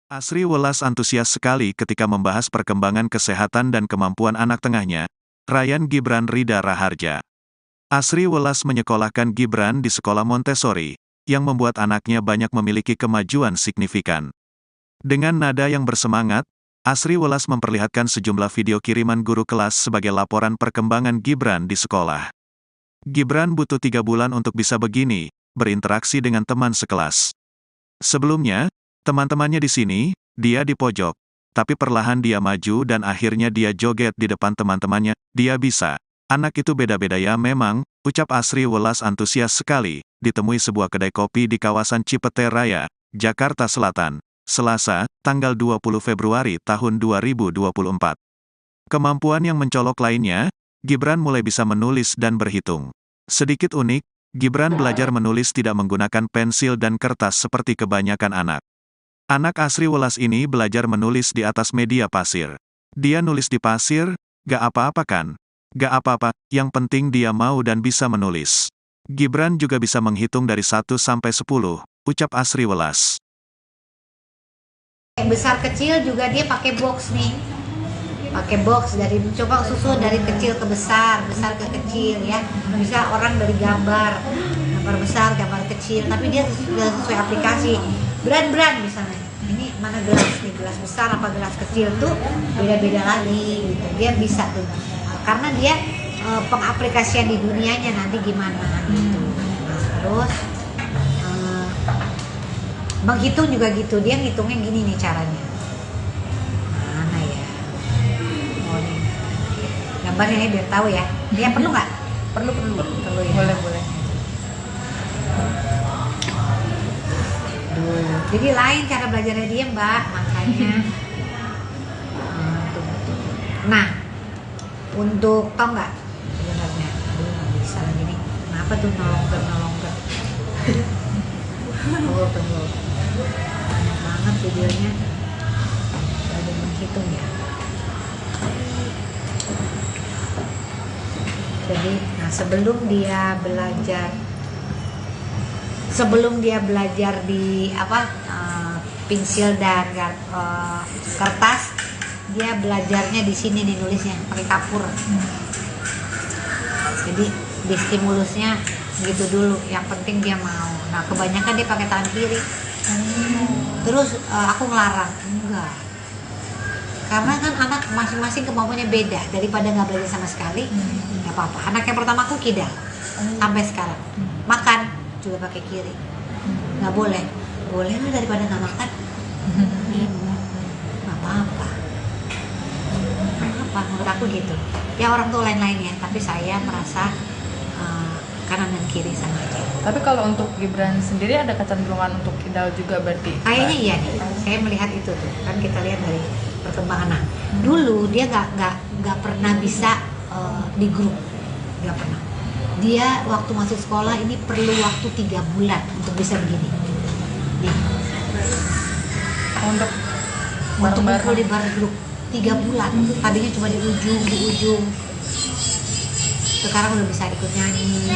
Asri Welas antusias sekali ketika membahas perkembangan kesehatan dan kemampuan anak tengahnya, Ryan Gibran Rida Raharja. Asri Welas menyekolahkan Gibran di sekolah Montessori, yang membuat anaknya banyak memiliki kemajuan signifikan. Dengan nada yang bersemangat, Asri Welas memperlihatkan sejumlah video kiriman guru kelas sebagai laporan perkembangan Gibran di sekolah. Gibran butuh 3 bulan untuk bisa begini, berinteraksi dengan teman sekelas. Sebelumnya, teman-temannya di sini, dia di pojok. Tapi perlahan dia maju dan akhirnya dia joget di depan teman-temannya. Dia bisa. Anak itu beda-beda ya memang, ucap Asri Welas antusias sekali, ditemui sebuah kedai kopi di kawasan Cipete Raya, Jakarta Selatan, Selasa, tanggal 20 Februari tahun 2024. Kemampuan yang mencolok lainnya, Gibran mulai bisa menulis dan berhitung. Sedikit unik, Gibran belajar menulis tidak menggunakan pensil dan kertas seperti kebanyakan anak. Anak Asri Welas ini belajar menulis di atas media pasir. Dia nulis di pasir, gak apa-apa kan? Gak apa-apa, yang penting dia mau dan bisa menulis. Gibran juga bisa menghitung dari 1 sampai 10, ucap Asri Welas. Yang besar kecil juga dia pakai box nih. Pakai box dari coba susun dari kecil ke besar, besar ke kecil ya. Bisa orang dari gambar besar, gambar kecil, tapi dia sudah sesuai aplikasi. Brand misalnya, ini mana gelas nih, gelas besar apa gelas kecil tuh beda-beda lagi gitu. Dia bisa tuh, karena dia pengaplikasian di dunianya nanti gimana gitu. Terus menghitung juga gitu, dia ngitungnya gini nih caranya. Mana ya? Oh nih, gambarnya ya biar tahu ya. Dia perlu nggak? Perlu ya. Boleh. Jadi lain cara belajarnya dia mbak, makanya nah untuk tau nggak sebenarnya nggak bisa gini kenapa tuh nolong ke banyak banget videonya ada menghitung ya. Jadi nah sebelum dia belajar di pensil dan kertas, dia belajarnya di sini nih nulisnya pakai kapur. Jadi di stimulusnya gitu dulu, yang penting dia mau. Nah kebanyakan dia pakai tangan kiri. Terus aku ngelarang enggak, karena kan anak masing-masing kemampuannya beda. Daripada nggak belajar sama sekali, nggak apa-apa. Anak yang pertama aku kidal sampai sekarang, makan juga pakai kiri. Nggak boleh lah, daripada nggak makan nggak apa-apa menurut aku gitu ya. Orang tuh lain-lain ya, tapi saya merasa kanan dan kiri sama aja. Tapi kalau untuk Gibran sendiri ada kecenderungan untuk kidal juga berarti? Kayaknya iya nih, saya melihat itu tuh kan, kita lihat dari perkembangan anak. Dulu dia nggak pernah bisa di grup, nggak pernah. Dia waktu masuk sekolah ini perlu waktu 3 bulan untuk bisa begini. Nih. Untuk kumpul di bar grup 3 bulan. Tadinya cuma di ujung. Sekarang udah bisa ikut nyanyi.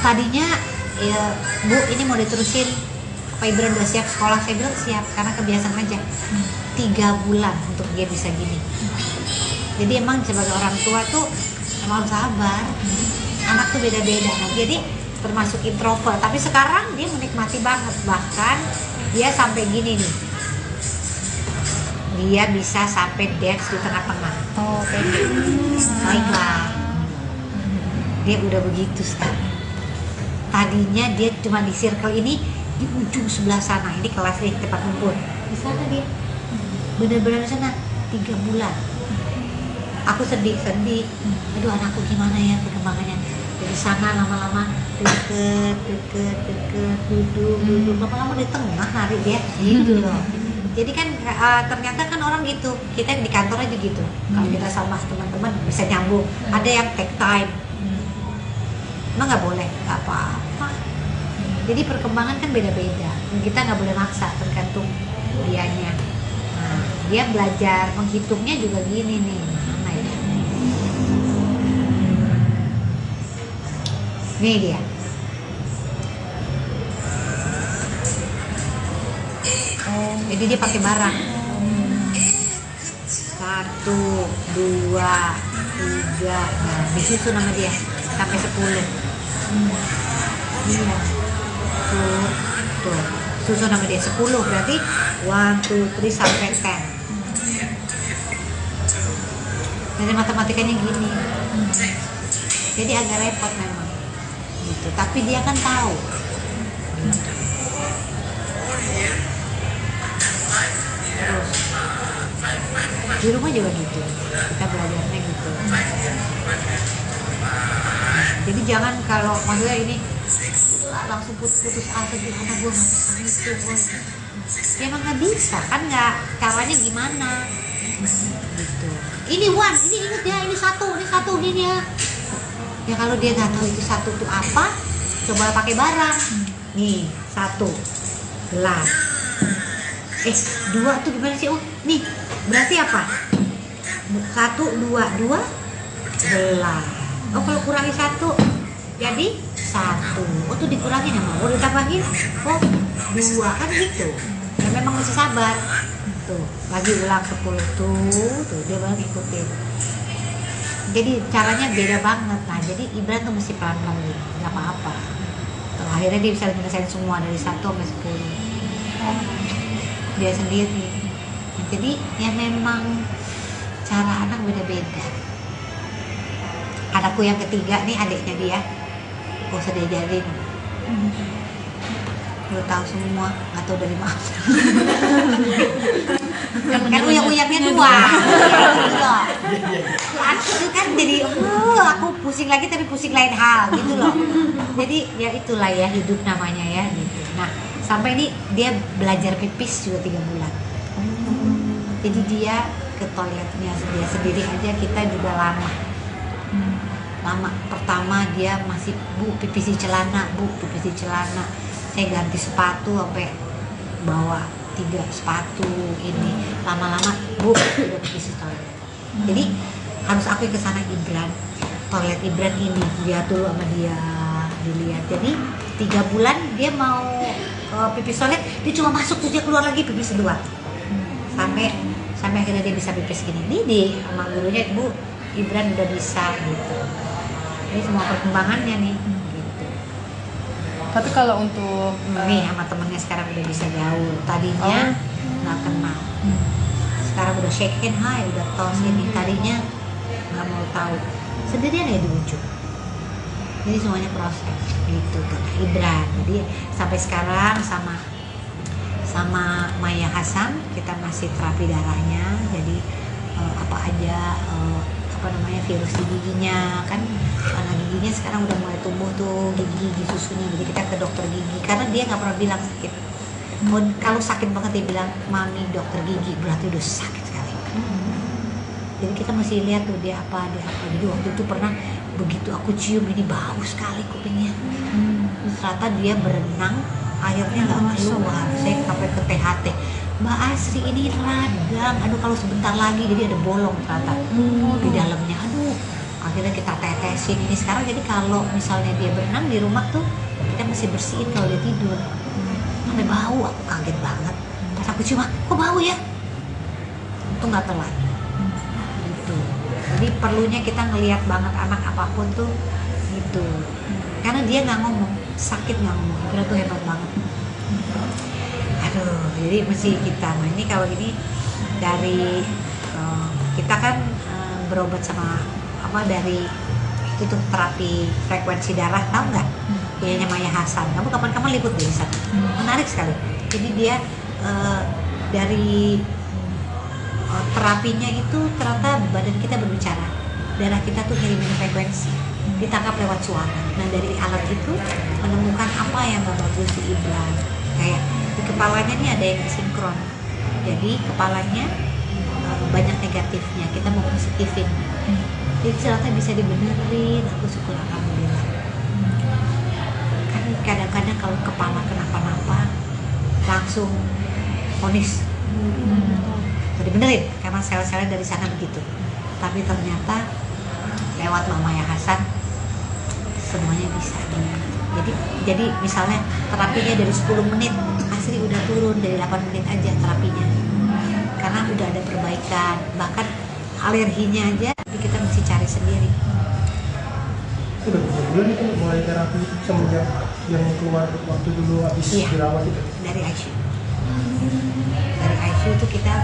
Tadinya ya, Bu ini mau diterusin apa Ibran udah siap sekolah? Saya bilang siap, karena kebiasaan aja. 3 bulan untuk dia bisa gini. Jadi emang sebagai orang tua tuh emang sabar. Anak tuh beda-beda. Nah, jadi termasuk introvert, tapi sekarang dia menikmati banget. Bahkan dia sampai gini nih, dia bisa sampai dance di tengah-tengah. Oh, oke. Baiklah, dia udah begitu sekarang. Tadinya dia cuma di circle ini, di ujung sebelah sana. Ini kelas nih, tempat ngumpul. Di sana dia, bener-bener di sana 3 bulan. Aku sedih. Aduh anakku gimana ya perkembangannya. Dari sana lama-lama deket, duduk. Lama-lama di tengah nari dia, gitu loh. Jadi kan ternyata kan orang gitu. Kita di kantor aja gitu. Kalau kita sama teman-teman bisa nyambung. Ada yang take time. Emang nggak boleh, nggak apa-apa. Jadi perkembangan kan beda-beda. Kita nggak boleh maksa, tergantung dianya. Nah, dia belajar menghitungnya juga gini nih. Nih dia. Jadi dia pakai barang. 1, 2, 3, nah disusun sama dia sampai 10. Iya. Tuh, susun sama dia 10 berarti 1, 2, 3 sampai 10. Jadi matematikanya gini. Jadi agak repot memang. Gitu. Tapi dia kan tahu. Terus di rumah juga gitu. Kita belajarnya gitu. Jadi jangan kalau maksudnya ini langsung putus asa di anak gue nggak bisa itu. Ya emang nggak bisa kan, nggak caranya gimana gitu. Ini one, ini inget ya, ini satu ini ya. Ya kalau dia nggak tahu itu satu tuh apa, coba pakai barang. Nih 1 gelas. 2 tuh gimana sih? Oh nih berarti apa? 1, 2 gelas. Oh kalau kurangi 1 jadi 1. Oh tuh dikurangin ya, mau ditambahin. Oh 2 kan gitu. Ya memang mesti sabar. Tuh lagi ulang 10 tuh dia baru ngikutin. Jadi caranya beda banget. Nah jadi Ibran tuh mesti pelan-pelan gitu, nggak apa-apa. Tuh, akhirnya dia bisa menyelesaikan semua dari 1 sampai 10 dia sendiri. Nah, jadi ya memang cara anak beda-beda. Anakku yang ketiga nih, adiknya dia, gak usah diajarin, udah tahu semua, nggak tahu dari mana. Kan uyak-uyaknya 2 itu kan jadi aku pusing lagi tapi pusing lain hal gitu loh. Jadi ya itulah ya hidup namanya ya gitu. Nah sampai ini dia belajar pipis juga 3 bulan. Jadi dia ke toiletnya dia sendiri aja, kita juga lama. Pertama dia masih pipis di celana, pipis di celana. Saya ganti sepatu sampai bawa 3 sepatu ini. Lama-lama udah pipis di toilet. Jadi harus aku ke sana Ibran, toilet Ibran ini dia dulu sama dia dilihat. Jadi 3 bulan dia mau pipis toilet, dia cuma masuk terus dia keluar lagi pipis 2. Sampai akhirnya dia bisa pipis gini. Ini sama gurunya, Bu, Ibran udah bisa gitu. Ini semua perkembangannya nih gitu. Tapi kalau untuk nih sama temennya sekarang udah bisa jauh. Tadinya nggak kenal. Sekarang udah shake hand, hai, udah tos ini. Tadinya nggak mau tahu. Sendirian ya di ujung. Jadi semuanya proses gitu kan Ibran. Jadi sampai sekarang sama Maya Hasan kita masih terapi darahnya. Jadi apa aja virus di giginya kan, karena giginya sekarang udah mulai tumbuh tuh gigi susunya. Jadi kita ke dokter gigi karena dia nggak pernah bilang sakit. Kalau sakit banget dia bilang mami dokter gigi, berarti udah sakit sekali. Jadi kita masih lihat tuh dia apa. Jadi waktu itu pernah begitu aku cium ini bau sekali kupingnya. Ternyata dia berenang airnya nggak keluar. Saya sampai ke THT, Mbak Asri ini radang, aduh kalau sebentar lagi jadi ada bolong ternyata di dalamnya. Aduh akhirnya kita tetesin ini sekarang. Jadi kalau misalnya dia berenang di rumah tuh kita mesti bersihin kalau dia tidur. Sampai bau, aku kaget banget pas aku cium, kok bau ya, itu nggak telat gitu. Jadi perlunya kita ngelihat banget anak apapun tuh gitu, karena dia nggak ngomong, sakit nggak ngomong, itu tuh hebat banget. Aduh, jadi mesti kita, nah ini kalau ini dari kita kan berobat sama dari itu tuh terapi frekuensi darah, tahu nggak? Punyanya Maya Hasan. Kamu kapan-kapan liput deh di sana. Menarik sekali. Jadi dia dari terapinya itu ternyata badan kita berbicara, darah kita tuh ngirimin frekuensi, ditangkap lewat suara. Nah dari alat itu menemukan apa yang gak bagus di Ibran. Kayak di kepalanya nih ada yang sinkron. Jadi kepalanya banyak negatifnya, kita mau positifin. Jadi ternyata bisa dibenerin. Aku syukur alhamdulillah. Kan kadang-kadang kalau kepala kenapa-napa langsung vonis dibenerin karena sel-selnya dari sana begitu. Tapi ternyata lewat Maya Hasan semuanya bisa. Jadi misalnya terapinya dari 10 menit, Asri udah turun dari 8 menit aja terapinya, karena udah ada perbaikan. Bahkan alerginya aja kita mesti cari sendiri. Udah berapa bulan itu mulai terapi itu semenjak yang keluar waktu dulu habis dirawat itu? Dari ICU. Dari ICU itu kita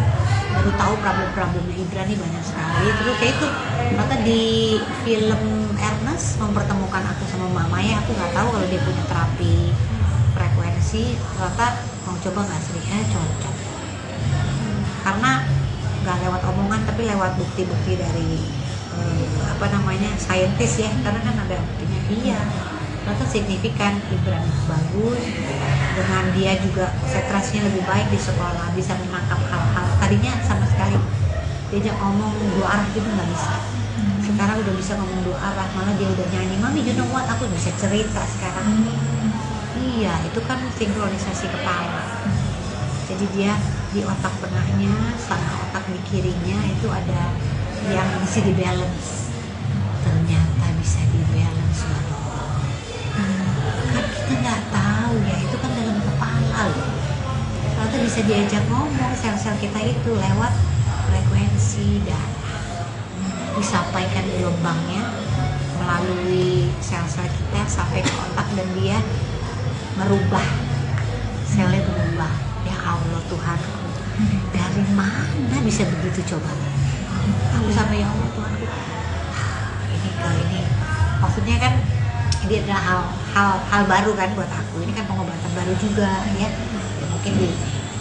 baru tahu problem-problemnya Ibran nih banyak sekali. Terus kayak itu ternyata di film Ernest mempertemukan aku sama mama ya, aku nggak tahu kalau dia punya terapi frekuensi. Ternyata mau coba nggak sih? Cocok. Karena nggak lewat omongan tapi lewat bukti-bukti dari saintis ya, karena kan ada buktinya. Iya, ternyata signifikan. Ibran bagus, dengan dia juga konsentrasinya lebih baik di sekolah, bisa menangkap hal-hal tadinya sama sekali diajak ngomong dua arah gitu nggak bisa. Sekarang udah bisa ngomong dua arah, malah dia udah nyanyi, "Mami, you know what?" Aku bisa cerita sekarang. Iya, itu kan sinkronisasi kepala. Jadi dia di otak tengahnya sama otak di kirinya itu ada yang bisa di balance. Ternyata bisa di balance loh. Kan kita nggak tahu ya, itu kan dalam kepala loh. Ternyata bisa diajak ngomong sel-sel kita itu lewat frekuensi darah. Disampaikan gelombangnya melalui sel-sel kita sampai ke otak dan dia merubah, selnya berubah. Ya Allah Tuhanku, dari mana bisa begitu coba? Aku sama ya Allah Tuhanku, ini maksudnya kan ini adalah hal baru kan buat aku. Ini kan pengobatan baru juga ya, mungkin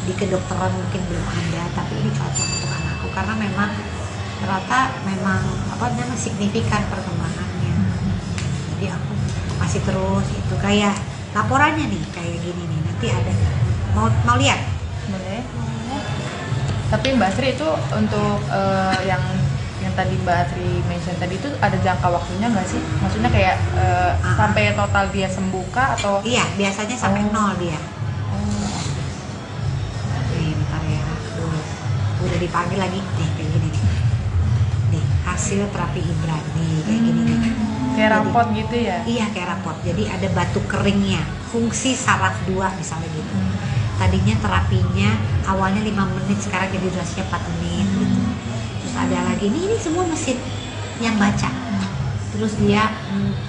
di kedokteran mungkin belum ada, tapi ini cocok untuk anakku karena memang ternyata memang signifikan perkembangannya. Jadi aku masih terus itu kayak laporannya nih kayak gini nih, nanti ada mau lihat? Boleh. Tapi Mbak Sri itu untuk yang tadi Mbak Sri mention tadi itu ada jangka waktunya nggak sih? Maksudnya kayak sampai total dia sembuh kah atau? Iya, biasanya sampai 0 dia. Nih, bentar ya. Udah dipanggil lagi nih kayak gini nih. Nih, hasil terapi Ibran nih kayak gini nih. Kayak rapot gitu ya? Iya, kayak rapot. Jadi ada batu keringnya, fungsi saraf 2 misalnya gitu. Tadinya terapinya awalnya 5 menit, sekarang jadi durasinya 4 menit gitu. Terus ada lagi, ini semua mesin yang baca. Terus dia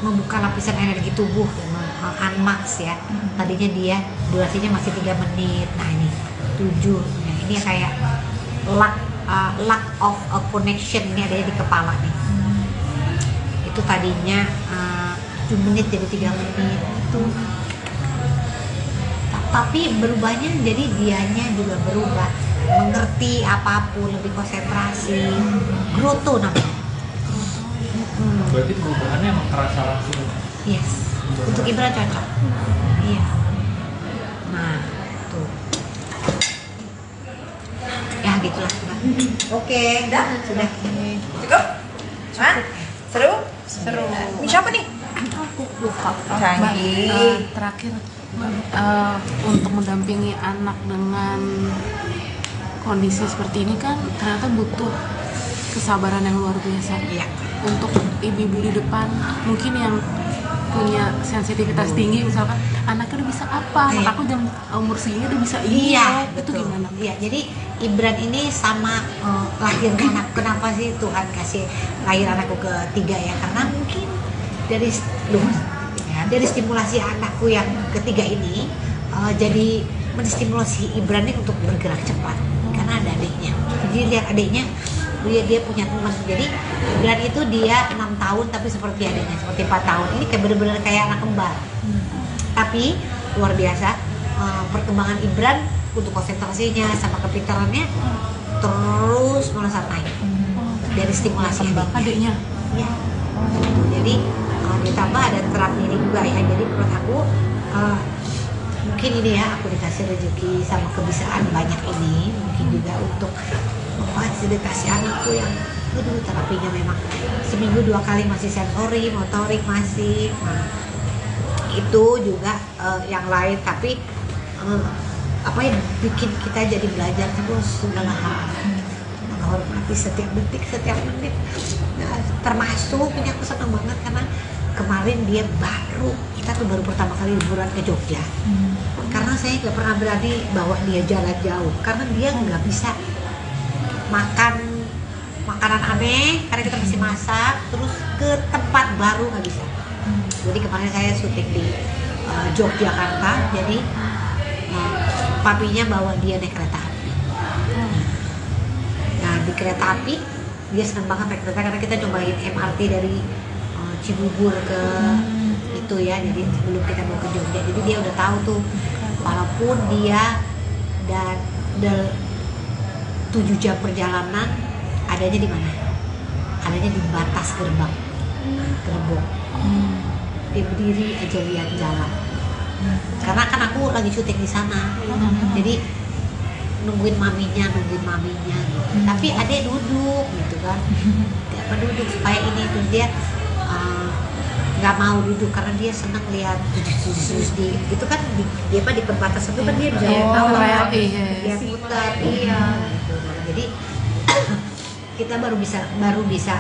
membuka lapisan energi tubuh, unmax ya. Tadinya dia durasinya masih 3 menit, nah ini 7. Nah, ini kayak lack of a connection, ini adanya di kepala nih. Itu tadinya 7 menit jadi 3 menit itu. Tapi berubahnya jadi dianya juga berubah, mengerti apapun, lebih konsentrasi, growth namanya. Berarti perubahannya emang terasa langsung. Yes, untuk Ibra cocok. Iya. Nah, tuh. Ya gitulah. Oke, sudah. Cukup? Hah? Seru? Seru. Ini siapa nih? Lupa. Canggih. Terakhir untuk mendampingi anak dengan kondisi seperti ini kan ternyata butuh kesabaran yang luar biasa. Iya. Untuk ibu-ibu di depan mungkin yang punya sensitivitas tinggi, misalkan anaknya udah bisa apa, anak aku jam umur segini udah bisa ini, Iya, itu betul. gimana? Iya, jadi Ibran ini sama lahirnya anak. Kenapa sih Tuhan kasih lahir anakku ketiga ya? Karena mungkin dari stimulasi anakku yang ketiga ini jadi menstimulasi Ibran ini untuk bergerak cepat karena ada adiknya. Jadi lihat adiknya, dia punya teman. Jadi Ibran itu dia 6 tahun tapi seperti adiknya, seperti 4 tahun. Ini kayak bener-bener kayak anak kembar. Tapi luar biasa perkembangan Ibran untuk konsentrasinya sama kepintarannya terus melesat naik dari stimulasi Adiknya. ya. Jadi ditambah ada terapi ini juga ya. Jadi menurut aku mungkin ini ya, aku dikasih rezeki sama kebisaan banyak ini, mungkin juga untuk memfasilitasi anakku yang terapinya memang seminggu 2 kali masih sensori, motorik masih. Nah, itu juga yang lain, tapi apa yang bikin kita jadi belajar terus segala hal, menghormati setiap detik, setiap menit. Nah, termasuk ini aku senang banget karena kemarin dia kita tuh baru pertama kali liburan ke Jogja. Karena saya nggak pernah berani bawa dia jalan jauh karena dia nggak bisa makan makanan aneh karena kita masih masak, terus ke tempat baru nggak bisa. Jadi kemarin saya syuting di Yogyakarta, jadi papinya bawa dia naik kereta api. Nah di kereta api dia senang banget naik kereta karena kita cobain MRT dari Cibubur ke itu ya, jadi sebelum kita mau ke Jogja, jadi dia udah tahu tuh walaupun dia dan 7 jam perjalanan adanya di mana? Adanya di batas gerbang, gerbong. Dia berdiri aja lihat jalan. Karena kan aku lagi syuting di sana, jadi nungguin maminya gitu. Tapi adek duduk gitu kan, apa duduk supaya ini tuh dia nggak mau duduk karena dia senang lihat di itu kan di perbatasan itu kan dia bisa tahu dia putar gitu. Jadi kita baru bisa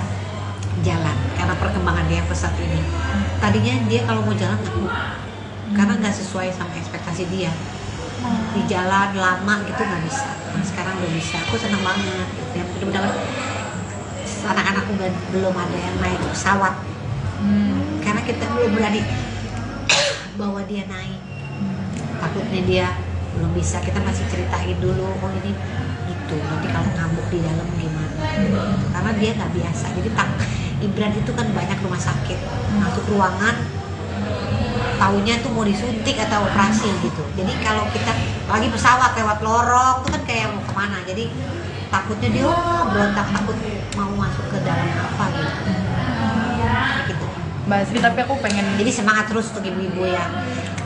jalan karena perkembangan dia pesat ini. Tadinya dia kalau mau jalan takut karena nggak sesuai sama ekspektasi dia. Di jalan lama gitu nggak bisa. Nah, sekarang udah bisa. Aku senang banget. Ya mudah-mudahan anak-anakku belum ada yang naik pesawat. Karena kita belum berani bawa dia naik. Takutnya dia belum bisa. Kita masih ceritain dulu, oh ini gitu. Nanti kalau ngamuk di dalam gimana? Karena dia nggak biasa. Jadi Ibran itu kan banyak rumah sakit. Masuk ruangan, taunya tuh mau disuntik atau operasi gitu. Jadi kalau kita lagi pesawat lewat lorong itu kan kayak mau kemana. Jadi takutnya dia berontak, takut mau masuk ke dalam apa gitu. Gitu. Mbak Asri, tapi aku pengen Jadi semangat terus untuk ibu-ibu yang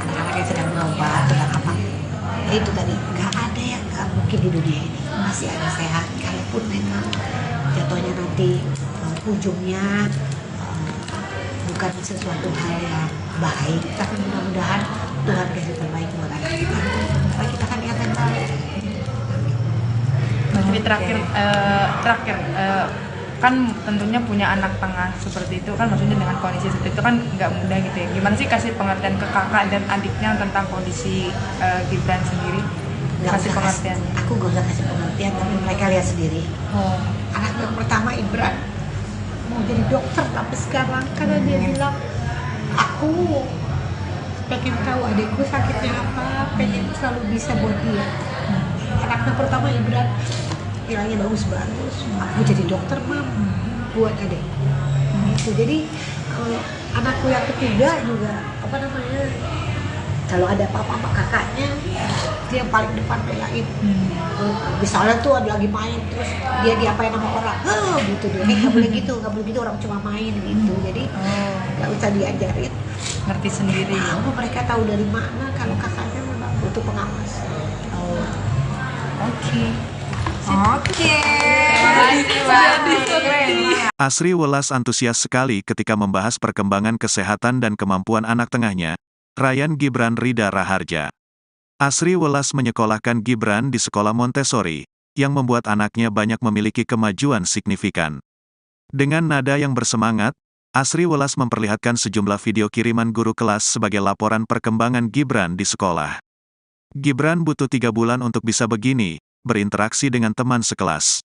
anak-anak yang sedang berobat sedang apa. Jadi itu tadi nggak ada yang nggak mungkin di dunia ini. Masih ada sehat. Kalaupun memang jatuhnya nanti ujungnya bukan sesuatu hal yang baik, tapi mudah-mudahan Tuhan kasih terbaik buat anak kita. Supaya kita kan niat yang baik. Mbak Asri, terakhir kan tentunya punya anak tengah seperti itu kan, maksudnya dengan kondisi seperti itu kan nggak mudah gitu ya. Gimana sih kasih pengertian ke kakak dan adiknya tentang kondisi Gibran sendiri? Kasih pengertiannya. Aku gak usah kasih pengertian, tapi mereka lihat sendiri. Anak yang pertama Ibran mau jadi dokter tapi sekarang karena dia bilang aku pengen tahu adikku sakitnya apa, pengen selalu bisa buat dia. Anaknya pertama Ibran nilainya bagus-bagus, aku jadi dokter mam buat adik. Gitu. Jadi anakku yang ketiga juga apa namanya, kalau ada apa-apa sama kakaknya dia yang paling depan belain. Misalnya tuh ada lagi main terus dia diapain sama orang, gitu dia nggak boleh gitu, orang cuma main gitu. Jadi nggak usah diajarin, Ngerti sendiri. tahu mereka tahu dari mana kalau kakaknya memang butuh pengawas. Asri Welas antusias sekali ketika membahas perkembangan kesehatan dan kemampuan anak tengahnya, Ryan Gibran Rida Raharja. Asri Welas menyekolahkan Gibran di sekolah Montessori, yang membuat anaknya banyak memiliki kemajuan signifikan. Dengan nada yang bersemangat, Asri Welas memperlihatkan sejumlah video kiriman guru kelas sebagai laporan perkembangan Gibran di sekolah. Gibran butuh 3 bulan untuk bisa begini, berinteraksi dengan teman sekelas.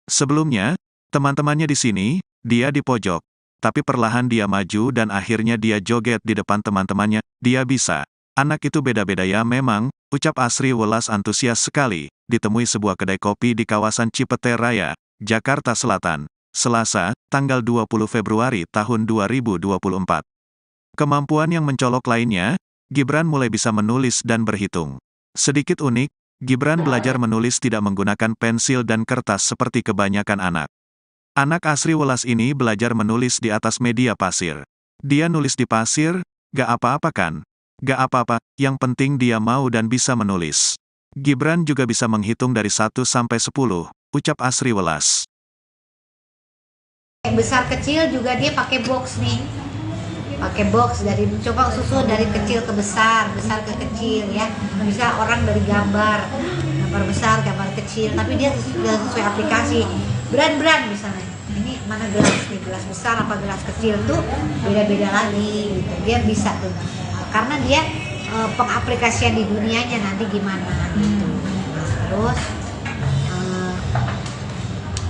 Sebelumnya, teman-temannya di sini, dia di pojok. Tapi perlahan dia maju dan akhirnya dia joget di depan teman-temannya. Dia bisa. Anak itu beda-beda ya memang, ucap Asri Welas antusias sekali, ditemui sebuah kedai kopi di kawasan Cipete Raya, Jakarta Selatan, Selasa, tanggal 20 Februari tahun 2024. Kemampuan yang mencolok lainnya, Gibran mulai bisa menulis dan berhitung. Sedikit unik, Gibran belajar menulis tidak menggunakan pensil dan kertas seperti kebanyakan anak. Anak Asri Welas ini belajar menulis di atas media pasir. Dia nulis di pasir, gak apa-apa kan? Gak apa-apa, yang penting dia mau dan bisa menulis. Gibran juga bisa menghitung dari 1 sampai 10, ucap Asri Welas. Besar kecil juga dia pakai box nih. Pakai box dari coba susun dari kecil ke besar ke kecil ya. Bisa orang dari gambar besar, gambar kecil, tapi dia sesuai aplikasi. Brand misalnya. Ini mana gelas nih, gelas besar apa gelas kecil tuh beda-beda lagi gitu. Dia bisa tuh. Karena dia pengaplikasian di dunianya nanti gimana gitu. Nah, terus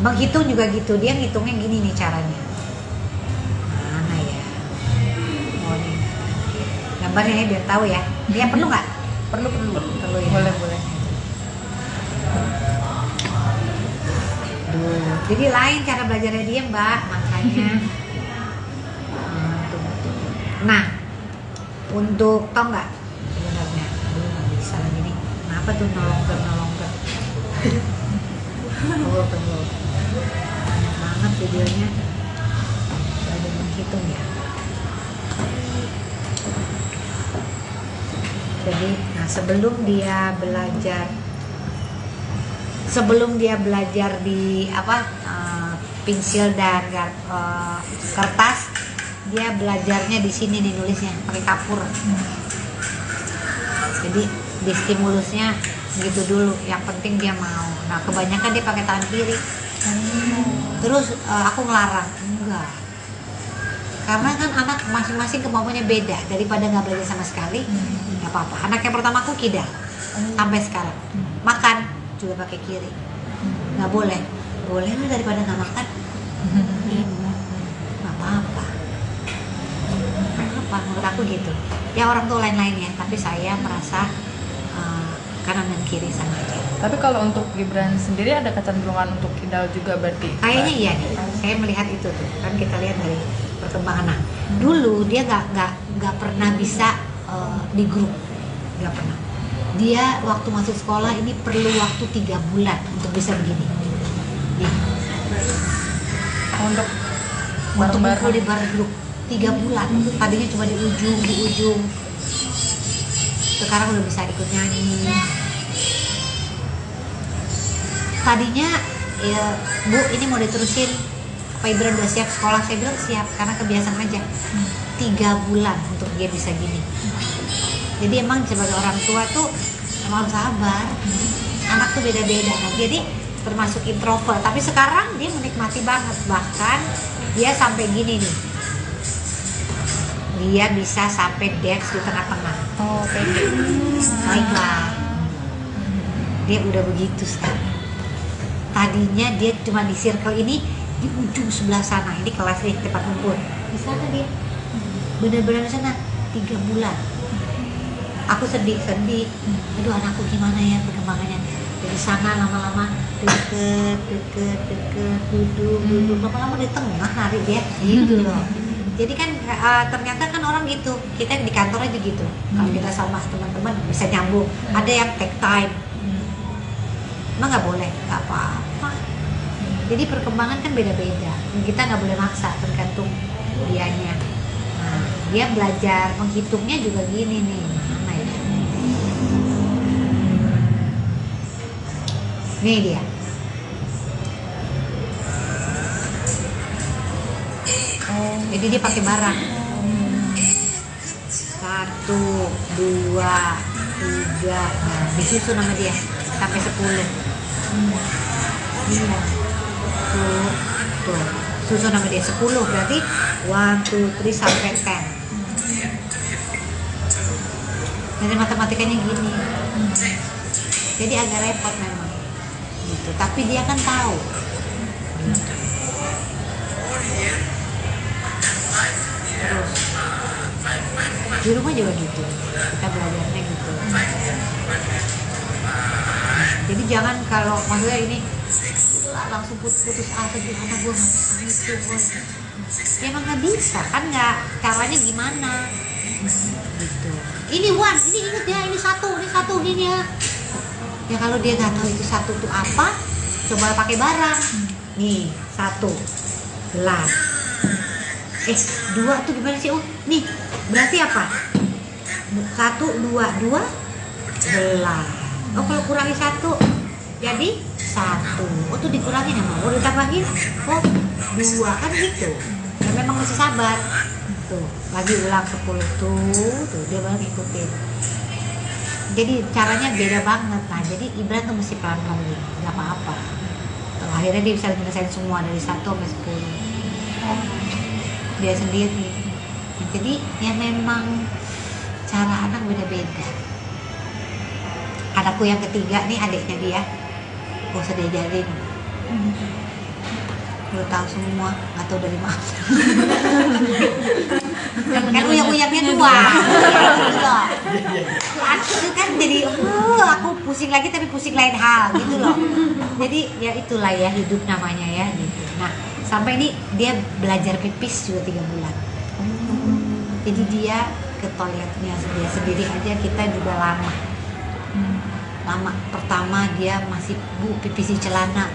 menghitung juga gitu, dia ngitungnya gini nih caranya. Mana ya? Oh nih, gambarnya ya biar tahu ya. Dia perlu nggak? Perlu Perlu ya. boleh. Duh, jadi lain cara belajarnya dia Mbak, makanya. Nah, untuk tau nggak sebenarnya, aduh nggak bisa lagi nih. Kenapa tuh nolong ke? Tunggu. Banyak banget videonya. Ada menghitung ya. Jadi, nah sebelum dia belajar di pensil dan kertas, dia belajarnya di sini nih nulisnya pakai kapur. Jadi di stimulusnya gitu dulu, yang penting dia mau. Nah kebanyakan dia pakai tangan kiri. Terus aku ngelarang, enggak, karena kan anak masing-masing kemampuannya beda. Daripada nggak belajar sama sekali, nggak apa-apa. Anak yang pertama aku kidal sampai sekarang, makan juga pakai kiri. Nggak boleh lah, daripada nggak makan. Nggak apa-apa, menurut aku gitu ya. Orang tua lain-lain ya, tapi saya merasa kanan dan kiri sama aja. Tapi kalau untuk Gibran sendiri ada kecenderungan untuk kidal juga berarti? Kayaknya iya nih, saya melihat itu tuh kan, kita lihat dari perkembangan. Nah, dulu dia nggak pernah bisa di grup, nggak pernah. Dia waktu masuk sekolah ini perlu waktu 3 bulan untuk bisa begini. Nih. Untuk ngumpul di bar grup 3 bulan. Tadinya cuma di ujung. Sekarang udah bisa ikut nyanyi. Tadinya ya, Bu, ini mau diterusin apa Ibran udah siap sekolah? Saya bilang siap, karena kebiasaan aja. 3 bulan untuk dia bisa gini. Jadi emang sebagai orang tua tuh emang harus sabar. Anak tuh beda-beda. Nah, jadi termasuk introvert, tapi sekarang dia menikmati banget. Bahkan dia sampai gini nih, dia bisa sampai dance di tengah-tengah. Oh, pede. Baiklah, dia udah begitu sekarang. Tadinya dia cuma di circle ini, di ujung sebelah sana. Ini kelas nih, tempat kumpul. Di sana dia, bener-bener di sana 3 bulan. Aku sedih. Aduh, anakku gimana ya perkembangannya. Dari sana lama-lama deket, duduk, lama-lama di tengah nari dia, gitu loh. Jadi kan ternyata kan orang gitu, kita di kantor aja gitu. Kalau kita sama teman-teman bisa nyambung. Ada yang take time, emang nggak boleh, nggak apa-apa. Jadi perkembangan kan beda-beda. Kita nggak boleh maksa, tergantung dianya. Nah, dia belajar menghitungnya juga gini nih. Mana ya? Nih dia. Jadi dia pakai barang. 1, 2, 3. Nah, disusun nama dia sampai 10. Iya. Tuh. Susun nama dia 10, berarti 1, 2, 3 sampai 10. Jadi matematikanya gini. Jadi agak repot memang. Gitu. Tapi dia kan tahu. Gitu. Terus di rumah juga gitu, kita belajarnya gitu. Jadi jangan kalau maksudnya ini langsung putus asa gitu, anak gue nggak bisa itu, ya emang nggak bisa kan, nggak, caranya gimana gitu. Ini ini inget ya, ini satu gini ya. Ya kalau dia nggak tahu itu satu tuh apa, coba pakai barang. Nih 1 gelas. 2 tuh gimana sih? Oh, nih berarti apa? 1, 2 gelas. Oh, kalau kurangi 1 jadi 1. Oh, tuh dikurangin ya, mau ditambahin. Oh, 2 kan gitu. Ya memang mesti sabar. Tuh, lagi ulang 10 tuh dia baru ngikutin. Jadi caranya beda banget. Nah, jadi Ibran tuh mesti pelan-pelan gitu, nggak apa-apa. Tuh, akhirnya dia bisa menyelesaikan semua dari 1 sampai 10. Dia sendiri. Jadi ya memang cara anak beda-beda. Anakku yang ketiga nih, adiknya dia, gak usah diajarin, udah tahu semua, nggak tahu dari mana. Kan uyang-uyangnya dua. Aku kan jadi, aku pusing lagi tapi pusing lain hal gitu loh. Jadi ya itulah ya hidup namanya ya gitu. Nah sampai ini dia belajar pipis juga 3 bulan. Jadi dia ke toiletnya dia sendiri aja, kita juga lama. Pertama dia masih bu pipis di celana,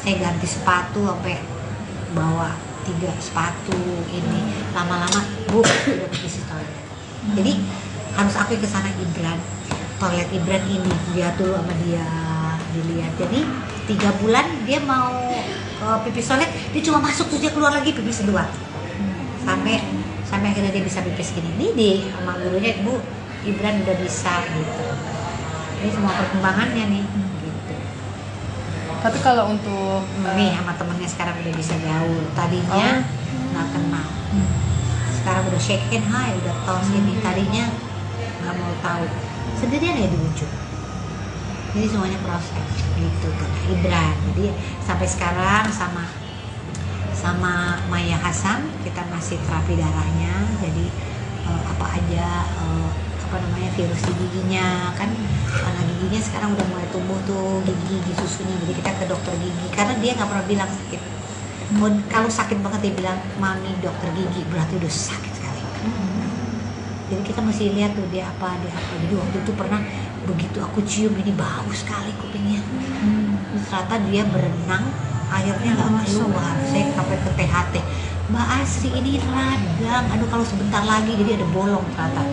saya ganti sepatu sampai bawa 3 sepatu ini, lama-lama bu udah pipis di toilet. Jadi harus aku ke sana Ibran, toilet Ibran ini dia dulu sama dia dilihat. Jadi 3 bulan dia mau pipis toilet, dia cuma masuk terus dia keluar lagi pipis kedua. Sampai akhirnya dia bisa pipis gini. Ini sama gurunya, Bu Ibran udah bisa gitu. Ini semua perkembangannya nih gitu. Tapi kalau untuk Nih sama temennya sekarang udah bisa gaul. Tadinya nggak kenal. Sekarang udah shake hand, hai, udah tos ini. Tadinya nggak mau tahu. Sendirian ya di ujung. Jadi semuanya proses gitu kan Ibran. Jadi sampai sekarang sama Maya Hasan kita masih terapi darahnya. Jadi apa aja virus di giginya kan, karena giginya sekarang udah mulai tumbuh tuh gigi susunya. Jadi kita ke dokter gigi karena dia nggak pernah bilang sakit. Kalau sakit banget dia bilang mami dokter gigi, berarti udah sakit sekali. Jadi kita mesti lihat tuh dia apa. Jadi waktu itu pernah begitu aku cium ini bau sekali kupingnya. Ternyata dia berenang airnya nggak keluar. Saya sampai ke THT, Mbak Asri ini radang, aduh kalau sebentar lagi jadi ada bolong ternyata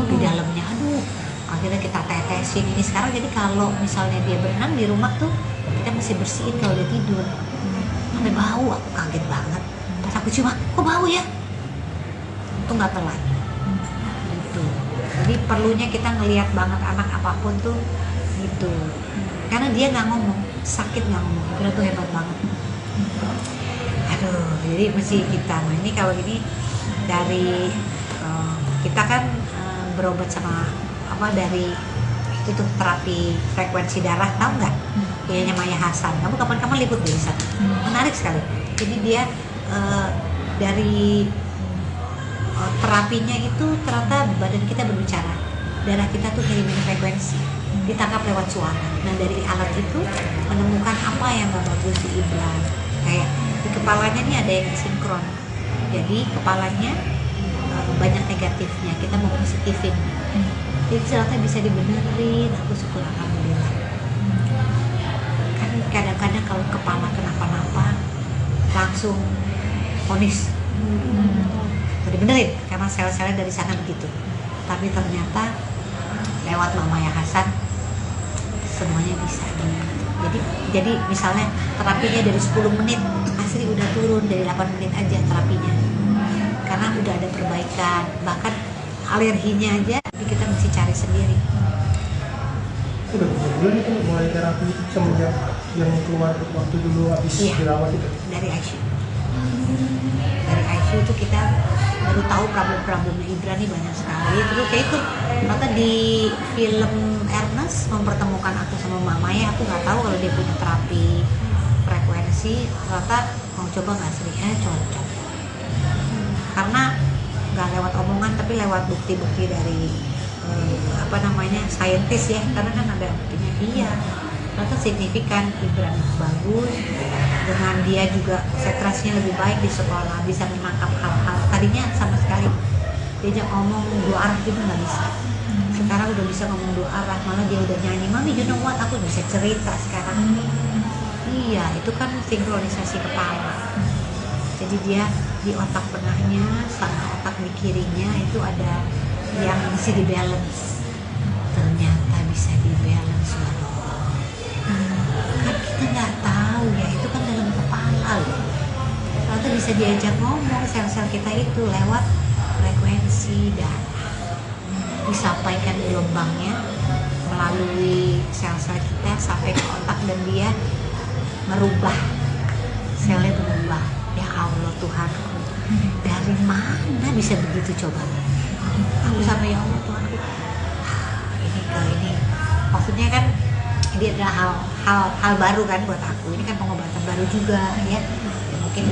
di dalamnya. Aduh, akhirnya kita tetesin ini sekarang. Jadi kalau misalnya dia berenang di rumah tuh kita mesti bersihin kalau dia tidur. Sampai bau, aku kaget banget. Pas aku cium, kok bau ya? Itu nggak telat. Gitu. Jadi perlunya kita ngelihat banget anak apapun tuh gitu. Karena dia nggak ngomong, sakit nggak ngomong, itu tuh hebat banget. Aduh, jadi mesti kita. Nah ini kalau ini dari kita kan berobat sama dari itu tuh terapi frekuensi darah, tahu nggak? Kayaknya Maya Hasan. Kamu kapan-kapan liput di sana. Menarik sekali. Jadi dia dari terapinya itu ternyata badan kita berbicara, darah kita tuh ngirimin frekuensi, ditangkap lewat suara. Nah dari alat itu menemukan apa yang gak bagus di Ibran. Kayak di kepalanya nih ada yang sinkron, jadi kepalanya banyak negatifnya, kita mau positifin. Jadi ternyata bisa dibenerin, aku syukur alhamdulillah. Kan kadang-kadang kalau kepala kenapa-napa langsung vonis dibenerin karena sel-selnya dari sana begitu. Tapi ternyata lewat Maya Hasan semuanya bisa jadi misalnya terapinya dari 10 menit Asri udah turun dari 8 menit aja terapinya karena udah ada perbaikan. Bahkan alerginya aja kita mesti cari sendiri. Udah berapa bulan itu mulai terapi semenjak yang keluar waktu dulu habis dirawat itu? Dari ICU itu kita baru tahu problem-problemnya Ibran nih banyak sekali. Terus kayak itu ternyata di film Ernest mempertemukan aku sama Mbak Maya. Aku nggak tahu kalau dia punya terapi frekuensi. Ternyata mau coba nggak Sri? Cocok. Karena nggak lewat omongan tapi lewat bukti-bukti dari saintis ya. Karena kan ada buktinya dia. Ternyata signifikan Ibran bagus. Dengan dia juga konsentrasinya lebih baik di sekolah, bisa menangkap hal-hal tadinya sama sekali diajak ngomong 2 arah gitu nggak bisa. Sekarang udah bisa ngomong 2 arah, malah dia udah nyanyi, mami you know what, aku bisa cerita sekarang. Iya, itu kan sinkronisasi kepala. Jadi dia di otak tengahnya sama otak di kirinya itu ada yang mesti di balance. Ternyata bisa di balance kan kita nggak tahu ya, itu kan dalam kepala loh. Ternyata bisa diajak ngomong sel-sel kita itu lewat frekuensi darah, disampaikan gelombangnya melalui sel-sel kita sampai ke otak dan dia merubah, selnya berubah. Ya Allah Tuhan, dari mana bisa begitu coba? Aku sampai ya Allah Tuhan aku ini maksudnya kan ini adalah hal baru kan buat aku. Ini kan pengobatan baru juga ya. Mungkin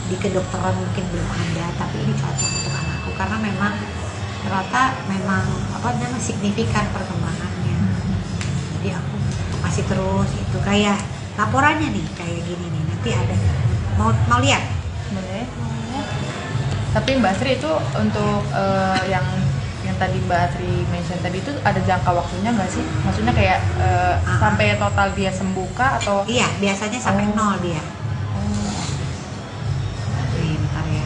di kedokteran mungkin belum ada, tapi ini cocok untuk anakku karena memang ternyata memang signifikan perkembangannya. Jadi aku masih terus itu kayak laporannya nih kayak gini nih, nanti ada mau lihat. Boleh. Tapi Mbak Sri itu untuk yang tadi Mbak Sri mention tadi itu ada jangka waktunya nggak sih? Maksudnya kayak sampai total dia sembuh kah atau? Iya, biasanya sampai nol dia. Nih, bentar ya.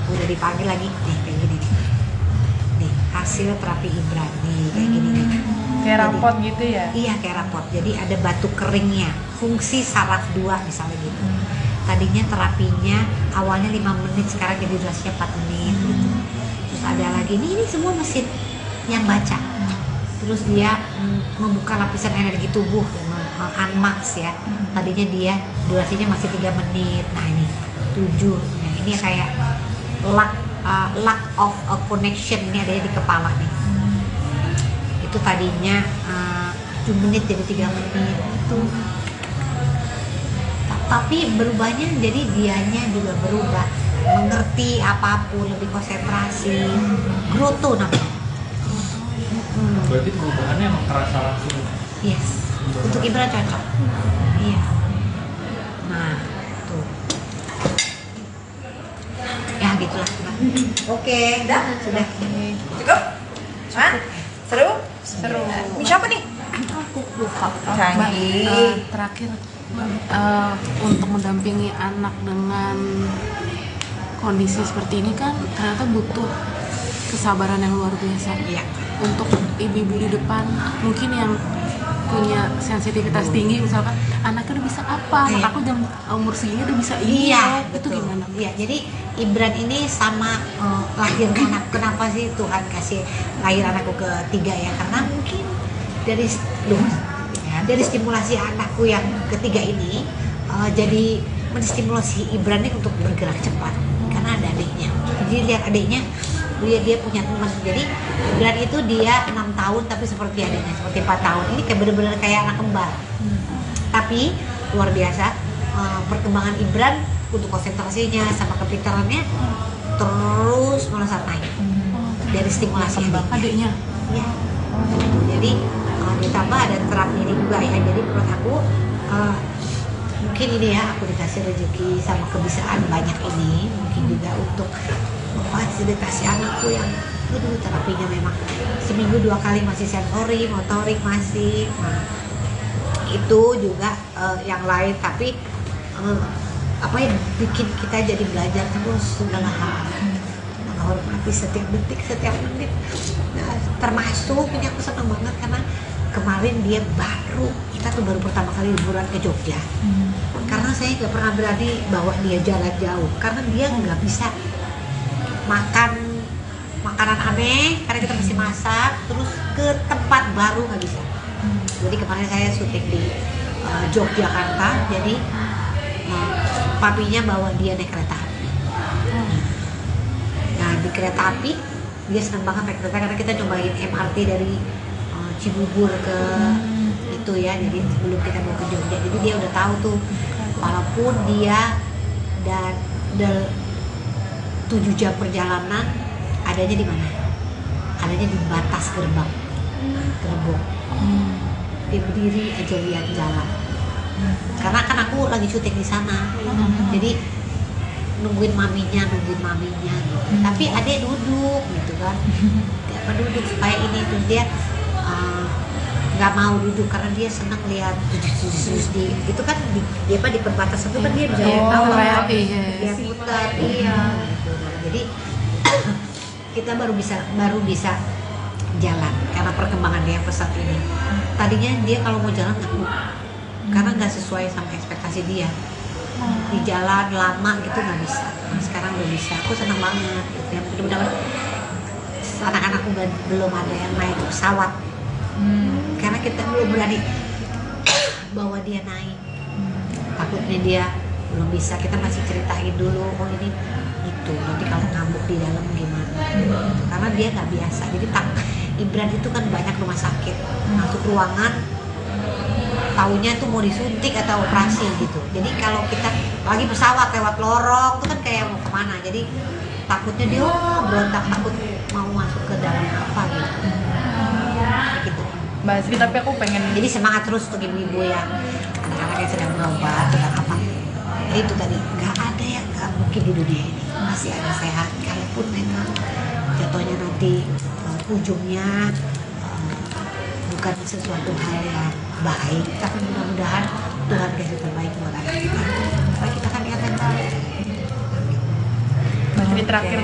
Udah dipanggil lagi nih kayak gini nih. Nih, hasil terapi Ibran nih kayak gini nih. Kayak rapot gitu ya? Iya, kayak rapot. Jadi ada batu keringnya, fungsi saraf 2 misalnya gitu. Tadinya terapinya awalnya 5 menit, sekarang jadi durasinya 4 menit gitu. Terus ada lagi, ini semua mesin yang baca. Terus dia membuka lapisan energi tubuh, unmax ya. Tadinya dia durasinya masih 3 menit. Nah ini 7. Nah ini kayak lack of a connection, ini adanya di kepala nih. Itu tadinya 7 menit jadi 3 menit itu. Tapi berubahnya jadi dianya juga berubah, mengerti apapun, lebih konsentrasi, growth namanya. Berarti perubahannya emang terasa langsung. Yes, untuk Ibra cocok. Iya. Nah, tuh. Ya gitulah. Oke, sudah. Cukup? Hah? Seru? Seru. Ini siapa nih? Aku lupa. Canggih. Terakhir untuk mendampingi anak dengan kondisi seperti ini kan ternyata butuh kesabaran yang luar biasa. Iya. Untuk ibu-ibu di depan mungkin yang punya sensitivitas tinggi, misalkan anaknya udah bisa apa, anak aku jam umur segini udah bisa ini. Iya, itu betul. gimana? Iya, jadi Ibran ini sama lahirnya anak. Kenapa sih Tuhan kasih lahir anakku ketiga ya? Karena mungkin dari stimulasi anakku yang ketiga ini jadi menstimulasi Ibran ini untuk bergerak cepat karena ada adiknya. Jadi lihat adiknya, dia punya teman. Jadi Ibran itu dia 6 tahun tapi seperti adiknya, seperti 4 tahun. Ini kayak bener-bener kayak anak kembar. Tapi luar biasa perkembangan Ibran untuk konsentrasinya sama kepintarannya terus melesat naik dari stimulasi Adiknya. ya. Jadi ditambah ada terapi ini juga ya. Jadi menurut aku mungkin ini ya, aku dikasih rezeki sama kebiasaan banyak ini, mungkin juga untuk memfasilitasi anakku yang terapinya memang seminggu 2 kali masih sensori, motorik masih. Nah, itu juga yang lain, tapi apa yang bikin kita jadi belajar terus segala hal, menghormati setiap detik, setiap menit. Nah, termasuk ini aku senang banget karena kemarin dia kita tuh baru pertama kali liburan ke Jogja. Karena saya nggak pernah berani bawa dia jalan jauh karena dia nggak bisa makan makanan aneh karena kita mesti masak, terus ke tempat baru nggak bisa. Jadi kemarin saya syuting di Yogyakarta, jadi papinya bawa dia naik kereta api. Nah di kereta api dia senang banget naik kereta karena kita cobain MRT dari Cibubur ke itu ya, jadi sebelum kita mau ke Jogja, jadi dia udah tahu tuh walaupun dia dan 7 jam perjalanan adanya di mana? Adanya di batas gerbang, gerbong. Dia berdiri aja lihat jalan. Karena kan aku lagi syuting di sana, jadi nungguin maminya gitu. Tapi adek duduk gitu kan, dia duduk supaya ini tuh dia nggak mau duduk karena dia senang lihat di itu kan dia di perbatasan itu kan dia bisa lihat bawah, lihat putar, iya. Gitu. Jadi kita baru bisa jalan karena perkembangan dia pesat ini. Tadinya dia kalau mau jalan takut karena nggak sesuai sama ekspektasi dia. Di jalan lama gitu nggak bisa. Nah, sekarang udah bisa. Aku senang banget. Gitu. Ya, mudah-mudahan anak-anakku belum ada yang naik pesawat. Karena kita belum berani bawa dia naik. Takutnya dia belum bisa. Kita masih ceritain dulu. Oh ini gitu. Nanti kalau ngambuk di dalam gimana gitu. Karena dia nggak biasa. Jadi Ibran itu kan banyak rumah sakit, masuk ruangan taunya tuh mau disuntik atau operasi gitu. Jadi kalau kita lagi pesawat lewat lorong itu kan kayak mau kemana, jadi takutnya dia berontak, takut mau masuk ke dalam apa gitu. Gitu. Mbak Sri, tapi aku pengen Jadi semangat terus untuk ibu-ibu yang anak-anak yang sedang berobat sedang apa. Itu tadi nggak ada yang nggak mungkin di dunia ini, masih ada sehat. Kalaupun memang jatuhnya nanti ujungnya bukan sesuatu hal yang baik, tapi mudah-mudahan Tuhan kasih terbaik buat anak kita. Supaya kita kan lihat yang baik. Mbak Sri, terakhir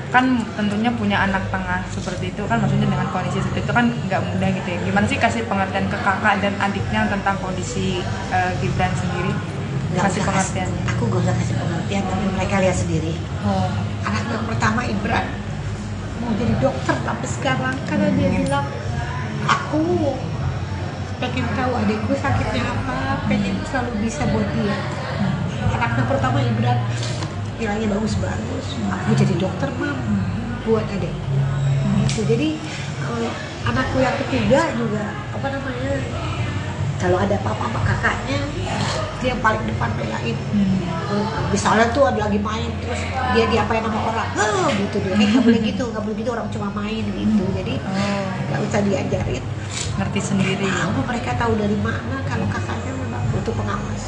kan tentunya punya anak tengah seperti itu kan, maksudnya dengan kondisi seperti itu kan nggak mudah gitu ya. Gimana sih kasih pengertian ke kakak dan adiknya tentang kondisi Gibran sendiri? Kasih pengertian. Aku gak usah kasih pengertian, tapi mereka lihat sendiri. Anak yang pertama Ibran mau jadi dokter, tapi sekarang karena dia bilang aku pengen tahu adikku sakitnya apa, pengen selalu bisa buat dia. Anak yang pertama Ibran nilainya bagus-bagus, aku jadi dokter mam buat adik. Gitu. Jadi anakku yang ketiga juga apa namanya, kalau ada apa-apa sama kakaknya dia yang paling depan belain. Misalnya tuh ada lagi main terus dia diapain sama orang, gitu dia. Nggak boleh gitu, orang cuma main gitu. Jadi nggak usah diajarin, Ngerti sendiri. tahu mereka tahu dari mana kalau kakaknya memang butuh pengawas.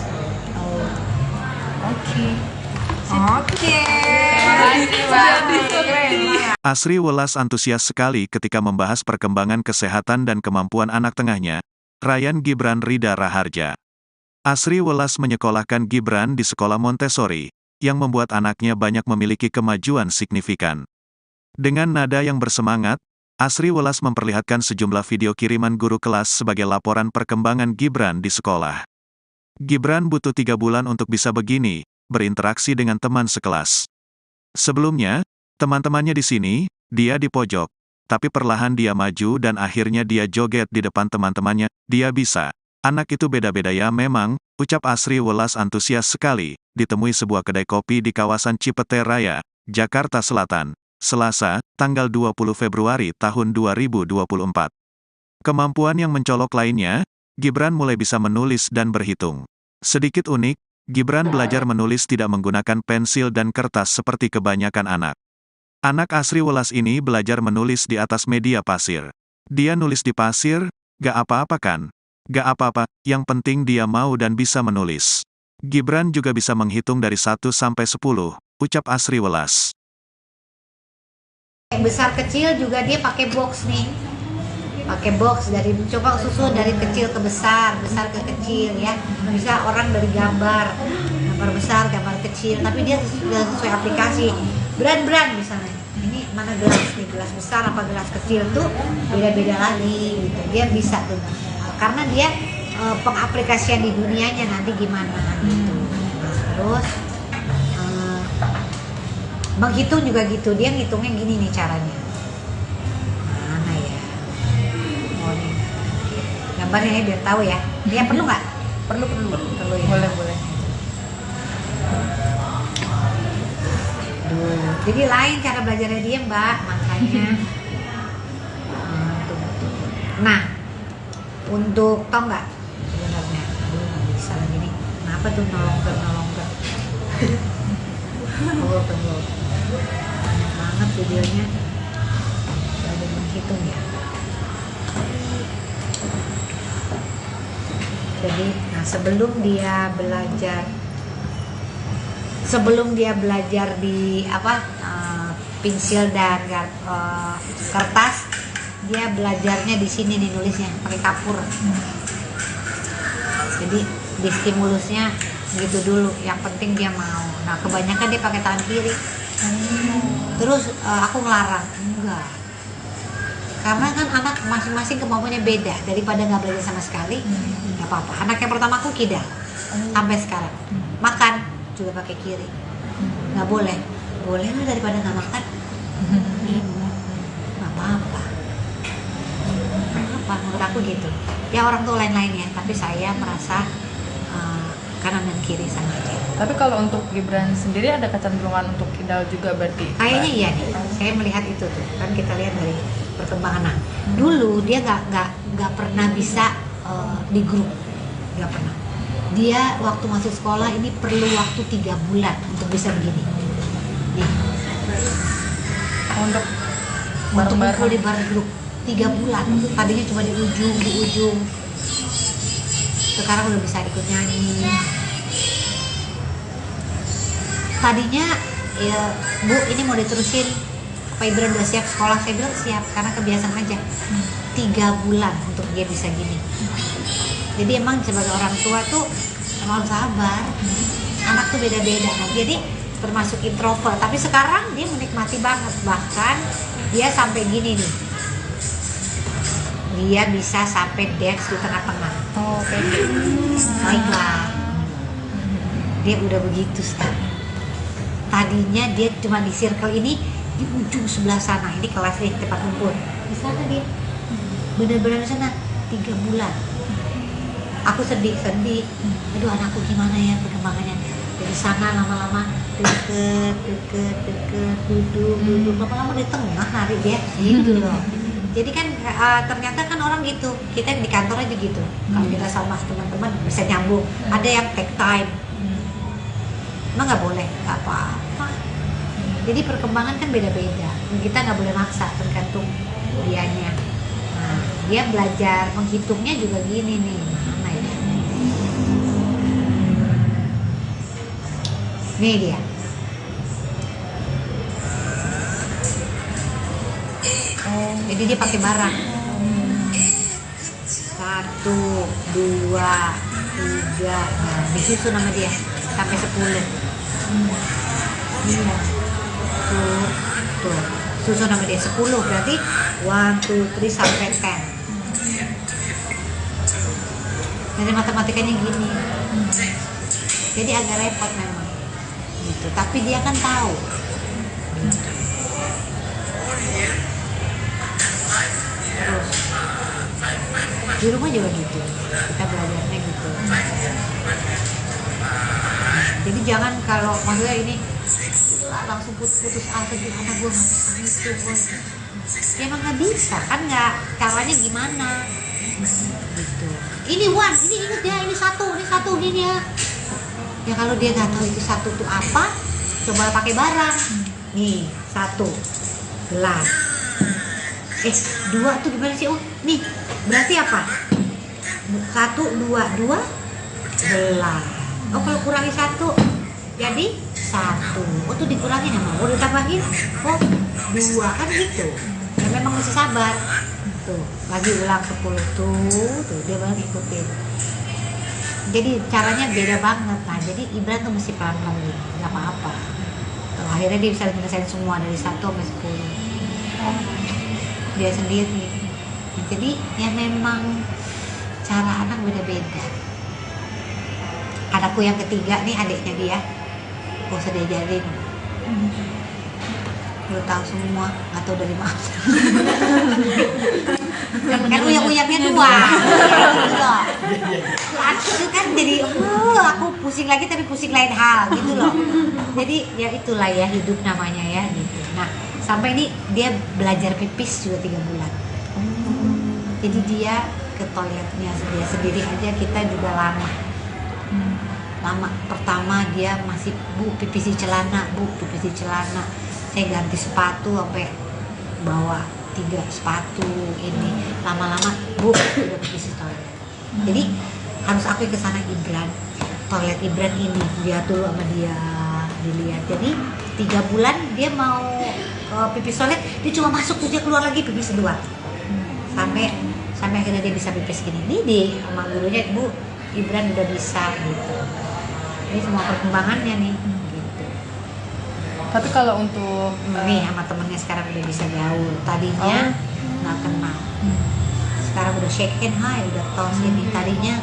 Oke. Asri Welas antusias sekali ketika membahas perkembangan kesehatan dan kemampuan anak tengahnya, Ryan Gibran Rida Raharja. Asri Welas menyekolahkan Gibran di sekolah Montessori, yang membuat anaknya banyak memiliki kemajuan signifikan. Dengan nada yang bersemangat, Asri Welas memperlihatkan sejumlah video kiriman guru kelas sebagai laporan perkembangan Gibran di sekolah. Gibran butuh 3 bulan untuk bisa begini, berinteraksi dengan teman sekelas. Sebelumnya, teman-temannya di sini, dia di pojok. Tapi perlahan dia maju dan akhirnya dia joget di depan teman-temannya. Dia bisa. Anak itu beda-beda ya memang, ucap Asri Welas antusias sekali, ditemui sebuah kedai kopi di kawasan Cipete Raya, Jakarta Selatan, Selasa, tanggal 20 Februari tahun 2024. Kemampuan yang mencolok lainnya, Gibran mulai bisa menulis dan berhitung. Sedikit unik, Gibran belajar menulis tidak menggunakan pensil dan kertas seperti kebanyakan anak. Anak Asri Welas ini belajar menulis di atas media pasir. Dia nulis di pasir, gak apa-apa kan? Gak apa-apa, yang penting dia mau dan bisa menulis. Gibran juga bisa menghitung dari 1 sampai 10, ucap Asri Welas. Yang besar kecil juga dia pakai box nih. Pakai box dari coba susun dari kecil ke besar, besar ke kecil ya. Bisa orang dari gambar besar, gambar kecil, tapi dia sudah sesuai aplikasi. Brand misalnya. Ini mana gelas nih, gelas besar apa gelas kecil tuh beda-beda lagi gitu. Dia bisa tuh. Karena dia pengaplikasian di dunianya nanti gimana gitu. Terus menghitung juga gitu. Dia ngitungnya gini nih caranya. Mana ya? Oh nih. Gambarnya ya biar tahu ya. Dia perlu nggak? Perlu ya. Boleh. Jadi lain cara belajarnya dia mbak, makanya. Nah, untuk tau nggak sebenarnya? Nggak bisa lagi nih. Kenapa tuh nolong ke? Tunggu. Banyak banget videonya. Ada menghitung ya. Jadi, nah sebelum dia belajar di pensil dan kertas, dia belajarnya di sini nih nulisnya pakai kapur. Jadi di stimulusnya gitu dulu, yang penting dia mau. Nah kebanyakan dia pakai tangan kiri. Terus aku ngelarang, enggak, karena kan anak masing-masing kemampuannya beda. Daripada nggak belajar sama sekali, nggak apa-apa. Anak yang pertama aku kidal sampai sekarang, makan juga pakai kiri. Nggak boleh lah, daripada nggak makan nggak apa-apa. Menurut aku gitu ya. Orang tuh lain-lain ya, tapi saya merasa kanan dan kiri sama aja. Tapi kalau untuk Gibran sendiri ada kecenderungan untuk kidal juga berarti? Kayaknya iya nih, saya melihat itu tuh kan, kita lihat dari perkembangan. Nah, dulu dia nggak pernah bisa di grup, nggak pernah. Dia waktu masuk sekolah ini perlu waktu 3 bulan untuk bisa begini. Nih, Untuk untuk bareng-bareng. kumpul di bareng grup 3 bulan. Tadinya cuma di ujung. Sekarang udah bisa ikut nyanyi. Tadinya ya Bu, ini mau diterusin apa Ibran udah siap sekolah? Saya bilang siap karena kebiasaan aja. 3 bulan untuk dia bisa gini. Jadi emang sebagai orang tua tuh emang harus sabar. Anak tuh beda-beda. Nah, jadi termasuk introvert, tapi sekarang dia menikmati banget, bahkan dia sampai gini nih. Dia bisa sampai dance di tengah-tengah. Oh, oke. Baiklah. Dia udah begitu sekarang. Tadinya dia cuma di circle ini, di ujung sebelah sana. Ini kelas nih, tempat kumpul. Di sana dia. Bener-bener di sana 3 bulan. Aku sedih. Aduh, anakku gimana ya perkembangannya. Dari sana lama-lama deket, duduk. Lama-lama di tengah nari dia. Gitu loh. Jadi kan ternyata kan orang gitu. Kita di kantor aja gitu. Kalau kita sama teman-teman bisa nyambung. Ada yang take time. Emang nggak boleh, nggak apa-apa. Jadi perkembangan kan beda-beda. Kita nggak boleh maksa, tergantung dianya. Nah, dia belajar menghitungnya juga gini nih. Mana ya? Nih dia. Jadi dia pakai barang. 1, 2, 3. Nah, disusun nama dia sampai 10. Iya. Tuh. Susun nama dia 10 berarti 1, 2, 3 sampai 10. Jadi matematikanya gini. Jadi agak repot memang. Gitu. Tapi dia kan tahu. Terus di rumah juga gitu, kita belajarnya gitu. Jadi jangan kalau maksudnya ini langsung putus asa gitu, anak gue nggak bisa itu, ya emang nggak bisa kan, nggak, caranya gimana gitu. Ini inget ya, ini satu ini ya. Ya kalau dia nggak tahu itu satu tuh apa, coba pakai barang. Nih 1 gelas. 2 tuh gimana sih? Oh, nih berarti apa? 1, 2 gelas. Oh, kalau kurangi 1 jadi 1. Oh, tuh dikurangin sama. Oh, ditambahin. Oh, 2 kan gitu. Ya memang mesti sabar. Tuh, lagi ulang 10 tuh dia baru ngikutin. Jadi caranya beda banget. Nah, jadi Ibran tuh mesti pelan-pelan gitu. Gak apa-apa. Akhirnya dia bisa menyelesaikan semua dari 1 sampai 10. Dia sendiri. Jadi ya memang cara anak beda-beda. Anakku yang ketiga nih, adiknya dia, gak usah diajarin. Udah tahu semua, nggak tahu dari mana. Kan uyak-uyaknya 2. Itu kan jadi aku pusing lagi tapi pusing lain hal gitu loh. Jadi ya itulah ya hidup namanya ya gitu. Nah, sampai ini dia belajar pipis juga 3 bulan. Jadi dia ke toiletnya dia sendiri aja, kita juga lama. Pertama dia masih pipis di celana. Saya ganti sepatu sampai bawa 3 sepatu ini. Lama-lama udah pipis di toilet. Jadi harus aku ke sana Ibran. Toilet Ibran ini dia dulu sama dia dilihat. Jadi 3 bulan dia mau pipis toilet, dia cuma masuk terus dia keluar lagi pipis 2. Sampai akhirnya dia bisa pipis gini. Ini di sama gurunya, Bu, Ibran udah bisa gitu. Ini semua perkembangannya nih gitu. Tapi kalau untuk Nih sama temennya sekarang udah bisa gaul. Tadinya nggak kenal. Sekarang udah shake hand, hai, udah tos ini. Tadinya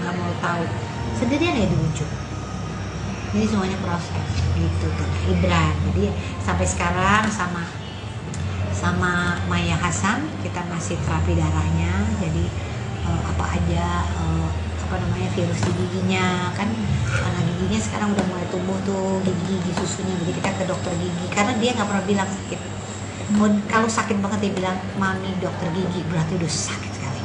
nggak mau tahu. Sendirian ya di ujung. Jadi semuanya proses gitu tuh Ibran. Jadi sampai sekarang sama Maya Hasan kita masih terapi darahnya. Jadi apa aja apa namanya virus di giginya kan, karena giginya sekarang udah mulai tumbuh tuh gigi susunya, jadi kita ke dokter gigi karena dia nggak pernah bilang sakit. Kalau sakit banget dia bilang mami dokter gigi, berarti udah sakit sekali.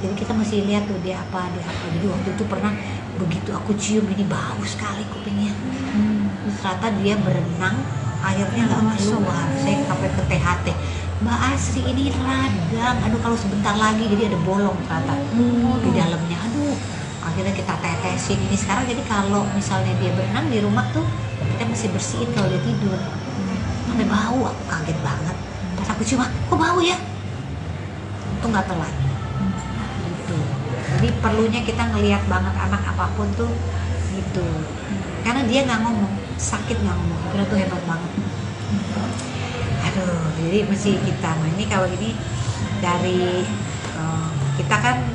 Jadi kita masih lihat tuh dia apa. Jadi waktu itu pernah begitu aku cium ini bau sekali kupingnya. Terus ternyata dia berenang, airnya nggak keluar. Saya sampai ke THT. Mbak Asri ini radang, aduh kalau sebentar lagi jadi ada bolong ternyata di dalamnya. Aduh, akhirnya kita tetesin ini sekarang. Jadi kalau misalnya dia berenang di rumah tuh kita mesti bersihin kalau dia tidur. Sampai bau, aku kaget banget. Pas aku cium, kok bau ya? Itu nggak telat. Gitu. Jadi perlunya kita ngelihat banget anak apapun tuh gitu. Karena dia nggak ngomong, sakit nggak ngomong, itu tuh hebat banget. Aduh, jadi mesti kita. Nah ini kalau ini dari kita kan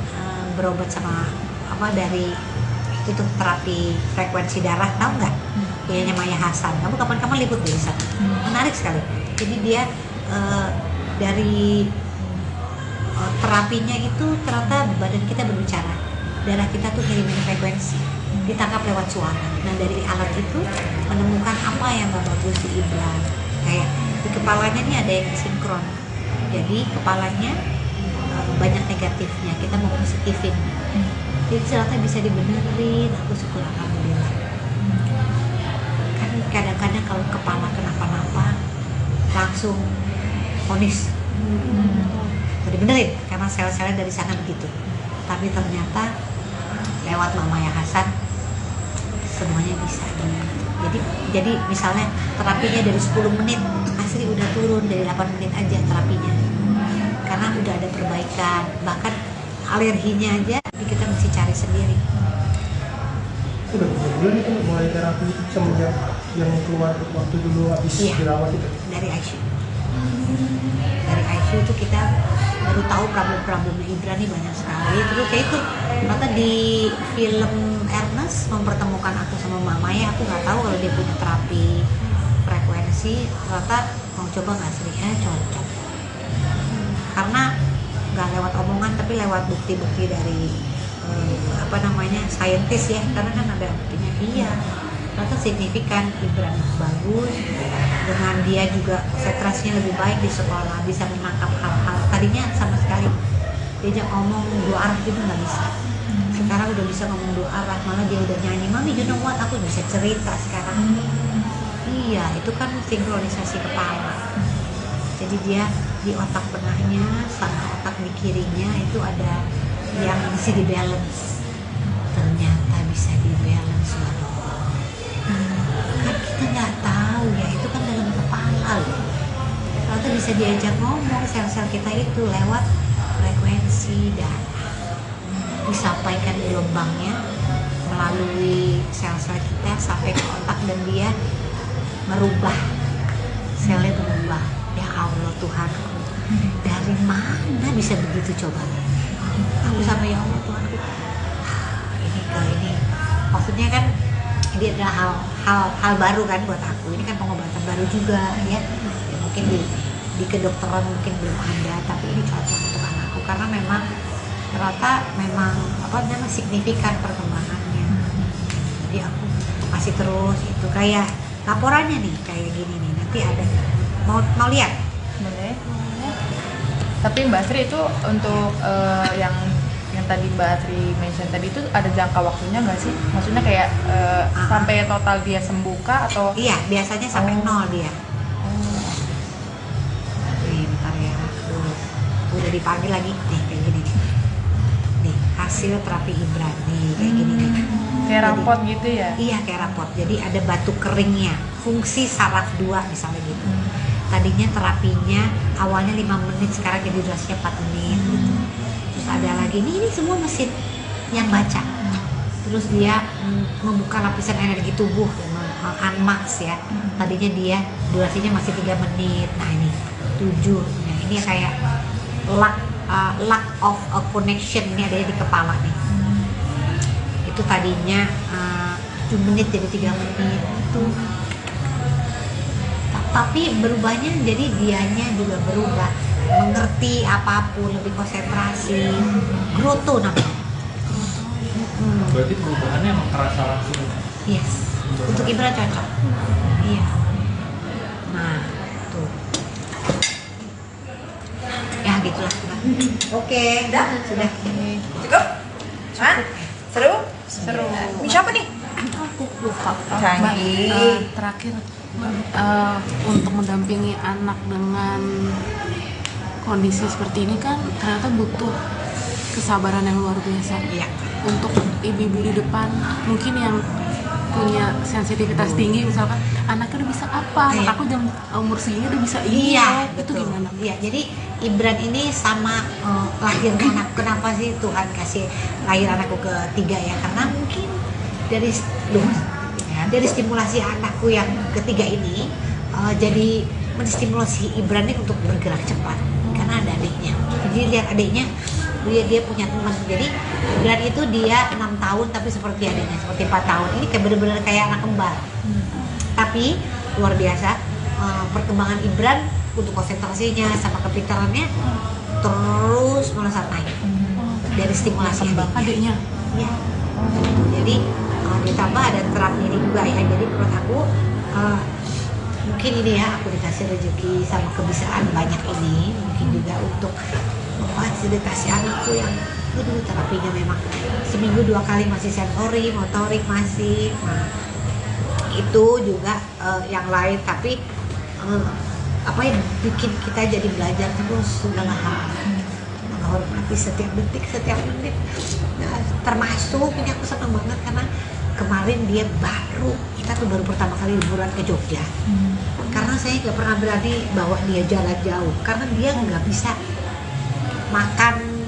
berobat sama apa dari itu tuh terapi frekuensi darah, tahu nggak? Punyanya Maya Hasan. Kamu kapan-kapan liput deh di sana. Menarik sekali. Jadi dia dari terapinya itu ternyata badan kita berbicara, darah kita tuh ngirimin frekuensi, ditangkap lewat suara. Nah dari alat itu menemukan apa yang gak bagus di Ibran. Kayak di kepalanya nih ada yang sinkron, jadi kepalanya banyak negatifnya, kita mau positifin. Jadi ternyata bisa dibenerin, aku syukur alhamdulillah. Kan kadang-kadang kalau kepala kenapa-napa langsung vonis dibenerin karena sel-selnya dari sana begitu. Tapi ternyata lewat Mama Ya Hasan semuanya bisa. Jadi misalnya terapinya dari 10 menit, Asri udah turun dari 8 menit aja terapinya. Karena udah ada perbaikan, bahkan alerginya aja kita mesti cari sendiri. Udah berapa bulan itu mulai terapi itu semenjak yang keluar waktu dulu habis dirawat itu? Dari ICU. Dari ICU itu kita baru tahu problem-problemnya Ibran nih banyak sekali. Terus kayak itu ternyata di film Ernest mempertemukan aku sama Mama Ya, aku nggak tahu kalau dia punya terapi frekuensi. Ternyata mau coba nggak sih? Cocok. Karena nggak lewat omongan tapi lewat bukti-bukti dari saintis ya, karena kan ada buktinya. Iya, ternyata signifikan. Ibran bagus, dengan dia juga konsentrasinya lebih baik di sekolah, bisa menangkap hal-hal tadinya sama sekali diajak ngomong 2 arah gitu nggak bisa. Sekarang udah bisa ngomong 2 arah, malah dia udah nyanyi, mami you know what, aku bisa cerita sekarang. Iya, itu kan sinkronisasi kepala. Jadi dia di otak tengahnya sama otak di kirinya itu ada yang bisa di balance. Ternyata bisa di balance loh. Kan kita nggak tahu ya, itu kan dalam kepala loh. Ternyata bisa diajak ngomong sel-sel kita itu lewat frekuensi darah, disampaikan gelombangnya melalui sel-sel kita sampai ke otak dan dia merubah, selnya berubah. Ya Allah Tuhanku, dari mana bisa begitu coba? Aku sama ya Allah Tuhanku, ini maksudnya kan ini adalah hal baru kan buat aku. Ini kan pengobatan baru juga ya mungkin di kedokteran mungkin belum ada, tapi ini cocok untuk anakku karena memang ternyata memang signifikan perkembangannya. Jadi aku masih terus itu kayak laporannya nih kayak gini nih, nanti ada mau lihat. Boleh. Tapi Mbak Sri itu untuk yang tadi Mbak Sri mention tadi itu ada jangka waktunya nggak sih? Maksudnya kayak sampai total dia sembuh kah atau? Iya, biasanya sampai 0 dia. Nih, bentar ya. Udah dipanggil lagi nih kayak gini nih. Nih, hasil terapi Ibran nih kayak gini nih. Kayak rapot gitu ya? Iya, kayak rapot. Jadi ada batu keringnya, fungsi saraf 2 misalnya gitu. Tadinya terapinya awalnya 5 menit, sekarang jadi durasinya 4 menit gitu. Terus ada lagi, ini semua mesin yang baca. Terus dia membuka lapisan energi tubuh, unmax ya. Tadinya dia durasinya masih 3 menit, nah ini 7. Nah ini kayak lack of a connection, ini adanya di kepala nih. Itu tadinya 7 menit jadi 3 menit itu. Tapi berubahnya jadi dianya juga berubah, mengerti apapun, lebih konsentrasi, growth namanya. Berarti perubahannya emang kerasa langsung. Yes, untuk Ibran cocok. Iya. Nah, tuh. Ya gitulah. Oke, Udah? sudah. Cukup? Hah? Seru? Seru. Ini siapa nih? Aku lupa. Canggih. Terakhir untuk mendampingi anak dengan kondisi seperti ini kan ternyata butuh kesabaran yang luar biasa. Iya. Untuk ibu-ibu di depan mungkin yang punya sensitivitas tinggi, misalkan anaknya udah bisa apa, anak Iya. aku jam umur segini udah bisa ini, Iya, itu betul. gimana? Iya, jadi Ibran ini sama lahirnya anak. Kenapa sih Tuhan kasih lahir anakku ketiga ya? Karena mungkin dari dari stimulasi anakku yang ketiga ini jadi menstimulasi Ibran ini untuk bergerak cepat. Karena ada adiknya. Jadi lihat adiknya, dia punya teman. Jadi Ibran itu dia 6 tahun tapi seperti adiknya, seperti 4 tahun. Ini kayak bener-bener kayak anak kembar. Tapi luar biasa perkembangan Ibran untuk konsentrasinya sama kepintarannya terus melesat naik dari stimulasi Adiknya ya. Jadi ditambah ada terapi ini juga ya. Jadi menurut aku mungkin ini ya, aku dikasih rezeki sama kebisaan banyak ini, mungkin juga untuk memfasilitasi anakku yang terapinya memang seminggu 2 kali masih sensori, motorik masih. Nah, itu juga yang lain, tapi apa yang bikin kita jadi belajar terus segala hal, menghormati setiap detik, setiap menit. Nah, termasuk ini aku senang banget karena kemarin dia kita tuh baru pertama kali liburan ke Jogja. Karena saya nggak pernah berani bawa dia jalan jauh karena dia nggak bisa makan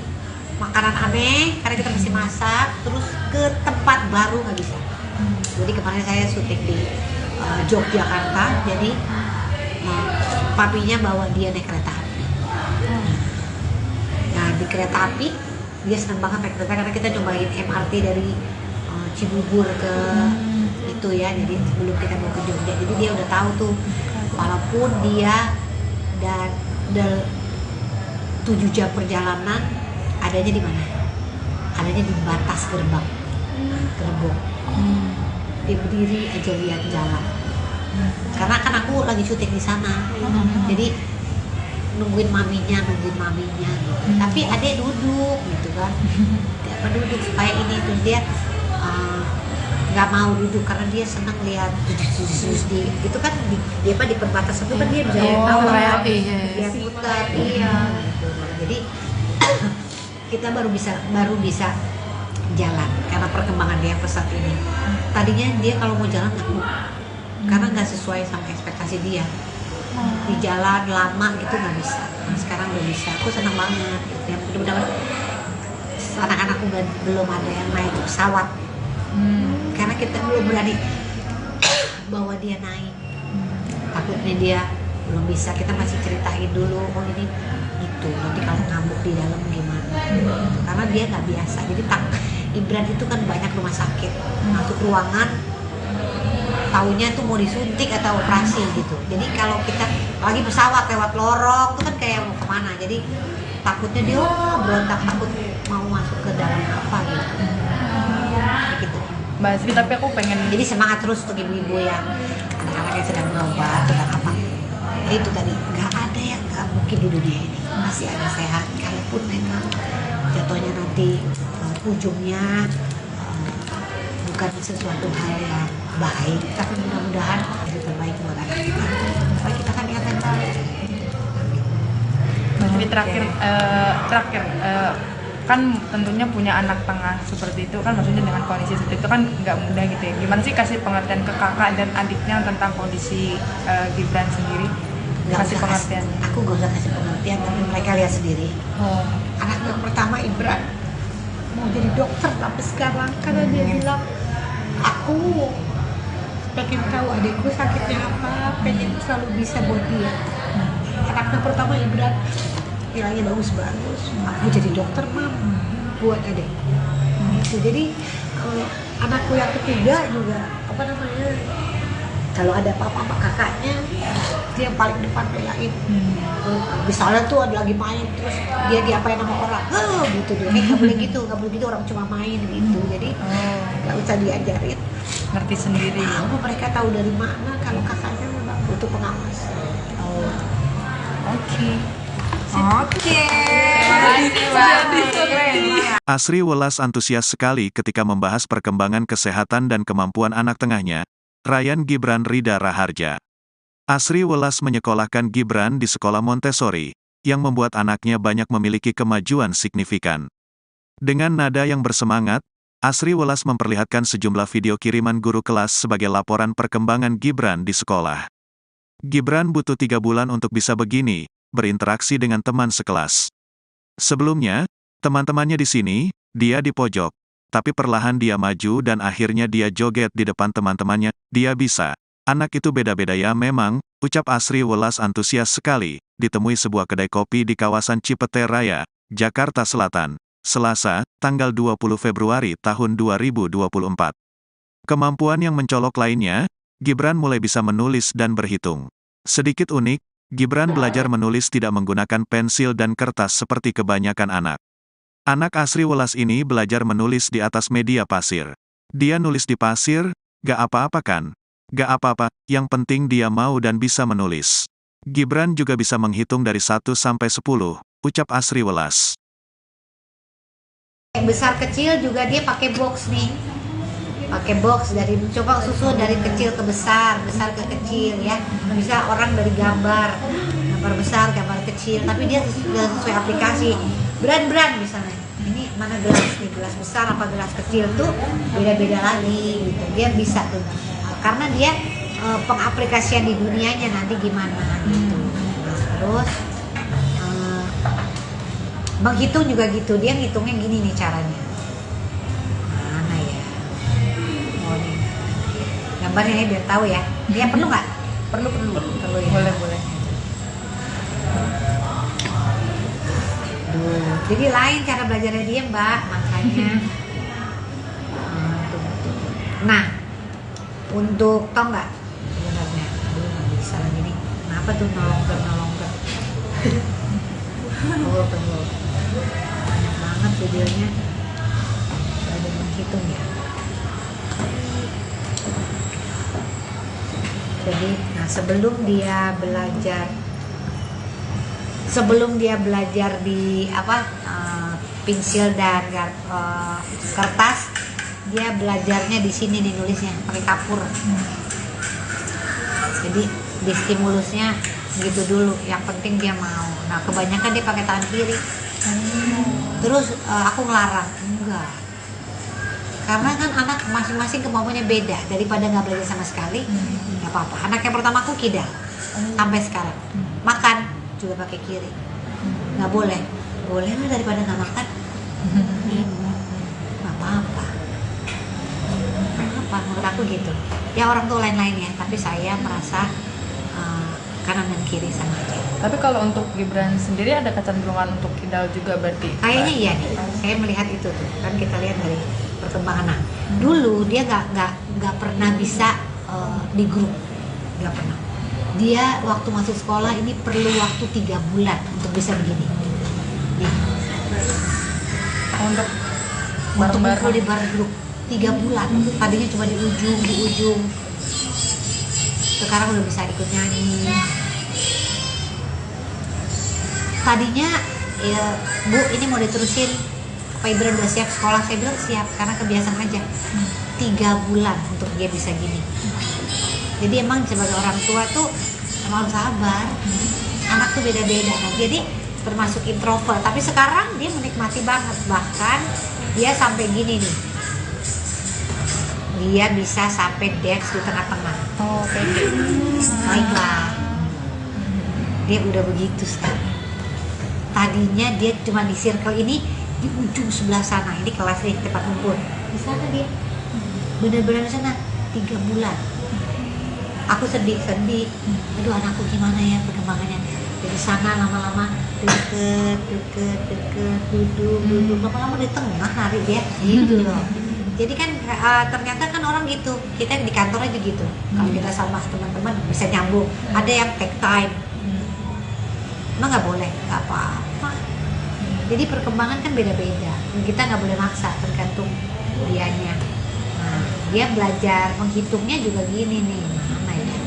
makanan aneh karena kita masih masak, terus ke tempat baru nggak bisa. Jadi kemarin saya syuting di Yogyakarta, jadi papinya bawa dia naik kereta api. Nah di kereta api dia senang banget naik kereta karena kita cobain MRT dari Cibubur ke itu ya, jadi sebelum kita mau ke Jogja, jadi dia udah tahu tuh walaupun dia dan 7 jam perjalanan adanya di mana? Adanya di batas gerbang. Dia berdiri aja lihat jalan. Karena kan aku lagi syuting di sana. Jadi nungguin maminya gitu. Tapi adek duduk gitu kan. Dia duduk supaya ini tuh dia nggak mau duduk karena dia senang lihat di itu kan di perbatasan itu kan dia bisa tahu dia putar gitu. Jadi kita baru bisa jalan karena perkembangan dia pesat ini. Tadinya dia kalau mau jalan takut karena nggak sesuai sama ekspektasi dia. Di jalan lama gitu nggak bisa. Nah, sekarang udah bisa. Aku senang banget. Ya mudah-mudahan anak-anakku belum ada yang naik pesawat. Karena kita belum berani bawa dia naik. Takutnya dia belum bisa. Kita masih ceritain dulu, oh ini gitu. Nanti kalau ngamuk di dalam gimana? Karena dia nggak biasa. Jadi Ibran itu kan banyak rumah sakit, masuk ruangan, taunya tuh mau disuntik atau operasi gitu. Jadi kalau kita lagi pesawat lewat lorong itu kan kayak mau kemana. Jadi takutnya dia berontak, takut mau masuk ke dalam apa gitu. Gitu. Mbak Sri, tapi aku pengen Jadi semangat terus untuk ibu-ibu yang anak-anak yang sedang berobat, sedang apa. Ya itu tadi, nggak ada yang nggak mungkin di dunia ini. Masih ada sehat, kalaupun memang jatuhnya nanti ujungnya bukan sesuatu hal yang baik, tapi mudah-mudahan yang terbaik buat anak kita. Supaya kita kan ingat yang baik. Mbak Sri, terakhir kan tentunya punya anak tengah seperti itu kan, maksudnya dengan kondisi seperti itu kan nggak mudah gitu ya. Gimana sih kasih pengertian ke kakak dan adiknya tentang kondisi Gibran sendiri? Kasih pengertian. Aku gak usah kasih pengertian, tapi mereka lihat sendiri. Anak yang pertama Ibran mau jadi dokter tapi sekarang karena dia bilang aku pengen tahu adikku sakitnya apa, pengen selalu bisa buat dia. Anak yang pertama Ibran nilainya bagus-bagus, aku jadi dokter mam buat adik. Gitu. Jadi anakku yang ketiga juga apa namanya, kalau ada papa kakaknya dia yang paling depan belain. Misalnya tuh ada lagi main terus dia diapain sama orang, gitu dia, nggak boleh gitu, orang cuma main gitu. Jadi nggak usah diajarin, Ngerti sendiri. tahu mereka tahu dari mana kalau kakaknya memang butuh pengawasan. Oke. Asri Welas antusias sekali ketika membahas perkembangan kesehatan dan kemampuan anak tengahnya, Ryan Gibran Rida Raharja. Asri Welas menyekolahkan Gibran di sekolah Montessori, yang membuat anaknya banyak memiliki kemajuan signifikan. Dengan nada yang bersemangat, Asri Welas memperlihatkan sejumlah video kiriman guru kelas sebagai laporan perkembangan Gibran di sekolah. Gibran butuh 3 bulan untuk bisa begini, berinteraksi dengan teman sekelas. Sebelumnya, teman-temannya di sini, dia di pojok. Tapi perlahan dia maju dan akhirnya dia joget di depan teman-temannya, dia bisa. Anak itu beda-beda ya memang, ucap Asri Welas antusias sekali, ditemui sebuah kedai kopi di kawasan Cipete Raya, Jakarta Selatan, Selasa, tanggal 20 Februari tahun 2024. Kemampuan yang mencolok lainnya, Gibran mulai bisa menulis dan berhitung. Sedikit unik, Gibran belajar menulis tidak menggunakan pensil dan kertas seperti kebanyakan anak. Anak Asri Welas ini belajar menulis di atas media pasir. Dia nulis di pasir, gak apa-apa kan? Gak apa-apa, yang penting dia mau dan bisa menulis. Gibran juga bisa menghitung dari 1 sampai 10, ucap Asri Welas. Besar kecil juga dia pakai box nih, pakai box dari coba susu dari kecil ke besar ke kecil ya. Bisa orang dari gambar besar, gambar kecil, tapi dia sesuai aplikasi. Brand misalnya, ini mana gelas nih, gelas besar apa gelas kecil tuh beda-beda lagi gitu. Dia bisa tuh, karena dia pengaplikasian di dunianya nanti gimana gitu. Terus menghitung juga gitu, dia ngitungnya gini nih caranya. Mana ya? Oh nih, gambarnya ya biar tahu ya. Dia perlu nggak? Perlu ya. Boleh. Jadi lain cara belajarnya dia Mbak, makanya. Nah, untuk tau nggak sebenarnya, nggak bisa lagi nih. Kenapa tuh nolong ke? Tunggu. Banyak banget videonya. Ada menghitung ya. Jadi, nah sebelum dia belajar di pensil dan kertas, dia belajarnya di sini nih nulisnya pakai kapur. Jadi di stimulusnya gitu dulu, yang penting dia mau. Nah kebanyakan dia pakai tangan kiri. Terus aku ngelarang, enggak, karena kan anak masing-masing kemampuannya beda. Daripada nggak belajar sama sekali, nggak apa-apa. Anak yang pertama aku kidal sampai sekarang, makan juga pakai kiri. Nggak boleh lah, daripada nggak makan. Nggak apa-apa, menurut aku gitu ya. Orang tuh lain-lain ya, tapi saya merasa kanan dan kiri sama aja. Tapi kalau untuk Gibran sendiri ada kecenderungan untuk kidal juga berarti? Kayaknya iya nih, saya melihat itu tuh kan, kita lihat dari perkembangan. Nah, dulu dia nggak pernah bisa di grup, nggak pernah. Dia waktu masuk sekolah ini perlu waktu 3 bulan untuk bisa begini. Nih. Untuk kumpul di bar grup 3 bulan. Tadinya cuma di ujung. Sekarang udah bisa ikut nyanyi. Tadinya ya, Bu, ini mau diterusin, Pak Ibran udah siap sekolah? Saya bilang siap, karena kebiasaan aja. 3 bulan untuk dia bisa gini. Jadi emang sebagai orang tua tuh emang harus sabar. Anak tuh beda-beda. Nah, jadi termasuk introvert, tapi sekarang dia menikmati banget. Bahkan dia sampai gini nih, dia bisa sampai dance di tengah-tengah. Oh, kayak gitu. Baiklah, dia udah begitu sekarang. Tadinya dia cuma di circle ini, di ujung sebelah sana. Ini kelas nih, tempat kumpul. Di sana dia, benar-benar di sana 3 bulan. Aku sedih. Aduh, anakku gimana ya perkembangannya. Dari sana lama-lama deket, duduk. Lama-lama di tengah nari dia, gitu loh. Jadi kan ternyata kan orang gitu, kita di kantor aja gitu. Kalau kita sama teman-teman bisa nyambung. Ada yang take time, emang nggak boleh, nggak apa-apa. Jadi perkembangan kan beda-beda. Kita nggak boleh maksa, tergantung dianya. Nah, dia belajar menghitungnya juga gini nih. Mana ya?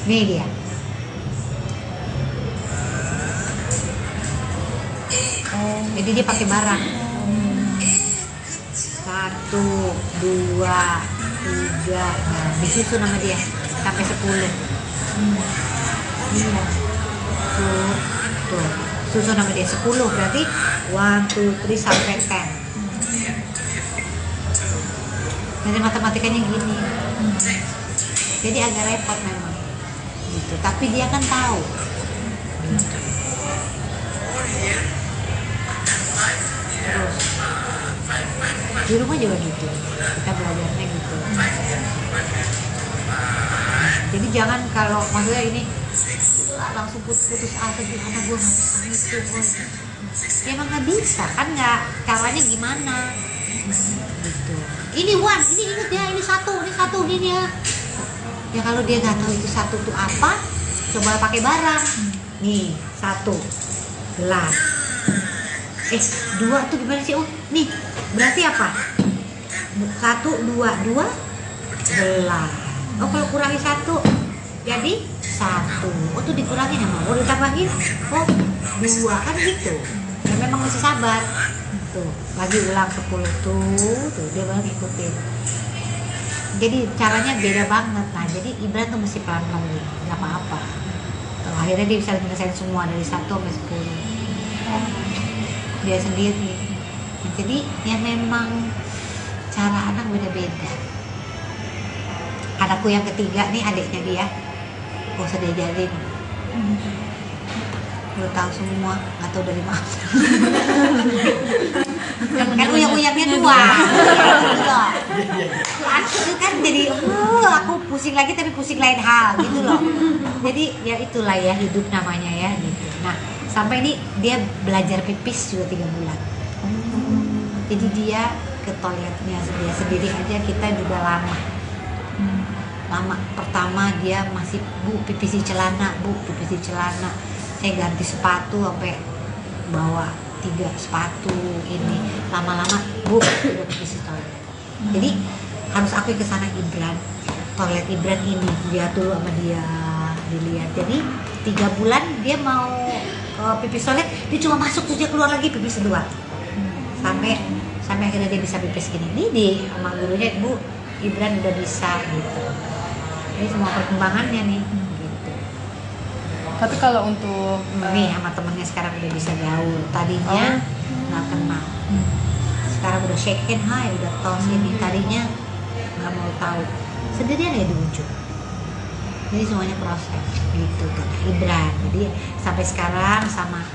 Nih dia. Jadi dia pakai barang. 1, 2, 3. Nah, di situ nama dia sampai 10. Iya. Tuh. Susun nama dia 10 berarti 1, 2, 3 sampai 10. Jadi matematikanya gini. Jadi agak repot memang. Gitu. Tapi dia kan tahu. Gitu. Terus di rumah juga gitu, kita belajarnya gitu. Jadi jangan kalau maksudnya ini langsung putus asa gitu, karena gue nggak bisa itu, ya emang nggak bisa kan, nggak caranya gimana gitu. Ini one, ini inget ya, ini satu gini ya. Ya kalau dia nggak tahu itu satu tuh apa, coba pakai barang. Nih 1 gelas. 2 tuh gimana sih? Oh, nih berarti apa? 1, 2 gelas. Oh, kalau kurangi 1 jadi 1. Oh, tuh dikurangin ya, mau ditambahin? Oh, 2 kan gitu. Ya memang mesti sabar. Tuh, lagi ulang 10 tuh dia baru ngikutin. Jadi caranya beda banget. Nah, jadi Ibran tuh mesti pelan-pelan gitu, nggak apa-apa. Tuh, akhirnya dia bisa menyelesaikan semua dari 1 sampai 10. Dia sendiri. Jadi ya memang cara anak beda-beda. Anakku yang ketiga nih, adiknya dia, gak usah diajarin, udah tahu semua, nggak tahu dari mana. Kan uyang-uyangnya 2. Aku kan jadi aku pusing lagi tapi pusing lain hal gitu loh. Jadi ya itulah ya hidup namanya ya gitu. Nah, sampai ini dia belajar pipis juga 3 bulan. Jadi dia ke toiletnya dia sendiri aja, kita juga lama. Pertama dia masih, Bu pipis di celana, saya ganti sepatu sampai bawa 3 sepatu ini. Lama-lama Bu udah pipis di toilet. Jadi harus aku ke sana Ibran, toilet Ibran ini dia dulu sama dia dilihat. Jadi 3 bulan dia mau pipis toilet, dia cuma masuk terus dia keluar lagi pipis 2. Sampai akhirnya dia bisa pipis gini. Ini di sama gurunya, Bu Ibran udah bisa gitu. Ini semua perkembangannya nih gitu. Tapi kalau untuk Nih sama temennya sekarang udah bisa gaul. Tadinya nggak kenal. Sekarang udah shake hand, hai, udah tos ini. Tadinya nggak mau tahu. Sendirian ya di ujung. Jadi semuanya proses gitu kan Ibran. Jadi sampai sekarang sama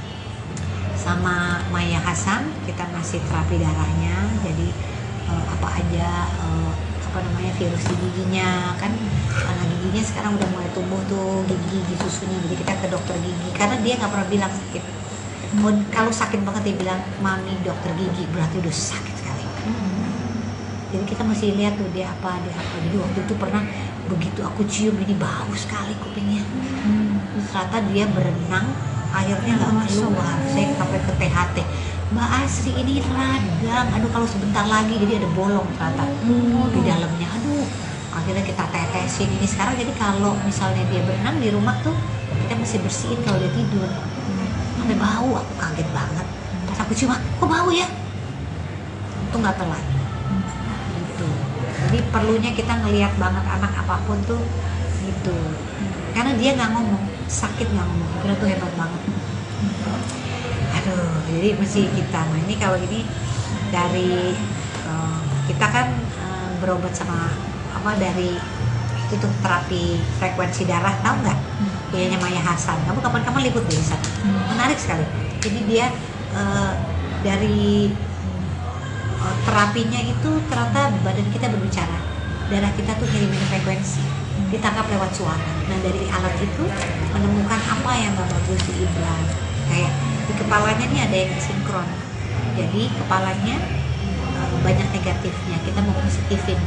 Maya Hasan kita masih terapi darahnya. Jadi apa aja virus di giginya kan, karena giginya sekarang udah mulai tumbuh tuh gigi susunya. Jadi kita ke dokter gigi karena dia nggak pernah bilang sakit. Kalau sakit banget dia bilang, Mami dokter gigi, berarti udah sakit sekali. Jadi kita masih lihat tuh dia apa. Jadi waktu itu pernah begitu aku cium ini bau sekali kupingnya. Ternyata dia berenang, akhirnya nggak keluar. Saya sampai ke THT. Mbak Asri ini radang, aduh kalau sebentar lagi jadi ada bolong ternyata di dalamnya. Aduh, akhirnya kita tetesin ini sekarang. Jadi kalau misalnya dia berenang di rumah tuh kita mesti bersihin kalau dia tidur. Sampai bau, aku kaget banget. Pas aku cium, kok bau ya? Itu nggak telat. Gitu. Jadi perlunya kita ngelihat banget anak apapun tuh gitu. Karena dia nggak ngomong, sakit nggak ngomong. Kira tuh hebat banget. Aduh, jadi mesti kita. Nah ini kalau ini dari kita kan berobat sama dari itu tuh terapi frekuensi darah, tahu nggak? Dianya Maya Hasan. Kamu kapan-kapan liput deh di sana. Menarik sekali. Jadi dia dari terapinya itu ternyata badan kita berbicara, darah kita tuh ngirimin frekuensi, ditangkap lewat suara. Nah dari alat itu menemukan apa yang nggak bagus di Ibran. Kayak di kepalanya nih ada yang sinkron, jadi kepalanya banyak negatifnya, kita mau positifin.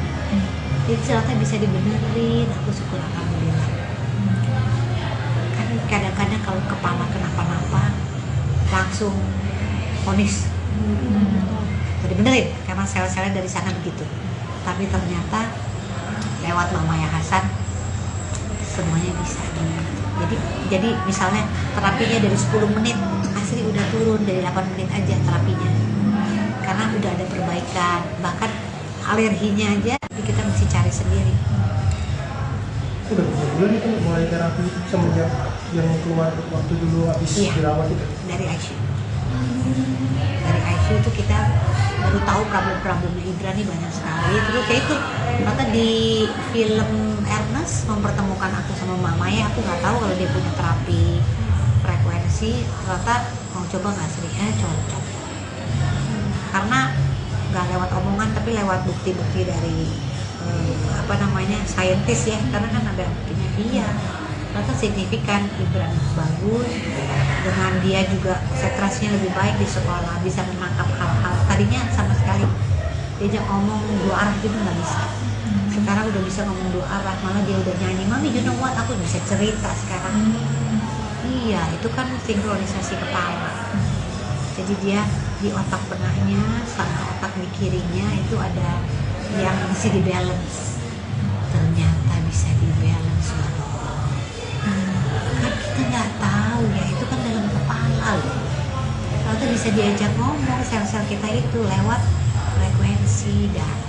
Jadi ternyata bisa dibenerin, aku syukur alhamdulillah. Kan kadang-kadang kalau kepala kenapa-napa langsung vonis jadi benerin karena sel-selnya dari sana begitu. Tapi ternyata lewat Mama Ya Hasan semuanya bisa. Jadi misalnya terapinya dari 10 menit, Asri udah turun dari 8 menit aja terapinya. Karena udah ada perbaikan, bahkan alerginya aja kita mesti cari sendiri. Udah berapa bulan itu mulai terapi itu semenjak yang keluar waktu dulu habis Iya. dirawat itu? Dari ICU. Dari ICU itu kita baru tahu problem-problemnya Ibra nih banyak sekali. Terus kayak itu, ternyata di film Ernest mempertemukan aku sama Mama Ya, aku nggak tahu kalau dia punya terapi frekuensi. Ternyata mau coba nggak Sri? Cocok. Karena nggak lewat omongan tapi lewat bukti-bukti dari saintis ya, karena kan ada buktinya. Iya, ternyata signifikan. Ibran bagus, dengan dia juga konsentrasinya lebih baik di sekolah, bisa menangkap hal-hal tadinya sama sekali diajak ngomong 2 arah gitu nggak bisa. Sekarang udah bisa ngomong 2 arah, malah dia udah nyanyi, "Mami, you know what?" Aku bisa cerita sekarang. Iya, itu kan sinkronisasi kepala. Jadi dia di otak tengahnya sama otak di kirinya itu ada yang mesti di balance. Ternyata bisa di balance loh. Kan kita nggak tahu ya, itu kan dalam kepala loh. Ternyata bisa diajak ngomong sel-sel kita itu lewat frekuensi darah.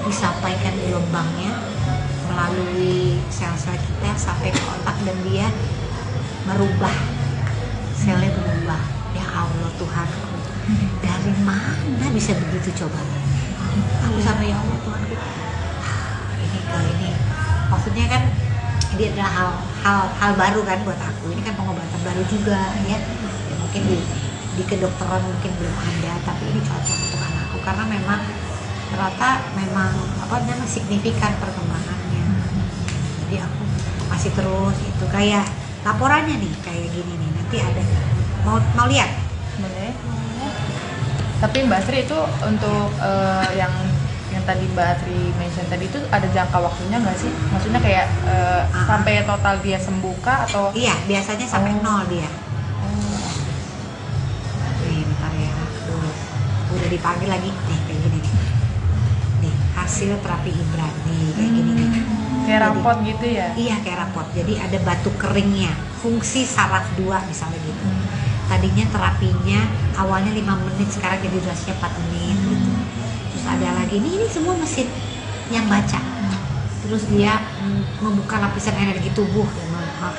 Disampaikan gelombangnya melalui sel-sel kita sampai ke otak dan dia merubah, selnya berubah. Ya Allah Tuhanku, dari mana bisa begitu coba? Aku sama ya Allah Tuhanku, ini maksudnya kan ini adalah hal baru kan buat aku. Ini kan pengobatan baru juga ya mungkin di kedokteran mungkin belum ada, tapi ini cocok untuk anakku karena memang ternyata memang signifikan perkembangannya. Jadi aku masih terus itu kayak laporannya nih kayak gini nih, nanti ada mau lihat. Boleh. Tapi Mbak Sri itu untuk yang tadi Mbak Sri mention tadi itu ada jangka waktunya nggak sih? Maksudnya kayak sampai total dia sembuh kah atau? Iya, biasanya sampai 0 dia. Nih, bentar ya. Tuh, udah dipanggil lagi nih kayak gini nih. Nih, hasil terapi Ibran nih kayak gini nih. Kayak Jadi, rapot gitu ya? Iya, kayak rapot. Jadi ada batu keringnya, fungsi saraf 2 misalnya gitu. Tadinya terapinya awalnya 5 menit, sekarang jadi durasinya 4 menit gitu. Terus ada lagi, ini semua mesin yang baca. Terus dia membuka lapisan energi tubuh,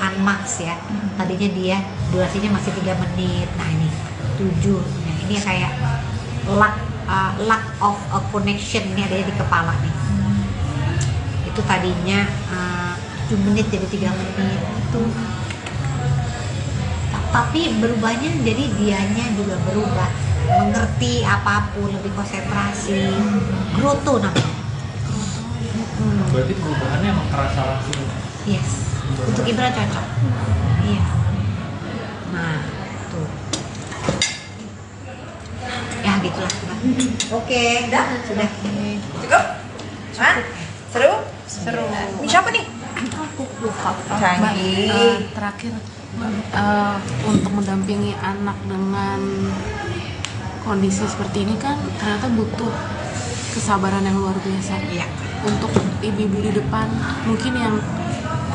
unmax ya. Tadinya dia durasinya masih 3 menit, nah ini 7. Nah ini kayak lack of a connection, ini adanya di kepala nih. Itu tadinya 7 menit jadi 3 menit itu. Tapi berubahnya jadi dianya juga berubah, mengerti apapun, lebih konsentrasi, growth namanya. Berarti perubahannya emang kerasa langsung. Yes, untuk Ibra cocok. Iya. Nah, tuh. Ya gitulah. Oke, sudah. Cukup? Hah? Seru? Seru. Ini siapa nih? Aku lupa. Canggih. Terakhir untuk mendampingi anak dengan kondisi seperti ini kan ternyata butuh kesabaran yang luar biasa. Iya. Untuk ibu-ibu di depan mungkin yang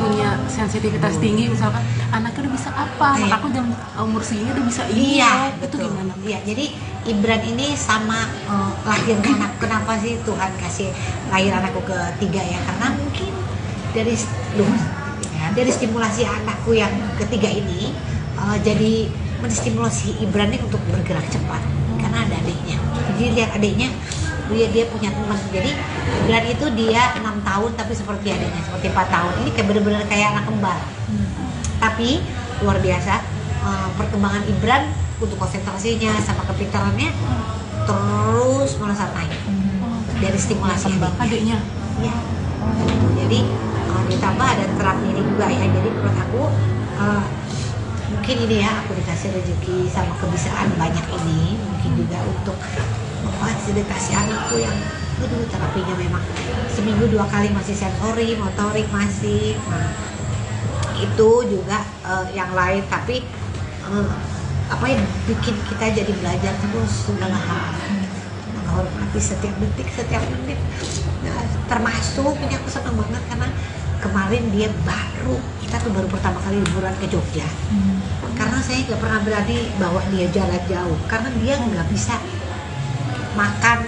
punya sensitivitas tinggi, misalkan anaknya udah bisa apa, Iya. aku jam umur segini udah bisa ini, Iya, itu betul. gimana? Iya, jadi Ibran ini sama lahirnya anak. Kenapa sih Tuhan kasih lahir anakku ketiga ya? Karena mungkin dari stimulasi anakku yang ketiga ini jadi menstimulasi Ibran ini untuk bergerak cepat karena ada adiknya. Jadi lihat adiknya, dia punya teman. Jadi Ibran itu dia 6 tahun tapi seperti adiknya, seperti 4 tahun. Ini kayak bener-bener kayak anak kembar. Tapi luar biasa perkembangan Ibran untuk konsentrasinya sama kepintarannya terus melesat naik dari stimulasi Adiknya ya. Jadi ditambah ada terapi ini juga ya. Jadi menurut aku mungkin ini ya aku dikasih dikasih rezeki sama kebisaan banyak ini, mungkin juga untuk memfasilitasi anakku yang aduh terapinya memang seminggu 2 kali masih sensori, motorik masih. Nah, itu juga yang lain, tapi apa yang bikin kita jadi belajar terus segala hal, menghormati setiap detik, setiap menit. Nah, termasuk ini aku senang banget karena kemarin dia kita tuh baru pertama kali liburan ke Jogja. Karena saya nggak pernah berani bawa dia jalan jauh karena dia nggak bisa makan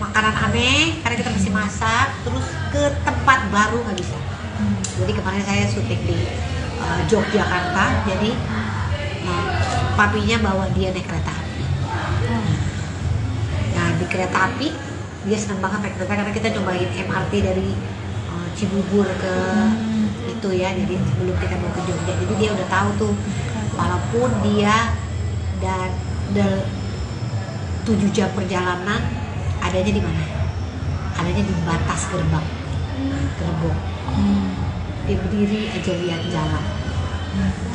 makanan aneh karena kita masih masak, terus ke tempat baru nggak bisa. Jadi kemarin saya syuting di Yogyakarta, jadi papinya bawa dia naik kereta api. Nah di kereta api dia senang banget naik kereta karena kita cobain MRT dari Cibubur ke itu ya, jadi sebelum kita mau ke Jogja, jadi dia udah tahu tuh walaupun dia dan 7 jam perjalanan adanya di mana? Adanya di batas gerbang. Gerbong. Dia berdiri aja lihat jalan.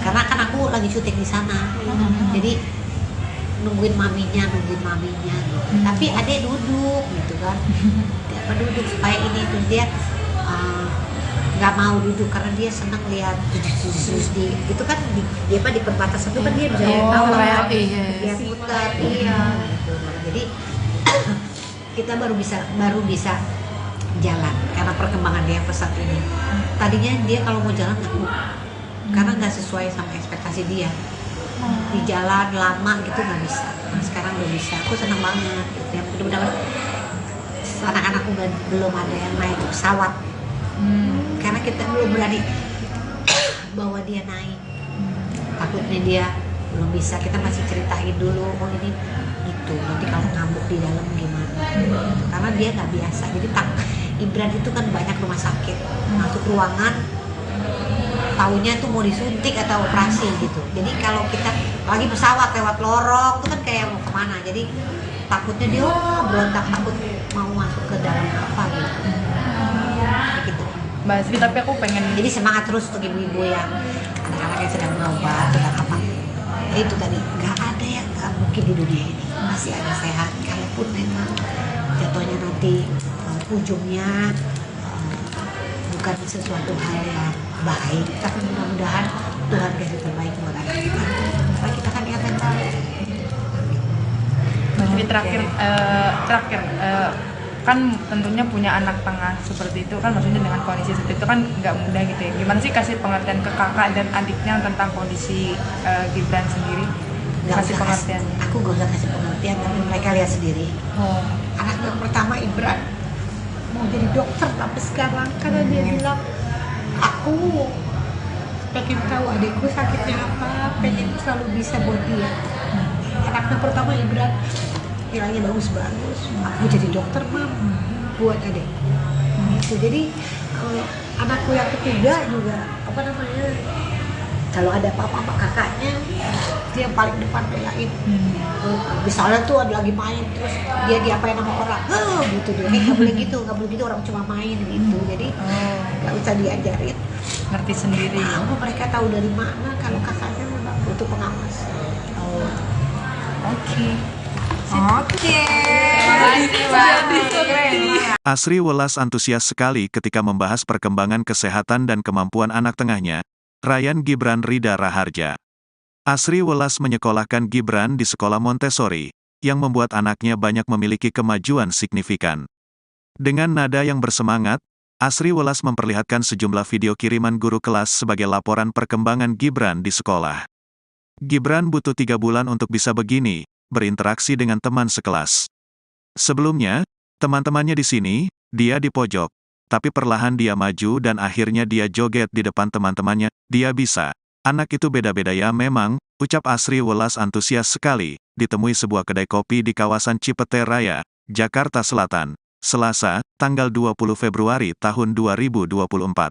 Karena kan aku lagi syuting di sana. Jadi nungguin maminya gitu. Tapi adek duduk gitu kan. Dia duduk supaya ini tuh dia nggak mau duduk karena dia senang lihat di itu kan dia di perbatasan itu kan dia bisa tahu lah dia putar gitu. Jadi kita baru bisa jalan karena perkembangan dia pesat ini. Tadinya dia kalau mau jalan takut karena nggak sesuai sama ekspektasi dia. Di jalan lama gitu nggak bisa. Nah, sekarang udah bisa. Aku senang banget. Ya mudah-mudahan anak-anakku belum ada yang naik pesawat. Karena kita belum berani bawa dia naik. Takutnya dia belum bisa. Kita masih ceritain dulu. Oh ini gitu. Nanti kalau ngambuk di dalam gimana? Karena dia nggak biasa. Jadi Ibran itu kan banyak rumah sakit. Masuk ruangan, taunya tuh mau disuntik atau operasi gitu. Jadi kalau kita lagi pesawat lewat lorong itu kan kayak mau kemana. Jadi takutnya dia berontak, takut mau masuk ke dalam apa gitu. Gitu. Mbak Sri, tapi aku pengen Jadi semangat terus untuk ibu-ibu yang anak-anak yang sedang berobat sedang apa. Ya itu tadi nggak ada yang nggak mungkin di dunia ini, masih ada sehat. Kalaupun memang jatuhnya nanti ujungnya bukan sesuatu hal yang baik, tapi mudah-mudahan Tuhan kasih terbaik buat anak kita. Karena kita kan yang mental. Mbak Sri, terakhir kan tentunya punya anak tengah seperti itu kan, maksudnya dengan kondisi seperti itu kan nggak mudah gitu ya. Gimana sih kasih pengertian ke kakak dan adiknya tentang kondisi Gibran sendiri? Kasih pengertian. Aku gak kasih pengertian, tapi mereka lihat sendiri. Anak yang pertama Ibran mau jadi dokter tapi sekarang karena dia bilang aku pengen tahu adikku sakitnya apa, pengen selalu bisa buat dia. Anak yang pertama Ibran nilainya bagus-bagus, aku jadi dokter mam buat adik. Gitu. Jadi anakku yang ketiga juga apa namanya, kalau ada apa-apa kakaknya dia yang paling depan belain. Misalnya tuh ada lagi main terus dia diapain sama orang, gitu dia nggak boleh gitu, orang cuma main gitu. Jadi nggak usah diajarin, Ngerti sendiri. Tahu mereka tahu dari mana kalau kakaknya memang butuh pengawas. Asri Welas antusias sekali ketika membahas perkembangan kesehatan dan kemampuan anak tengahnya, Ryan Gibran Rida Raharja. Asri Welas menyekolahkan Gibran di sekolah Montessori, yang membuat anaknya banyak memiliki kemajuan signifikan. Dengan nada yang bersemangat, Asri Welas memperlihatkan sejumlah video kiriman guru kelas sebagai laporan perkembangan Gibran di sekolah. Gibran butuh 3 bulan untuk bisa begini, berinteraksi dengan teman sekelas. Sebelumnya, teman-temannya di sini, dia di pojok. Tapi perlahan dia maju dan akhirnya dia joget di depan teman-temannya. Dia bisa. Anak itu beda-beda ya memang, ucap Asri Welas antusias sekali, ditemui sebuah kedai kopi di kawasan Cipete Raya, Jakarta Selatan, Selasa, tanggal 20 Februari tahun 2024.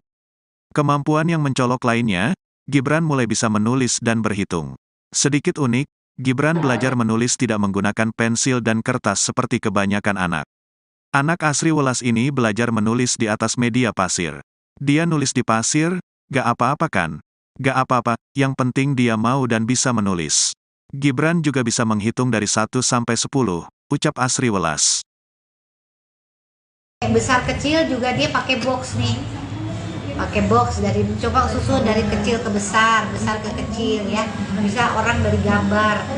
Kemampuan yang mencolok lainnya, Gibran mulai bisa menulis dan berhitung. Sedikit unik, Gibran belajar menulis tidak menggunakan pensil dan kertas seperti kebanyakan anak. Anak Asri Welas ini belajar menulis di atas media pasir. Dia nulis di pasir, gak apa-apa kan? Gak apa-apa, yang penting dia mau dan bisa menulis. Gibran juga bisa menghitung dari 1 sampai 10, ucap Asri Welas. Besar kecil juga dia pakai box nih. Pakai box dari coba susun dari kecil ke besar, besar ke kecil ya. Bisa orang dari gambar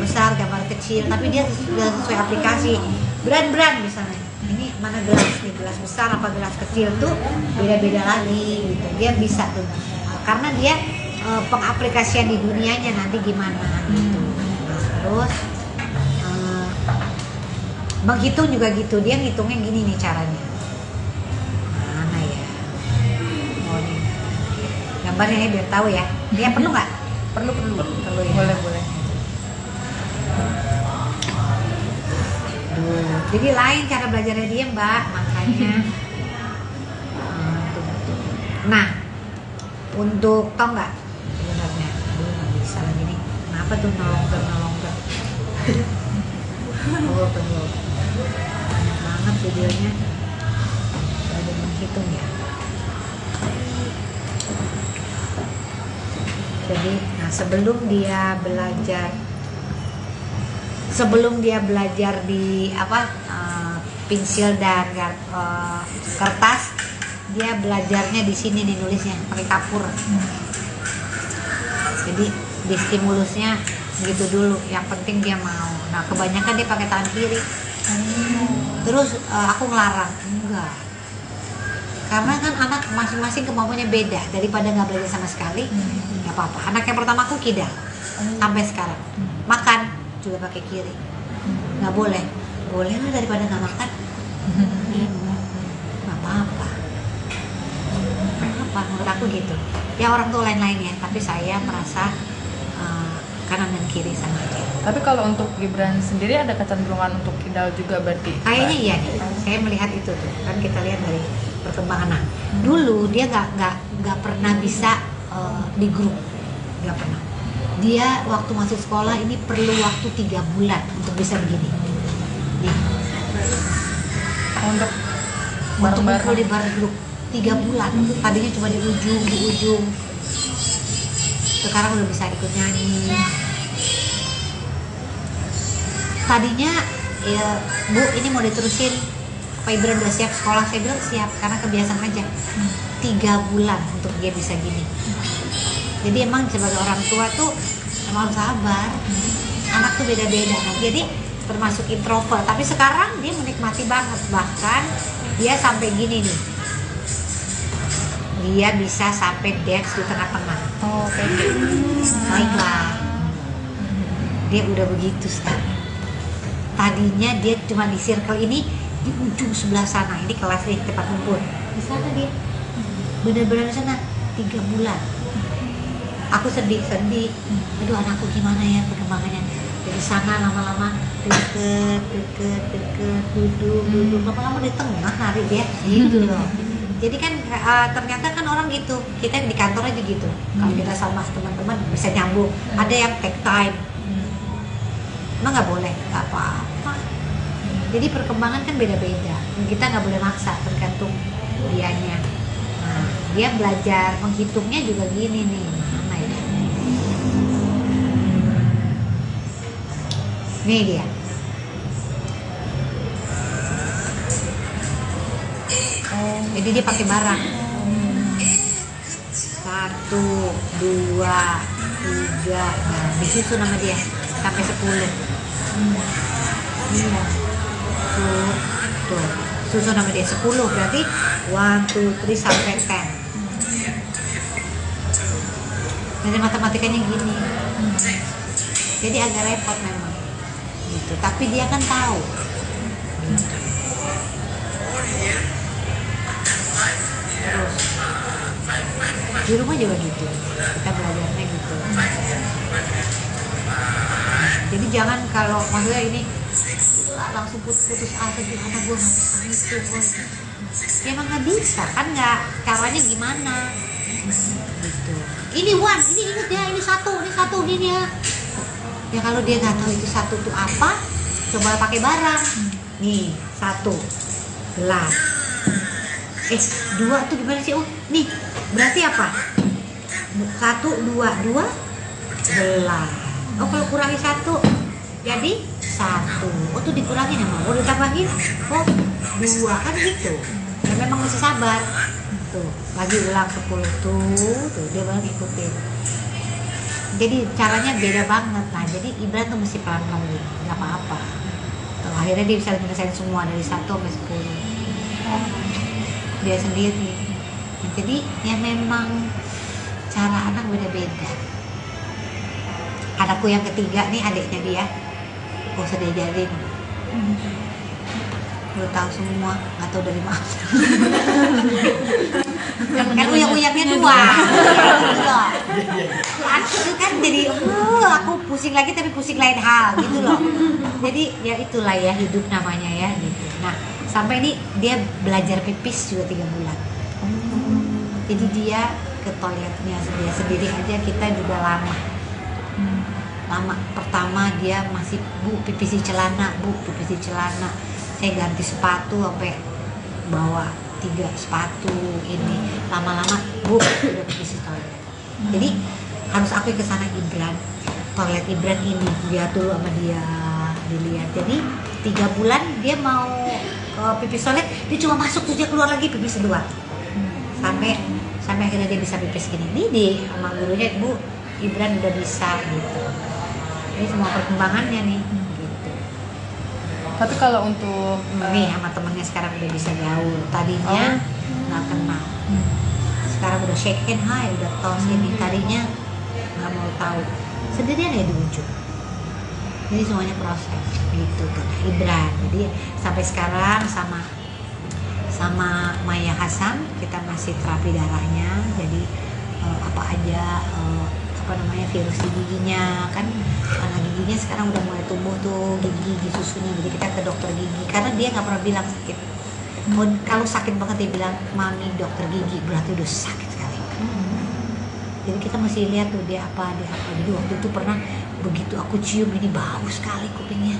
besar, gambar kecil, tapi dia sudah sesuai aplikasi. Brand misalnya. Ini mana gelas nih, gelas besar apa gelas kecil tuh beda-beda lagi gitu. Dia bisa tuh. Karena dia pengaplikasian di dunianya nanti gimana gitu. Terus menghitung juga gitu, dia ngitungnya gini nih caranya. Mana ya? Oh nih, gambarnya ya biar tahu ya. Dia perlu nggak? Perlu ya. Boleh. Jadi lain cara belajarnya dia Mbak, makanya. Nah, untuk tau nggak sebenarnya, nggak bisa lagi nih. Kenapa tuh nolong ter? Tunggu. Banyak banget videonya. Ada menghitung ya. Jadi, nah sebelum dia belajar di pensil dan kertas, dia belajarnya di sini nih nulisnya pakai kapur. Jadi di stimulusnya gitu dulu, yang penting dia mau. Nah kebanyakan dia pakai tangan kiri. Terus aku ngelarang, enggak, karena kan anak masing-masing kemampuannya beda. Daripada nggak belajar sama sekali, nggak apa-apa. Anak yang pertama aku kidal sampai sekarang, makan juga pakai kiri. Nggak boleh lah, daripada nggak makan. Nggak apa-apa, menurut aku gitu ya. Orang tuh lain-lain ya, tapi saya merasa kanan dan kiri sama aja. Tapi kalau untuk Gibran sendiri ada kecenderungan untuk kidal juga berarti? Kayaknya iya nih, saya melihat itu tuh kan, kita lihat dari perkembangan anak. Dulu dia nggak pernah bisa di grup, nggak pernah. Dia waktu masuk sekolah ini perlu waktu 3 bulan untuk bisa begini. Nih. Untuk kumpul di bareng grup 3 bulan. Tadinya cuma di ujung. Sekarang udah bisa ikut nyanyi. Tadinya ya Bu, ini mau diterusin Pak Ibran udah siap sekolah? Saya bilang siap, karena kebiasaan aja. 3 bulan untuk dia bisa gini. Jadi emang sebagai orang tua tuh emang harus sabar. Anak tuh beda-beda kan. Jadi termasuk introvert, tapi sekarang dia menikmati banget. Bahkan dia sampai gini nih, dia bisa sampai dance di tengah-tengah. Oh, oke. Baiklah, dia udah begitu sekarang. Tadinya dia cuma di circle ini, di ujung sebelah sana. Ini kelas nih, tempat kumpul. Di sana dia, benar-benar di sana 3 bulan. Aku sedih. Aduh, anakku gimana ya perkembangannya. Dari sana lama-lama deket, duduk. Lama-lama di tengah nari dia, gitu loh. Jadi kan ternyata kan orang gitu. Kita di kantor aja gitu. Kalau kita sama teman-teman bisa nyambung. Ada yang take time. Emang nggak boleh, nggak apa-apa. Jadi perkembangan kan beda-beda. Kita nggak boleh maksa, tergantung dianya. Nah, dia belajar menghitungnya juga gini nih. Mana ya? Nih dia. Jadi dia pakai barang. 1, 2, 3. Nah, disusun nama dia sampai 10. Iya. Tuh. Susun nama dia 10, berarti 1, 2, 3 sampai 10. Jadi matematikanya gini. Jadi agak repot memang. Gitu. Tapi dia kan tahu. Gitu. Terus di rumah juga gitu, kita belajarnya gitu. Jadi jangan kalau maksudnya ini langsung putus asa gitu, anak gue nggak bisa itu, ya emang nggak bisa kan, nggak, caranya gimana gitu. Ini ingat ya, ini satu ini ya. Ya kalau dia nggak tahu itu satu tuh apa, coba pakai barang. Nih 1 gelas. 2 tuh gimana sih? Oh nih berarti apa? 1, 2, 2 belas. Oh kalau kurangi 1 jadi 1. Oh tuh dikurangin sama. Oh ditambahin. Oh 2 kan gitu. Ya memang mesti sabar. Tuh lagi ulang 10 tuh dia baru ngikutin. Jadi caranya beda banget. Nah jadi Ibran tuh mesti pelan-pelan gitu. Gak apa-apa. Tuh, akhirnya dia bisa menyelesaikan semua dari 1 sampai 10. Dia sendiri. Nah, jadi ya memang cara anak beda-beda. Anakku yang ketiga nih adiknya dia, gak usah diajarin, udah tahu semua, nggak tahu dari mana. Kan uyak-uyaknya 2, gitu loh. Itu kan jadi, aku pusing lagi tapi pusing lain hal, gitu loh. Jadi ya itulah ya hidup namanya ya, gitu. Nah sampai ini dia belajar pipis juga 3 bulan. Jadi dia ke toiletnya dia sendiri aja, kita juga lama. Pertama dia masih bu pipis di celana, saya ganti sepatu sampai bawa 3 sepatu ini, lama-lama bu udah pipis di toilet. Jadi harus aku ke sana Ibran, toilet Ibran ini dia dulu sama dia dilihat. Jadi 3 bulan dia mau pipis toilet, dia cuma masuk terus dia keluar lagi pipis 2. Sampai akhirnya dia bisa pipis gini. Ini sama gurunya, Bu, Ibran udah bisa gitu. Ini semua perkembangannya nih gitu. Tapi kalau untuk Nih sama temennya sekarang udah bisa gaul. Tadinya nggak kenal. Sekarang udah shake hand, hai, udah tos ini. Tadinya nggak mau tahu. Sendirian ya di ujung. Jadi semuanya proses gitu kan Ibran. Jadi sampai sekarang sama Maya Hasan kita masih terapi darahnya. Jadi apa aja virus di giginya kan, karena giginya sekarang udah mulai tumbuh tuh gigi susunya. Jadi kita ke dokter gigi karena dia nggak pernah bilang sakit. Kalau sakit banget dia bilang mami dokter gigi, berarti udah sakit sekali. Jadi kita masih lihat tuh dia apa. Jadi waktu itu pernah begitu aku cium ini bau sekali kupingnya.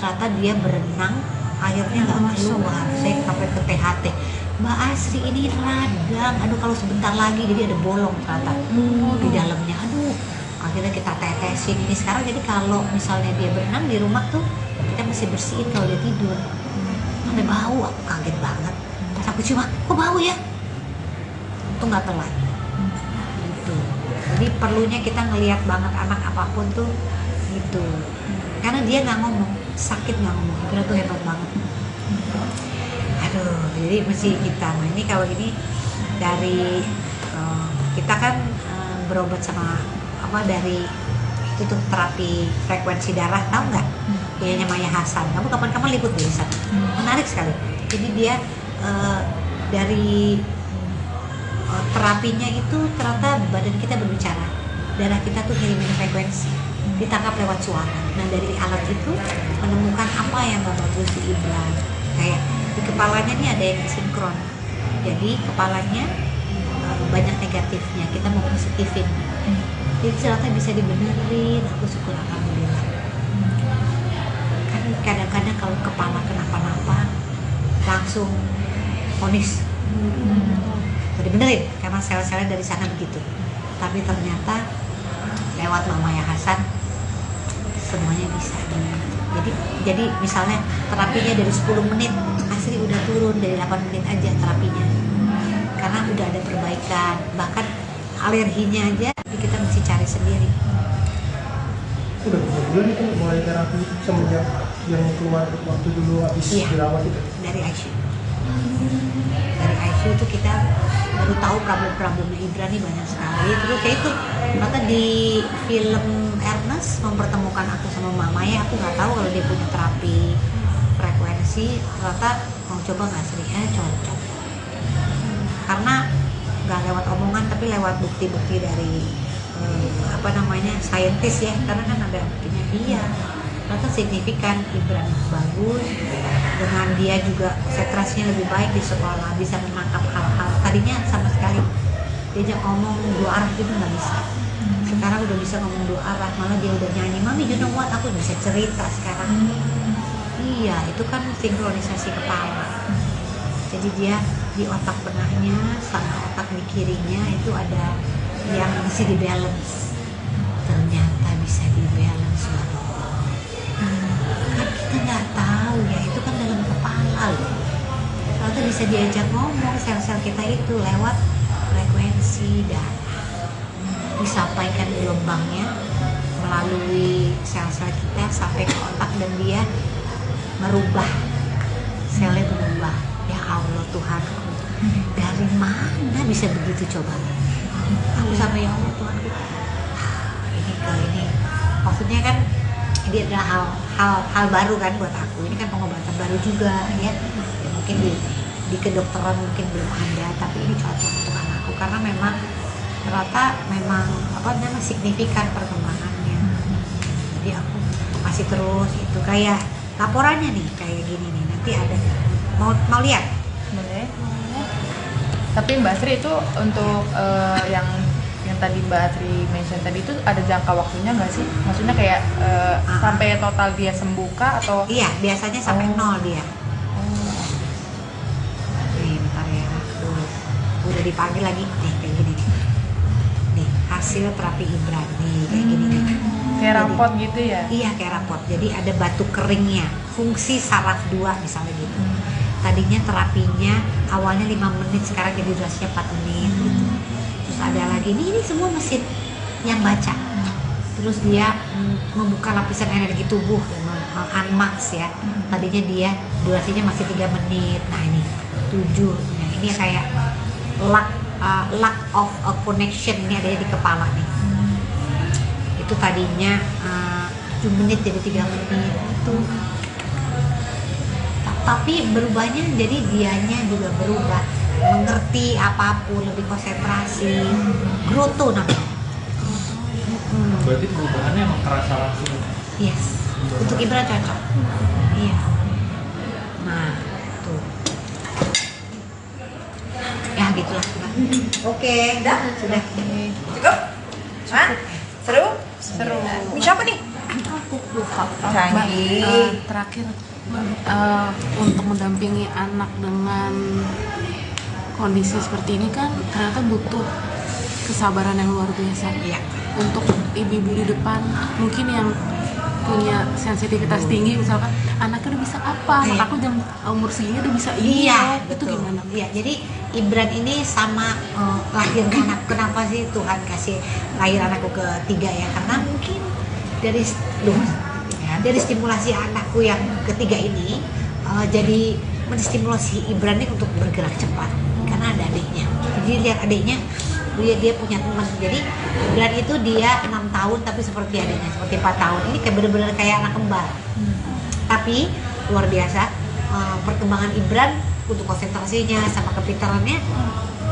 Ternyata dia berenang airnya nggak keluar. Saya sampai ke THT, Mbak Asri ini radang, aduh kalau sebentar lagi jadi ada bolong ternyata di dalamnya. Aduh akhirnya kita tetesin ini sekarang. Jadi kalau misalnya dia berenang di rumah tuh kita mesti bersihin kalau dia tidur. Sampai bau, aku kaget banget. Pas aku cium, kok bau ya? Itu nggak telat gitu. Jadi perlunya kita ngelihat banget anak apapun tuh gitu. Karena dia nggak ngomong, sakit nggak ngomong, Ibra tuh hebat banget. Aduh, jadi mesti kita. Nah ini kalau ini dari kita kan berobat sama dari itu tuh terapi frekuensi darah, tahu nggak? Punyanya Maya Hasan. Kamu kapan-kapan liput di sana. Menarik sekali. Jadi dia dari terapinya itu ternyata badan kita berbicara, darah kita tuh ngirimin frekuensi, ditangkap lewat suara. Nah dari alat itu menemukan apa yang gak bagus di Ibran. Kayak di kepalanya nih ada yang sinkron, jadi kepalanya banyak negatifnya, kita mau positifin. Jadi ternyata bisa dibenerin, aku syukur alhamdulillah. Kan kadang-kadang kalau kepala kenapa-napa langsung vonis dibenerin karena sel-selnya dari sana begitu. Tapi ternyata lewat Maya Hasan semuanya bisa. Jadi misalnya terapinya dari 10 menit, Asri udah turun dari 8 menit aja terapinya. Karena udah ada perbaikan. Bahkan alerginya aja kita mesti cari sendiri. Udah berapa bulan itu mulai terapi itu semenjak yang keluar waktu dulu habis dirawat itu? Dari ICU. Dari ICU itu kita baru tahu problem-problemnya Ibran nih banyak sekali. Terus kayak itu ternyata di film Ernest mempertemukan aku sama Mama ya, aku nggak tahu kalau dia punya terapi frekuensi. Ternyata mau coba nggak sih? Cocok. Karena nggak lewat omongan tapi lewat bukti-bukti dari saintis ya. Karena kan ada buktinya dia. Ternyata signifikan Ibran bagus. Dengan dia juga konsentrasinya lebih baik di sekolah, bisa menangkap hal-hal tadinya sama sekali diajak ngomong 2 arah itu nggak bisa. Sekarang udah bisa ngomong 2 arah, malah dia udah nyanyi, Mami you know what, aku bisa cerita sekarang. Iya, itu kan sinkronisasi kepala. Jadi dia di otak tengahnya sama otak di kirinya itu ada yang mesti di balance, ternyata bisa di balance loh. Kan kita nggak tahu ya, itu kan dalam kepala loh. Ternyata bisa diajak ngomong sel-sel kita itu lewat frekuensi dan disampaikan gelombangnya melalui sel-sel kita sampai ke otak dan dia merubah, selnya berubah. Ya Allah Tuhanku, dari mana bisa begitu coba? Aku sama ya Allah Tuhanku, ini maksudnya kan ini adalah hal baru kan buat aku. Ini kan pengobatan baru juga ya, mungkin di kedokteran mungkin belum ada, tapi ini cocok untuk anakku karena memang ternyata memang signifikan perkembangannya. Jadi aku masih terus itu kayak laporannya nih kayak gini nih, nanti ada mau lihat. Boleh. Tapi Mbak Sri itu untuk yang tadi Mbak Sri mention tadi itu ada jangka waktunya nggak sih? Maksudnya kayak sampai total dia sembuh kah atau? Iya, biasanya sampai nol dia. Nih, bentar ya. Udah dipanggil lagi nih kayak gini nih. Nih, hasil terapi Ibran nih kayak gini nih. Kayak rapot gitu ya? Iya, kayak rapot. Jadi ada batu keringnya, fungsi saraf 2 misalnya gitu. Tadinya terapinya awalnya 5 menit, sekarang jadi durasinya 4 menit gitu. Terus ada lagi, ini semua mesin yang baca. Terus dia membuka lapisan energi tubuh, unmax ya. Tadinya dia durasinya masih 3 menit, nah ini 7. Nah ini kayak lack of a connection, ini adanya di kepala nih. Itu tadinya 7 menit jadi 3 menit itu. Tapi berubahnya jadi dianya juga berubah, mengerti apapun, lebih konsentrasi, growth tuh namanya. Berarti perubahannya emang kerasa langsung. Yes, untuk Ibra cocok. Iya. Nah, tuh. Ya gitulah. Oke, sudah. Cukup? Hah? Seru? Seru. Ini siapa nih? Lupa. Canggih. Terakhir untuk mendampingi anak dengan kondisi seperti ini kan ternyata butuh kesabaran yang luar biasa. Iya. Untuk ibu-ibu di depan mungkin yang punya sensitivitas tinggi, misalkan anaknya udah bisa apa, anak aku jam umur segini udah bisa ini, Iya, itu betul. gimana? Iya, jadi Ibran ini sama lahirnya anak. Kenapa sih Tuhan kasih lahir anakku ketiga ya? Karena mungkin dari stimulasi anakku yang ketiga ini jadi menstimulasi Ibran ini untuk bergerak cepat karena ada adiknya. Jadi lihat adiknya, dia punya teman. Jadi Ibran itu dia 6 tahun tapi seperti adiknya, seperti 4 tahun. Ini kayak bener-bener kayak anak kembar. Tapi luar biasa perkembangan Ibran untuk konsentrasinya sama kepintarannya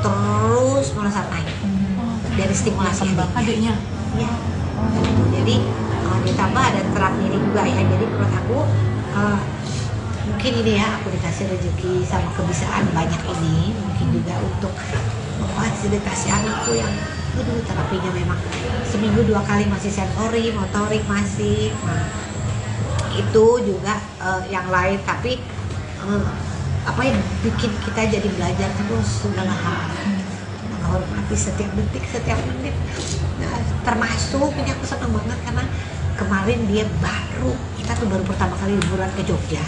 terus melesat naik dari stimulasi Adiknya. ya. Jadi ditambah ada terapi ini juga ya. Jadi menurut aku mungkin ini ya, aku dikasih rezeki sama kebisaan banyak ini, mungkin juga untuk memfasilitasi anakku yang terapinya memang seminggu 2 kali masih sensori, motorik masih. Nah, itu juga yang lain, tapi apa yang bikin kita jadi belajar terus segala hal, menghormati setiap detik, setiap menit. Nah, termasuk ini aku senang banget karena kemarin dia kita tuh baru pertama kali liburan ke Jogja.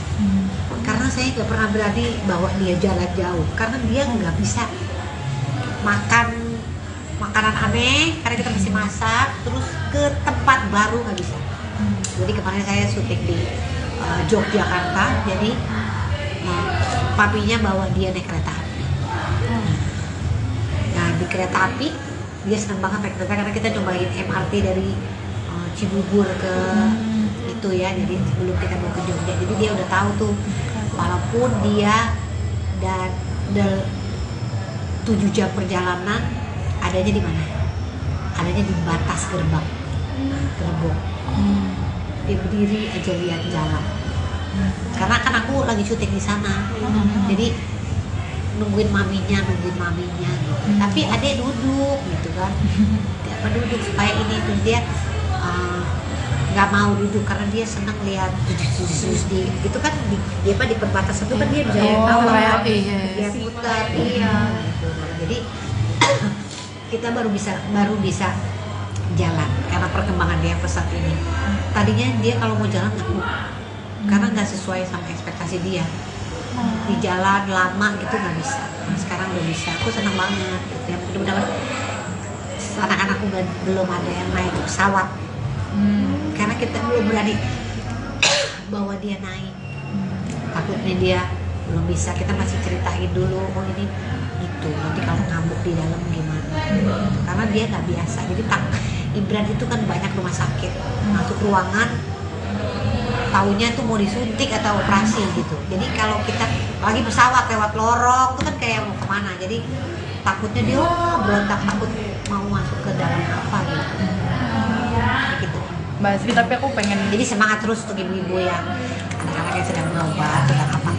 Karena saya nggak pernah berani bawa dia jalan jauh karena dia nggak bisa makan makanan aneh karena kita masih masak, terus ke tempat baru nggak bisa. Jadi kemarin saya syuting di Yogyakarta, jadi papinya bawa dia naik kereta api. Nah di kereta api dia senang banget naik kereta karena kita cobain MRT dari Cibubur ke itu ya, jadi sebelum kita mau ke Jogja, jadi dia udah tahu tuh walaupun dia dan 7 jam perjalanan adanya di mana? Adanya di batas gerbang. Dia berdiri aja lihat jalan. Karena kan aku lagi syuting di sana. Jadi nungguin maminya gitu. Tapi adek duduk gitu kan. Dia duduk supaya ini tuh dia nggak mau duduk karena dia senang lihat di itu kan di perbatasan itu kan dia bisa lihat bawah, iya. dia putar, iya gitu. Jadi kita baru bisa jalan karena perkembangan dia pesat ini. Tadinya dia kalau mau jalan takut karena nggak sesuai sama ekspektasi dia. Di jalan lama gitu nggak bisa. Sekarang udah bisa. Aku senang banget. Ya mudah-mudahan anak-anakku belum ada yang naik pesawat. Karena kita belum berani bawa dia naik. Takutnya dia belum bisa. Kita masih ceritain dulu. Oh ini itu. Nanti kalau ngambuk di dalam gimana? Karena dia nggak biasa. Jadi Ibran itu kan banyak rumah sakit. Masuk ruangan, taunya tuh mau disuntik atau operasi gitu. Jadi kalau kita lagi pesawat lewat lorong itu kan kayak mau kemana. Jadi takutnya dia berontak, takut mau masuk ke dalam apa gitu. Gitu. Mbak Asri, tapi aku pengen Jadi semangat terus untuk ibu-ibu yang anak-anak yang sedang berobat sedang apa.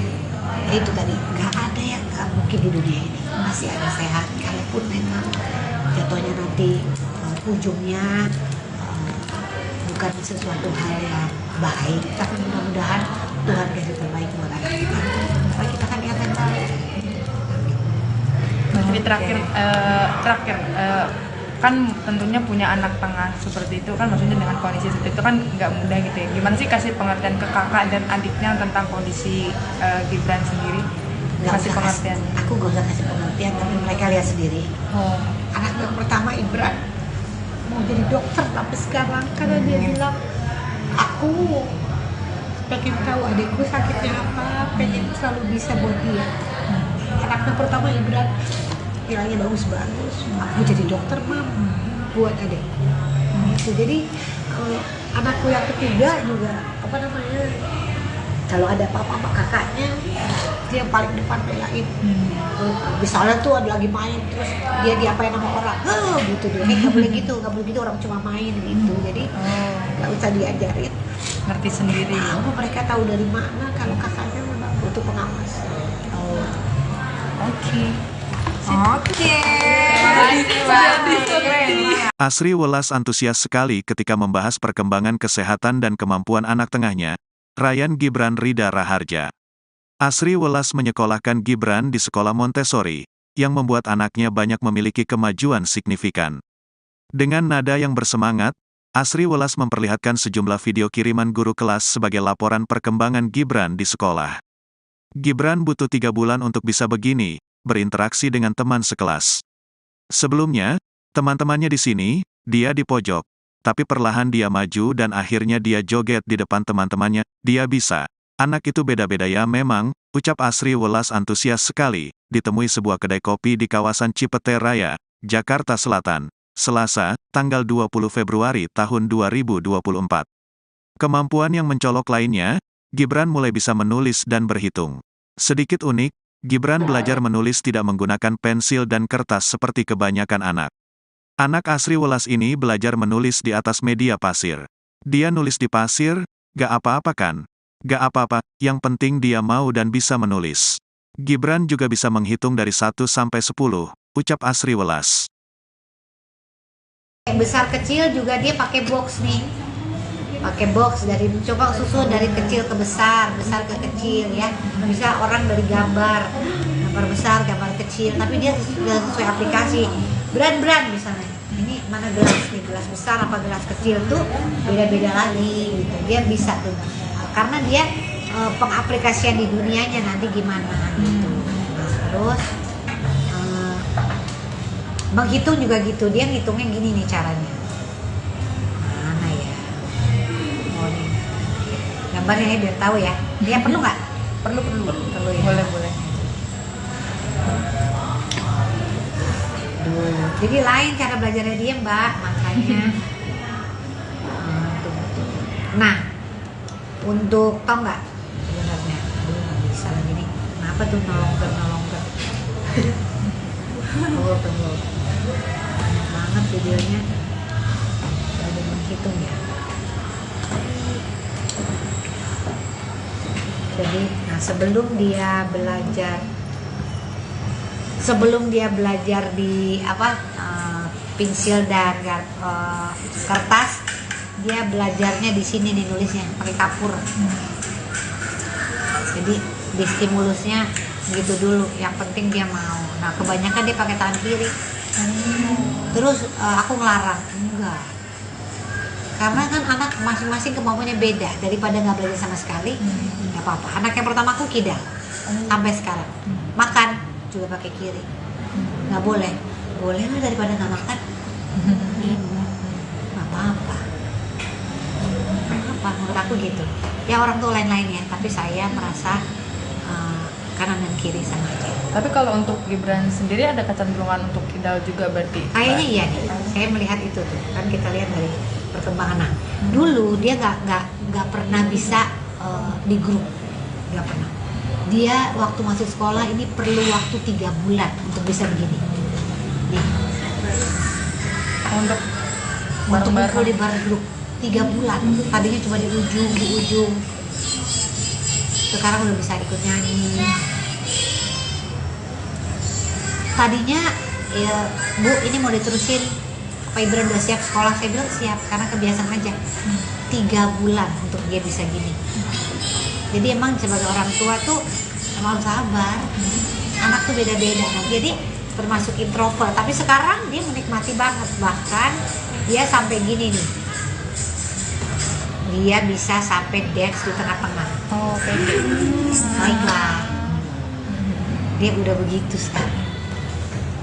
Ya itu tadi, nggak ada yang nggak mungkin di dunia ini. Masih ada sehat, kalaupun memang jatuhnya nanti ujungnya bukan sesuatu hal yang baik, tapi mudah-mudahan Tuhan kasih terbaik buat anak kita. Supaya kita kan niat yang baik. Mbak Asri, terakhir kan tentunya punya anak tengah seperti itu kan, maksudnya dengan kondisi seperti itu kan nggak mudah gitu ya. Gimana sih kasih pengertian ke kakak dan adiknya tentang kondisi Gibran sendiri? Kasih pengertian. Aku gak usah kasih pengertian, tapi mereka lihat sendiri. Anak yang pertama Ibran mau jadi dokter, tapi sekarang karena dia bilang aku pengen tahu adikku sakitnya apa, pengen selalu bisa buat dia. Anak yang pertama Ibran nilainya bagus-bagus, aku jadi dokter mam buat adik. Gitu. Jadi anakku yang ketiga juga apa namanya, kalau ada apa-apa sama kakaknya dia yang paling depan belain. Misalnya tuh ada lagi main terus dia diapain sama orang, gitu dia nggak boleh gitu, orang cuma main gitu. Jadi nggak usah diajarin, Ngerti sendiri. tahu mereka tahu dari mana kalau kakaknya memang butuh pengawas. Oke. Asri Welas antusias sekali ketika membahas perkembangan kesehatan dan kemampuan anak tengahnya, Ryan Gibran Rida Raharja. Asri Welas menyekolahkan Gibran di sekolah Montessori, yang membuat anaknya banyak memiliki kemajuan signifikan. Dengan nada yang bersemangat, Asri Welas memperlihatkan sejumlah video kiriman guru kelas sebagai laporan perkembangan Gibran di sekolah. Gibran butuh 3 bulan untuk bisa begini, berinteraksi dengan teman sekelas. Sebelumnya, teman-temannya di sini, dia di pojok. Tapi perlahan dia maju dan akhirnya dia joget di depan teman-temannya. Dia bisa. Anak itu beda-beda ya memang, ucap Asri Welas antusias sekali, ditemui sebuah kedai kopi di kawasan Cipete Raya, Jakarta Selatan, Selasa, tanggal 20 Februari tahun 2024. Kemampuan yang mencolok lainnya, Gibran mulai bisa menulis dan berhitung. Sedikit unik, Gibran belajar menulis tidak menggunakan pensil dan kertas seperti kebanyakan anak. Anak Asri Welas ini belajar menulis di atas media pasir. Dia nulis di pasir, gak apa-apa kan? Gak apa-apa, yang penting dia mau dan bisa menulis. Gibran juga bisa menghitung dari 1 sampai 10, ucap Asri Welas. Besar kecil juga dia pakai box nih. Pakai box dari coba susun dari kecil ke besar ke kecil ya. Bisa orang dari gambar besar, gambar kecil, tapi dia sesuai aplikasi. Brand misalnya. Ini mana gelas nih, gelas besar apa gelas kecil tuh beda-beda lagi gitu. Dia bisa tuh. Karena dia pengaplikasian di dunianya nanti gimana gitu. Terus menghitung juga gitu. Dia ngitungnya gini nih caranya. Gambarnya ya biar tahu ya. Dia perlu nggak? Perlu ya. Boleh. Jadi lain cara belajarnya dia Mbak, makanya. Nah, untuk tau nggak sebenarnya? Nggak bisa lagi nih. Kenapa tuh nolong ke? Tunggu. Banyak banget videonya. Ada menghitung ya. Jadi, nah sebelum dia belajar di pensil dan kertas, dia belajarnya di sini nih nulisnya pakai kapur. Jadi di stimulusnya gitu dulu. Yang penting dia mau. Nah kebanyakan dia pakai tangan kiri. Terus aku ngelarang, enggak. Karena kan anak masing-masing kemampuannya beda, daripada nggak belajar sama sekali, nggak apa-apa. Anak yang pertama aku kidal, sampai sekarang. Makan juga pakai kiri, nggak boleh. Boleh lah daripada nggak makan. Nggak apa-apa. Apa menurut aku gitu. Ya orang tua lain-lain ya, tapi saya merasa kanan dan kiri sama aja. Tapi kalau untuk Gibran sendiri ada kecenderungan untuk kidal juga berarti? Kayaknya iya nih, saya melihat itu tuh, kan kita lihat dari perkembangan anak. Dulu dia nggak pernah bisa di grup, nggak pernah. Dia waktu masuk sekolah ini perlu waktu 3 bulan untuk bisa begini. Nih, Untuk ngumpul di bar grup 3 bulan. Tadinya cuma di ujung. Sekarang udah bisa ikut nyanyi. Tadinya ya, Bu ini mau diterusin, Pak Ibran udah siap sekolah? Saya bilang siap, karena kebiasaan aja. 3 bulan untuk dia bisa gini. Jadi emang sebagai orang tua tuh emang harus sabar. Anak tuh beda-beda. Nah, jadi termasuk introvert, tapi sekarang dia menikmati banget. Bahkan dia sampai gini nih, dia bisa sampai dance di tengah-tengah. Oh, kayak gitu. Baiklah, dia udah begitu sekarang.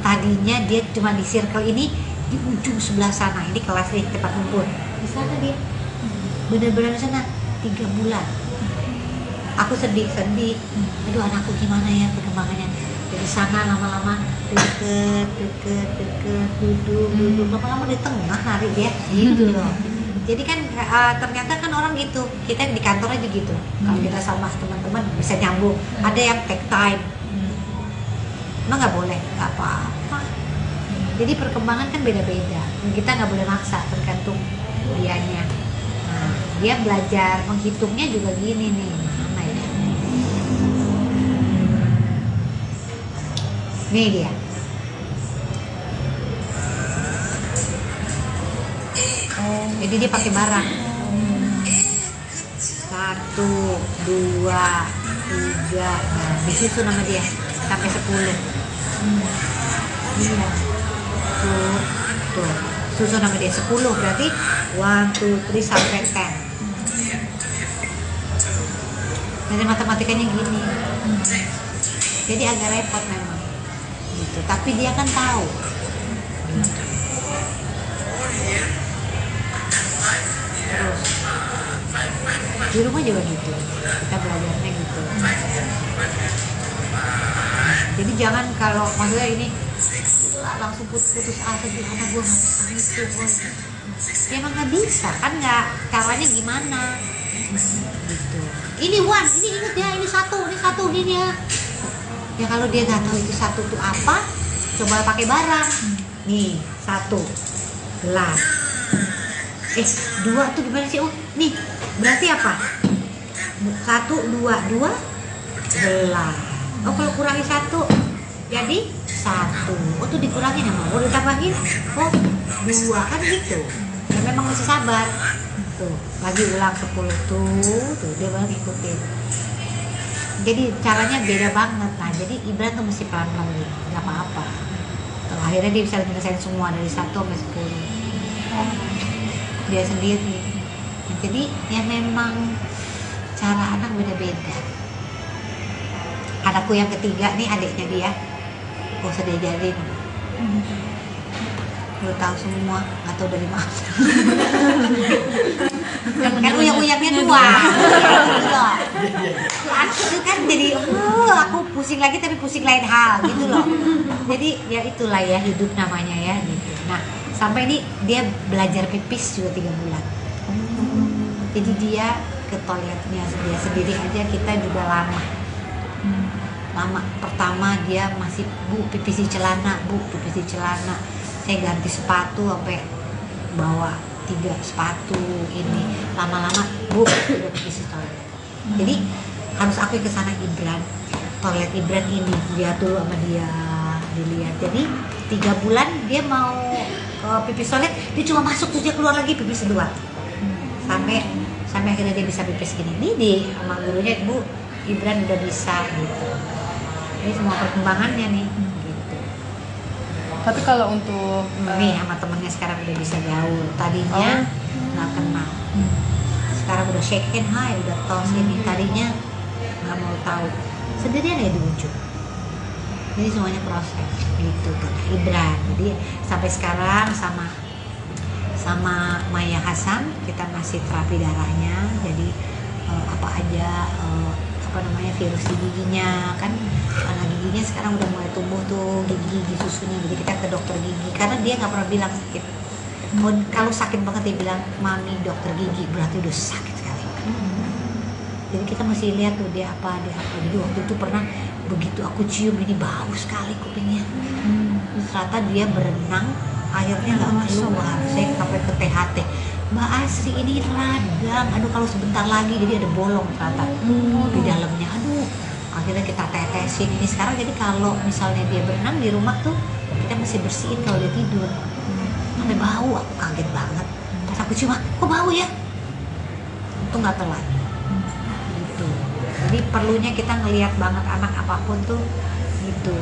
Tadinya dia cuma di circle ini, di ujung sebelah sana. Ini kelas nih, tempat kumpul. Di sana dia, bener-bener di sana 3 bulan. Aku sedih. Aduh, anakku gimana ya perkembangannya. Dari sana lama-lama deket, duduk, lama-lama di tengah nari dia, gitu loh. Jadi kan ternyata kan orang gitu, kita di kantor aja gitu. Kalau kita sama teman-teman bisa nyambung. Ada yang take time. Emang nggak boleh, nggak apa-apa. Jadi perkembangan kan beda-beda. Kita nggak boleh maksa, tergantung dianya. Nah, dia belajar menghitungnya juga gini nih. Mana ya? Nih dia. Jadi dia pakai barang. 1, 2, 3. Nah, di situ nama dia sampai 10. Iya. Tuh. Susun nama dia 10 berarti 1, 2, 3 sampai 10. Jadi matematikanya gini. Jadi agak repot memang. Gitu. Tapi dia kan tahu. Gitu. Terus di rumah juga gitu, kita belajarnya gitu. Jadi jangan kalau maksudnya ini langsung putus asa di anak gue nggak bisa itu, ya emang nggak bisa kan, nggak caranya gimana gitu. Ini inget ya, ini satu gini ya. Ya kalau dia nggak tahu itu satu tuh apa, coba pakai barang. Nih 1 gelas. 2 tuh gimana sih? Oh, nih berarti apa? 1, 2 gelas. Oh, kalau kurangi 1 jadi 1. Oh, tuh dikurangin ya, mau ditambahin? Oh, 2 kan gitu. Ya memang mesti sabar. Tuh, lagi ulang 10 tuh dia baru ngikutin. Jadi caranya beda banget. Nah, jadi Ibran tuh mesti pelan-pelan gitu, nggak apa-apa. Tuh, akhirnya dia bisa menyelesaikan semua dari 1 sampai 10. Dia sendiri. Jadi ya memang cara anak beda-beda. Anakku yang ketiga nih, adiknya dia, gak usah diajarin. Udah tahu semua, nggak tahu dari mana. Kan uyang-uyangnya 2. Aku kan jadi aku pusing lagi tapi pusing lain hal gitu loh. Jadi ya itulah ya hidup namanya ya gitu. Nah, sampai ini dia belajar pipis juga 3 bulan. Jadi dia ke toiletnya dia sendiri aja, kita juga lama. Pertama dia masih pipis di celana, pipis di celana. Saya ganti sepatu sampai bawa 3 sepatu ini. Lama-lama udah pipis di toilet. Jadi harus aku ke sana Ibran. Toilet Ibran ini dia dulu sama dia dilihat. Jadi 3 bulan dia mau pipis toilet, dia cuma masuk terus dia keluar lagi pipis 2. Sampai akhirnya dia bisa pipis gini. Ini di sama gurunya, Bu, Ibran udah bisa gitu. Ini semua perkembangannya nih gitu. Tapi kalau untuk nih sama temennya sekarang udah bisa gaul. Tadinya nggak kenal. Sekarang udah shake hand, hai, udah tos ini. Tadinya nggak mau tahu. Sendirian ya di ujung. Jadi semuanya proses gitu kan. Ibran. Jadi sampai sekarang sama Maya Hasan kita masih terapi darahnya. Jadi apa aja virus di giginya kan, karena giginya sekarang udah mulai tumbuh tuh gigi susunya. Jadi kita ke dokter gigi karena dia nggak pernah bilang sakit. Kalau sakit banget dia bilang mami dokter gigi, berarti udah sakit sekali. Jadi kita mesti lihat tuh dia apa. Jadi waktu itu pernah begitu aku cium ini bau sekali kupingnya. Ternyata dia berenang airnya nggak keluar. Saya sampai ke THT. Mbak Asri ini radang, aduh kalau sebentar lagi jadi ada bolong ternyata di dalamnya, aduh akhirnya kita tetesin ini sekarang. Jadi kalau misalnya dia berenang di rumah tuh kita mesti bersihin kalau dia tidur. Sampai bau, aku kaget banget pas aku cium, kok bau ya, itu nggak telat gitu. Jadi perlunya kita ngelihat banget anak apapun tuh gitu,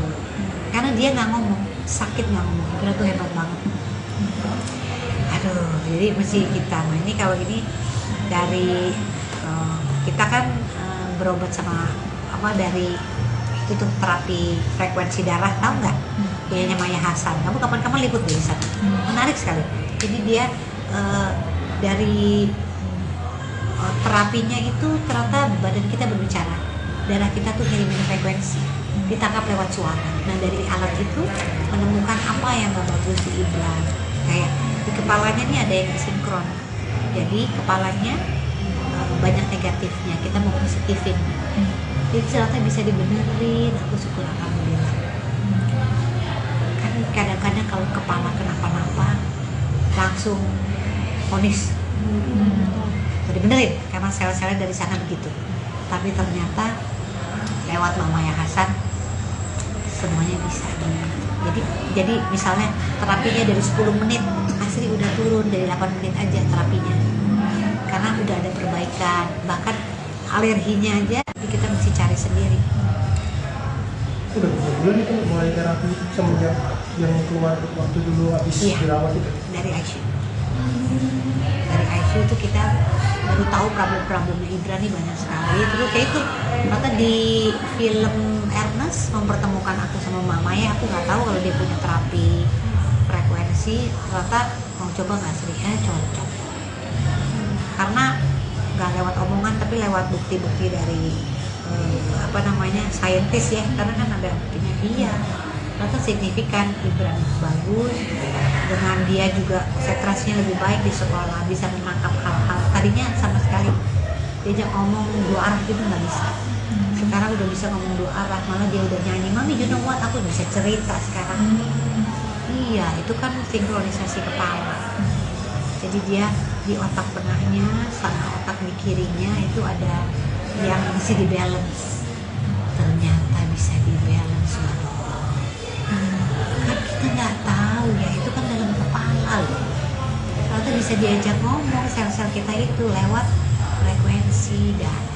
karena dia nggak ngomong, sakit nggak ngomong, itu tuh hebat banget. Aduh, jadi mesti kita, nah ini kalau ini dari kita kan berobat sama dari itu tuh terapi frekuensi darah, tahu nggak? Dianya Maya Hasan, kamu kapan-kapan liput deh di sana, menarik sekali. Jadi dia dari terapinya itu ternyata badan kita berbicara, darah kita tuh ngirimin frekuensi, ditangkap lewat suara. Nah dari alat itu menemukan apa yang gak bagus di Ibran, kayak di kepalanya nih ada yang sinkron, jadi kepalanya banyak negatifnya, kita mau positifin. Jadi ternyata bisa dibenerin, aku syukur alhamdulillah. Kan kadang-kadang kalau kepala kenapa-napa langsung vonis dibenerin karena sel-selnya dari sana begitu. Tapi ternyata lewat Mama Ya Hasan semuanya bisa. Jadi misalnya terapinya dari 10 menit, Asri udah turun dari 8 menit aja terapinya, karena udah ada perbaikan. Bahkan alerginya aja kita mesti cari sendiri. Udah berapa bulan itu mulai terapi semenjak yang keluar waktu dulu habis dirawat itu? Dari ICU. Dari ICU itu kita baru tahu problem-problemnya Ibran nih banyak sekali. Terus kayak itu ternyata di film Ernest mempertemukan aku sama Mama Ya, aku nggak tahu kalau dia punya terapi frekuensi. Ternyata mau coba nggak Sri? Cocok. Karena nggak lewat omongan tapi lewat bukti-bukti dari saintis ya, karena kan ada buktinya. Iya, ternyata signifikan. Ibran bagus, dengan dia juga konsentrasinya lebih baik di sekolah, bisa menangkap hal-hal tadinya sama sekali diajak ngomong 2 arah gitu nggak bisa. Sekarang udah bisa ngomong 2 arah, malah dia udah nyanyi, mami you know what, aku bisa cerita sekarang. Iya, itu kan sinkronisasi kepala. Jadi dia di otak tengahnya sama otak di kirinya itu ada yang bisa di balance. Ternyata bisa di balance loh. Kan kita nggak tahu ya, itu kan dalam kepala loh. Ternyata bisa diajak ngomong sel-sel kita itu lewat frekuensi darah.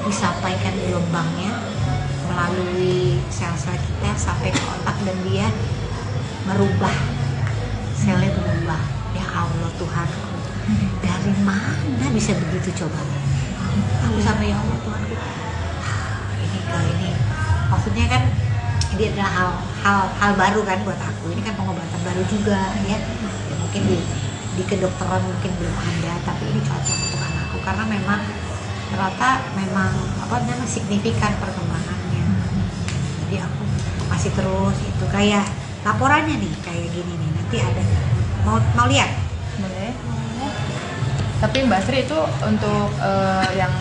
Disampaikan gelombangnya melalui sel-sel kita sampai ke otak dan dia merubah, selnya berubah. Ya Allah Tuhanku, dari mana bisa begitu coba? Aku sampai ya Allah Tuhanku, ini maksudnya kan ini adalah hal baru kan buat aku. Ini kan pengobatan baru juga ya mungkin di kedokteran mungkin belum ada, tapi ini cocok untuk anakku karena memang ternyata signifikan perkembangannya. Jadi aku masih terus itu kayak laporannya nih kayak gini nih, nanti ada mau lihat? Boleh. Tapi Mbak Sri itu untuk yang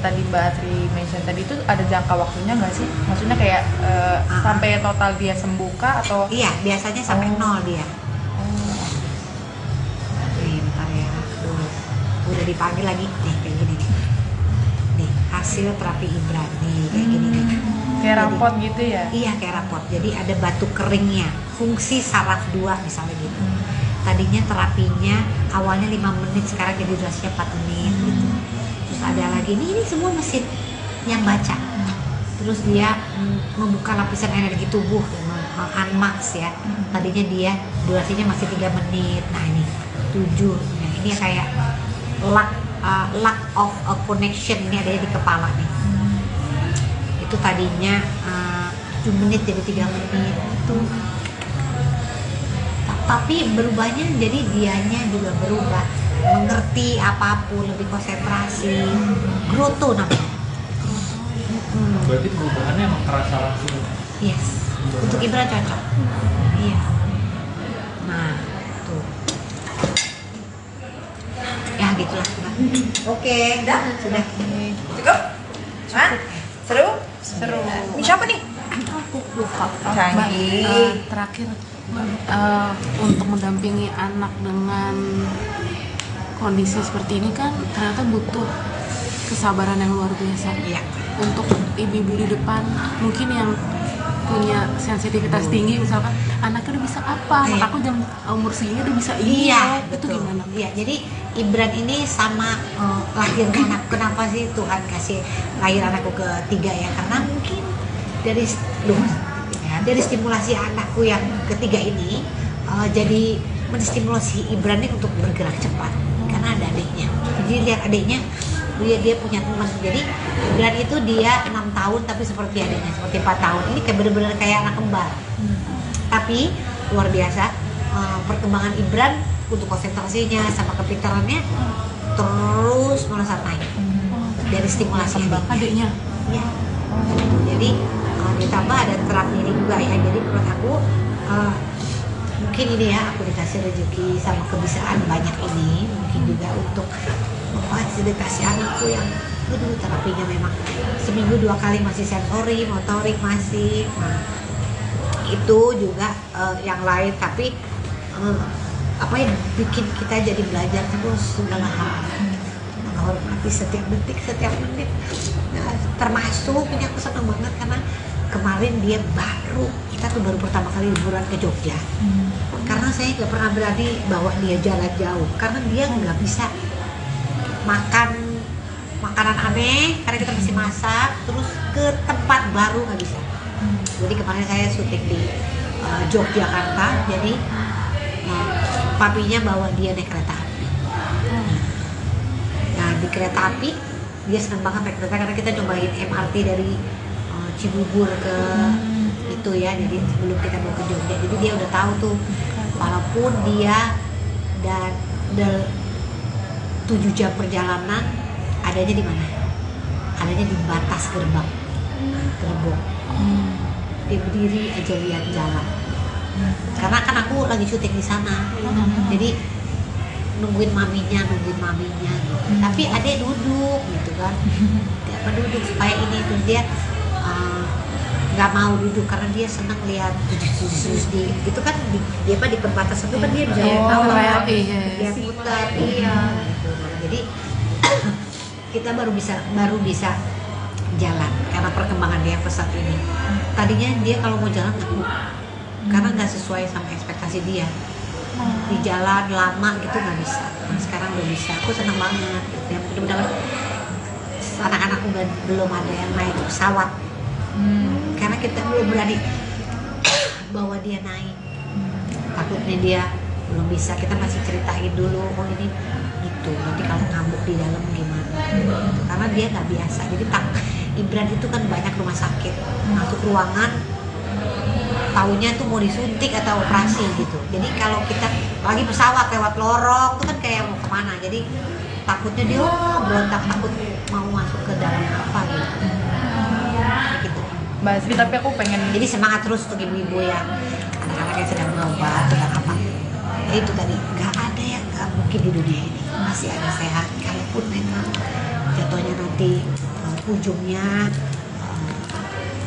tadi Mbak Sri mention tadi itu ada jangka waktunya nggak sih? Maksudnya kayak sampai total dia sembuh kah atau? Iya, biasanya sampai 0 dia. Nih, bentar ya. Udah dipanggil lagi nih kayak gini nih. Nih, hasil terapi Ibran nih kayak gini nih. Kayak rapot gitu ya? Iya, kayak rapot. Jadi ada batu keringnya, fungsi saraf 2 misalnya gitu. Tadinya terapinya awalnya 5 menit, sekarang jadi durasinya 4 menit gitu. Terus ada lagi ini semua mesin yang baca. Terus dia membuka lapisan energi tubuh, unmax ya. Tadinya dia durasinya masih 3 menit. Nah ini 7. Nah, ini kayak lack of a connection ini adanya di kepala nih. Itu tadinya 7 menit jadi 3 menit itu. Tapi berubahnya jadi dianya juga berubah, mengerti apapun, lebih konsentrasi, growth namanya. Berarti perubahannya emang kerasa langsung. Yes, untuk Ibra cocok. Iya. Nah, tuh. Ya gitulah. Oke, sudah. Cukup? Hah? Seru? Seru. Ini siapa nih? Aku lupa. Canggih. Terakhir untuk mendampingi anak dengan kondisi seperti ini kan ternyata butuh kesabaran yang luar biasa. Iya. Untuk ibu-ibu di depan mungkin yang punya sensitivitas tinggi, misalkan anaknya udah bisa apa, anak aku jam umur segini udah bisa ini. Iya, Itu betul. gimana? Iya, jadi Ibran ini sama lahirnya anak. Kenapa sih Tuhan kasih lahir anakku ketiga ya? Karena mungkin dari stimulasi anakku yang ketiga ini jadi menstimulasi Ibran ini untuk bergerak cepat karena ada adiknya. Jadi lihat adiknya, dia punya teman. Jadi Ibran itu dia 6 tahun tapi seperti adiknya, seperti 4 tahun. Ini kayak bener-bener kayak anak kembar. Tapi luar biasa perkembangan Ibran untuk konsentrasinya sama kepintarannya terus melesat naik dari stimulasi Adiknya. ya. Jadi ditambah ada terapi ini juga ya. Jadi menurut aku mungkin ini ya, aku dikasih rezeki sama kebisaan banyak ini mungkin juga untuk memfasilitasi anakku yang terapinya memang seminggu 2 kali masih sensori, motorik masih. Nah, itu juga yang lain, tapi apa yang bikin kita jadi belajar terus segala hal, menghormati setiap detik, setiap menit. Nah, termasuk ini aku senang banget karena kemarin dia kita tuh baru pertama kali liburan ke Jogja. Karena saya nggak pernah berani bawa dia jalan jauh karena dia nggak bisa makan makanan aneh karena kita masih masak, terus ke tempat baru nggak bisa. Jadi kemarin saya syuting di Yogyakarta, jadi papinya bawa dia naik kereta api. Nah di kereta api dia senang banget naik kereta karena kita cobain MRT dari Cibubur ke itu ya, jadi sebelum kita mau ke Jogja, jadi dia udah tahu tuh walaupun dia dan 7 jam perjalanan adanya di mana? Adanya di batas gerbang. Gerbong. Dia berdiri aja lihat jalan. Karena kan aku lagi syuting di sana. Jadi nungguin maminya gitu. Tapi adek duduk gitu kan. Dia duduk supaya ini tuh dia nggak mau duduk karena dia senang lihat di itu kan dia di perbatasan itu kan dia bisa tahu kan dia putar gitu. Jadi kita baru bisa jalan karena perkembangan dia pesat ini. Tadinya dia kalau mau jalan takut karena nggak sesuai sama ekspektasi dia. Di jalan lama gitu nggak bisa. Nah, sekarang udah bisa. Aku senang banget. Ya mudah-mudahan anak-anakku belum ada yang naik pesawat. Karena kita belum berani bawa dia naik. Takutnya dia belum bisa. Kita masih ceritain dulu, oh ini gitu. Nanti kalau ngambuk di dalam gimana? Gitu. Karena dia nggak biasa. Jadi Ibran itu kan banyak rumah sakit. Masuk ruangan, taunya tuh mau disuntik atau operasi gitu. Jadi kalau kita lagi pesawat lewat lorong itu kan kayak mau kemana. Jadi takutnya dia berontak, takut mau masuk ke dalam apa gitu. Gitu. Mbak Sri, tapi aku pengen Jadi semangat terus untuk ibu-ibu yang anak-anak yang sedang berobat sedang apa. Ya itu tadi, nggak ada yang nggak mungkin di dunia ini. Masih ada sehat, kalaupun memang jatuhnya nanti ujungnya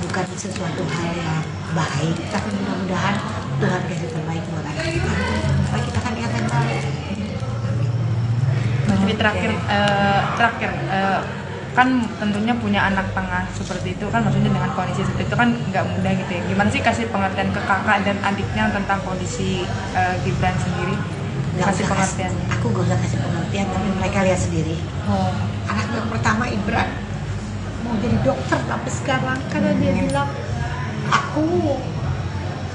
bukan sesuatu hal yang baik, tapi mudah-mudahan Tuhan kasih terbaik buat anak kita. Supaya kita kan lihat yang baik. Mbak Sri, terakhir kan tentunya punya anak tengah seperti itu kan, maksudnya dengan kondisi seperti itu kan nggak mudah gitu ya. Gimana sih kasih pengertian ke kakak dan adiknya tentang kondisi Gibran sendiri? Kasih pengertian. Aku gak usah kasih pengertian, tapi mereka lihat sendiri. Anak yang pertama Ibran mau jadi dokter tapi sekarang karena dia bilang aku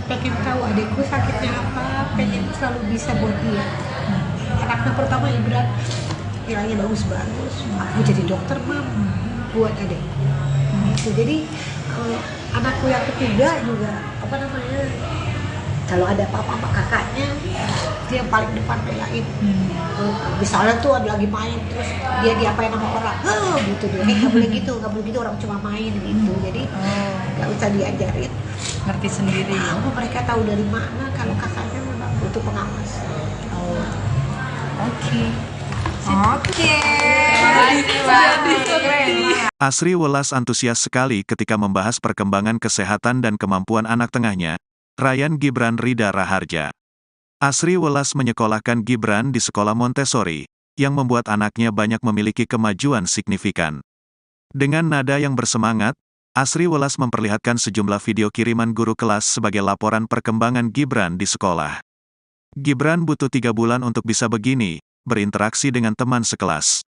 pengen tahu adikku sakitnya apa, pengen selalu bisa buat dia. Anaknya pertama Ibran nilainya bagus-bagus, aku jadi dokter mam buat adik. Gitu. Jadi anakku yang ketiga juga apa namanya, kalau ada apa-apa kakaknya dia yang paling depan belain. Misalnya tuh ada lagi main terus dia diapain sama orang, gitu dia. Nggak boleh gitu, orang cuma main gitu. Jadi nggak usah diajarin, Ngerti sendiri. tahu mereka tahu dari mana kalau kakaknya memang butuh pengawas. Oke. Oke. Asri Welas antusias sekali ketika membahas perkembangan kesehatan dan kemampuan anak tengahnya, Ryan Gibran Rida Raharja. Asri Welas menyekolahkan Gibran di sekolah Montessori, yang membuat anaknya banyak memiliki kemajuan signifikan. Dengan nada yang bersemangat, Asri Welas memperlihatkan sejumlah video kiriman guru kelas sebagai laporan perkembangan Gibran di sekolah. Gibran butuh 3 bulan untuk bisa begini, berinteraksi dengan teman sekelas.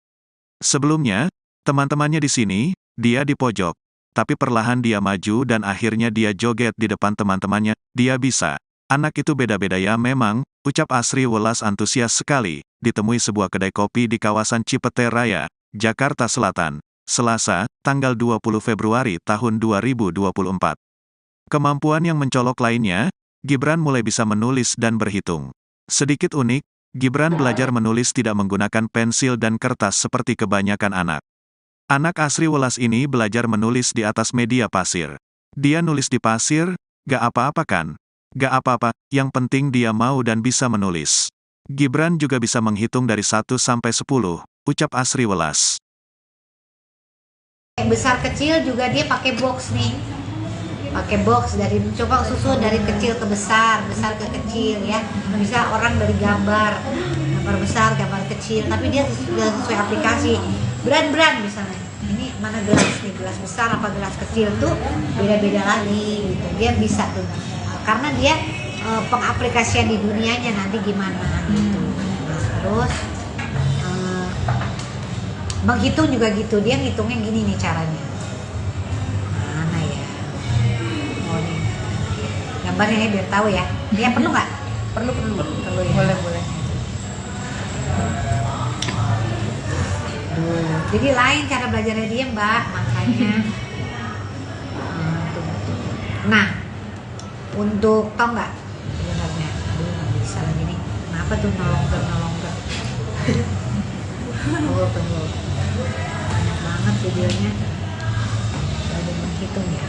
Sebelumnya, teman-temannya di sini, dia di pojok. Tapi perlahan dia maju dan akhirnya dia joget di depan teman-temannya, dia bisa. Anak itu beda-beda ya memang, ucap Asri Welas antusias sekali, ditemui sebuah kedai kopi di kawasan Cipete Raya, Jakarta Selatan, Selasa, tanggal 20 Februari tahun 2024. Kemampuan yang mencolok lainnya, Gibran mulai bisa menulis dan berhitung. Sedikit unik, Gibran belajar menulis tidak menggunakan pensil dan kertas seperti kebanyakan anak. Anak Asri Welas ini belajar menulis di atas media pasir. Dia nulis di pasir, gak apa-apa kan? Gak apa-apa, yang penting dia mau dan bisa menulis. Gibran juga bisa menghitung dari 1 sampai 10, ucap Asri Welas. Besar kecil juga dia pakai box nih. Pakai box dari coba susun dari kecil ke besar, besar ke kecil ya. Bisa orang dari gambar besar, gambar kecil, tapi dia sudah sesuai aplikasi. Brand misalnya. Ini mana gelas nih, gelas besar apa gelas kecil tuh beda-beda lagi gitu. Dia bisa tuh. Karena dia pengaplikasian di dunianya nanti gimana gitu. Terus menghitung juga gitu, dia ngitungnya gini nih caranya. Mana ya? Oh nih, gambarnya ya biar tahu ya. Dia perlu nggak? Perlu ya. Boleh. Jadi lain cara belajarnya dia mbak, makanya. Nah, untuk tau nggak sebenarnya, nggak bisa lagi nih. Kenapa tuh nolong ter? Tunggu. Banyak banget videonya. Ada menghitung ya.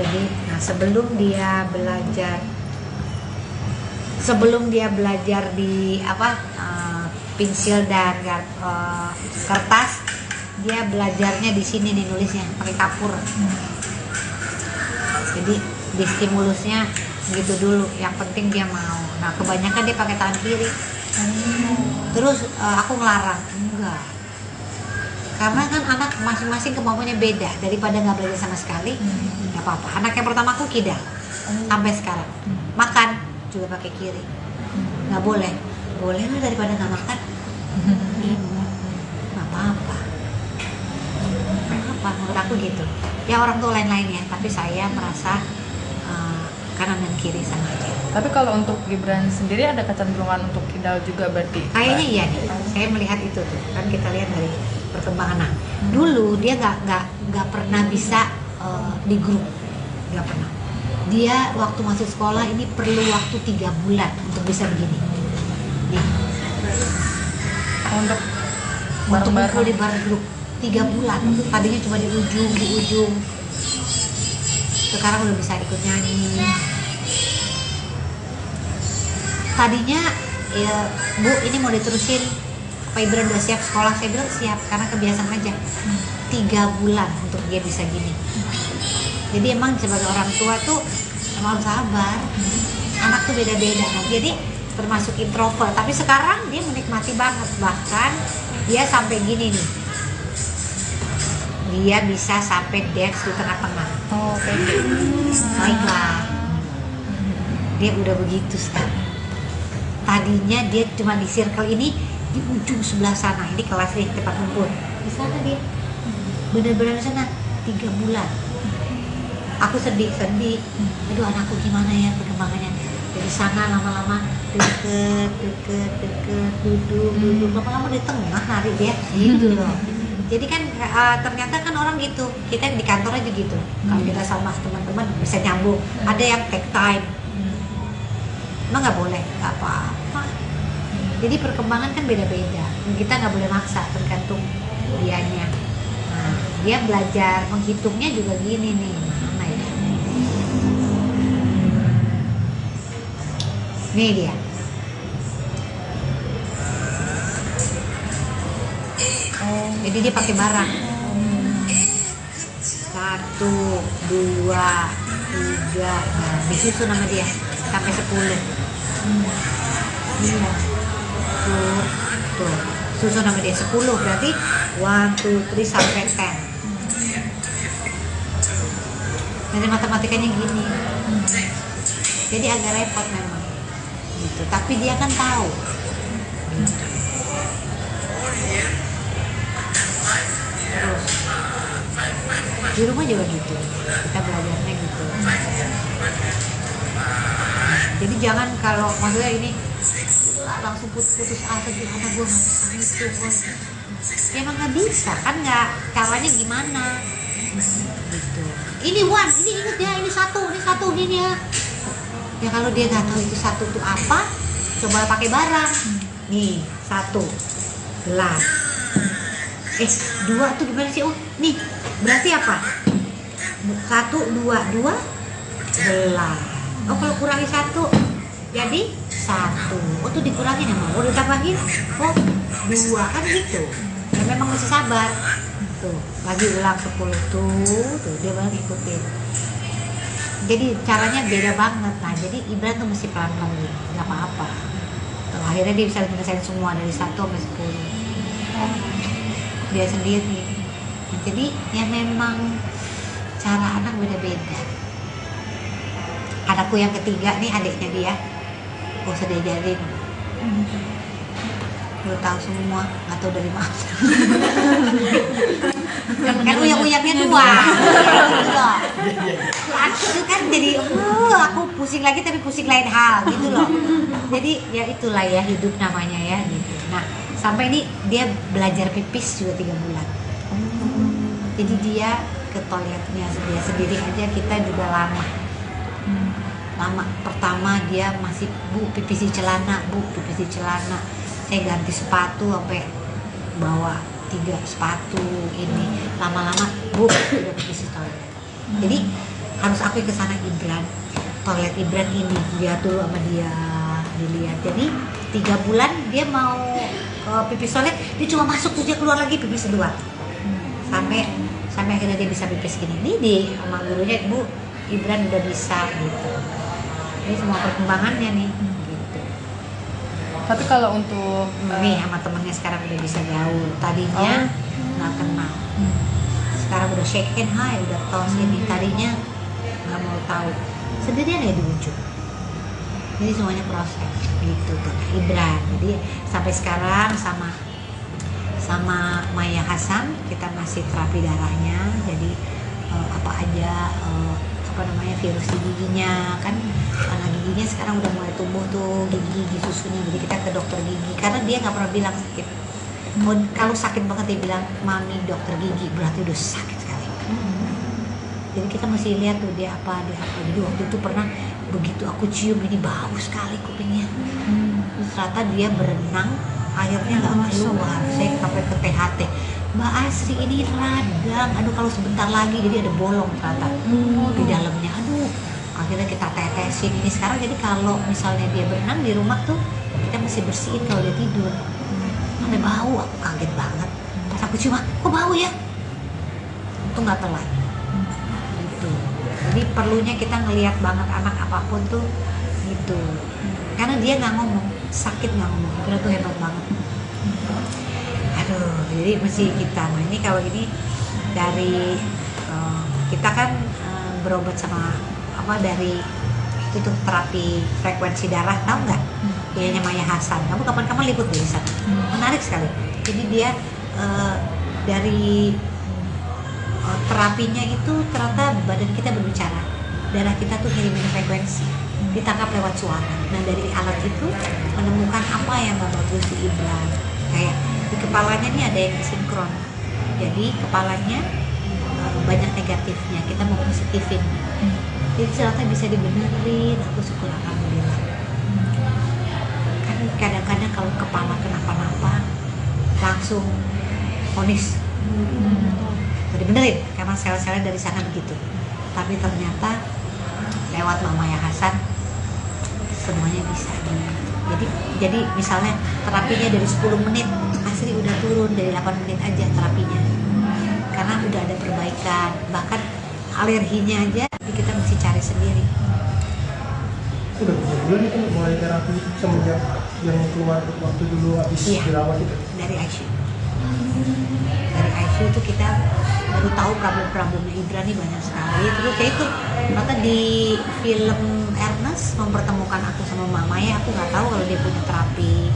Jadi, nah sebelum dia belajar di pensil dan kertas, dia belajarnya di sini nih nulisnya pakai kapur. Jadi di stimulusnya gitu dulu, yang penting dia mau. Nah kebanyakan dia pakai tangan kiri. Terus aku ngelarang, enggak, karena kan anak masing-masing kemampuannya beda. Daripada nggak belajar sama sekali, nggak apa-apa. Anak yang pertama aku kidal sampai sekarang, makan juga pakai kiri. Nggak boleh lah, daripada nggak makan. Nggak apa-apa, menurut aku gitu ya. Orang tuh lain-lain ya, tapi saya merasa kanan dan kiri sama aja. Tapi kalau untuk Gibran sendiri ada kecenderungan untuk kidal juga berarti? Kayaknya iya nih, saya melihat itu tuh kan, kita lihat dari perkembangan anak. Dulu dia nggak pernah bisa di grup, nggak pernah. Dia waktu masuk sekolah ini perlu waktu 3 bulan untuk bisa begini. Nih. Untuk kumpul di bareng grup 3 bulan. Tadinya cuma di ujung. Sekarang udah bisa ikut nyanyi. Tadinya ya Bu, ini mau diterusin apa Ibran udah siap sekolah? Saya bilang siap, karena kebiasaan aja. 3 bulan untuk dia bisa gini. Jadi emang sebagai orang tua tuh emang harus sabar. Anak tuh beda-beda kan. Jadi termasuk introvert, tapi sekarang dia menikmati banget. Bahkan dia sampai gini nih, dia bisa sampai dance di tengah-tengah. Oh, oke. Baiklah, dia udah begitu sekarang. Tadinya dia cuma di circle ini, di ujung sebelah sana. Ini kelas nih, tempat kumpul. Di sana dia, benar-benar di sana 3 bulan. Aku sedih. Aduh, anakku gimana ya perkembangannya. Dari sana lama-lama deket, duduk, lama-lama di tengah lari dia gitu loh. Jadi kan ternyata kan orang gitu, kita di kantor aja gitu. Kalau kita sama teman-teman bisa nyambung. Ada yang take time, emang nggak boleh, nggak apa-apa. Jadi perkembangan kan beda-beda. Kita nggak boleh maksa, tergantung dianya. Nah, dia belajar menghitungnya juga gini nih, mana ya? Nih dia. Jadi dia pakai barang. 1, 2, 3. Nah, disusun nama dia sampai 10. Iya. Tuh. Susun nama dia 10 berarti 1, 2, 3 sampai 10. Jadi matematikanya gini. Jadi agak repot memang. Gitu. Tapi dia kan tahu. Gitu. Terus di rumah juga gitu, kita belajarnya gitu. Jadi jangan kalau maksudnya ini langsung putus asa gitu, anak gue nggak bisa itu, ya emang nggak bisa kan, nggak, caranya gimana gitu. Ini ini inget ya, ini satu ini ya. Ya kalau dia nggak tahu itu satu tuh apa, coba pakai barang. Nih 1 gelas. 2 tuh gimana sih? Oh, nih berarti apa? 1, 2 gelas. Oh, kalau kurangi 1 jadi 1. Oh, tuh dikurangin ya, mau udah tambahin. Oh, 2 kan gitu. Ya memang mesti sabar. Tuh, lagi ulang 10 tuh dia baru ikutin. Jadi caranya beda banget. Nah, jadi Ibran tuh mesti pelan-pelan gitu, nggak apa-apa. Tuh, akhirnya dia bisa menyelesaikan semua dari 1 sampai 10. Dia sendiri. Jadi ya memang cara anak beda-beda. Anakku yang ketiga nih, adiknya dia, gak usah diajarin, udah tahu semua, nggak tahu dari mana. Kan uyak-uyaknya 2 itu kan jadi aku pusing lagi tapi pusing lain hal gitu loh. Jadi ya itulah ya hidup namanya ya gitu. Nah, sampai ini dia belajar pipis juga 3 bulan. Jadi dia ke toiletnya dia sendiri aja, kita juga lama. Pertama dia masih pipis di celana, pipis di celana. Saya ganti sepatu sampai bawa 3 sepatu ini. Lama-lama udah pipis di toilet. Jadi harus aku ke sana Ibran. Toilet Ibran ini dia dulu sama dia dilihat. Jadi 3 bulan dia mau pipis toilet, dia cuma masuk terus dia keluar lagi pipis 2. Sampai akhirnya dia bisa pipis gini. Ini di sama gurunya, Bu, Ibran udah bisa gitu. Ini semua perkembangannya nih gitu. Tapi kalau untuk nih sama temennya sekarang udah bisa gaul. Tadinya nggak kenal. Sekarang udah shake hand, hai, udah tos ini. Tadinya nggak mau tahu. Sendirian ya di ujung. Jadi semuanya proses gitu tuh Ibran. Jadi sampai sekarang sama Maya Hasan kita masih terapi darahnya. Jadi apa aja virus di giginya kan, karena giginya sekarang udah mulai tumbuh tuh gigi susunya. Jadi kita ke dokter gigi karena dia nggak pernah bilang sakit. Kalau sakit banget dia bilang mami dokter gigi, berarti udah sakit sekali. Jadi kita masih lihat tuh dia apa. Jadi waktu itu pernah begitu aku cium ini bau sekali kupingnya. Terus ternyata dia berenang, airnya nggak keluar. Saya sampai ke THT. Mbak Asri ini radang, aduh kalau sebentar lagi jadi ada bolong ternyata di dalamnya. Aduh, akhirnya kita tetesin ini sekarang. Jadi kalau misalnya dia berenang di rumah tuh kita mesti bersihin kalau dia tidur. Sampai bau, aku kaget banget. Pas aku cium, kok bau ya? Itu nggak telat. Gitu. Jadi perlunya kita ngelihat banget anak apapun tuh gitu. Karena dia nggak ngomong, sakit nggak ngomong, itu tuh hebat banget. Aduh, jadi mesti kita. Nah ini kalau ini dari kita kan berobat sama dari itu tuh terapi frekuensi darah, tahu nggak? Punyanya Maya Hasan. Kamu kapan-kapan liput di sana. Menarik sekali. Jadi dia dari terapinya itu ternyata badan kita berbicara, darah kita tuh ngirimin frekuensi, ditangkap lewat suara. Nah dari alat itu menemukan apa yang gak bagus di Ibran, kayak di kepalanya nih ada yang sinkron, jadi kepalanya banyak negatifnya, kita mau positifin, jadi ternyata bisa dibenerin. Aku syukur alhamdulillah. Kan kadang-kadang kalau kepala kenapa-napa langsung vonis dibenerin karena sel-selnya dari sana begitu, tapi ternyata lewat Mama Ya Hasan semuanya bisa. Jadi misalnya terapinya dari 10 menit Asri udah turun dari 8 menit aja terapinya, karena udah ada perbaikan. Bahkan alerginya aja kita mesti cari sendiri. Udah berapa bulan itu mulai terapi itu semenjak yang keluar waktu dulu habis dirawat itu? Dari ICU. Dari ICU itu kita baru tahu problem-problemnya Ibran nih banyak sekali. Terus ya itu ternyata di film Ernest mempertemukan aku sama Mama Ya, aku nggak tahu kalau dia punya terapi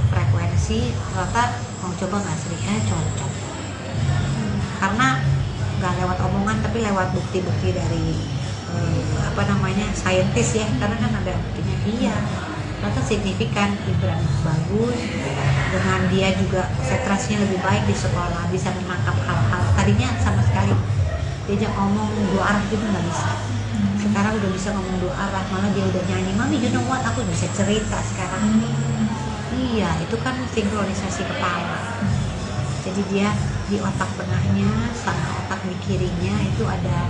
frekuensi. Ternyata mau coba nggak Sri? Cocok. Karena nggak lewat omongan tapi lewat bukti-bukti dari saintis ya, karena kan ada buktinya. Iya, ternyata signifikan. Ibran bagus, dengan dia juga konsentrasinya lebih baik di sekolah, bisa menangkap hal-hal tadinya sama sekali diajak ngomong dua arah gitu nggak bisa. Sekarang udah bisa ngomong dua arah, malah dia udah nyanyi, Mami you know what, aku bisa cerita sekarang. Iya, itu kan sinkronisasi kepala. Jadi dia di otak tengahnya sama otak di kirinya itu ada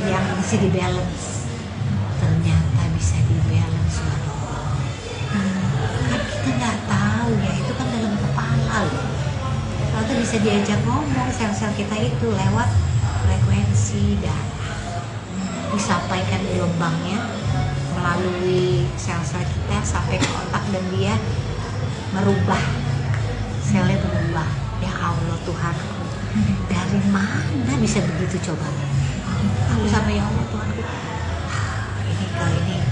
yang mesti di balance. Ternyata bisa di balance loh. Kan kita nggak tahu ya, itu kan dalam kepala loh. Ternyata bisa diajak ngomong sel-sel kita itu lewat frekuensi darah, disampaikan gelombangnya melalui sel-sel kita sampai ke otak dan dia merubah, selnya berubah. Ya Allah Tuhanku, dari mana bisa begitu coba? Aku sama ya Allah Tuhanku, ini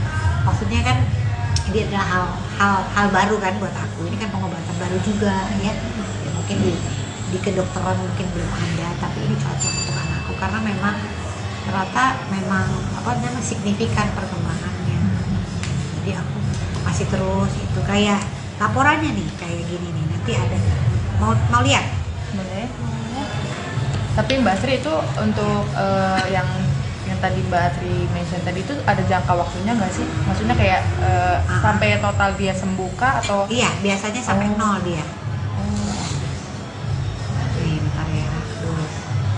maksudnya kan ini adalah hal baru kan buat aku. Ini kan pengobatan baru juga ya mungkin di kedokteran mungkin belum ada, tapi ini cocok untuk anakku karena memang ternyata memang signifikan perkembangannya. Jadi aku masih terus itu kayak laporannya nih kayak gini nih, nanti ada mau lihat? Boleh. Tapi Mbak Sri itu untuk yang tadi Mbak Sri mention tadi itu ada jangka waktunya nggak sih? Maksudnya kayak sampai total dia sembuh kah atau? Iya, biasanya sampai 0 dia. Nih, bentar ya.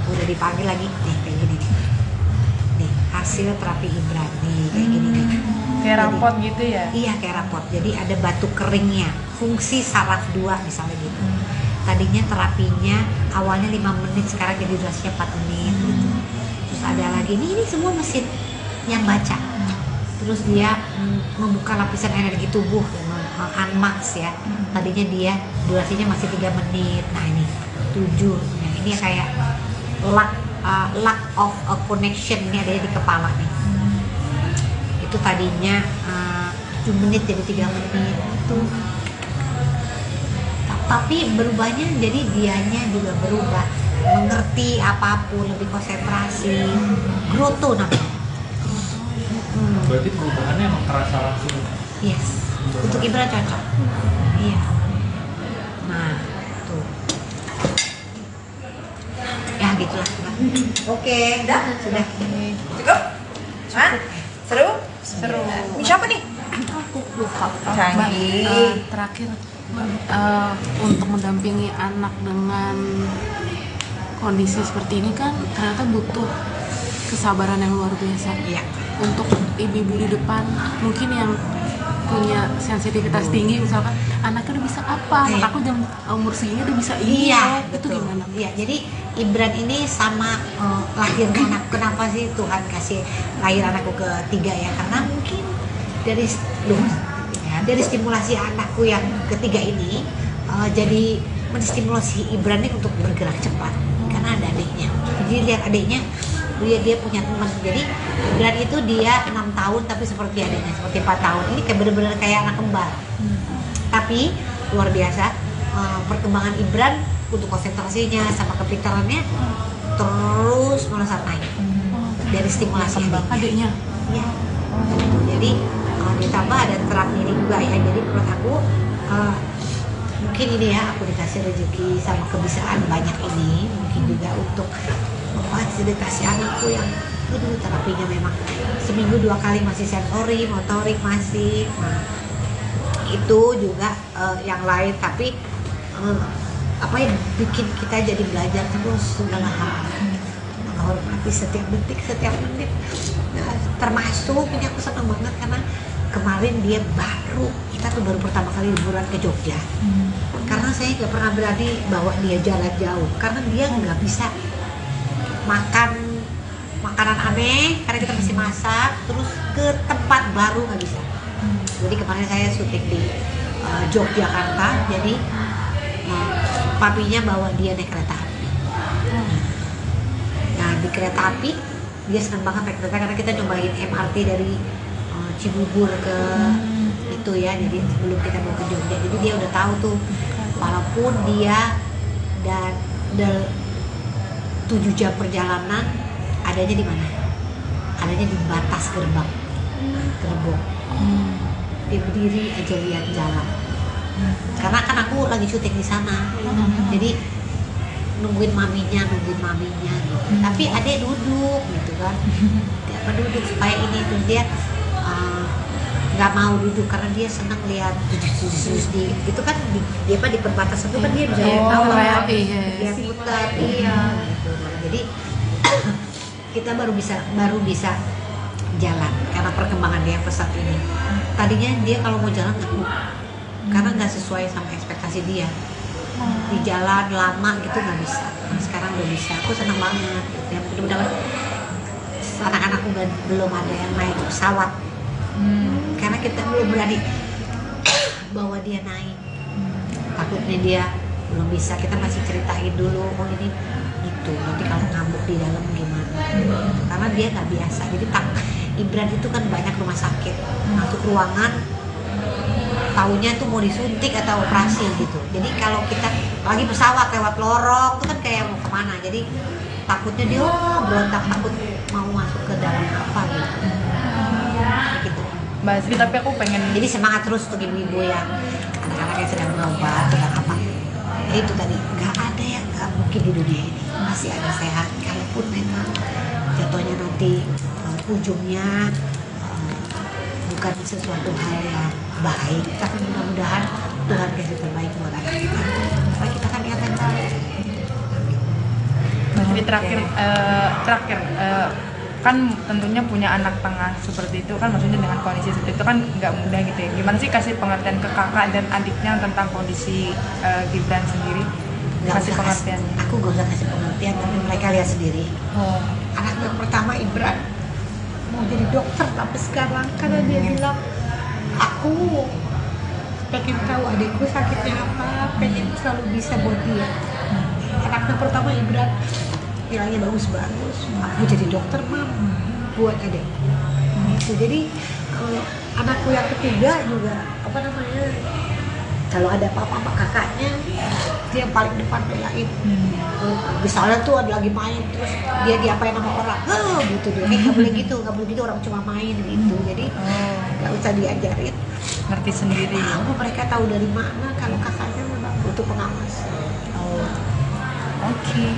Udah dipanggil lagi nih kayak gini nih. Nih, hasil terapi Ibran nih kayak gini nih. Kayak rapot gitu ya? Iya, kayak rapot. Jadi ada batu keringnya, fungsi saraf 2 misalnya gitu. Tadinya terapinya awalnya 5 menit, sekarang jadi durasinya 4 menit gitu. Terus ada lagi, ini semua mesin yang baca. Terus dia membuka lapisan energi tubuh, unmax ya. Tadinya dia durasinya masih 3 menit, nah ini 7. Nah, ini kayak lack of a connection, ini ada di kepala nih. Itu tadinya 7 menit jadi 3 menit itu. Tapi berubahnya jadi dianya juga berubah, mengerti apapun, lebih konsentrasi, growth namanya. Berarti perubahannya emang terasa langsung. Yes, untuk Ibran cocok. Iya. Nah, tuh. Ya gitulah. Oke, sudah. Cukup? Hah? Seru? Seru. Ini siapa nih? Aku lupa. Canggih. Terakhir untuk mendampingi anak dengan kondisi seperti ini kan ternyata butuh kesabaran yang luar biasa. Iya. Untuk ibu-ibu di depan mungkin yang punya sensitivitas tinggi, misalkan anaknya udah bisa apa, anak aku jam umur segini udah bisa ini, Iya, itu betul. gimana? Iya, jadi Ibran ini sama lahirnya anak. Kenapa sih Tuhan kasih lahir anakku ketiga ya? Karena mungkin dari stimulasi anakku yang ketiga ini jadi menstimulasi Ibran ini untuk bergerak cepat karena ada adiknya. Jadi lihat adiknya, dia punya teman. Jadi Ibran itu dia 6 tahun tapi seperti adiknya, seperti 4 tahun. Ini kayak bener-bener kayak anak kembar. Tapi luar biasa perkembangan Ibran untuk konsentrasinya sama kepintarannya terus melesat naik dari stimulasi Adiknya. ya. Jadi ditambah ada terap ini juga ya, jadi menurut aku mungkin ini ya, aku dikasih rezeki sama kebiasaan banyak ini, mungkin juga untuk memfasilitasi anakku yang terapinya memang seminggu 2 kali masih sensori, motorik masih, nah itu juga yang lain, tapi apa yang bikin kita jadi belajar terus segala hal, menghormati setiap detik, setiap menit. Nah, termasuk ini aku senang banget karena kemarin dia kita tuh baru pertama kali liburan ke Jogja. Karena saya nggak pernah berani bawa dia jalan jauh karena dia nggak bisa makan makanan aneh karena kita masih masak, terus ke tempat baru nggak bisa. Jadi kemarin saya syuting di Yogyakarta, jadi papinya bawa dia naik kereta api. Nah di kereta api dia senang banget naik kereta karena kita cobain MRT dari Cibubur ke itu ya, jadi sebelum kita mau ke Jogja, jadi dia udah tahu tuh walaupun dia dan 7 jam perjalanan adanya di mana? Adanya di batas gerbang. Dia berdiri aja lihat jalan. Karena kan aku lagi syuting di sana. Jadi nungguin maminya gitu. Tapi adek duduk gitu kan. Dia duduk supaya ini tuh dia nggak mau duduk karena dia senang lihat di itu kan dia di perbatasan itu kan dia bisa lihat bawah, lihat putar, iya gitu. Jadi kita baru bisa jalan karena perkembangan dia pesat ini. Tadinya dia kalau mau jalan takut karena nggak sesuai sama ekspektasi dia. Di jalan lama gitu nggak bisa. Nah, sekarang udah bisa. Aku senang banget. Ya mudah-mudahan anak-anakku belum ada yang naik pesawat. Karena kita belum berani bawa dia naik. Takutnya dia belum bisa. Kita masih ceritain dulu, oh ini gitu. Nanti kalau ngambuk di dalam gimana? Karena dia nggak biasa. Jadi Ibran itu kan banyak rumah sakit. Masuk ruangan, taunya tuh mau disuntik atau operasi gitu. Jadi kalau kita lagi pesawat lewat lorong itu kan kayak mau kemana. Jadi takutnya dia berontak, takut mau masuk ke dalam apa gitu. Gitu. Mbak Sri, tapi aku pengen Jadi semangat terus untuk ibu-ibu yang anak-anak yang sedang berobat, sedang apa. Ya itu tadi, nggak ada yang nggak mungkin di dunia ini. Masih ada sehat, kalaupun memang jatuhnya nanti ujungnya bukan sesuatu hal yang baik, tapi mudah-mudahan Tuhan kasih terbaik buat anak kita. Supaya kita kan niat yang baik. Mbak Sri, terakhir kan tentunya punya anak tengah seperti itu kan, maksudnya dengan kondisi seperti itu kan nggak mudah gitu ya. Gimana sih kasih pengertian ke kakak dan adiknya tentang kondisi Gibran sendiri? Kasih pengertiannya. Aku gak usah kasih pengertian, tapi mereka lihat sendiri. Anak yang pertama Ibran mau jadi dokter, tapi sekarang karena dia bilang aku pengen tahu adikku sakitnya apa, pengen selalu bisa buat dia. Anaknya pertama Ibran bilangnya bagus-bagus, aku jadi dokter mam buat adik. Gitu. Jadi anakku yang ketiga juga apa namanya, kalau ada apa-apa sama kakaknya dia yang paling depan belain. Misalnya tuh ada lagi main terus dia diapain sama orang, gitu dia nggak boleh gitu, orang cuma main gitu. Jadi nggak usah diajarin, Ngerti sendiri. tahu mereka tahu dari mana kalau kakaknya memang butuh pengawas. Oke.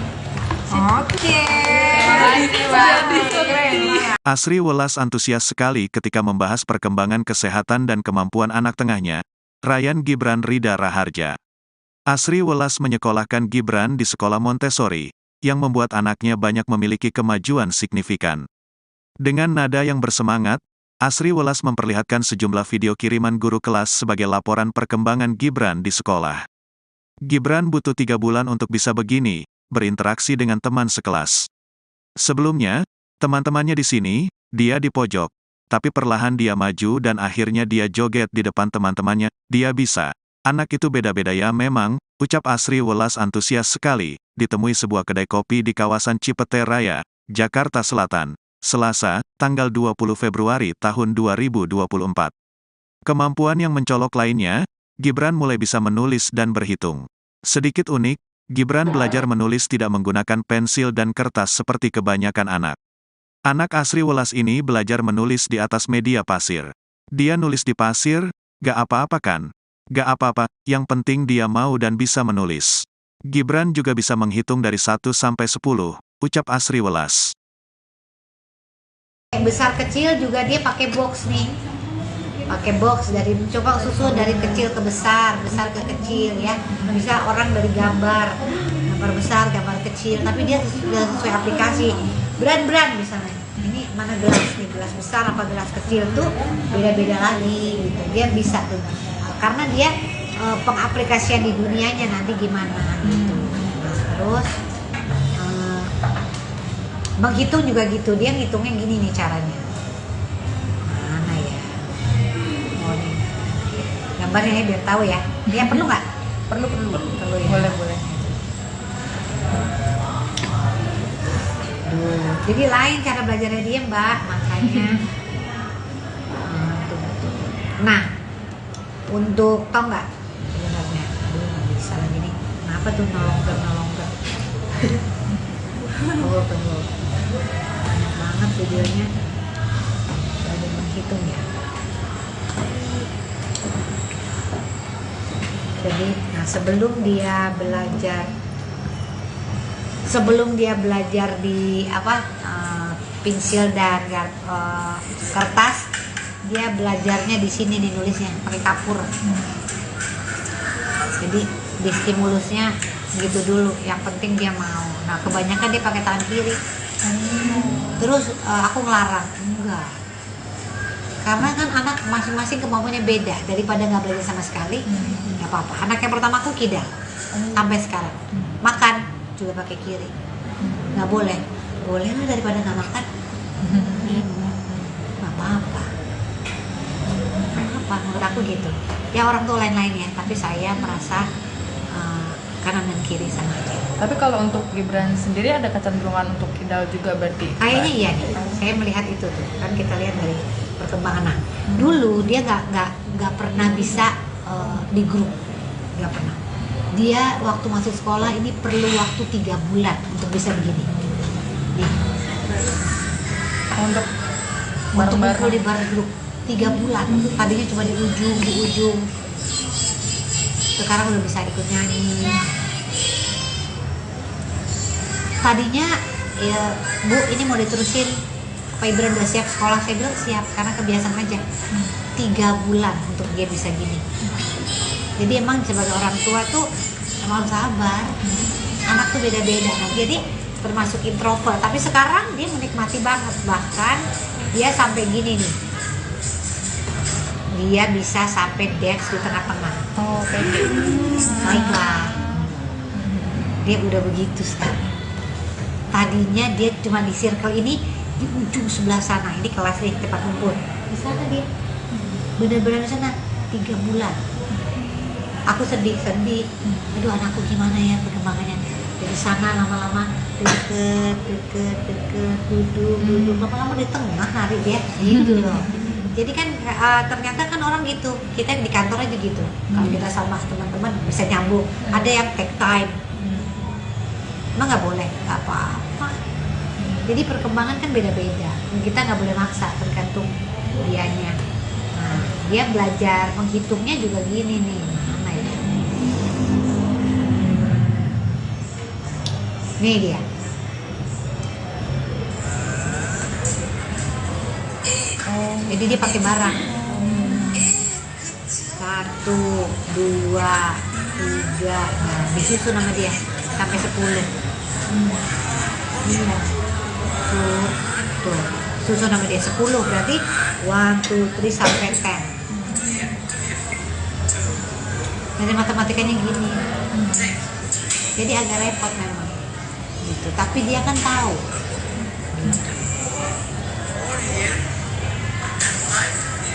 Asri Welas antusias sekali ketika membahas perkembangan kesehatan dan kemampuan anak tengahnya, Ryan Gibran Rida Raharja. Asri Welas menyekolahkan Gibran di sekolah Montessori, yang membuat anaknya banyak memiliki kemajuan signifikan. Dengan nada yang bersemangat, Asri Welas memperlihatkan sejumlah video kiriman guru kelas sebagai laporan perkembangan Gibran di sekolah. Gibran butuh 3 bulan untuk bisa begini, berinteraksi dengan teman sekelas. Sebelumnya, teman-temannya di sini, dia di pojok. Tapi perlahan dia maju dan akhirnya dia joget di depan teman-temannya. Dia bisa. Anak itu beda-beda ya memang, ucap Asri Welas antusias sekali, ditemui sebuah kedai kopi di kawasan Cipete Raya, Jakarta Selatan, Selasa, tanggal 20 Februari tahun 2024. Kemampuan yang mencolok lainnya, Gibran mulai bisa menulis dan berhitung. Sedikit unik, Gibran belajar menulis tidak menggunakan pensil dan kertas seperti kebanyakan anak. Anak Asri Welas ini belajar menulis di atas media pasir. Dia nulis di pasir, gak apa-apa kan? Gak apa-apa, yang penting dia mau dan bisa menulis. Gibran juga bisa menghitung dari 1 sampai 10, ucap Asri Welas. Besar kecil juga dia pakai box nih. Pakai box dari coba susun dari kecil ke besar ke kecil ya. Bisa orang dari gambar besar, gambar kecil, tapi dia sudah sesuai aplikasi. Brand misalnya. Ini mana gelas nih, gelas besar apa gelas kecil tuh beda-beda lagi gitu. Dia bisa tuh. Karena dia pengaplikasian di dunianya nanti gimana gitu. Terus menghitung juga gitu, dia ngitungnya gini nih caranya. Mana ya? Oh nih, gambarnya ya biar tahu ya. Dia perlu nggak? Perlu Ya. boleh. Duh, jadi lain cara belajarnya dia Mbak, makanya. Nah, untuk tau nggak sebenarnya? Aduh, nggak bisa lagi nih. Kenapa tuh nolong ger? Tunggu. Banyak banget videonya. Ada menghitung ya. Jadi, nah sebelum dia belajar di pensil dan kertas, dia belajarnya di sini nih nulisnya pakai kapur. Jadi di stimulusnya gitu dulu, yang penting dia mau. Nah kebanyakan dia pakai tangan kiri. Terus aku ngelarang, enggak, karena kan anak masing-masing kemampuannya beda. Daripada nggak belajar sama sekali, nggak apa-apa. Anak yang pertama aku kidal sampai sekarang, makan juga pakai kiri, nggak boleh lah, daripada nggak makan, nggak apa-apa. Menurut aku gitu ya, orang tua lain-lain ya, tapi saya merasa kanan dan kiri sama aja. Tapi kalau untuk Gibran sendiri ada kecenderungan untuk kidal juga berarti? Kayaknya iya nih, saya melihat itu tuh kan, kita lihat dari perkembangan. Nah, dulu dia nggak pernah bisa di grup, nggak pernah. Dia waktu masuk sekolah ini perlu waktu 3 bulan untuk bisa begini. Nih. Untuk ngumpul di bar grup 3 bulan. Tadinya cuma di ujung. Sekarang udah bisa ikut nyanyi. Tadinya ya Bu, ini mau diterusin apa Ibran udah siap sekolah? Saya bilang siap, karena kebiasaan aja. 3 bulan untuk dia bisa gini. Jadi emang sebagai orang tua tuh emang harus sabar. Anak tuh beda-beda. Nah, jadi termasuk introvert, tapi sekarang dia menikmati banget. Bahkan dia sampai gini nih, dia bisa sampai dance di tengah-tengah. Oh, kayak gitu. Baiklah, dia udah begitu sekarang. Tadinya dia cuma di circle ini, di ujung sebelah sana. Ini kelas nih, tempat kumpul. Di sana dia, benar-benar di sana 3 bulan. Aku sedih. Aduh, anakku gimana ya perkembangannya. Dari sana lama-lama deket, duduk, lama-lama di tengah nari dia, gitu loh. Jadi kan ternyata kan orang gitu, kita di kantor aja gitu. Kalau kita sama teman-teman bisa nyambung. Ada yang take time, emang nggak boleh, nggak apa-apa. Jadi perkembangan kan beda-beda. Kita nggak boleh maksa, tergantung dianya. Nah, dia belajar menghitungnya juga gini nih. Mana ya? Nih dia. Jadi dia pakai barang. 1, 2, 3. Nah, disusun nama dia sampai 10. Iya. Tuh. Susun nama dia 10, berarti 1, 2, 3 sampai 10. Jadi matematikanya gini. Jadi agak repot memang. Gitu. Tapi dia kan tahu. Gitu.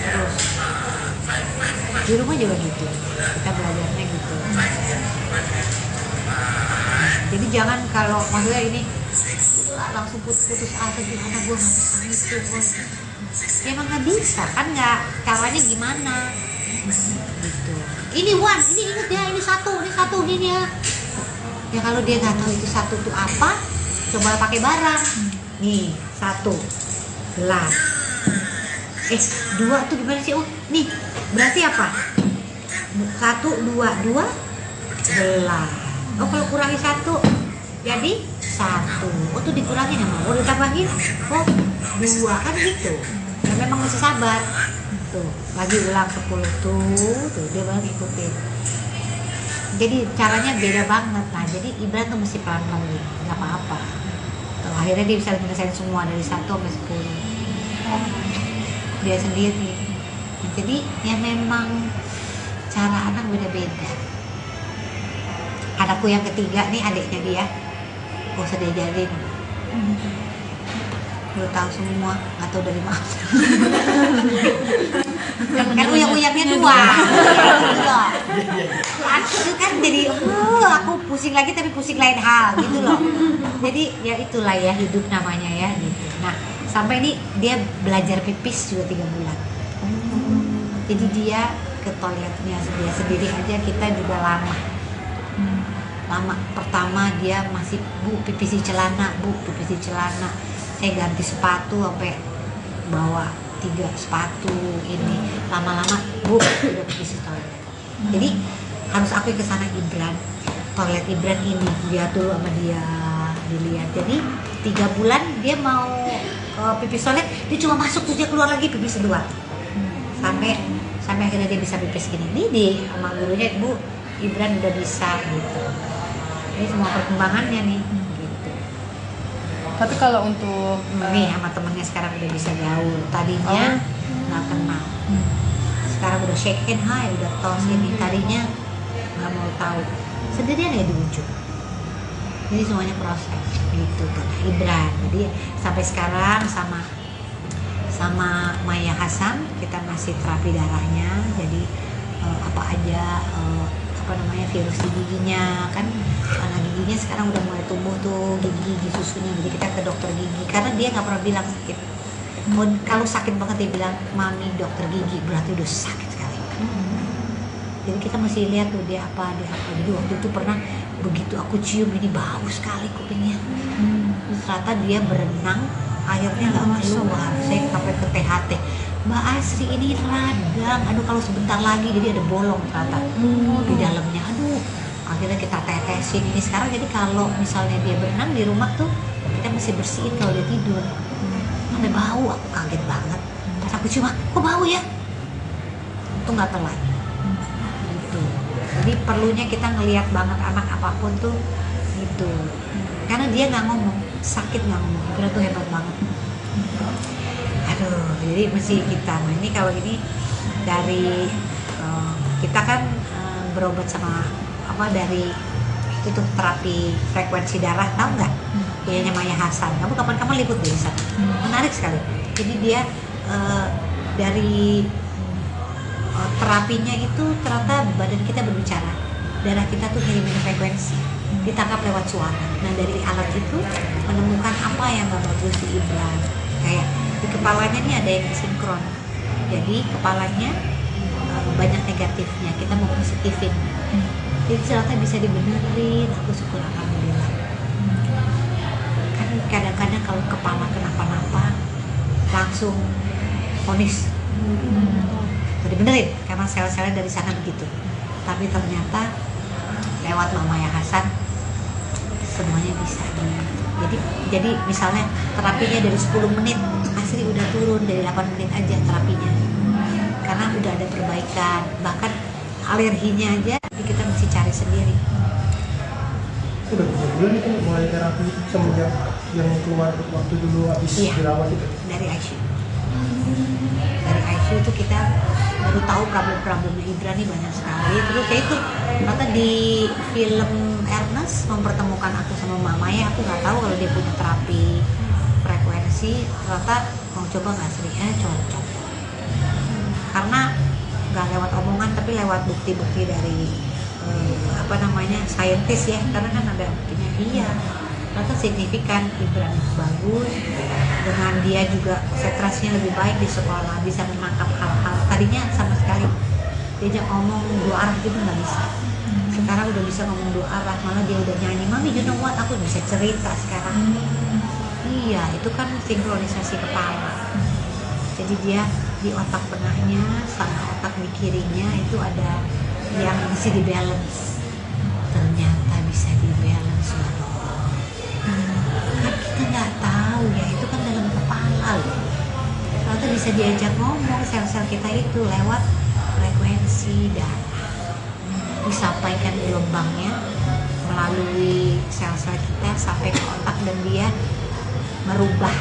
Terus di rumah juga gitu, kita belajarnya gitu. Jadi jangan kalau maksudnya ini langsung putus asa, gimana gue nggak bisa itu, ya emang nggak bisa kan, nggak, caranya gimana gitu. Ini Wan, ini inget ya, ini satu gini ya. Ya kalau dia nggak tahu itu satu tuh apa, coba pakai barang. Nih, satu gelas. Dua tuh gimana sih? Oh, nih berarti apa? Satu, dua gelas. Oh, kalau kurangi satu jadi satu. Oh, tuh dikurangi nama. Oh, ditambahin. Oh, dua kan gitu. Ya memang mesti sabar. Tuh, lagi ulang 10 tuh dia baru ikutin. Jadi caranya beda banget. Nah, jadi Ibran tuh mesti pelan-pelan gitu, nggak apa-apa. Tuh, akhirnya dia bisa menyelesaikan semua dari 1 sampai 10. Dia sendiri. Jadi ya memang cara anak beda-beda. Anakku yang ketiga nih, adiknya dia, gak usah diajarin. Udah tahu semua, nggak tahu dari mana. Kan uyang-uyangnya 2. Itu kan jadi aku pusing lagi tapi pusing lain hal gitu loh. Jadi ya itulah ya hidup namanya ya gitu. Nah, sampai ini dia belajar pipis juga 3 bulan. Jadi dia ke toiletnya dia sendiri aja, kita juga lama. Pertama dia masih pipis di celana, pipis di celana. Saya ganti sepatu sampai bawa 3 sepatu ini. Lama-lama udah pipis di toilet. Jadi harus aku ke sana Ibran. Toilet Ibran ini dia dulu sama dia dilihat. Jadi 3 bulan dia mau pipis toilet, dia cuma masuk terus dia keluar lagi pipis 2. Sampai akhirnya dia bisa pipis gini. Ini sama gurunya, Bu, Ibran udah bisa gitu. Ini semua perkembangannya nih gitu. Tapi kalau untuk Nih sama temennya sekarang udah bisa gaul. Tadinya nggak kenal. Sekarang udah shake hand, hai, udah tos ini. Tadinya nggak mau tahu. Sendirian ya di ujung. Jadi semuanya proses gitu kan. Ibran. Jadi sampai sekarang sama Maya Hasan kita masih terapi darahnya. Jadi apa aja virus di giginya kan, karena giginya sekarang udah mulai tumbuh tuh gigi susunya. Jadi kita ke dokter gigi karena dia nggak pernah bilang sakit. Kalau sakit banget dia bilang, mami dokter gigi, berarti udah sakit sekali. Jadi kita mesti lihat tuh dia apa. Jadi waktu itu pernah begitu aku cium ini bau sekali kupingnya. Ternyata dia berenang airnya nggak keluar. Saya sampai ke THT, Mbak Asri ini radang, aduh kalau sebentar lagi jadi ada bolong ternyata di dalamnya. Aduh, akhirnya kita tetesin ini sekarang. Jadi kalau misalnya dia berenang di rumah tuh kita mesti bersihin kalau dia tidur. Sampai bau, aku kaget banget. Pas aku cium, kok bau ya? Itu nggak telat. Gitu. Jadi perlunya kita ngelihat banget anak apapun tuh gitu. Karena dia nggak ngomong, sakit nggak ngomong. Itu tuh hebat banget. Aduh, jadi mesti kita. Nah ini kalau ini dari kita kan berobat sama dari itu tuh terapi frekuensi darah, tahu nggak? Punyanya Maya Hasan. Kamu kapan-kapan liput di sana. Menarik sekali. Jadi dia dari terapinya itu ternyata badan kita berbicara. Darah kita tuh ngirimin frekuensi. Ditangkap lewat suara. Nah dari alat itu menemukan apa yang nggak bagus di Ibran. Kayak di kepalanya nih ada yang sinkron. Jadi kepalanya banyak negatifnya. Kita mau positifin. Jadi ternyata bisa dibenerin. Aku syukur alhamdulillah. Kan kadang-kadang kalau kepala kenapa-napa langsung vonis. Dibenerin karena sel-selnya dari sana begitu. Tapi ternyata lewat Mama Maya Hasan semuanya bisa. Jadi misalnya terapinya dari 10 menit, Asri udah turun dari 8 menit aja terapinya. Karena udah ada perbaikan. Bahkan alerginya aja kita mesti cari sendiri. Udah berapa bulan itu mulai terapi semenjak yang keluar waktu dulu habis dirawat itu? Dari ICU. Dari ICU itu kita baru tahu problem-problemnya Ibran nih banyak sekali. Terus ya itu ternyata di film Ernest mempertemukan aku sama Mama ya. Aku nggak tahu kalau dia punya terapi frekuensi. Ternyata mau coba nggak Sri? Cocok. Karena nggak lewat omongan tapi lewat bukti-bukti dari saintis ya. Karena kan ada buktinya iya. Ternyata signifikan Ibran bagus. Dengan dia juga konsentrasinya lebih baik di sekolah, bisa menangkap hal-hal tadinya sama sekali diajak ngomong 2 arah gitu nggak bisa. Sekarang udah bisa ngomong 2 arah, malah dia udah nyanyi. Mami, you know what, aku bisa cerita sekarang. Iya, itu kan sinkronisasi kepala. Jadi dia di otak tengahnya sama otak di kirinya itu ada yang bisa di balance. Ternyata bisa di balance loh. Kan kita nggak tahu ya, itu kan dalam kepala loh. Ternyata bisa diajak ngomong sel-sel kita itu lewat frekuensi darah. Disampaikan gelombangnya melalui sel-sel kita sampai ke otak dan dia merubah,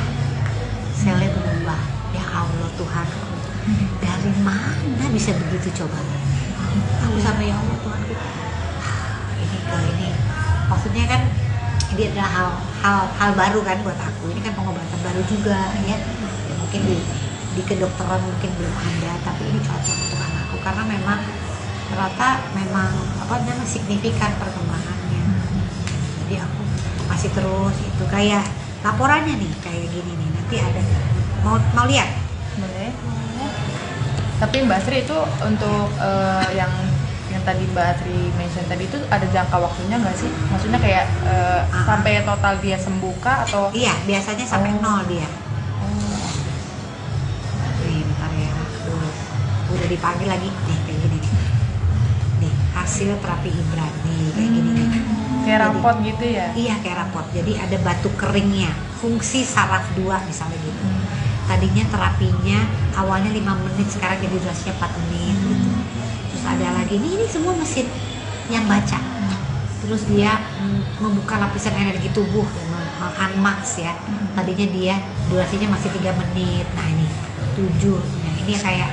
selnya berubah. Ya Allah Tuhanku, dari mana bisa begitu coba? Aku sampai ya Allah Tuhanku, ini maksudnya kan ini adalah hal baru kan buat aku. Ini kan pengobatan baru juga ya. Mungkin di kedokteran mungkin belum ada, tapi ini cocok untuk anakku karena memang ternyata memang signifikan perkembangannya. Jadi aku masih terus itu kayak laporannya nih kayak gini nih, nanti ada mau lihat. Boleh. Tapi Mbak Sri itu untuk yang tadi Mbak Sri mention tadi itu ada jangka waktunya nggak sih? Maksudnya kayak sampai total dia sembuh kah atau? Iya, biasanya sampai 0 dia. Nih, bentar ya. Udah dipanggil lagi nih kayak gini nih. Nih, hasil terapi Ibran nih kayak gini nih. Kayak rapot gitu ya? Iya, kayak rapot. Jadi ada batu keringnya, fungsi saraf 2 misalnya gitu. Tadinya terapinya awalnya 5 menit, sekarang jadi durasinya 4 menit gitu. Terus ada lagi, ini semua mesin yang baca. Terus dia membuka lapisan energi tubuh, unmax ya. Tadinya dia durasinya masih 3 menit. Nah ini 7. Nah ini kayak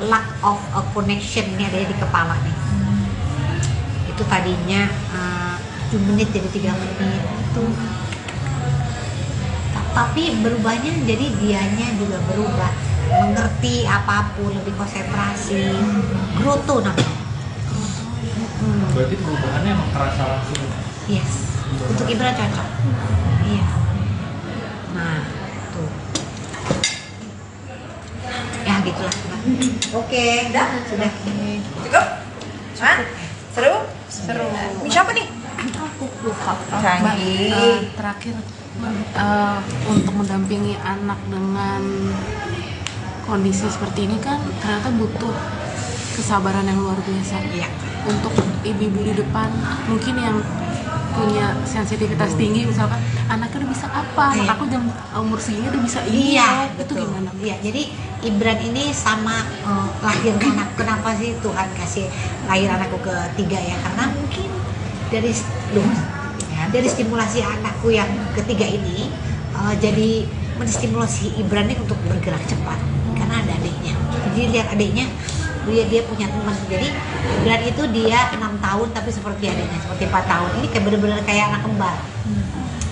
lack of a connection, ini adanya di kepala nih. Itu tadinya 7 menit jadi 3 menit itu. Tapi berubahnya jadi dianya juga berubah, mengerti apapun, lebih konsentrasi, groto namanya. Berarti perubahannya emang terasa langsung. Yes, untuk Ibra cocok. Iya. Nah, tuh. Ya gitulah. Oke, sudah. Cukup? Hah? Seru? Seru. Ini siapa nih? Aku lupa. Canggih. Terakhir untuk mendampingi anak dengan kondisi seperti ini kan ternyata butuh kesabaran yang luar biasa. Iya. Untuk ibu-ibu di depan mungkin yang punya sensitivitas tinggi, misalkan anaknya udah bisa apa, anak aku jam umur segini udah bisa ini. Iya, itu betul. gimana? Iya, jadi Ibran ini sama lahirnya anak. Kenapa sih Tuhan kasih lahir anakku ketiga ya? Karena mungkin dari stimulasi anakku yang ketiga ini jadi menstimulasi Ibran ini untuk bergerak cepat karena ada adiknya. Jadi lihat adiknya, dia punya teman. Jadi Ibran itu dia 6 tahun tapi seperti adiknya, seperti 4 tahun. Ini kayak benar-benar kayak anak kembar.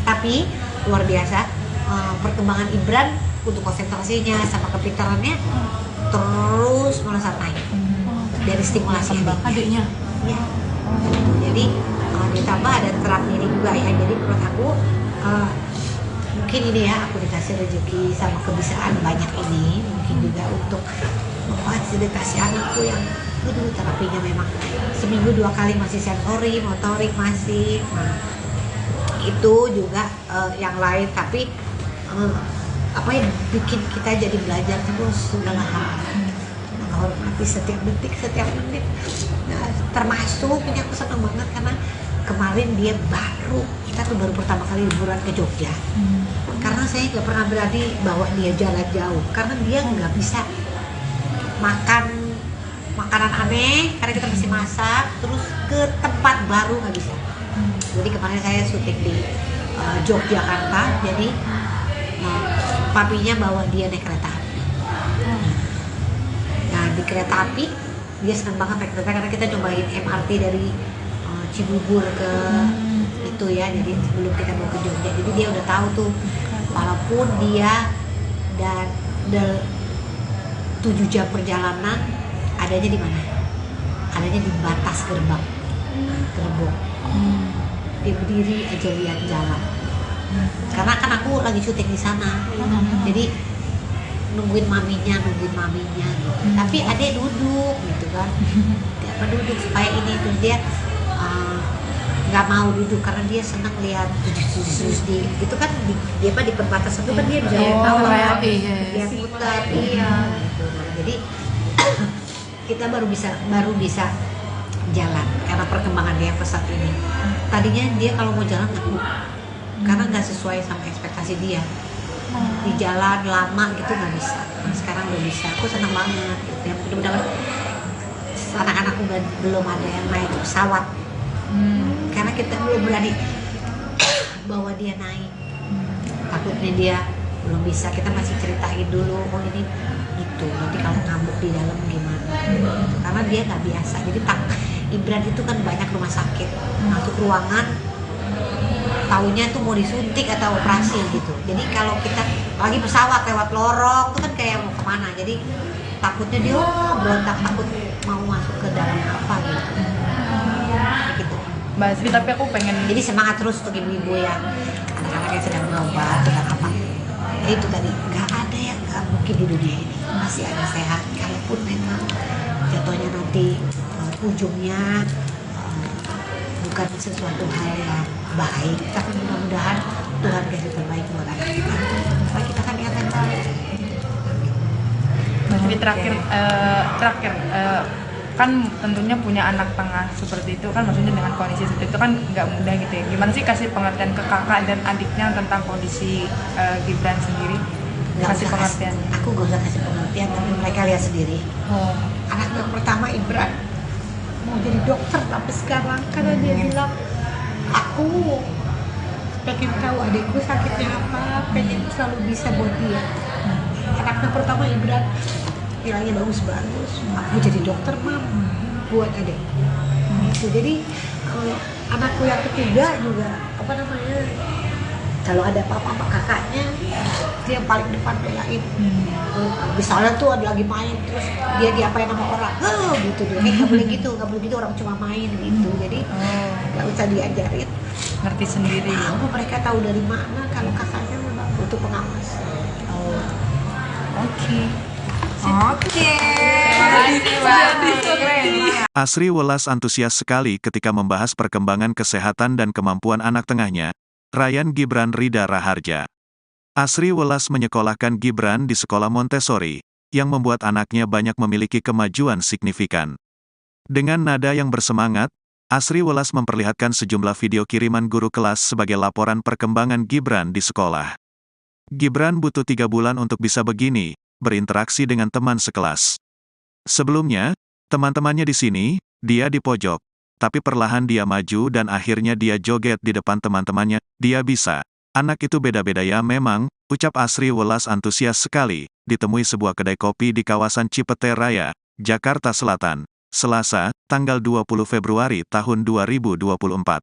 Tapi luar biasa perkembangan Ibran untuk konsentrasinya sama kepintarannya terus melesat naik dari stimulasi Adiknya. ya. Jadi ditambah ada terapi ini juga ya. Jadi menurut aku mungkin ini ya, aku dikasih rezeki sama kebiasaan banyak ini, mungkin juga untuk memfasilitasi anakku yang terapinya memang seminggu 2 kali masih sensori, motorik masih. Nah, itu juga yang lain, tapi apa yang bikin kita jadi belajar terus segala hal, menghormati setiap detik, setiap menit. Nah, termasuk ini aku senang banget karena kemarin dia kita tuh baru pertama kali liburan ke Jogja. Karena saya nggak pernah berani bawa dia jalan jauh karena dia nggak bisa makan makanan aneh karena kita mesti masak, terus ke tempat baru nggak bisa. Jadi kemarin saya syuting di Yogyakarta, jadi papinya bawa dia naik kereta api. Nah di kereta api dia senang banget naik kereta karena kita cobain MRT dari Cibubur ke itu ya, jadi sebelum kita mau ke Jogja, jadi dia udah tahu tuh walaupun dia dan 7 jam perjalanan adanya di mana? Adanya di batas gerbang, gerbong. Dia berdiri aja lihat jalan. Karena kan aku lagi syuting di sana, jadi nungguin maminya gitu. Tapi adek duduk gitu kan, apa duduk supaya ini tuh dia nggak mau duduk karena dia senang lihat di itu kan dia apa di perbatasan itu kan dia bisa lihat bawah, kayak iya. lihat putar, iya gitu. Jadi kita baru bisa jalan karena perkembangan dia pesat ini. Tadinya dia kalau mau jalan takut karena nggak sesuai sama ekspektasi dia. Di jalan lama gitu nggak bisa. Nah, sekarang udah bisa. Aku senang banget. Gitu. Ya, mudah-mudahan anak-anakku belum ada yang naik pesawat. Karena kita belum berani bawa dia naik. Takutnya dia belum bisa. Kita masih ceritain dulu. Oh ini gitu. Nanti kalau ngambuk di dalam gimana? Gitu. Karena dia nggak biasa. Jadi Ibran itu kan banyak rumah sakit. Masuk ruangan taunya tuh mau disuntik atau operasi gitu. Jadi kalau kita lagi pesawat lewat lorong itu kan kayak mau kemana. Jadi takutnya dia berontak, takut mau masuk ke dalam apa gitu. Gitu. Mbak Asri, tapi aku pengen Jadi semangat terus untuk ibu-ibu yang anak-anak yang sedang berobat, sedang apa. Itu tadi nggak ada yang nggak mungkin di dunia ini. Masih ada sehat. Kalaupun memang jatuhnya nanti ujungnya bukan sesuatu hal yang baik, tapi mudah-mudahan Tuhan kasih terbaik buat anak kita. Supaya kita kan lihat yang baik. Mbak Asri, terakhir kan tentunya punya anak tengah seperti itu kan, maksudnya dengan kondisi seperti itu kan nggak mudah gitu ya. Gimana sih kasih pengertian ke kakak dan adiknya tentang kondisi Gibran sendiri? Kasih pengertian. Aku gak usah kasih pengertian, tapi mereka lihat sendiri. Anak yang pertama Ibran mau jadi dokter, tapi sekarang karena dia bilang aku pengen tahu adikku sakitnya apa, pengen selalu bisa buat dia. Anak yang pertama Ibran nilainya bagus-bagus, aku jadi dokter mam buat adik. Gitu. Jadi anakku yang ketiga juga apa namanya, kalau ada apa-apa sama kakaknya dia yang paling depan belain. Misalnya tuh ada lagi main terus dia diapain sama orang, gitu dia, nggak boleh gitu orang cuma main gitu. Jadi nggak usah diajarin, Ngerti sendiri. tahu mereka tahu dari mana kalau kakaknya memang butuh pengawas. Oke. Asri Welas antusias sekali ketika membahas perkembangan kesehatan dan kemampuan anak tengahnya, Ryan Gibran Rida Raharja. Asri Welas menyekolahkan Gibran di sekolah Montessori, yang membuat anaknya banyak memiliki kemajuan signifikan. Dengan nada yang bersemangat, Asri Welas memperlihatkan sejumlah video kiriman guru kelas sebagai laporan perkembangan Gibran di sekolah. Gibran butuh 3 bulan untuk bisa begini, berinteraksi dengan teman sekelas. Sebelumnya, teman-temannya di sini, dia di pojok. Tapi perlahan dia maju dan akhirnya dia joget di depan teman-temannya. Dia bisa. Anak itu beda-beda ya memang, ucap Asri Welas antusias sekali, ditemui sebuah kedai kopi di kawasan Cipete Raya, Jakarta Selatan, Selasa, tanggal 20 Februari tahun 2024.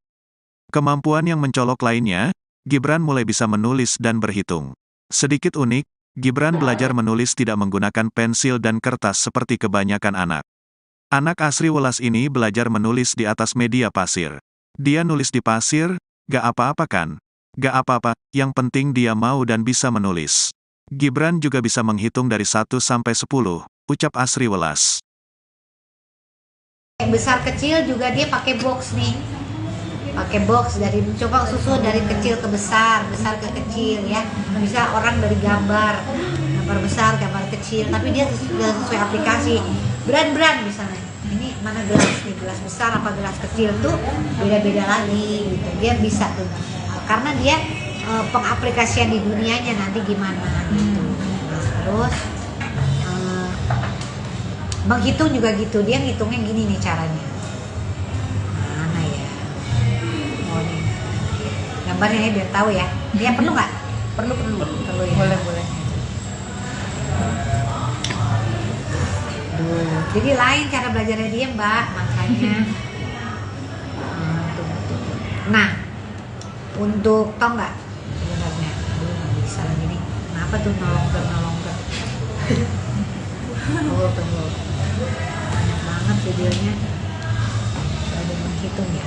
Kemampuan yang mencolok lainnya, Gibran mulai bisa menulis dan berhitung. Sedikit unik, Gibran belajar menulis tidak menggunakan pensil dan kertas seperti kebanyakan anak. Anak Asri Welas ini belajar menulis di atas media pasir. Dia nulis di pasir, gak apa-apa kan? Gak apa-apa, yang penting dia mau dan bisa menulis. Gibran juga bisa menghitung dari 1 sampai 10, ucap Asri Welas. Besar kecil juga dia pakai box nih. Pakai box dari coba susun dari kecil ke besar ke kecil ya. Bisa orang dari gambar besar, gambar kecil, tapi dia sudah sesuai aplikasi. Brand misalnya. Ini mana gelas nih, gelas besar apa gelas kecil tuh beda-beda lagi gitu. Dia bisa tuh. Karena dia pengaplikasian di dunianya nanti gimana gitu. Terus menghitung juga gitu. Dia ngitungnya gini nih caranya. Gambarnya ya biar tahu ya. Dia perlu nggak? Perlu ya. Boleh. Jadi lain cara belajarnya dia mbak, makanya. Nah, untuk tau nggak sebenarnya? Nggak bisa lagi nih. Kenapa tuh nolong ke? Tunggu. Banyak banget videonya. Ada menghitung ya.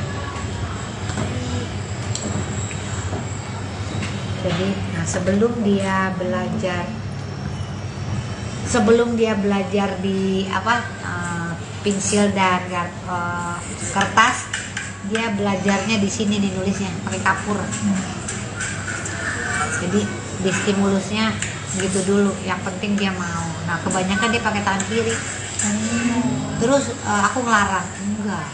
Jadi, nah sebelum dia belajar di pensil dan kertas, dia belajarnya di sini nih nulisnya pakai kapur. Jadi di stimulusnya gitu dulu, yang penting dia mau. Nah kebanyakan dia pakai tangan kiri. Terus aku ngelarang, enggak,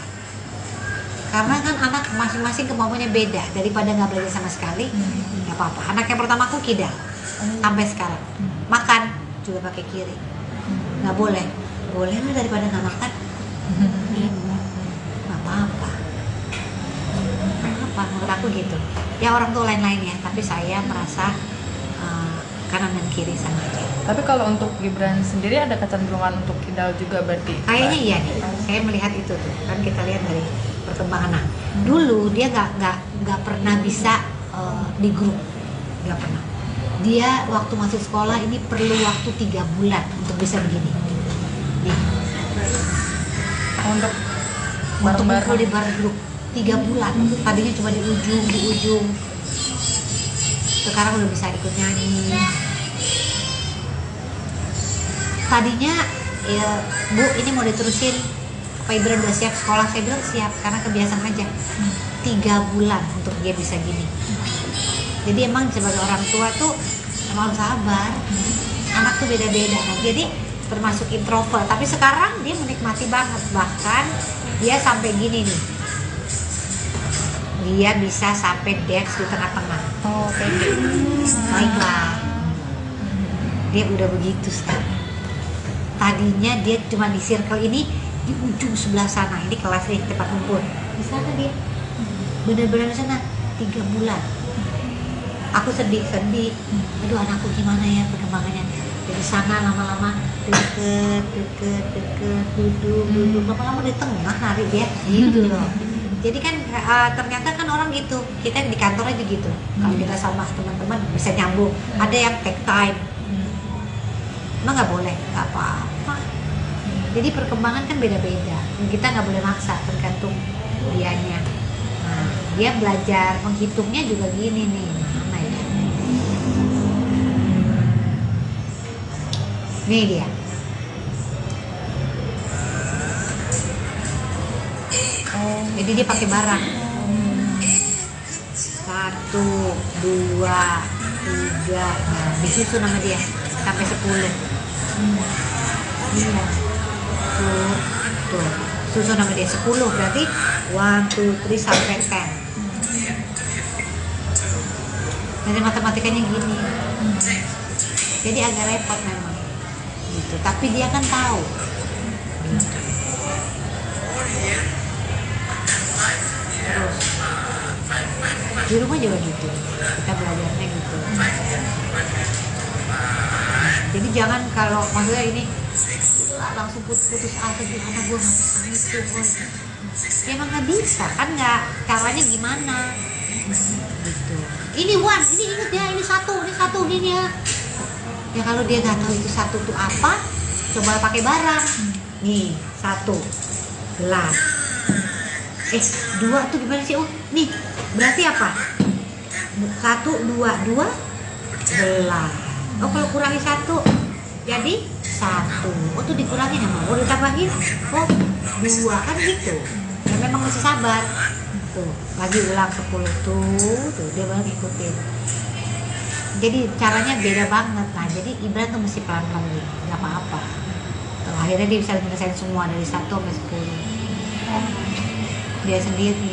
karena kan anak masing-masing kemampuannya beda. Daripada nggak belajar sama sekali, nggak apa-apa. Anak yang pertama aku kidal sampai sekarang, makan juga pakai kiri. Nggak boleh, boleh lu daripada nggak makan, nggak apa-apa. Apa menurut aku gitu. Ya orang tua lain-lain ya, tapi saya merasa kanan dan kiri sama aja. Tapi kalau untuk Gibran sendiri ada kecenderungan untuk kidal juga berarti? Kayaknya iya nih, saya melihat itu tuh, kan kita lihat dari perkembangan anak. Dulu dia nggak pernah bisa di grup, nggak pernah. Dia waktu masuk sekolah ini perlu waktu 3 bulan untuk bisa begini. Nih. Untuk Untuk bareng-bareng. kumpul di bareng grup 3 bulan. Tadinya cuma di ujung. Sekarang udah bisa ikut nyanyi. Tadinya ya, Bu ini mau diterusin, Pak Ibran udah siap sekolah. Saya bilang siap, karena kebiasaan aja. 3 bulan untuk dia bisa gini. Jadi emang sebagai orang tua tuh emang harus sabar. Anak tuh beda-beda. Nah, jadi termasuk introvert, tapi sekarang dia menikmati banget. Bahkan dia sampai gini nih, dia bisa sampai dance di tengah-tengah. Oh, oke. Baiklah, dia udah begitu sekarang. Tadinya dia cuma di circle ini, di ujung sebelah sana. Ini kelas nih, tempat kumpul. Di sana dia, bener-bener di sana 3 bulan. Aku sedih. Aduh, anakku gimana ya perkembangannya. Dari sana lama-lama deket, duduk. Lama-lama di tengah nari dia, gitu loh. Jadi kan ternyata kan orang gitu, kita di kantor aja gitu. Kalau kita sama teman-teman bisa nyambung. Ada yang take time, emang nggak boleh, nggak apa-apa. Jadi perkembangan kan beda-beda. Kita nggak boleh maksa, tergantung dianya. Nah, dia belajar menghitungnya juga gini nih, mana ya? Nih dia. Jadi dia pakai barang. 1, 2, 3. Nah, disusun nama dia sampai 10. Iya. Tuh. Susun nama dia 10 berarti 1, 2, 3 sampai 10. Jadi matematikanya gini. Jadi agak repot memang. Gitu. Tapi dia kan tahu. Gitu. Terus di rumah juga gitu, kita belajarnya gitu. Jadi jangan kalau maksudnya ini langsung putus asa gitu, anak gue nggak bisa itu, ya emang nggak bisa kan, nggak, caranya gimana gitu. Ini ini inget ya, ini satu gini ya. Ya kalau dia nggak tahu itu satu tuh apa, coba pakai barang. Nih 1 gelas. 2 tuh gimana sih? Oh, nih berarti apa? 1, 2 gelas. Oh, kalau kurangi 1 jadi 1. Oh, tuh dikurangin sama. Oh, ditambahin. Oh, 2 kan gitu. Ya memang mesti sabar. Tuh, lagi ulang 10 tuh dia baru ngikutin. Jadi caranya beda banget. Nah, jadi Ibran tuh mesti pelan-pelan gitu. Gak apa-apa. Tuh, akhirnya dia bisa menyelesaikan semua dari 1 sampai 10. Dia sendiri.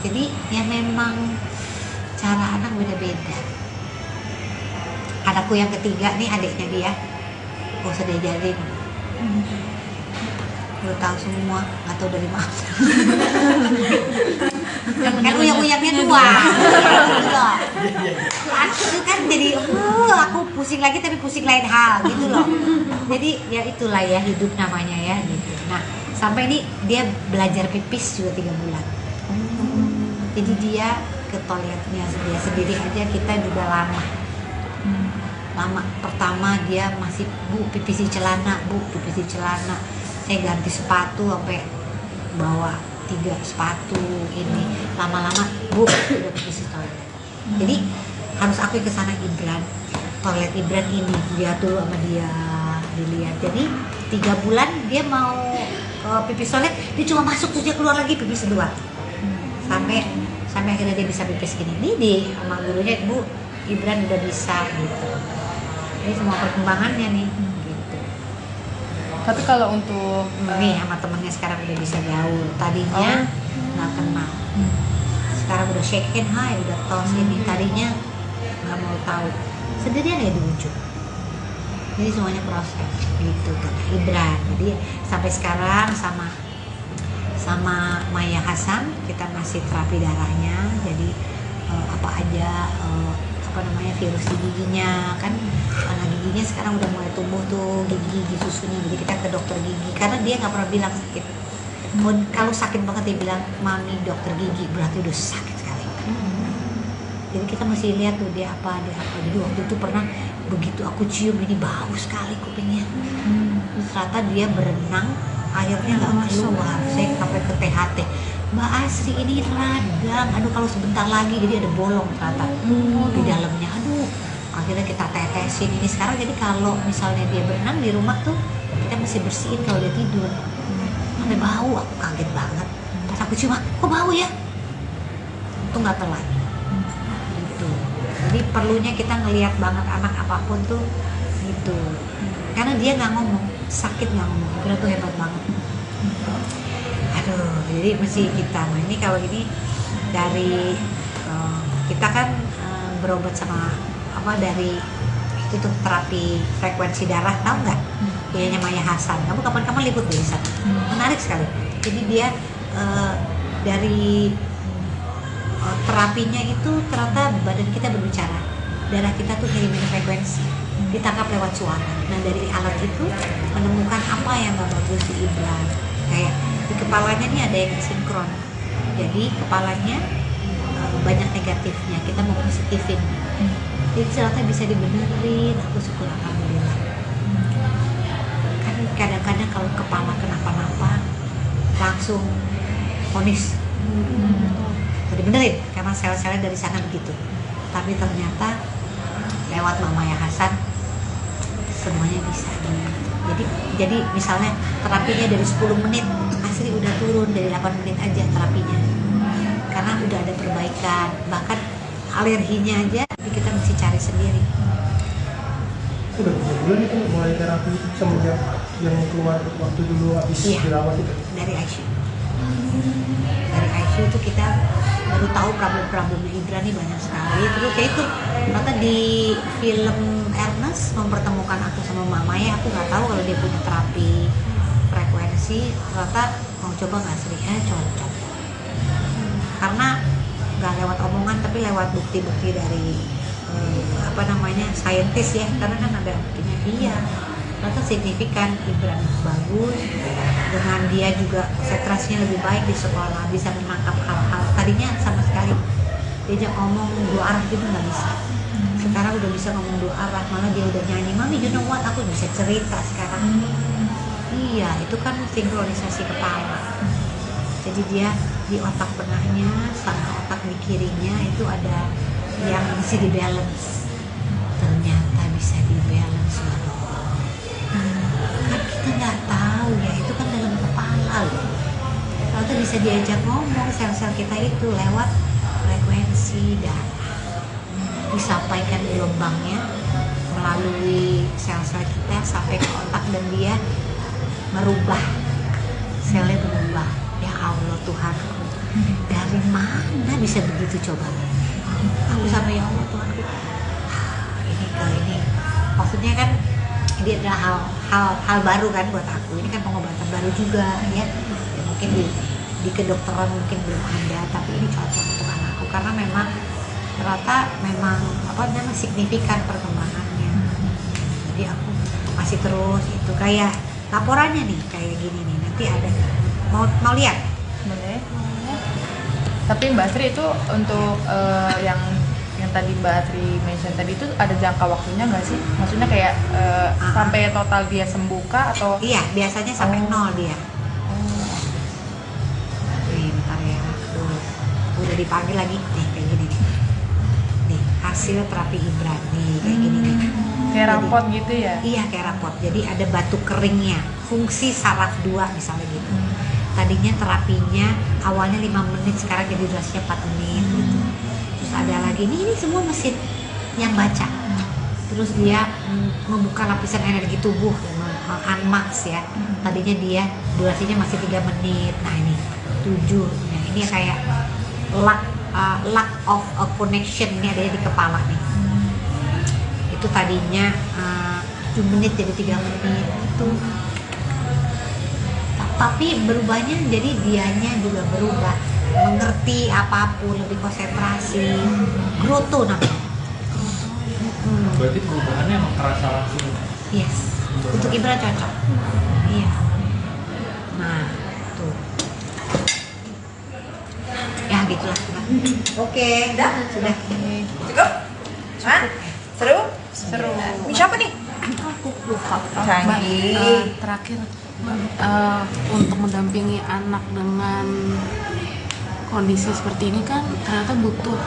Jadi ya memang cara anak beda-beda. Anakku yang ketiga nih, adiknya dia, gak usah diajarin, udah tahu semua, nggak tahu dari mana. Kan uyak-uyaknya 2 gitu loh. Itu kan jadi aku pusing lagi tapi pusing lain hal gitu loh. Jadi ya itulah ya hidup namanya ya gitu. Nah, sampai ini dia belajar pipis juga 3 bulan. Jadi dia ke toiletnya dia sendiri aja, kita juga lama. Pertama dia masih, Bu pipis di celana, saya ganti sepatu sampai bawa 3 sepatu ini. Lama-lama, Bu udah pipis di toilet. Jadi harus aku ke sana Ibran, toilet Ibran ini dia dulu sama dia dilihat. Jadi 3 bulan dia mau pipis toilet, dia cuma masuk terus dia keluar lagi pipis kedua. Sampai akhirnya dia bisa pipis gini. Ini di sama gurunya, Bu Gibran udah bisa gitu. Ini semua perkembangannya nih gitu. Tapi kalau untuk Nih sama temennya sekarang udah bisa gaul. Tadinya nggak kenal. Sekarang udah shake hand, hai, udah tos ini. Tadinya nggak mau tahu. Sendirian ya di ujung. Jadi semuanya proses gitu kata Gibran. Jadi sampai sekarang sama Maya Hasan kita masih terapi darahnya. Jadi apa aja virus di giginya kan, karena giginya sekarang udah mulai tumbuh tuh gigi susunya. Jadi kita ke dokter gigi karena dia nggak pernah bilang sakit. Kalau sakit banget dia bilang mami dokter gigi, berarti udah sakit sekali. Jadi kita masih lihat tuh dia apa. Jadi waktu itu pernah begitu aku cium ini bau sekali kupingnya. Terus ternyata dia berenang airnya nggak keluar. Saya sampai ke THT. Mbak Asri ini radang, aduh kalau sebentar lagi jadi ada bolong ternyata di dalamnya. Aduh, akhirnya kita tetesin ini sekarang. Jadi kalau misalnya dia berenang di rumah tuh kita mesti bersihin kalau dia tidur. Sampai bau, aku kaget banget. Pas aku cium, kok bau ya? Itu nggak telat. Gitu. Jadi perlunya kita ngelihat banget anak apapun tuh gitu. Karena dia nggak ngomong, sakit nggak ngomong. Itu tuh hebat banget. Aduh, jadi mesti kita. Nah ini kalau ini dari kita kan berobat sama dari itu tuh terapi frekuensi darah, tahu nggak? Punyanya Maya Hasan. Kamu kapan-kapan liput deh di sana. Menarik sekali. Jadi dia dari terapinya itu ternyata badan kita berbicara, darah kita tuh ngirimin frekuensi, ditangkap lewat suara. Nah dari alat itu menemukan apa yang nggak bagus di Ibran. Kayak di kepalanya nih ada yang sinkron, jadi kepalanya banyak negatifnya, kita mau positifin. Jadi ternyata bisa dibenerin, aku syukur alhamdulillah. Kan kadang-kadang kalau kepala kenapa-napa langsung vonis dibenerin karena sel-selnya dari sana begitu. Tapi ternyata lewat Mama Ya Hasan semuanya bisa. Jadi misalnya terapinya dari 10 menit, Asri udah turun dari 8 menit aja terapinya. Karena udah ada perbaikan, bahkan alerginya aja kita mesti cari sendiri. Udah berapa bulan itu mulai terapi itu semenjak yang keluar waktu dulu habis dirawat itu? Dari ICU. Dari ICU itu kita baru tahu problem-problemnya Ibran nih banyak sekali. Terus kayak itu ternyata di film Ernest mempertemukan aku sama Mama Ya, aku nggak tahu kalau dia punya terapi frekuensi. Ternyata mau coba nggak Sri? Cocok. Karena nggak lewat omongan tapi lewat bukti-bukti dari saintis ya, karena kan ada buktinya. Iya, ternyata signifikan. Ibran bagus, dengan dia juga konsentrasinya lebih baik di sekolah, bisa menangkap hal-hal tadinya sama sekali diajak ngomong dua arah gitu nggak bisa. Sekarang udah bisa ngomong dua arah, malah dia udah nyanyi, mami you know what, aku bisa cerita sekarang. Iya, itu kan sinkronisasi kepala. Jadi dia di otak tengahnya sama otak di kirinya itu ada yang mesti di balance. Ternyata bisa di balance loh. Kan kita nggak tahu ya, itu kan dalam kepala loh. Ternyata bisa diajak ngomong sel-sel kita itu lewat frekuensi darah. Disampaikan gelombangnya melalui sel-sel kita sampai ke otak dan dia merubah, selnya berubah. Ya Allah Tuhanku, dari mana bisa begitu coba? Aku sama ya Allah Tuhanku, ini maksudnya kan ini adalah hal baru kan buat aku. Ini kan pengobatan baru juga ya mungkin di kedokteran mungkin belum ada, tapi ini cocok untuk anakku karena memang ternyata memang signifikan perkembangannya. Jadi aku masih terus itu kayak laporannya nih kayak gini nih, nanti ada mau lihat? Boleh. Tapi Mbak Sri itu untuk yang tadi Mbak Sri mention tadi itu ada jangka waktunya nggak sih? Maksudnya kayak sampai total dia sembuh kah atau? Iya, biasanya sampai 0 dia. Nih, bentar ya. Udah dipanggil lagi nih kayak gini nih. Nih, hasil terapi Ibran nih kayak gini nih. Kayak rapot gitu ya? Iya, kayak rapot. Jadi ada batu keringnya. fungsi saraf 2 misalnya gitu. Tadinya terapinya awalnya 5 menit, sekarang jadi durasinya 4 menit gitu. Terus ada lagi ini semua mesin yang baca. Terus dia membuka lapisan energi tubuh, unmax ya. Tadinya dia durasinya masih 3 menit. Nah ini 7. Nah, ini kayak lack of a connection ini ada di kepala nih. Itu tadinya 7 menit jadi 3 menit itu. Tapi berubahnya jadi dianya juga berubah, mengerti apapun, lebih konsentrasi, growth tuh namanya. Berarti perubahannya emang terasa langsung. Yes, untuk Ibra cocok. Iya. Nah, tuh. Ya gitulah. Oke, Udah? sudah. Cukup? Hah? Seru? Seru. Ini siapa nih? Aku lupa. Canggih. Terakhir untuk mendampingi anak dengan kondisi seperti ini kan ternyata butuh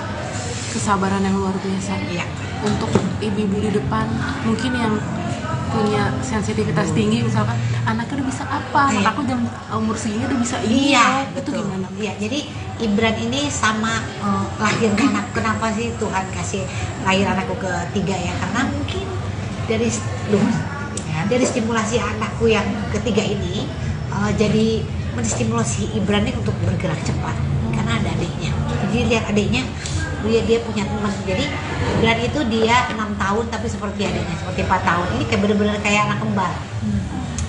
kesabaran yang luar biasa. Iya. Untuk ibu-ibu di depan mungkin yang punya sensitivitas tinggi, misalkan anaknya udah bisa apa, anak Iya. aku jam umur segini udah bisa ini, Iya, loh. Itu betul. gimana? Iya, jadi Ibran ini sama lahirnya anak. Kenapa sih Tuhan kasih lahir anakku ketiga ya? Karena mungkin dari stimulasi anakku yang ketiga ini jadi menstimulasi Ibran ini untuk bergerak cepat. Karena ada adiknya. Jadi lihat adiknya, dia punya teman. Jadi Ibran itu dia 6 tahun tapi seperti adiknya, seperti 4 tahun. Ini kayak bener-bener kayak anak kembar.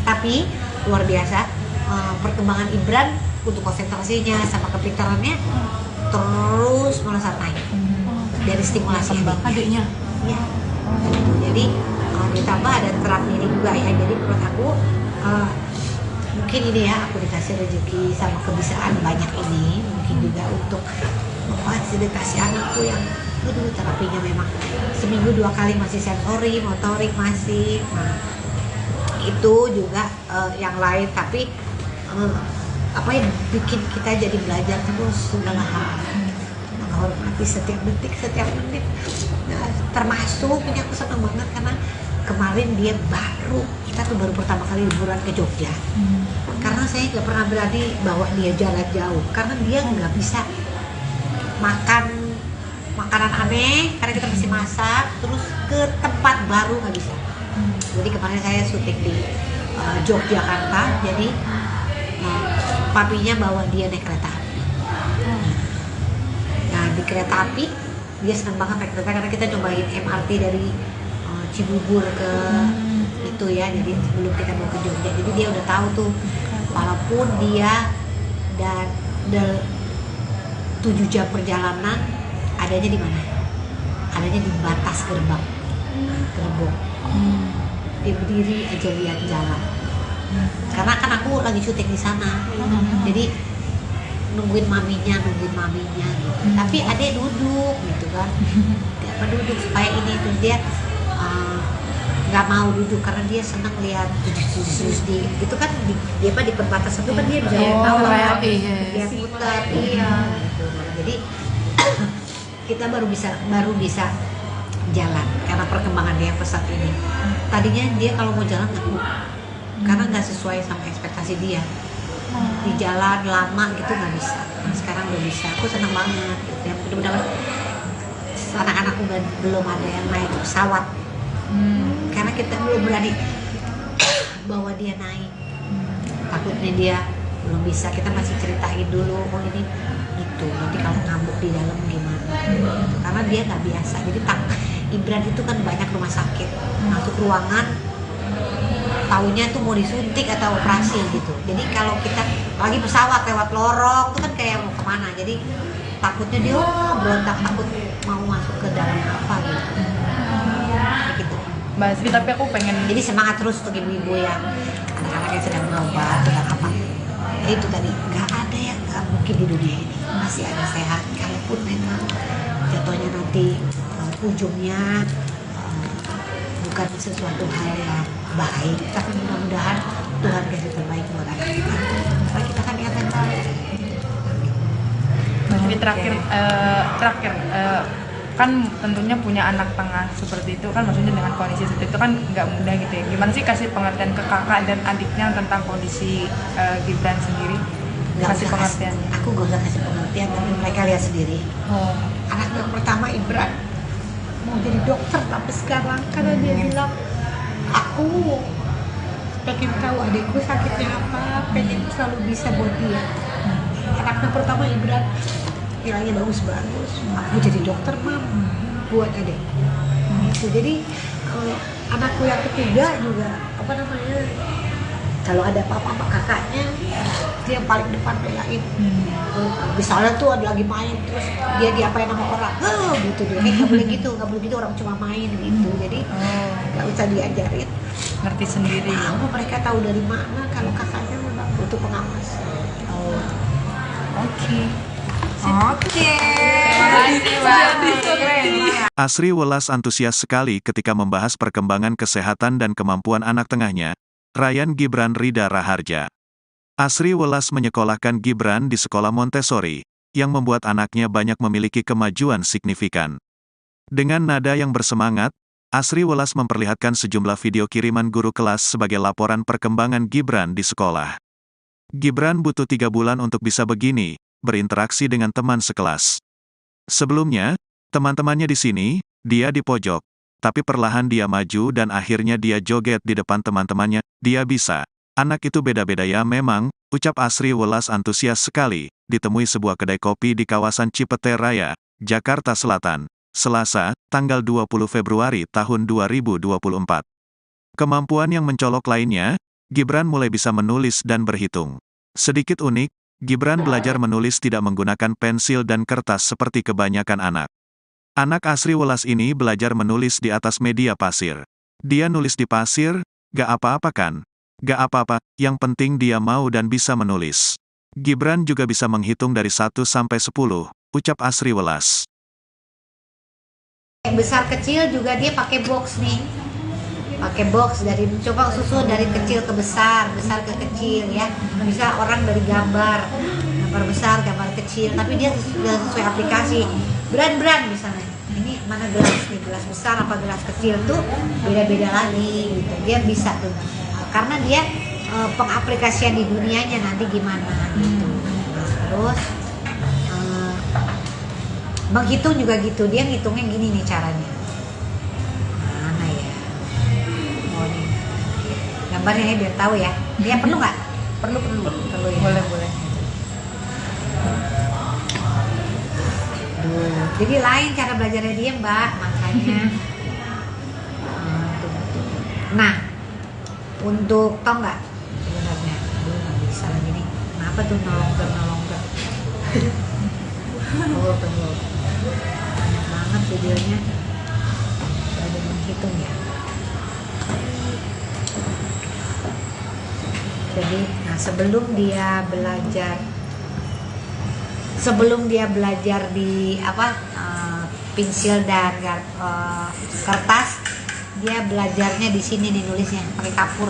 Tapi luar biasa perkembangan Ibran untuk konsentrasinya sama kepintarannya terus melesat naik dari stimulasi Adiknya ya. Jadi ditambah ada terapi ini juga ya. Jadi menurut aku mungkin ini ya, aku dikasih rezeki sama kebiasaan banyak ini, mungkin juga untuk memfasilitasi anakku yang dulu terapinya memang seminggu 2 kali masih sensori, motorik masih. Nah, itu juga yang lain, tapi apa yang bikin kita jadi belajar terus segala hal, menghormati setiap detik, setiap menit. Nah, termasuk ini aku senang banget karena kemarin dia kita tuh baru pertama kali liburan ke Jogja. Karena saya nggak pernah berani bawa dia jalan jauh karena dia nggak bisa makan makanan aneh karena kita mesti masak, terus ke tempat baru nggak bisa. Jadi kemarin saya syuting di Yogyakarta, jadi papinya bawa dia naik kereta api. Nah di kereta api dia senang banget naik kereta karena kita cobain MRT dari Cibubur ke itu ya, jadi sebelum kita mau ke Jogja, jadi dia udah tahu tuh walaupun dia dan 7 jam perjalanan adanya di mana? Adanya di batas gerbang. Dia berdiri aja lihat jalan. Karena kan aku lagi syuting di sana. Jadi nungguin maminya gitu. Tapi adek duduk gitu kan. Dia duduk supaya ini tuh dia nggak mau duduk karena dia senang lihat di itu kan dia di perbatasan itu kan dia bisa tahu iya. dia putar gitu. Jadi kita baru bisa jalan karena perkembangan dia pesat ini. Tadinya dia kalau mau jalan takut karena nggak sesuai sama ekspektasi dia. Di jalan lama gitu nggak bisa. Nah, sekarang udah bisa. Aku senang banget. Ya mudah-mudahan anak-anakku belum ada yang naik pesawat. Karena kita belum berani bawa dia naik. Takutnya dia belum bisa. Kita masih ceritain dulu, oh ini itu nanti kalau ngambuk di dalam gimana. Karena dia nggak biasa. Jadi Ibran itu kan banyak rumah sakit, masuk ruangan taunya tuh mau disuntik atau operasi gitu. Jadi kalau kita lagi pesawat lewat lorong itu kan kayak mau kemana. Jadi takutnya dia berontak, takut mau masuk ke dalam apa gitu. Gitu. Mbak Sri, tapi aku pengen Jadi semangat terus untuk ibu-ibu yang anak-anak yang sedang berobat, sedang apa. Ya itu tadi, nggak ada yang nggak mungkin di dunia ini. Masih ada sehat, kalaupun memang jatuhnya nanti ujungnya bukan sesuatu hal yang baik, tapi mudah-mudahan Tuhan kasih terbaik buat anak kita. Karena kita kan niat yang baik. Mbak Sri terakhir kan tentunya punya anak tengah seperti itu kan, maksudnya dengan kondisi seperti itu kan nggak mudah gitu ya. Gimana sih kasih pengertian ke kakak dan adiknya tentang kondisi Gibran sendiri? Nggak Kasih usah pengertiannya. aku gak usah kasih pengertian, tapi mereka lihat sendiri. Oh. Anak yang pertama Ibran mau jadi dokter tapi sekarang karena dia bilang aku pengen tahu adikku sakitnya apa, pengen selalu bisa buat dia. Anak yang pertama Ibran nilainya bagus-bagus, aku jadi dokter mam buat adik. Gitu. Jadi anakku yang ketiga juga apa namanya, kalau ada apa-apa sama kakaknya dia yang paling depan belain. Misalnya tuh ada lagi main terus dia diapain sama orang, gitu dia nggak boleh gitu, orang cuma main gitu. Jadi nggak usah diajarin, Ngerti sendiri. tahu mereka tahu dari mana kalau kakaknya memang butuh pengawas. Oke. Asri Welas antusias sekali ketika membahas perkembangan kesehatan dan kemampuan anak tengahnya, Ryan Gibran Rida Raharja. Asri Welas menyekolahkan Gibran di sekolah Montessori, yang membuat anaknya banyak memiliki kemajuan signifikan. Dengan nada yang bersemangat, Asri Welas memperlihatkan sejumlah video kiriman guru kelas sebagai laporan perkembangan Gibran di sekolah. Gibran butuh 3 bulan untuk bisa begini, berinteraksi dengan teman sekelas. Sebelumnya, teman-temannya di sini, dia di pojok. Tapi perlahan dia maju dan akhirnya dia joget di depan teman-temannya, dia bisa. Anak itu beda-beda ya memang, ucap Asri Welas antusias sekali, ditemui sebuah kedai kopi di kawasan Cipete Raya, Jakarta Selatan, Selasa, tanggal 20 Februari tahun 2024. Kemampuan yang mencolok lainnya, Gibran mulai bisa menulis dan berhitung. Sedikit unik, Gibran belajar menulis tidak menggunakan pensil dan kertas seperti kebanyakan anak. Anak Asri Welas ini belajar menulis di atas media pasir. Dia nulis di pasir, gak apa-apa kan? Gak apa-apa, yang penting dia mau dan bisa menulis. Gibran juga bisa menghitung dari 1 sampai 10, ucap Asri Welas. Besar kecil juga dia pakai box nih. Pakai box dari coba susun dari kecil ke besar, besar ke kecil ya. Bisa orang dari gambar besar, gambar kecil, tapi dia sudah sesuai aplikasi. Brand misalnya. Ini mana gelas nih, gelas besar apa gelas kecil tuh beda-beda lagi gitu. Dia bisa tuh. Karena dia pengaplikasian di dunianya nanti gimana gitu. Terus menghitung juga gitu, dia ngitungnya gini nih caranya. Mana ya? Oh nih, gambarnya ya biar tahu ya. Dia perlu nggak? Perlu ya. Boleh. Jadi lain cara belajarnya dia mbak, makanya. Nah, untuk tau nggak sebenarnya, nggak bisa lagi nih. Kenapa tuh nolong ger? Tunggu. Banyak banget videonya. Ada menghitung ya. Jadi, nah sebelum dia belajar di pensil dan kertas, dia belajarnya di sini nih nulisnya pakai kapur.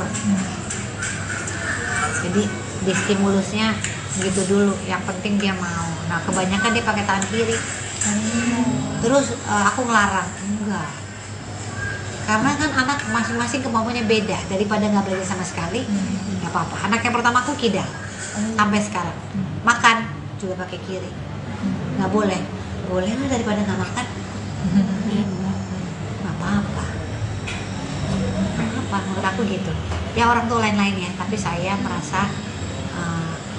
Jadi di stimulusnya gitu dulu, yang penting dia mau. Nah kebanyakan dia pakai tangan kiri. Terus aku ngelarang, enggak, karena kan anak masing-masing kemampuannya beda. Daripada nggak belajar sama sekali, nggak apa-apa. Anak yang pertama aku kidal sampai sekarang, makan juga pakai kiri. Nggak boleh lah, daripada nggak makan. Nggak apa-apa, menurut aku gitu ya. Orang tuh lain-lain ya, tapi saya merasa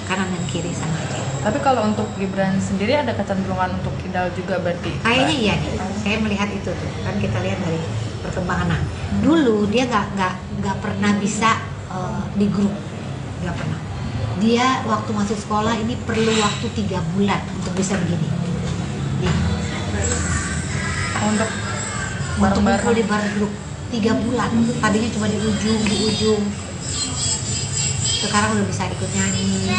kanan dan kiri sama aja. Tapi kalau untuk Gibran sendiri ada kecenderungan untuk kidal juga berarti? Kayaknya iya nih, saya melihat itu tuh kan, kita lihat dari perkembangan. Nah, dulu dia nggak pernah bisa di grup, nggak pernah. Dia waktu masuk sekolah ini perlu waktu 3 bulan untuk bisa begini. Nih. Untuk ngumpul di bar grup 3 bulan. Tadinya cuma di ujung. Sekarang udah bisa ikut nyanyi.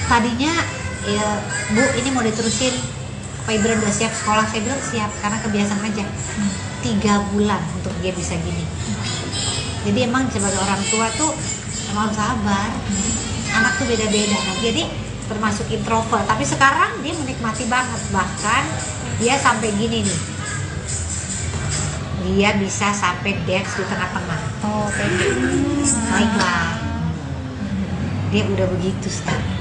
Tadinya ya, Bu, ini mau diterusin apa Ibran udah siap sekolah? Saya bilang siap, karena kebiasaan aja. 3 bulan untuk dia bisa gini. Jadi emang sebagai orang tua tuh emang harus sabar. Anak tuh beda-beda. Nah, jadi termasuk introvert, tapi sekarang dia menikmati banget, bahkan dia sampai gini nih, dia bisa sampai dance di tengah-tengah. Oh, pede. Baiklah, dia udah begitu sekarang.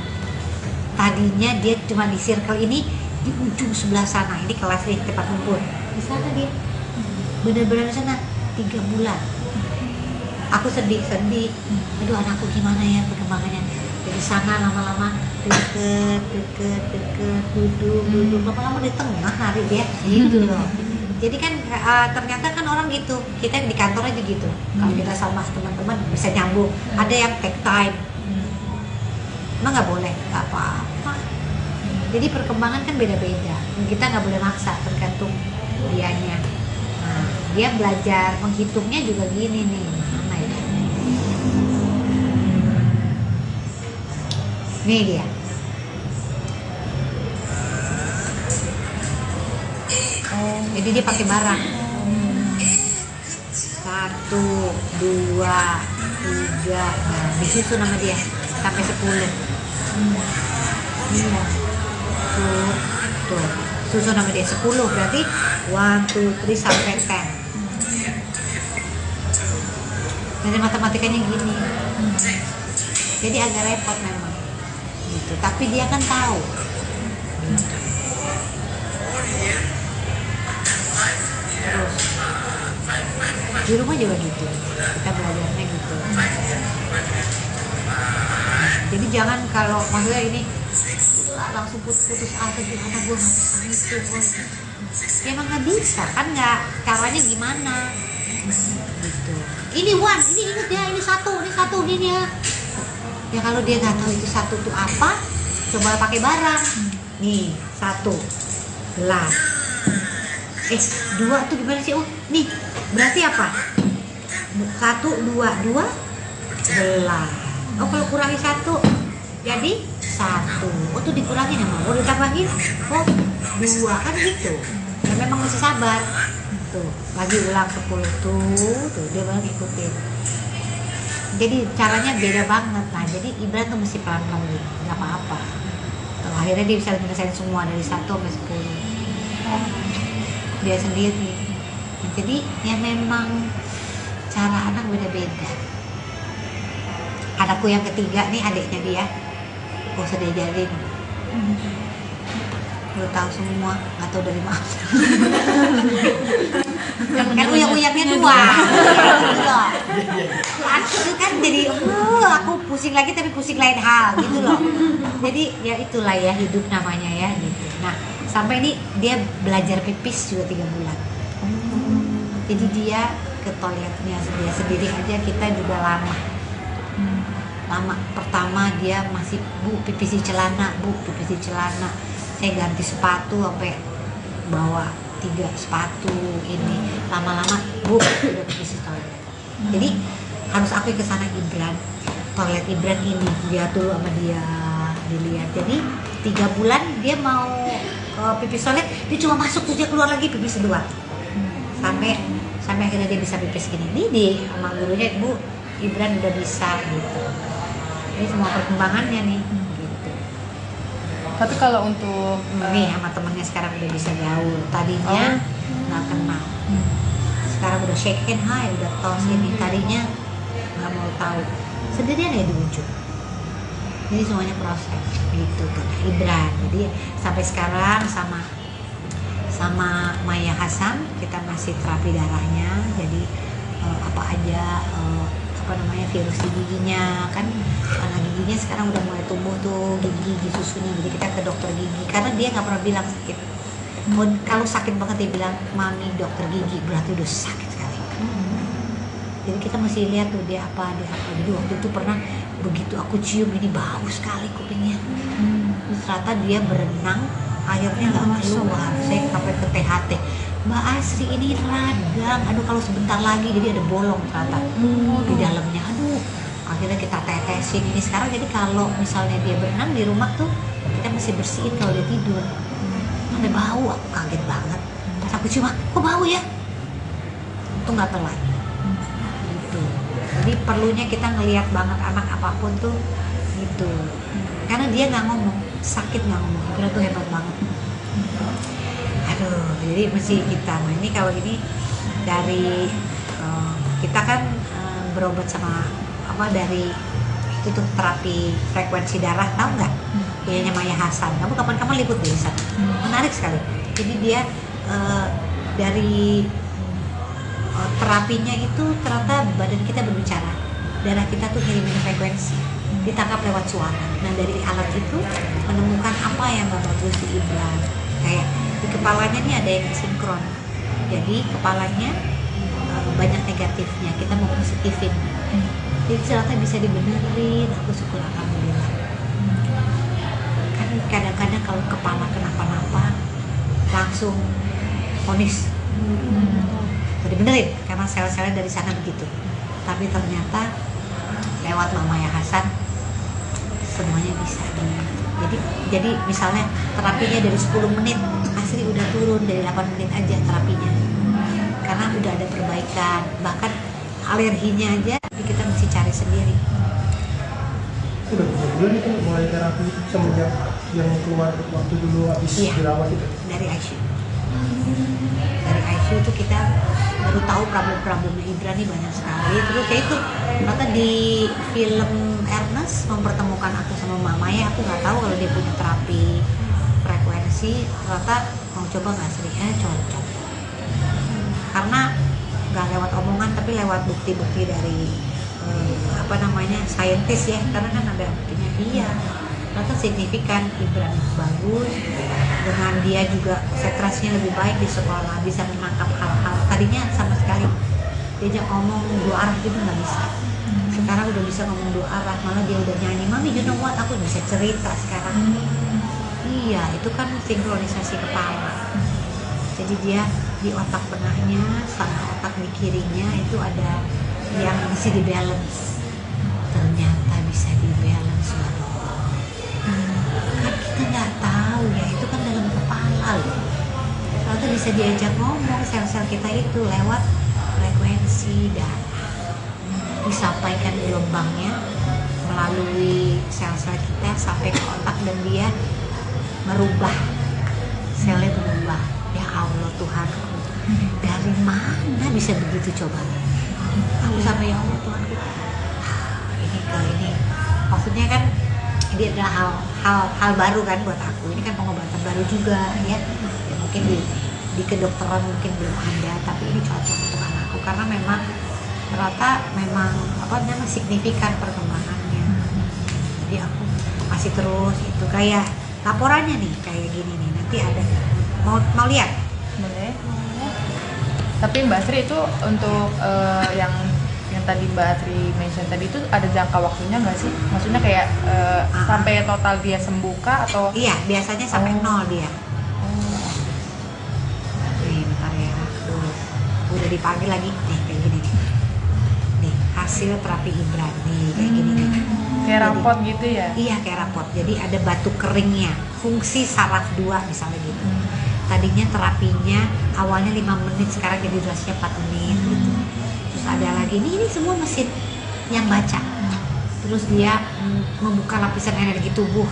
Tadinya dia cuma di circle ini, di ujung sebelah sana, ini kelas nih tempat kumpul, di sana dia bener-bener di sana 3 bulan. Aku sedih, aduh anakku gimana ya perkembangannya. Dari sana lama-lama deket, duduk, lama-lama di tengah hari dia, gitu loh. Jadi kan ternyata kan orang gitu, kita di kantor aja gitu. Kalau kita sama teman-teman bisa nyambung. Ada yang take time, emang nggak boleh, nggak apa-apa. Jadi perkembangan kan beda-beda. Kita nggak boleh maksa, tergantung dianya. Nah, dia belajar menghitungnya juga gini nih. Mana ya? Nih dia. Jadi dia pakai barang. 1, 2, 3. Nah, disusun nama dia sampai 10. Iya. Tuh. Susun nama dia 10 berarti 1, 2, 3 sampai 10. Jadi matematikanya gini. Jadi agak repot memang. Gitu. Tapi dia kan tahu. Gitu. Terus di rumah juga gitu, kita belajarnya gitu. Jadi jangan kalau maksudnya ini langsung putus asa gitu, anak gue nggak bisa itu, ya emang nggak bisa kan, nggak caranya gimana gitu. Ini Wan, ini inget ya, ini satu gini ya. Ya kalau dia nggak tahu itu satu tuh apa, coba pakai barang. Nih 1 gelas. 2 tuh gimana sih? Oh nih berarti apa? 1, 2 gelas. Oh kalau kurangi 1 jadi 1. Oh tuh dikurangin ya, mau ditambahin. Oh 2 kan gitu. Ya memang mesti sabar. Tuh lagi ulang 10 tuh dia baru ikutin. Jadi caranya beda banget. Nah jadi Ibran tuh mesti pelan-pelan gitu, nggak apa-apa. Tuh, akhirnya dia bisa menyelesaikan semua dari 1 sampai 10. Dia sendiri. Jadi ya memang cara anak beda-beda. Anakku yang ketiga nih, adiknya dia, gak usah diajarin, lu tahu semua, nggak tahu dari mana. Kan uyang-uyangnya 2. Aku kan jadi aku pusing lagi tapi pusing lain hal gitu loh. Jadi ya itulah ya hidup namanya ya gitu. Nah sampai ini dia belajar pipis juga 3 bulan. Jadi dia ke toiletnya dia sendiri aja, kita juga lama. Pertama dia masih pipis di celana, pipis di celana. Saya ganti sepatu sampai bawa 3 sepatu ini. Lama-lama udah pipis di toilet. Jadi harus aku ke sana Ibran. Toilet Ibran ini dia dulu sama dia dilihat. Jadi 3 bulan dia mau pipis toilet, dia cuma masuk terus dia keluar lagi pipis 2. Sampai akhirnya dia bisa pipis gini. Ini di sama gurunya, Bu, Ibran udah bisa gitu. Ini semua perkembangannya nih gitu. Tapi kalau untuk nih sama temennya sekarang udah bisa gaul. Tadinya nggak kenal. Sekarang udah shake hand, hai, udah tos ini. Tadinya nggak mau tahu. Sendirian ya di ujung. Jadi semuanya proses gitu kan Ibran. Jadi sampai sekarang sama Maya Hasan kita masih terapi darahnya. Jadi apa aja virus di giginya kan, karena giginya sekarang udah mulai tumbuh tuh gigi susunya. Jadi kita ke dokter gigi karena dia nggak pernah bilang sakit. Kalau sakit banget dia bilang mami dokter gigi, berarti udah sakit sekali. Jadi kita masih lihat tuh dia apa. Jadi waktu itu pernah begitu aku cium ini bau sekali kupingnya. Terus ternyata dia berenang airnya nggak keluar. Saya sampai ke THT, Mbak Asri ini radang, aduh kalau sebentar lagi jadi ada bolong ternyata di dalamnya. Aduh akhirnya kita tetesin ini sekarang. Jadi kalau misalnya dia berenang di rumah tuh kita mesti bersihin kalau dia tidur. Ada bau, aku kaget banget. Pas aku cium, kok bau ya? Itu nggak telat. Gitu. Jadi perlunya kita ngelihat banget anak apapun tuh gitu. karena dia nggak ngomong, sakit nggak ngomong. Ibran tuh hebat banget. Aduh, jadi mesti kita. Nah ini kalau ini dari kita kan berobat sama apa dari itu tuh terapi frekuensi darah, tahu nggak? Punyanya Maya Hasan. Kamu kapan-kapan liput deh di sana. Menarik sekali. Jadi dia dari terapinya itu ternyata badan kita berbicara, darah kita tuh ngirimin frekuensi, ditangkap lewat suara. Nah dari alat itu menemukan apa yang gak bagus di Ibran. Kayak di kepalanya nih ada yang sinkron, jadi kepalanya banyak negatifnya, kita mau positifin. Jadi ternyata bisa dibenerin, aku syukur alhamdulillah. Kan kadang-kadang kalau kepala kenapa-napa langsung vonis dibenerin karena sel-selnya dari sana begitu. Tapi ternyata lewat Mama Ya Hasan semuanya bisa jadi misalnya terapinya dari 10 menit asli udah turun dari 8 menit aja terapinya, karena udah ada perbaikan. Bahkan alerginya aja kita mesti cari sendiri. Udah berapa bulan itu mulai terapi itu semenjak yang keluar waktu dulu habis Iya. dirawat itu? Dari ICU. Dari ICU itu kita baru tahu problem-problemnya Ibran nih banyak sekali. Terus kayak itu ternyata di film Ernest mempertemukan aku sama Mama Ya, aku nggak tahu kalau dia punya terapi frekuensi. Ternyata mau coba nggak serinya cocok. Karena nggak lewat omongan tapi lewat bukti-bukti dari saintis ya, karena kan ada buktinya dia. Ternyata signifikan Ibran bagus, dengan dia juga konsentrasinya lebih baik di sekolah, bisa menangkap hal-hal tadinya sama sekali diajak ngomong dua arah gitu nggak bisa. Sekarang udah bisa ngomong dua arah, malah dia udah nyanyi, "Mami, you know what, aku bisa cerita sekarang." Iya, itu kan sinkronisasi kepala. Jadi dia di otak tengahnya sama otak di kirinya itu ada yang bisa di balance. Ternyata bisa di balance loh. Kan kita nggak tahu ya, itu kan dalam kepala loh. Ternyata bisa diajak ngomong sel-sel kita itu lewat frekuensi darah. Disampaikan gelombangnya melalui sel-sel kita sampai ke otak dan dia merubah, selnya berubah. Ya Allah Tuhanku, dari mana bisa begitu coba? Aku sampai ya Allah Tuhanku, ini maksudnya kan ini adalah hal baru kan buat aku. Ini kan pengobatan baru juga ya mungkin di kedokteran mungkin belum ada, tapi ini cocok untuk anakku karena memang ternyata memang signifikan perkembangannya. Jadi aku kasih terus itu kayak laporannya nih kayak gini nih, nanti ada mau lihat. Boleh. Tapi Mbak Sri itu untuk yang tadi Mbak Sri mention tadi itu ada jangka waktunya nggak sih? Maksudnya kayak sampai total dia sembuh kah atau? Iya, biasanya sampai nol dia. Nih, bentar ya. Tuh, udah dipanggil lagi. Nih, kayak gini nih. Nih, hasil terapi Ibran nih, kayak gini nih. Kayak Jadi, rapot gitu ya? Iya, kayak rapot. Jadi ada batu keringnya, fungsi saraf 2 misalnya gitu. Tadinya terapinya awalnya 5 menit, sekarang jadi durasinya 4 menit gitu. Terus ada lagi, ini semua mesin yang baca. Terus dia membuka lapisan energi tubuh,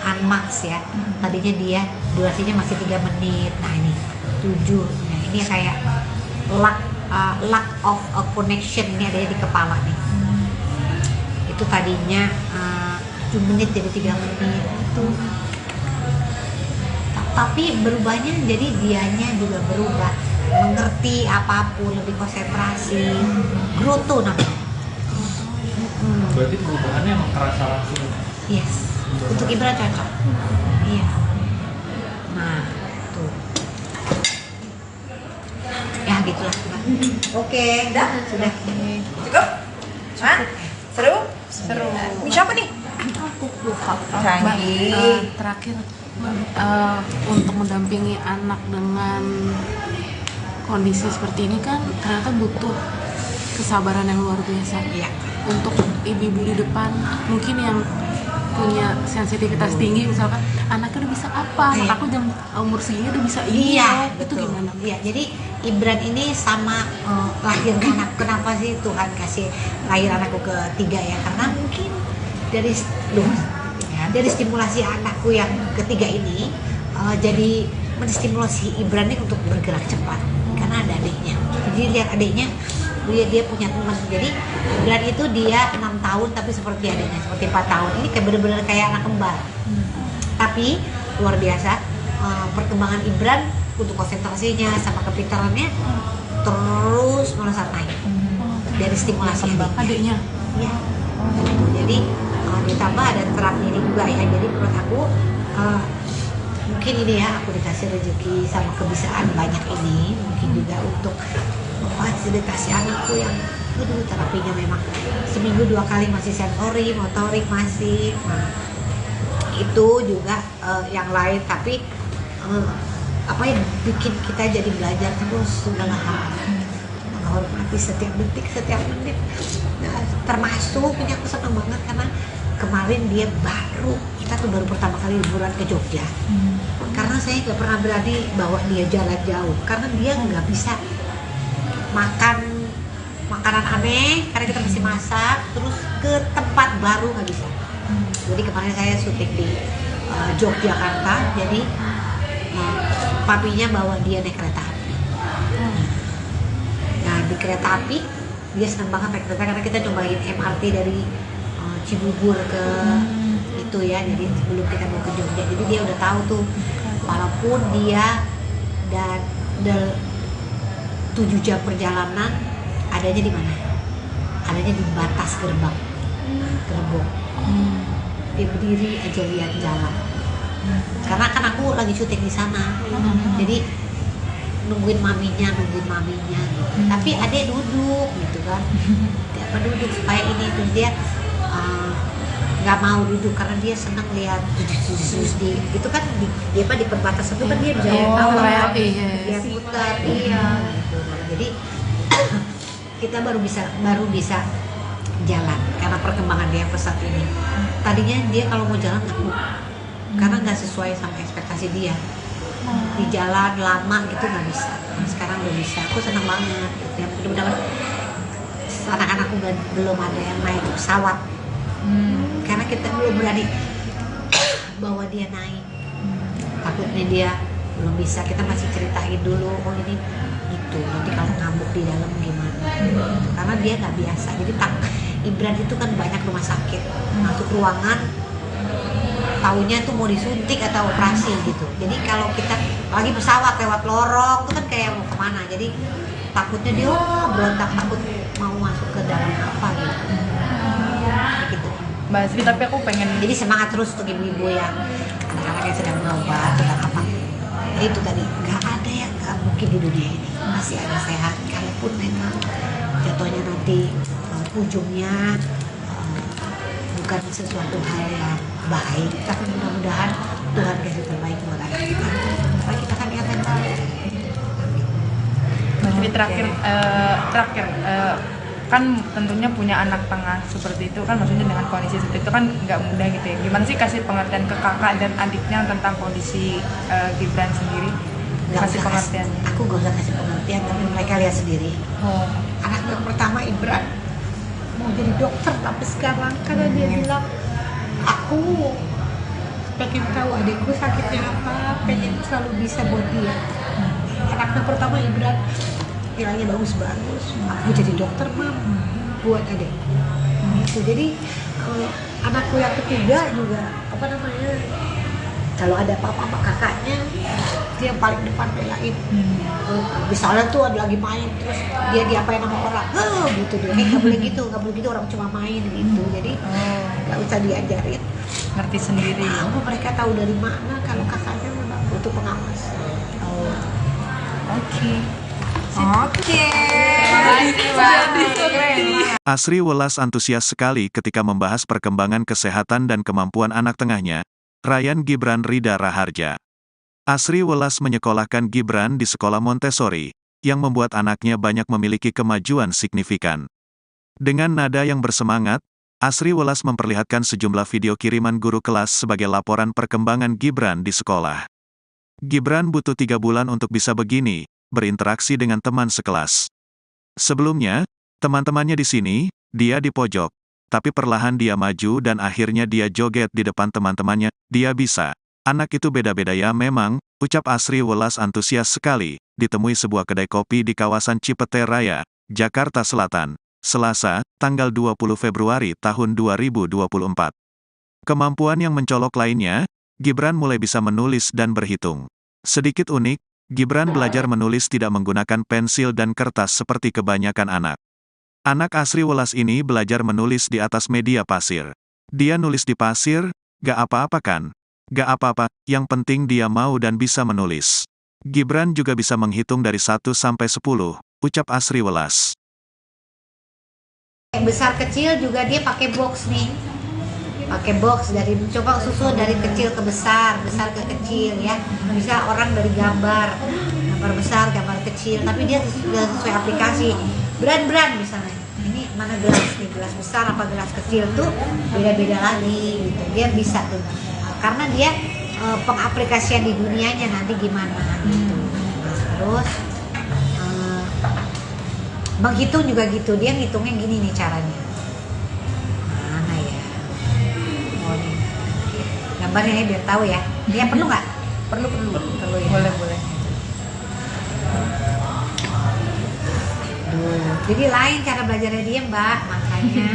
unmax ya. Tadinya dia durasinya masih 3 menit. Nah ini 7. Nah ini kayak lack of a connection, ini adanya di kepala nih. Itu tadinya 7 menit jadi 3 menit itu. Tapi berubahnya jadi dianya juga berubah, mengerti apapun, lebih konsentrasi, growth namanya. Berarti perubahannya emang kerasa langsung. Yes, untuk Ibra cocok. Iya. Nah, tuh. Ya gitulah. Oke, Udah? sudah. Cukup? Hah? Seru? Seru. Ini siapa nih? Aku lupa. Canggih. Terakhir untuk mendampingi anak dengan kondisi seperti ini kan ternyata butuh kesabaran yang luar biasa. Iya. Untuk ibu-ibu di depan mungkin yang punya sensitivitas tinggi, misalkan anaknya udah bisa apa, Iya. aku jam umur segini udah bisa ini, Iya, itu betul. gimana? Iya, jadi Ibran ini sama lahirnya anak. Kenapa sih Tuhan kasih lahir anakku ketiga ya? Karena mungkin dari ya dari stimulasi anakku yang ketiga ini jadi menstimulasi Ibran ini untuk bergerak cepat karena ada adiknya. Jadi lihat adiknya, dia punya teman. Jadi Ibran itu dia 6 tahun tapi seperti adiknya, seperti 4 tahun. Ini kayak bener-bener kayak anak kembar. Tapi luar biasa perkembangan Ibran untuk konsentrasinya sama kepintarannya terus melesat naik dari stimulasi adiknya. Iya. Jadi ditambah ada terapi ini juga ya. Jadi menurut aku mungkin ini ya, aku dikasih rezeki sama kebiasaan banyak ini, mungkin juga untuk memfasilitasi anakku yang terapinya memang seminggu 2 kali masih sensori, motorik masih. Nah, itu juga yang lain, tapi apa yang bikin kita jadi belajar terus segala hal, menghormati setiap detik, setiap menit. Nah, termasuk ini aku senang banget karena kemarin dia kita tuh baru pertama kali liburan ke Jogja. Karena saya nggak pernah berani bawa dia jalan jauh karena dia nggak bisa makan makanan aneh karena kita mesti masak, terus ke tempat baru nggak bisa. Jadi kemarin saya syuting di Yogyakarta, jadi papinya bawa dia naik kereta api. Nah di kereta api dia senang banget naik kereta karena kita cobain MRT dari Cibubur ke itu ya, jadi sebelum kita mau ke Jogja, jadi dia udah tahu tuh walaupun dia dan 7 jam perjalanan adanya di mana? Adanya di batas gerbang, gerbong. Dia berdiri aja lihat jalan. Karena kan aku lagi syuting di sana, jadi nungguin maminya gitu. Tapi adek duduk gitu kan, dia duduk supaya ini terus dia nggak mau duduk karena dia senang lihat di itu kan dia di perbatasan itu kan dia bisa lihat dia putar gitu. Jadi kita baru bisa jalan karena perkembangan dia pesat ini. Tadinya dia kalau mau jalan takut karena nggak sesuai sama ekspektasi dia. Di jalan lama gitu nggak bisa. Sekarang udah bisa. Aku senang banget. Ya mudah-mudahan anak-anakku belum ada yang naik pesawat. Karena kita belum berani bawa dia naik. Takutnya dia belum bisa. Kita masih ceritain dulu. Oh ini gitu. Nanti kalau ngambuk di dalam gimana? Karena dia nggak biasa. Jadi Ibran itu kan banyak rumah sakit. Masuk ruangan, taunya tuh mau disuntik atau operasi gitu. Jadi kalau kita lagi pesawat lewat lorong itu kan kayak mau kemana. Jadi takutnya dia berontak, takut mau masuk ke dalam apa gitu. Mbak Sri, tapi aku pengen Jadi semangat terus untuk ibu-ibu yang anak-anaknya sedang berobat sedang apa. Jadi itu tadi nggak ada yang nggak mungkin di dunia ini, masih ada sehat. Kalaupun memang jatuhnya nanti ujungnya bukan sesuatu hal yang baik, tapi mudah-mudahan Tuhan kasih terbaik buat anak kita. Karena kita kan lihat yang baik. Mbak Sri, terakhir kan tentunya punya anak tengah seperti itu kan, maksudnya dengan kondisi seperti itu kan nggak mudah gitu ya. Gimana sih kasih pengertian ke kakak dan adiknya tentang kondisi Gibran sendiri? Kasih pengertian. Aku gak usah kasih pengertian, tapi mereka lihat sendiri. Anak yang pertama Ibran mau jadi dokter, tapi sekarang karena dia bilang aku pengen tahu adikku sakitnya apa, pengen selalu bisa buat dia. Anak yang pertama Ibran nilainya bagus-bagus, aku jadi dokter mam buat adik. Gitu. Jadi anakku yang ketiga juga kalau ada apa-apa sama kakaknya dia yang paling depan belain. Misalnya tuh ada lagi main terus dia diapain sama orang, gitu dia. Nggak boleh gitu, orang cuma main gitu. Jadi nggak usah diajarin, Ngerti sendiri. Mereka tahu dari mana kalau kakaknya memang butuh pengawasan. Oke. Asri Welas antusias sekali ketika membahas perkembangan kesehatan dan kemampuan anak tengahnya, Ryan Gibran Rida Raharja. Asri Welas menyekolahkan Gibran di sekolah Montessori, yang membuat anaknya banyak memiliki kemajuan signifikan. Dengan nada yang bersemangat, Asri Welas memperlihatkan sejumlah video kiriman guru kelas sebagai laporan perkembangan Gibran di sekolah. Gibran butuh 3 bulan untuk bisa begini, berinteraksi dengan teman sekelas. Sebelumnya, teman-temannya di sini, dia di pojok. tapi perlahan dia maju dan akhirnya dia joget di depan teman-temannya. Dia bisa. Anak itu beda-beda ya memang, ucap Asri Welas antusias sekali, ditemui sebuah kedai kopi di kawasan Cipete Raya, Jakarta Selatan, Selasa, tanggal 20 Februari tahun 2024. Kemampuan yang mencolok lainnya, Gibran mulai bisa menulis dan berhitung. Sedikit unik, Gibran belajar menulis tidak menggunakan pensil dan kertas seperti kebanyakan anak. Anak Asri Welas ini belajar menulis di atas media pasir. Dia nulis di pasir, gak apa-apa kan? Gak apa-apa, yang penting dia mau dan bisa menulis. Gibran juga bisa menghitung dari 1 sampai 10, ucap Asri Welas. Yang besar kecil juga dia pakai box nih. Pakai box dari coba susun dari kecil ke besar ke kecil ya. Bisa orang dari gambar besar, gambar kecil, tapi dia sudah sesuai aplikasi. Brand misalnya. Ini mana gelas nih, gelas besar apa gelas kecil tuh beda-beda lagi gitu. Dia bisa tuh. Karena dia pengaplikasian di dunianya nanti gimana gitu. Terus menghitung juga gitu, dia ngitungnya gini nih caranya. Mana ya? Oh nih, gambarnya ya biar tahu ya. Dia perlu nggak? Perlu ya. Boleh. Jadi lain cara belajarnya dia Mbak, makanya.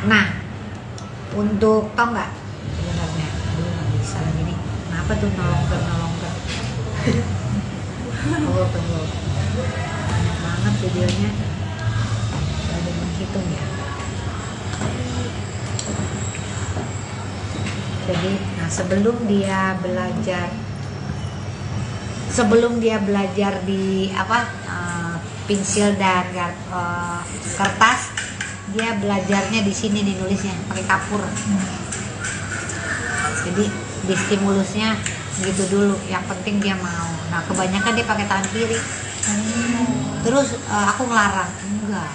Nah, untuk tau nggak sebenarnya, nggak bisa lagi nih. Kenapa tuh nolong ke? Tunggu. Banyak banget videonya. Ada menghitung ya. Jadi, nah sebelum dia belajar di pensil dan kertas, dia belajarnya di sini nih nulisnya pakai kapur. Jadi di stimulusnya gitu dulu, yang penting dia mau. Nah kebanyakan dia pakai tangan kiri. Terus aku ngelarang, enggak,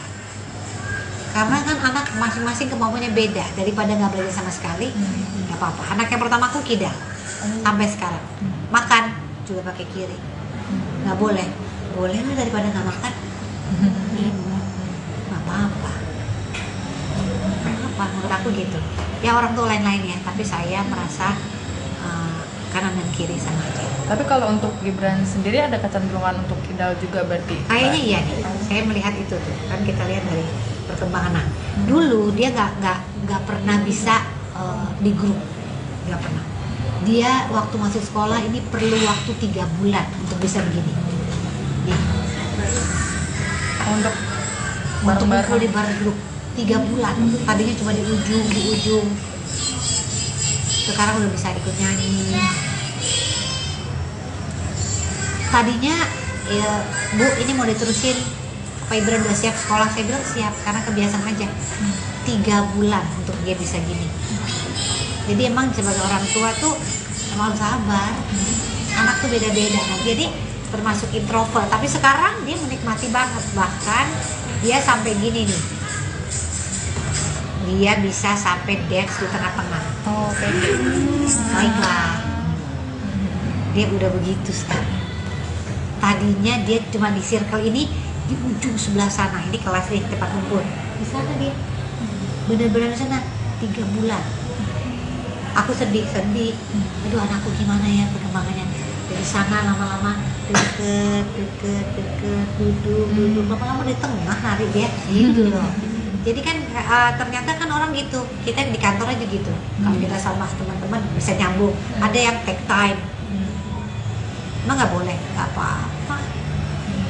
karena kan anak masing-masing kemampuannya beda. Daripada nggak belajar sama sekali, nggak apa-apa. Anak yang pertama aku kidal sampai sekarang, makan juga pakai kiri. Nggak boleh lah, daripada nggak makan. Nggak apa-apa, menurut aku gitu ya. Orang tuh lain-lain ya, tapi saya merasa kanan dan kiri sama aja. Tapi kalau untuk Gibran sendiri ada kecenderungan untuk kidal juga berarti? Kayaknya iya nih, saya melihat itu tuh kan, kita lihat dari perkembangan. Nah, dulu dia nggak pernah bisa di grup, nggak pernah. Dia waktu masih sekolah ini perlu waktu 3 bulan untuk bisa begini. Nih. Untuk kumpul di bar grup 3 bulan. Tadinya cuma di ujung. Sekarang udah bisa ikut nyanyi. Tadinya ya, Bu, ini mau diterusin apa Ibran udah siap sekolah? Saya bilang siap, karena kebiasaan aja. 3 bulan untuk dia bisa gini. Jadi emang sebagai orang tua tuh emang harus sabar. Anak tuh beda-beda. Nah, jadi termasuk introvert, tapi sekarang dia menikmati banget. Bahkan dia sampai gini nih, dia bisa sampai dance di tengah-tengah. Oh, kayak gitu. Baiklah, dia udah begitu sekarang. Tadinya dia cuma di circle ini, di ujung sebelah sana. Ini kelas nih, tempat kumpul. Di sana dia, bener-bener di sana 3 bulan. Aku sedih. Aduh, anakku gimana ya perkembangannya. Dari sana lama-lama deket, duduk, lama-lama di tengah nari dia, gitu loh. Jadi kan ternyata kan orang gitu, kita di kantor aja gitu. Kalau kita sama teman-teman bisa nyambung. Ada yang take time, emang nggak boleh, nggak apa-apa.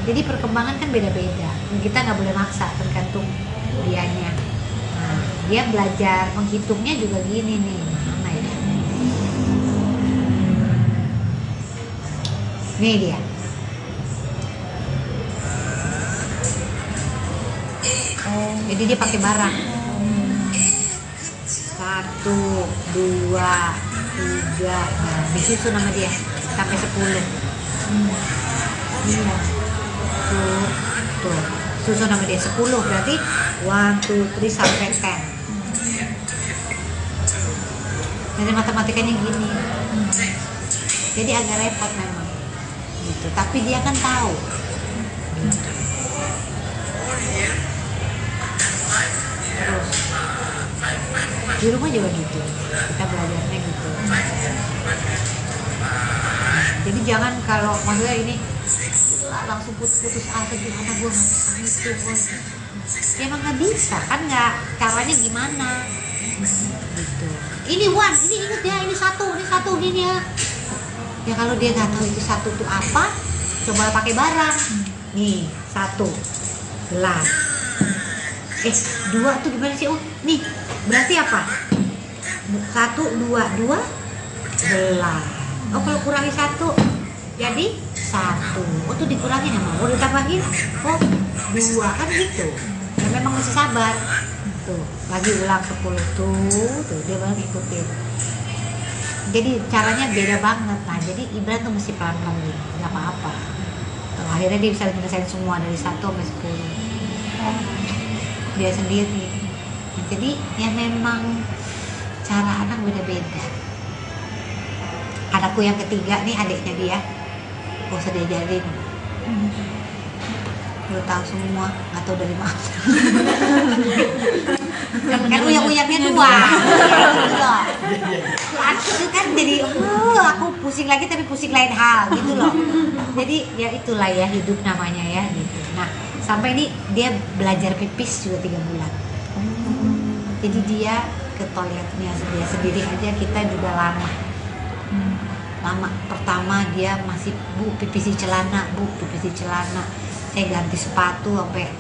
Jadi perkembangan kan beda-beda. Kita nggak boleh maksa, tergantung dianya. Nah, dia belajar menghitungnya juga gini nih. Mana ya? Nih dia. Jadi dia pakai barang. 1, 2, 3. Nah, disusun nama dia sampai 10. Iya. Tuh. Susun nama dia 10, berarti 1, 2, 3 sampai 10. Jadi matematikanya gini. Jadi agak repot memang. Gitu. Tapi dia kan tahu. Gitu. terus. Di rumah juga gitu, kita belajarnya gitu. Jadi jangan kalau maksudnya ini langsung putus asa gitu, anak gue nggak bisa itu, ya emang nggak bisa kan, nggak, caranya gimana gitu. Ini Wan, ini inget ya, ini satu gini ya. Ya kalau dia nggak tahu itu satu tuh apa, coba pakai barang. Nih satu gelas, dua tuh gimana sih? Oh nih berarti apa? Satu dua gelas. Oh kalau kurangi satu jadi satu. Oh tuh dikurangi sama, oh ditambahin, oh dua, kan gitu. Ya memang mesti sabar. Tuh lagi ulang 10 tuh dia baru ikutin. Jadi caranya beda banget. Nah jadi Ibran tuh mesti pelan-pelan gitu, nggak apa-apa. Tuh, akhirnya dia bisa menyelesaikan semua dari 1 sampai 10. Dia sendiri. Nah, jadi ya memang cara anak beda-beda. Anakku yang ketiga nih, adiknya dia, gak usah diajarin. Udah tahu semua, nggak tahu dari mana. Kan uyak-uyaknya dua. Itu kan jadi, aku pusing lagi tapi pusing lain hal gitu loh. Jadi ya itulah ya hidup namanya ya gitu. Nah sampai ini dia belajar pipis juga 3 bulan. Jadi dia ke toiletnya dia sendiri aja, kita juga lama. Pertama dia masih pipis di celana, pipis di celana. Saya ganti sepatu sampai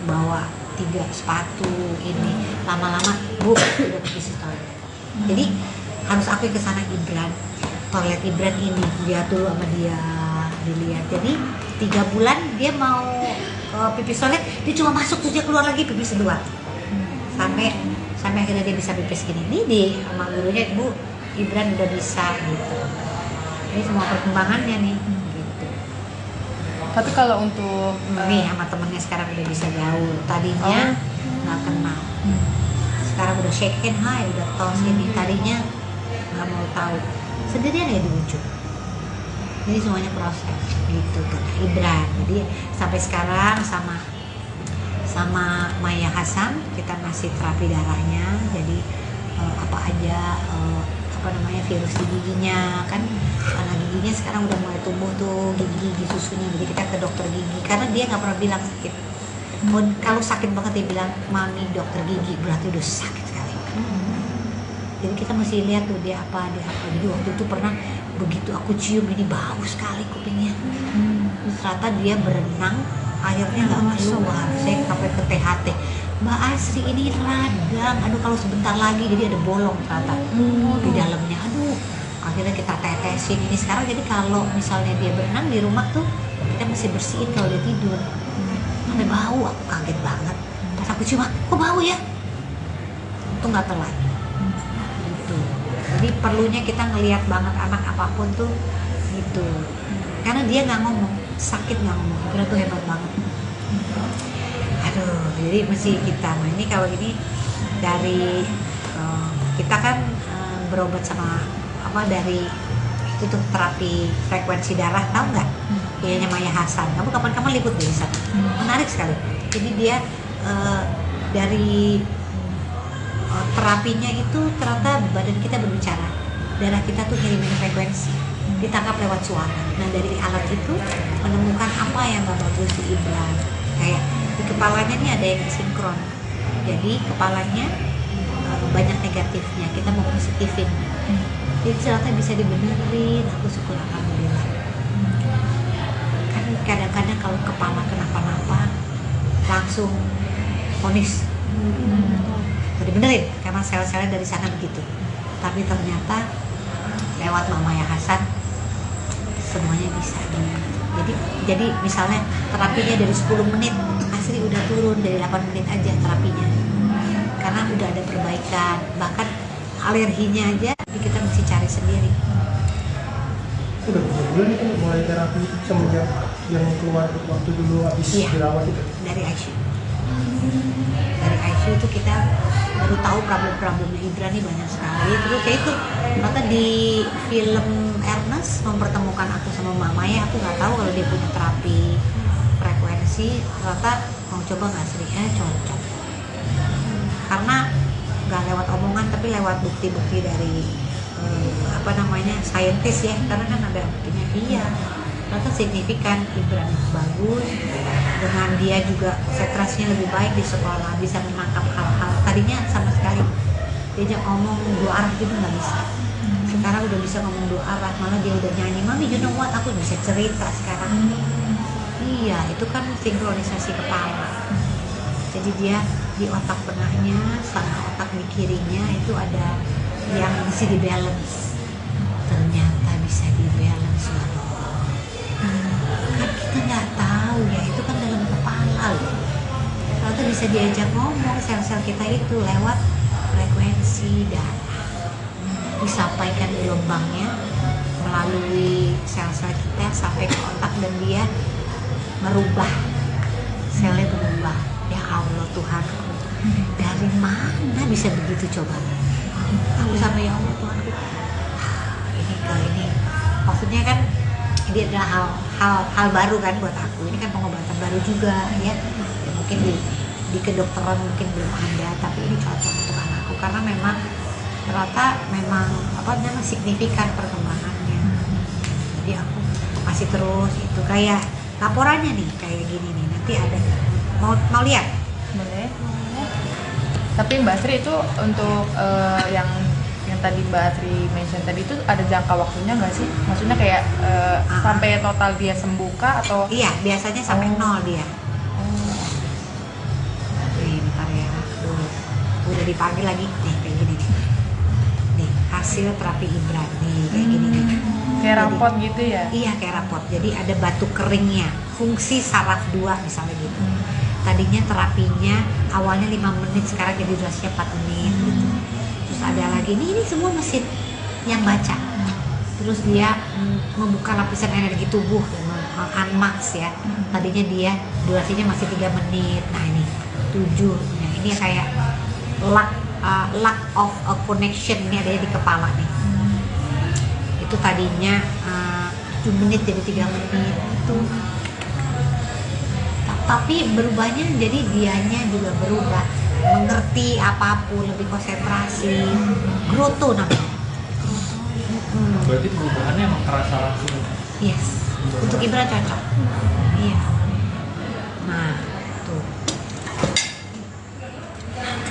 bawa 3 sepatu ini. Lama-lama udah pipis di toilet. Jadi harus aku ke sana Ibran, toilet Ibran ini dia dulu sama dia dilihat. Jadi 3 bulan dia mau pipis toilet, dia cuma masuk terus dia keluar lagi pipis kedua. Sampai akhirnya dia bisa pipis gini. Ini di sama gurunya, Bu, Ibran udah bisa gitu. Ini semua perkembangannya nih gitu. Tapi kalau untuk Nih sama temennya sekarang udah bisa gaul. Tadinya nggak kenal. Sekarang udah shake hand, hai, udah tos ini. Tadinya nggak mau tahu. Sendirian ya di ujung. Jadi semuanya proses gitu kan Ibran. Jadi sampai sekarang sama Maya Hasan kita masih terapi darahnya. Jadi apa aja virus di giginya kan, karena giginya sekarang udah mulai tumbuh tuh gigi susunya. Jadi kita ke dokter gigi karena dia nggak pernah bilang sakit. Kalau sakit banget dia bilang mami dokter gigi, berarti udah sakit sekali. Jadi kita mesti lihat tuh dia apa. Jadi waktu itu pernah begitu aku cium ini bau sekali kupingnya. Ternyata dia berenang airnya nggak keluar. Saya sampai ke THT, Mbak Asri ini radang, aduh kalau sebentar lagi jadi ada bolong ternyata di dalamnya. Aduh akhirnya kita tetesin ini sekarang. Jadi kalau misalnya dia berenang di rumah tuh kita mesti bersihin kalau dia tidur. Sampai bau, aku kaget banget pas aku cium, kok bau ya, itu nggak telat gitu. Jadi perlunya kita ngelihat banget anak apapun tuh gitu, karena dia nggak ngomong, sakit nggak ngomong, kira tuh hebat banget. Aduh, jadi mesti kita, nah ini kalau ini dari kita kan berobat sama dari itu tuh terapi frekuensi darah, tahu nggak? Kayaknya Maya Hasan, kamu kapan-kapan liput di sana, menarik sekali. Jadi dia dari terapinya itu ternyata badan kita berbicara, darah kita tuh ngirimin frekuensi, ditangkap lewat suara. Nah dari alat itu menemukan apa yang gak bagus di Ibran, kayak di kepalanya nih ada yang sinkron, jadi kepalanya banyak negatifnya, kita mau positifin. Jadi ternyata bisa dibenerin, aku syukur alhamdulillah. Kan kadang-kadang kalau kepala kenapa-napa langsung vonis dibenerin karena sel-selnya dari sana begitu. Tapi ternyata lewat Mama Ya Hasan semuanya bisa. Jadi misalnya terapinya dari 10 menit, Asri udah turun dari 8 menit aja terapinya, karena udah ada perbaikan. Bahkan alerginya aja kita mesti cari sendiri. Udah berapa bulan itu mulai terapi semenjak yang keluar waktu dulu habis dirawat itu? Dari ICU. Dari ICU itu kita baru tahu problem-problemnya Ibran nih banyak sekali. Terus kayak itu ternyata di film Ernest mempertemukan aku sama Mama ya, aku nggak tahu kalau dia punya terapi frekuensi. Ternyata mau coba nggak Sri? Cocok. karena nggak lewat omongan tapi lewat bukti-bukti dari saintis ya, karena kan ada buktinya. Iya, ternyata signifikan. Gibran bagus, dengan dia juga konsentrasinya lebih baik di sekolah, bisa menangkap hal-hal tadinya sama sekali diajak ngomong dua arah gitu nggak bisa. Sekarang udah bisa ngomong dua arah, malah dia udah nyanyi, "Mami, you know what, aku bisa cerita sekarang." Iya, itu kan sinkronisasi kepala. Jadi dia di otak tengahnya sama otak di kirinya itu ada yang bisa di balance. Ternyata bisa di balance loh. Kan kita nggak tahu ya, itu kan dalam kepala loh. Ternyata bisa diajak ngomong sel-sel kita itu lewat frekuensi darah. Disampaikan gelombangnya melalui sel-sel kita sampai ke otak dan dia merubah, selnya berubah. Ya Allah Tuhanku, dari mana bisa begitu coba? Aku sama ya Allah Tuhanku, ini maksudnya kan ini adalah hal baru kan buat aku. Ini kan pengobatan baru juga ya, mungkin di kedokteran mungkin belum ada, tapi ini cocok untuk anakku karena memang ternyata memang signifikan perkembangannya. Jadi aku masih terus itu kayak laporannya nih kayak gini nih, nanti ada mau lihat? Boleh. Tapi Mbak Sri itu untuk yang tadi Mbak Sri mention tadi itu ada jangka waktunya nggak sih? Maksudnya kayak sampai total dia sembuh kah atau? Iya, biasanya sampai nol dia. Nih, bentar ya. Udah dipanggil lagi nih kayak gini nih. Nih, hasil terapi Gibran nih kayak gini nih. Kayak rapot gitu ya? Iya, kayak rapot. Jadi ada batu keringnya, fungsi saraf 2 misalnya gitu. Tadinya terapinya awalnya 5 menit, sekarang jadi durasinya 4 menit gitu. Terus ada lagi, ini semua mesin yang baca. Terus dia membuka lapisan energi tubuh, unmax ya. Tadinya dia durasinya masih 3 menit. Nah ini 7. Nah ini kayak lack of a connection ini ada di kepala nih. Itu tadinya 7 menit jadi 3 menit itu. Tapi berubahnya jadi dianya juga berubah, mengerti apapun, lebih konsentrasi, groto namanya. Berarti perubahannya emang terasa langsung. Yes, untuk Gibran cocok. Iya. Nah, tuh.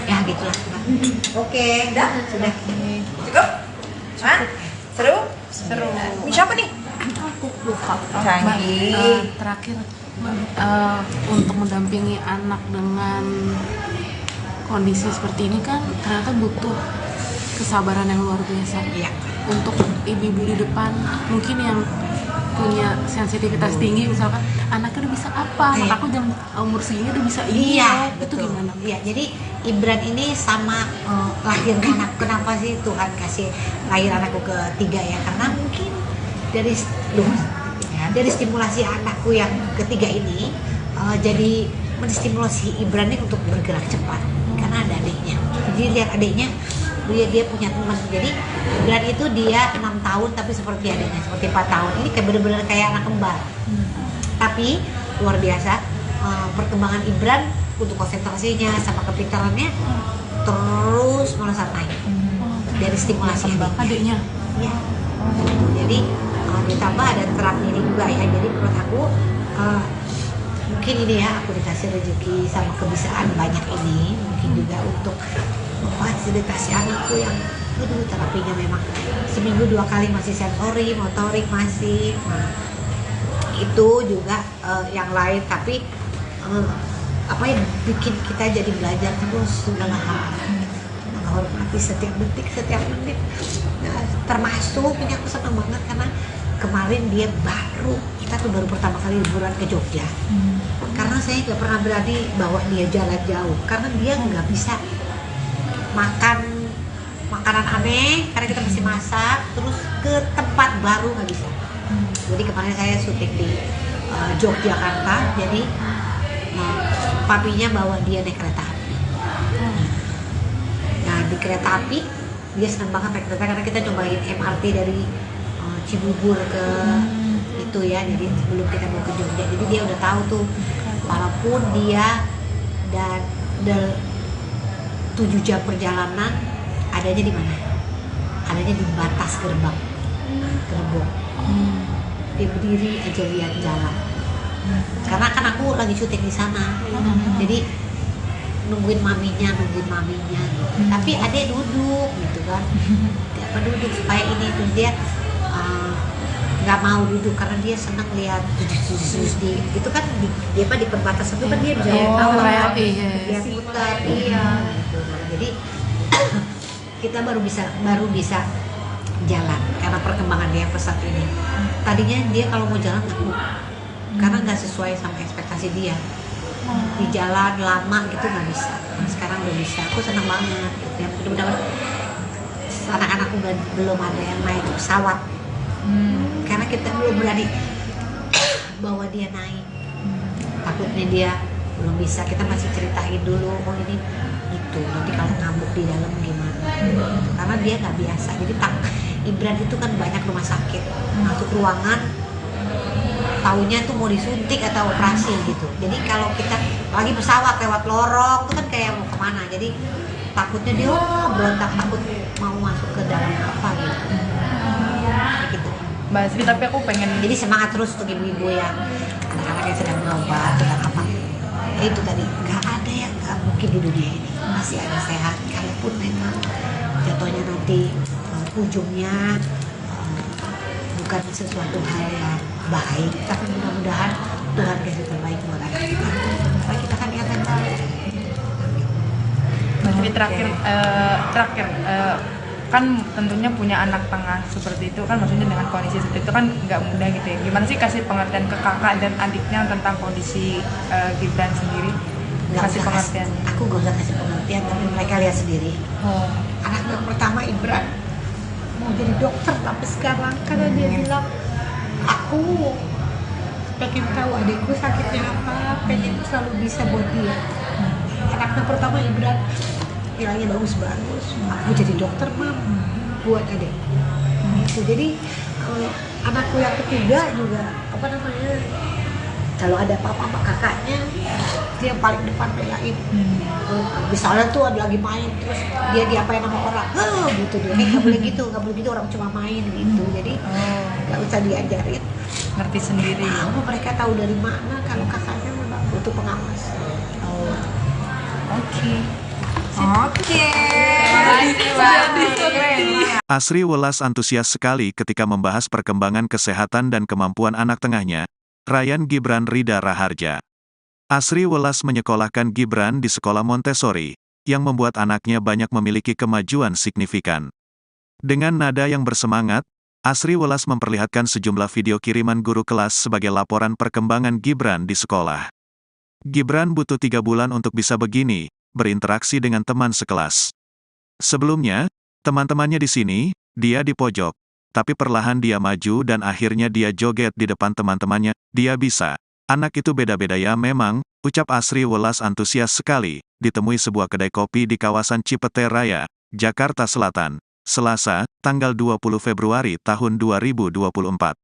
Ya gitulah. Oke, sudah. Cukup? Hah? Seru? Seru. Ini siapa nih? Aku lupa. Canggih. Terakhir untuk mendampingi anak dengan kondisi seperti ini kan ternyata butuh kesabaran yang luar biasa. Iya. Untuk ibu-ibu di depan mungkin yang punya sensitivitas tinggi, misalkan anaknya udah bisa apa, anak aku jam umur segini udah bisa ini. Iya, itu betul. gimana? Iya, jadi Gibran ini sama lahirnya anak. Kenapa sih Tuhan kasih lahir anakku ketiga ya? Karena mungkin dari stimulasi anakku yang ketiga ini jadi menstimulasi Gibran ini untuk bergerak cepat karena ada adiknya. Jadi lihat adiknya, dia punya teman. Jadi Gibran itu dia 6 tahun tapi seperti adiknya, seperti 4 tahun. Ini kayak bener-bener kayak anak kembar. Tapi luar biasa perkembangan Gibran untuk konsentrasinya sama kepintarannya terus melesat naik dari stimulasi Adiknya. ya. Jadi ditambah ada terapi ini juga ya. Jadi menurut aku mungkin ini ya, aku dikasih rezeki sama kebiasaan banyak ini mungkin juga untuk memfasilitasi anakku yang terapinya memang seminggu 2 kali masih sensori, motorik masih. Nah, itu juga yang lain, tapi apa yang bikin kita jadi belajar terus segala hal, menghormati setiap detik, setiap menit. Nah, termasuk ini aku senang banget karena kemarin dia kita tuh baru pertama kali liburan ke Jogja. Karena saya nggak pernah berani bawa dia jalan jauh karena dia nggak bisa makan makanan aneh karena kita masih masak, terus ke tempat baru nggak bisa. Jadi kemarin saya syuting di Yogyakarta, jadi papinya bawa dia naik kereta api. Nah di kereta api dia senang banget naik kereta karena kita cobain MRT dari Cibubur ke itu ya, jadi sebelum kita mau ke Jogja, jadi dia udah tahu tuh walaupun dia dan 7 jam perjalanan adanya di mana? Adanya di batas gerbang gerbong. Dia berdiri aja lihat jalan. Karena kan aku lagi syuting di sana, jadi nungguin maminya gitu. Tapi adek duduk gitu kan, dia apa duduk supaya ini tuh dia nggak mau duduk karena dia senang lihat di itu kan dia apa di perbatasan itu kan dia bisa lihat dia putar iya gitu. Jadi kita baru bisa jalan karena perkembangan dia pesat ini. Tadinya dia kalau mau jalan takut karena nggak sesuai sama ekspektasi dia. Di jalan lama gitu nggak bisa. Sekarang udah bisa. Aku senang banget. Ya mudah-mudahan anak-anakku belum ada yang naik pesawat. Karena kita belum berani bawa dia naik. Takutnya dia belum bisa. Kita masih ceritain dulu. Oh ini gitu. Nanti kalau ngambuk di dalam gimana? Karena dia nggak biasa. Jadi Ibran itu kan banyak rumah sakit. Masuk ruangan taunya tuh mau disuntik atau operasi gitu. Jadi kalau kita lagi pesawat lewat lorong itu kan kayak mau kemana. Jadi takutnya dia berontak, takut mau masuk ke dalam apa gitu. Gitu. Mbak Asri, tapi aku pengen Jadi semangat terus untuk ibu-ibu yang anak-anak yang sedang berobat sedang apa. Itu tadi nggak ada yang nggak mungkin di dunia ini. Masih ada sehat. Kalaupun memang jatuhnya nanti ujungnya bukan sesuatu hal yang baik, tapi mudah-mudahan Tuhan kasih terbaik buat anak kita. Karena kita kan niat yang baik. Mbak Asri terakhir kan tentunya punya anak tengah seperti itu kan, maksudnya dengan kondisi seperti itu kan nggak mudah gitu ya. Gimana sih kasih pengertian ke kakak dan adiknya tentang kondisi Gibran sendiri? Kasih pengertian. Aku gak usah kasih pengertian, tapi mereka lihat sendiri. Anak yang pertama Ibran mau jadi dokter sampai sekarang karena dia bilang aku pengen tahu adikku sakitnya apa, pengen selalu bisa buat dia. Anaknya pertama Ibran nilainya bagus-bagus, aku jadi dokter mam buat adik. Gitu. Jadi anakku yang ketiga juga apa namanya, kalau ada apa-apa sama kakaknya dia yang paling depan belain. Misalnya tuh ada lagi main terus dia diapain sama orang, gitu dia nggak boleh gitu orang cuma main gitu. Jadi nggak usah diajarin, Ngerti sendiri. mereka tahu dari mana kalau kakaknya memang butuh pengawas. Oke. Asri Welas antusias sekali ketika membahas perkembangan kesehatan dan kemampuan anak tengahnya, Ryan Gibran Rida Raharja. Asri Welas menyekolahkan Gibran di sekolah Montessori, yang membuat anaknya banyak memiliki kemajuan signifikan. Dengan nada yang bersemangat, Asri Welas memperlihatkan sejumlah video kiriman guru kelas sebagai laporan perkembangan Gibran di sekolah. Gibran butuh 3 bulan untuk bisa begini, berinteraksi dengan teman sekelas. Sebelumnya, teman-temannya di sini, dia di pojok. Tapi perlahan dia maju dan akhirnya dia joget di depan teman-temannya. Dia bisa. Anak itu beda-beda ya memang, ucap Asri Welas antusias sekali, ditemui sebuah kedai kopi di kawasan Cipete Raya, Jakarta Selatan, Selasa, tanggal 20 Februari tahun 2024.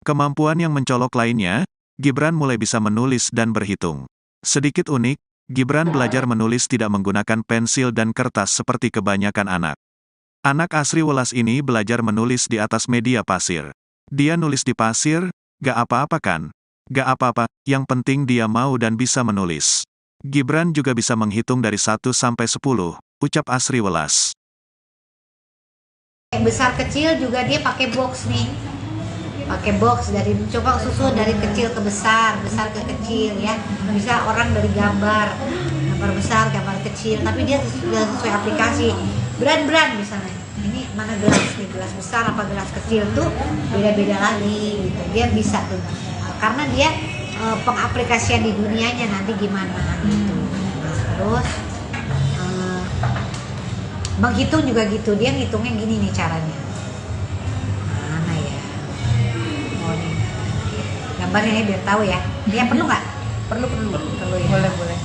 Kemampuan yang mencolok lainnya, Gibran mulai bisa menulis dan berhitung. Sedikit unik, Gibran belajar menulis tidak menggunakan pensil dan kertas seperti kebanyakan anak. Anak Asri Welas ini belajar menulis di atas media pasir. Dia nulis di pasir, gak apa-apa kan? Gak apa-apa, yang penting dia mau dan bisa menulis. Gibran juga bisa menghitung dari 1 sampai 10, ucap Asri Welas. Besar kecil juga dia pakai box nih. Pakai box dari coba susun dari kecil ke besar ke kecil ya. Bisa orang dari gambar besar, gambar kecil, tapi dia sudah sesuai aplikasi. Brand misalnya. Ini mana gelas nih, gelas besar apa gelas kecil tuh beda-beda lagi gitu. Dia bisa tuh. Karena dia pengaplikasian di dunianya nanti gimana gitu. Terus menghitung juga gitu. Dia ngitungnya gini nih caranya. Mana ya? Oh nih. Gambarnya ya biar tahu ya. Dia perlu nggak? Perlu ya. Boleh.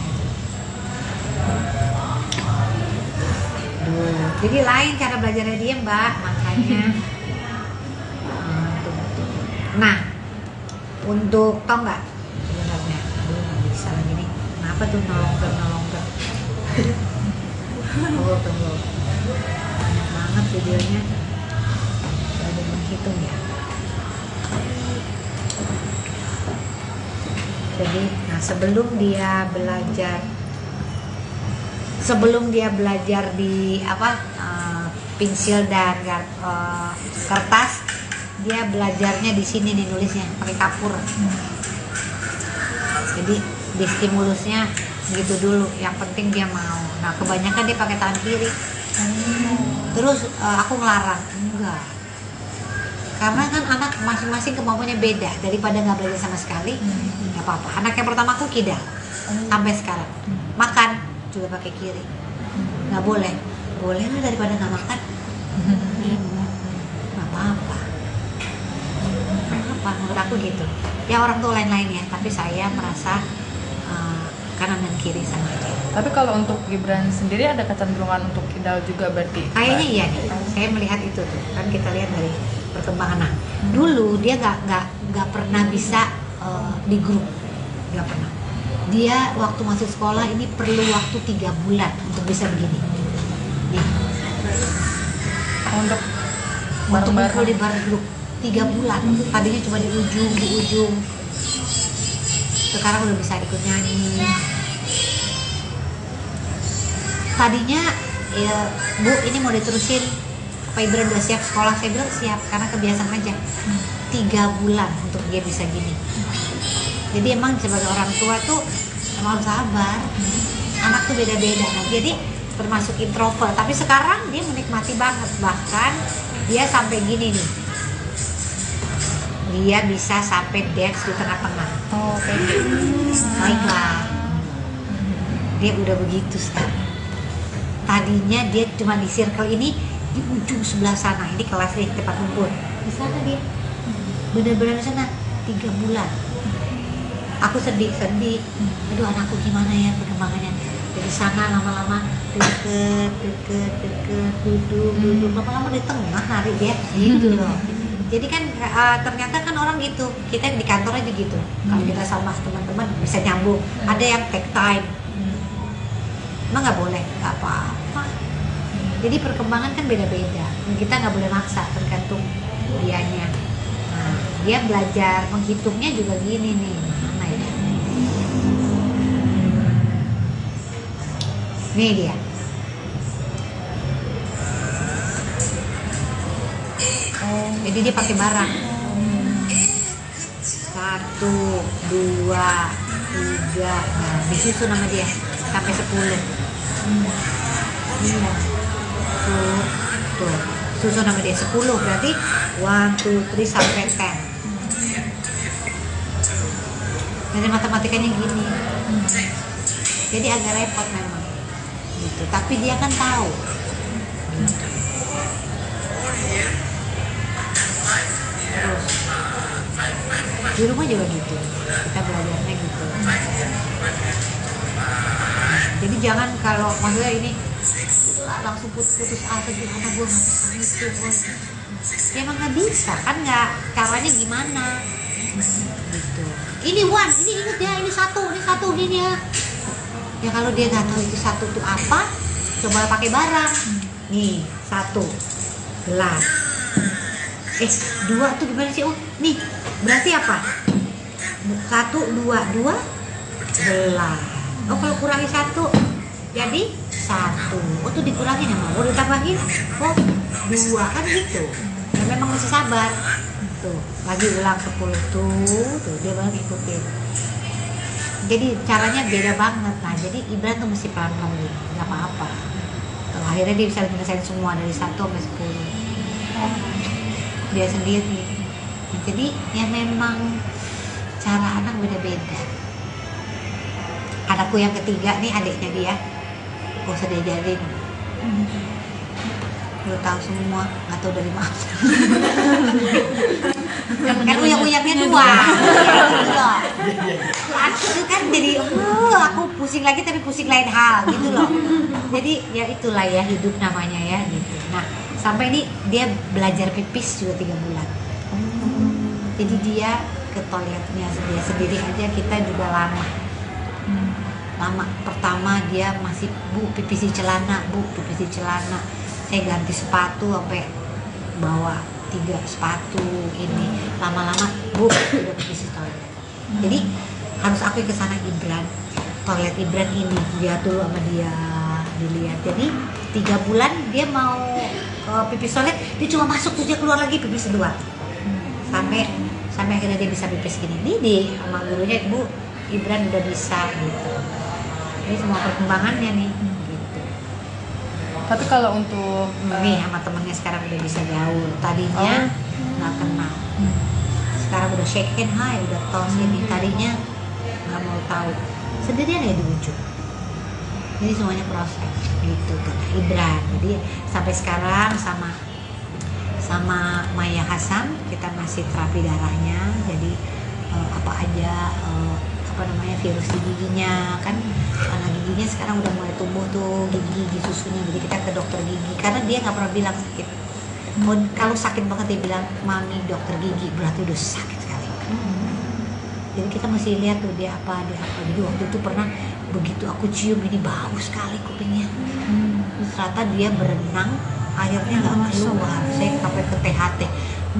Jadi lain cara belajarnya dia Mbak, makanya. Nah, untuk tau nggak sebenarnya? Nggak bisa lagi nih. Kenapa tuh nolong. Tunggu. Banyak banget videonya. Ada menghitung ya. Jadi, nah sebelum dia belajar di pensil dan kertas, dia belajarnya di sini nih nulisnya pakai kapur. Jadi di stimulusnya gitu dulu, yang penting dia mau. Nah kebanyakan dia pakai tangan kiri. Terus aku ngelarang, enggak, karena kan anak masing-masing kemampuannya beda. Daripada nggak belajar sama sekali, nggak apa-apa. Anak yang pertama aku kidal sampai sekarang, makan juga pakai kiri. Nggak boleh lah, daripada nggak makan. Nggak apa-apa, menurut aku gitu ya. Orang tuh lain-lain ya, tapi saya merasa kanan dan kiri sama aja. Tapi kalau untuk Gibran sendiri ada kecenderungan untuk kidal juga berarti? Kayaknya iya nih, saya melihat itu tuh kan, kita lihat dari perkembangan. Nah, dulu dia nggak pernah bisa di grup, nggak pernah. Dia waktu masuk sekolah ini perlu waktu 3 bulan untuk bisa begini. Nih. Untuk Ngumpul di bar grup 3 bulan. Tadinya cuma di ujung. Sekarang udah bisa ikut nyanyi. Tadinya ya, Bu, ini mau diterusin apa Ibran udah siap sekolah? Saya bilang siap, karena kebiasaan aja. 3 bulan untuk dia bisa gini. Jadi emang sebagai orang tua tuh emang harus sabar. Anak tuh beda-beda. Nah, jadi termasuk introvert, tapi sekarang dia menikmati banget. Bahkan dia sampai gini nih, dia bisa sampai dance di tengah-tengah. Oh, oke. Baiklah, dia udah begitu sekarang. Tadinya dia cuma di circle ini, di ujung sebelah sana. Ini kelas nih, tempat kumpul. Di sana dia, bener-bener di sana 3 bulan. Aku sedih. Aduh, anakku gimana ya perkembangannya. Dari sana lama-lama deket, duduk, lama-lama di tengah nari dia, gitu loh. Jadi kan ternyata kan orang gitu, kita di kantor aja gitu. Kalau kita sama teman-teman bisa nyambung. Ada yang take time, emang nggak boleh, nggak apa-apa. Jadi perkembangan kan beda-beda. Kita nggak boleh maksa, tergantung dianya. Nah, dia belajar menghitungnya juga gini nih. Mana ya? Nih dia. Jadi dia pakai barang. 1, 2, 3. Nah, disusun nama dia sampai 10. Iya. Tuh. Susun nama dia 10, berarti 1, 2, 3 sampai 10. Jadi matematikanya gini. Jadi agak repot memang. Gitu. Tapi dia kan tahu. Terus di rumah juga gitu, kita belajarnya gitu. Jadi jangan kalau maksudnya ini langsung putus asa gitu, anak gue nggak bisa itu, ya emang nggak bisa kan, nggak, caranya gimana gitu. Ini inget ya, ini satu gini ya. Ya kalau dia nggak tahu itu satu tuh apa, coba pakai barang. Nih 1 gelas. 2 tuh gimana sih? Oh, nih berarti apa? 1, 2 gelas. Oh, kalau kurangi 1 jadi 1. Oh, tuh dikurangin ya, mau ditambahin. Oh, 2 kan gitu. Ya memang mesti sabar. Tuh, lagi ulang 10 tuh dia baru ngikutin. Jadi caranya beda banget. Nah, jadi Ibran tuh mesti pelan-pelan gitu, nggak apa-apa. Kalau akhirnya dia bisa menyelesaikan semua dari 1 sampai 10. Dia sendiri. Nah, jadi ya memang cara anak beda-beda. Anakku yang ketiga nih, adiknya dia, gak usah diajarin. Udah tahu semua, nggak tahu dari mana. Kan uyak-uyaknya 2. Itu kan jadi aku pusing lagi, tapi pusing lain hal gitu loh. Jadi ya itulah ya hidup namanya ya gitu. Nah, sampai ini dia belajar pipis juga 3 bulan. Jadi dia ke toiletnya dia sendiri aja, kita juga lama. lama. Pertama dia masih, bu pipis di celana, bu pipis di celana, saya ganti sepatu sampai bawa 3 sepatu ini, lama-lama bu udah pipis di toilet. Jadi harus aku ke sana Ibran, toilet Ibran ini dia dulu sama dia dilihat. Jadi 3 bulan dia mau pipis toilet, dia cuma masuk terus dia keluar lagi pipis kedua. Sampai akhirnya dia bisa pipis gini. Ini sama gurunya, Bu Ibran udah bisa gitu. Ini semua perkembangannya nih gitu. Tapi kalau untuk Nih sama temennya sekarang udah bisa gaul. Tadinya nggak kenal. Sekarang udah shake hand, hai, udah tos ini. Tadinya nggak mau tahu. Sendirian ya di ujung. Jadi semuanya proses gitu kan Ibran. Jadi sampai sekarang sama Maya Hasan kita masih terapi darahnya. Jadi apa aja virus di giginya kan, karena giginya sekarang udah mulai tumbuh tuh gigi susunya. Jadi kita ke dokter gigi karena dia nggak pernah bilang sakit. Kalau sakit banget dia bilang mami dokter gigi, berarti udah sakit sekali. Jadi kita masih lihat tuh dia apa. Jadi waktu itu pernah begitu aku cium ini bau sekali kupingnya. Ternyata dia berenang airnya nggak keluar. Saya sampai ke THT,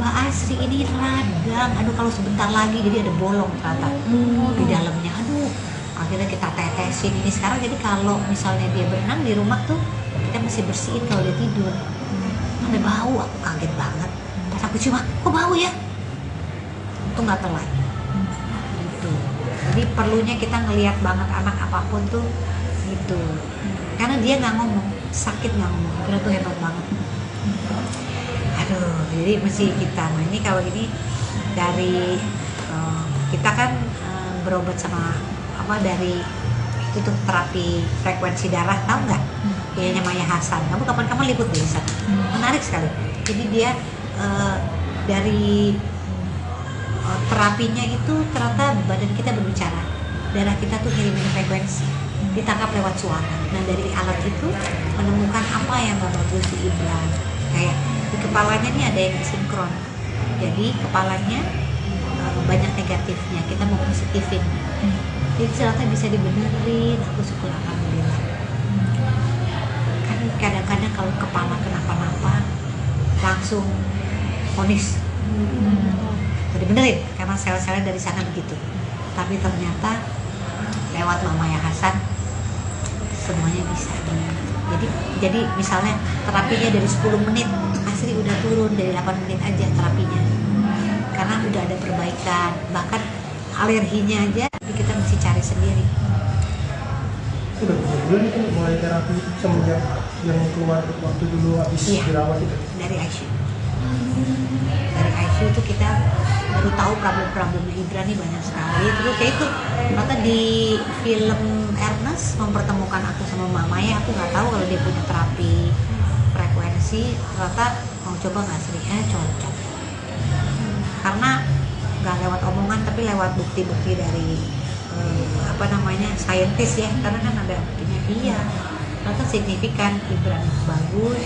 Mbak Asri ini radang, aduh kalau sebentar lagi jadi ada bolong ternyata di dalamnya. Aduh, akhirnya kita tetesin ini sekarang. Jadi kalau misalnya dia berenang di rumah tuh kita mesti bersihin kalau dia tidur. Ada bau, aku kaget banget. Pas aku cium, kok bau ya? Itu nggak telat. Gitu. Jadi perlunya kita ngelihat banget anak apapun tuh gitu. Karena dia nggak ngomong, sakit nggak ngomong, kira tuh hebat banget. Aduh, jadi mesti kita. Nah ini kalau ini dari kita kan berobat sama dari itu tuh terapi frekuensi darah, tahu nggak? Kayaknya Maya Hasan. Kamu kapan-kapan liput di sana. Menarik sekali. Jadi dia dari terapinya itu ternyata badan kita berbicara, darah kita tuh ngirimin frekuensi, ditangkap lewat suara. Nah dari alat itu menemukan apa yang gak bagus di Ibran. Kayak di kepalanya nih ada yang sinkron, jadi kepalanya banyak negatifnya, kita mau positifin. Jadi ternyata bisa dibenerin, aku syukur alhamdulillah. Kan kadang-kadang kalau kepala kenapa-napa langsung vonis dibenerin karena sel-selnya dari sana begitu. Tapi ternyata lewat Maya Hasan semuanya bisa. Jadi misalnya terapinya dari 10 menit, Asri udah turun dari 8 menit aja terapinya. Karena udah ada perbaikan, bahkan alerginya aja kita mesti cari sendiri. Udah berapa bulan itu mulai terapi itu semenjak yang keluar waktu dulu habis dirawat itu? Dari ICU. Dari ICU itu kita baru tahu problem-problemnya Ibran nih banyak sekali. Terus kayak itu ternyata di film Ernest mempertemukan aku sama Mama ya, aku nggak tahu kalau dia punya terapi frekuensi. Ternyata mau coba nggak sih? Cocok. Karena nggak lewat omongan tapi lewat bukti-bukti dari saintis ya. Karena kan ada buktinya iya. Ternyata signifikan Ibran bagus.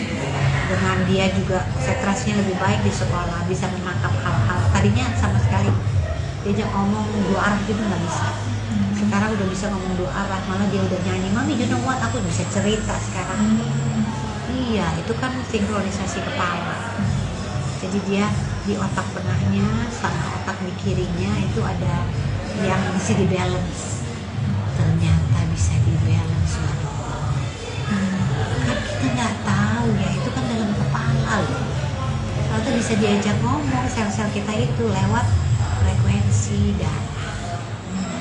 Dengan dia juga konsentrasinya lebih baik di sekolah, bisa menangkap hal-hal tadinya sama sekali diajak ngomong 2 arah gitu nggak bisa. Sekarang udah bisa ngomong 2 arah, malah dia udah nyanyi, mami you know what, aku bisa cerita sekarang. Iya, itu kan sinkronisasi kepala. Jadi dia di otak tengahnya sama otak di kirinya itu ada yang bisa di balance. Ternyata bisa di balance loh. Kan kita nggak tahu ya, itu kan dalam kepala loh. Ternyata bisa diajak ngomong sel-sel kita itu lewat frekuensi darah,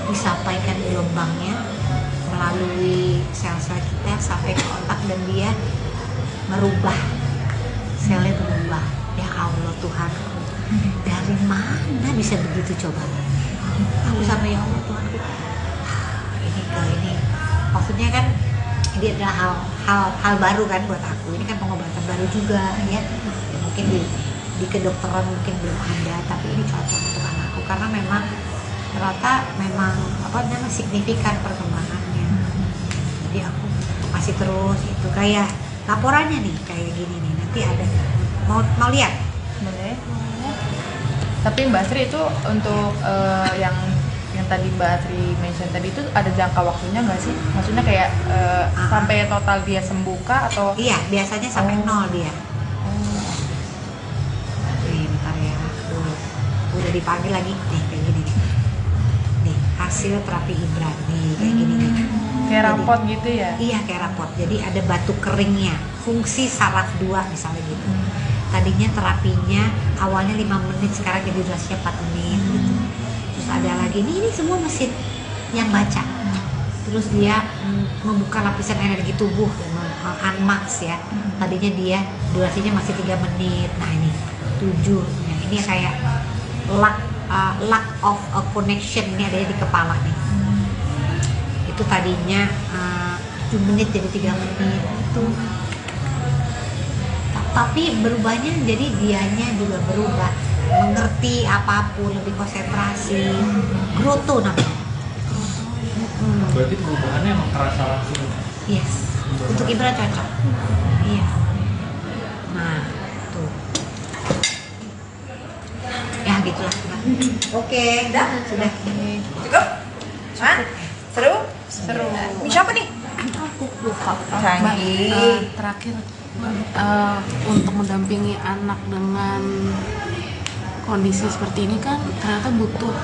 disampaikan gelombangnya melalui sel-sel kita sampai ke otak dan dia merubah, selnya berubah. Ya Allah Tuhanku, dari mana bisa begitu coba? Aku sama ya Allah Tuhanku, ini maksudnya kan ini adalah hal baru kan buat aku. Ini kan pengobatan baru juga ya mungkin di kedokteran mungkin belum ada, tapi ini cocok untuk anakku karena memang ternyata memang signifikan perkembangannya. Jadi aku masih terus itu kayak laporannya nih kayak gini nih, nanti ada mau lihat boleh. Tapi Mbak Sri itu untuk yang tadi Mbak Asri mention tadi itu ada jangka waktunya nggak sih? Maksudnya kayak sampai total dia sembuh kah atau? Iya, biasanya sampai nol dia. Nih, bentar ya. Udah dipanggil lagi. Nih, kayak gini nih. Nih, hasil terapi Ibran. Nih, kayak gini nih. Kayak Jadi, rapot gitu ya? Iya, kayak rapot. Jadi ada batu keringnya. Fungsi saraf 2 misalnya gitu. Tadinya terapinya awalnya 5 menit, sekarang jadi durasinya 4 menit gitu. Terus ada lagi, ini semua mesin yang baca. Terus dia membuka lapisan energi tubuh, unmax ya. Tadinya dia durasinya masih 3 menit. Nah ini 7. Nah, ini kayak lack of a connection, ini adanya di kepala nih. Itu tadinya 7 menit jadi 3 menit itu. Tapi berubahnya jadi dianya juga berubah, mengerti apapun, lebih konsentrasi, growth namanya. Berarti perubahannya emang terasa langsung. Yes, untuk Ibra cocok. Iya. Nah, tuh. Ya gitulah. Oke, sudah. Cukup? Hah? Seru? Seru. Ini siapa nih? lupa. Canggih. Terakhir untuk mendampingi anak dengan kondisi seperti ini kan ternyata butuh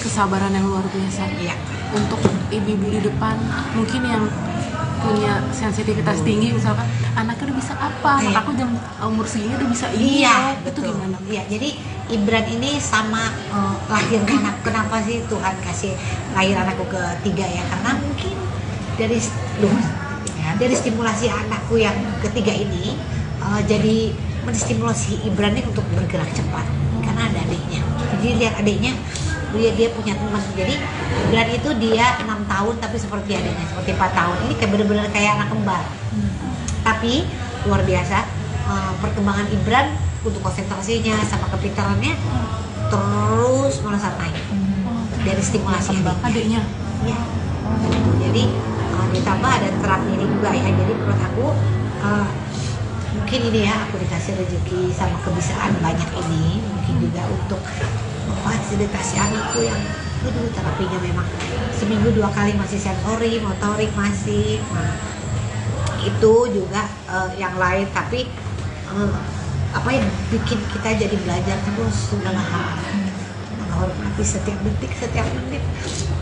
kesabaran yang luar biasa. Iya. Untuk ibu-ibu di depan mungkin yang punya sensitivitas tinggi, misalkan anaknya udah bisa apa, anak Iya. aku jam umur segini udah bisa ini, Iya, itu betul. gimana? Iya, jadi Ibran ini sama lahir anak. Kenapa sih Tuhan kasih lahir anakku ketiga ya? Karena mungkin dari stimulasi anakku yang ketiga ini jadi menstimulasi Ibran ini untuk bergerak cepat. Karena ada adiknya. Jadi lihat adiknya, dia punya teman. Jadi Ibran itu dia 6 tahun tapi seperti adiknya, seperti 4 tahun. Ini kayak bener-bener kayak anak kembar. Tapi luar biasa perkembangan Ibran untuk konsentrasinya sama kepintarannya terus melesat naik dari stimulasi Adiknya ya. Gitu. Jadi ditambah ada terapi ini juga ya. Jadi menurut aku mungkin ini ya, aku dikasih rezeki sama kebisaan banyak ini, mungkin juga untuk memfasilitasi anakku yang terapinya memang seminggu 2 kali masih sensori, motorik masih. Nah, itu juga yang lain, tapi apa yang bikin kita jadi belajar terus segala hal, menghormati setiap detik, setiap menit.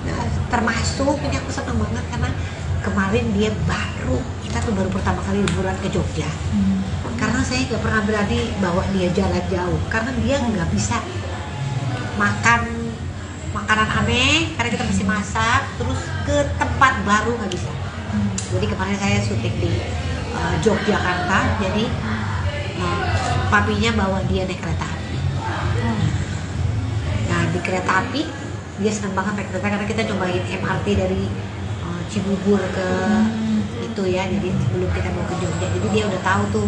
Nah, termasuk ini aku senang banget karena kemarin dia kita tuh baru pertama kali liburan ke Jogja. Karena saya nggak pernah berani bawa dia jalan jauh karena dia nggak bisa makan makanan aneh karena kita masih masak, terus ke tempat baru nggak bisa. Jadi kemarin saya syuting di Yogyakarta, jadi papinya bawa dia naik kereta api. Nah di kereta api dia senang banget naik kereta karena kita cobain MRT dari Cibubur ke itu ya, jadi sebelum kita mau ke Jogja, jadi dia udah tahu tuh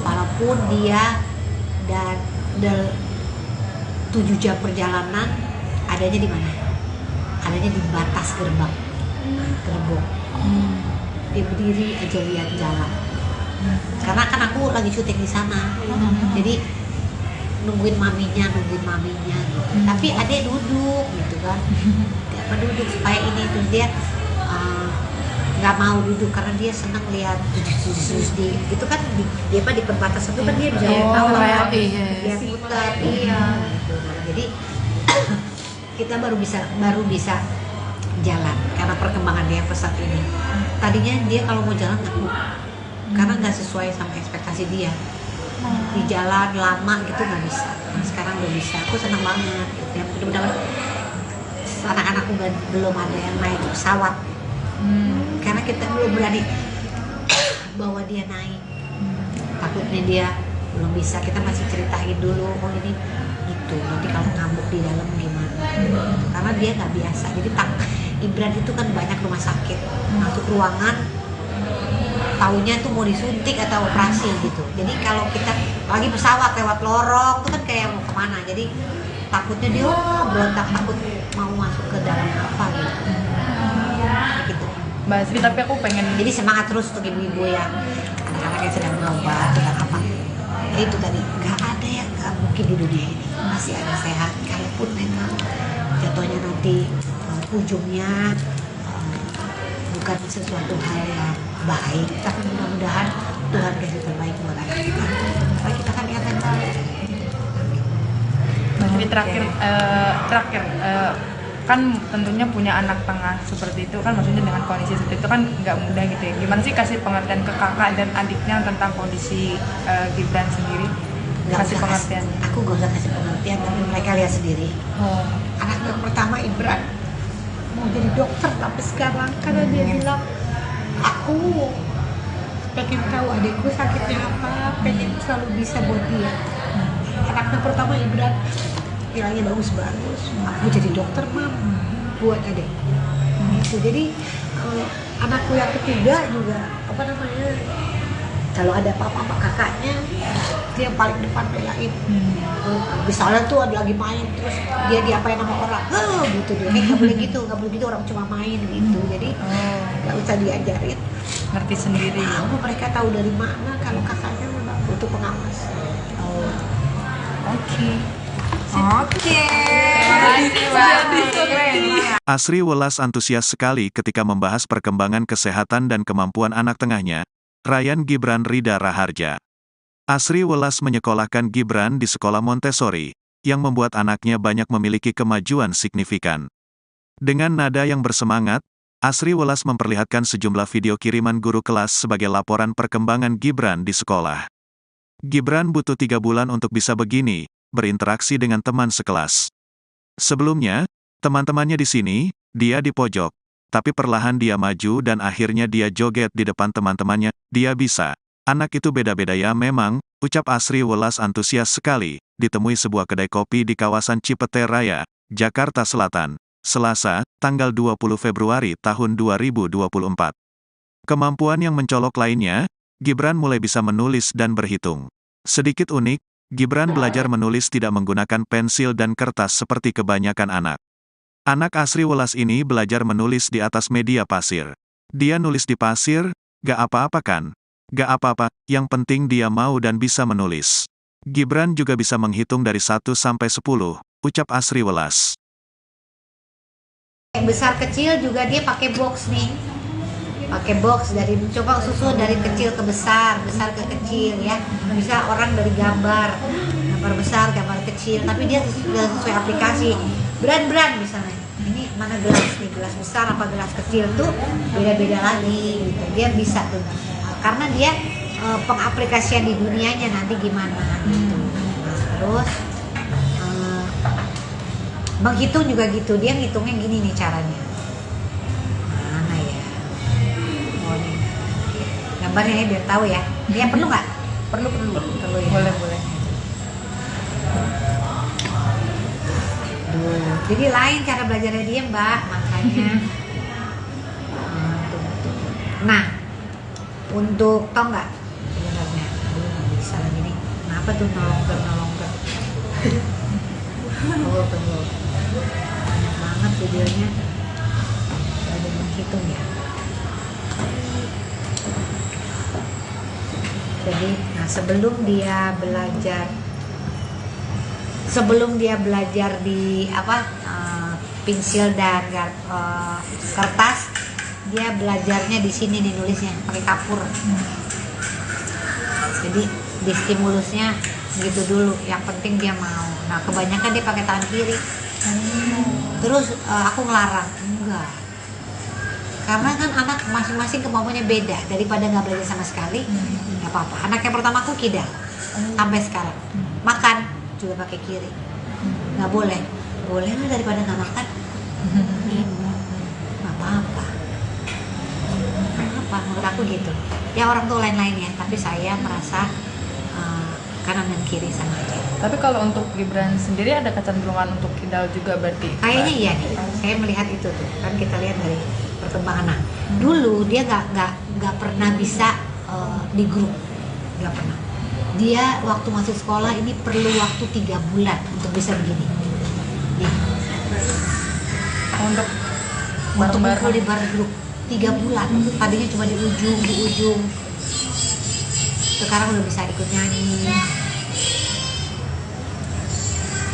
walaupun dia dan 7 jam perjalanan adanya di mana? Adanya di batas gerbang. Dia berdiri aja lihat jalan. Karena kan aku lagi syuting di sana. Jadi nungguin maminya gitu. Tapi adek duduk gitu kan. Dia duduk supaya ini tuh dia nggak mau duduk karena dia senang lihat di itu kan di perbatasan itu kan dia bisa tahu dia putar gitu. Jadi kita baru bisa jalan karena perkembangan dia pesat ini. Tadinya dia kalau mau jalan takut karena nggak sesuai sama ekspektasi dia. Di jalan lama gitu nggak bisa. Nah, sekarang udah bisa. Aku senang banget. Ya mudah-mudahan anak-anakku belum ada yang naik pesawat. Karena kita belum berani bawa dia naik. Takutnya dia belum bisa. Kita masih ceritain dulu, oh ini gitu. Nanti kalau ngamuk di dalam gimana? Karena dia nggak biasa. Jadi Ibran itu kan banyak rumah sakit, masuk ruangan, taunya tuh mau disuntik atau operasi gitu. Jadi kalau kita lagi pesawat lewat lorong itu kan kayak mau kemana. Jadi takutnya dia berontak, takut mau masuk ke dalam apa gitu. Gitu. Mbak Asri, tapi aku pengen Jadi semangat terus untuk ibu-ibu yang anak-anak yang sedang berobat, sedang apa. Ya itu tadi, nggak ada yang nggak mungkin di dunia ini. Masih ada sehat, kalaupun memang jatuhnya nanti ujungnya bukan sesuatu hal yang baik, tapi mudah-mudahan Tuhan kasih terbaik buat anak kita. Supaya kita kan lihat yang baik. Jadi terakhir kan tentunya punya anak tengah seperti itu kan, maksudnya dengan kondisi seperti itu kan nggak mudah gitu ya. Gimana sih kasih pengertian ke kakak dan adiknya tentang kondisi Gibran sendiri? Kasih pengertian. Aku gak usah kasih pengertian, tapi mereka lihat sendiri. Anak yang pertama Ibran mau jadi dokter tapi sekarang karena dia bilang aku pengen tahu adikku sakitnya apa, pengen selalu bisa buat dia. Anak yang pertama Ibran nilainya bagus-bagus, aku jadi dokter mam buat adik. Gitu. Jadi anakku yang ketiga juga apa namanya, kalau ada apa-apa sama kakaknya dia yang paling depan belain. Misalnya tuh ada lagi main terus dia diapain sama orang, gitu dia nggak boleh gitu, orang cuma main gitu. Jadi nggak usah diajarin, Ngerti sendiri. mereka tahu dari mana kalau kakaknya memang butuh pengawas. Oke. Asri Welas antusias sekali ketika membahas perkembangan kesehatan dan kemampuan anak tengahnya, Ryan Gibran Rida Raharja. Asri Welas menyekolahkan Gibran di sekolah Montessori, yang membuat anaknya banyak memiliki kemajuan signifikan. Dengan nada yang bersemangat, Asri Welas memperlihatkan sejumlah video kiriman guru kelas sebagai laporan perkembangan Gibran di sekolah. Gibran butuh 3 bulan untuk bisa begini, berinteraksi dengan teman sekelas. Sebelumnya, teman-temannya di sini, dia di pojok. Tapi perlahan dia maju dan akhirnya dia joget di depan teman-temannya. Dia bisa. Anak itu beda-beda ya memang, ucap Asri Welas antusias sekali, ditemui sebuah kedai kopi di kawasan Cipete Raya, Jakarta Selatan, Selasa, tanggal 20 Februari tahun 2024. Kemampuan yang mencolok lainnya, Gibran mulai bisa menulis dan berhitung. Sedikit unik, Gibran belajar menulis tidak menggunakan pensil dan kertas seperti kebanyakan anak. Anak Asri Welas ini belajar menulis di atas media pasir. Dia nulis di pasir, gak apa-apa kan? Gak apa-apa, yang penting dia mau dan bisa menulis. Gibran juga bisa menghitung dari 1 sampai 10, ucap Asri Welas. Yang besar kecil juga dia pakai box nih. Pakai box dari coba susun dari kecil ke besar ke kecil ya. Bisa orang dari gambar besar, gambar kecil, tapi dia sudah sesuai aplikasi. Brand misalnya. Ini mana gelas nih, gelas besar apa gelas kecil tuh beda-beda lagi gitu. Dia bisa tuh. Karena dia pengaplikasian di dunianya nanti gimana gitu. Terus menghitung juga gitu. Dia ngitungnya gini nih caranya. Gambarnya ya biar tahu ya. Dia perlu nggak? Perlu ya. Boleh. Jadi lain cara belajarnya dia Mbak, makanya. Nah, untuk tau nggak sebenarnya? Nggak bisa lagi nih. Kenapa tuh nolong ke? Tunggu. Banyak banget videonya. Ada menghitung ya. Jadi, sebelum dia belajar di pensil dan kertas, dia belajarnya di sini nih nulisnya pakai kapur. Jadi di stimulusnya gitu dulu. Yang penting dia mau. Nah kebanyakan dia pakai tangan kiri. Terus aku ngelarang enggak. Karena kan anak masing-masing kemampuannya beda, daripada nggak belajar sama sekali, nggak apa-apa. Anak yang pertama aku kidal, sampai sekarang. Makan juga pakai kiri, nggak boleh. Boleh lah daripada nggak makan, nggak apa-apa. Menurut aku gitu. Ya orang tuh lain-lain ya, tapi saya merasa kanan dan kiri sama aja. Tapi kalau untuk Gibran sendiri ada kecenderungan untuk kidal juga berarti? Kayaknya iya nih. Saya melihat itu tuh, kan kita lihat dari perkembangan. Nah, dulu dia nggak pernah bisa di grup, nggak pernah. Dia waktu masuk sekolah ini perlu waktu 3 bulan untuk bisa begini. Nih. Untuk kumpul di bar grup 3 bulan. Tadinya cuma di ujung. Sekarang udah bisa ikut nyanyi.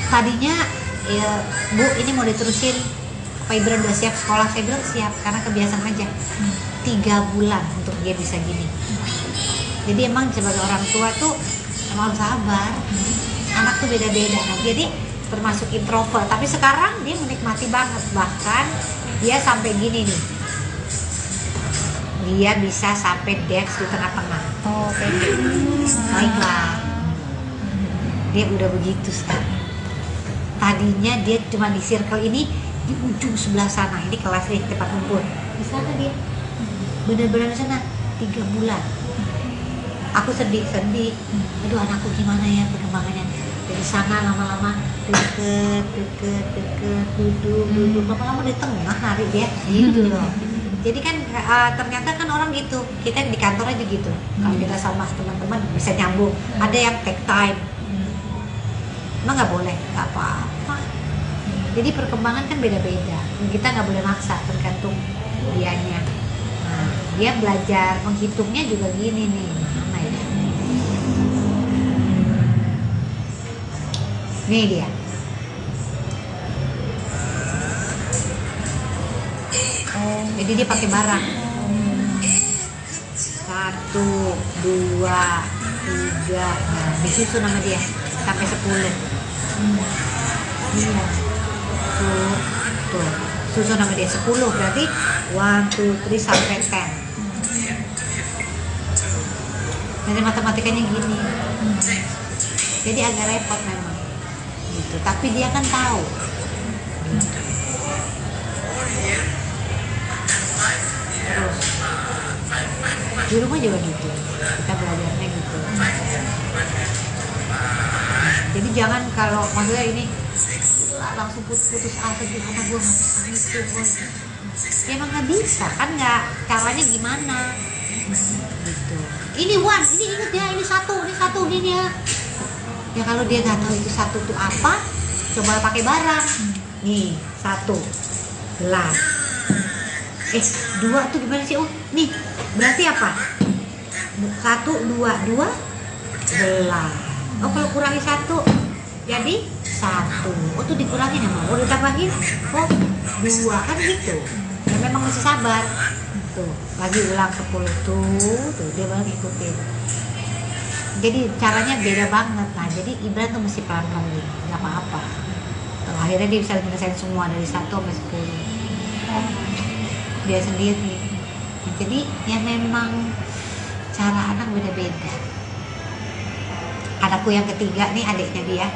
Tadinya ya Bu ini mau diterusin apa Ibran udah siap sekolah? Saya bilang siap, karena kebiasaan aja 3 bulan untuk dia bisa gini. Jadi emang sebagai orang tua tuh emang harus sabar. Anak tuh beda-beda. Nah, jadi termasuk introvert, tapi sekarang dia menikmati banget. Bahkan dia sampai gini nih, dia bisa sampai dance di tengah-tengah. Oh, kayak gitu. Baiklah, dia udah begitu sekarang. Tadinya dia cuma di circle ini, di ujung sebelah sana. Ini kelas nih, tempat kumpul. Di sana dia, bener-bener di sana 3 bulan. Aku sedih. Aduh, anakku gimana ya perkembangannya. Dari sana lama-lama deket, duduk, lama-lama di tengah narik dia, gitu loh. Jadi kan ternyata kan orang gitu, kita di kantor aja gitu. Kalau kita sama teman-teman bisa nyambung. Ada yang take time, emang nggak boleh, nggak apa-apa. Jadi perkembangan kan beda-beda. Kita nggak boleh maksa, tergantung dianya. Nah, dia belajar menghitungnya juga gini nih. Mana ya? Nih dia. Jadi dia pakai barang. 1, 2, 3. Nah, disusun nama dia sampai 10. Iya. Tuh. Susun nama dia 10, berarti 1, 2, 3 sampai 10. Jadi matematikanya gini. Jadi agak repot memang. Gitu. Tapi dia kan tahu. Gitu. Terus di rumah juga gitu, kita belajarnya gitu. Jadi jangan kalau maksudnya ini langsung putus asa gitu, anak gue nggak bisa itu, ya emang nggak bisa kan, nggak, caranya gimana gitu. Ini ini inget ya, ini satu gini ya. Ya kalau dia nggak tahu itu satu tuh apa, coba pakai barang. Nih 1 gelas. 2 tuh gimana sih? Oh, nih berarti apa? 1, 2 gelas. Oh, kalau kurangi 1 jadi 1. Oh, tuh dikurangin ya, mau ditambahin. Oh, 2 kan gitu. Ya memang mesti sabar. Tuh, lagi ulang 10 tuh dia baru ikutin. Jadi caranya beda banget. Nah, jadi Ibran tuh mesti pelan-pelan gitu, nggak apa-apa. Tuh, akhirnya dia bisa menyelesaikan semua dari 1 sampai 10. Dia sendiri. Jadi ya memang cara anak beda-beda. Anakku yang ketiga nih, adiknya dia,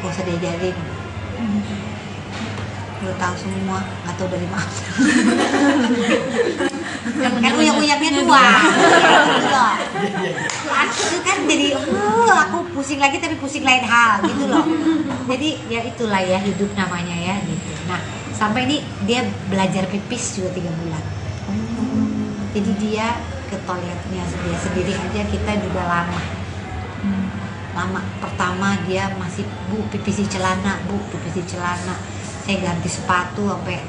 gak usah diajarin, lu tahu semua, nggak tahu dari mana. Kan uyak-uyaknya 2. Itu kan jadi aku pusing lagi tapi pusing lain hal gitu loh. Jadi ya itulah ya hidup namanya ya gitu. Nah, sampai ini dia belajar pipis juga 3 bulan. Jadi dia ke toiletnya dia sendiri aja, kita juga lama. Pertama dia masih pipis di celana, pipis di celana. Saya ganti sepatu sampai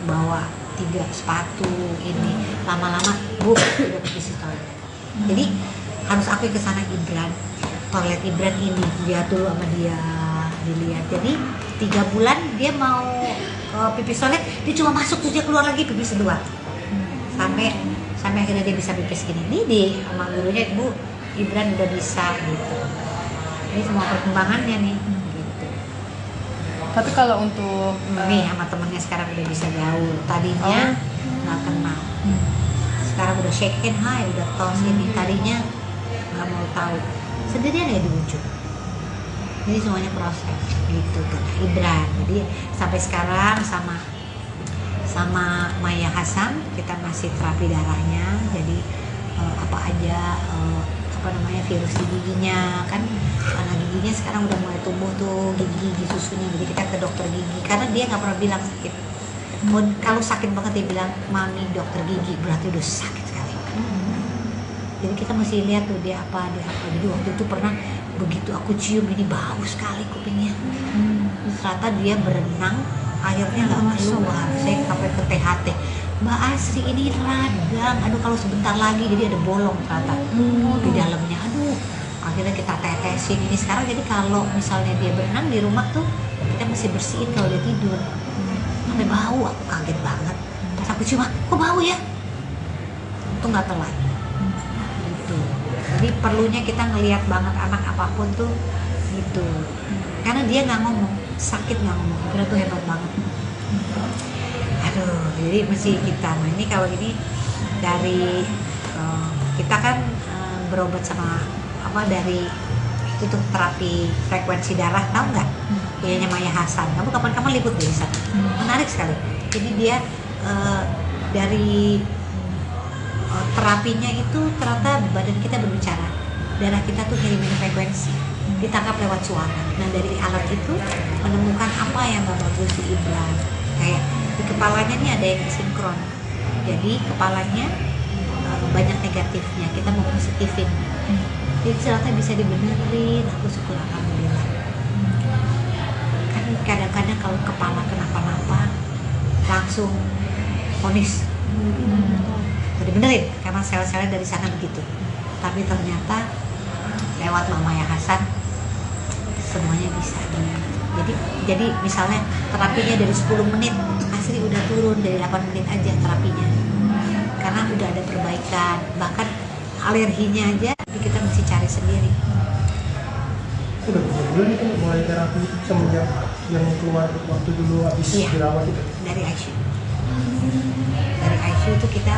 bawa 3 sepatu ini. Lama-lama udah pipis di toilet. Jadi harus aku ke sana Ibran. Toilet Ibran ini dia dulu sama dia dilihat. Jadi 3 bulan dia mau pipis toilet, dia cuma masuk terus dia keluar lagi pipis 2. Sampai akhirnya dia bisa pipis gini. Ini deh sama gurunya, Bu, Ibran udah bisa gitu. Ini semua perkembangannya nih gitu. Tapi kalau untuk nih sama temennya sekarang udah bisa gaul. Tadinya nggak kenal. Sekarang udah shake hand, hai, udah tos ini. Tadinya nggak mau tahu. Sendirian ya di ujung. Jadi semuanya proses gitu kan Ibran. Jadi sampai sekarang sama Maya Hasan kita masih terapi darahnya. Jadi apa aja virus di giginya kan, karena giginya sekarang udah mulai tumbuh tuh gigi susunya. Jadi kita ke dokter gigi karena dia nggak pernah bilang sakit. Kalau sakit banget dia bilang, mami dokter gigi, berarti udah sakit sekali. Jadi kita mesti lihat tuh dia apa. Jadi waktu itu pernah begitu aku cium ini bau sekali kupingnya. Ternyata dia berenang airnya nggak keluar. Saya sampai ke THT, Mbak Asri ini radang, aduh kalau sebentar lagi jadi ada bolong ternyata di dalamnya. Aduh, akhirnya kita tetesin ini sekarang. Jadi kalau misalnya dia berenang di rumah tuh kita mesti bersihin kalau dia tidur. sampai bau, aku kaget banget. Pas aku cium, kok bau ya? Itu nggak telat. Gitu. Jadi perlunya kita ngelihat banget anak apapun tuh gitu. Karena dia nggak ngomong, sakit nggak ngomong, Ibra tuh hebat banget. Aduh, jadi mesti kita. Nah ini kalau ini dari kita kan berobat sama dari itu tuh terapi frekuensi darah, tahu nggak? Punyanya Maya Hasan. Kamu kapan-kapan liput dari sana. Menarik sekali. Jadi dia dari terapinya itu ternyata badan kita berbicara, darah kita tuh ngirimin frekuensi, ditangkap lewat suara. Nah dari alat itu menemukan apa yang gak bagus di Ibra. Kayak di kepalanya nih ada yang sinkron, jadi kepalanya banyak negatifnya, kita mau positifin. Jadi ternyata bisa dibenerin, aku syukur alhamdulillah. Kan kadang-kadang kalau kepala kenapa-napa langsung vonis dibenerin karena sel-selnya dari sana begitu. Tapi ternyata lewat Maya Hasan semuanya bisa. Jadi misalnya terapinya dari 10 menit asli udah turun dari 8 menit aja terapinya, karena udah ada perbaikan. Bahkan alerginya aja kita mesti cari sendiri. Udah berapa bulan itu mulai terapi itu semenjak yang keluar waktu dulu habis dirawat itu? Dari ICU. Dari ICU itu kita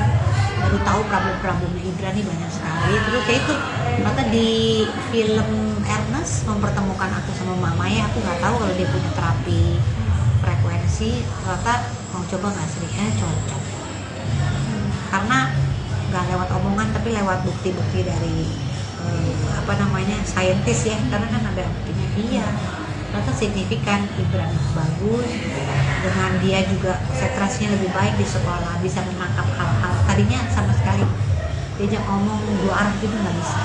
baru tahu problem-problemnya Ibra nih banyak sekali. Terus kayak itu ternyata di film Ernest mempertemukan aku sama Maya. Aku nggak tahu kalau dia punya terapi frekuensi. Ternyata mau coba nggak sering? Cocok. Karena nggak lewat omongan tapi lewat bukti-bukti dari saintis ya. Karena kan ada buktinya dia. Ternyata signifikan, Ibra bagus, dengan dia juga konsentrasinya lebih baik di sekolah, bisa menangkap hal-hal tadinya sama sekali diajak ngomong dua arah gitu nggak bisa.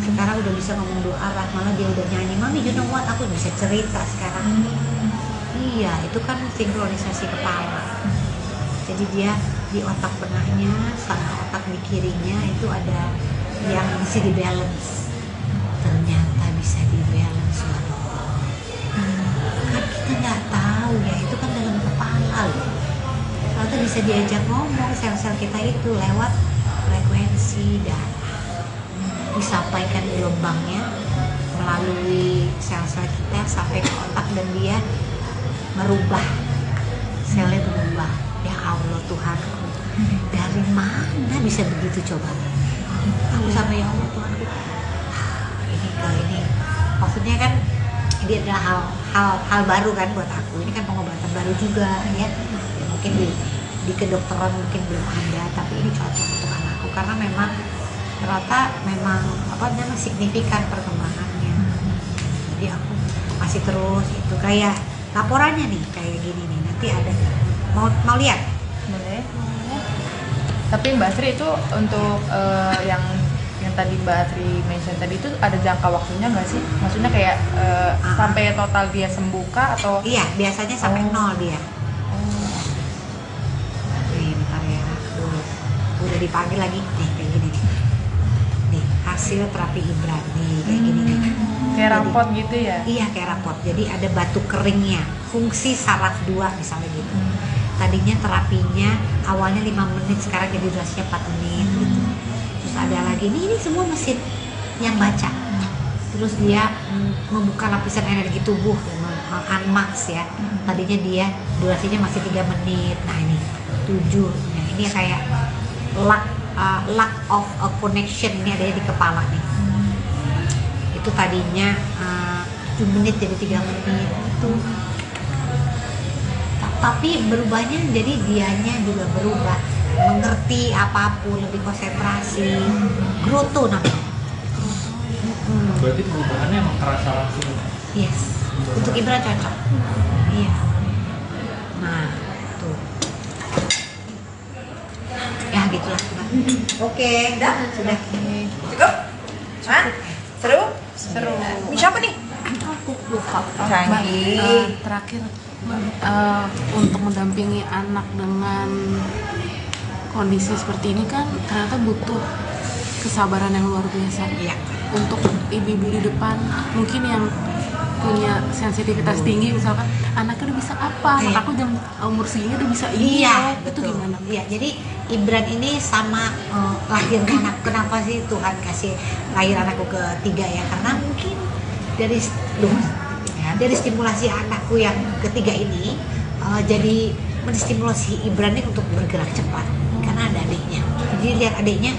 Sekarang udah bisa ngomong dua arah, malah dia udah nyanyi, mami you know what, aku bisa cerita sekarang. Iya, itu kan sinkronisasi kepala. Jadi dia di otak tengahnya sama otak di kirinya itu ada yang bisa di balance. Ternyata bisa di balance loh. Kan kita nggak tahu ya, itu kan dalam kepala loh. Ternyata bisa diajak ngomong sel-sel kita itu lewat frekuensi darah, disampaikan gelombangnya melalui sel-sel kita sampai ke otak dan dia merubah, selnya berubah. Ya Allah Tuhanku, dari mana bisa begitu coba? Aku sama ya Allah Tuhanku, ini maksudnya kan ini adalah hal baru kan buat aku. Ini kan pengobatan baru juga ya mungkin di kedokteran mungkin belum ada, tapi ini cocok untuk anakku karena memang ternyata memang signifikan perkembangannya. Jadi aku masih terus itu kayak laporannya nih kayak gini nih, nanti ada mau lihat? Boleh. Tapi Mbak Sri itu untuk yang tadi Mbak Sri mention tadi itu ada jangka waktunya nggak sih? Maksudnya kayak sampai total dia sembuh kah atau? Iya, biasanya sampai 0 dia. Nih, bentar ya. Udah dipanggil lagi nih kayak gini nih. Nih, hasil terapi Ibra nih kayak gini nih. Kayak rapot gitu ya? Iya, kayak rapot. Jadi ada batu keringnya, fungsi saraf 2 misalnya gitu. Tadinya terapinya awalnya 5 menit, sekarang jadi durasinya 4 menit gitu. Terus ada lagi, ini semua mesin yang baca. Terus dia membuka lapisan energi tubuh, unmax ya. Tadinya dia durasinya masih 3 menit, nah ini 7. Nah ini kayak lack of a connection, ini adanya di kepala nih. Itu tadinya 7 menit jadi 3 menit itu. Tapi berubahnya jadi dianya juga berubah, mengerti apapun, lebih konsentrasi, groto namanya. Berarti perubahannya emang terasa langsung. Yes, untuk Ibra cocok. Iya. Nah, tuh. Ya gitulah. Oke, sudah. Cukup? Hah? Seru? Seru. Ini siapa nih? Aku lupa. Canggih. Terakhir untuk mendampingi anak dengan kondisi seperti ini kan ternyata butuh kesabaran yang luar biasa. Iya. Untuk ibu-ibu di depan mungkin yang punya sensitivitas tinggi, misalkan anaknya udah bisa apa, anak Iya. aku jam umur segini udah bisa ini, Iya, itu betul. gimana? Iya, jadi Ibran ini sama lahirnya anak. Kenapa sih Tuhan kasih lahir anakku ketiga ya? Karena mungkin dari dari stimulasi anakku yang ketiga ini jadi menstimulasi Ibran ini untuk bergerak cepat. Karena ada adiknya. Jadi lihat adiknya,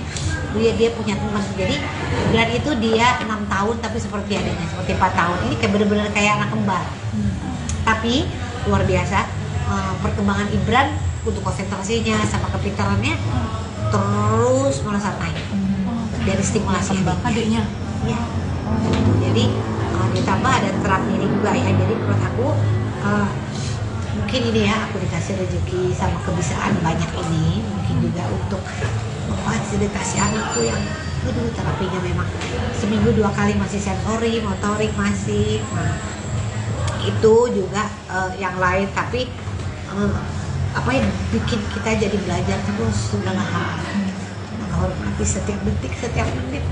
dia punya teman. Jadi Ibran itu dia 6 tahun tapi seperti adiknya, seperti 4 tahun. Ini kayak bener-bener kayak anak kembar. Tapi luar biasa perkembangan Ibran untuk konsentrasinya sama kepintarannya terus melesat naik dari stimulasi Adiknya. ya. Jadi ditambah ada terapi ini juga ya. Jadi menurut aku mungkin ini ya, aku dikasih rezeki sama kebiasaan banyak ini mungkin juga untuk memfasilitasi anakku yang terapinya memang seminggu 2 kali masih sensori, motorik masih. Nah, itu juga yang lain, tapi apa yang bikin kita jadi belajar terus segala hal, menghormati setiap detik, setiap menit.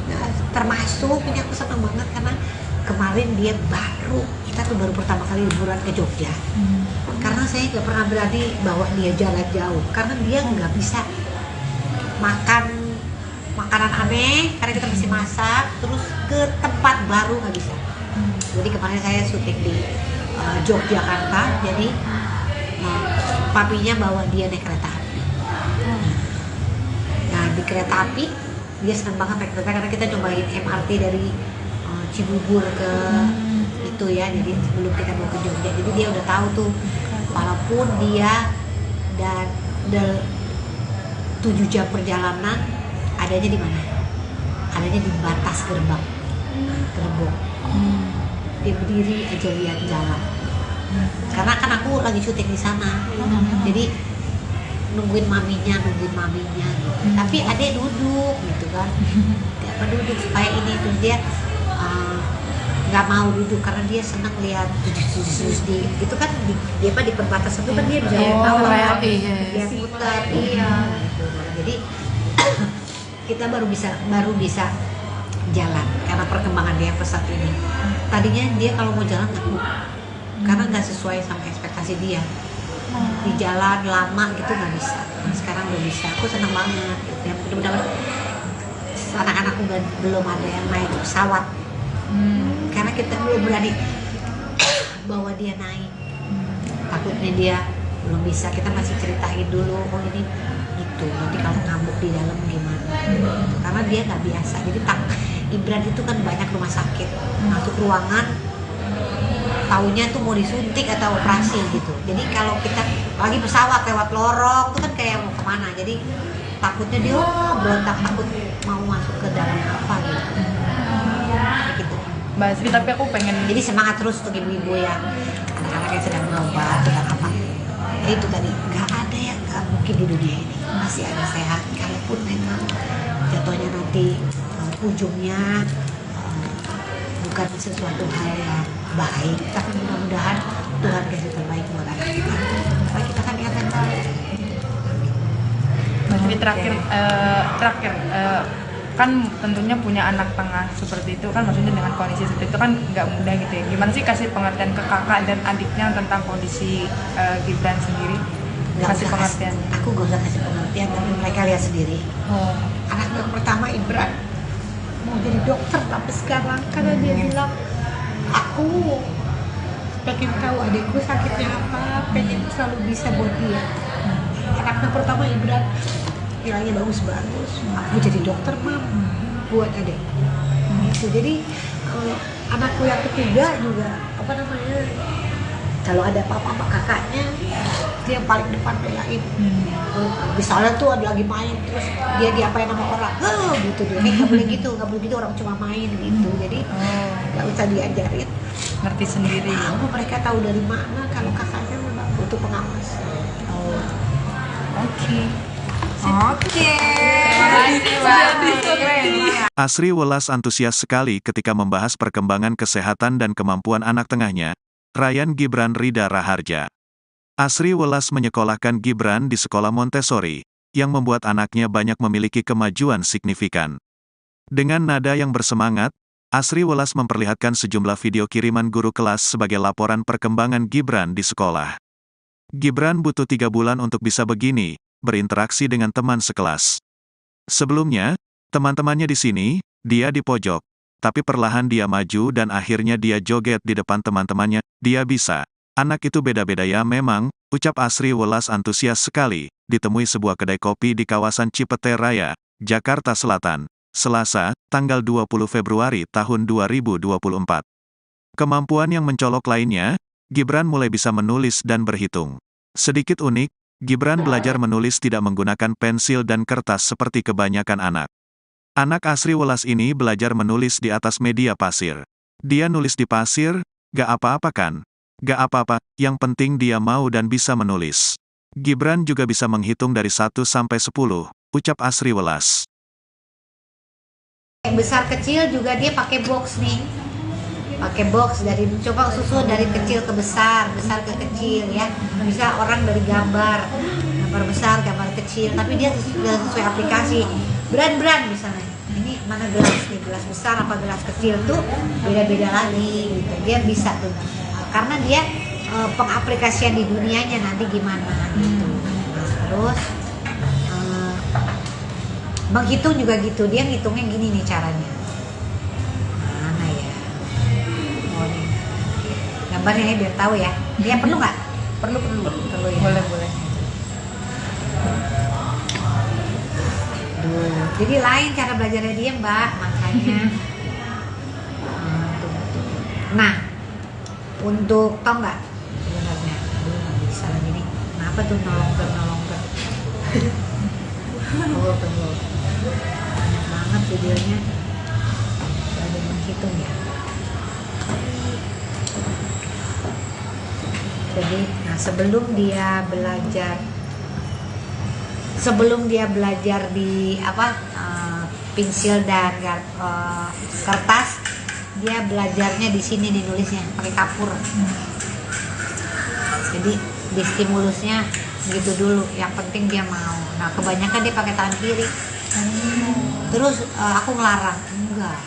Nah, termasuk ini aku senang banget karena kemarin dia kita tuh baru pertama kali liburan ke Jogja. Karena saya nggak pernah berani bawa dia jalan jauh karena dia nggak bisa makan makanan aneh karena kita mesti masak, terus ke tempat baru nggak bisa. Jadi kemarin saya syuting di Yogyakarta, jadi papinya bawa dia naik kereta api. Nah di kereta api dia senang banget naik kereta karena kita cobain MRT dari Cibubur ke itu ya, jadi sebelum kita mau ke Jogja, jadi dia udah tahu tuh walaupun dia dan 7 jam perjalanan adanya di mana? Adanya di batas gerbang gerbong. Dia berdiri aja lihat jalan. Karena kan aku lagi syuting di sana. Jadi nungguin maminya gitu. Tapi adek duduk gitu kan. Dia duduk supaya ini tuh dia nggak mau duduk karena dia senang lihat di itu kan di perbatasan itu kan dia bisa tahu dia putar gitu. Jadi kita baru bisa jalan karena perkembangan dia pesat ini. Tadinya dia kalau mau jalan takut karena nggak sesuai sama ekspektasi dia. Di jalan lama gitu nggak bisa. Nah, sekarang udah bisa. Aku senang banget. Ya mudah-mudahan anak-anakku belum ada yang naik pesawat. Karena kita belum berani bawa dia naik. Takutnya dia belum bisa. Kita masih ceritain dulu, oh ini gitu. Nanti kalau ngambuk di dalam gimana? Karena dia nggak biasa. Jadi Ibran itu kan banyak rumah sakit. Masuk ruangan, taunya tuh mau disuntik atau operasi gitu. Jadi kalau kita lagi pesawat lewat lorong itu kan kayak mau kemana. Jadi takutnya dia berontak, takut mau masuk ke dalam apa gitu. Kayak gitu. Mbak Sri, tapi aku pengen Jadi semangat terus untuk ibu-ibu yang anak-anak yang sedang berobat, sedang apa. Ya itu tadi, nggak ada yang nggak mungkin di dunia ini. Masih ada sehat, kalaupun memang jatuhnya nanti ujungnya bukan sesuatu hal yang baik, tapi mudah-mudahan Tuhan kasih terbaik buat anak kita. Supaya kita kan ingat yang baik. Mbak Sri, terakhir kan tentunya punya anak tengah seperti itu kan, maksudnya dengan kondisi seperti itu kan nggak mudah gitu ya. Gimana sih kasih pengertian ke kakak dan adiknya tentang kondisi Gibran sendiri? Kasih pengertian. Aku gak usah kasih pengertian, tapi mereka lihat sendiri. Anak yang pertama Ibran mau jadi dokter tapi sekarang karena dia bilang aku pengen tahu adikku sakitnya apa, pengen selalu bisa buat dia. Anaknya pertama Ibran nilainya bagus-bagus, aku jadi dokter mam buat adik. Gitu. Jadi anakku yang ketiga juga apa namanya, kalau ada apa-apa sama kakaknya dia yang paling depan belain. Misalnya tuh ada lagi main terus dia diapain sama orang, gitu dia nggak boleh gitu orang cuma main gitu. Jadi nggak usah diajarin, Ngerti sendiri. tahu mereka tahu dari mana kalau kakaknya memang butuh pengawasan. Oke. Asri Welas antusias sekali ketika membahas perkembangan kesehatan dan kemampuan anak tengahnya, Ryan Gibran Rida Raharja. Asri Welas menyekolahkan Gibran di sekolah Montessori, yang membuat anaknya banyak memiliki kemajuan signifikan. Dengan nada yang bersemangat, Asri Welas memperlihatkan sejumlah video kiriman guru kelas sebagai laporan perkembangan Gibran di sekolah. Gibran butuh 3 bulan untuk bisa begini, berinteraksi dengan teman sekelas. Sebelumnya, teman-temannya di sini, dia di pojok. Tapi perlahan dia maju dan akhirnya dia joget di depan teman-temannya, dia bisa. Anak itu beda-beda ya memang, ucap Asri Welas antusias sekali, ditemui sebuah kedai kopi di kawasan Cipete Raya, Jakarta Selatan, Selasa, tanggal 20 Februari tahun 2024. Kemampuan yang mencolok lainnya, Gibran mulai bisa menulis dan berhitung. Sedikit unik, Gibran belajar menulis tidak menggunakan pensil dan kertas seperti kebanyakan anak. Anak Asri Welas ini belajar menulis di atas media pasir. Dia nulis di pasir, gak apa-apa kan? Gak apa-apa, yang penting dia mau dan bisa menulis. Gibran juga bisa menghitung dari 1 sampai 10, ucap Asri Welas. Besar kecil juga dia pakai box nih, pakai box dari coba susun dari kecil ke besar, besar ke kecil ya. Bisa orang dari gambar besar, gambar kecil, tapi dia sesuai aplikasi. Brand misalnya, ini mana gelas nih, gelas besar apa gelas kecil tuh beda-beda lagi gitu. Dia bisa tuh, karena dia pengaplikasian di dunianya nanti gimana gitu. Terus menghitung juga gitu, dia ngitungnya gini nih caranya. Mana ya? Oh nih, gambarnya ya biar tahu ya. Dia perlu nggak? Perlu ya. Boleh. Jadi lain cara belajarnya dia Mbak, makanya. Nah, untuk tau nggak sebenarnya, nggak bisa lagi nih. Kenapa tuh nolong ke? Tunggu. Banyak banget videonya. Ada menghitung ya. Jadi, nah sebelum dia belajar di pensil dan kertas, dia belajarnya di sini nih nulisnya pakai kapur. Jadi di stimulusnya gitu dulu, yang penting dia mau. Nah kebanyakan dia pakai tangan kiri. Terus aku ngelarang, enggak,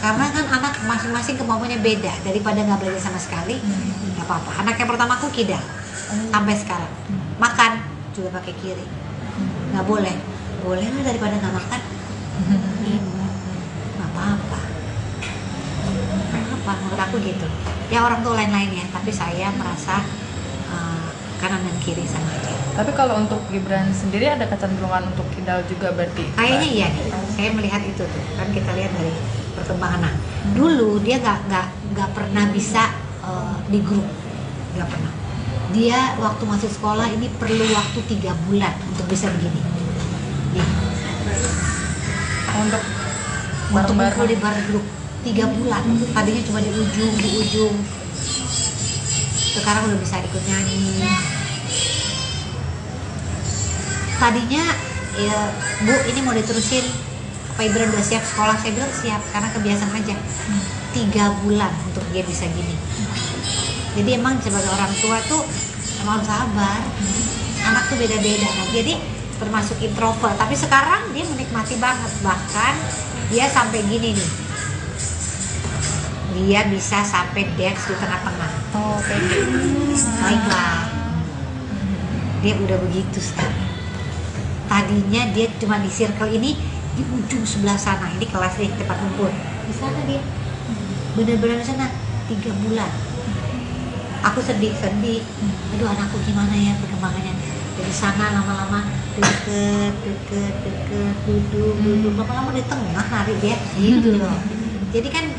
karena kan anak masing-masing kemampuannya beda. Daripada nggak belajar sama sekali, nggak apa-apa. Anak yang pertama aku kidal sampai sekarang, makan juga pakai kiri, nggak boleh lah, daripada nggak makan nggak apa-apa menurut aku gitu ya. Orang tuh lain-lain ya, tapi saya merasa kanan dan kiri sama aja. Tapi kalau untuk Gibran sendiri ada kecenderungan untuk kidal juga berarti? Kayaknya iya nih, saya melihat itu tuh kan, kita lihat dari perkembangan. Nah, dulu dia nggak pernah bisa di grup, nggak pernah. Dia waktu masuk sekolah ini perlu waktu 3 bulan untuk bisa begini. Nih. Untuk ngumpul di bar grup 3 bulan. Tadinya cuma di ujung. Sekarang udah bisa ikut nyanyi. Tadinya ya, Bu, ini mau diterusin, Pak Ibran udah siap sekolah? Saya bilang siap, karena kebiasaan aja. 3 bulan untuk dia bisa gini. Jadi emang sebagai orang tua tuh emang harus sabar. Anak tuh beda-beda. Nah, jadi termasuk introvert, tapi sekarang dia menikmati banget. Bahkan dia sampai gini nih, dia bisa sampai dance di tengah-tengah. Oh, kayak gitu. Baiklah, dia udah begitu sekarang. Tadinya dia cuma di circle ini, di ujung sebelah sana. Ini kelas nih, tempat ngumpul. Di sana dia, bener-bener di sana 3 bulan. Aku sedih. Aduh, anakku gimana ya perkembangannya. Dari sana lama-lama deket, duduk, lama-lama di tengah nari dia gitu loh. Jadi kan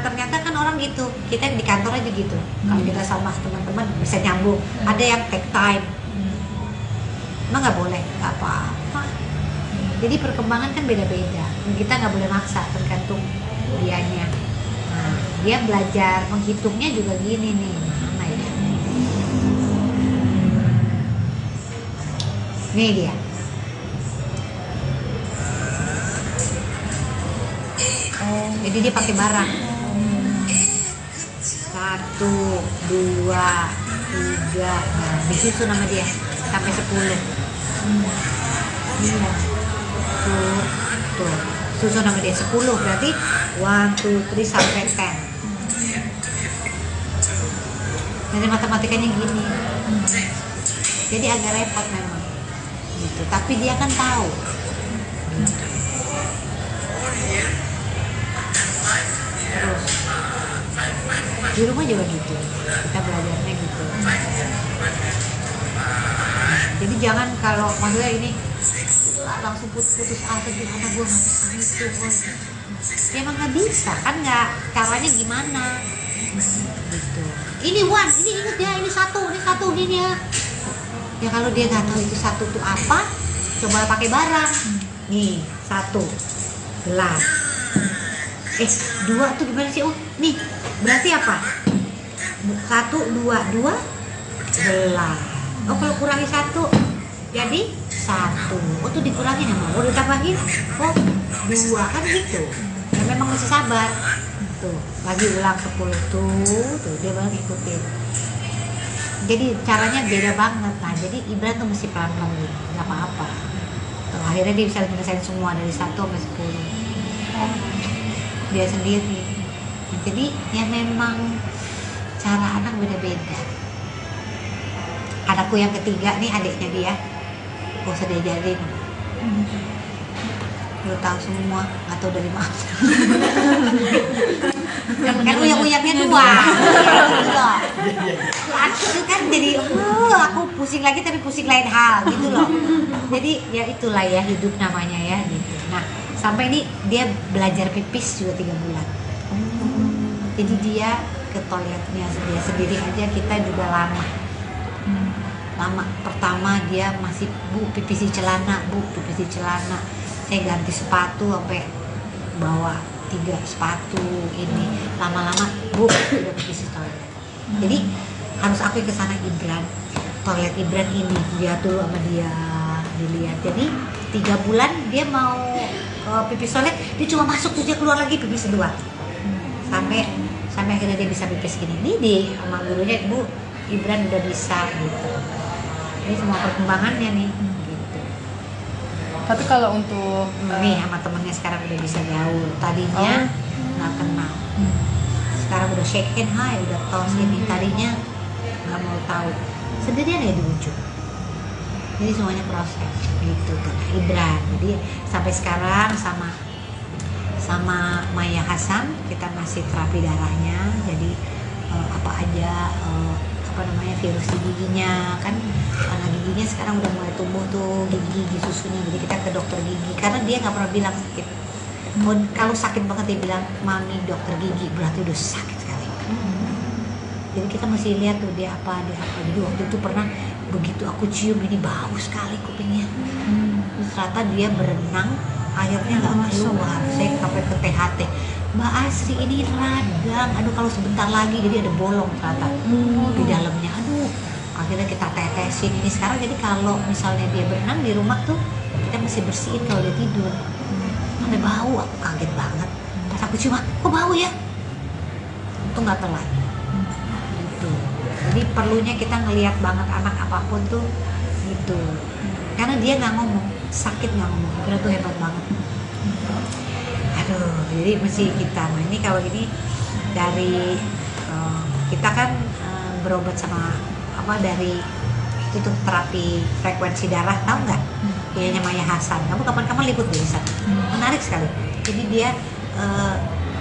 ternyata kan orang gitu, kita di kantor aja gitu. Kalau kita sama teman-teman bisa nyambung. Ada yang take time, emang nggak boleh, nggak apa-apa. Jadi perkembangan kan beda-beda. Kita nggak boleh maksa, tergantung dianya. Nah, dia belajar menghitungnya juga gini nih. Mana ya? Nih dia. Jadi dia pakai barang. 1, 2, 3. Nah, di situ nama dia sampai 10. Iya. Tuh. Susun nama dia 10, berarti 1, 2, 3 sampai 10. Jadi matematikanya gini. Jadi agak repot memang. Gitu. Tapi dia kan tahu. Terus di rumah juga gitu. Kita belajarnya gitu. Jadi jangan kalau maksudnya ini langsung putus asa gitu, anak gue nggak bisa itu, ya emang nggak bisa kan, nggak, caranya gimana gitu. Ini one, ini inget ya, ini satu ini ya. Ya kalau dia nggak tahu itu satu tuh apa, coba pakai barang. Nih 1 gelas, 2 tuh gimana sih? Oh nih berarti apa? 1, 2 gelas. Oh kalau kurangi 1 jadi 1. Oh tuh dikurangin ya, mau ditambahin, oh 2 kan gitu. Ya memang mesti sabar. Tuh lagi ulang 10 tuh dia baru ngikutin. Jadi caranya beda banget. Nah jadi Ibran tuh mesti pelan-pelan gitu, nggak apa-apa. Tuh, akhirnya dia bisa menyelesaikan semua dari 1 sampai 10. Dia sendiri. Nah, jadi ya memang cara anak beda-beda. Anakku yang ketiga nih, adiknya dia, gak usah diajarin, udah tahu semua, nggak tahu dari mana. Kan uyak-uyaknya 2. Aku kan jadi aku pusing lagi tapi pusing lain hal gitu loh. Jadi ya itulah ya hidup namanya ya gitu. Nah sampai ini dia belajar pipis juga 3 bulan. Jadi dia ke toiletnya dia sendiri aja, kita juga lama. Pertama dia masih pipis di celana, pipis di celana. Saya ganti sepatu sampai bawa 3 sepatu ini. Lama-lama udah pipis di toilet. Jadi harus aku ke sana Ibran. Toilet Ibran ini dia tuh sama dia dilihat. Jadi 3 bulan dia mau pipis toilet, dia cuma masuk terus dia keluar lagi pipis 2. Sampai akhirnya dia bisa pipis gini. Ini di sama gurunya, Bu, Ibran udah bisa gitu. Ini semua perkembangannya nih gitu. Tapi kalau untuk nih sama temennya sekarang udah bisa gaul. Tadinya nggak kenal. Sekarang udah shake hand, hai, udah tos ini. Tadinya nggak mau tahu. Sendirian ya di ujung. Jadi semuanya proses gitu kan Ibran. Jadi sampai sekarang sama Maya Hasan kita masih terapi darahnya. Jadi apa aja virus di giginya kan, karena giginya sekarang udah mulai tumbuh tuh gigi susunya. Jadi kita ke dokter gigi karena dia nggak pernah bilang sakit. Kalau sakit banget dia bilang, mami dokter gigi, berarti udah sakit sekali. Jadi kita mesti lihat tuh dia apa. Jadi waktu itu pernah begitu aku cium ini bau sekali kupingnya. Terus ternyata dia berenang, akhirnya nggak keluar. Saya sampai ke THT, Mbak Asri ini radang, aduh kalau sebentar lagi jadi ada bolong ternyata di dalamnya. Aduh, akhirnya kita tetesin ini sekarang. Jadi kalau misalnya dia berenang di rumah tuh kita mesti bersihin kalau dia tidur. Sampai bau, aku kaget banget. Pas aku cium, kok bau ya? Itu nggak telat. Gitu. Jadi perlunya kita ngelihat banget anak apapun tuh gitu. Karena dia nggak ngomong, sakit nggak ngomong. Kira tuh hebat banget. Aduh, jadi mesti kita. Nah ini kalau ini dari kita kan berobat sama dari itu tuh terapi frekuensi darah, tahu nggak? Dia Maya Hasan. Kamu kapan-kapan liput di sana. Menarik sekali. Jadi dia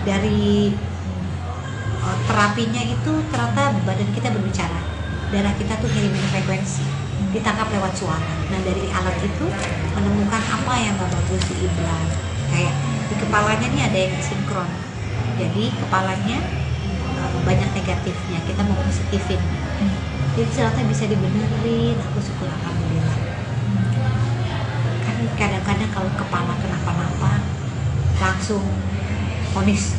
dari terapinya itu ternyata badan kita berbicara, darah kita tuh ngirimin frekuensi, ditangkap lewat suara. Nah dari alat itu menemukan apa yang gak bagus di Ibran. Kayak di kepalanya nih ada yang sinkron, jadi kepalanya banyak negatifnya, kita mau positifin. Jadi ternyata bisa dibenerin, aku syukur alhamdulillah. Kan kadang-kadang kalau kepala kenapa-napa langsung vonis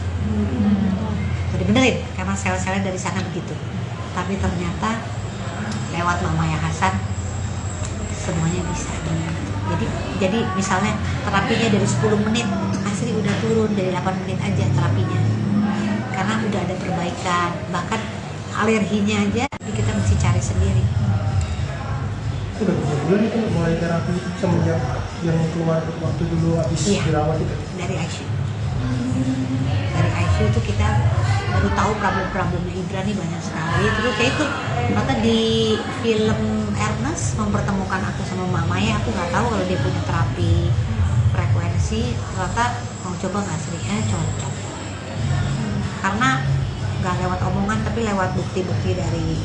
dibenerin karena sel-selnya dari sana begitu. Tapi ternyata lewat Maya Hasan semuanya bisa. Jadi misalnya terapinya dari 10 menit, Asri udah turun dari 8 menit aja terapinya. Karena udah ada perbaikan. Bahkan alerginya aja kita mesti cari sendiri. Udah berapa bulan itu mulai terapi semenjak yang keluar waktu dulu habis dirawat itu? Dari ICU. Dari ICU itu kita baru tahu problem-problemnya Ibran nih banyak sekali. Terus ya itu ternyata di film Ernest mempertemukan aku sama mamanya. Aku nggak tahu kalau dia punya terapi frekuensi. Ternyata mau coba nggak Sri? Cocok. Karena nggak lewat omongan tapi lewat bukti-bukti dari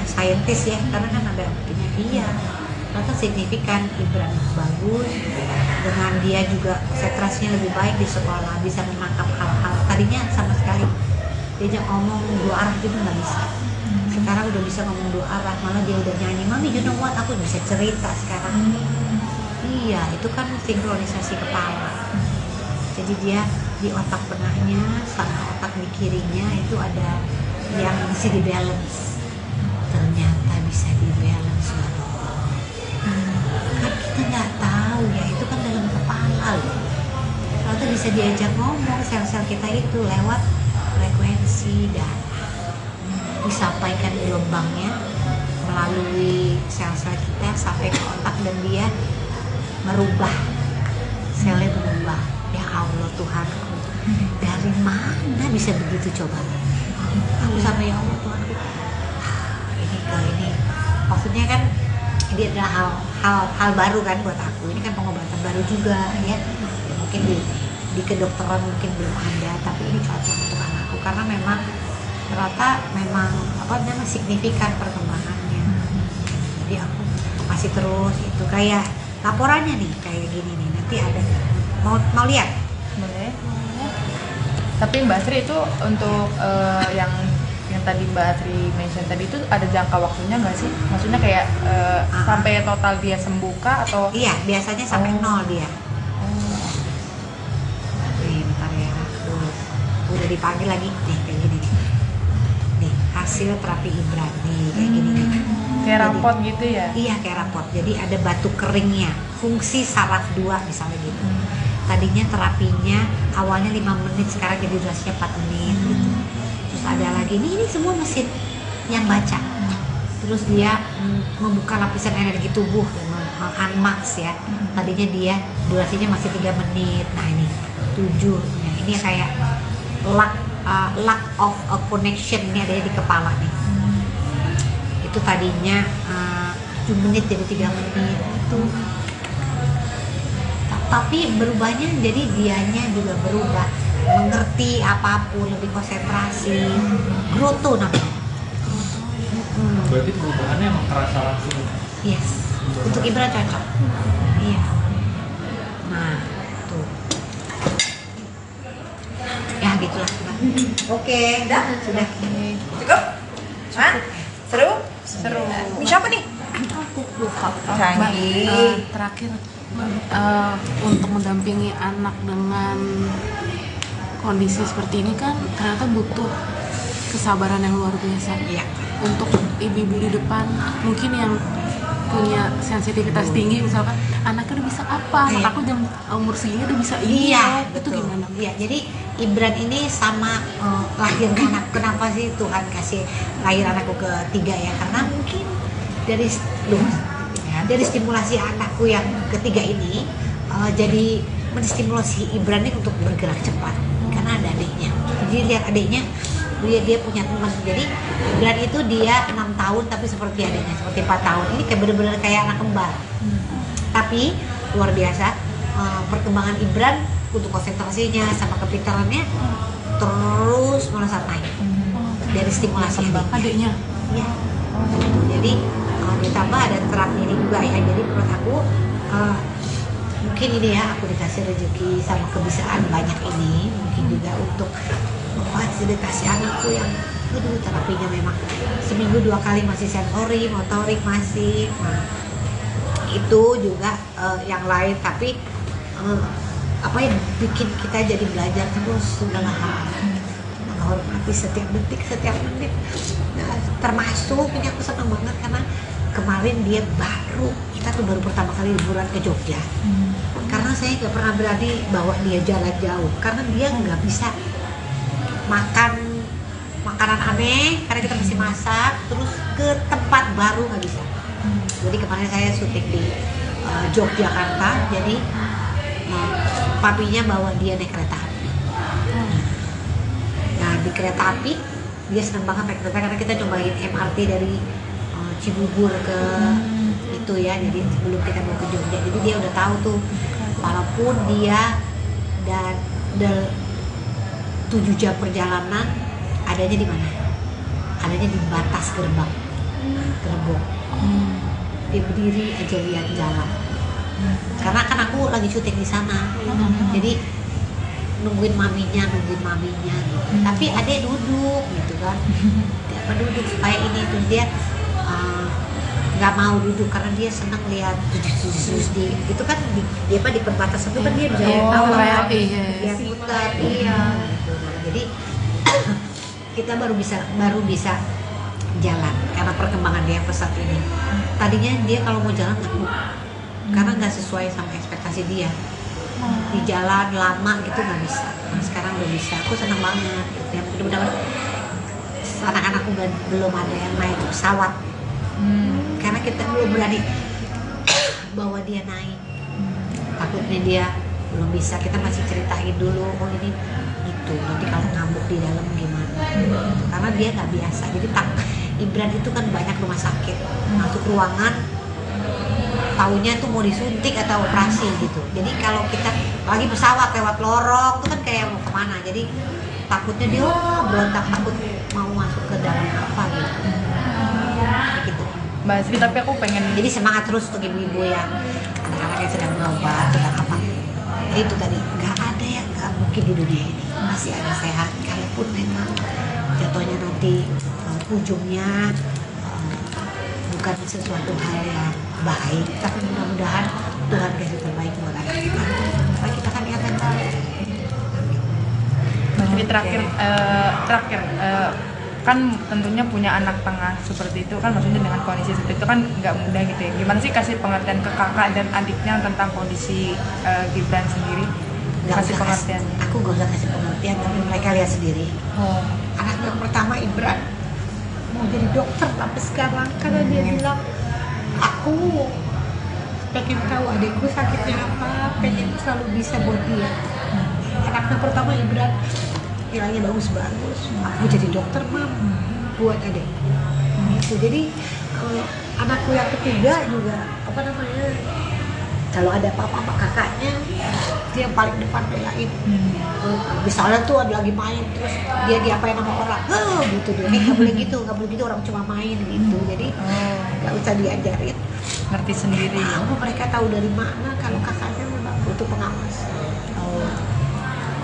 saintis ya, karena kan ada buktinya. Iya, ternyata signifikan. Ibran bagus, dengan dia juga konsentrasinya lebih baik di sekolah, bisa menangkap hal-hal tadinya sama sekali diajak ngomong dua arah gitu nggak bisa. Sekarang udah bisa ngomong dua arah, malah dia udah nyanyi, "Mami, you know what?" Aku bisa cerita sekarang. Iya, itu kan sinkronisasi kepala. Jadi dia di otak tengahnya sama otak di kirinya itu ada yang bisa di balance. Ternyata bisa di balance loh. Kan kita nggak tahu ya, itu kan dalam kepala loh. Ternyata bisa diajak ngomong sel-sel kita itu lewat frekuensi dan disampaikan gelombangnya melalui sel-sel kita sampai ke otak dan dia merubah, selnya berubah. Ya Allah Tuhanku, dari mana bisa begitu coba? Aku sama ya Allah Tuhanku, ini maksudnya kan ini adalah hal baru kan buat aku. Ini kan pengobatan baru juga ya, mungkin di kedokteran mungkin belum ada, tapi ini cocok untuk anakku karena memang ternyata memang signifikan perkembangannya. Jadi aku masih terus itu kayak laporannya nih kayak gini nih, nanti ada mau lihat? Boleh. Tapi Mbak Sri itu untuk yang tadi Mbak Sri mention tadi itu ada jangka waktunya nggak sih? Maksudnya kayak sampai total dia sembuh kah atau? Iya, biasanya sampai nol dia. Nih, bentar ya. Udah dipanggil lagi nih kayak gini nih. Nih, hasil terapi Ibran nih kayak gini nih. Kayak rapot gitu ya? Iya, kayak rapot. Jadi ada batu keringnya, fungsi saraf 2 misalnya gitu. Tadinya terapinya awalnya 5 menit, sekarang jadi durasinya 4 menit gitu. Terus ada lagi, ini semua mesin yang baca. Terus dia membuka lapisan energi tubuh, unmax ya. Tadinya dia durasinya masih 3 menit. Nah ini 7. Nah, ini kayak lack of a connection, ini adanya di kepala nih. Itu tadinya 7 menit jadi 3 menit itu. Tapi berubahnya jadi dianya juga berubah, mengerti apapun, lebih konsentrasi, growth tuh namanya. Berarti perubahannya emang terasa langsung. Yes, untuk Ibra cocok. Iya. Nah, tuh. Ya gitulah. Oke, sudah. Cukup? Hah? Seru? Seru. Ini siapa nih? Canggih. Terakhir untuk mendampingi anak dengan kondisi seperti ini kan ternyata butuh kesabaran yang luar biasa. Iya. Untuk ibu-ibu di depan mungkin yang punya sensitivitas tinggi, misalkan anaknya udah bisa apa, anak Iya. aku jam umur segini udah bisa ini, Iya, itu betul. gimana? Iya, jadi Ibran ini sama lahirnya anak. Kenapa sih Tuhan kasih lahir anakku ketiga ya? Karena mungkin dari stimulasi anakku yang ketiga ini jadi menstimulasi Ibran ini untuk bergerak cepat karena ada adiknya. Jadi lihat adiknya, dia punya teman. Jadi Ibran itu dia 6 tahun tapi seperti adiknya, seperti 4 tahun. Ini kayak bener-bener kayak anak kembar. Tapi luar biasa perkembangan Ibran untuk konsentrasinya sama kepintarannya terus melesat naik dari stimulasi Adiknya ya. Jadi ditambah ada terapi ini juga ya. Jadi menurut aku mungkin ini ya, aku dikasih rezeki sama kebisaan banyak ini, mungkin juga untuk memfasilitasi anakku yang terapinya memang seminggu 2 kali masih sensori, motorik masih. Nah, itu juga yang lain, tapi apa yang bikin kita jadi belajar terus segala hal, menghormati setiap detik, setiap menit. Nah, termasuk ini aku senang banget karena kemarin dia kita tuh baru pertama kali liburan ke Jogja. Karena saya nggak pernah berani bawa dia jalan jauh karena dia nggak bisa makan makanan aneh karena kita masih masak, terus ke tempat baru nggak bisa. Jadi kemarin saya syuting di Yogyakarta, jadi papinya bawa dia naik kereta api. Nah di kereta api dia senang banget naik kereta karena kita cobain MRT dari Cibubur ke itu ya, jadi sebelum kita mau ke Jogja, jadi dia udah tahu tuh walaupun dia dan 7 jam perjalanan adanya di mana? Adanya di batas gerbang. Dia berdiri aja lihat jalan. Karena kan aku lagi syuting di sana. Jadi nungguin maminya gitu. Tapi adek duduk gitu kan. Dia duduk supaya ini tuh dia nggak mau duduk karena dia senang lihat di itu kan dia di perbatasan itu kan dia bisa tahu kan dia putar gitu. Jadi kita baru bisa jalan karena perkembangan dia pesat ini. Tadinya dia kalau mau jalan takut karena nggak sesuai sama ekspektasi dia. Di jalan lama gitu nggak bisa. Nah, sekarang udah bisa. Aku senang banget. Ya mudah-mudahan anak-anakku belum ada yang naik pesawat. Karena kita belum berani bawa dia naik. Takutnya dia belum bisa. Kita masih ceritain dulu, oh ini gitu. Nanti kalau ngambuk di dalam gimana? Karena dia nggak biasa. Jadi Ibran itu kan banyak rumah sakit. Masuk ruangan, taunya tuh mau disuntik atau operasi gitu. Jadi kalau kita lagi pesawat lewat lorong itu kan kayak mau kemana. Jadi takutnya dia berontak, takut mau masuk ke dalam apa gitu. Mbak Asri, tapi aku pengen Jadi semangat terus untuk ibu-ibu yang anak-anak yang sedang berobat, sedang apa. Jadi itu tadi, nggak ada yang nggak mungkin di dunia ini. Masih ada sehat, kalaupun memang jatuhnya nanti ujungnya bukan sesuatu hal yang baik, tapi mudah-mudahan Tuhan kasih terbaik buat anak kita. Supaya kita kan niat yang baik. Mbak Asri, terakhir kan tentunya punya anak tengah seperti itu kan, maksudnya dengan kondisi seperti itu kan nggak mudah gitu ya. Gimana sih kasih pengertian ke kakak dan adiknya tentang kondisi Gibran sendiri? Kasih pengertian. Aku gak usah kasih pengertian, tapi mereka lihat sendiri. Anak yang pertama Ibran mau jadi dokter tapi sekarang karena dia bilang aku pengen tahu adikku sakitnya apa, pengen selalu bisa buat dia. Anak yang pertama Ibran nilainya bagus-bagus, aku jadi dokter mam buat adik. Gitu. Jadi anakku yang ketiga juga apa namanya, kalau ada apa-apa sama kakaknya dia paling depan belain. Misalnya tuh ada lagi main terus dia diapain sama orang, gitu dia nggak boleh gitu, orang cuma main gitu. Jadi nggak usah diajarin, Ngerti sendiri. tahu mereka tahu dari mana kalau kakaknya memang butuh pengawas.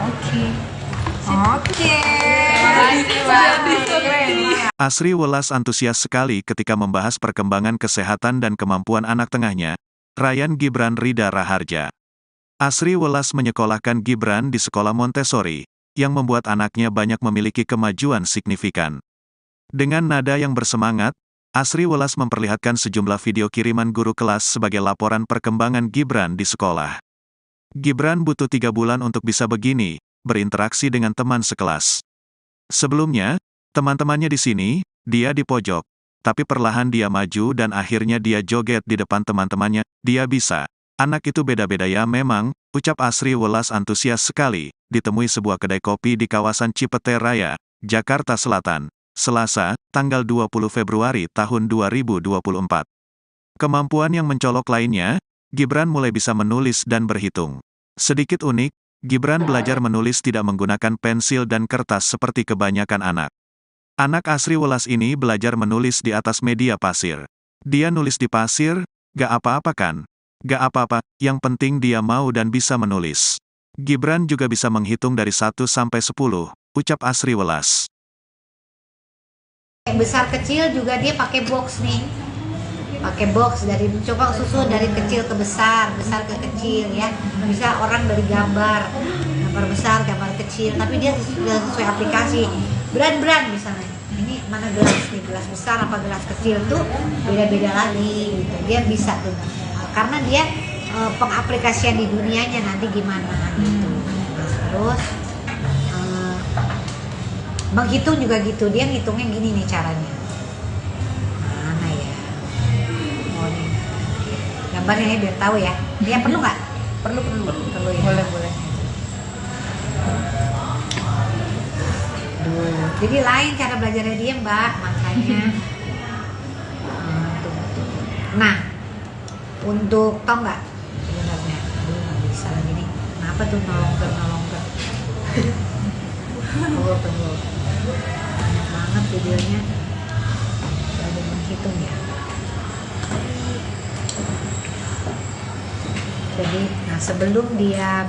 Oke. Asri Welas antusias sekali ketika membahas perkembangan kesehatan dan kemampuan anak tengahnya, Ryan Gibran Rida Raharja. Asri Welas menyekolahkan Gibran di sekolah Montessori, yang membuat anaknya banyak memiliki kemajuan signifikan. Dengan nada yang bersemangat, Asri Welas memperlihatkan sejumlah video kiriman guru kelas sebagai laporan perkembangan Gibran di sekolah. Gibran butuh 3 bulan untuk bisa begini, berinteraksi dengan teman sekelas. Sebelumnya, teman-temannya di sini, dia di pojok. Tapi perlahan dia maju dan akhirnya dia joget di depan teman-temannya. Dia bisa. Anak itu beda-beda ya memang, ucap Asri Welas antusias sekali, ditemui sebuah kedai kopi di kawasan Cipete Raya, Jakarta Selatan, Selasa, tanggal 20 Februari tahun 2024. Kemampuan yang mencolok lainnya, Gibran mulai bisa menulis dan berhitung. Sedikit unik, Gibran belajar menulis tidak menggunakan pensil dan kertas seperti kebanyakan anak. Anak Asri Welas ini belajar menulis di atas media pasir. Dia nulis di pasir, gak apa-apa kan? Gak apa-apa, yang penting dia mau dan bisa menulis. Gibran juga bisa menghitung dari 1 sampai 10, ucap Asri Welas. Besar kecil juga dia pakai box nih. Pakai box dari coba susun dari kecil ke besar ke kecil ya. Bisa orang dari gambar besar, gambar kecil, tapi dia sudah sesuai aplikasi. Brand misalnya. Ini mana gelas nih, gelas besar apa gelas kecil tuh beda-beda lagi gitu. Dia bisa tuh. Karena dia pengaplikasian di dunianya nanti gimana gitu. Terus menghitung juga gitu. Dia ngitungnya gini nih caranya. Gambarnya ya biar tahu ya. Dia perlu nggak? Perlu ya. boleh. Duh, jadi lain cara belajarnya dia Mbak, makanya. Tuh. Nah, untuk tau nggak sebenarnya, aduh nggak bisa lagi nih. Kenapa tuh nolong ke? Tunggu. Banyak banget videonya. Ada menghitung ya. Jadi, nah sebelum dia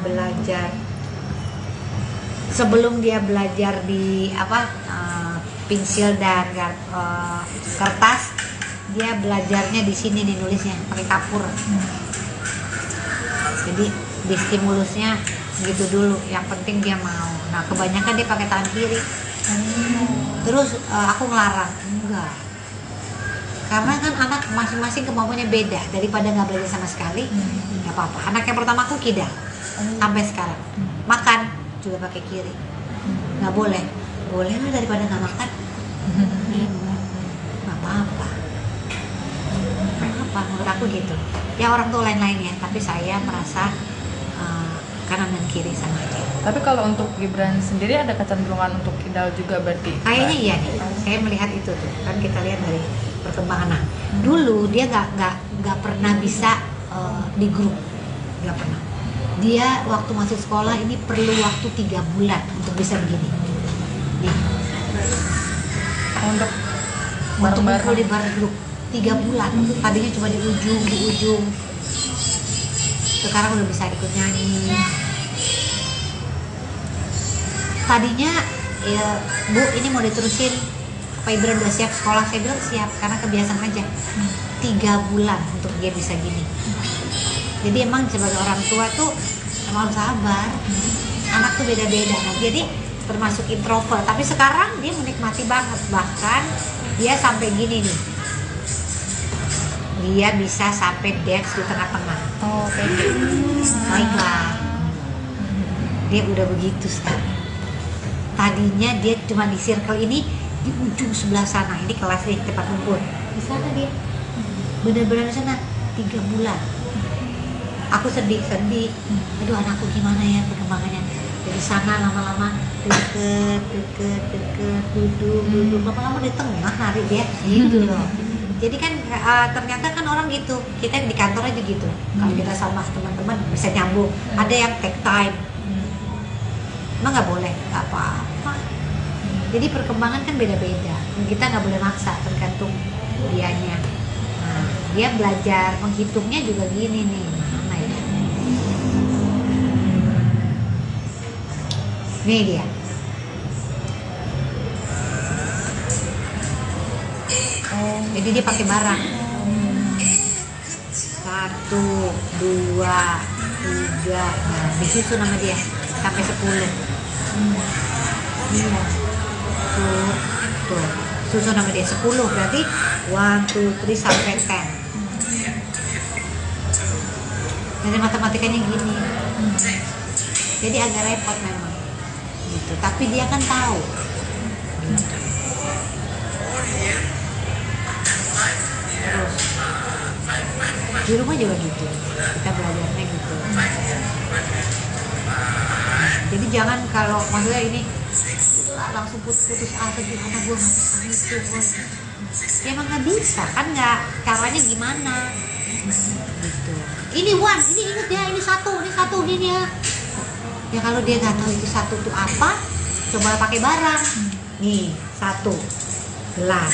belajar di pensil dan kertas, dia belajarnya di sini nih nulisnya pakai kapur. Jadi di stimulusnya gitu dulu, yang penting dia mau. Nah kebanyakan dia pakai tangan kiri. Terus aku ngelarang, enggak, karena kan anak masing-masing kemampuannya beda. Daripada nggak belajar sama sekali, nggak apa-apa. Anak yang pertama aku kidal sampai sekarang, makan juga pakai kiri. Nggak boleh lah, daripada nggak makan. Nggak apa-apa, menurut aku gitu. Ya orang tuh lain-lain ya, tapi saya merasa kanan dan kiri sama aja. Tapi kalau untuk Gibran sendiri ada kecenderungan untuk kidal juga berarti? Kayaknya iya nih, saya melihat itu tuh. Kan kita lihat dari perkembangan. Nah, dulu dia nggak pernah bisa di grup, nggak pernah. Dia waktu masuk sekolah ini perlu waktu 3 bulan untuk bisa begini. Nih. Untuk Ngumpul di bar grup 3 bulan. Tadinya cuma di ujung. Sekarang udah bisa ikut nyanyi. Tadinya ya, Bu ini mau diterusin apa Ibran udah siap sekolah? Saya bilang siap, karena kebiasaan aja. 3 bulan untuk dia bisa gini. Jadi emang sebagai orang tua tuh emang harus sabar. Anak tuh beda-beda. Nah, jadi termasuk introvert, tapi sekarang dia menikmati banget. Bahkan dia sampai gini nih, dia bisa sampai dance di tengah-tengah. Oh, kayak gitu. Baiklah, dia udah begitu sekarang. Tadinya dia cuma di circle ini, di ujung sebelah sana. Ini kelas nih, tempat ngumpul. Di sana dia, bener-bener di sana 3 bulan. Aku sedih. Aduh, anakku gimana ya perkembangannya. Dari sana lama-lama deket, duduk, lama-lama di tengah nari dia, gitu loh. Jadi kan ternyata kan orang gitu, kita di kantor aja gitu. Kalau kita sama teman-teman bisa nyambung. Ada yang take time, emang nggak boleh, nggak apa-apa. Jadi perkembangan kan beda-beda. Kita nggak boleh maksa, tergantung dianya. Nah, dia belajar menghitungnya juga gini nih. Mana ya? Nih dia. Jadi dia pakai barang. 1, 2, 3. Nah, disusun nama dia sampai 10. Iya. Tuh. Susun nama dia 10, berarti 1, 2, 3 sampai 10. Jadi matematikanya gini. Jadi agak repot memang. Gitu. Tapi dia kan tahu. Gitu. Terus di rumah juga gitu, kita belajarnya gitu. Jadi jangan kalau maksudnya ini langsung putus asa gimana, gue nggak bisa itu, ya emang nggak bisa kan, nggak, caranya gimana gitu. Ini inget ya, ini satu gini ya. Ya kalau dia nggak tahu itu satu tuh apa, coba pakai barang. Nih 1 gelas.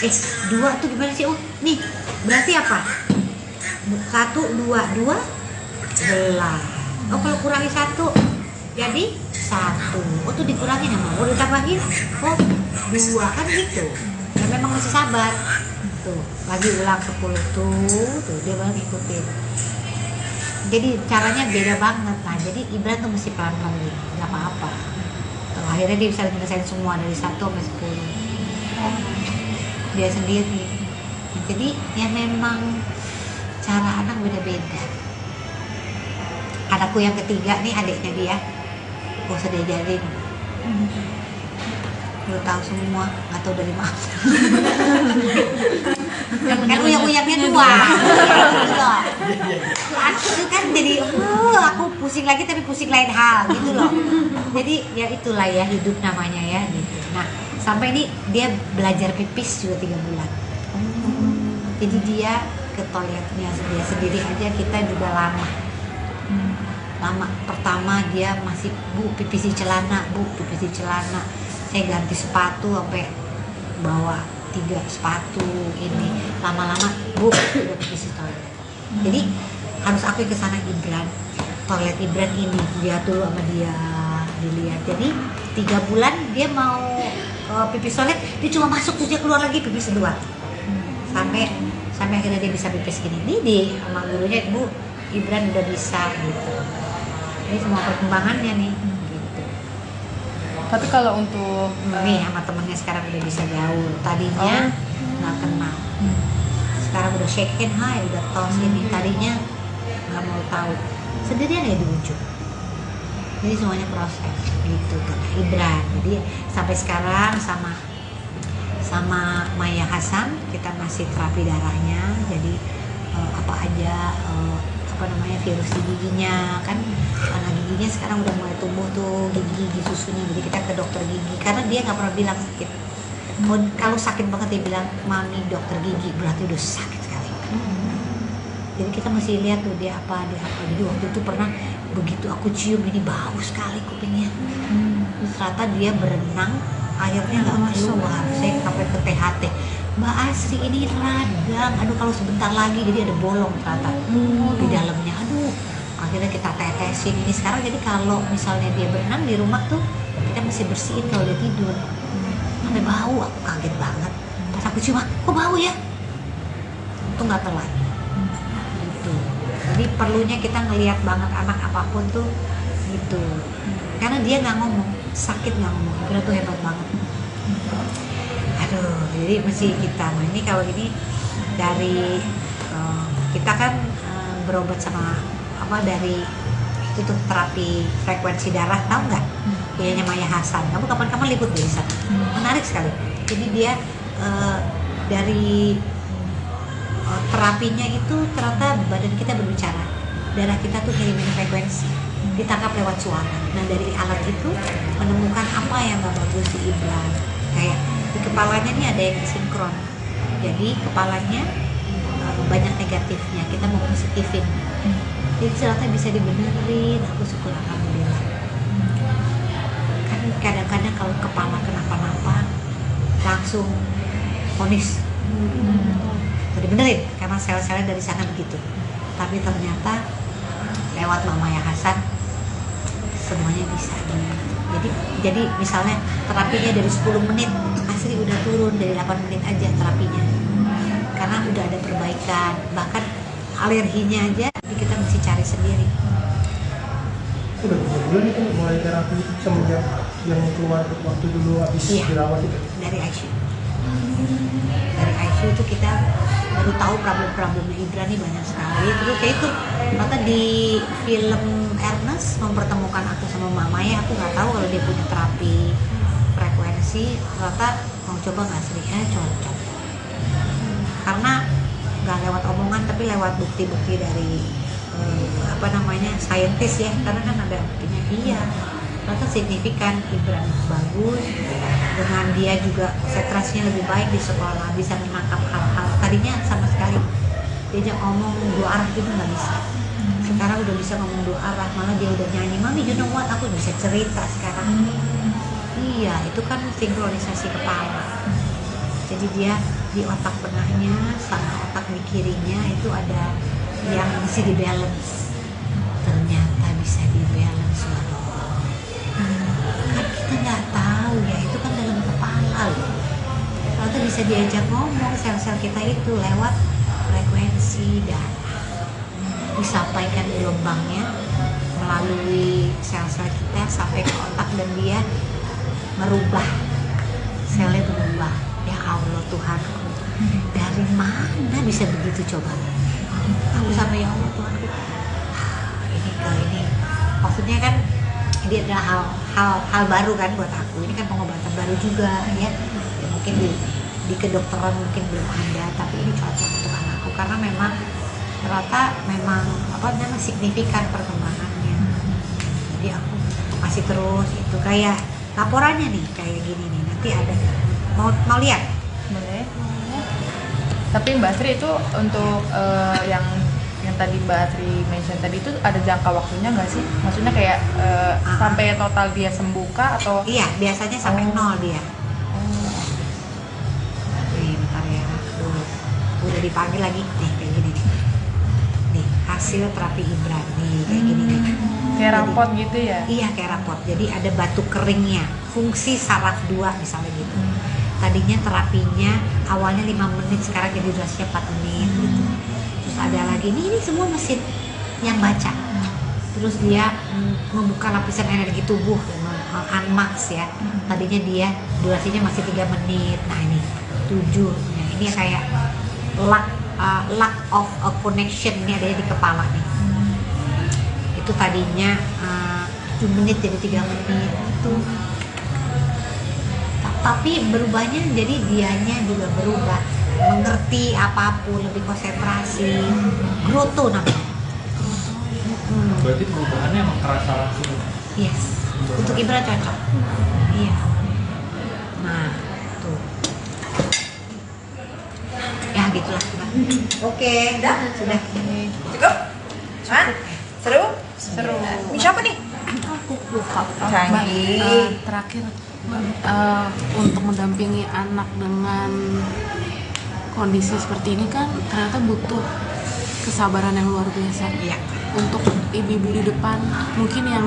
2 tuh gimana sih? Oh, nih berarti apa? 1, 2 gelas. Oh, kalau kurangi 1 jadi 1. Oh, tuh dikurangin ya, mau ditambahin. Oh, 2 kan gitu. Ya memang masih sabar. Tuh, lagi ulang 10 tuh dia baru ikutin. Jadi caranya beda banget. Nah, jadi Ibran tuh mesti pelan-pelan gitu. Gak apa-apa. Tuh, akhirnya dia bisa menyelesaikan semua dari 1 sampai 10. Dia sendiri. Jadi ya memang cara anak beda-beda. Anakku yang ketiga nih, adiknya dia, gak usah diajarin. udah tahu semua, nggak tahu dari mana. Kan uyak-uyaknya dua. Gitu loh. Itu kan jadi aku pusing lagi tapi pusing lain hal gitu loh. Jadi ya itulah ya hidup namanya ya gitu. Nah sampai ini dia belajar pipis juga 3 bulan. Jadi dia ke toiletnya dia sendiri aja, kita juga lama. Pertama dia masih bu pipis di celana, saya ganti sepatu sampai bawa 3 sepatu ini, lama-lama bu udah pipis di toilet. Jadi harus aku ke sana Ibran, toilet Ibran ini dia dulu sama dia dilihat. Jadi 3 bulan dia mau pipis toilet, dia cuma masuk terus dia keluar lagi pipis kedua. Sampai akhirnya dia bisa pipis gini. Ini di sama gurunya, Bu Ibran udah bisa gitu. Ini semua perkembangannya nih gitu. Tapi kalau untuk Nih sama temennya sekarang udah bisa gaul. Tadinya nggak kenal. Sekarang udah shake hand, hai udah tos ini. Tadinya nggak mau tahu. Sendirian ya di ujung. Jadi semuanya proses gitu kan Ibran. Jadi sampai sekarang sama Maya Hasan kita masih terapi darahnya. Jadi apa aja virus di giginya kan, karena giginya sekarang udah mulai tumbuh tuh gigi susunya. Jadi kita ke dokter gigi karena dia nggak pernah bilang sakit. Kalau sakit banget dia bilang mami dokter gigi, berarti udah sakit sekali. Jadi kita masih lihat tuh dia apa. Jadi waktu itu pernah begitu aku cium ini bau sekali kupingnya. Ternyata dia berenang airnya nggak keluar. Saya sampai ke THT, Mbak Asri ini radang, aduh kalau sebentar lagi jadi ada bolong ternyata di dalamnya. Aduh, akhirnya kita tetesin ini sekarang. Jadi kalau misalnya dia berenang di rumah tuh kita mesti bersihin kalau dia tidur. Sampai bau, aku kaget banget. Pas aku cium, kok bau ya? Itu nggak telat. Gitu. Jadi perlunya kita ngelihat banget anak apapun tuh gitu. Karena dia nggak ngomong, sakit nggak ngomong, kira tuh hebat banget. Aduh, jadi mesti kita. Nah ini kalau ini dari kita kan berobat sama dari itu tuh terapi frekuensi darah, tahu nggak? Punyanya Maya Hasan. Kamu kapan-kapan liput di sana. Menarik sekali. Jadi dia dari terapinya itu ternyata badan kita berbicara, darah kita tuh ngirimin frekuensi, ditangkap lewat suara. Nah dari alat itu menemukan apa yang nggak bagus di Ibran. Kayak di kepalanya nih ada yang sinkron, jadi kepalanya banyak negatifnya, kita mau positifin. Jadi ternyata bisa dibenerin. Aku syukur alhamdulillah. Kan kadang-kadang kalau kepala kenapa-napa langsung vonis dibenerin karena sel-selnya dari sana begitu. Tapi ternyata lewat Mama Maya Hasan semuanya bisa. Jadi misalnya terapinya dari 10 menit Asri udah turun dari 8 menit aja terapinya, karena udah ada perbaikan. Bahkan alerginya aja kita mesti cari sendiri. Udah 2 bulan itu mulai terapi semenjak yang keluar waktu dulu habis dirawat itu. Dari ICU itu kita baru tahu problem-problemnya Ibran nih banyak sekali. Terus kayak itu ternyata di film Ernest mempertemukan aku sama Mama ya, aku nggak tahu kalau dia punya terapi frekuensi. Ternyata mau coba nggak Sri? Cocok. Karena nggak lewat omongan tapi lewat bukti-bukti dari saintis ya, karena kan ada buktinya. Iya, ternyata signifikan. Ibran bagus, dengan dia juga konsentrasinya lebih baik di sekolah, bisa menangkap hal-hal tadinya sama sekali diajak ngomong 2 arah gitu nggak bisa. Sekarang udah bisa ngomong 2 arah, malah dia udah nyanyi, mami you know what, aku bisa cerita sekarang. Iya, itu kan sinkronisasi kepala. Jadi dia di otak tengahnya sama otak di kirinya itu ada yang bisa di balance. Ternyata bisa di balance loh. Kan kita nggak tahu ya, itu kan dalam kepala loh. Ternyata bisa diajak ngomong sel-sel kita itu lewat frekuensi darah. Disampaikan gelombangnya melalui sel-sel kita sampai ke otak dan dia merubah, selnya berubah. Ya Allah Tuhanku, dari mana bisa begitu coba? Aku sampai ya Allah Tuhanku, ini maksudnya kan ini adalah hal baru kan buat aku. Ini kan pengobatan baru juga ya. Ya mungkin di kedokteran mungkin belum ada, tapi ini cocok untuk anakku karena memang ternyata memang apa namanya signifikan perkembangannya. Jadi aku masih terus itu kayak laporannya nih kayak gini nih, nanti ada mau lihat. Boleh. Tapi Mbak Sri itu untuk yang tadi Mbak Sri mention tadi itu ada jangka waktunya nggak sih? Maksudnya kayak sampai total dia sembuh kah atau? Iya, biasanya sampai nol dia. Nih, bentar ya. Udah dipanggil lagi nih kayak gini nih. Nih, hasil terapi Ibran nih kayak gini nih. Kayak rapot gitu ya? Iya, kayak rapot. Jadi ada batu keringnya, fungsi saraf 2 misalnya gitu. Tadinya terapinya awalnya 5 menit, sekarang jadi durasinya 4 menit gitu. Terus ada lagi, ini semua mesin yang baca. Terus dia membuka lapisan energi tubuh, unmax ya. Tadinya dia durasinya masih 3 menit. Nah ini 7. Nah, ini kayak lack of a connection, ini adanya di kepala nih. Itu tadinya 7 menit jadi 3 menit itu. Tapi berubahnya jadi dianya juga berubah, mengerti apapun, lebih konsentrasi, growth namanya. Berarti perubahannya emang kerasa langsung. Yes, untuk Ibra cocok. Iya. Nah, tuh. Ya gitulah. Oke, sudah. Cukup? Hah? Seru? Seru. Ini siapa nih? Aku lupa. Canggih. Terakhir untuk mendampingi anak dengan kondisi seperti ini kan ternyata butuh kesabaran yang luar biasa. Iya. Untuk ibu-ibu di depan mungkin yang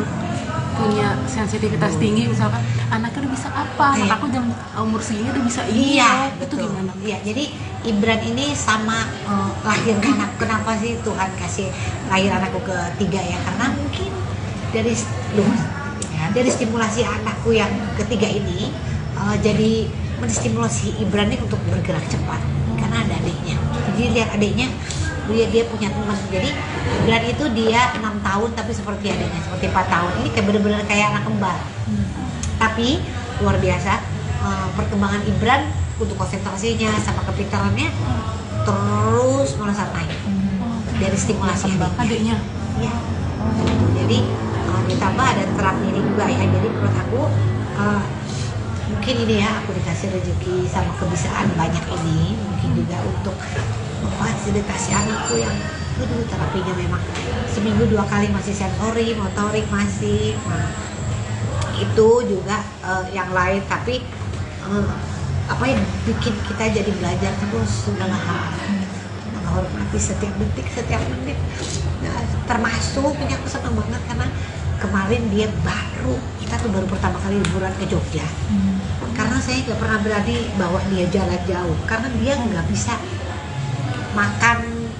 punya sensitivitas tinggi, misalkan anaknya udah bisa apa, anak aku jam umur segini udah bisa ini. Iya, itu betul. gimana? Iya, jadi Ibran ini sama lahirnya anak. Kenapa sih Tuhan kasih lahir anakku ketiga ya? Karena mungkin dari stimulasi anakku yang ketiga ini jadi menstimulasi Ibran ini untuk bergerak cepat karena ada adiknya. Jadi lihat adiknya, dia punya teman. Jadi Ibran itu dia 6 tahun tapi seperti adiknya, seperti 4 tahun. Ini kayak bener-bener kayak anak kembar. Tapi luar biasa perkembangan Ibran untuk konsentrasinya sama kepintarannya terus melesat naik dari stimulasi Adiknya. Iya. Jadi ditambah ada terapi ini juga ya. Jadi menurut aku mungkin ini ya, aku dikasih rezeki sama kebiasaan banyak ini, mungkin juga untuk memfasilitasi anakku yang terapinya memang seminggu 2 kali masih sensori, motorik masih. Nah, itu juga yang lain, tapi apa yang bikin kita jadi belajar terus segala hal, menghormati setiap detik, setiap menit. Nah, termasuk punya aku senang banget karena kemarin dia kita tuh baru pertama kali liburan ke Jogja. Karena saya nggak pernah berani bawa dia jalan jauh karena dia nggak bisa makan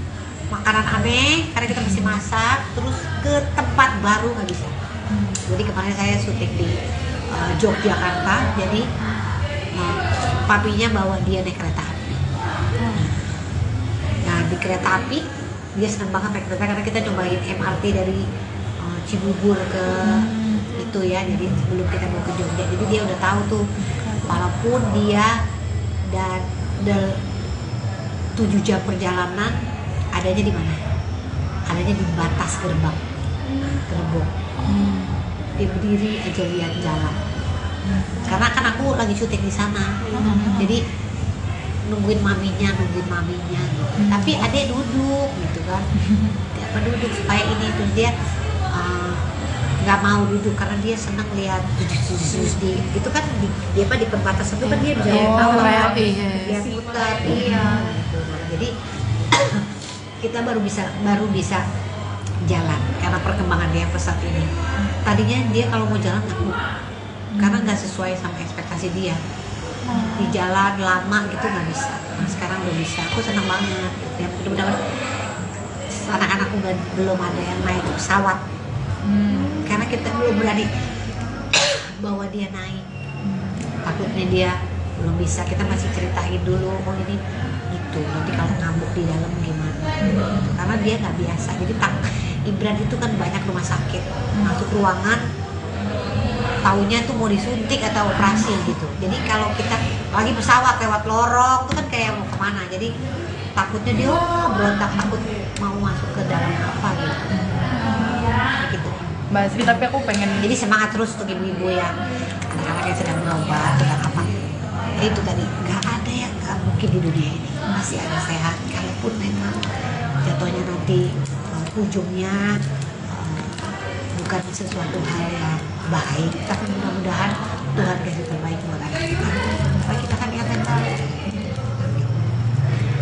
makanan aneh karena kita masih masak, terus ke tempat baru nggak bisa. Jadi kemarin saya syuting di Yogyakarta, jadi papinya bawa dia naik kereta api. Nah di kereta api dia senang banget naik kereta karena kita cobain MRT dari Cibubur ke itu ya, jadi sebelum kita mau ke Jogja, jadi dia udah tahu tuh walaupun dia dan 7 jam perjalanan adanya di mana? Adanya di batas gerbang, gerbong. Dia berdiri aja lihat jalan. Karena kan aku lagi syuting di sana, jadi nungguin maminya gitu. Tapi adek duduk gitu kan, dia duduk supaya ini, terus dia nggak mau duduk karena dia senang lihat di itu kan di perbatasan itu kan dia bisa lihat putar, iya gitu. Jadi kita baru bisa jalan karena perkembangan dia pesat ini. Tadinya dia kalau mau jalan takut karena nggak sesuai sama ekspektasi dia. Di jalan lama gitu nggak bisa. Nah, sekarang udah bisa. Aku senang banget. Ya mudah-mudahan anak-anakku belum ada yang naik pesawat. Karena kita belum berani bawa dia naik. Takutnya dia belum bisa. Kita masih ceritain dulu, oh ini gitu. Nanti kalau ngambuk di dalam gimana? Karena dia nggak biasa. Jadi Ibran itu kan banyak rumah sakit. Masuk ruangan taunya tuh mau disuntik atau operasi gitu. Jadi kalau kita lagi pesawat lewat lorong tuh kan kayak mau kemana, jadi takutnya dia berontak, takut mau masuk ke dalam apa gitu. Mbak Asri, tapi aku pengen Jadi semangat terus untuk ibu-ibu yang anak-anak yang sedang berobat, sedang apa. Itu tadi, nggak ada yang nggak mungkin di dunia ini, masih ada sehat. Kalaupun memang jatuhnya nanti ujungnya bukan sesuatu hal yang baik, tapi mudah-mudahan Tuhan kasih terbaik buat anak kita. Supaya kita kan ingat yang baik.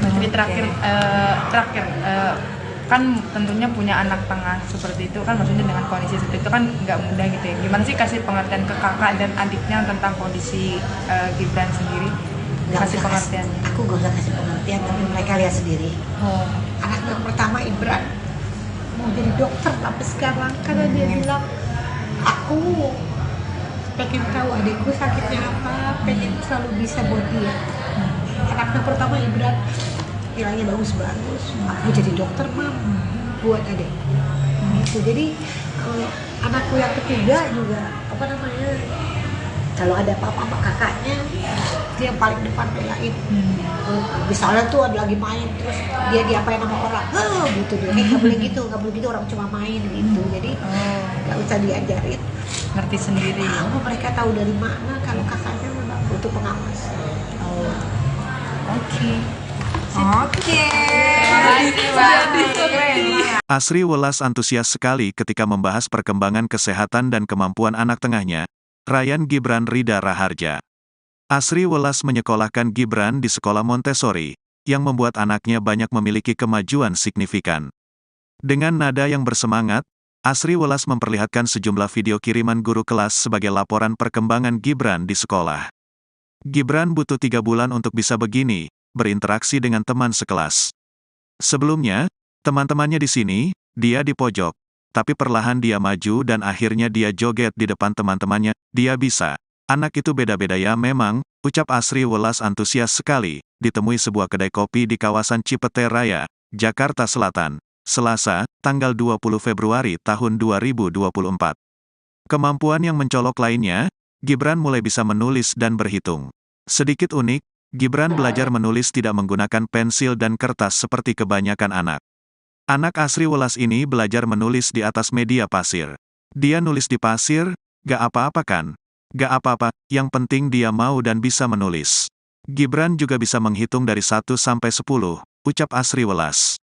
Mbak Asri, terakhir kan tentunya punya anak tengah seperti itu kan, maksudnya dengan kondisi seperti itu kan nggak mudah gitu ya. Gimana sih kasih pengertian ke kakak dan adiknya tentang kondisi Gibran sendiri? Kasih pengertian. Aku gak usah kasih pengertian, tapi mereka lihat sendiri. Anak yang pertama Ibran mau jadi dokter sampai sekarang karena dia bilang, aku pengen tahu adikku sakitnya apa, pengen selalu bisa buat dia. Anaknya pertama Ibran nilainya bagus-bagus, aku jadi dokter mam buat adik. Gitu. Jadi anakku yang ketiga juga apa namanya, kalau ada apa-apa sama kakaknya dia yang paling depan belain. Misalnya tuh ada lagi main terus dia diapain sama orang, gitu dia, nggak boleh gitu, orang cuma main gitu. Jadi nggak usah diajarin, Ngerti sendiri. tahu mereka tahu dari mana kalau kakaknya memang butuh pengawas. Oke. Asri Welas antusias sekali ketika membahas perkembangan kesehatan dan kemampuan anak tengahnya, Ryan Gibran Rida Raharja. Asri Welas menyekolahkan Gibran di sekolah Montessori, yang membuat anaknya banyak memiliki kemajuan signifikan. Dengan nada yang bersemangat, Asri Welas memperlihatkan sejumlah video kiriman guru kelas sebagai laporan perkembangan Gibran di sekolah. Gibran butuh 3 bulan untuk bisa begini, berinteraksi dengan teman sekelas. Sebelumnya, teman-temannya di sini, dia di pojok. Tapi perlahan dia maju dan akhirnya dia joget di depan teman-temannya, dia bisa. Anak itu beda-beda ya memang, ucap Asri Welas antusias sekali, ditemui sebuah kedai kopi di kawasan Cipete Raya, Jakarta Selatan, Selasa, tanggal 20 Februari tahun 2024. Kemampuan yang mencolok lainnya, Gibran mulai bisa menulis dan berhitung. Sedikit unik, Gibran belajar menulis tidak menggunakan pensil dan kertas seperti kebanyakan anak. Anak Asri Welas ini belajar menulis di atas media pasir. Dia nulis di pasir, gak apa-apa kan? Gak apa-apa, yang penting dia mau dan bisa menulis. Gibran juga bisa menghitung dari 1 sampai 10, ucap Asri Welas.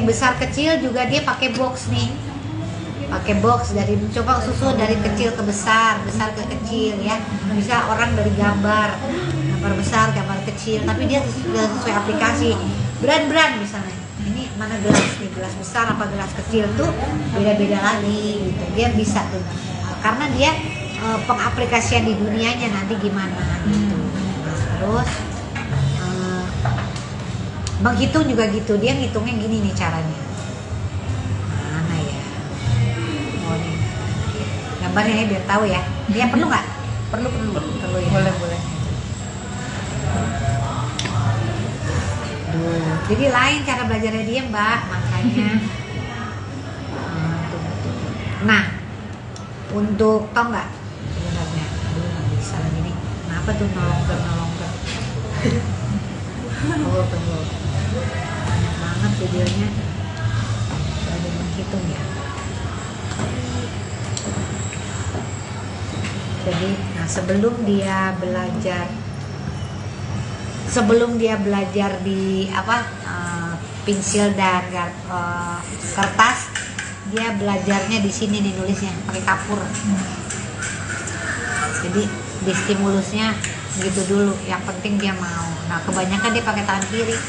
Besar kecil juga dia pakai box nih. Pakai box dari coba susun dari kecil ke besar ke kecil ya. Bisa orang dari gambar besar, gambar kecil, tapi dia sesuai aplikasi. Brand misalnya. Ini mana gelas nih, gelas besar apa gelas kecil tuh beda-beda lagi gitu. Dia bisa tuh. Karena dia pengaplikasian di dunianya nanti gimana gitu. Terus menghitung juga gitu. Dia ngitungnya gini nih caranya. Mana ya? Oh nih. Gambarnya ya biar tahu ya. Dia perlu nggak? Perlu ya. Boleh. Jadi lain cara belajarnya dia Mbak, makanya. Nah, untuk tau nggak sebenarnya, nggak bisa lagi nih. Kenapa tuh nolong ke? Tunggu. Banyak banget videonya. Ada menghitung ya. Jadi, nah sebelum dia belajar di pensil dan kertas, dia belajarnya di sini nih nulisnya pakai kapur. Jadi di stimulusnya gitu dulu, yang penting dia mau. Nah kebanyakan dia pakai tangan kiri.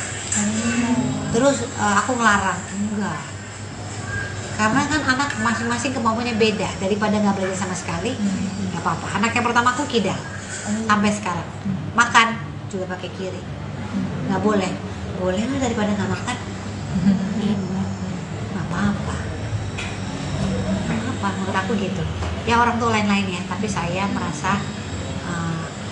Terus aku ngelarang, enggak, karena kan anak masing-masing kemampuannya beda. Daripada nggak belajar sama sekali, nggak apa-apa. Anak yang pertama aku kidal sampai sekarang, makan juga pakai kiri. Nggak boleh lah, daripada nggak makan. Nggak apa-apa, menurut aku gitu ya. Orang tuh lain-lain ya, tapi saya merasa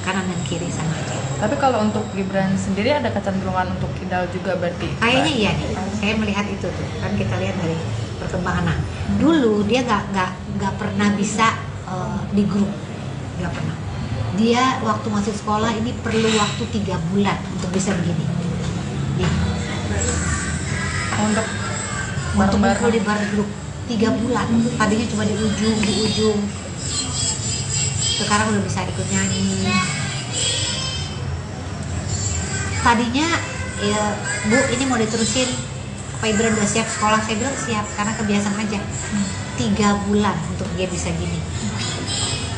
kanan dan kiri sama aja. Tapi kalau untuk Gibran sendiri ada kecenderungan untuk kidal juga berarti? Kayaknya iya nih, saya melihat itu tuh kan, kita lihat dari perkembangan. Nah, dulu dia nggak pernah bisa di grup, nggak pernah. Dia waktu masih sekolah ini perlu waktu 3 bulan untuk bisa begini. Nih, Untuk untuk bareng-bareng. kumpul di bar grup 3 bulan. Tadinya cuma di ujung. Sekarang udah bisa ikut nyanyi. Tadinya ya, Bu, ini mau diterusin. Pak Ibran udah siap sekolah? Saya bilang siap, karena kebiasaan aja. 3 bulan untuk dia bisa gini.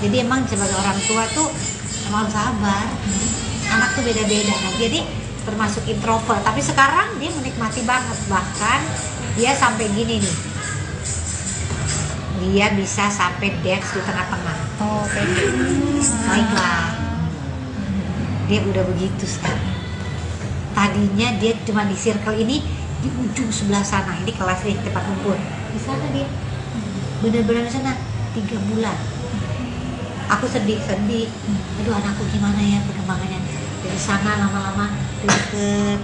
Jadi emang sebagai orang tua tuh emang harus sabar. Anak tuh beda-beda. Nah, jadi termasuk introvert, tapi sekarang dia menikmati banget. Bahkan dia sampai gini nih, dia bisa sampai dance di tengah-tengah. Oh, kayak gitu. Baiklah, dia udah begitu sekarang. Tadinya dia cuma di circle ini, di ujung sebelah sana. Ini kelas nih, tempat kumpul. Di sana dia, bener-bener di sana 3 bulan. Aku sedih. Aduh, anakku gimana ya perkembangannya. Dari sana lama-lama deket,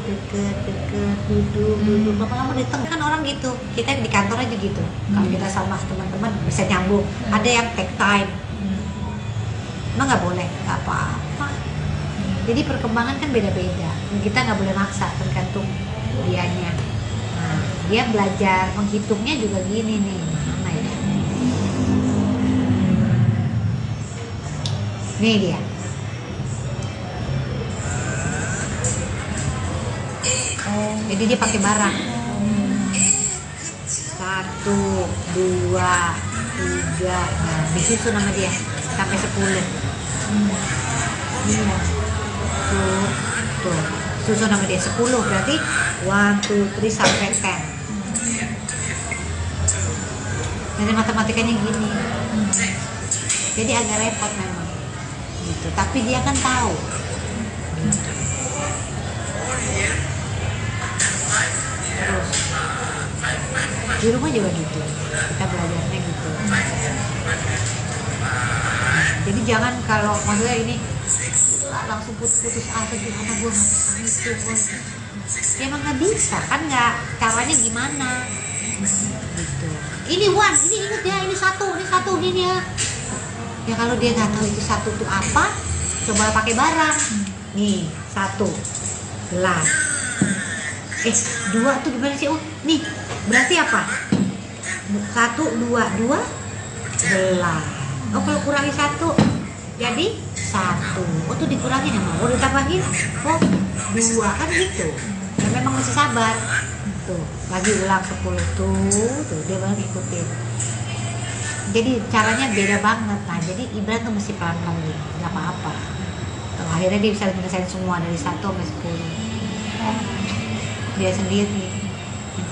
duduk. Lama-lama di tengah kan orang gitu. Kita di kantor aja gitu. Kalau kita sama teman-teman bisa nyambung. Ada yang take time. Emang nggak boleh, nggak apa-apa. Jadi perkembangan kan beda-beda. Kita nggak boleh maksa, tergantung dianya. Nah, dia belajar menghitungnya juga gini nih. Mana ya? Nih dia. Jadi dia pakai barang. 1, 2, 3. Nah, di situ nama dia sampai 10. Tuh. Susun nama dia 10, berarti 1, 2, 3 sampai 10. Jadi matematikanya gini. Jadi agak repot memang. Gitu. Tapi dia kan tahu. Gitu. Terus di rumah juga gitu, kita belajarnya gitu. Jadi jangan kalau maksudnya ini langsung putus asa gitu, anak gue nggak bisa itu, ya emang nggak bisa kan, nggak, caranya gimana gitu. Ini inget ya, ini satu gini ya. Ya kalau dia nggak tahu itu satu itu apa, coba pakai barang. Nih 1 gelas. 2 tuh gimana sih? Oh, nih berarti apa? 1, 2 gelas. Oh, kalau kurangi 1 jadi 1. Oh, tuh dikurangin ya, mau ditambahin. Oh, 2 kan gitu. Ya memang mesti sabar. Tuh, lagi ulang 10 tuh dia baru ikutin. Jadi caranya beda banget. Nah, jadi Ibran tuh mesti pelan-pelan gitu, nggak apa-apa. Tuh, akhirnya dia bisa menyelesaikan semua dari 1 sampai 10. Dia sendiri.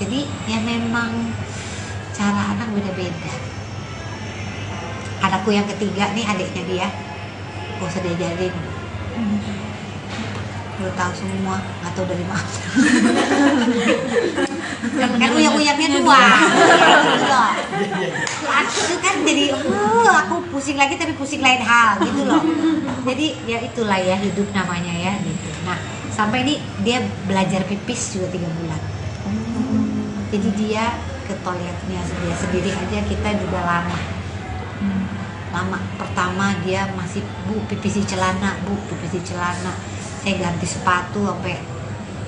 Jadi ya memang cara anak beda-beda. Anakku yang ketiga nih, adiknya dia, gak usah diajarin, udah tahu semua, nggak tahu dari mana. Kan uyang-uyangnya 2. Aku kan jadi aku pusing lagi, tapi pusing lain hal gitu loh. Jadi ya itulah ya hidup namanya ya gitu. Nah, sampai ini dia belajar pipis juga 3 bulan. Jadi dia ke toiletnya dia sendiri aja, kita juga lama. Pertama dia masih, Bu, pipis di celana. Saya ganti sepatu sampai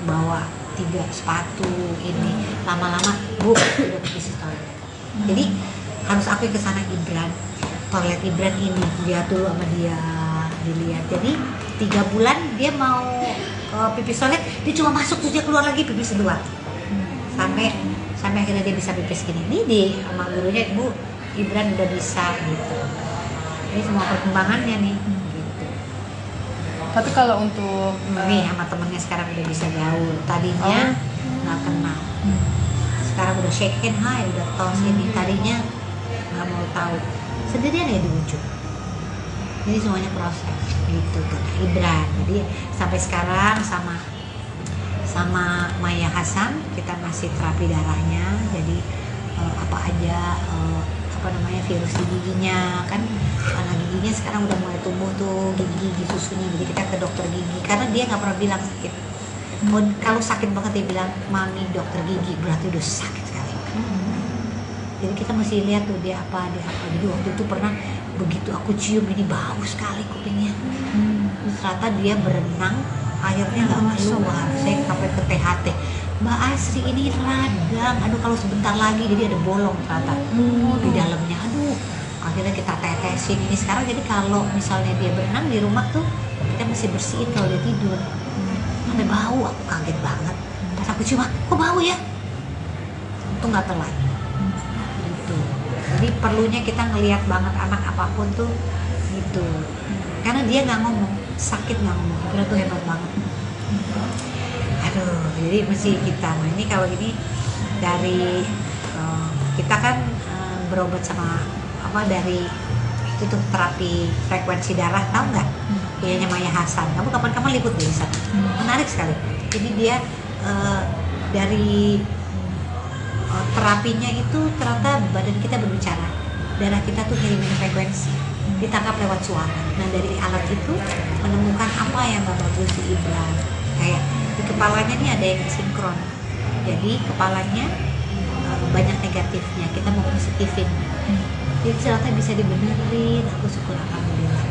bawa 3 sepatu ini. Lama-lama, Bu, udah pipis di toilet. Jadi harus aku ke sana Ibran. Toilet Ibran ini lihat dulu sama dia, dilihat. Jadi 3 bulan dia mau pipis toilet, dia cuma masuk terus dia keluar lagi pipis 2. Sampai akhirnya dia bisa pipis gini. Ini deh sama gurunya, Bu, Ibran udah bisa gitu. Ini semua perkembangannya nih gitu. Tapi kalau untuk Nih sama temennya sekarang udah bisa gaul. Tadinya nggak kenal. Sekarang udah shake hand, hai, udah tos ini. Tadinya nggak mau tahu. Sendirian ya di ujung. Jadi semuanya proses gitu tuh Ibran. Jadi sampai sekarang sama Maya Hasan kita masih terapi darahnya. Jadi apa aja virus di giginya kan, karena giginya sekarang udah mulai tumbuh tuh gigi susunya. Jadi kita ke dokter gigi karena dia nggak pernah bilang sakit. Kalau sakit banget dia bilang, mami dokter gigi, berarti udah sakit sekali. Jadi kita mesti lihat tuh dia apa. Jadi waktu itu pernah begitu aku cium ini bau sekali kupingnya. Terus ternyata dia berenang, akhirnya nggak keluar. Saya sampai ke THT. Mbak Asri ini radang, aduh kalau sebentar lagi jadi ada bolong ternyata di dalamnya. Aduh, akhirnya kita tetesin ini sekarang. Jadi kalau misalnya dia berenang di rumah tuh kita mesti bersihin kalau dia tidur. Sampai bau, aku kaget banget. Pas aku cium, kok bau ya? Itu nggak telat. Gitu. Jadi perlunya kita ngelihat banget anak apapun tuh gitu. Karena dia nggak ngomong, sakit nggak ngomong, itu tuh hebat banget. Aduh, jadi mesti kita. Nah ini kalau ini dari kita kan berobat sama apa dari itu tuh terapi frekuensi darah, tahu nggak? Dianya Maya Hasan. Kamu kapan-kapan liput di sana. Menarik sekali. Jadi dia dari terapinya itu ternyata badan kita berbicara, darah kita tuh ngirimin frekuensi, ditangkap lewat suara. Nah dari alat itu menemukan apa yang gak bagus di Ibran. Kayak di kepalanya nih ada yang sinkron, jadi kepalanya banyak negatifnya, kita mau positifin. Jadi ternyata bisa dibenerin, aku syukur alhamdulillah.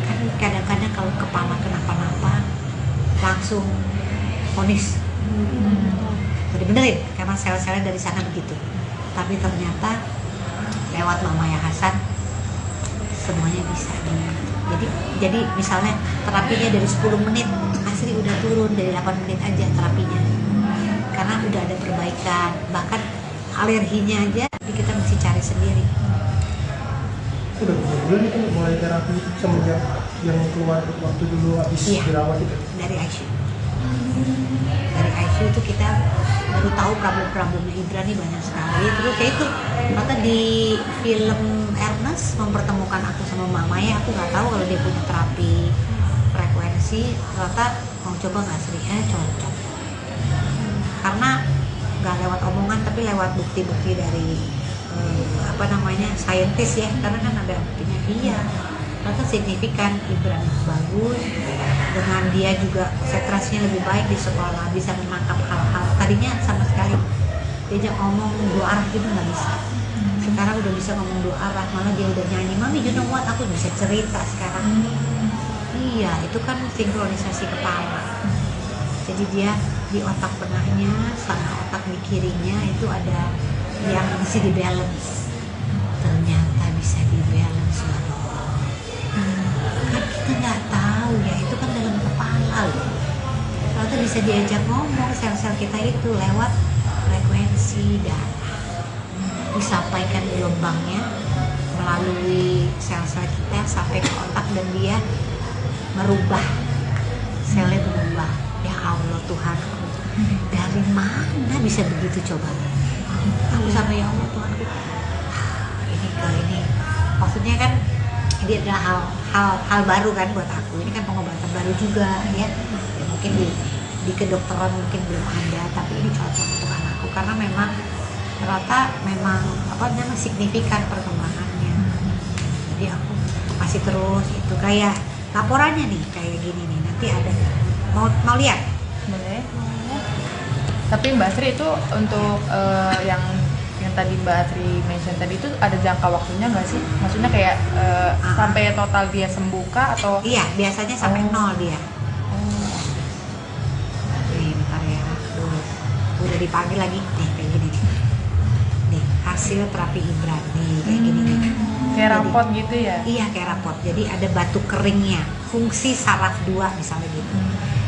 Kan kadang-kadang kalau kepala kenapa-napa langsung vonis dibenerin karena sel-selnya dari sana begitu. Tapi ternyata lewat Maya Hasan semuanya bisa. Jadi misalnya terapinya dari 10 menit, Asri udah turun dari 8 menit aja terapinya. Karena udah ada perbaikan. Bahkan alerginya aja kita mesti cari sendiri. Udah berapa bulan itu mulai terapi itu semenjak yang keluar waktu dulu habis dirawat itu? Dari ICU. Dari ICU itu kita baru tahu problem-problemnya Ibran nih banyak sekali. Terus kayak itu ternyata di film Ernest mempertemukan aku sama Mama ya, aku nggak tahu kalau dia punya terapi frekuensi. Ternyata mau coba nggak Sri? Cocok. Karena nggak lewat omongan tapi lewat bukti-bukti dari saintis ya, karena kan ada buktinya. Iya, ternyata signifikan. Ibran bagus, dengan dia juga konsentrasinya lebih baik di sekolah, bisa menangkap hal-hal tadinya sama sekali diajak ngomong dua arah gitu nggak bisa. Sekarang udah bisa ngomong dua arah, malah dia udah nyanyi, Mami you know what, aku bisa cerita sekarang. Iya, itu kan sinkronisasi kepala. Jadi dia di otak tengahnya sama otak di kirinya itu ada yang bisa di balance. Ternyata bisa di balance loh. Kan kita nggak tahu ya, itu kan dalam kepala loh. Ternyata bisa diajak ngomong sel-sel kita itu lewat frekuensi darah. Disampaikan gelombangnya melalui sel-sel kita sampai ke otak dan dia merubah, selnya berubah. Ya Allah Tuhanku, dari mana bisa begitu coba? Aku sampai ya Allah Tuhanku, ini maksudnya kan ini adalah hal baru kan buat aku. Ini kan pengobatan baru juga ya mungkin di kedokteran mungkin belum ada, tapi ini cocok untuk anakku karena memang ternyata signifikan perkembangannya. Jadi aku masih terus itu kayak laporannya nih kayak gini nih, nanti ada mau lihat? Boleh. Tapi Mbak Sri itu untuk yang tadi Mbak Sri mention tadi itu ada jangka waktunya nggak sih? Maksudnya kayak sampai total dia sembuh kah atau? Iya, biasanya sampai 0 dia. Nih, bentar ya. Udah dipanggil lagi. Nih, kayak gini nih. Nih, hasil terapi Ibran nih, kayak gini nih. Kayak rapot gitu ya? Iya, kayak rapot. Jadi ada batu keringnya. Fungsi saraf 2 misalnya gitu.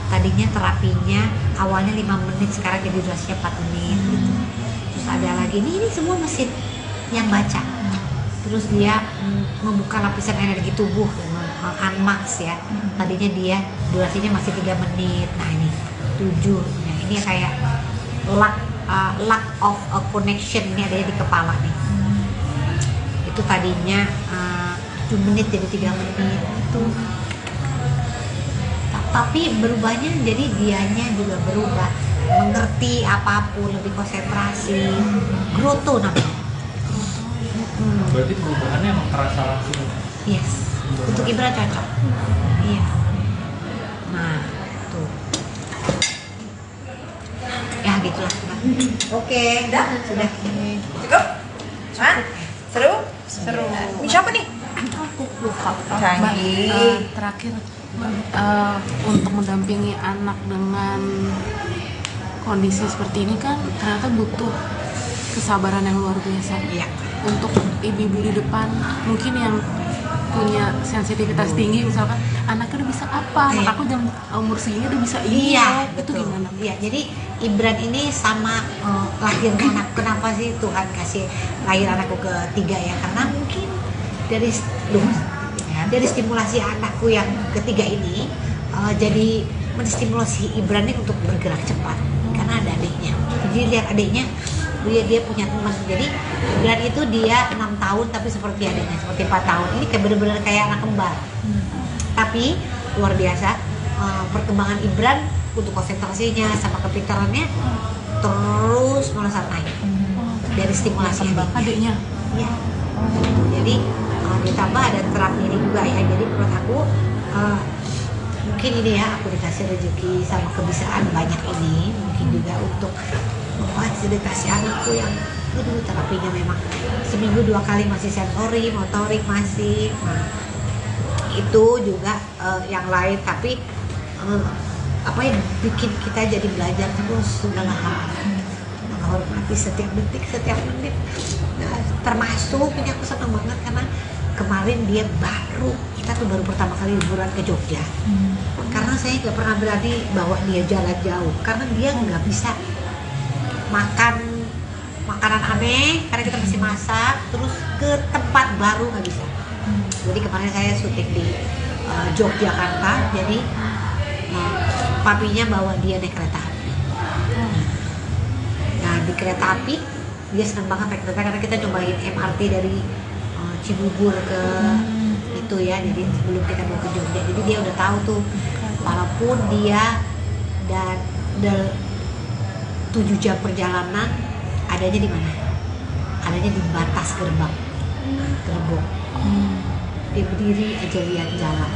Tadinya terapinya awalnya 5 menit, sekarang jadi durasinya 4 menit gitu. Terus ada lagi, ini semua mesin yang baca. Terus dia membuka lapisan energi tubuh, unmax ya. Tadinya dia durasinya masih 3 menit. Nah ini 7. Nah ini kayak lack of a connection, ini adanya di kepala nih. Itu tadinya 7 menit jadi 3 menit itu. Tapi berubahnya jadi dianya juga berubah, mengerti apapun, lebih konsentrasi, growth namanya. Berarti perubahannya emang terasa langsung. Yes, untuk Ibra cocok. Iya. Nah, tuh. Ya gitulah. Oke, sudah. Cukup? Hah? Seru? Seru. Ini siapa nih? Canggih. Terakhir untuk mendampingi anak dengan kondisi seperti ini kan ternyata butuh kesabaran yang luar biasa. Iya. Untuk ibu-ibu di depan mungkin yang punya sensitivitas tinggi, misalkan anaknya udah bisa apa, anak aku jam umur segini udah bisa ini, Iya, itu betul. gimana? Iya, jadi Ibran ini sama lahirnya anak. Kenapa sih Tuhan kasih lahir anakku ketiga ya? Karena mungkin dari stimulasi anakku yang ketiga ini jadi menstimulasi Ibran ini untuk bergerak cepat karena ada adiknya. Jadi lihat adiknya, dia punya teman. Jadi Ibran itu dia 6 tahun tapi seperti adiknya, seperti 4 tahun. Ini kayak bener-bener kayak anak kembar. Tapi luar biasa perkembangan Ibran untuk konsentrasinya sama kepintarannya terus melesat naik dari stimulasi Adiknya. ya. Jadi ditambah ada terapi ini juga ya. Jadi menurut aku mungkin ini ya, aku dikasih rezeki sama kebisaan banyak ini, mungkin juga untuk memfasilitasi anakku yang itu terapinya memang seminggu 2 kali masih sensori, motorik masih. Nah, itu juga yang lain, tapi apa yang bikin kita jadi belajar terus segala hal, menghormati setiap detik, setiap menit. Nah, termasuk ini aku senang banget karena kemarin dia kita tuh baru pertama kali liburan ke Jogja. Karena saya nggak pernah berani bawa dia jalan jauh karena dia nggak bisa makan makanan aneh karena kita masih masak, terus ke tempat baru nggak bisa. Jadi kemarin saya syuting di Yogyakarta, jadi papinya bawa dia naik kereta api. Nah di kereta api dia senang banget naik kereta karena kita cobain MRT dari Cibubur ke itu ya, jadi sebelum kita mau ke Jogja, jadi dia udah tahu tuh walaupun dia dan 7 jam perjalanan adanya di mana? Adanya di batas gerbang. Dia berdiri aja lihat jalan.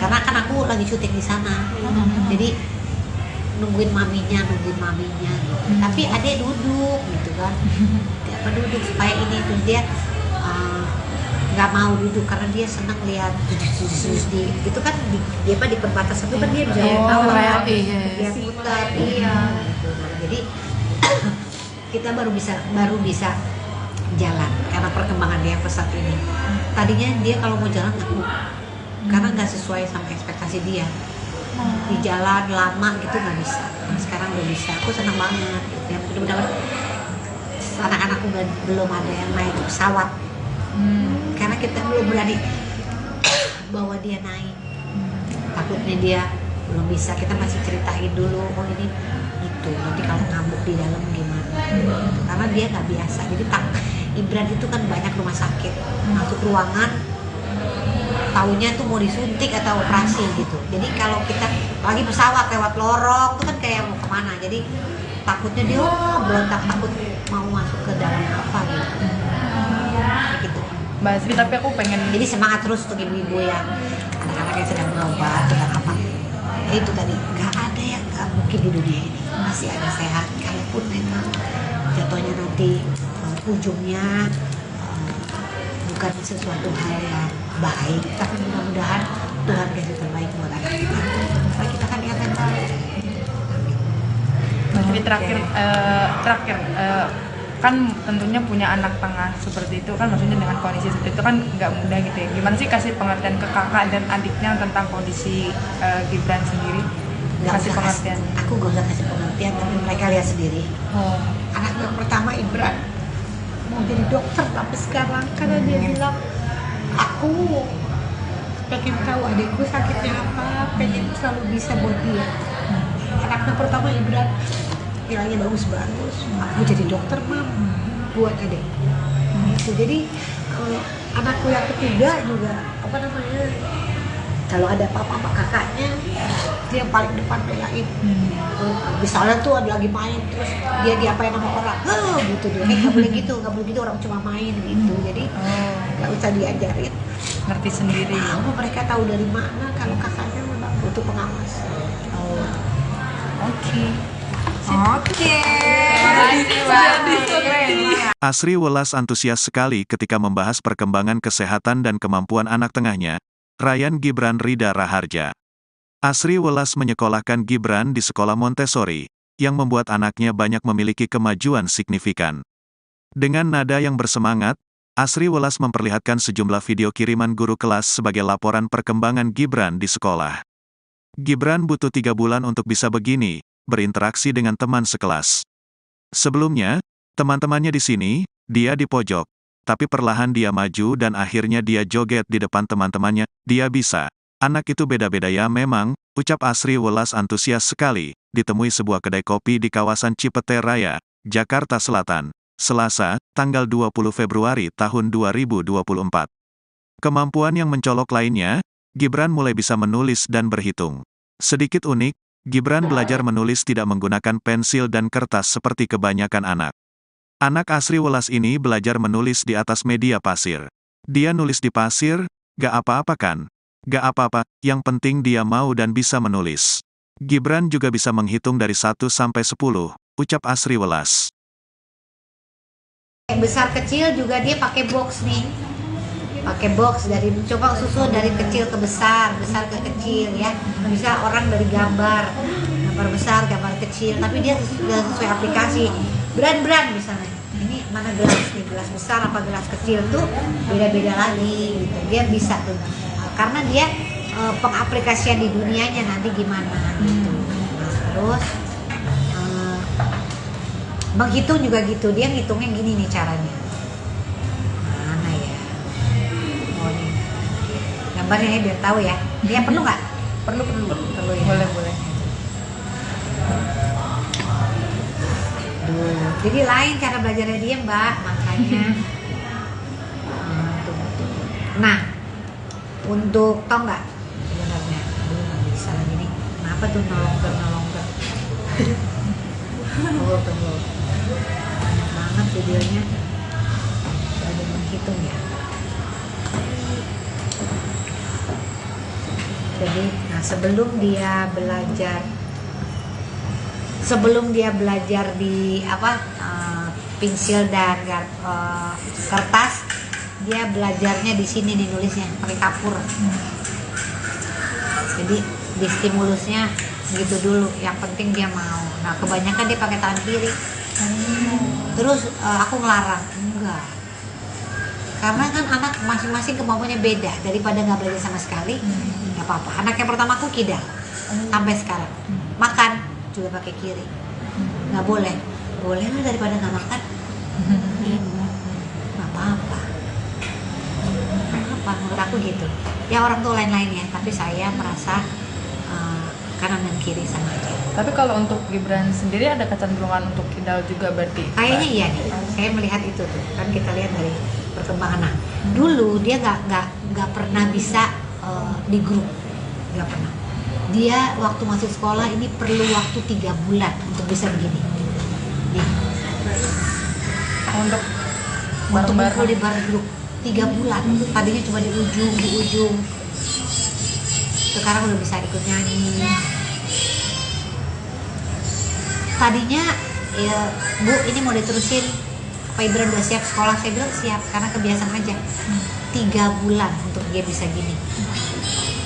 Karena kan aku lagi syuting di sana. Jadi nungguin maminya gitu. Tapi adek duduk gitu kan. Dia duduk supaya ini terus dia nggak mau duduk karena dia senang lihat di itu kan dia di perbatasan itu kan dia bisa tahu dia putar gitu. Jadi kita baru bisa jalan karena perkembangan dia pesat ini. Tadinya dia kalau mau jalan takut karena nggak sesuai sama ekspektasi dia. Di jalan lama gitu nggak bisa. Nah, sekarang udah bisa. Aku senang banget. Gitu. Ya mudah-mudahan anak-anakku belum ada yang naik pesawat. Karena kita belum berani bawa dia naik. Takutnya dia belum bisa. Kita masih ceritain dulu. Oh ini gitu. Nanti kalau ngambuk di dalam gimana? Karena dia nggak biasa. Jadi Ibran itu kan banyak rumah sakit. Masuk ruangan, taunya tuh mau disuntik atau operasi gitu. Jadi kalau kita lagi pesawat lewat lorong itu kan kayak mau kemana. Jadi takutnya dia berontak, takut mau masuk ke dalam apa gitu. Gitu. Mbak Asri, tapi aku pengen Jadi semangat terus untuk ibu-ibu yang anak-anak yang sedang berobat sedang apa. Ya itu tadi, nggak ada yang nggak mungkin di dunia ini. Masih ada sehat, kalaupun memang jatuhnya nanti ujungnya bukan sesuatu hal yang baik, tapi mudah-mudahan Tuhan kasih terbaik buat anak kita. Supaya kita kan lihat yang baik. Jadi terakhir kan tentunya punya anak tengah seperti itu kan, maksudnya dengan kondisi seperti itu kan nggak mudah gitu ya. Gimana sih kasih pengertian ke kakak dan adiknya tentang kondisi Gibran sendiri? Kasih pengertian. Aku gak usah kasih pengertian, tapi mereka lihat sendiri. Anak yang pertama Ibran mau jadi dokter tapi sekarang karena dia bilang aku pengen tahu adikku sakitnya apa, pengen selalu bisa buat dia. Anaknya pertama Ibran bilangnya bagus-bagus, aku jadi dokter mam buat adik. Gitu. Jadi anakku yang ketiga juga apa namanya, kalau ada apa-apa sama kakaknya dia paling depan belain. Misalnya tuh ada lagi main terus dia diapain sama orang, gitu dia nggak boleh gitu, orang cuma main gitu. Jadi nggak usah diajarin, Ngerti sendiri. tahu mereka tahu dari mana kalau kakaknya memang butuh pengawas. Oke. Oke. Asri Welas antusias sekali ketika membahas perkembangan kesehatan dan kemampuan anak tengahnya, Ryan Gibran Rida Raharja. Asri Welas menyekolahkan Gibran di sekolah Montessori, yang membuat anaknya banyak memiliki kemajuan signifikan. Dengan nada yang bersemangat, Asri Welas memperlihatkan sejumlah video kiriman guru kelas sebagai laporan perkembangan Gibran di sekolah. Gibran butuh 3 bulan untuk bisa begini, berinteraksi dengan teman sekelas. Sebelumnya, teman-temannya di sini, dia di pojok. Tapi perlahan dia maju dan akhirnya dia joget di depan teman-temannya, dia bisa. Anak itu beda-beda ya memang, ucap Asri Welas antusias sekali, ditemui sebuah kedai kopi di kawasan Cipete Raya, Jakarta Selatan, Selasa, tanggal 20 Februari tahun 2024. Kemampuan yang mencolok lainnya, Gibran mulai bisa menulis dan berhitung. Sedikit unik, Gibran belajar menulis tidak menggunakan pensil dan kertas seperti kebanyakan anak. Anak Asri Welas ini belajar menulis di atas media pasir. Dia nulis di pasir, gak apa-apa kan? Gak apa-apa, yang penting dia mau dan bisa menulis. Gibran juga bisa menghitung dari 1 sampai 10, ucap Asri Welas. Yang besar kecil juga dia pakai box nih. Pakai box dari coba susun dari kecil ke besar, besar ke kecil ya. Bisa orang dari gambar besar, gambar kecil, tapi dia sudah sesuai aplikasi. Brand misalnya. Ini mana gelas nih, gelas besar apa gelas kecil tuh beda-beda lagi gitu. Dia bisa tuh. Karena dia pengaplikasian di dunianya nanti gimana gitu. Nah, terus menghitung juga gitu, dia ngitungnya gini nih caranya. Mana ya? Oh nih, gambarnya ya biar tahu ya. Dia perlu nggak? Perlu ya. Boleh. Jadi lain cara belajarnya dia mbak, makanya. Nah, untuk tau nggak sebenarnya nggak bisa lagi nih. Kenapa tuh nolong ter? Tunggu. Banyak banget videonya. Ada menghitung ya. Jadi, nah sebelum dia belajar di pensil dan kertas, dia belajarnya di sini nih nulisnya pakai kapur. Jadi di stimulusnya gitu dulu, yang penting dia mau. Nah kebanyakan dia pakai tangan kiri. Terus aku ngelarang, enggak, karena kan anak masing-masing kemampuannya beda. Daripada nggak belajar sama sekali, nggak apa-apa. Anak yang pertama aku kidal sampai sekarang, makan juga pakai kiri. Nggak boleh lah, daripada nggak makan. Nggak apa-apa, menurut aku gitu ya. Orang tuh lain-lainnya, tapi saya merasa kanan dan kiri sama aja. Tapi kalau untuk Gibran sendiri ada kecenderungan untuk kidal juga berarti? Kayaknya iya nih, saya melihat itu tuh kan, kita lihat dari perkembangan anak. Dulu dia nggak pernah bisa di grup, nggak pernah. Dia waktu masuk sekolah ini perlu waktu 3 bulan untuk bisa begini. Nih. Untuk kumpul di bar grup 3 bulan. Tadinya cuma di ujung. Sekarang udah bisa ikut nyanyi. Tadinya ya, Bu ini mau diterusin Pak Ibran udah siap sekolah? Saya bilang siap, karena kebiasaan aja. 3 bulan untuk dia bisa gini.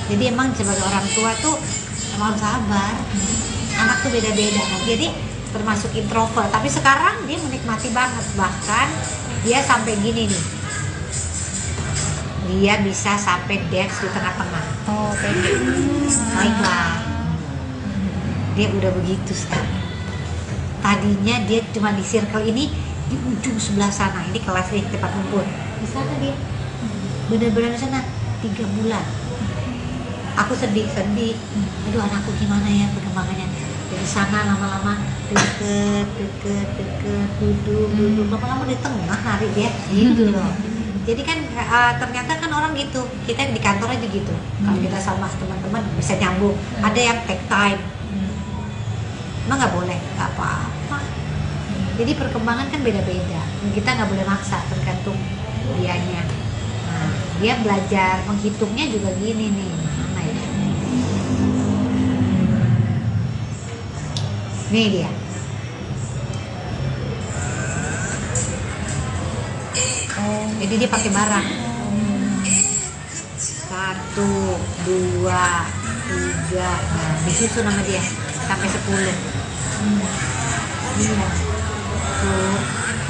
Jadi emang sebagai orang tua tuh emang harus sabar. Anak tuh beda-beda. Nah, jadi termasuk introvert, tapi sekarang dia menikmati banget. Bahkan dia sampai gini nih, dia bisa sampai dance di tengah-tengah. Oh, oke. Baiklah, dia udah begitu sekarang. Tadinya dia cuma di circle ini, di ujung sebelah sana. Ini kelas nih, tempat kumpul. Di sana dia, benar-benar di sana 3 bulan. Aku sedih. Aduh, anakku gimana ya perkembangannya. Dari sana lama-lama deket, duduk. Lama-lama di tengah lari dia, gitu loh. Jadi kan ternyata kan orang gitu. Kita di kantor aja gitu. Kalau kita sama teman-teman bisa nyambung. Ada yang take time. Emang nggak boleh, nggak apa-apa. Jadi perkembangan kan beda-beda. Kita nggak boleh maksa, tergantung dianya. Nah, dia belajar menghitungnya juga gini nih. Mana ya? Nih dia. Jadi dia pakai barang. 1, 2, 3, nah, disusun sama dia sampai 10. Iya.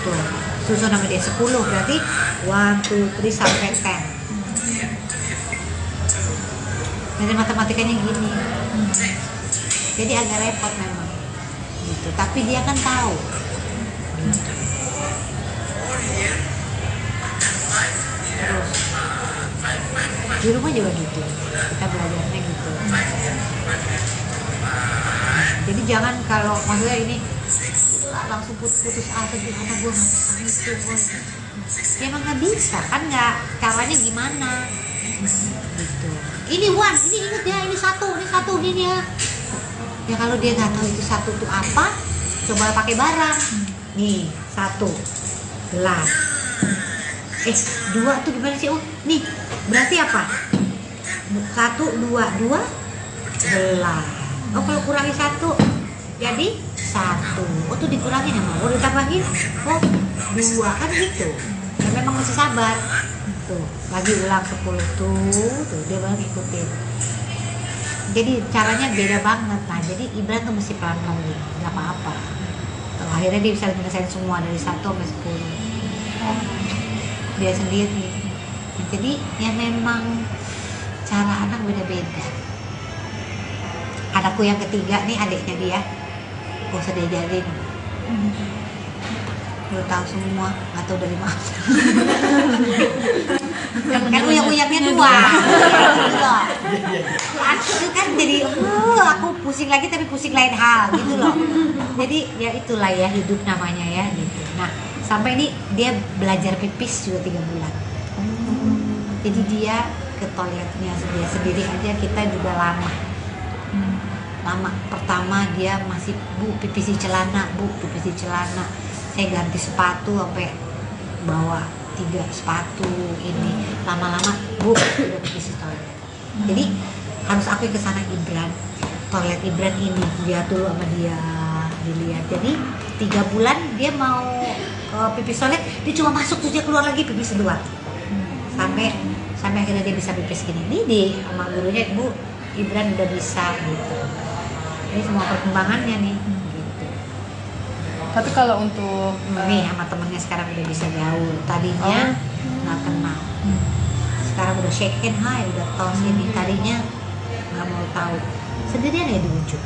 Tuh, susun sama dia 10 berarti 1, 2, 3 sampai 10. Jadi matematikanya gini. Jadi agak repot memang. Gitu. Tapi dia kan tahu. Gitu. Terus di rumah juga gitu. Kita belajarnya gitu. Jadi jangan kalau maksudnya ini langsung putus asa gitu, anak gue nggak bisa itu. Ya emang nggak bisa kan, nggak caranya gimana gitu. Ini Wan, ini inget ya, ini satu ini ya. Ya kalau dia nggak tahu itu satu tuh apa, coba pakai barang. Nih 1 gelas. 2 tuh gimana sih? Oh nih berarti apa? 1, 2 gelas. Oh kalau kurangi 1 jadi 1. Oh tuh dikurangin sama. Oh ditambahin. Oh 2 kan gitu. Ya memang masih sabar. Tuh lagi ulang 10 tuh dia baru ngikutin. Jadi caranya beda banget. Nah jadi Ibran tuh mesti pelan-pelan gitu, nggak apa-apa. Tuh, akhirnya dia bisa menyelesaikan semua dari 1 sampai 10. Dia sendiri. Jadi ya memang cara anak beda-beda. Anakku yang ketiga nih, adiknya dia, gak usah diajarin. Udah tahu semua, nggak tahu dari mana. Kan uyang-uyangnya 2. Gitu loh. Itu kan jadi aku pusing lagi tapi pusing lain hal gitu loh. Jadi ya itulah ya hidup namanya ya gitu. Nah sampai ini dia belajar pipis juga 3 bulan. Jadi dia ke toiletnya dia sendiri aja, kita juga lama. Pertama dia masih pipis di celana, pipis di celana. Saya ganti sepatu sampai bawa 3 sepatu ini. Lama-lama udah pipis di toilet. Jadi harus aku ke sana Ibran. Toilet Ibran ini dia dulu sama dia dilihat. Jadi 3 bulan dia mau pipis toilet, dia cuma masuk terus dia keluar lagi pipis kedua. Sampai akhirnya dia bisa pipis gini. Ini di sama gurunya, Bu, Ibran udah bisa gitu. Ini semua perkembangannya nih gitu. Tapi kalau untuk Nih sama temennya sekarang udah bisa gaul. Tadinya nggak kenal. Sekarang udah shake hand, hai, udah tos ini. Tadinya nggak mau tahu. Sendirian ya di ujung.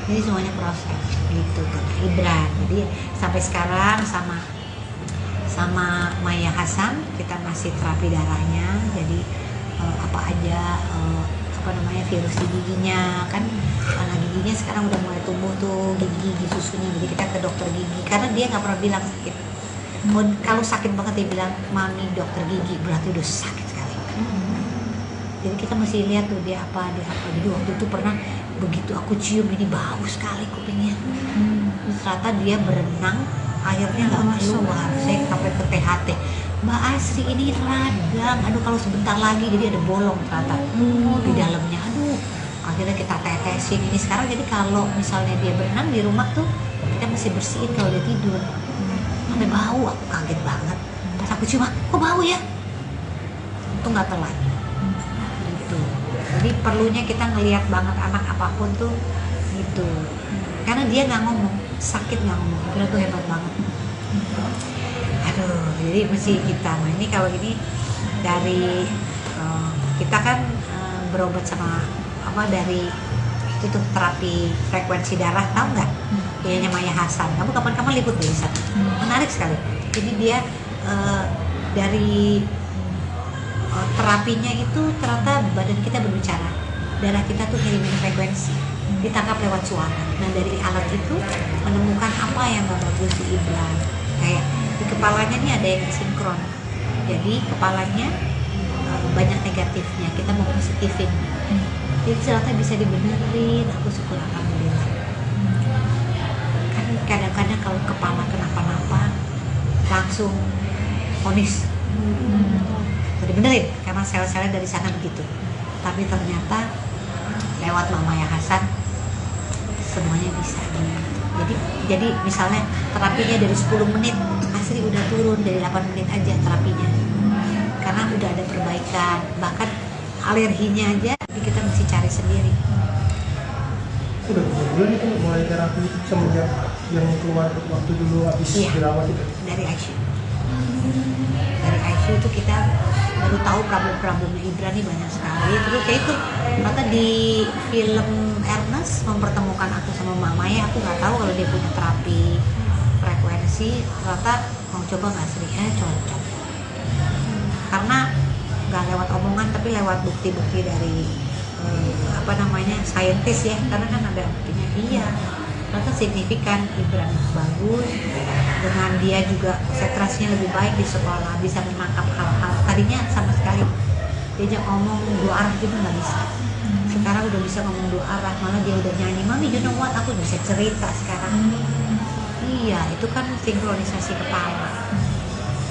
Jadi semuanya proses gitu kan Ibran. Jadi sampai sekarang sama Maya Hasan kita masih terapi darahnya. Jadi apa aja virus di giginya kan, karena giginya sekarang udah mulai tumbuh tuh gigi susunya. Jadi kita ke dokter gigi karena dia nggak pernah bilang sakit. Kalau sakit banget dia bilang mami dokter gigi, berarti udah sakit sekali. Jadi kita mesti lihat tuh dia apa. Jadi waktu itu pernah begitu aku cium ini bau sekali kupingnya. Ternyata dia berenang airnya nggak keluar. Saya sampai ke THT, Mbak Asri ini radang, aduh kalau sebentar lagi jadi ada bolong ternyata di dalamnya. Aduh akhirnya kita tetesin ini sekarang. Jadi kalau misalnya dia berenang di rumah tuh kita mesti bersihin kalau dia tidur. Sampai bau, aku kaget banget. Pas aku cium, kok bau ya? Itu nggak telat gitu. Jadi perlunya kita ngelihat banget anak apapun tuh gitu. Karena dia nggak ngomong, sakit nggak ngomong, kira tuh hebat banget. Aduh, jadi mesti kita. Nah ini kalau ini dari kita kan berobat sama dari itu tuh terapi frekuensi darah, tahu nggak? Punyanya Maya Hasan. Kamu kapan-kapan liput deh di sana. Menarik sekali. Jadi dia dari terapinya itu ternyata badan kita berbicara, darah kita tuh ngirimin frekuensi, ditangkap lewat suara. Nah dari alat itu menemukan apa yang gak bagus di Ibran. Kayak di kepalanya nih ada yang sinkron, jadi kepalanya banyak negatifnya, kita mau positifin. Jadi ternyata bisa dibenerin. Aku syukur alhamdulillah. Kan kadang-kadang kalau kepala kenapa-napa langsung vonis dibenerin karena sel-selnya dari sana begitu. Tapi ternyata lewat Mama Ya Hasan semuanya bisa. Jadi misalnya terapinya dari 10 menit Asri udah turun dari 8 menit aja terapinya, karena udah ada perbaikan. Bahkan alerginya aja kita mesti cari sendiri. Udah berapa bulan itu mulai terapi itu semenjak yang keluar waktu dulu habis Iya. dirawat itu? Dari ICU. Dari ICU itu kita baru tahu problem-problemnya Ibran nih banyak sekali. Terus ya itu ternyata di film Ernest mempertemukan aku sama Mama ya, aku nggak tahu kalau dia punya terapi frekuensi. Ternyata mau coba nggak Sri? Cocok. Karena nggak lewat omongan tapi lewat bukti-bukti dari saintis ya, karena kan ada buktinya. Iya, ternyata signifikan. Ibran bagus, dengan dia juga konsentrasinya lebih baik di sekolah, bisa menangkap hal-hal tadinya sama sekali diajak ngomong dua arah gitu nggak bisa. Sekarang udah bisa ngomong dua arah, malah dia udah nyanyi, "Mami, you know what?" Aku bisa cerita sekarang. Iya, itu kan sinkronisasi kepala.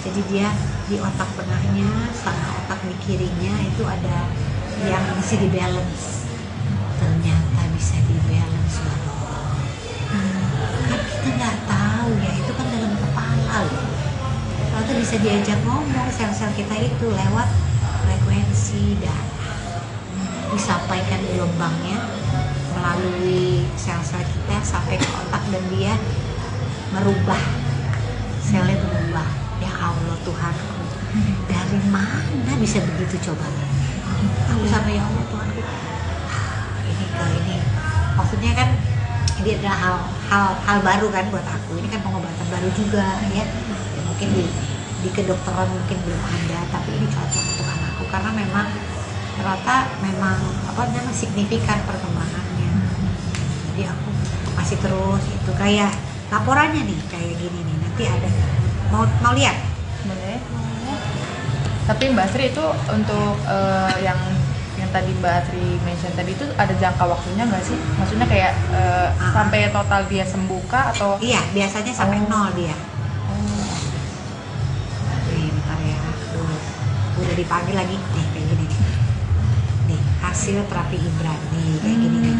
Jadi dia di otak tengahnya sama otak di kirinya itu ada yang mesti di balance. Ternyata bisa di balance loh. Kan kita nggak tahu ya, itu kan dalam kepala loh. Ternyata bisa diajak ngomong sel-sel kita itu lewat frekuensi darah. Disampaikan gelombangnya melalui sel-sel kita sampai ke otak dan dia merubah, selnya berubah. Ya Allah Tuhanku, dari mana bisa begitu coba? Aku sama ya Allah Tuhanku, ini maksudnya kan ini adalah hal baru kan buat aku. Ini kan pengobatan baru juga ya, mungkin di kedokteran mungkin belum ada, tapi ini cocok untuk anakku karena memang ternyata memang signifikan perkembangannya. Jadi aku masih terus itu kayak laporannya nih kayak gini nih, nanti ada mau lihat. Boleh. Tapi Mbak Sri itu untuk yang tadi Mbak Sri mention tadi itu ada jangka waktunya nggak sih? Maksudnya kayak sampai total dia sembuh kah atau? Iya, biasanya sampai nol dia. Nih, bentar ya. Udah dipanggil lagi nih kayak gini nih. Nih, hasil terapi Ibran nih kayak gini nih.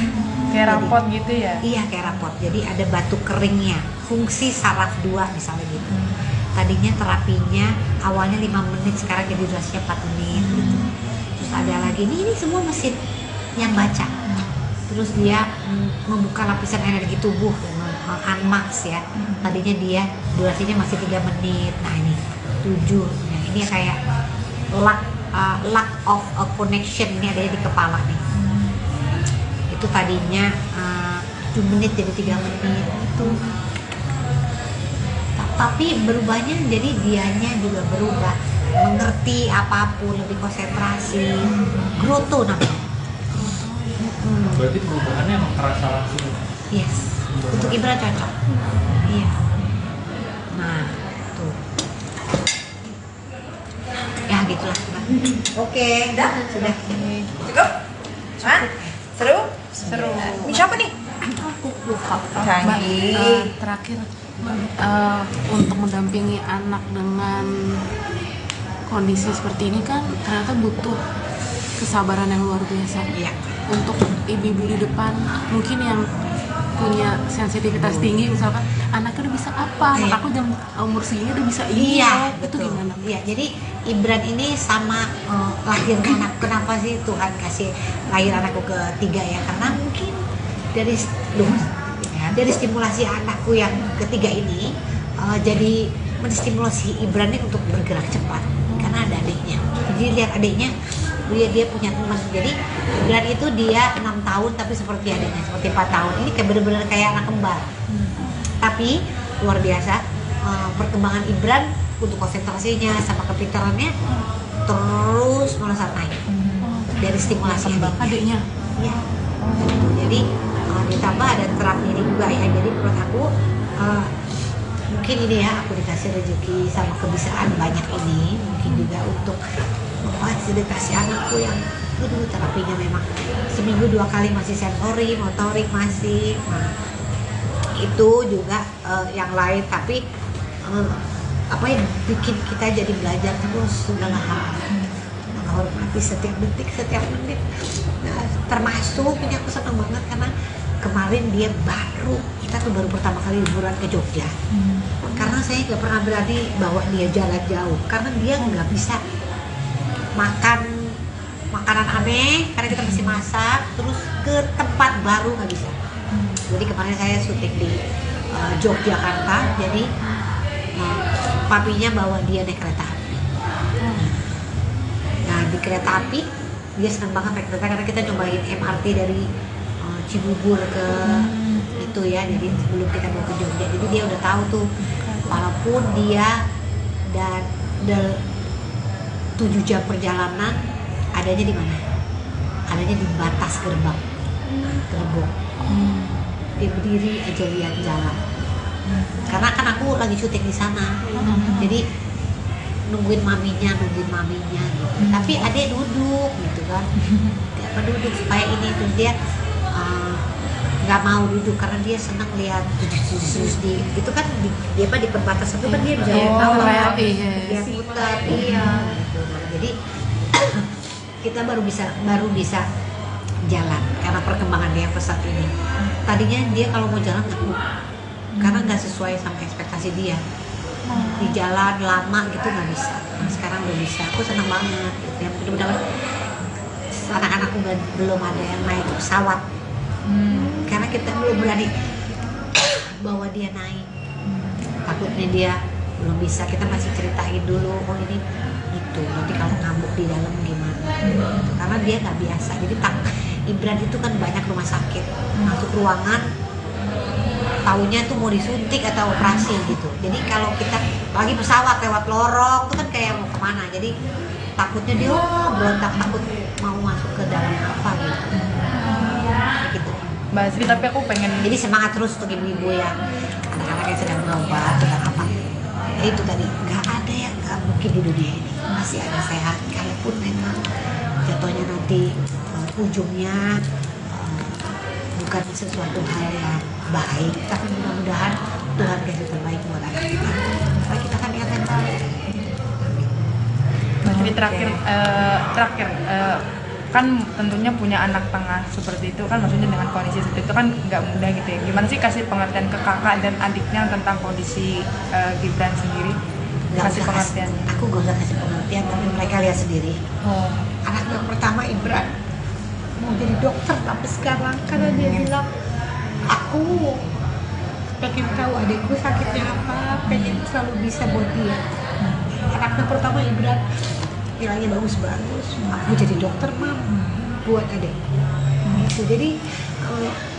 Kayak rapot gitu ya? Iya, kayak rapot. Jadi ada batu keringnya, fungsi saraf 2 misalnya gitu. Tadinya terapinya awalnya 5 menit, sekarang jadi durasinya 4 menit gitu. Terus ada lagi, ini semua mesin yang baca. Terus dia membuka lapisan energi tubuh, unmax ya. Tadinya dia durasinya masih 3 menit, nah ini 7. Nah ini kayak lack of a connection, ini ada di kepala nih. Itu tadinya 7 menit jadi 3 menit itu. Tapi berubahnya jadi dianya juga berubah, mengerti apapun, lebih konsentrasi, growth namanya. Berarti perubahannya emang terasa langsung. Yes, untuk Ibra cocok. Iya. Nah, tuh. Ya gitulah. Oke, sudah. Cukup? Hah? Seru? Seru. Ini siapa nih? Aku lupa. Canggih. Terakhir untuk mendampingi anak dengan kondisi seperti ini kan ternyata butuh kesabaran yang luar biasa. Iya. Untuk ibu-ibu di depan mungkin yang punya sensitivitas tinggi, misalkan anaknya udah bisa apa, anak Iya. aku jam umur segini udah bisa ini, Iya, itu betul. gimana? Iya, jadi Ibran ini sama lahirnya anak. Kenapa sih Tuhan kasih lahir anakku ketiga ya? Karena mungkin dari stimulasi anakku yang ketiga ini jadi menstimulasi Ibran ini untuk bergerak cepat karena ada adiknya. Jadi lihat adiknya, dia punya teman. Jadi Ibran itu dia 6 tahun tapi seperti adiknya, seperti 4 tahun. Ini kayak bener-bener kayak anak kembar. Tapi luar biasa perkembangan Ibran untuk konsentrasinya sama kepintarannya terus melesat naik dari stimulasi Adiknya ya. Jadi ditambah ada terapi ini juga ya. Jadi menurut aku mungkin ini ya, aku dikasih rezeki sama kebiasaan banyak ini mungkin juga untuk memfasilitasi anakku yang terapinya memang seminggu 2 kali masih sensori, motorik masih. Nah, itu juga yang lain, tapi apa yang bikin kita jadi belajar terus segala hal, menghormati setiap detik, setiap menit. Nah, termasuk ini aku senang banget karena kemarin kita tuh baru pertama kali liburan ke Jogja. Karena saya nggak pernah berani bawa dia jalan jauh karena dia nggak bisa makan makanan aneh karena kita mesti masak, terus ke tempat baru nggak bisa. Jadi kemarin saya syuting di Yogyakarta, jadi papinya bawa dia naik kereta api. Nah di kereta api dia senang banget naik kereta karena kita cobain MRT dari Cibubur ke itu ya, jadi sebelum kita mau ke Jogja, jadi dia udah tahu tuh walaupun dia dan 7 jam perjalanan adanya di mana? Adanya di batas gerbang, gerbong. Dia berdiri aja lihat jalan. Karena kan aku lagi syuting di sana, jadi nungguin maminya gitu. Tapi adek duduk gitu kan, dia duduk supaya ini tuh dia nggak mau duduk karena dia senang lihat di itu kan dia di perbatasan itu kan dia bisa dia putar gitu. Jadi kita baru bisa jalan karena perkembangan dia pesat ini. Tadinya dia kalau mau jalan nggak karena nggak sesuai sama ekspektasi dia. Di jalan lama gitu nggak bisa. Nah, sekarang udah bisa. Aku senang banget. Ya mudah-mudahan anak-anakku belum ada yang naik pesawat. Karena kita belum berani bawa dia naik. Takutnya dia belum bisa. Kita masih ceritain dulu. Oh ini itu. Nanti kalau ngamuk di dalam gimana? Karena dia nggak biasa. Jadi Ibran itu kan banyak rumah sakit. Masuk ruangan. Taunya tuh mau disuntik atau operasi gitu. Jadi kalau kita lagi pesawat lewat lorong itu kan kayak mau kemana. Jadi takutnya dia berontak, takut mau masuk ke dalam apa gitu. Mbak Asri, tapi aku pengen Jadi semangat terus untuk ibu-ibu yang anak-anak yang sedang berobat sedang apa. Ya itu tadi nggak ada yang nggak mungkin di dunia ini. Masih ada sehat. Kalaupun memang jatuhnya nanti ujungnya bukan sesuatu hal yang baik, tapi mudah-mudahan Tuhan kasih terbaik buat anak kita. Supaya kita kan ingat yang baik. Jadi terakhir kan tentunya punya anak tengah seperti itu kan, maksudnya dengan kondisi seperti itu kan nggak mudah gitu ya. Gimana sih kasih pengertian ke kakak dan adiknya tentang kondisi Gibran sendiri? Kasih pengertiannya. Aku gak usah kasih pengertian, tapi mereka lihat sendiri. Anak yang pertama Ibran mau jadi dokter tapi sekarang karena dia bilang aku pengen tahu adikku sakitnya apa, pengen selalu bisa buat dia. Anaknya pertama Ibran nilainya bagus-bagus, aku jadi dokter mam buat adik. Gitu. Jadi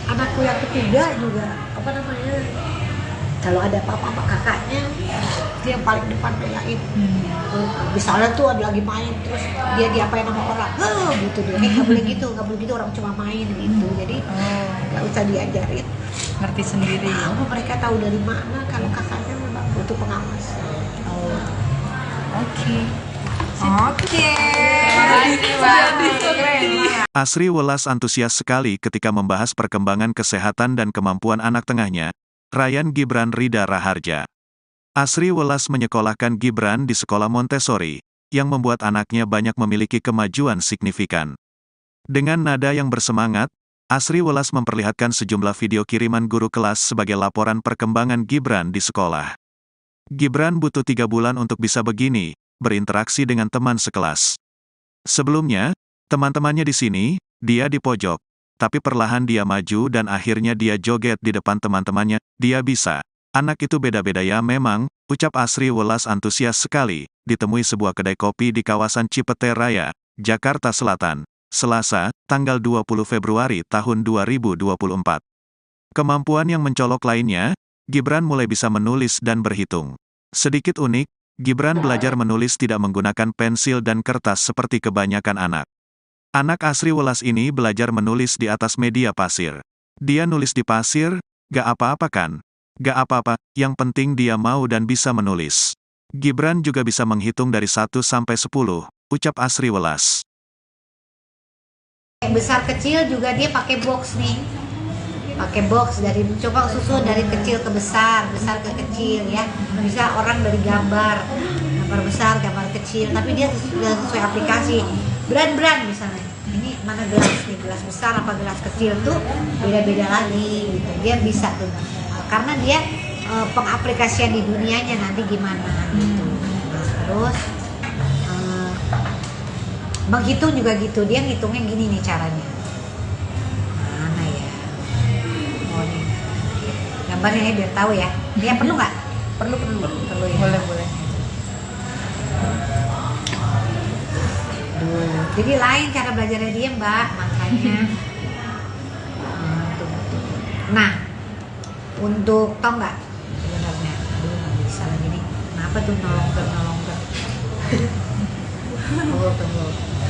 anakku yang ketiga juga apa namanya, kalau ada apa-apa sama kakaknya dia yang paling depan belain. Misalnya tuh ada lagi main terus dia diapain sama orang, gitu dia nggak boleh gitu orang cuma main gitu. Jadi nggak usah diajarin, Ngerti sendiri. tahu mereka tahu dari mana kalau kakaknya memang butuh pengawasan. Oke. Asri Welas antusias sekali ketika membahas perkembangan kesehatan dan kemampuan anak tengahnya, Ryan Gibran Rida Raharja. Asri Welas menyekolahkan Gibran di sekolah Montessori, yang membuat anaknya banyak memiliki kemajuan signifikan. Dengan nada yang bersemangat, Asri Welas memperlihatkan sejumlah video kiriman guru kelas sebagai laporan perkembangan Gibran di sekolah. Gibran butuh 3 bulan untuk bisa begini, berinteraksi dengan teman sekelas. Sebelumnya, teman-temannya di sini, dia di pojok, tapi perlahan dia maju dan akhirnya dia joget di depan teman-temannya. Dia bisa. Anak itu beda-beda ya memang, ucap Asri Welas antusias sekali, ditemui sebuah kedai kopi di kawasan Cipete Raya, Jakarta Selatan, Selasa, tanggal 20 Februari tahun 2024. Kemampuan yang mencolok lainnya, Gibran mulai bisa menulis dan berhitung. Sedikit unik, Gibran belajar menulis tidak menggunakan pensil dan kertas seperti kebanyakan anak. Anak Asri Welas ini belajar menulis di atas media pasir. Dia nulis di pasir, gak apa-apa kan? Gak apa-apa, yang penting dia mau dan bisa menulis. Gibran juga bisa menghitung dari 1 sampai 10, ucap Asri Welas. Besar kecil juga dia pakai box nih. Pakai box dari coba susun dari kecil ke besar ke kecil ya. Bisa orang dari gambar besar, gambar kecil, tapi dia sesuai aplikasi. Brand misalnya. Ini mana gelas nih, gelas besar apa gelas kecil tuh beda-beda lagi gitu. Dia bisa tuh. Karena dia pengaplikasian di dunianya nanti gimana gitu. Nah, terus menghitung juga gitu, dia ngitungnya gini nih caranya. Mana ya? Oh nih, gambarnya ya biar tahu ya. Dia perlu nggak? Perlu ya. boleh. Duh, jadi lain cara belajarnya dia Mbak, makanya. Nah, untuk tau nggak sebenarnya, aduh nggak bisa lagi nih. Kenapa tuh nolong. Tunggu.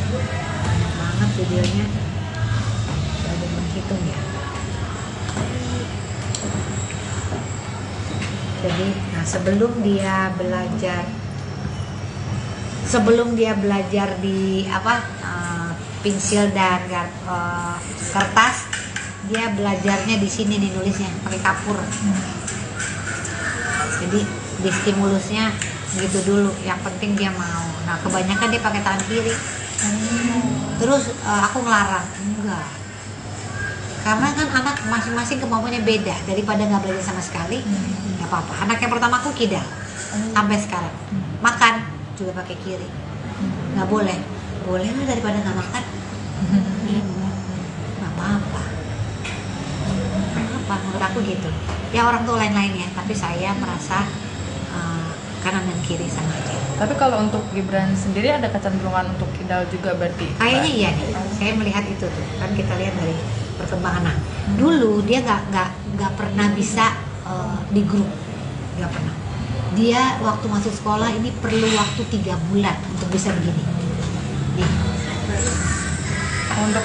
Banyak banget videonya. Ada menghitung ya. Jadi, nah sebelum dia belajar di pensil dan kertas, dia belajarnya di sini nih nulisnya pakai kapur. Jadi di stimulusnya gitu dulu, yang penting dia mau. Nah kebanyakan dia pakai tangan kiri. Terus aku ngelarang, enggak, karena kan anak masing-masing kemampuannya beda. Daripada nggak belajar sama sekali, nggak apa-apa. Anak yang pertama aku kidal sampai sekarang, makan juga pakai kiri. Nggak boleh lah, daripada nggak makan. Nggak apa-apa, menurut aku gitu. Ya orang tua lain-lain ya, tapi saya merasa kanan dan kiri sama aja. Tapi kalau untuk Gibran sendiri ada kecenderungan untuk kidal juga berarti? Kayaknya iya nih, saya melihat itu tuh. Kan kita lihat dari perkembangan anak. Dulu dia nggak pernah bisa di grup, nggak pernah. Dia waktu masuk sekolah ini perlu waktu 3 bulan untuk bisa begini. Nih. Untuk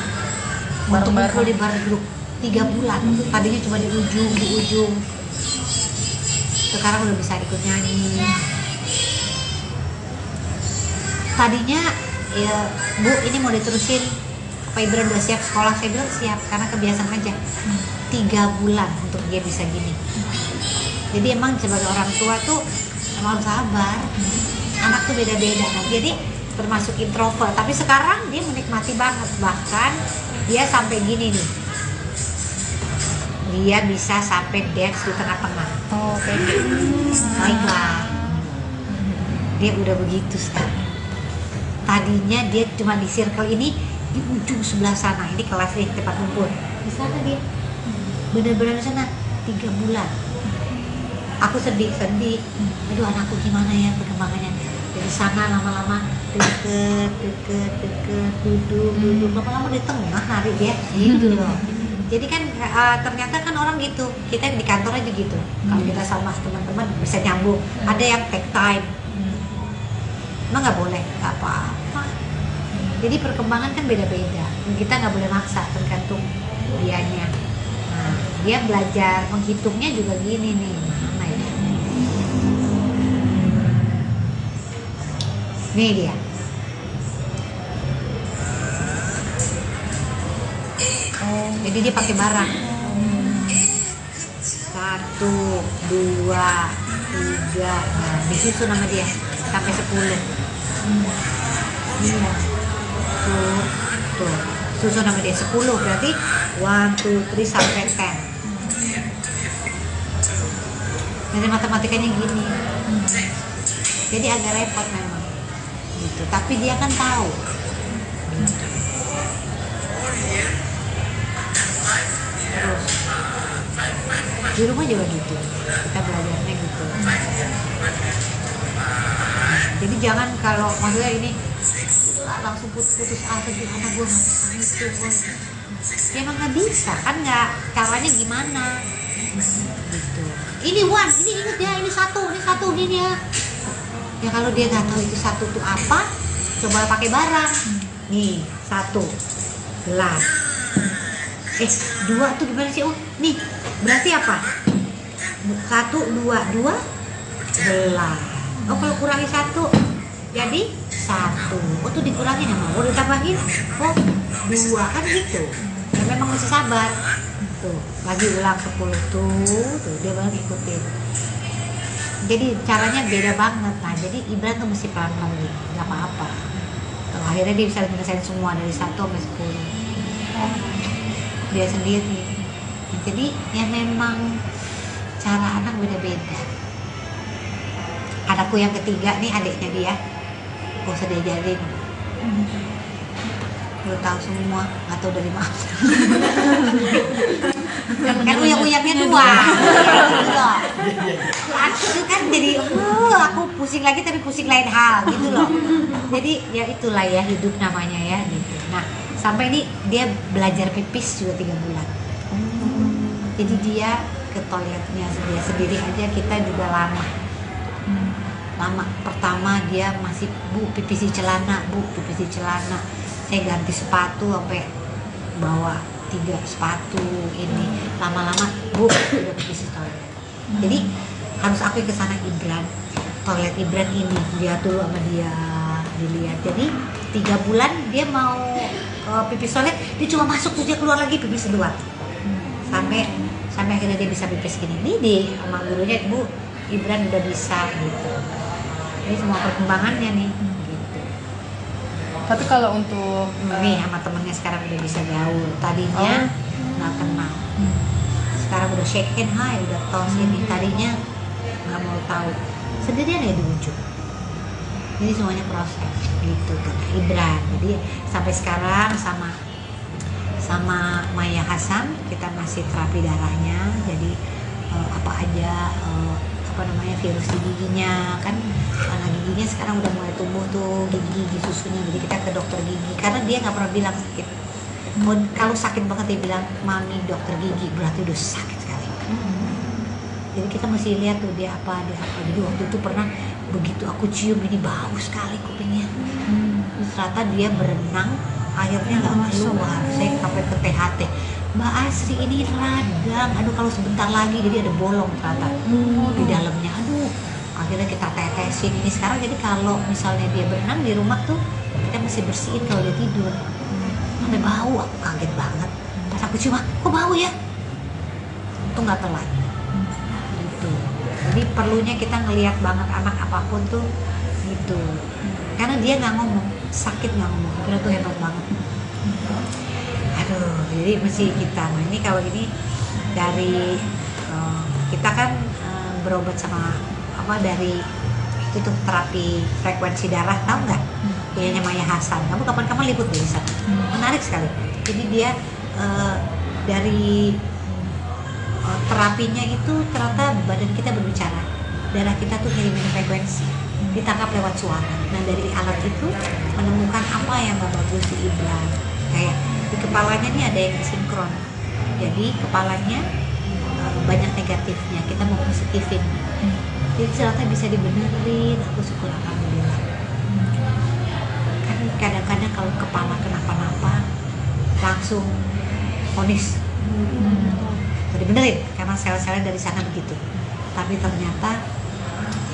ngumpul di bar grup 3 bulan. Tadinya cuma di ujung. Sekarang udah bisa ikut nyanyi. Tadinya ya Bu, ini mau diterusin apa Ibran udah siap sekolah? Saya bilang siap, karena kebiasaan aja. 3 bulan untuk dia bisa gini. Jadi emang sebagai orang tua tuh emang harus sabar. Anak tuh beda-beda. Nah, jadi termasuk introvert, tapi sekarang dia menikmati banget. Bahkan dia sampai gini nih, dia bisa sampai dance di tengah-tengah. Oh, kayak gitu. Baiklah, dia udah begitu sekarang. Tadinya dia cuma di circle ini, di ujung sebelah sana. Ini kelas nih, tempat kumpul. Di sana dia, bener-bener di sana 3 bulan. Aku sedih. Aduh, anakku gimana ya perkembangannya. Dari sana lama-lama deket, duduk, lama-lama di tengah hari dia, gitu loh. Jadi kan ternyata kan orang gitu, kita di kantor aja gitu. Kalau kita sama teman-teman bisa nyambung. Ada yang take time, emang nggak boleh, nggak apa-apa. Jadi perkembangan kan beda-beda. Kita nggak boleh maksa, tergantung dianya. Nah, dia belajar menghitungnya juga gini nih. Mana ya? Nih dia. Jadi dia pakai barang. 1, 2, 3. Nah, disusun nama dia sampai 10. Iya. Tuh. Susun nama dia 10, berarti 1, 2, 3 sampai 10. Jadi matematikanya gini. Jadi agak repot memang. Gitu. Tapi dia kan tahu. Gitu. Terus di rumah juga gitu, kita belajarnya gitu. Jadi jangan kalau maksudnya ini langsung putus asa gitu, anak gue nggak bisa itu, ya emang nggak bisa kan, nggak, caranya gimana gitu. Ini Wan, ini inget ya, ini satu gini ya. Ya kalau dia nggak tahu itu satu tuh apa, coba pakai barang. Nih 1 gelas. 2 tuh gimana sih? Oh, nih berarti apa? 1, 2 gelas. Oh, kalau kurangi 1 jadi 1. Oh, tuh dikurangin ya, mau ditambahin. Oh, 2 kan gitu. Ya memang mesti sabar. Tuh, lagi ulang 10 tuh dia baru ikutin. Jadi caranya beda banget. Nah, jadi Ibran tuh mesti pelan-pelan gitu, nggak apa-apa. Kalau akhirnya dia bisa menyelesaikan semua dari 1 sampai 10. Dia sendiri. Jadi ya memang cara anak beda-beda. Anakku yang ketiga nih, adiknya dia, gak usah diajarin, udah tahu semua, nggak tahu dari mana. Kan uyang-uyangnya dua. Aku kan jadi aku pusing lagi tapi pusing lain hal gitu loh. Jadi ya itulah ya hidup namanya ya gitu. Nah sampai ini dia belajar pipis juga 3 bulan. Jadi dia ke toiletnya dia sendiri aja, kita juga lama. Pertama dia masih bu pipis di celana, saya ganti sepatu sampai bawa 3 sepatu ini, lama-lama bu udah pipis di toilet. Jadi harus aku ke sana Ibran, toilet Ibran ini dia dulu sama dia dilihat. Jadi 3 bulan dia mau pipis toilet, dia cuma masuk terus dia keluar lagi pipis kedua. Sampai akhirnya dia bisa pipis gini. Ini deh sama gurunya, Bu Ibran udah bisa gitu. Ini semua perkembangannya nih. Gitu. Tapi kalau untuk Nih sama temennya sekarang udah bisa gaul. Tadinya nggak kenal. Sekarang udah shake hand, hai, udah tos ini. Tadinya nggak mau tahu. Sendirian ya di ujung. Jadi semuanya proses gitu kan Ibran. Jadi sampai sekarang sama Maya Hasan kita masih terapi darahnya. Jadi apa aja virus di giginya kan, karena giginya sekarang udah mulai tumbuh tuh gigi susunya. Jadi kita ke dokter gigi karena dia nggak pernah bilang sakit. Kalau sakit banget dia bilang mami dokter gigi, berarti udah sakit sekali. Jadi kita mesti lihat tuh dia apa. Jadi waktu itu pernah begitu aku cium ini bau sekali kupingnya. Ternyata dia berenang airnya nggak keluar. Saya sampai ke THT, Mbak Asri ini radang, aduh kalau sebentar lagi jadi ada bolong ternyata di dalamnya. Aduh, akhirnya kita tetesin ini sekarang. Jadi kalau misalnya dia berenang di rumah tuh kita mesti bersihin kalau dia tidur. Sampai bau, aku kaget banget. Pas aku cium, kok bau ya? Itu nggak telat. Gitu. Jadi perlunya kita ngelihat banget anak apapun tuh gitu. Karena dia nggak ngomong, sakit nggak ngomong, kira tuh hebat banget. Aduh, jadi mesti kita. Nah ini kalau ini dari kita kan berobat sama dari itu tuh terapi frekuensi darah, tahu nggak? Punyanya Maya Hasan. Kamu kapan-kapan liput di sana. Menarik sekali. Jadi dia dari terapinya itu ternyata badan kita berbicara, darah kita tuh ngirimin frekuensi, ditangkap lewat suara. Nah dari alat itu menemukan apa yang gak bagus di Ibran. Kayak di kepalanya nih ada yang sinkron, jadi kepalanya banyak negatifnya, kita mau positifin. Jadi ternyata bisa dibenerin, aku syukur alhamdulillah. Kan kadang-kadang kalau kepala kenapa-napa langsung vonis dibenerin karena sel-selnya dari sana begitu. Tapi ternyata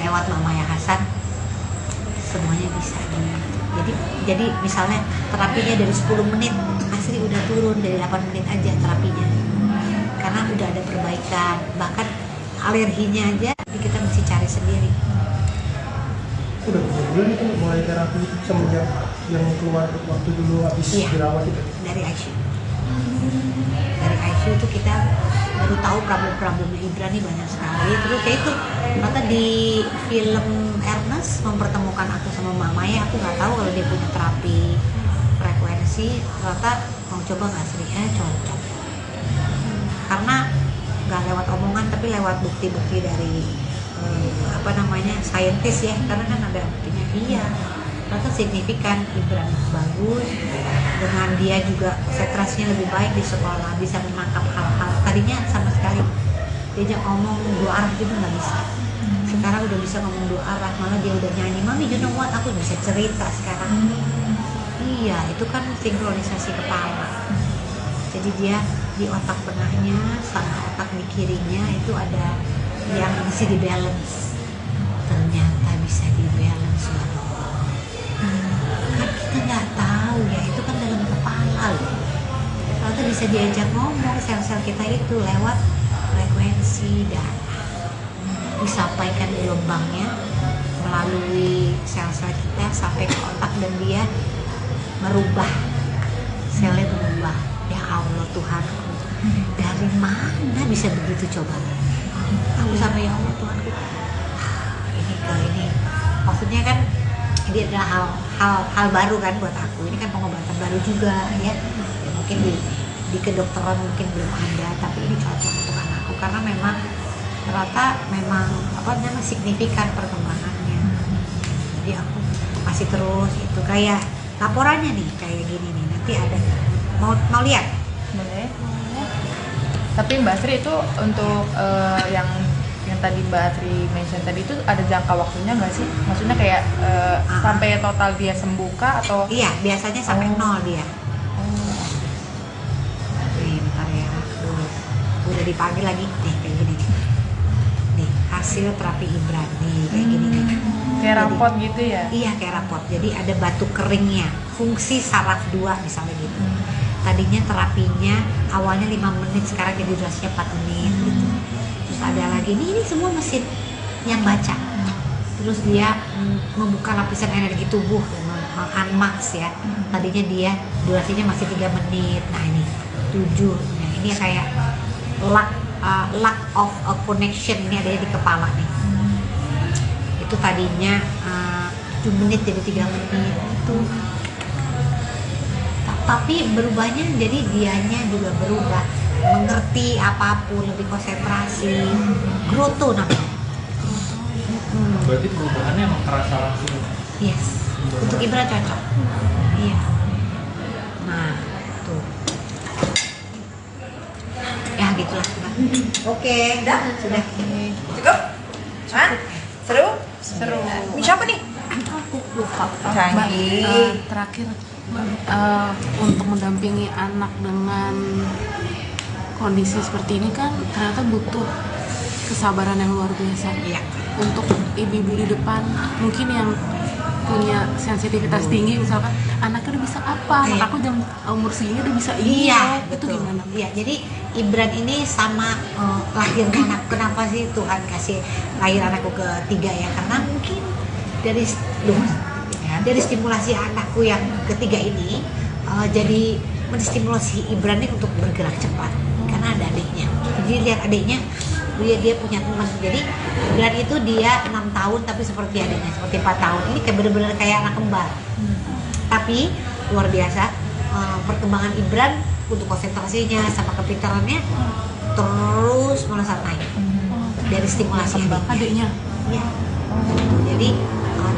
lewat Mama Maya Hasan semuanya bisa. Jadi misalnya terapinya dari 10 menit, Asri udah turun dari 8 menit aja terapinya. Karena udah ada perbaikan, bahkan alerginya aja kita mesti cari sendiri. Udah berbulan itu mulai terapi semenjak yang keluar waktu dulu habis dirawat itu. Dari ICU. Dari ICU itu kita baru tahu problem-problemnya Ibran nih banyak sekali. Terus kayak itu ternyata di film Ernest mempertemukan aku sama Mbak Maya. Aku nggak tahu kalau dia punya terapi frekuensi. Ternyata mau coba nggak Sri? Cocok. Karena nggak lewat omongan tapi lewat bukti-bukti dari saintis ya. Karena kan ada buktinya. Iya. Ternyata signifikan Ibran bagus. Dengan dia juga konsentrasinya lebih baik di sekolah, bisa menangkap hal-hal tadinya sama sekali diajak ngomong 2 arah gitu nggak bisa. Sekarang udah bisa ngomong 2 arah, malah dia udah nyanyi, Mami you know what, aku bisa cerita sekarang. Iya, itu kan sinkronisasi kepala. Jadi dia di otak tengahnya sama otak di kirinya itu ada yang mesti di balance. Ternyata bisa di balance kan kita nggak tahu ya, itu kan dalam kepala loh. Ternyata bisa diajak ngomong sel-sel kita itu lewat frekuensi darah, disampaikan gelombangnya melalui sel-sel kita sampai ke otak dan dia merubah, selnya berubah. Ya Allah Tuhanku, dari mana bisa begitu coba? Aku sampai ya Allah Tuhanku, ini maksudnya kan ini adalah hal baru kan buat aku. Ini kan pengobatan baru juga ya. Ya mungkin di kedokteran mungkin belum ada, tapi ini cocok untuk anakku karena memang ternyata memang signifikan perkembangannya. Jadi aku masih terus itu kayak laporannya nih kayak gini nih, nanti ada mau lihat. Boleh. Tapi Mbak Sri itu untuk yang tadi Mbak Sri mention tadi itu ada jangka waktunya nggak sih? Maksudnya kayak sampai total dia sembuh kah atau? Iya, biasanya sampai nol dia. Nih, bentar ya. Udah dipanggil lagi nih kayak gini. Nih, hasil terapi Ibran nih kayak gini nih. Kayak rapot gitu ya? Iya, kayak rapot. Jadi ada batu keringnya, fungsi saraf 2 misalnya gitu. Tadinya terapinya awalnya 5 menit, sekarang jadi durasinya 4 menit gitu. Terus ada lagi, ini semua mesin yang baca. Terus dia membuka lapisan energi tubuh, unmax ya. Tadinya dia durasinya masih 3 menit. Nah ini 7. Nah ini kayak lack of a connection, ini adanya di kepala nih. Itu tadinya 7 menit jadi 3 menit itu. Tapi berubahnya jadi dianya juga berubah, mengerti apapun, lebih konsentrasi, growth namanya. Berarti perubahannya emang kerasa langsung. Yes, untuk Ibra cocok. Iya. Nah, tuh. Ya gitulah. Oke, sudah. Cukup? Hah? Seru? Seru. Ini siapa nih? Aku lupa. Canggih. Terakhir untuk mendampingi anak dengan kondisi seperti ini kan ternyata butuh kesabaran yang luar biasa. Iya. Untuk ibu-ibu di depan mungkin yang punya sensitivitas tinggi, misalkan anaknya udah bisa apa, Iya. aku jam umur segini udah bisa ini, Iya, itu betul. gimana? Iya, jadi Ibran ini sama lahirnya anak. Kenapa sih Tuhan kasih lahir anakku ketiga ya? Karena mungkin dari stimulasi anakku yang ketiga ini jadi menstimulasi Ibran ini untuk bergerak cepat karena ada adiknya. Jadi lihat adiknya, dia punya teman. Jadi Ibran itu dia 6 tahun tapi seperti adiknya, seperti 4 tahun. Ini kayak bener-bener kayak anak kembar. Tapi luar biasa perkembangan Ibran untuk konsentrasinya sama kepintarannya terus melesat naik dari stimulasi Adiknya. Iya. Jadi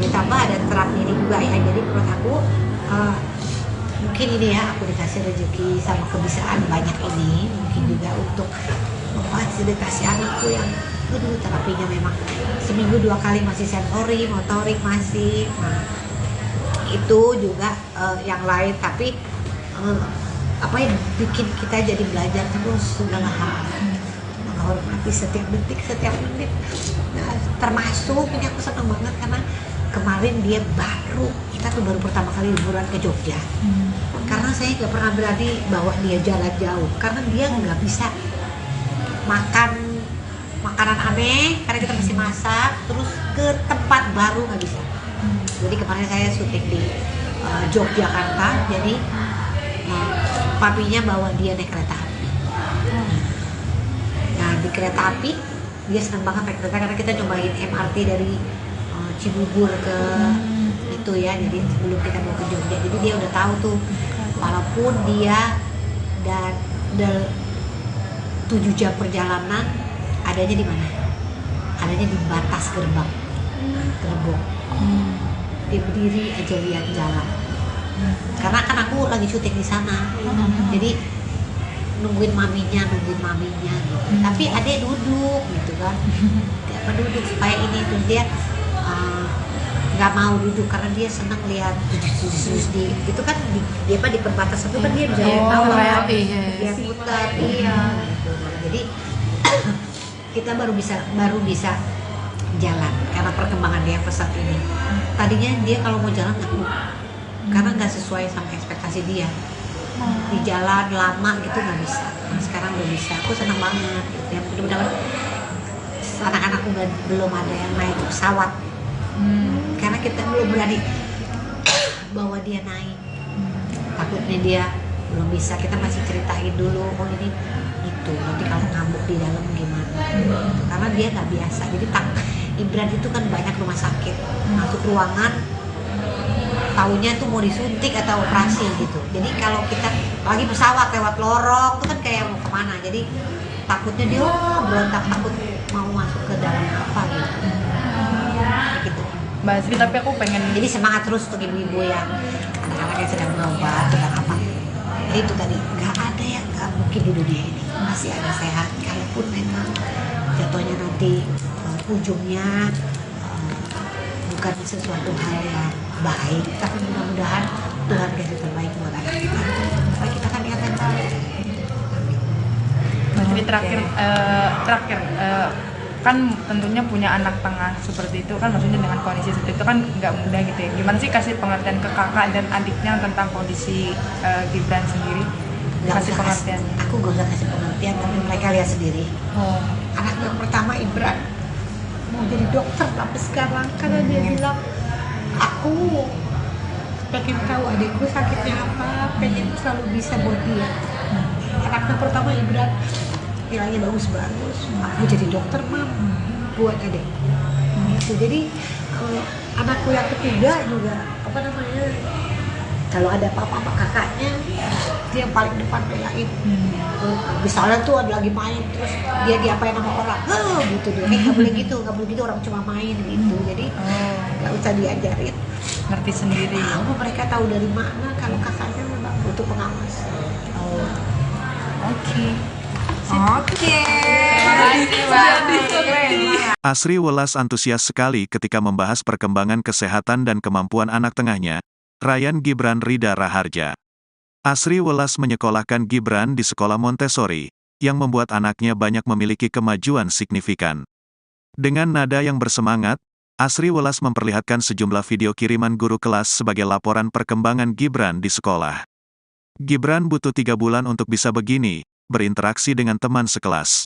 ditambah ada terapi ini juga ya. Jadi menurut aku mungkin ini ya, aku dikasih rezeki sama kebiasaan banyak ini, mungkin juga untuk memfasilitasi anakku yang terapinya memang seminggu 2 kali masih sensori, motorik masih. Nah, itu juga yang lain, tapi apa yang bikin kita jadi belajar terus segala hal, menghormati setiap detik, setiap menit. Nah, termasuk ini aku senang banget karena kemarin dia kita tuh baru pertama kali liburan ke Jogja. Karena saya nggak pernah berani bawa dia jalan jauh karena dia nggak bisa makan makanan aneh karena kita masih masak, terus ke tempat baru nggak bisa. Jadi kemarin saya syuting di Yogyakarta, jadi papinya bawa dia naik kereta api. Nah di kereta api dia senang banget naik kereta karena kita cobain MRT dari Cibubur ke itu ya, jadi sebelum kita mau ke Jogja, jadi dia udah tahu tuh walaupun dia dan 7 jam perjalanan adanya di mana? Adanya di batas gerbang, gerbong. Dia berdiri aja lihat jalan. Karena kan aku lagi syuting di sana, jadi nungguin maminya gitu. Tapi adek duduk gitu kan, dia duduk supaya ini tuh dia nggak mau duduk karena dia senang lihat di itu kan dia di perbatasan itu kan dia bisa lihat bawah, lihat putar, iya gitu. Jadi kita baru bisa jalan karena perkembangan dia pesat ini. Tadinya dia kalau mau jalan nggak mau karena nggak sesuai sama ekspektasi dia. Di jalan lama gitu nggak bisa. Nah, sekarang udah bisa. Aku senang banget. Gitu. Ya mudah-mudahan anak-anakku belum ada yang naik pesawat. Karena kita belum berani bawa dia naik. Takutnya dia belum bisa, kita masih ceritain dulu, oh ini itu nanti kalau ngambuk di dalam gimana gitu. Karena dia nggak biasa, jadi Ibran itu kan banyak rumah sakit, masuk ruangan taunya tuh mau disuntik atau operasi gitu. Jadi kalau kita lagi pesawat lewat lorong itu kan kayak mau kemana, jadi takutnya dia berontak, takut mau masuk ke dalam apa gitu. Gitu. Mbak Asri, tapi aku pengen Jadi semangat terus untuk ibu-ibu yang anak-anak yang sedang berobat sedang apa. Jadi itu tadi, nggak ada yang nggak mungkin di dunia ini, masih ada sehat. Kalaupun memang jatuhnya nanti ujungnya bukan sesuatu hal yang baik, tapi mudah-mudahan Tuhan kasih terbaik buat anak kita. Supaya kita kan ingat yang baik. Mbak Asri, terakhir kan tentunya punya anak tengah seperti itu kan, maksudnya dengan kondisi seperti itu kan nggak mudah gitu ya. Gimana sih kasih pengertian ke kakak dan adiknya tentang kondisi Gibran sendiri? Kasih pengertian. Aku gak usah kasih pengertian, tapi mereka lihat sendiri. Anak yang pertama Ibran mau jadi dokter tapi sekarang karena dia bilang aku pengen tahu adikku sakitnya apa, pengen selalu bisa buat dia. Anak yang pertama Ibran nilainya bagus-bagus, aku jadi dokter mam buat adik. Gitu. Jadi anakku yang ketiga juga apa namanya, kalau ada apa-apa sama kakaknya dia yang paling depan belain. Misalnya tuh ada lagi main terus dia diapain sama orang, gitu deh, nggak boleh gitu, orang cuma main gitu. Jadi nggak usah diajarin, Ngerti sendiri. tahu mereka tahu dari mana kalau kakaknya memang butuh pengawas. Oke. Asri Welas antusias sekali ketika membahas perkembangan kesehatan dan kemampuan anak tengahnya, Ryan Gibran Rida Raharja. Asri Welas menyekolahkan Gibran di sekolah Montessori, yang membuat anaknya banyak memiliki kemajuan signifikan. Dengan nada yang bersemangat, Asri Welas memperlihatkan sejumlah video kiriman guru kelas sebagai laporan perkembangan Gibran di sekolah. Gibran butuh 3 bulan untuk bisa begini, berinteraksi dengan teman sekelas.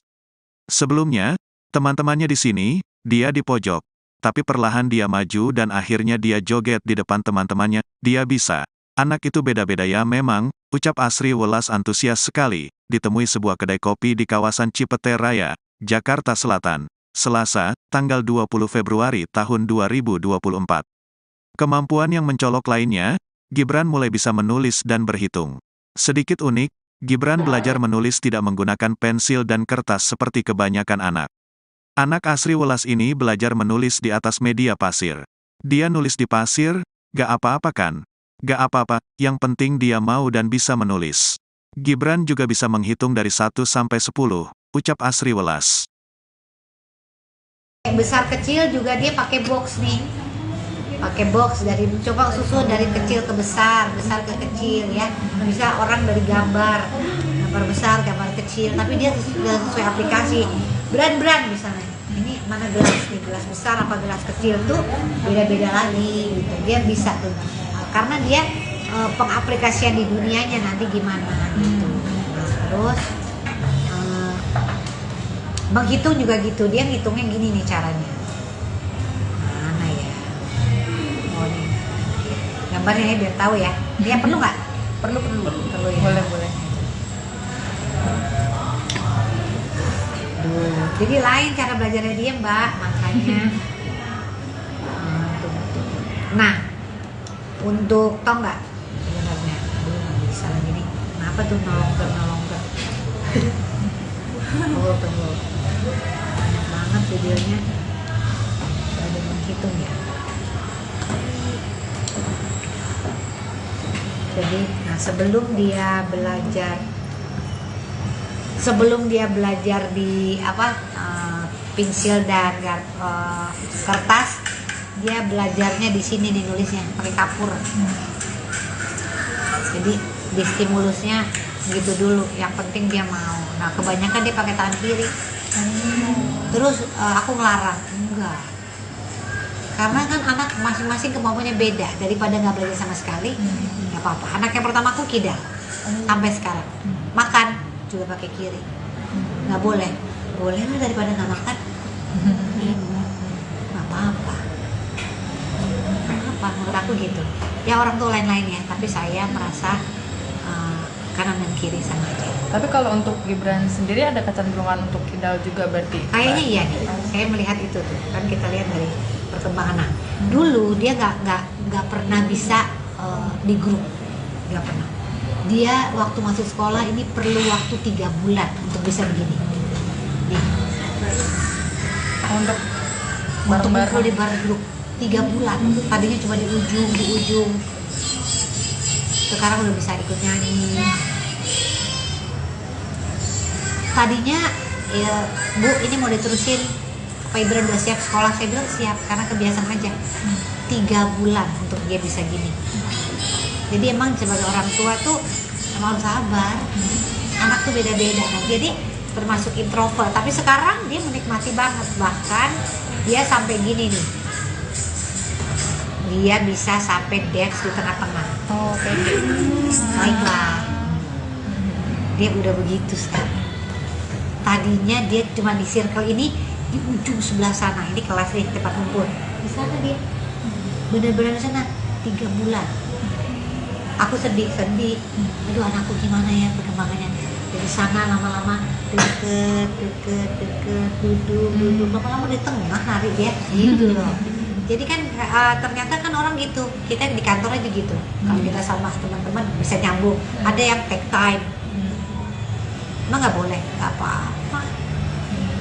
Sebelumnya, teman-temannya di sini, dia di pojok. Tapi perlahan dia maju dan akhirnya dia joget di depan teman-temannya, dia bisa. Anak itu beda-beda ya memang, ucap Asri Welas antusias sekali, ditemui sebuah kedai kopi di kawasan Cipete Raya, Jakarta Selatan, Selasa, tanggal 20 Februari tahun 2024. Kemampuan yang mencolok lainnya, Gibran mulai bisa menulis dan berhitung. Sedikit unik, Gibran belajar menulis tidak menggunakan pensil dan kertas seperti kebanyakan anak. Anak Asri Welas ini belajar menulis di atas media pasir. Dia nulis di pasir, gak apa-apa kan? Gak apa-apa, yang penting dia mau dan bisa menulis. Gibran juga bisa menghitung dari 1 sampai 10, ucap Asri Welas. Yang besar kecil juga dia pakai box nih. Pakai box dari coba susun dari kecil ke besar, besar ke kecil ya. Bisa orang dari gambar besar, gambar kecil, tapi dia sudah sesuai aplikasi. Brand misalnya. Ini mana gelas nih, gelas besar apa gelas kecil tuh beda-beda lagi gitu. Dia bisa tuh. Karena dia pengaplikasian di dunianya nanti gimana gitu. Nah, terus menghitung juga gitu. Dia ngitungnya gini nih caranya. Gambarnya ya biar tahu ya. Dia perlu nggak? Perlu ya. Boleh. Jadi lain cara belajarnya dia Mbak, makanya. Nah, untuk tau nggak sebenarnya? Nggak bisa lagi nih. Kenapa tuh nolong ke? Tunggu. Banyak banget videonya. Ada menghitung ya. Jadi, nah sebelum dia belajar di pensil dan kertas, dia belajarnya di sini nih nulisnya pakai kapur. Jadi di stimulusnya gitu dulu. Yang penting dia mau. Nah kebanyakan dia pakai tangan kiri. Terus aku ngelarang, enggak. Karena kan anak masing-masing kemampuannya beda, daripada nggak belajar sama sekali, nggak apa-apa. Anak yang pertama aku kidal, sampai sekarang. Makan juga pakai kiri, nggak boleh. Boleh lah daripada nggak makan. Nggak apa-apa. Menurut aku gitu. Ya orang tuh lain-lainnya, tapi saya merasa kanan dan kiri sama aja. Tapi kalau untuk Gibran sendiri ada kecenderungan untuk kidal juga berarti? Kayaknya iya nih, saya melihat itu tuh kan, kita lihat dari perkembangan. Nah, dulu dia nggak pernah bisa di grup, nggak pernah. Dia waktu masuk sekolah ini perlu waktu 3 bulan untuk bisa begini. Nih, Untuk untuk bareng-bareng. kumpul di bareng grup 3 bulan. Tadinya cuma di ujung. Sekarang udah bisa ikut nyanyi. Tadinya ya, Bu, ini mau diterusin Pak Ibran udah siap sekolah? Saya bilang siap, karena kebiasaan aja. 3 bulan untuk dia bisa gini. Jadi emang sebagai orang tua tuh emang harus sabar. Anak tuh beda-beda. Nah, jadi termasuk introvert, tapi sekarang dia menikmati banget. Bahkan dia sampai gini nih, dia bisa sampai dance di tengah-tengah. Oh, kayak gitu. Baiklah, dia udah begitu sekarang. Tadinya dia cuma di circle ini, di ujung sebelah sana. Ini kelas nih, tempat kumpul. Di sana dia, benar-benar di sana 3 bulan. Aku sedih. Aduh, anakku gimana ya perkembangannya. Dari sana lama-lama deket, duduk. Lama-lama di tengah nari dia, gitu loh. Jadi kan ternyata kan orang gitu. Kita di kantor aja gitu. Kalau kita sama teman-teman bisa nyambung. Ada yang take time. Emang nggak boleh, nggak apa-apa.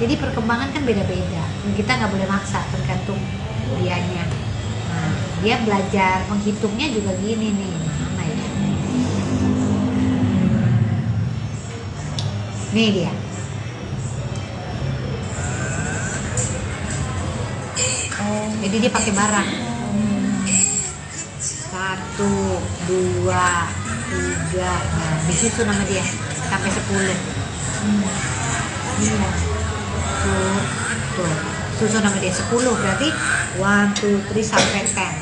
Jadi perkembangan kan beda-beda. Kita nggak boleh maksa, tergantung dianya. Nah, dia belajar menghitungnya juga gini nih. Mana ya? Nih dia. Oh, Jadi dia pakai barang. 1, 2, 3. Nah, di situ nama dia sampai 10. Iya. Tuh. Susun nama dia 10, berarti 1, 2, 3 sampai 10.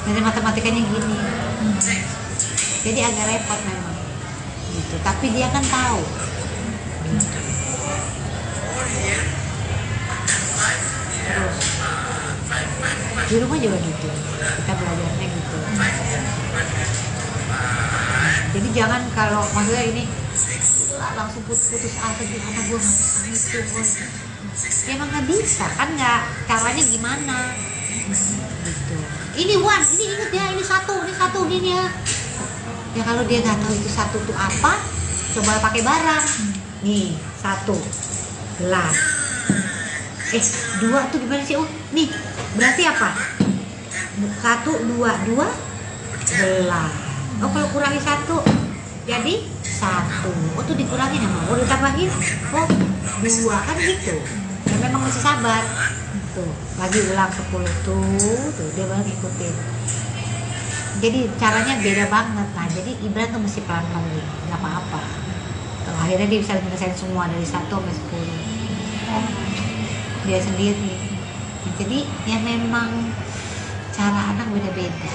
Jadi matematikanya gini. Jadi agak repot memang. Gitu. Tapi dia kan tahu. Gitu. Terus di rumah juga gitu, kita belajarnya gitu. Jadi jangan kalau maksudnya ini langsung putus asa gitu, anak gue nggak bisa itu, ya emang nggak bisa kan, nggak, caranya gimana gitu. Ini ini inget ya, ini satu ini ya. Ya kalau dia nggak tahu itu satu tuh apa, coba pakai barang. Nih 1 gelas. 2 tuh gimana sih? Oh, nih berarti apa? 1, 2 gelas. Oh, kalau kurangi 1 jadi 1. Oh, tuh dikurangin sama. Oh, ditambahin. Oh, 2 kan gitu. Ya memang mesti sabar. Tuh, lagi ulang 10 tuh dia baru ikutin. Jadi caranya beda banget. Nah, jadi Ibran tuh mesti pelan-pelan gitu. Nggak apa-apa. Tuh, akhirnya dia bisa menyelesaikan semua dari 1 sampai 10. Dia sendiri. Jadi ya memang cara anak beda-beda.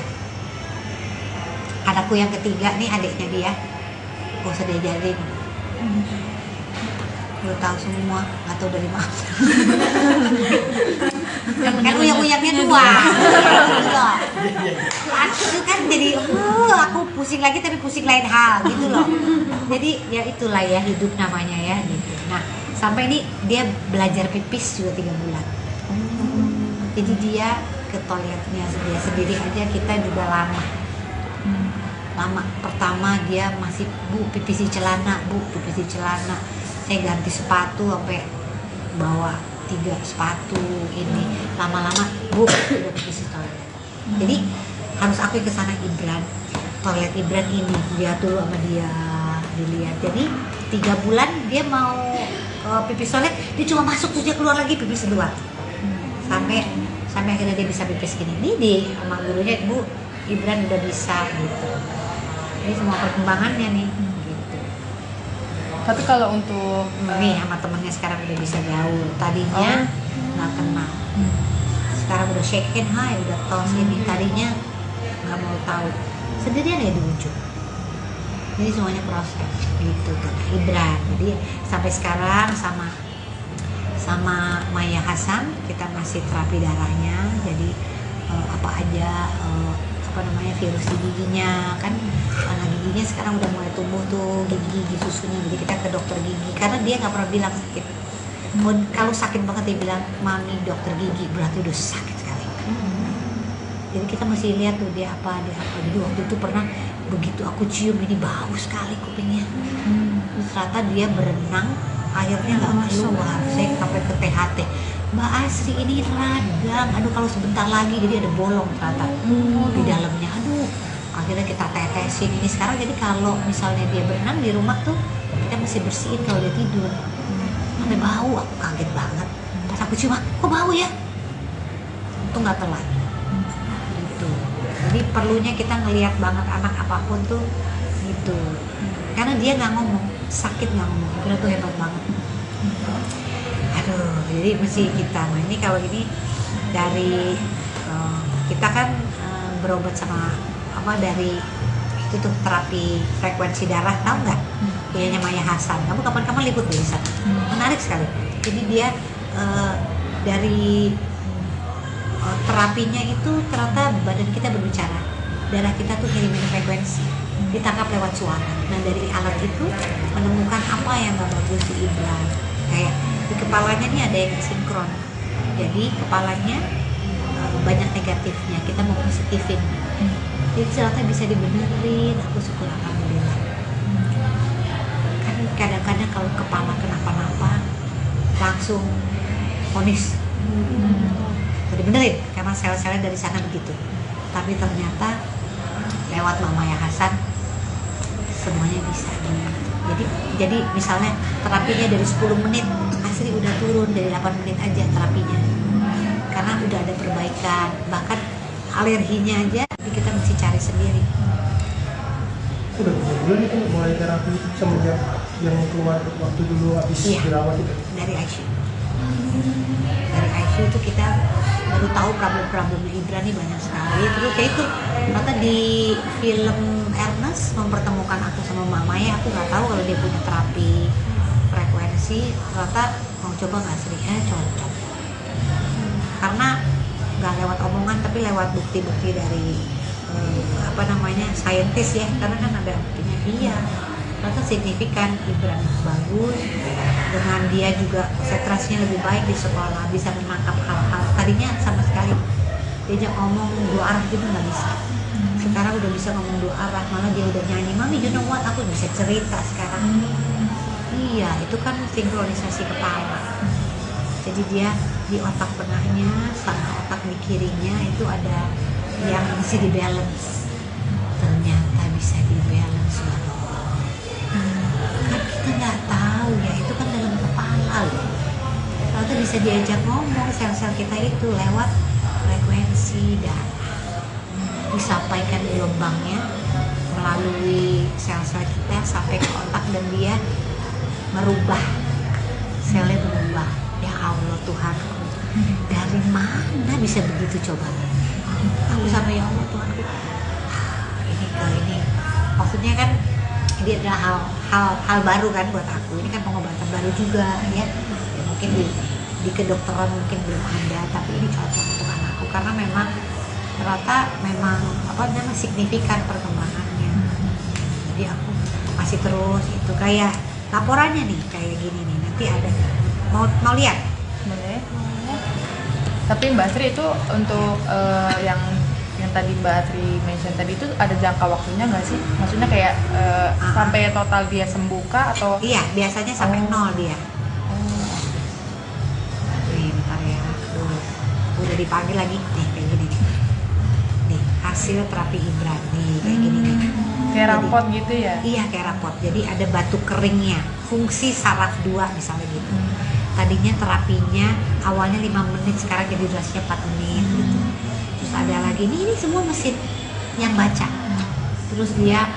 Anakku yang ketiga nih, adiknya dia, gak usah diajarin, udah tahu semua, nggak tahu dari mana. Kan uyang-uyangnya 2. Itu kan jadi aku pusing lagi, tapi pusing lain hal gitu loh. Jadi ya itulah ya hidup namanya ya gitu. Nah, sampai ini dia belajar pipis juga 3 bulan. Jadi dia ke toiletnya dia sendiri aja, kita juga lama. Pertama dia masih, Bu, pipis di celana, Bu, pipis di celana. Saya ganti sepatu sampai bawa 3 sepatu ini. Lama-lama, Bu, udah pipis di toilet. Jadi harus aku ke sana Ibran. Toilet Ibran ini dia dulu sama dia dilihat. Jadi 3 bulan dia mau pipis toilet, dia cuma masuk terus dia keluar lagi pipis 2. Sampai akhirnya dia bisa pipis gini. Ini di sama gurunya, Bu, Ibran udah bisa gitu. Ini semua perkembangannya nih gitu. tapi kalau untuk Nih sama temennya sekarang udah bisa gaul. Tadinya nggak kenal. Sekarang udah shake hand, hai, udah tos ini. Tadinya nggak mau tahu. Sendirian ya di ujung. Jadi semuanya proses gitu tuh Ibran. Jadi sampai sekarang sama Maya Hasan kita masih terapi darahnya. Jadi apa aja apa namanya virus di giginya kan. Karena giginya sekarang udah mulai tumbuh tuh gigi susunya, jadi kita ke dokter gigi karena dia nggak pernah bilang sakit. Kalau sakit banget dia bilang mami dokter gigi, berarti udah sakit sekali. Jadi kita mesti lihat tuh dia apa. Jadi waktu itu pernah begitu aku cium ini bau sekali kupingnya. Terus ternyata dia berenang, airnya nggak keluar. Saya sampai ke THT. Mbak Asri ini radang, aduh kalau sebentar lagi jadi ada bolong ternyata di dalamnya. Aduh, akhirnya kita tetesin ini sekarang. Jadi kalau misalnya dia berenang di rumah tuh kita mesti bersihin kalau dia tidur. Sampai bau, aku kaget banget. Pas aku cium, kok bau ya? Itu nggak telat. Gitu. Jadi perlunya kita ngelihat banget anak apapun tuh gitu. Karena dia nggak ngomong, sakit nggak ngomong, itu tuh hebat banget. Aduh, jadi mesti kita. Nah ini kalau ini dari kita kan berobat sama apa dari itu tuh terapi frekuensi darah, tahu nggak? Punyanya Maya Hasan. Kamu kapan-kapan liput deh di sana. Menarik sekali. Jadi dia dari terapinya itu ternyata badan kita berbicara, darah kita tuh ngirimin frekuensi, ditangkap lewat suara. Nah dari alat itu menemukan apa yang nggak bagus di Ibran. Kayak di kepalanya nih ada yang sinkron, jadi kepalanya banyak negatifnya, kita mau positifin. Jadi ternyata bisa dibenerin, aku syukur alhamdulillah. Kan kadang-kadang kalau kepala kenapa-napa langsung vonis dibenerin karena sel-selnya dari sana begitu. Tapi ternyata lewat Maya Hasan semuanya bisa. Jadi misalnya terapinya dari 10 menit, Asri udah turun dari 8 menit aja terapinya. Karena udah ada perbaikan, bahkan alerginya aja kita mesti cari sendiri. Udah berapa bulan itu mulai terapi semenjak yang keluar waktu dulu habis dirawat itu? Dari ICU. Dari ICU itu kita baru tahu problem-problemnya Ibra nih banyak sekali. Terus kayak itu ternyata di film Ernest mempertemukan aku sama Mama ya, aku nggak tahu kalau dia punya terapi frekuensi. Ternyata mau coba nggak Sri? Cocok. Karena nggak lewat omongan tapi lewat bukti-bukti dari saintis ya, karena kan ada buktinya. Iya, ternyata signifikan. Ibran bagus, dengan dia juga konsentrasinya lebih baik di sekolah, bisa menangkap hal-hal tadinya sama sekali diajak ngomong dua arah gitu nggak bisa. Sekarang udah bisa ngomong dua arah, malah dia udah nyanyi, mami you know what, aku bisa cerita sekarang. Iya, itu kan sinkronisasi kepala. Jadi dia di otak tengahnya sama otak di kirinya itu ada yang mesti di balance. Ternyata bisa di balance ya. Kan kita nggak tahu ya, itu kan dalam kepala loh. Ternyata bisa diajak ngomong sel-sel kita itu lewat frekuensi darah. Disampaikan gelombangnya melalui sel-sel kita sampai ke otak dan dia merubah, selnya berubah. Ya Allah Tuhanku, dari mana bisa begitu coba? Aku sama ya Allah Tuhanku, ini maksudnya kan ini adalah hal baru kan buat aku. Ini kan pengobatan baru juga ya mungkin di kedokteran mungkin belum ada, tapi ini cocok untuk anakku karena memang ternyata memang signifikan perkembangannya. Jadi aku masih terus itu kayak laporannya nih kayak gini nih, nanti ada mau lihat. Boleh. Tapi Mbak Sri itu untuk yang tadi Mbak Sri mention tadi itu ada jangka waktunya nggak sih? Maksudnya kayak sampai total dia sembuh kah atau? Iya, biasanya sampai 0 dia. Nih, bentar ya. Udah dipanggil lagi nih kayak gini nih. Nih, hasil terapi Ibran nih kayak gini nih. Kayak rapot gitu ya? Iya, kayak rapot. Jadi ada batu keringnya, fungsi saraf 2 misalnya gitu. Tadinya terapinya awalnya 5 menit, sekarang jadi durasinya 4 menit gitu. Terus ada lagi, ini semua mesin yang baca. Terus dia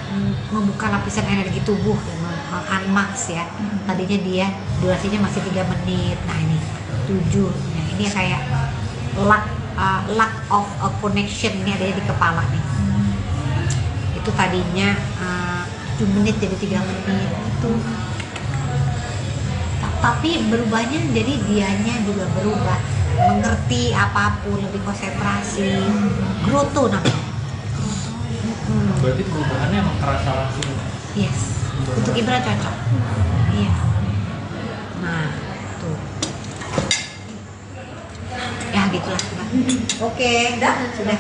membuka lapisan energi tubuh, unmax ya. Tadinya dia durasinya masih 3 menit, nah ini 7. Nah ini kayak lack of a connection, ini adanya di kepala nih. Itu tadinya 7 menit jadi 3 menit itu. Tapi berubahnya jadi dianya juga berubah, mengerti apapun, lebih konsentrasi, growth namanya. Berarti perubahannya emang kerasa langsung. Yes, untuk Ibran cocok. Iya. Nah, tuh. Ya gitulah. Oke, Udah? sudah.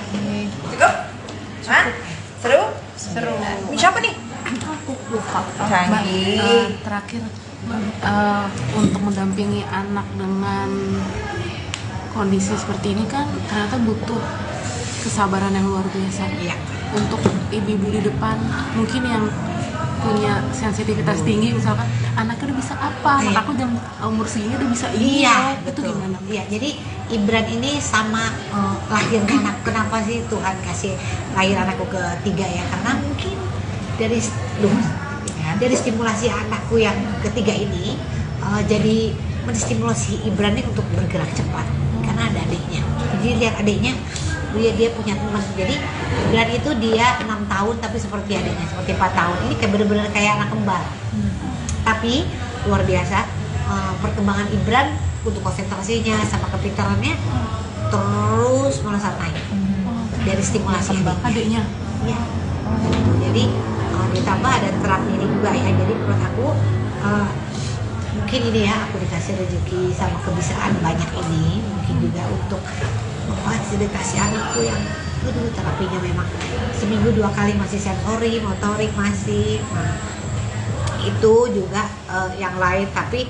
Cukup? Hah? Seru? Seru. Ini siapa nih? Aku lupa. Canggih. Terakhir untuk mendampingi anak dengan kondisi seperti ini kan ternyata butuh kesabaran yang luar biasa. Iya. Untuk ibu-ibu di depan mungkin yang punya sensitivitas tinggi, misalkan anaknya udah bisa apa, anak Iya. aku jam umur segini udah bisa ini, Iya, itu betul. gimana? Iya, jadi Ibran ini sama lahirnya anak. Kenapa sih Tuhan kasih lahir anakku ketiga ya? Karena mungkin dari stimulasi anakku yang ketiga ini jadi menstimulasi Ibran ini untuk bergerak cepat karena ada adiknya. Jadi lihat adiknya, dia punya teman. Jadi Ibran itu dia 6 tahun tapi seperti adiknya, seperti 4 tahun. Ini kayak bener-bener kayak anak kembar. Tapi luar biasa perkembangan Ibran untuk konsentrasinya sama kepintarannya terus melesat naik dari stimulasi Adiknya ya. Jadi ditambah ada terapi ini juga ya. Jadi menurut aku mungkin ini ya, aku dikasih rezeki sama kebisaan banyak ini mungkin juga untuk fasilitasi anakku yang terapinya memang seminggu 2 kali masih sensori, motorik masih. Nah, itu juga yang lain, tapi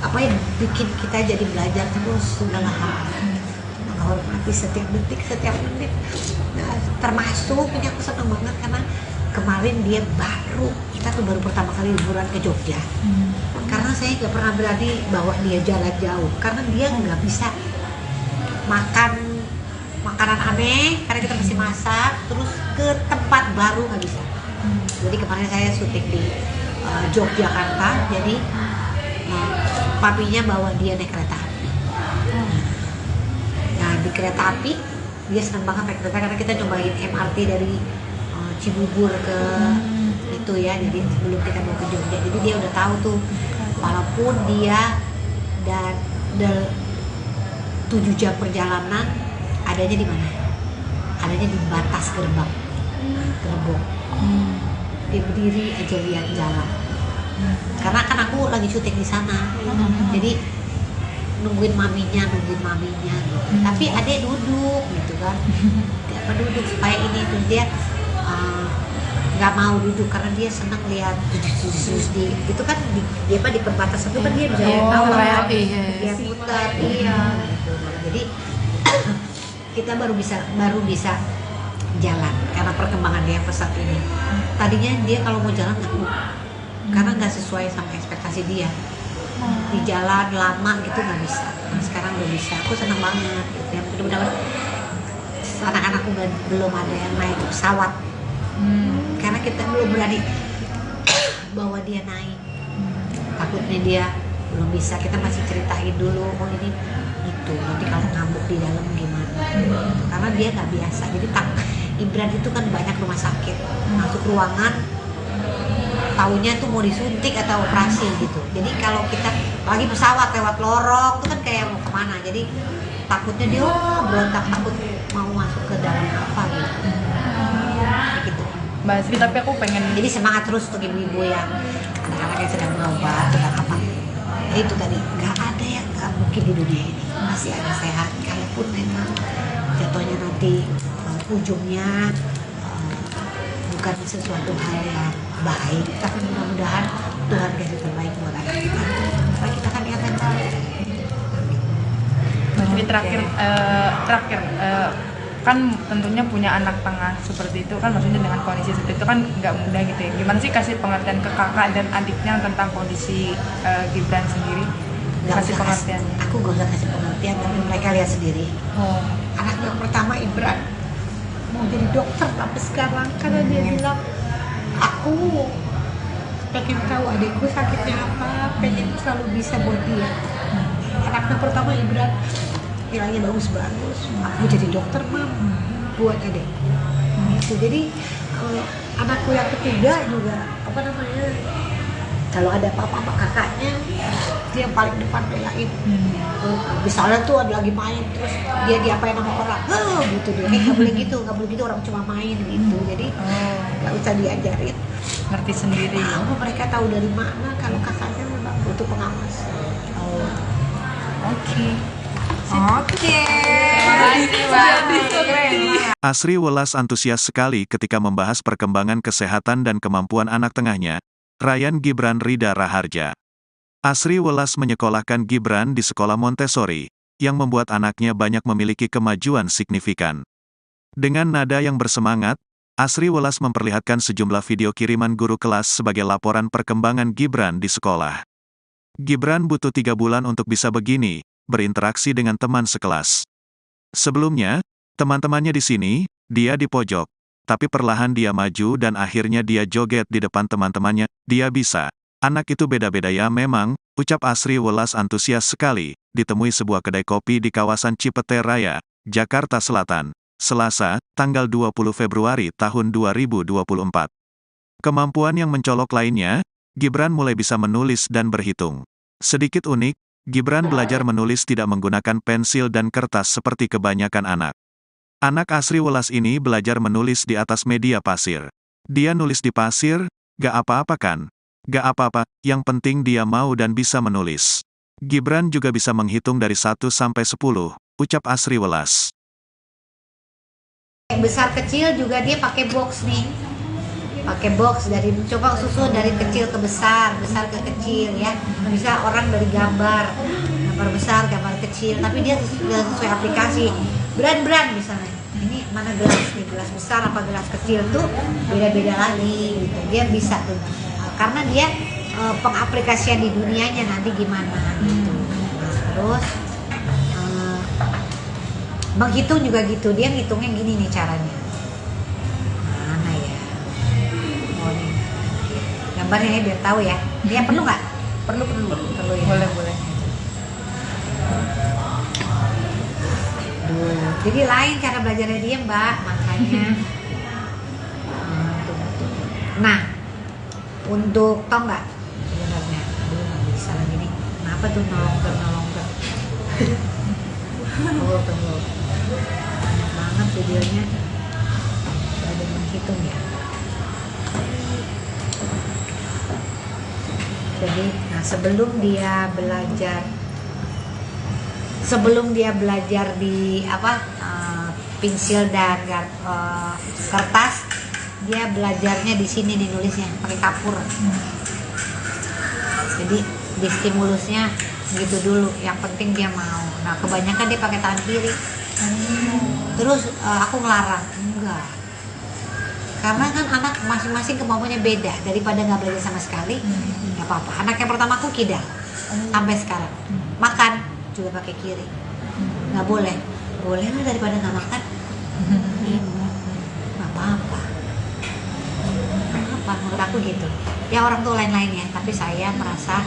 apa yang bikin kita jadi belajar terus segala hal, menghormati setiap detik, setiap menit. Nah, termasuk ini aku senang banget karena kemarin dia kita tuh baru pertama kali liburan ke Jogja. Karena saya nggak pernah berani bawa dia jalan jauh karena dia nggak bisa makan makanan aneh karena kita masih masak, terus ke tempat baru nggak bisa. Jadi kemarin saya syuting di Yogyakarta, jadi papinya bawa dia naik kereta api. Nah di kereta api dia senang banget naik kereta karena kita cobain MRT dari Cibubur ke itu ya, jadi sebelum kita mau ke Jogja, jadi dia udah tahu tuh walaupun dia dan 7 jam perjalanan adanya di mana? Adanya di batas gerbang. Dia berdiri aja lihat jalan. Karena kan aku lagi syuting di sana. Jadi nungguin maminya gitu. Tapi adek duduk gitu kan. Dia duduk supaya ini tuh dia nggak mau duduk karena dia senang lihat di itu kan di perbatasan itu kan dia bisa tahu kan dia putar gitu. Jadi kita baru bisa jalan karena perkembangan dia pesat ini. Tadinya dia kalau mau jalan nggak mau karena nggak sesuai sama ekspektasi dia. Di jalan lama gitu nggak bisa. Nah, sekarang udah bisa. Aku senang banget. Gitu ya. Mudah-mudahan anak-anakku belum ada yang naik pesawat. Karena kita belum berani bawa dia naik. Takutnya dia belum bisa. Kita masih ceritain dulu, oh ini gitu. Nanti kalau ngamuk di dalam gimana? Karena dia nggak biasa. Jadi Ibran itu kan banyak rumah sakit. Masuk ruangan, taunya tuh mau disuntik atau operasi gitu. Jadi kalau kita lagi pesawat lewat lorong itu kan kayak mau kemana. Jadi takutnya dia berontak, takut mau masuk ke dalam apa gitu. Gitu. Mbak Asri, tapi aku pengen Jadi semangat terus untuk ibu-ibu yang anak-anak yang sedang berobat sedang apa. Ya itu tadi, nggak ada yang nggak mungkin di dunia ini. Masih ada sehat, kalaupun memang jatuhnya nanti ujungnya bukan sesuatu hal yang baik, tapi mudah-mudahan Tuhan kasih terbaik buat anak kita. Supaya kita kan niat yang baik. Mbak Asri terakhir kan tentunya punya anak tengah seperti itu kan, maksudnya dengan kondisi seperti itu kan nggak mudah gitu ya. Gimana sih kasih pengertian ke kakak dan adiknya tentang kondisi Gibran sendiri? Kasih pengertiannya. Aku gak usah kasih pengertian, tapi mereka lihat sendiri. Anak yang pertama Ibran mau jadi dokter tapi sekarang karena dia bilang aku pengen tahu adikku sakitnya apa, pengen selalu bisa buat dia. Anaknya pertama Ibran nilainya bagus-bagus, aku jadi dokter mam buat adik. Gitu. Jadi anakku yang ketiga juga apa namanya, kalau ada apa-apa kakaknya dia yang paling depan belain. Misalnya tuh ada lagi main terus dia diapain sama orang, gitu dia. Nggak boleh gitu, nggak boleh gitu, orang cuma main gitu. Jadi nggak usah diajarin. Ngerti sendiri. Tahu mereka tahu dari mana kalau kakaknya memang butuh pengawas. Oke. Oke. Asri Welas antusias sekali ketika membahas perkembangan kesehatan dan kemampuan anak tengahnya, Ryan Gibran Rida Raharja. Asri Welas menyekolahkan Gibran di sekolah Montessori, yang membuat anaknya banyak memiliki kemajuan signifikan. Dengan nada yang bersemangat, Asri Welas memperlihatkan sejumlah video kiriman guru kelas sebagai laporan perkembangan Gibran di sekolah. Gibran butuh 3 bulan untuk bisa begini, berinteraksi dengan teman sekelas. Sebelumnya, teman-temannya di sini, dia di pojok. Tapi perlahan dia maju dan akhirnya dia joget di depan teman-temannya, dia bisa. Anak itu beda-beda ya memang, ucap Asri Welas antusias sekali, ditemui sebuah kedai kopi di kawasan Cipete Raya, Jakarta Selatan, Selasa, tanggal 20 Februari tahun 2024. Kemampuan yang mencolok lainnya, Gibran mulai bisa menulis dan berhitung. Sedikit unik, Gibran belajar menulis tidak menggunakan pensil dan kertas seperti kebanyakan anak. Anak Asri Welas ini belajar menulis di atas media pasir. Dia nulis di pasir, gak apa-apa kan? Gak apa-apa, yang penting dia mau dan bisa menulis. Gibran juga bisa menghitung dari 1 sampai 10, ucap Asri Welas. Besar kecil juga dia pakai box nih. Pakai box dari coba susun dari kecil ke besar, besar ke kecil ya. Bisa orang dari gambar besar, gambar kecil, tapi dia sesuai aplikasi. Brand misalnya. Ini mana gelas nih, gelas besar apa gelas kecil tuh beda-beda lagi gitu. Dia bisa tuh. Karena dia pengaplikasian di dunianya nanti gimana gitu. Nah, terus menghitung juga gitu. Dia ngitungnya gini nih caranya. Mana ya? Oh nih. Gambarnya ya biar tahu ya. Dia perlu nggak? Perlu ya. Boleh. Jadi lain cara belajarnya dia Mbak, makanya. Nah, untuk tau nggak sebenarnya, nggak bisa lagi nih. Kenapa tuh nolongker? Tunggu. Banyak banget videonya. Ada menghitung ya. Jadi, nah sebelum dia belajar di pensil dan kertas, dia belajarnya di sini nih nulisnya pakai kapur. Jadi di stimulusnya gitu dulu, yang penting dia mau. Nah kebanyakan dia pakai tangan kiri. Terus aku ngelarang, enggak, karena kan anak masing-masing kemampuannya beda. Daripada nggak belajar sama sekali, nggak apa-apa. Anak yang pertama aku kidal sampai sekarang, makan juga pakai kiri. Nggak boleh lah, daripada nggak makan. Nggak apa-apa, menurut aku gitu ya. Orang tuh lain-lainnya, tapi saya merasa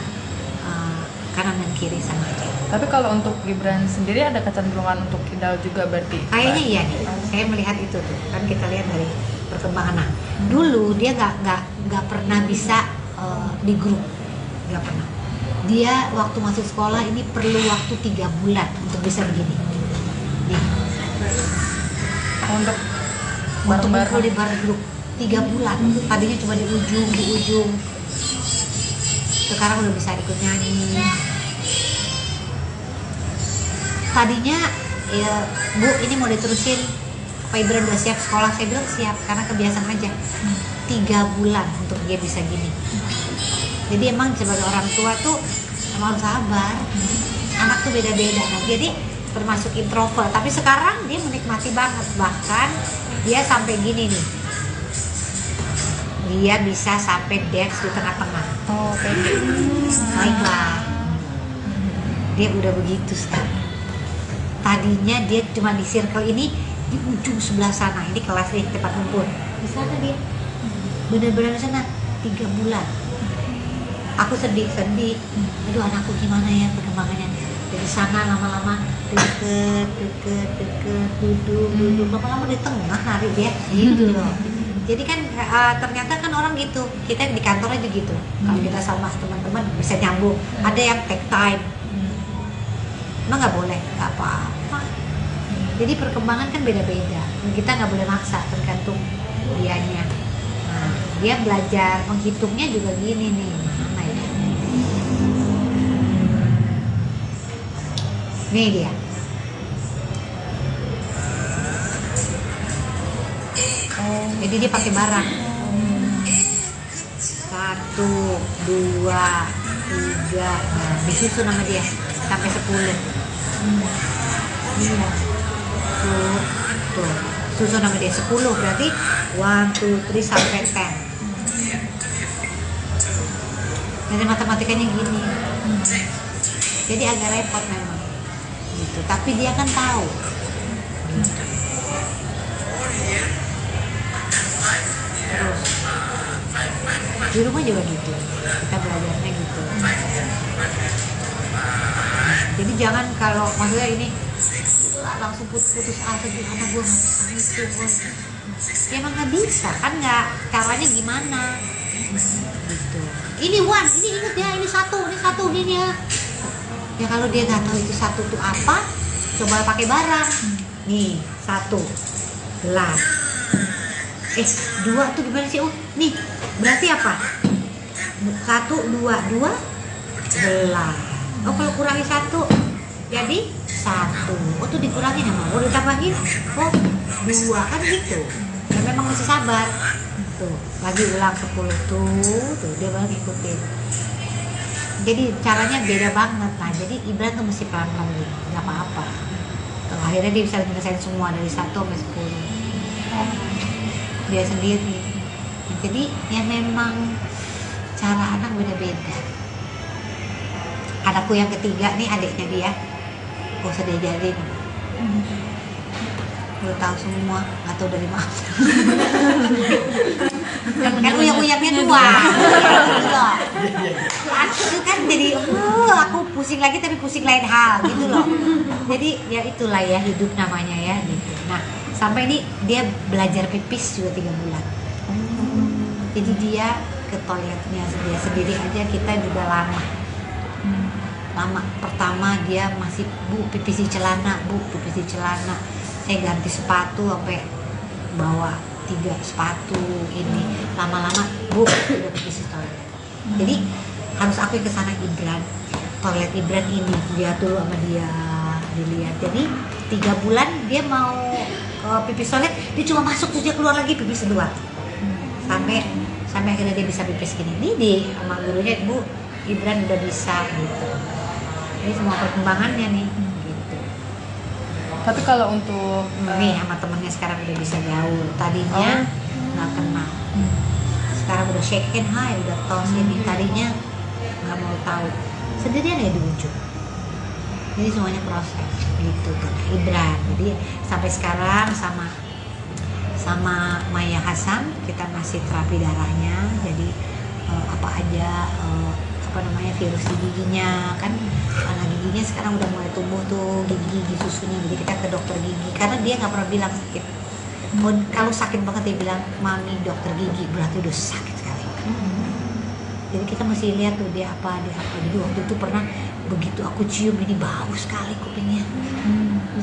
kanan dan kiri sama aja. Tapi kalau untuk Gibran sendiri ada kecenderungan untuk kidal juga berarti? Kayaknya iya nih, saya melihat itu tuh kan, kita lihat dari perkembangan. Nah, dulu dia nggak pernah bisa di grup, nggak pernah. Dia waktu masuk sekolah ini perlu waktu 3 bulan untuk bisa begini. Nih. Untuk ngumpul di bar grup 3 bulan. Tadinya cuma di ujung. Sekarang udah bisa ikut nyanyi. Tadinya ya, Bu, ini mau diterusin Pak Ibran udah siap sekolah? Saya bilang siap, karena kebiasaan aja. 3 bulan untuk dia bisa gini. Jadi emang sebagai orang tua tuh emang harus sabar. Anak tuh beda-beda. Nah, jadi termasuk introvert, tapi sekarang dia menikmati banget. Bahkan dia sampai gini nih, dia bisa sampai dance di tengah-tengah. Oh, kayak gitu. Baiklah, dia udah begitu sekarang. Tadinya dia cuma di circle ini, di ujung sebelah sana. Ini kelas nih, tempat kumpul. Di sana dia, benar-benar di sana 3 bulan. Aku sedih. Aduh, anakku gimana ya perkembangannya. Dari sana lama-lama deket, duduk, lama-lama di tengah hari dia gitu loh. Jadi kan ternyata kan orang gitu, kita di kantor aja gitu. Kalau kita sama teman-teman bisa nyambung. Ada yang take time, emang nggak boleh, nggak apa-apa. Jadi perkembangan kan beda-beda. Kita nggak boleh maksa, tergantung dianya. Nah, dia belajar menghitungnya juga gini nih, mana ya? Nih dia. Jadi dia pakai barang. 1, 2, 3, nah, disusun nama dia sampai 10. Iya. Tuh, susun nama dia 10 berarti 1, 2, 3 sampai 10. Jadi matematikanya gini. Jadi agak repot memang. Gitu. Tapi dia kan tahu. Gitu. Terus di rumah juga gitu, kita belajarnya gitu. Jadi jangan kalau maksudnya ini langsung putus asa gitu, anak gue nggak bisa itu, ya emang nggak bisa kan, nggak caranya gimana gitu. Ini Wan, ini inget ya, ini satu ini ya. Ya kalau dia nggak tahu itu satu tuh apa, coba pakai barang. Nih 1 gelas. 2 tuh gimana sih? Oh, nih berarti apa? 1, 2 gelas. Oh, kalau kurangi 1 jadi 1. Oh, tuh dikurangin ya, mau ditambahin. Oh, 2 kan gitu. Ya memang mesti sabar. Tuh, lagi ulang 10 tuh dia baru ikutin. Jadi caranya beda banget. Nah, jadi Ibran tuh mesti pelan-pelan gitu, nggak apa-apa. Tuh, akhirnya dia bisa menyelesaikan semua dari 1 sampai 10. Dia sendiri. Jadi ya memang cara anak beda-beda. Anakku yang ketiga nih, adiknya dia, gak usah diajarin, udah tahu semua, nggak tahu dari mana. Kan uyak-uyaknya 2. Aku kan jadi aku pusing lagi tapi pusing lain hal gitu loh. Jadi ya itulah ya hidup namanya ya gitu. Nah, sampai ini dia belajar pipis juga 3 bulan. Jadi dia ke toiletnya dia sendiri aja, kita juga lama. Pertama dia masih pipis di celana, pipis di celana. Saya ganti sepatu sampai bawa 3 sepatu ini. Lama-lama udah pipis di toilet. Jadi harus aku ke sana Ibran. Toilet Ibran ini dia dulu sama dia dilihat. Jadi 3 bulan dia mau pipis toilet, dia cuma masuk terus dia keluar lagi pipis kedua. Sampai akhirnya dia bisa pipis gini. Ini di sama gurunya, Bu, Ibran udah bisa gitu. Ini semua perkembangannya nih gitu. Tapi kalau untuk nih sama temennya sekarang udah bisa gaul. Tadinya nggak kenal. Sekarang udah shake hand, hai, udah tos ini. Tadinya nggak mau tahu. Sendirian ya di ujung. Jadi semuanya proses gitu kan Ibran. Jadi sampai sekarang sama Maya Hasan kita masih terapi darahnya. Jadi apa aja virus di giginya kan, karena giginya sekarang udah mulai tumbuh tuh gigi susunya. Jadi kita ke dokter gigi karena dia nggak pernah bilang sakit. Kalau sakit banget dia bilang mami dokter gigi, berarti udah sakit sekali. Jadi kita mesti lihat tuh dia apa. Jadi waktu itu pernah begitu aku cium ini bau sekali kupingnya.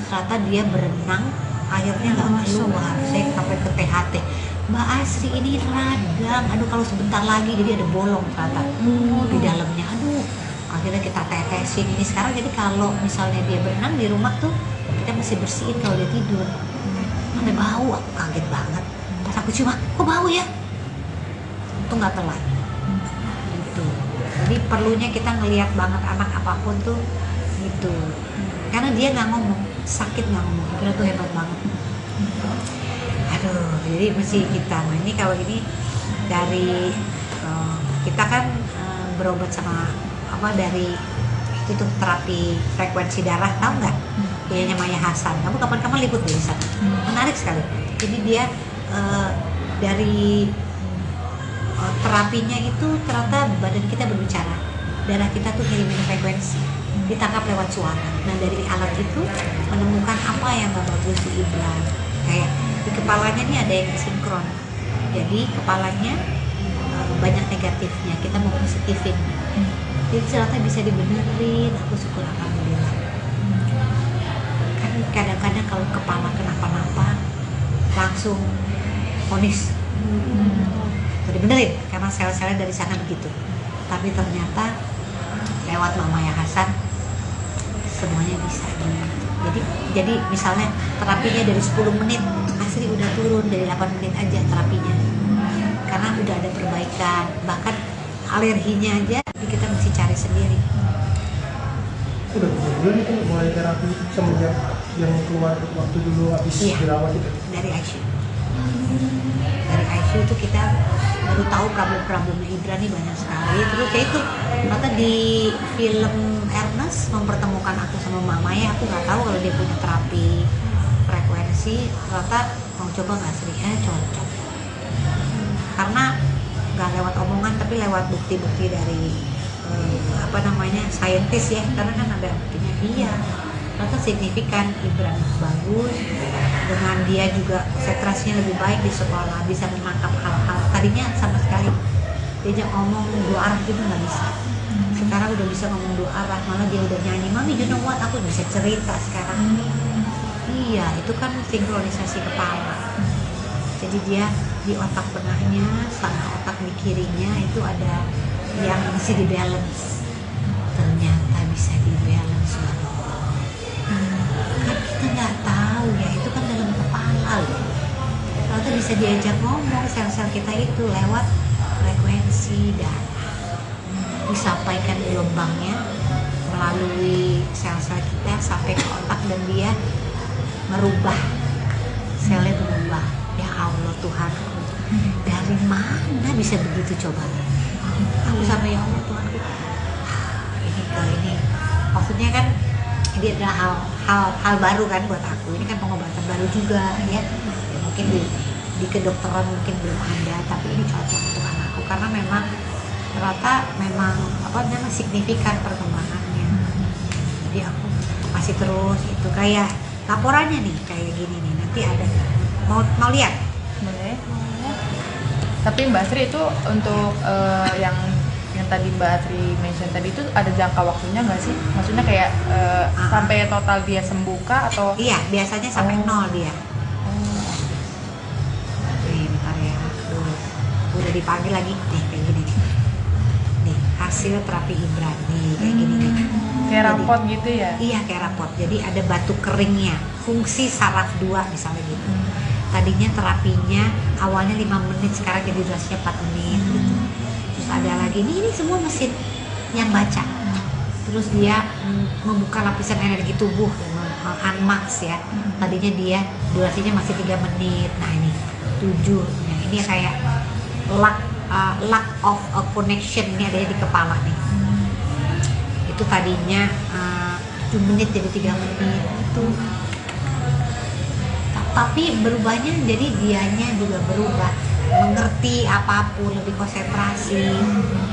Ternyata dia berenang akhirnya nggak keluar. Saya sampai ke THT, Mbak Asri ini radang, aduh kalau sebentar lagi jadi ada bolong ternyata di dalamnya. Aduh, akhirnya kita tetesin ini sekarang. Jadi kalau misalnya dia berenang di rumah tuh kita mesti bersihin kalau dia tidur. Sampai bau, aku kaget banget. Pas aku cium, kok bau ya? Itu nggak telat. Gitu. Jadi perlunya kita ngelihat banget anak apapun tuh gitu. Karena dia nggak ngomong, sakit nggak ngomong, itu tuh hebat banget. Aduh, jadi mesti kita. Nah ini kalau ini dari kita kan berobat sama dari itu tuh terapi frekuensi darah, tahu nggak? Dia Maya Hasan. Kamu kapan-kapan lihat di sana. Menarik sekali. Jadi dia dari terapinya itu ternyata badan kita berbicara, darah kita tuh ngirimin frekuensi, ditangkap lewat suara. Nah dari alat itu menemukan apa yang gak bagus di Ibran. Kayak di kepalanya nih ada yang sinkron, jadi kepalanya banyak negatifnya, kita mau positifin. Jadi ternyata bisa dibenerin, aku syukur alhamdulillah. Kan kadang-kadang kalau kepala kenapa-napa langsung vonis dibenerin karena sel-selnya dari sana begitu. Tapi ternyata lewat Mama Ya Hasan semuanya bisa gitu. Jadi misalnya terapinya dari 10 menit, Asri udah turun dari 8 menit aja terapinya. Karena udah ada perbaikan, bahkan alerginya aja kita mesti cari sendiri. Udah berapa bulan itu mulai terapi semenjak yang keluar waktu dulu habis Iya. dirawat itu? Dari ICU. Dari ICU itu kita baru tahu problem-problemnya Ibran nih banyak sekali. Terus ya itu ternyata di film Ernest mempertemukan aku sama Mama Ya, aku nggak tahu kalau dia punya terapi frekuensi. Ternyata mau coba nggak Sri? Cocok. Karena nggak lewat omongan tapi lewat bukti-bukti dari saintis ya, karena kan ada buktinya. Iya, ternyata signifikan. Ibran bagus, dengan dia juga konsentrasinya lebih baik di sekolah, bisa menangkap hal-hal tadinya sama sekali diajak ngomong dua arah gitu nggak bisa. Sekarang udah bisa ngomong dua arah, malah dia udah nyanyi, "Mami, you know what?" Aku bisa cerita sekarang. Iya, itu kan sinkronisasi kepala. Jadi dia di otak tengahnya sama otak di kirinya itu ada yang mesti di balance. Ternyata bisa di balance loh. Kan kita nggak tahu ya, itu kan dalam kepala loh. Ternyata bisa diajak ngomong sel-sel kita itu lewat frekuensi dan disampaikan gelombangnya melalui sel-sel kita sampai ke otak dan dia merubah, selnya berubah. Ya Allah Tuhanku, dari mana bisa begitu coba? Aku sampai ya Allah Tuhanku, ini maksudnya kan ini adalah hal baru kan buat aku. Ini kan pengobatan baru juga ya mungkin di kedokteran mungkin belum ada, tapi ini cocok untuk anakku karena memang ternyata memang signifikan perkembangannya. Jadi aku masih terus itu kayak laporannya nih kayak gini nih, nanti ada mau lihat. Boleh. Tapi Mbak Sri itu untuk yang tadi Mbak Sri mention tadi itu ada jangka waktunya nggak sih? Maksudnya kayak sampai total dia sembuh kah atau? Iya, biasanya sampai nol dia. Nih, bentar ya. Udah dipanggil lagi nih kayak gini nih. Nih, hasil terapi Ibran nih kayak gini nih. Kayak rapot gitu ya? Iya, kayak rapot. Jadi ada batu keringnya, fungsi saraf 2 misalnya gitu. Tadinya terapinya awalnya 5 menit, sekarang jadi durasinya 4 menit gitu. Terus ada lagi, ini semua mesin yang baca. Terus dia membuka lapisan energi tubuh, unmax ya. Tadinya dia durasinya masih 3 menit. Nah ini 7. Nah, ini kayak lack of a connection, ini ada di kepala nih. Itu tadinya 7 menit jadi 3 menit itu. Tapi berubahnya jadi dianya juga berubah, mengerti apapun, lebih konsentrasi,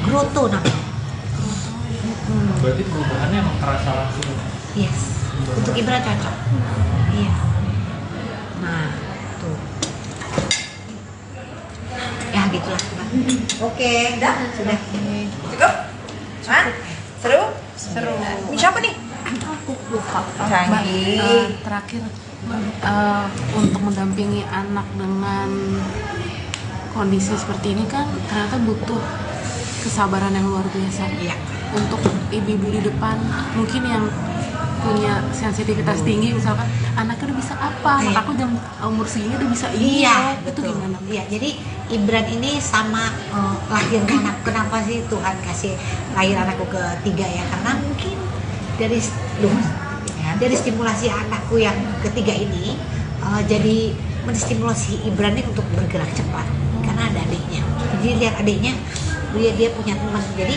growth namanya. Berarti perubahannya emang kerasa langsung. Yes, untuk Ibra cocok. Iya. Nah, tuh. Ya gitulah. Oke, udah, sudah. Cukup? Hah? Seru? Seru. Ini siapa nih? Aku lupa. Canggih. Terakhir untuk mendampingi anak dengan kondisi seperti ini kan ternyata butuh kesabaran yang luar biasa. Iya. Untuk ibu-ibu di depan mungkin yang punya sensitivitas tinggi, misalkan anaknya udah bisa apa, anak Iya. aku jam umur segini udah bisa ini, Iya, itu betul. gimana? Iya, jadi Ibran ini sama lahirnya anak. Kenapa sih Tuhan kasih lahir anakku ketiga ya? Karena mungkin dari stimulasi anakku yang ketiga ini jadi menstimulasi Ibran ini untuk bergerak cepat karena ada adiknya. Jadi lihat adiknya, dia punya teman. Jadi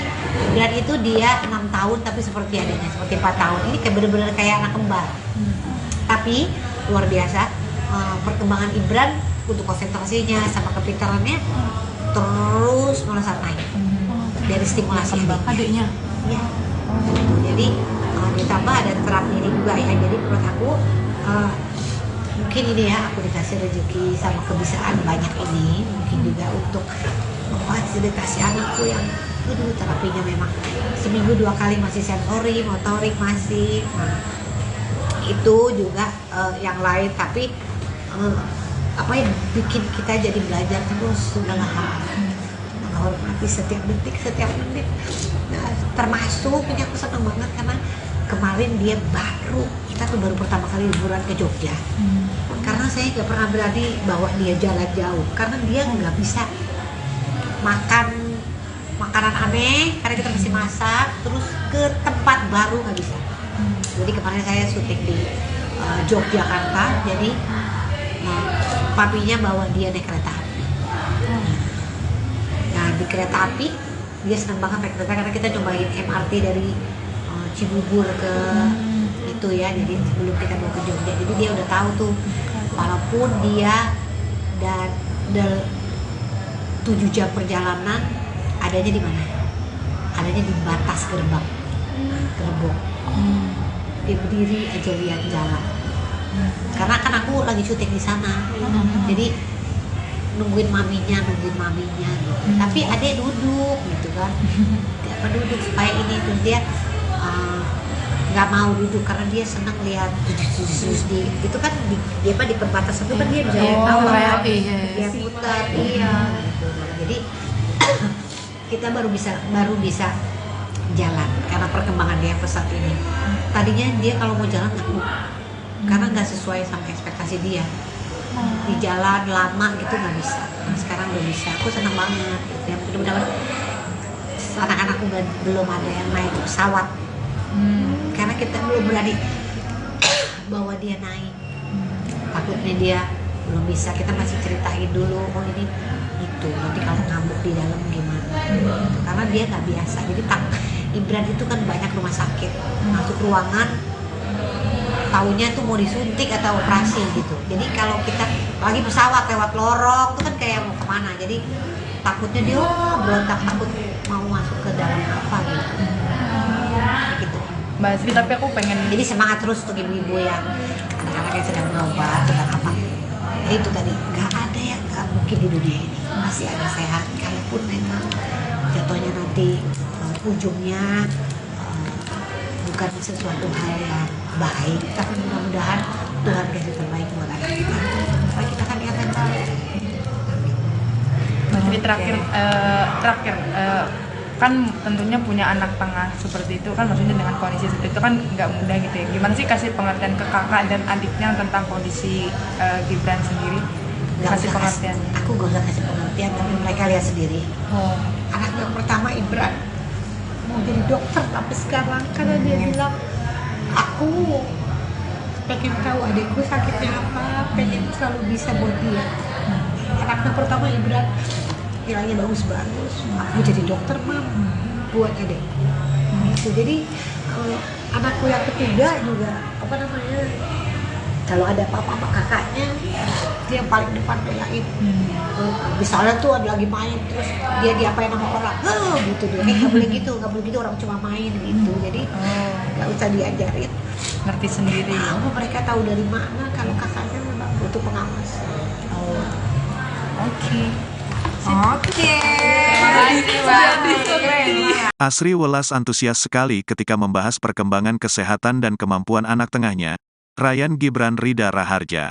Ibran itu dia 6 tahun tapi seperti adiknya, seperti 4 tahun. Ini kayak bener-bener kayak anak kembar. Tapi luar biasa perkembangan Ibran untuk konsentrasinya sama kepintarannya terus melesat naik dari stimulasi Adiknya ya. Jadi ditambah ada terapi ini juga ya. Jadi menurut aku mungkin mungkin ini ya, aku dikasih rezeki sama kebiasaan banyak ini, mungkin juga untuk memfasilitasi anakku yang terapinya memang seminggu 2 kali masih sensori, motorik masih. Nah, itu juga yang lain, tapi apa yang bikin kita jadi belajar terus segala hal, menghormati setiap detik, setiap menit. Nah, termasuk ini aku senang banget karena kemarin dia kita tuh baru pertama kali liburan ke Jogja. Karena saya nggak pernah berani bawa dia jalan jauh karena dia nggak bisa makan makanan aneh karena kita mesti masak, terus ke tempat baru nggak bisa. Jadi kemarin saya syuting di Yogyakarta, jadi papinya bawa dia naik kereta api. Nah, di kereta api dia senang banget naik kereta karena kita cobain MRT dari Cibubur ke itu ya, jadi sebelum kita mau ke Jogja, jadi dia udah tahu tuh walaupun dia dan 7 jam perjalanan adanya di mana? Adanya di batas gerbang, gerbong. Dia berdiri aja lihat jalan. Karena kan aku lagi syuting di sana, jadi nungguin maminya gitu. Tapi adek duduk gitu kan, dia duduk supaya ini, terus dia nggak mau duduk karena dia senang lihat di itu kan dia di perbatasan itu kan dia bisa lihat bawah, dia putar, gitu. Jadi kita baru bisa jalan karena perkembangan dia pesat ini. Tadinya dia kalau mau jalan nggak karena nggak sesuai sama ekspektasi dia. Di jalan lama gitu nggak bisa. Nah, sekarang udah bisa. Aku senang banget. Gitu. Ya, mudah-mudahan anak-anakku belum ada yang naik pesawat. Karena kita belum berani bawa dia naik. Takutnya dia belum bisa. Kita masih ceritain dulu. Oh ini itu. Nanti kalau ngambek di dalam gimana? Gitu. Karena dia nggak biasa. Jadi Ibran itu kan banyak rumah sakit. Masuk ruangan, taunya tuh mau disuntik atau operasi gitu. Jadi kalau kita lagi pesawat lewat lorong itu kan kayak mau kemana. Jadi takutnya dia berontak, takut mau masuk ke dalam apa gitu. Mbak Sri, tapi aku pengen Jadi semangat terus untuk ibu-ibu yang anak-anak yang sedang berobat sedang apa. Ya itu tadi, nggak ada yang nggak mungkin di dunia ini. Masih ada sehat, kalaupun memang jatuhnya nanti ujungnya bukan sesuatu hal yang baik, tapi mudah-mudahan Tuhan kasih terbaik buat anak kita. Supaya kita kan yang terbaik. Mbak Sri, terakhir kan tentunya punya anak tengah seperti itu kan, maksudnya dengan kondisi seperti itu kan nggak mudah gitu ya. Gimana sih kasih pengertian ke kakak dan adiknya tentang kondisi Gibran sendiri? Kasih pengertian. Aku gak usah kasih pengertian, tapi mereka lihat sendiri. Anak yang pertama Ibran mau jadi dokter tapi sekarang karena dia bilang aku pengen tahu adikku sakitnya apa, pengen selalu bisa buat dia. Anaknya pertama Ibran nilainya bagus-bagus, aku jadi dokter mam buat adik. Gitu. Jadi anakku yang ketiga juga apa namanya, kalau ada apa-apa sama kakaknya dia yang paling depan belain. Misalnya tuh ada lagi main terus dia diapain sama orang, gitu deh, nggak boleh gitu orang cuma main gitu. Jadi nggak usah diajarin, Ngerti sendiri. tahu mereka tahu dari mana kalau kakaknya memang butuh pengawas. Oke. Asri Welas antusias sekali ketika membahas perkembangan kesehatan dan kemampuan anak tengahnya, Ryan Gibran Rida Raharja.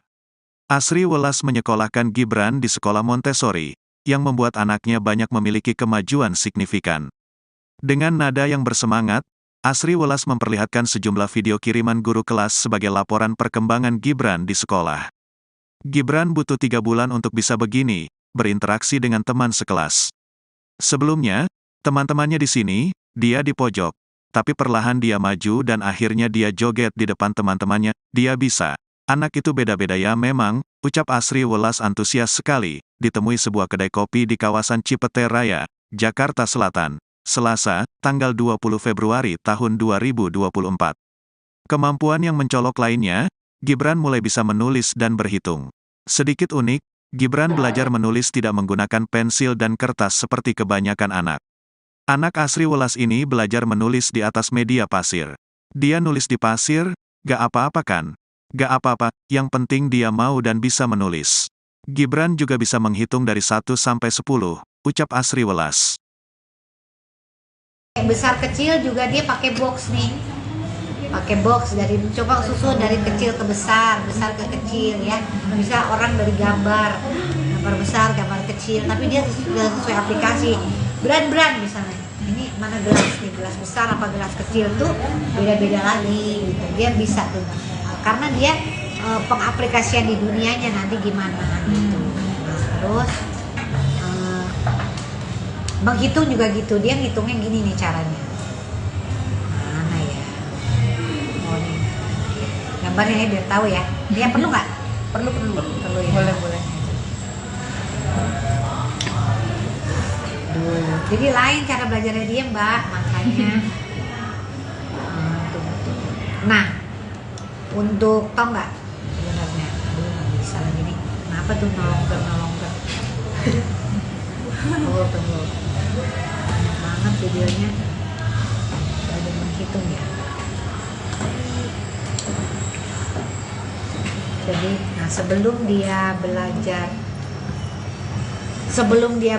Asri Welas menyekolahkan Gibran di sekolah Montessori, yang membuat anaknya banyak memiliki kemajuan signifikan. Dengan nada yang bersemangat, Asri Welas memperlihatkan sejumlah video kiriman guru kelas sebagai laporan perkembangan Gibran di sekolah. Gibran butuh 3 bulan untuk bisa begini, berinteraksi dengan teman sekelas. Sebelumnya, teman-temannya di sini, dia di pojok. Tapi perlahan dia maju dan akhirnya dia joget di depan teman-temannya, dia bisa. Anak itu beda-beda ya memang, ucap Asri Welas antusias sekali, ditemui sebuah kedai kopi di kawasan Cipete Raya, Jakarta Selatan, Selasa, tanggal 20 Februari tahun 2024. Kemampuan yang mencolok lainnya, Gibran mulai bisa menulis dan berhitung. Sedikit unik, Gibran belajar menulis tidak menggunakan pensil dan kertas seperti kebanyakan anak. Anak Asri Welas ini belajar menulis di atas media pasir. Dia nulis di pasir, gak apa-apa kan? Gak apa-apa, yang penting dia mau dan bisa menulis. Gibran juga bisa menghitung dari 1 sampai 10, ucap Asri Welas. Besar kecil juga dia pakai box nih. Pakai box dari coba susun dari kecil ke besar, besar ke kecil ya. Bisa orang dari gambar besar, gambar kecil, tapi dia sudah sesuai aplikasi. Brand misalnya. Ini mana gelas nih, gelas besar apa gelas kecil tuh beda-beda lagi gitu. Dia bisa tuh. Karena dia pengaplikasian di dunianya nanti gimana gitu. Nah, terus menghitung juga gitu, dia ngitungnya gini nih caranya. Mana ya? Oh nih, gambarnya ya biar tahu ya. Dia perlu nggak? Perlu ya. Boleh. Jadi lain cara belajarnya dia Mbak, makanya. Nah, untuk tau nggak sebenarnya, nggak bisa lagi nih. Kenapa tuh nolong tunggu. Banyak banget videonya. Ada menghitung ya. Jadi, nah sebelum dia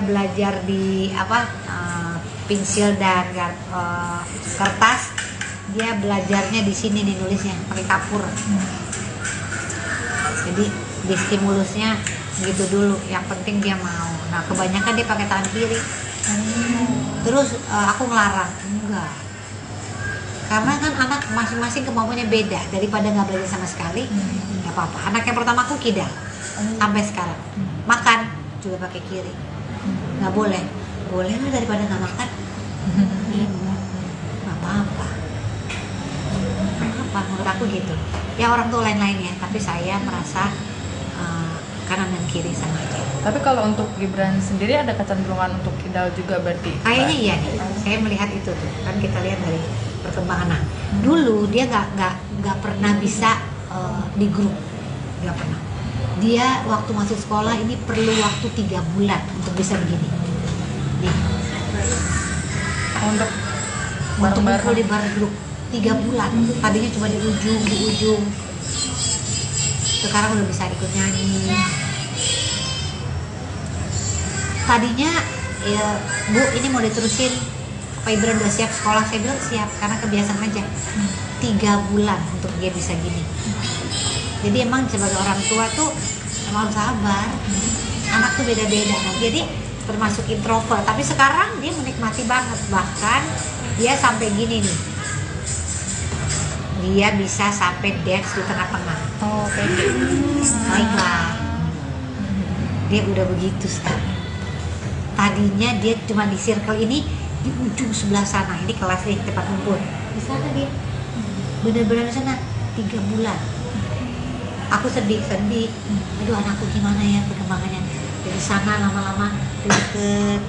belajar di pensil dan kertas, dia belajarnya di sini nih nulisnya pakai kapur. Jadi di stimulusnya gitu dulu, yang penting dia mau. Nah kebanyakan dia pakai tangan kiri. Terus aku ngelarang enggak, karena kan anak masing-masing kemampuannya beda. Daripada nggak belajar sama sekali, nggak apa-apa. Anak yang pertama aku kidal sampai sekarang, makan juga pakai kiri. Nggak boleh lah, daripada nggak makan nggak apa-apa, menurut aku gitu ya. Orang tuh lain-lainnya, tapi saya merasa kanan dan kiri sama aja. Tapi kalau untuk Gibran sendiri ada kecenderungan untuk kidal juga berarti? Kayaknya iya nih, saya melihat itu tuh kan, kita lihat dari perkembangan. Nah, dulu dia nggak pernah bisa di grup, nggak pernah. Dia waktu masuk sekolah ini perlu waktu 3 bulan untuk bisa begini. Nih. Untuk ngumpul di bar grup 3 bulan. Tadinya cuma di ujung. Sekarang udah bisa ikut nyanyi. Tadinya ya, Bu, ini mau diterusin Pak Ibran udah siap sekolah? Saya bilang siap, karena kebiasaan aja. 3 bulan untuk dia bisa gini. Jadi emang sebagai orang tua tuh emang sabar. Anak tuh beda-beda. Nah, jadi termasuk introvert, tapi sekarang dia menikmati banget. Bahkan dia sampai gini nih, dia bisa sampai dance di tengah-tengah. Oh, kayak gitu. Baiklah, dia udah begitu sekarang. Tadinya dia cuma di circle ini, di ujung sebelah sana. Ini kelas nih, tempat ngumpul. Di sana dia benar-benar di sana 3 bulan. Aku sedih. Aduh, anakku gimana ya perkembangannya. Dari sana lama-lama deket,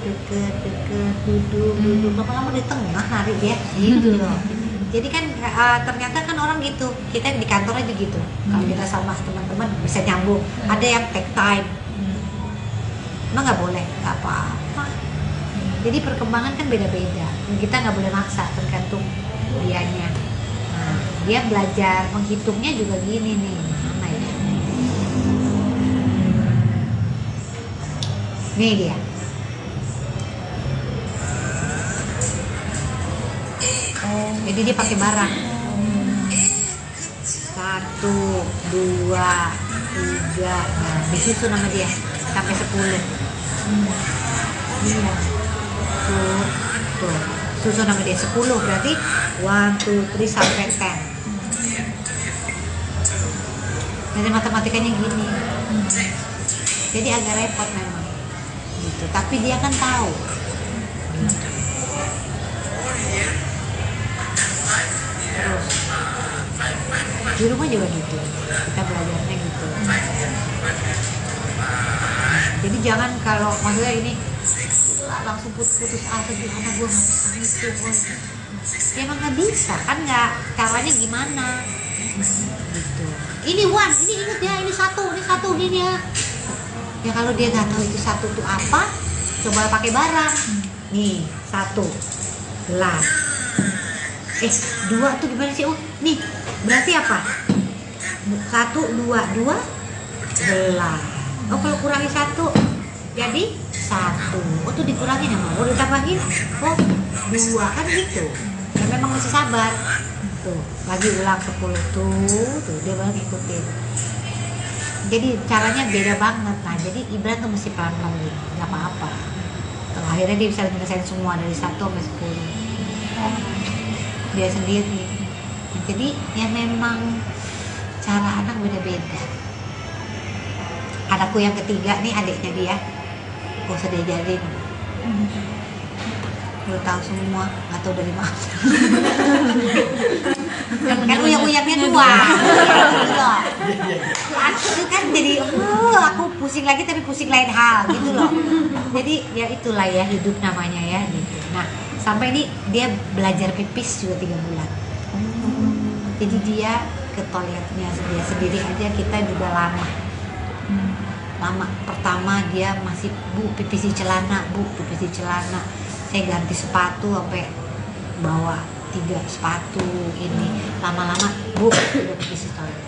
duduk, lama-lama di tengah nari dia, gitu loh. Jadi kan ternyata kan orang gitu. Kita di kantor aja gitu. Kalau kita sama teman-teman bisa nyambung. Ada yang take time. Emang nggak boleh, nggak apa-apa. Jadi perkembangan kan beda-beda. Kita nggak boleh maksa, tergantung dianya. Nah, dia belajar menghitungnya juga gini nih. Nih dia. Jadi dia pakai barang. 1, 2, 3. Nah, di situ nama dia sampai 10. Iya. Tuh. Susun nama dia 10, berarti 1, 2, 3 sampai 10. Jadi matematikanya gini. Jadi agak repot memang. Gitu. Tapi dia kan tahu. Terus di rumah juga gitu, kita belajarnya gitu. Jadi jangan kalau maksudnya ini langsung putus asa di anak gue itu, ya emang nggak bisa kan, nggak, caranya gimana gitu. Ini inget ya, ini satu gini ya. Ya kalau dia nggak tahu itu satu tuh apa, coba pakai barang. Nih 1 gelas. 2 tuh gimana sih? Oh nih berarti apa? 1, 2, 2 belas. Oh kalau kurangi 1 jadi 1. Oh tuh dikurangin ya, mau ditambahin, oh 2 kan gitu. Ya memang mesti sabar. Tuh lagi ulang 10 tuh dia baru ngikutin. Jadi caranya beda banget. Nah jadi Ibran tuh mesti pelan-pelan gitu, nggak apa-apa. Tuh, akhirnya dia bisa menyelesaikan semua dari 1 sampai 10. Dia sendiri. Nah, jadi ya memang cara anak beda-beda. Anakku yang ketiga nih adiknya dia, gak usah diajarin. Udah tahu semua, nggak tahu dari mana. Kan uyang-uyangnya 2. Gitu loh. Itu kan jadi aku pusing lagi tapi pusing lain hal gitu loh. Jadi ya itulah ya hidup namanya ya gitu. Nah sampai ini dia belajar pipis juga 3 bulan. Jadi dia ke toiletnya dia sendiri aja, kita juga lama. Pertama dia masih bu pipis di celana, saya ganti sepatu sampai bawa 3 sepatu ini, lama-lama bu udah pipis di toilet.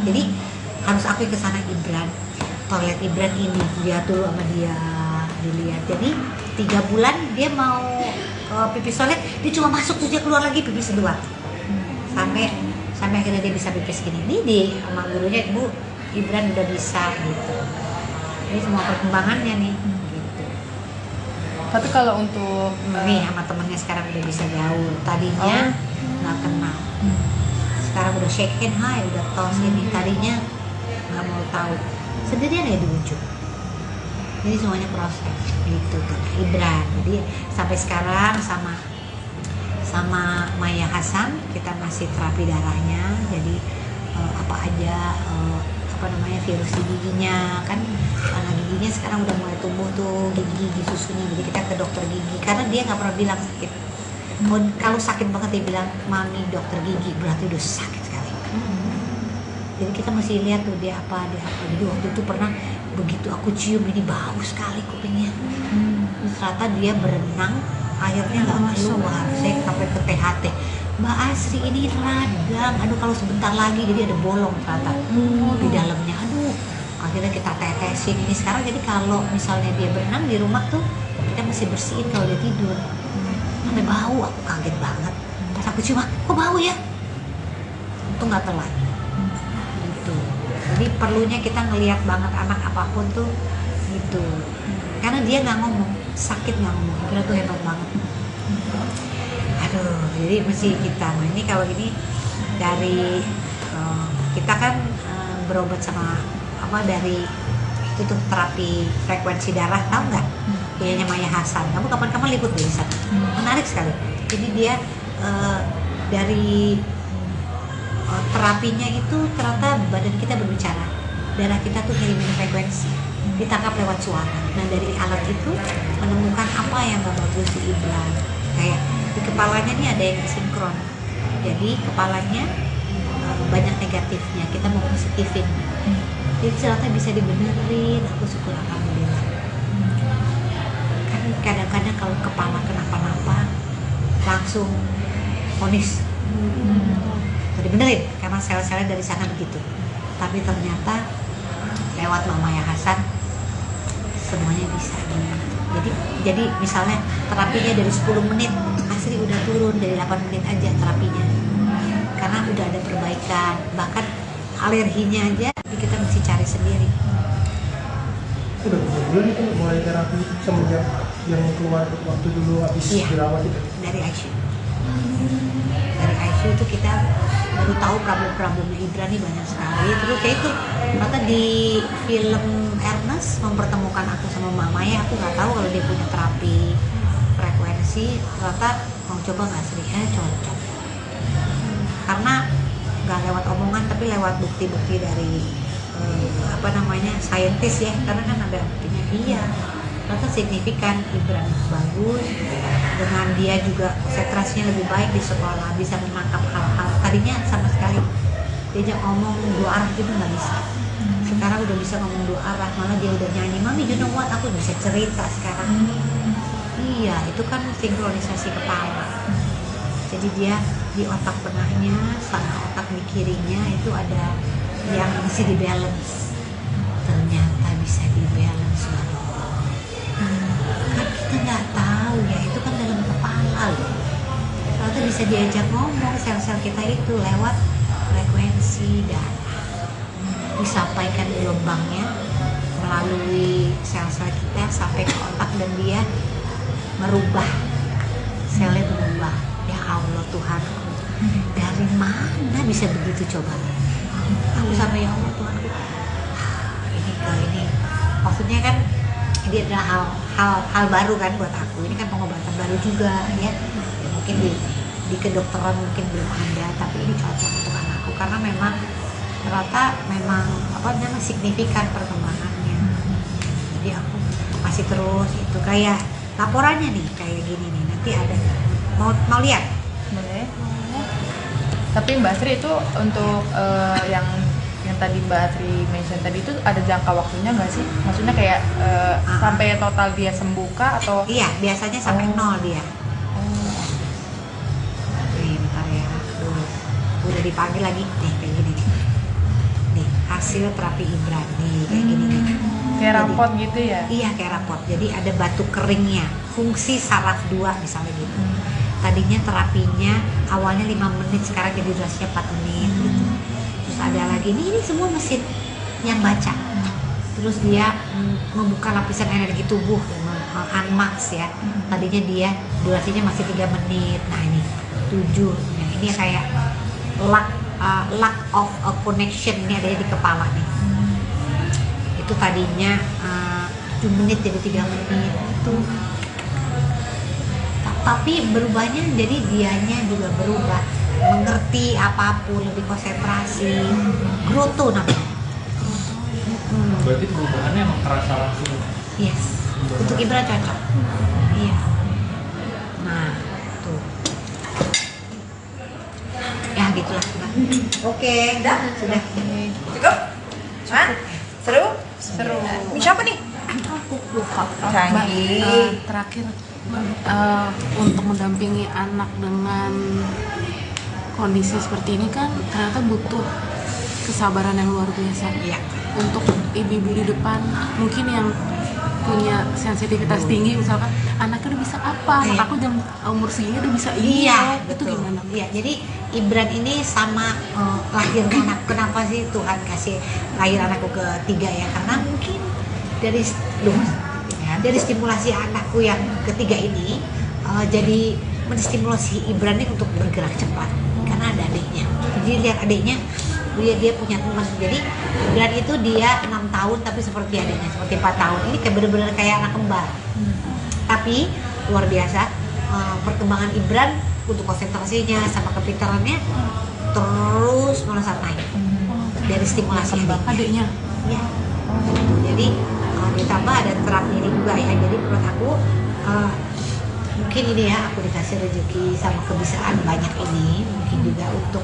Jadi harus aku ke sana Ibran, toilet Ibran ini dia dulu sama dia dilihat. Jadi 3 bulan dia mau pipis toilet, dia cuma masuk terus dia keluar lagi pipis 2. Sampai akhirnya dia bisa pipis gini. Ini di sama gurunya, Bu Ibran udah bisa gitu. Ini semua perkembangannya nih gitu. Tapi kalau untuk Nih sama temennya sekarang udah bisa gaul. Tadinya nggak kenal. Sekarang udah shake hand, hai, udah tos ini. Tadinya nggak mau tahu. Sendirian ya di ujung. Jadi semuanya proses gitu kan Ibran. Jadi sampai sekarang sama Maya Hasan kita masih terapi darahnya. Jadi apa aja virus di giginya kan, anak giginya sekarang udah mulai tumbuh tuh gigi susunya. Jadi kita ke dokter gigi karena dia nggak pernah bilang sakit. Kalau sakit banget dia bilang mami dokter gigi, berarti udah sakit sekali. Jadi kita masih lihat tuh dia apa. Jadi waktu itu pernah begitu aku cium ini bau sekali kupingnya. Ternyata dia berenang airnya nggak keluar. Saya sampai ke THT, Mbak Asri ini radang, aduh kalau sebentar lagi jadi ada bolong ternyata di dalamnya. Aduh akhirnya kita tetesin ini sekarang. Jadi kalau misalnya dia berenang di rumah tuh kita mesti bersihin kalau dia tidur. Sampai bau, aku kaget banget pas aku cium, kok bau ya, itu nggak telat gitu. Jadi perlunya kita ngelihat banget anak apapun tuh gitu, karena dia nggak ngomong, sakit nggak ngomong, itu tuh hebat banget. Aduh, jadi mesti kita, nah ini kalau ini dari kita kan berobat sama dari itu tuh terapi frekuensi darah, tahu nggak? Punyanya Maya Hasan. Kamu kapan-kapan liput deh di sana. Menarik sekali. Jadi dia dari terapinya itu ternyata badan kita berbicara, darah kita tuh ngirimin frekuensi, ditangkap lewat suara. Nah dari alat itu menemukan apa yang gak bagus di Ibran. Kayak di kepalanya nih ada yang sinkron. Jadi kepalanya banyak negatifnya, kita mau positifin. Jadi ternyata bisa dibenerin. Aku syukur alhamdulillah. Kan kadang-kadang kalau kepala kenapa-napa langsung vonis dibenerin karena sel-selnya dari sana begitu. Tapi ternyata lewat Maya Hasan semuanya bisa. Jadi misalnya terapinya dari 10 menit, Asri udah turun dari 8 menit aja terapinya. Karena udah ada perbaikan. Bahkan alerginya aja kita mesti cari sendiri. Udah berapa bulan itu mulai terapi semenjak yang keluar waktu dulu habis dirawat itu? Dari ICU. Dari ICU itu kita baru tahu problem-problemnya Ibran nih banyak sekali. Terus kayak itu ternyata di film Ernest mempertemukan aku sama Mama ya, aku nggak tahu kalau dia punya terapi frekuensi. Ternyata mau coba nggak Sri? Cocok. Karena nggak lewat omongan tapi lewat bukti-bukti dari saintis ya, karena kan ada buktinya. Iya, ternyata signifikan. Ibran bagus, dengan dia juga konsentrasinya lebih baik di sekolah, bisa menangkap hal-hal tadinya sama sekali diajak ngomong 2 arah gitu nggak bisa. Sekarang udah bisa ngomong 2 arah, malah dia udah nyanyi, mami you know what, aku bisa cerita sekarang. Iya, itu kan sinkronisasi kepala. Jadi dia di otak tengahnya sama otak di kirinya itu ada yang bisa di balance, ternyata bisa di balance loh. Kan kita nggak tahu ya, itu kan dalam kepala loh. Ternyata bisa diajak ngomong sel-sel kita itu lewat frekuensi darah, disampaikan gelombangnya melalui sel-sel kita sampai ke otak dan dia merubah, selnya berubah. Ya Allah Tuhanku, dari mana bisa begitu coba? Aku sampai ya Allah Tuhanku, ini maksudnya kan ini adalah hal baru kan buat aku. Ini kan pengobatan baru juga ya, mungkin di kedokteran mungkin belum ada, tapi ini cocok untuk anakku karena memang ternyata memang signifikan perkembangannya. Jadi aku masih terus itu kayak laporannya nih kayak gini nih, nanti ada mau lihat. Boleh. Tapi Mbak Sri itu untuk yang tadi Mbak Sri mention tadi itu ada jangka waktunya nggak sih? Maksudnya kayak sampai total dia sembuh kah atau? Iya, biasanya sampai nol dia. Nih, bentar ya. Udah dipanggil lagi nih kayak gini nih. Nih, hasil terapi Ibran nih kayak gini nih. Kayak rapot gitu ya? Iya, kayak rapot. Jadi ada batu keringnya, fungsi saraf 2 misalnya gitu. Tadinya terapinya awalnya 5 menit, sekarang jadi durasinya 4 menit gitu. Terus ada lagi, ini semua mesin yang baca. Terus dia membuka lapisan energi tubuh, unmax ya. Tadinya dia durasinya masih 3 menit. Nah ini 7. Nah, ini kayak lack of a connection, ini adanya di kepala nih. Itu tadinya 7 menit jadi 3 menit itu. Tapi berubahnya jadi dianya juga berubah, mengerti apapun, lebih konsentrasi, growth namanya. Berarti perubahannya emang kerasa langsung. Yes, untuk Ibra cocok. Iya. Nah, tuh. Ya gitulah. Oke, sudah. Cukup? Hah? Seru? Seru. Ini siapa nih? lupa. Canggih. Terakhir untuk mendampingi anak dengan kondisi seperti ini kan ternyata butuh kesabaran yang luar biasa. Iya. Untuk ibu-ibu di depan mungkin yang punya sensitivitas tinggi, misalkan anaknya udah bisa apa, anak Iya. aku jam umur segini udah bisa ini, Iya, itu betul. gimana? Iya, jadi Ibran ini sama lahir anak. Kenapa sih Tuhan kasih lahir anakku ketiga ya? Karena mungkin dari stimulasi anakku yang ketiga ini jadi menstimulasi Ibran ini untuk bergerak cepat karena ada adiknya. Jadi lihat adiknya, dia punya teman. Jadi Ibran itu dia 6 tahun tapi seperti adiknya, seperti 4 tahun. Ini kayak bener-bener kayak anak kembar. Tapi luar biasa perkembangan Ibran untuk konsentrasinya sama kepintarannya terus melesat naik dari stimulasi Adiknya ya. Jadi ditambah ada terapi ini juga ya. Jadi menurut aku mungkin ini ya, aku dikasih rezeki sama kebisaan banyak ini, mungkin juga untuk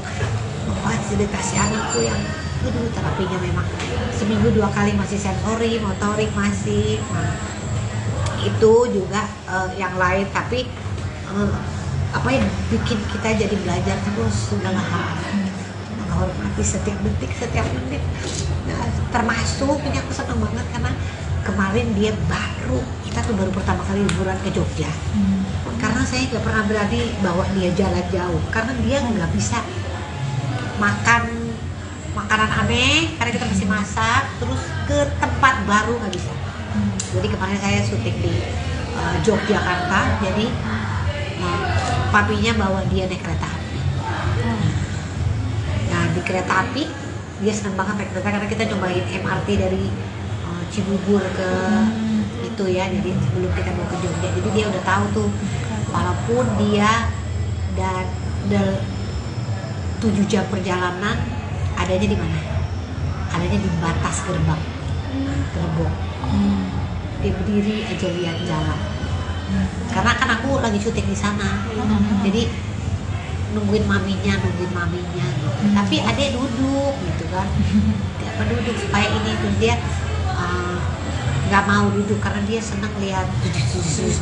memfasilitasi anakku yang terapinya memang seminggu 2 kali masih sensori, motorik masih. Nah, itu juga yang lain, tapi apa yang bikin kita jadi belajar terus segala hal, menghormati setiap detik, setiap menit. Nah, termasuk ini aku senang banget karena kemarin dia kita tuh baru pertama kali liburan ke Jogja. Karena saya nggak pernah berani bawa dia jalan jauh karena dia nggak bisa makan makanan aneh karena kita masih masak, terus ke tempat baru nggak bisa. Jadi kemarin saya syuting di Yogyakarta, jadi papinya bawa dia naik kereta api. Nah di kereta api dia senang banget naik kereta karena kita cobain MRT dari Cibubur ke itu ya, jadi sebelum kita mau ke Jogja, jadi dia udah tahu tuh walaupun dia dan 7 jam perjalanan adanya di mana? Adanya di batas gerbang. Dia berdiri aja lihat jalan. Karena kan aku lagi syuting di sana. Jadi nungguin maminya gitu. Tapi adek duduk gitu kan. Dia duduk supaya ini tuh dia nggak mau duduk karena dia senang lihat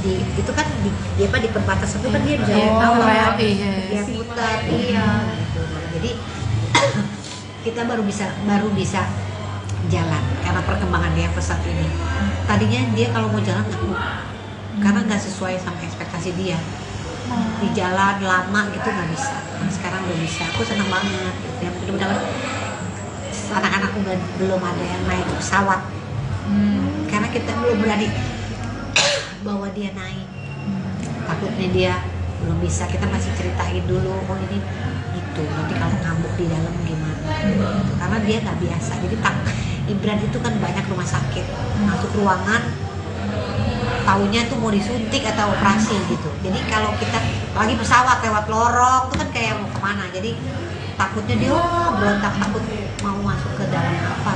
di itu kan di perbatasan itu kan dia bisa tahu kan dia putar gitu. Jadi kita baru bisa jalan karena perkembangan dia pesat ini. Tadinya dia kalau mau jalan nggak mau, karena nggak sesuai sama ekspektasi dia. Di jalan lama gitu nggak bisa. Nah, sekarang udah bisa. Aku senang banget. Ya mudah-mudahan anak-anakku belum ada yang naik pesawat, karena kita belum berani bawa dia naik. Takutnya dia belum bisa. Kita masih ceritain dulu, oh ini gitu. Nanti kalau ngambuk di dalam gimana? Karena dia nggak biasa. Jadi Ibran itu kan banyak rumah sakit, masuk ruangan, taunya tuh mau disuntik atau operasi gitu. Jadi kalau kita lagi pesawat lewat lorong itu kan kayak mau kemana. Jadi takutnya dia berontak, takut mau masuk ke dalam apa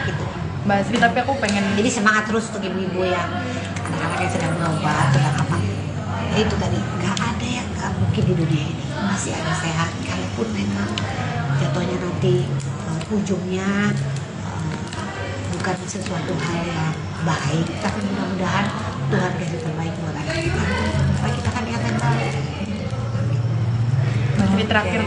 gitu. Mbak Asri, tapi aku pengen Jadi semangat terus untuk ibu-ibu yang anak-anak yang sedang berobat atau apa. Ya itu tadi, nggak ada yang nggak mungkin di dunia ini. Masih ada sehat, kalaupun memang jatuhnya nanti ujungnya bukan sesuatu hal yang baik, tapi mudah-mudahan Tuhan kasih terbaik buat anak kita. Supaya kita kan niat yang baik. Mbak Asri, terakhir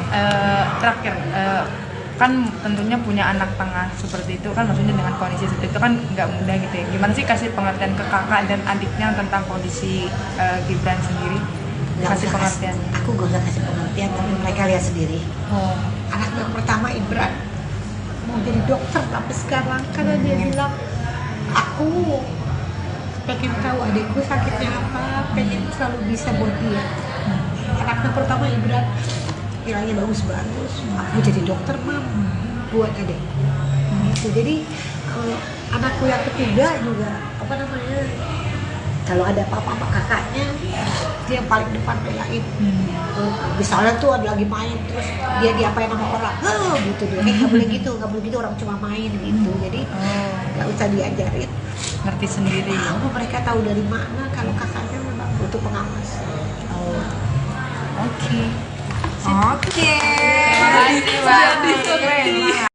kan tentunya punya anak tengah seperti itu kan, maksudnya dengan kondisi seperti itu kan nggak mudah gitu ya. Gimana sih kasih pengertian ke kakak dan adiknya tentang kondisi Gibran sendiri? Kasih pengertian. Aku gak usah kasih pengertian, tapi mereka lihat sendiri. Anak yang pertama Ibran mau jadi dokter tapi sekarang karena dia bilang aku pengen tahu adikku sakitnya apa, pengen selalu bisa buat dia. Anaknya pertama Ibran nilainya bagus-bagus, aku jadi dokter mam buat adik. Gitu. Jadi anakku yang ketiga juga apa namanya, kalau ada apa-apa sama kakaknya dia yang paling depan belain. Misalnya tuh ada lagi main terus dia diapain sama orang, gitu dia. Nggak boleh gitu, orang cuma main gitu. Jadi nggak usah diajarin, Ngerti sendiri. mereka tahu dari mana kalau kakaknya memang butuh pengawas. Oke.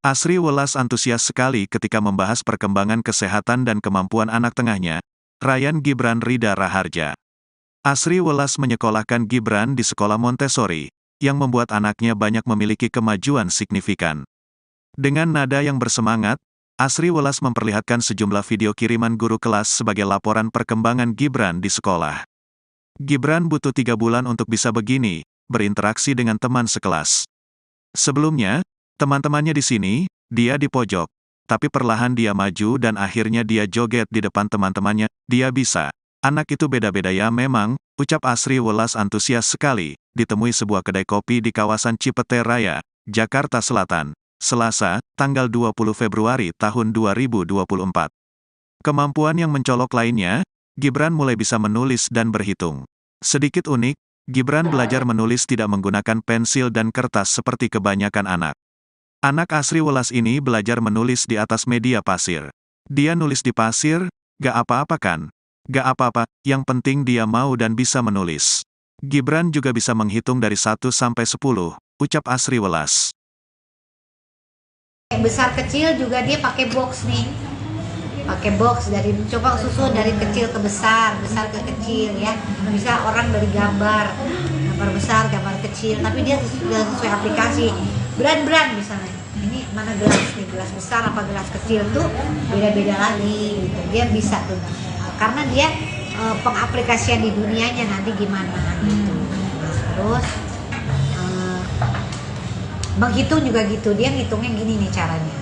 Asri Welas antusias sekali ketika membahas perkembangan kesehatan dan kemampuan anak tengahnya, Ryan Gibran Rida Raharja. Asri Welas menyekolahkan Gibran di sekolah Montessori, yang membuat anaknya banyak memiliki kemajuan signifikan. Dengan nada yang bersemangat, Asri Welas memperlihatkan sejumlah video kiriman guru kelas sebagai laporan perkembangan Gibran di sekolah. Gibran butuh 3 bulan untuk bisa begini, berinteraksi dengan teman sekelas. Sebelumnya, teman-temannya di sini, dia di pojok. Tapi perlahan dia maju dan akhirnya dia joget di depan teman-temannya. Dia bisa. Anak itu beda-beda ya memang, ucap Asri Welas antusias sekali, ditemui sebuah kedai kopi di kawasan Cipete Raya, Jakarta Selatan, Selasa, tanggal 20 Februari tahun 2024. Kemampuan yang mencolok lainnya, Gibran mulai bisa menulis dan berhitung. Sedikit unik, Gibran belajar menulis tidak menggunakan pensil dan kertas seperti kebanyakan anak. Anak Asri Welas ini belajar menulis di atas media pasir. Dia nulis di pasir, gak apa-apa kan? Gak apa-apa, yang penting dia mau dan bisa menulis. Gibran juga bisa menghitung dari 1 sampai 10, ucap Asri Welas. Besar kecil juga dia pakai box nih. Pakai box coba susun dari kecil ke besar ke kecil ya. Bisa orang dari gambar besar, gambar kecil, tapi dia sudah sesuai aplikasi. Brand misalnya. Ini mana gelas nih, gelas besar apa gelas kecil tuh beda-beda lagi gitu. Dia bisa tuh. Karena dia pengaplikasian di dunianya nanti gimana gitu. Terus menghitung juga gitu. Dia ngitungnya gini nih caranya.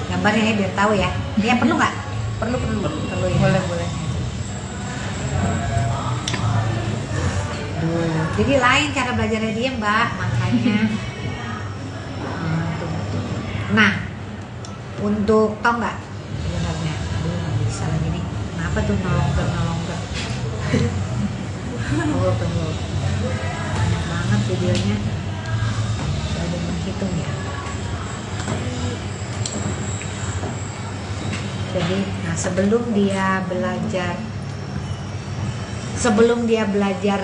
Gambarnya ya biar tahu ya. Dia perlu nggak? Perlu ya. Boleh. Jadi lain cara belajarnya dia Mbak, makanya. Nah, untuk tau nggak sebenarnya? Nggak bisa lagi nih. Kenapa tuh nolong tuh? Tunggu. Banyak banget videonya. Ada menghitung ya. Jadi, sebelum dia belajar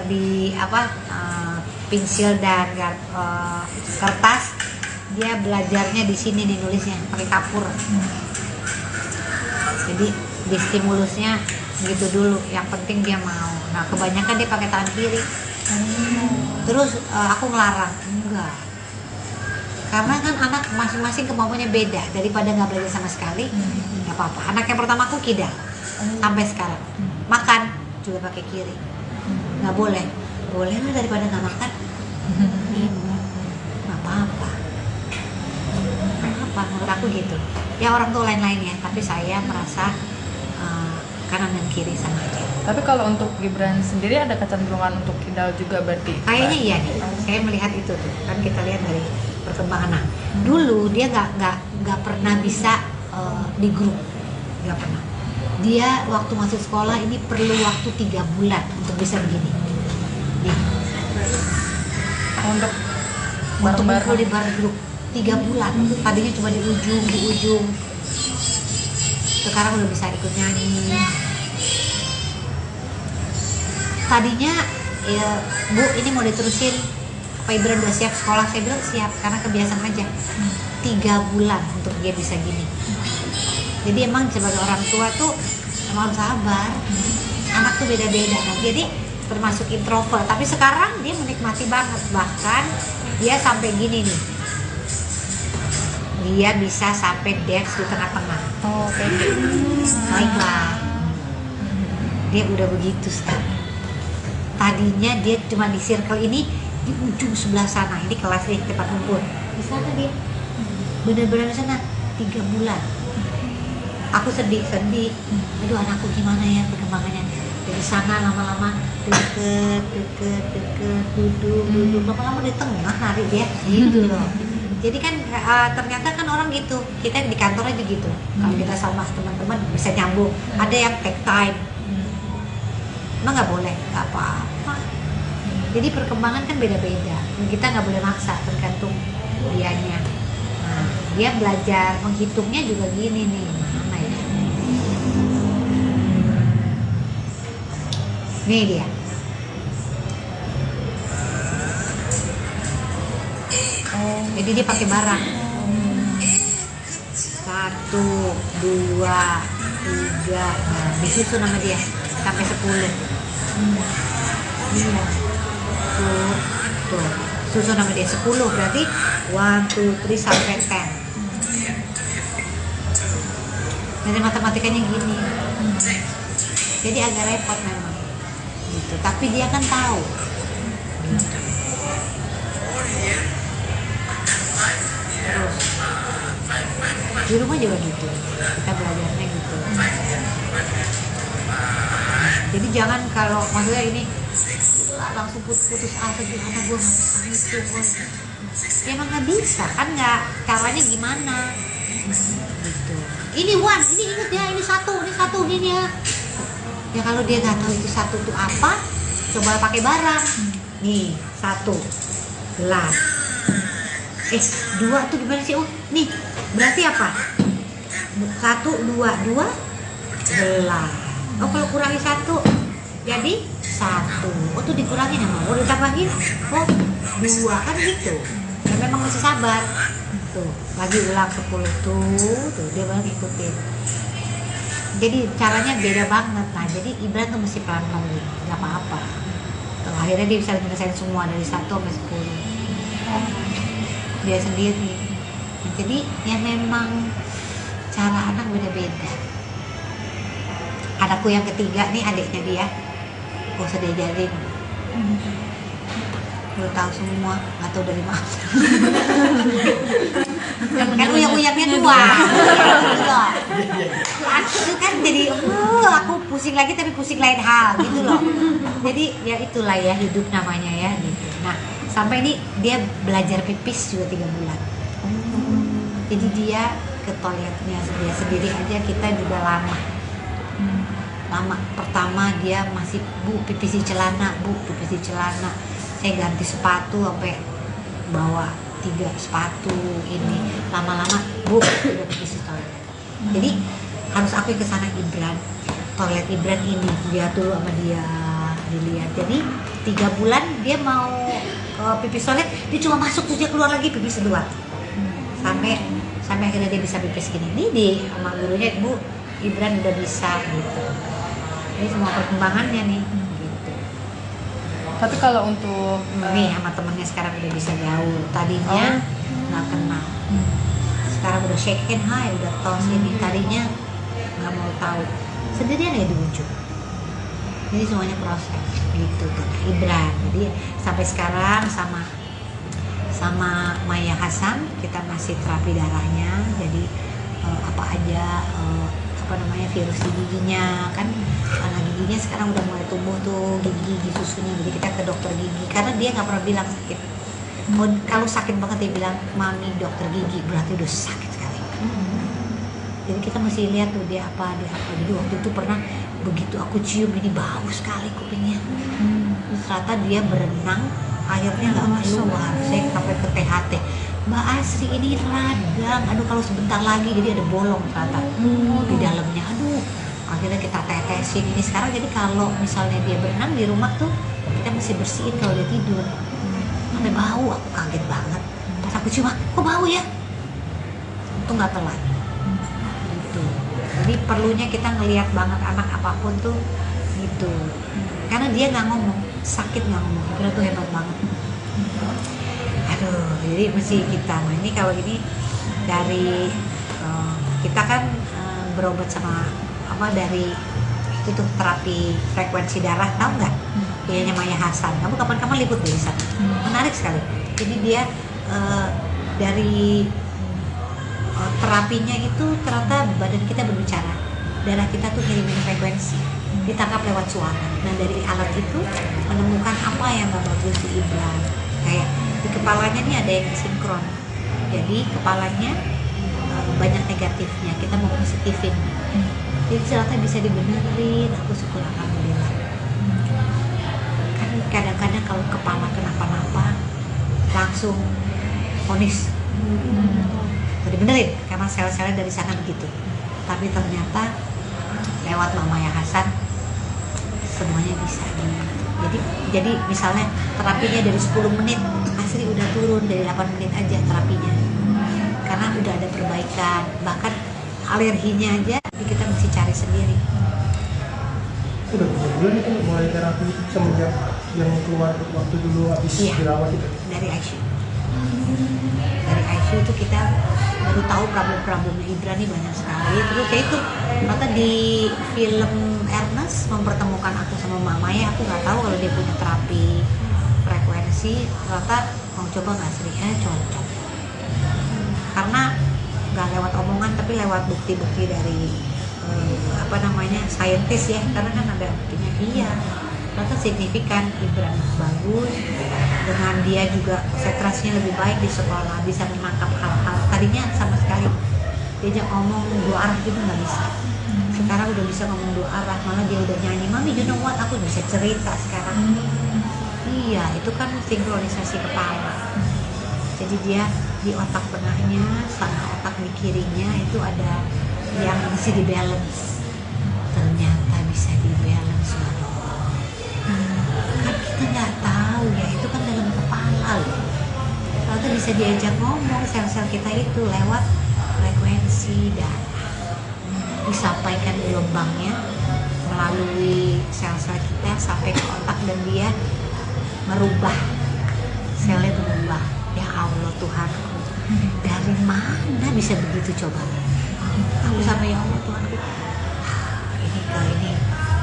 di pensil dan kertas, dia belajarnya di sini nulisnya pakai kapur. Jadi di stimulusnya gitu dulu, yang penting dia mau. Nah kebanyakan dia pakai tangan kiri. Terus aku ngelarang, enggak, karena kan anak masing-masing kemampuannya beda, daripada nggak belajar sama sekali. Nggak apa-apa. Anak yang pertama aku kidal sampai sekarang, makan juga pakai kiri. Nggak boleh, boleh lah daripada nggak makan. Nggak apa-apa, apa menurut aku gitu. Ya orang tua lain-lain ya, tapi saya merasa kanan dan kiri sama aja. Tapi kalau untuk Gibran sendiri ada kecenderungan untuk kidal juga berarti? Kayaknya iya nih, saya melihat itu tuh kan, kita lihat dari perkembangan. Nah, dulu dia nggak pernah bisa di grup, nggak pernah. Dia waktu masuk sekolah ini perlu waktu 3 bulan untuk bisa begini. Nih, Untuk untuk bareng-bareng. ngumpul di bareng grup 3 bulan. Tadinya cuma di ujung. Sekarang udah bisa ikut nyanyi. Tadinya ya, Bu ini mau diterusin apa Ibran udah siap sekolah? Saya bilang siap, karena kebiasaan aja. 3 bulan untuk dia bisa gini. Jadi emang sebagai orang tua tuh emang harus sabar. Anak tuh beda-beda. Nah, jadi termasuk introvert, tapi sekarang dia menikmati banget. Bahkan dia sampai gini nih, dia bisa sampai dance di tengah-tengah. Oh, oke. Baiklah, dia udah begitu sekarang. Tadinya dia cuma di circle ini, di ujung sebelah sana. Ini kelas nih, tempat kumpul. Di sana dia, bener-bener di sana 3 bulan. Aku sedih. Aduh, anakku gimana ya perkembangannya. Dari sana lama-lama deket, duduk. Lama-lama di tengah nari dia, gitu loh. Jadi kan ternyata kan orang gitu, kita di kantor aja gitu. Kalau kita sama teman-teman bisa nyambung. Ada yang take time, emang nggak boleh, nggak apa-apa. Jadi perkembangan kan beda-beda. Kita nggak boleh maksa, tergantung dianya. Nah, dia belajar menghitungnya juga gini nih, mana ya? Nih dia. Jadi dia pakai barang. 1, 2, 3. Nah, disusun sama dia sampai 10. Iya. Tuh. Susun sama dia 10 berarti 1, 2, 3 sampai 10. Jadi matematikanya gini. Jadi agak repot memang. Gitu. Tapi dia kan tahu. Gitu. Terus di rumah juga gitu, kita belajarnya gitu. Jadi jangan kalau maksudnya ini langsung putus asa gitu, anak gue nggak bisa itu, ya emang nggak bisa kan, nggak, caranya gimana gitu. Ini Wan, ini inget ya, ini satu gini ya. Ya kalau dia nggak tahu itu satu itu apa, coba pakai barang. Nih 1 gelas. 2 tuh gimana sih? Oh, nih berarti apa? 1, 2 gelas. Oh, kalau kurangi 1 jadi 1. Oh, tuh dikurangin ya, mau ditambahin. Oh, 2 kan gitu. Ya memang mesti sabar. Tuh, lagi ulang 10 tuh dia baru ikutin. Jadi caranya beda banget. Nah, jadi Ibran tuh mesti pelan-pelan, nggak apa-apa. Tuh, akhirnya dia bisa menyelesaikan semua dari 1 sampai 10. Dia sendiri. Jadi ya memang cara anak beda-beda. Anakku yang ketiga nih, adiknya dia, gak usah diajarin, udah tahu semua, nggak tahu dari mana. Kan uyak-uyaknya tua. Itu kan jadi aku pusing lagi tapi pusing lain hal gitu loh. Jadi ya itulah ya hidup namanya ya gitu. Nah, sampai ini dia belajar pipis juga 3 bulan. Jadi dia ke toiletnya dia sendiri aja, kita juga lama. Pertama dia masih, Bu pipis di celana, saya ganti sepatu sampai bawa 3 sepatu ini. Lama-lama Bu udah pipis di toilet. Jadi harus aku ke sana Ibran, toilet Ibran ini dia dulu sama dia dilihat. Jadi 3 bulan dia mau pipis toilet, dia cuma masuk terus dia keluar lagi pipis kedua. Sampai akhirnya dia bisa pipis gini. Ini di sama gurunya, Bu Ibran udah bisa gitu. Ini semua perkembangannya nih. Gitu. Tapi kalau untuk Nih sama temennya sekarang udah bisa gaul. Tadinya nggak kenal. Sekarang udah shake hand, hai, udah tos ini. Tadinya nggak mau tahu. Sendirian ya di ujung. Jadi semuanya proses gitu tuh. Ibran. Jadi sampai sekarang sama Maya Hasan kita masih terapi darahnya. Jadi apa aja virus di giginya kan, karena giginya sekarang udah mulai tumbuh tuh gigi susunya. Jadi kita ke dokter gigi karena dia nggak pernah bilang sakit. Kalau sakit banget dia bilang mami dokter gigi, berarti udah sakit sekali. Jadi kita mesti lihat tuh dia apa. Jadi waktu itu pernah begitu aku cium ini bau sekali kupingnya. Terus ternyata dia berenang airnya nggak keluar. Saya sampai ke THT. Mbak Asri ini radang, aduh kalau sebentar lagi jadi ada bolong ternyata di dalamnya, aduh akhirnya kita tetesin ini sekarang. Jadi kalau misalnya dia berenang di rumah tuh kita mesti bersihin kalau dia tidur. Sampai bau, aku kaget banget pas aku cium, kok bau ya, itu nggak telat gitu. Jadi perlunya kita ngelihat banget anak apapun tuh gitu, karena dia nggak ngomong, sakit nggak ngomong, itu tuh hebat banget. Aduh, jadi mesti kita. Nah ini kalau ini dari kita kan berobat sama dari itu tuh terapi frekuensi darah, tahu nggak? Dianya Maya Hasan. Kamu kapan-kapan liput di sana. Menarik sekali. Jadi dia dari terapinya itu ternyata badan kita berbicara, darah kita tuh ngirimin frekuensi, ditangkap lewat suara. Nah dari alat itu menemukan apa yang nggak bagus di Ibran. Kayak di kepalanya nih ada yang sinkron, jadi kepalanya banyak negatifnya, kita mau positifin. Jadi ternyata bisa dibenerin, aku syukur alhamdulillah. Kan kadang-kadang kalau kepala kenapa-napa langsung vonis dibenerin karena sel-selnya dari sana begitu. Tapi ternyata lewat Mama Ya Hasan semuanya bisa gitu. Jadi misalnya terapinya dari 10 menit, Asri udah turun dari 8 menit aja terapinya. Karena udah ada perbaikan, bahkan alerginya aja kita mesti cari sendiri. Udah berapa bulan itu mulai terapi itu semenjak yang keluar waktu dulu habis dirawat itu? Dari ICU. Dari ICU itu kita baru tahu problem-problemnya Ibran ini banyak sekali. Terus ya itu, ternyata di film Ernest mempertemukan aku sama Mama ya, aku nggak tahu kalau dia punya terapi frekuensi. Ternyata mau coba nggak Sri? Cocok. Karena nggak lewat omongan tapi lewat bukti-bukti dari saintis ya, karena kan ada buktinya. Iya, ternyata signifikan. Ibran bagus, dengan dia juga konsentrasinya lebih baik di sekolah, bisa menangkap hal-hal tadinya sama sekali diajak ngomong dua arah gitu nggak bisa. Sekarang udah bisa ngomong dua arah, malah dia udah nyanyi, mami you know what, aku bisa cerita sekarang. Iya, itu kan sinkronisasi kepala. Jadi dia di otak tengahnya sama otak di kirinya itu ada yang mesti di balance. Ternyata bisa di balance loh. Kan kita nggak tahu ya, itu kan dalam kepala loh. Ternyata bisa diajak ngomong sel-sel kita itu lewat frekuensi darah. Disampaikan gelombangnya melalui sel-sel kita sampai ke otak dan dia merubah, selnya berubah. Ya Allah Tuhanku, dari mana bisa begitu coba? Aku sampai ya Allah Tuhanku, ini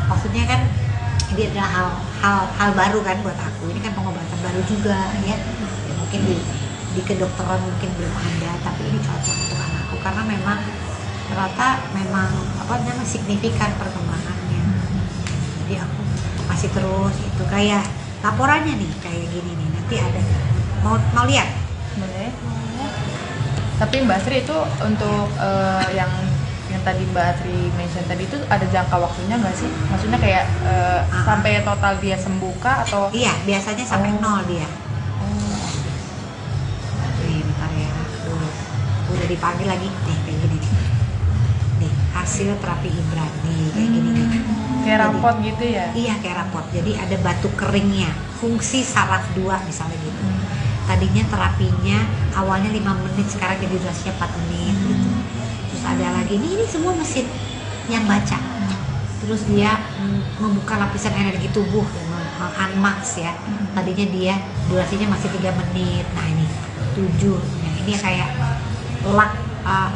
maksudnya kan ini adalah hal baru kan buat aku. Ini kan pengobatan baru juga ya mungkin di kedokteran mungkin belum ada, tapi ini cocok untuk anakku karena memang ternyata memang signifikan perkembangannya. Jadi aku masih terus itu kayak laporannya nih kayak gini nih, nanti ada mau lihat? Boleh. Tapi Mbak Sri itu untuk yang tadi Mbak Sri mention tadi itu ada jangka waktunya nggak sih? Maksudnya kayak sampai total dia sembuh kah atau? Iya, biasanya sampai 0 dia. Nih, bentar ya. Udah dipanggil lagi nih kayak gini nih. Nih, hasil terapi Ibran nih kayak gini nih. Kayak rapot gitu ya? Iya, kayak rapot. Jadi ada batu keringnya, fungsi saraf 2 misalnya gitu. Tadinya terapinya awalnya 5 menit, sekarang jadi durasinya 4 menit gitu. Terus ada lagi, ini semua mesin yang baca. terus dia membuka lapisan energi tubuh, unmax ya. Tadinya dia durasinya masih 3 menit, nah ini 7. Nah, ini kayak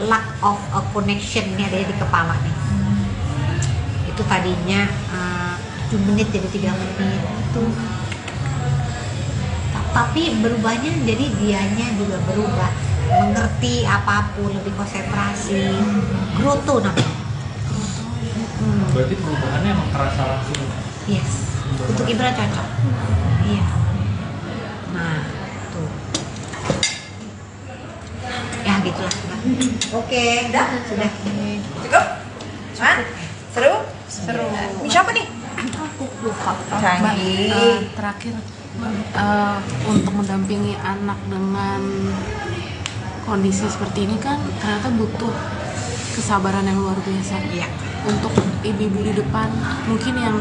lack of a connection, ini adanya di kepala nih. Itu tadinya 7 menit jadi 3 menit itu. Tapi berubahnya jadi dianya juga berubah, mengerti apapun, lebih konsentrasi, growth namanya. Berarti perubahannya emang kerasa langsung. Yes, untuk Ibra cocok. Iya. Nah, tuh. Ya gitulah. Oke, sudah. Cukup? Hah? Seru? Seru. Ini siapa nih? Aku lupa. Canggih. Terakhir untuk mendampingi anak dengan kondisi seperti ini kan ternyata butuh kesabaran yang luar biasa. Iya. Untuk ibu-ibu di depan mungkin yang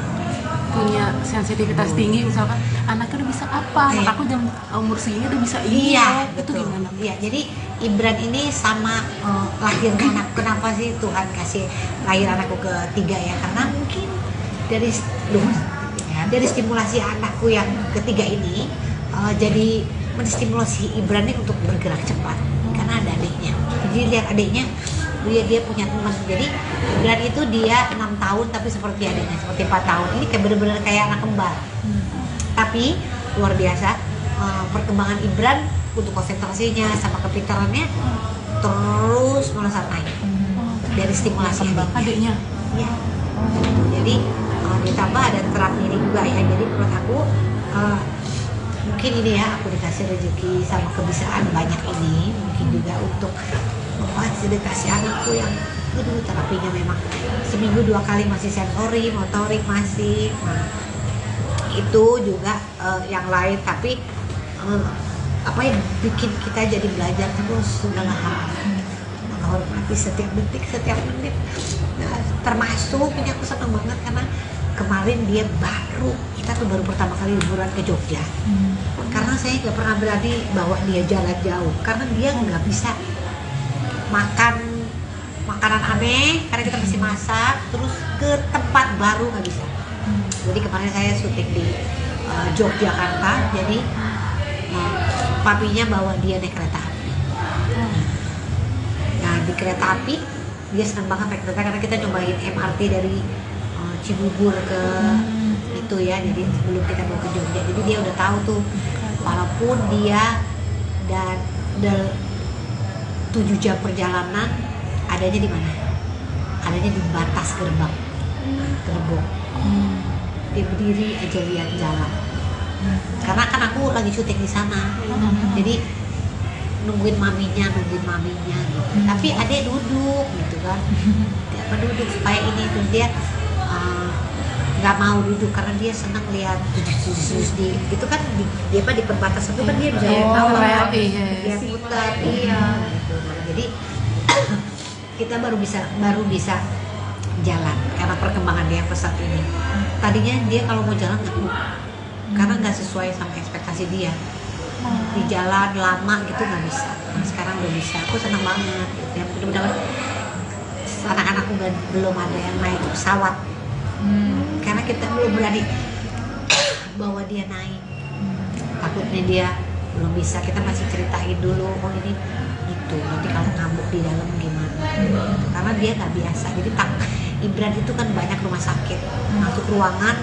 punya sensitivitas tinggi, misalkan anaknya udah bisa apa, anak aku jam umur segini udah bisa ini, Iya, itu betul. gimana? Iya, jadi Ibran ini sama lahirnya anak. Kenapa sih Tuhan kasih lahir anakku ketiga ya? Karena mungkin dari stimulasi anakku yang ketiga ini jadi menstimulasi Ibran ini untuk bergerak cepat. Karena ada adiknya. Jadi lihat adiknya, dia punya teman. Jadi Ibran itu dia 6 tahun tapi seperti adiknya, seperti 4 tahun. Ini kayak bener-bener kayak anak kembar. Tapi luar biasa perkembangan Ibran untuk konsentrasinya sama kepintarannya terus melesat naik dari stimulasi Adiknya. ya. Jadi ditambah ada terapi ini juga ya. Jadi menurut aku mungkin ini ya, aku dikasih rezeki sama kebiasaan banyak ini, mungkin juga untuk memfasilitasi anakku yang terapinya memang seminggu 2 kali masih sensori, motorik masih. Nah, itu juga yang lain, tapi apa yang bikin kita jadi belajar terus segala hal, menghormati setiap detik, setiap menit. Nah, termasuk ini aku senang banget karena kemarin dia kita tuh baru pertama kali liburan ke Jogja. Karena saya nggak pernah berani bawa dia jalan jauh karena dia nggak bisa makan makanan aneh karena kita masih masak, terus ke tempat baru nggak bisa. Jadi kemarin saya syuting di Yogyakarta, jadi papinya bawa dia naik kereta api. Nah di kereta api dia senang banget naik kereta karena kita nyobain MRT dari Cibubur ke itu ya, jadi sebelum kita mau ke Jogja, jadi dia udah tahu tuh walaupun dia dan 7 jam perjalanan adanya di mana? Adanya di batas gerbang, gerbong. Dia berdiri aja lihat jalan. Karena kan aku lagi syuting di sana, jadi nungguin maminya gitu. Tapi adek duduk gitu kan, dia duduk supaya ini tuh dia nggak mau duduk karena dia senang lihat di itu kan di perbatasan itu kan dia bisa tahu kan, dia putar iya gitu. Jadi kita baru bisa jalan karena perkembangan dia pesat ini. Tadinya dia kalau mau jalan nggak mau karena nggak sesuai sama ekspektasi dia. Di jalan lama gitu nggak bisa. Nah, sekarang udah bisa. Aku senang banget. Ya mudah-mudahan anak-anakku belum ada yang naik pesawat. Karena kita belum berani bawa dia naik. Takutnya dia belum bisa. Kita masih ceritain dulu. Oh ini gitu. Nanti kalau ngambuk di dalam gimana? Karena dia nggak biasa. Jadi Ibran itu kan banyak rumah sakit. Masuk ruangan,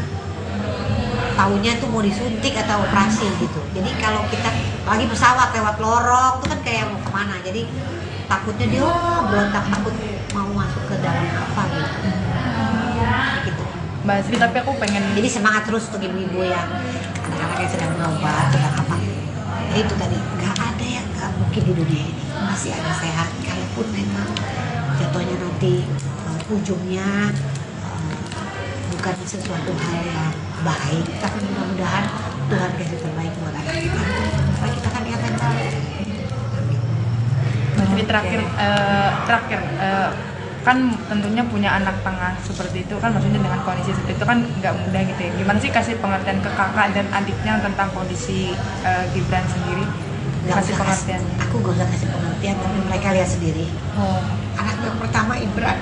taunya tuh mau disuntik atau operasi gitu. Jadi kalau kita lagi pesawat lewat lorong itu kan kayak mau kemana. Jadi takutnya dia berontak, takut mau masuk ke dalam apa gitu. Mbak Asri, tapi aku pengen Jadi semangat terus untuk ibu-ibu yang anak-anak yang sedang berobat, sedang apa. Ya itu tadi, nggak ada yang nggak mungkin di dunia ini. Masih ada sehat, kalaupun memang jatuhnya nanti ujungnya bukan sesuatu hal yang baik, tapi mudah-mudahan Tuhan kasih terbaik buat anak kita. Karena kita kan niatan baik. Mbak Asri, terakhir kan tentunya punya anak tengah seperti itu kan, maksudnya dengan kondisi seperti itu kan nggak mudah gitu ya. Gimana sih kasih pengertian ke kakak dan adiknya tentang kondisi Gibran sendiri? Kasih pengertian. Aku gak usah kasih pengertian, tapi mereka lihat sendiri. Anak yang pertama Ibran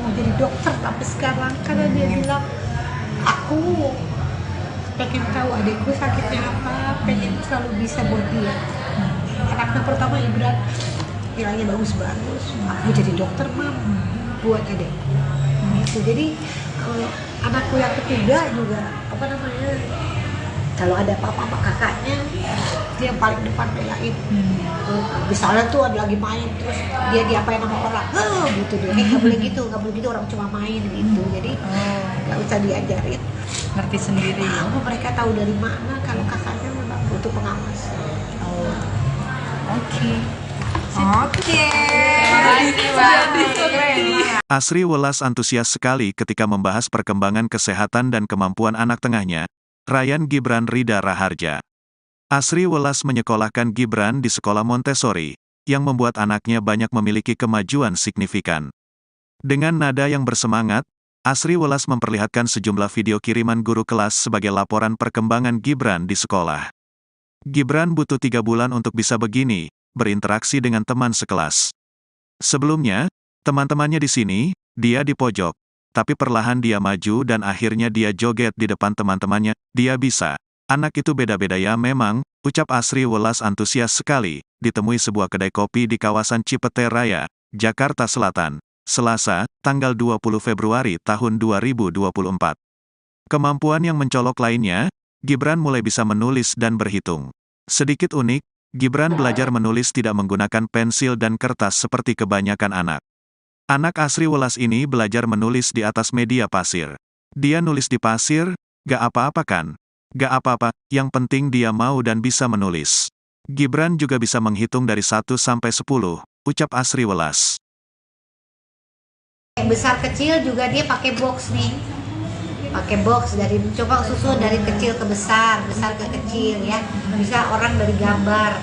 mau jadi dokter tapi sekarang karena dia bilang aku pengen tahu adikku sakitnya apa, pengen selalu bisa buat dia. Anaknya pertama Ibran nilainya bagus-bagus, aku jadi dokter mam buat adik. Gitu. Jadi anakku yang ketiga juga apa namanya, kalau ada papa sama kakaknya dia yang paling depan belain. Misalnya tuh ada lagi main terus dia diapain sama orang, gitu dia. Nggak boleh gitu, orang cuma main gitu. Jadi nggak usah diajarin, Ngerti sendiri. tahu mereka tahu dari mana kalau kakaknya memang butuh pengawasan. Oke. Asri Welas antusias sekali ketika membahas perkembangan kesehatan dan kemampuan anak tengahnya, Ryan Gibran Rida Raharja. Asri Welas menyekolahkan Gibran di sekolah Montessori, yang membuat anaknya banyak memiliki kemajuan signifikan. Dengan nada yang bersemangat, Asri Welas memperlihatkan sejumlah video kiriman guru kelas sebagai laporan perkembangan Gibran di sekolah. Gibran butuh 3 bulan untuk bisa begini, berinteraksi dengan teman sekelas. Sebelumnya, teman-temannya di sini, dia di pojok. Tapi perlahan dia maju dan akhirnya dia joget di depan teman-temannya, dia bisa. Anak itu beda-beda ya memang, ucap Asri Welas antusias sekali, ditemui sebuah kedai kopi di kawasan Cipete Raya, Jakarta Selatan, Selasa, tanggal 20 Februari tahun 2024. Kemampuan yang mencolok lainnya, Gibran mulai bisa menulis dan berhitung. Sedikit unik, Gibran belajar menulis tidak menggunakan pensil dan kertas seperti kebanyakan anak. Anak Asri Welas ini belajar menulis di atas media pasir. Dia nulis di pasir, gak apa-apa kan? Gak apa-apa, yang penting dia mau dan bisa menulis. Gibran juga bisa menghitung dari 1 sampai 10, ucap Asri Welas. Besar kecil juga dia pakai box nih. Pakai box dari coba susu dari kecil ke besar ke kecil ya. Bisa orang dari gambar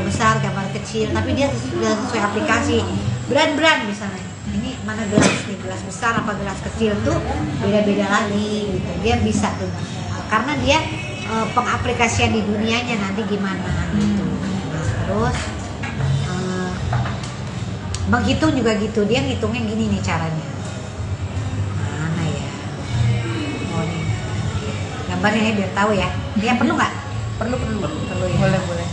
besar, gambar kecil, tapi dia sudah sesuai aplikasi. Brand misalnya. Ini mana gelas nih, gelas besar apa gelas kecil tuh beda-beda lagi gitu. Dia bisa tuh. Karena dia pengaplikasian di dunianya nanti gimana gitu. Terus menghitung juga gitu. Dia ngitungnya gini nih caranya. Mana ya? Oh nih. Gambarnya ya biar tahu ya. Dia perlu nggak? Perlu ya. Boleh.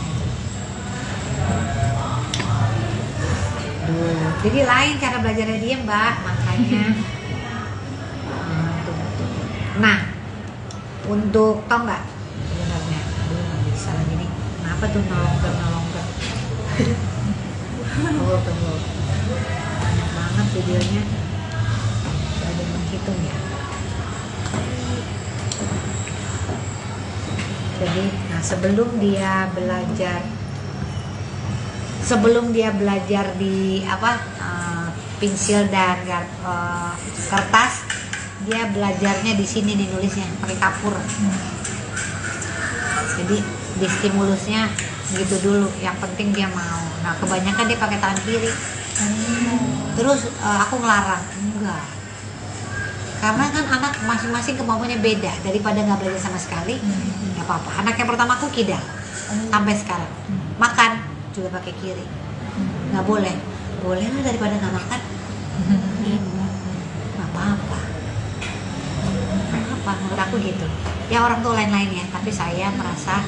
Jadi lain cara belajarnya dia mbak, makanya. Nah, untuk tau nggak sebenarnya, nggak bisa lagi nih. Kenapa tuh nolong? Tunggu. Banyak banget videonya. Ada menghitung ya. Jadi, nah sebelum dia belajar di pensil dan kertas, dia belajarnya di sini nih nulisnya pakai kapur. Jadi di stimulusnya gitu dulu, yang penting dia mau. Nah kebanyakan dia pakai tangan kiri. Terus aku ngelarang, enggak, karena kan anak masing-masing kemampuannya beda. Daripada nggak belajar sama sekali, nggak apa-apa. Anak yang pertama aku kidal sampai sekarang, makan juga pakai kiri. Nggak boleh lah, daripada nggak makan. Nggak apa-apa, menurut aku gitu ya. Orang tua lain-lain ya, tapi saya merasa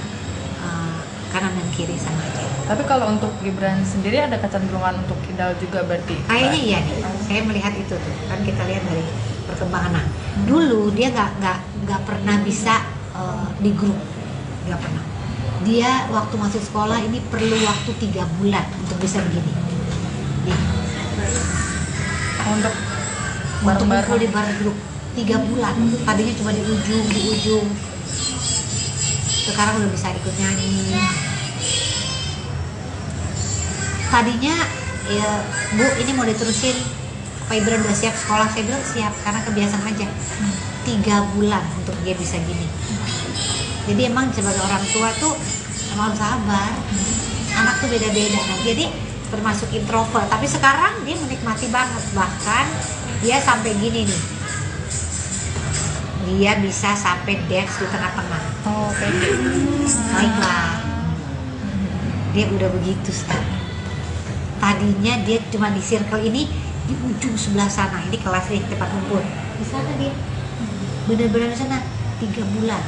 kanan dan kiri sama aja. Tapi kalau untuk Gibran sendiri ada kecenderungan untuk kidal juga berarti? Kayaknya iya nih, saya melihat itu tuh kan, kita lihat dari perkembangan. Nah, dulu dia nggak pernah bisa di grup, nggak pernah. Dia waktu masuk sekolah ini perlu waktu 3 bulan untuk bisa begini. Nih. Untuk kumpul di bar grup 3 bulan. Tadinya cuma di ujung. Sekarang udah bisa ikut nyanyi. Tadinya ya Bu, ini mau diterusin, Pak Ibran udah siap sekolah? Saya bilang siap, karena kebiasaan aja. 3 bulan untuk dia bisa gini. Jadi emang sebagai orang tua tuh emang harus sabar. Anak tuh beda-beda. Nah, jadi termasuk introvert, tapi sekarang dia menikmati banget. Bahkan dia sampai gini nih, dia bisa sampai dance di tengah-tengah. Oh, kayak gitu. Baiklah, dia udah begitu sekarang. Tadinya dia cuma di circle ini, di ujung sebelah sana. Ini kelas nih tempat kumpul di sana dia, bener-bener di sana 3 bulan.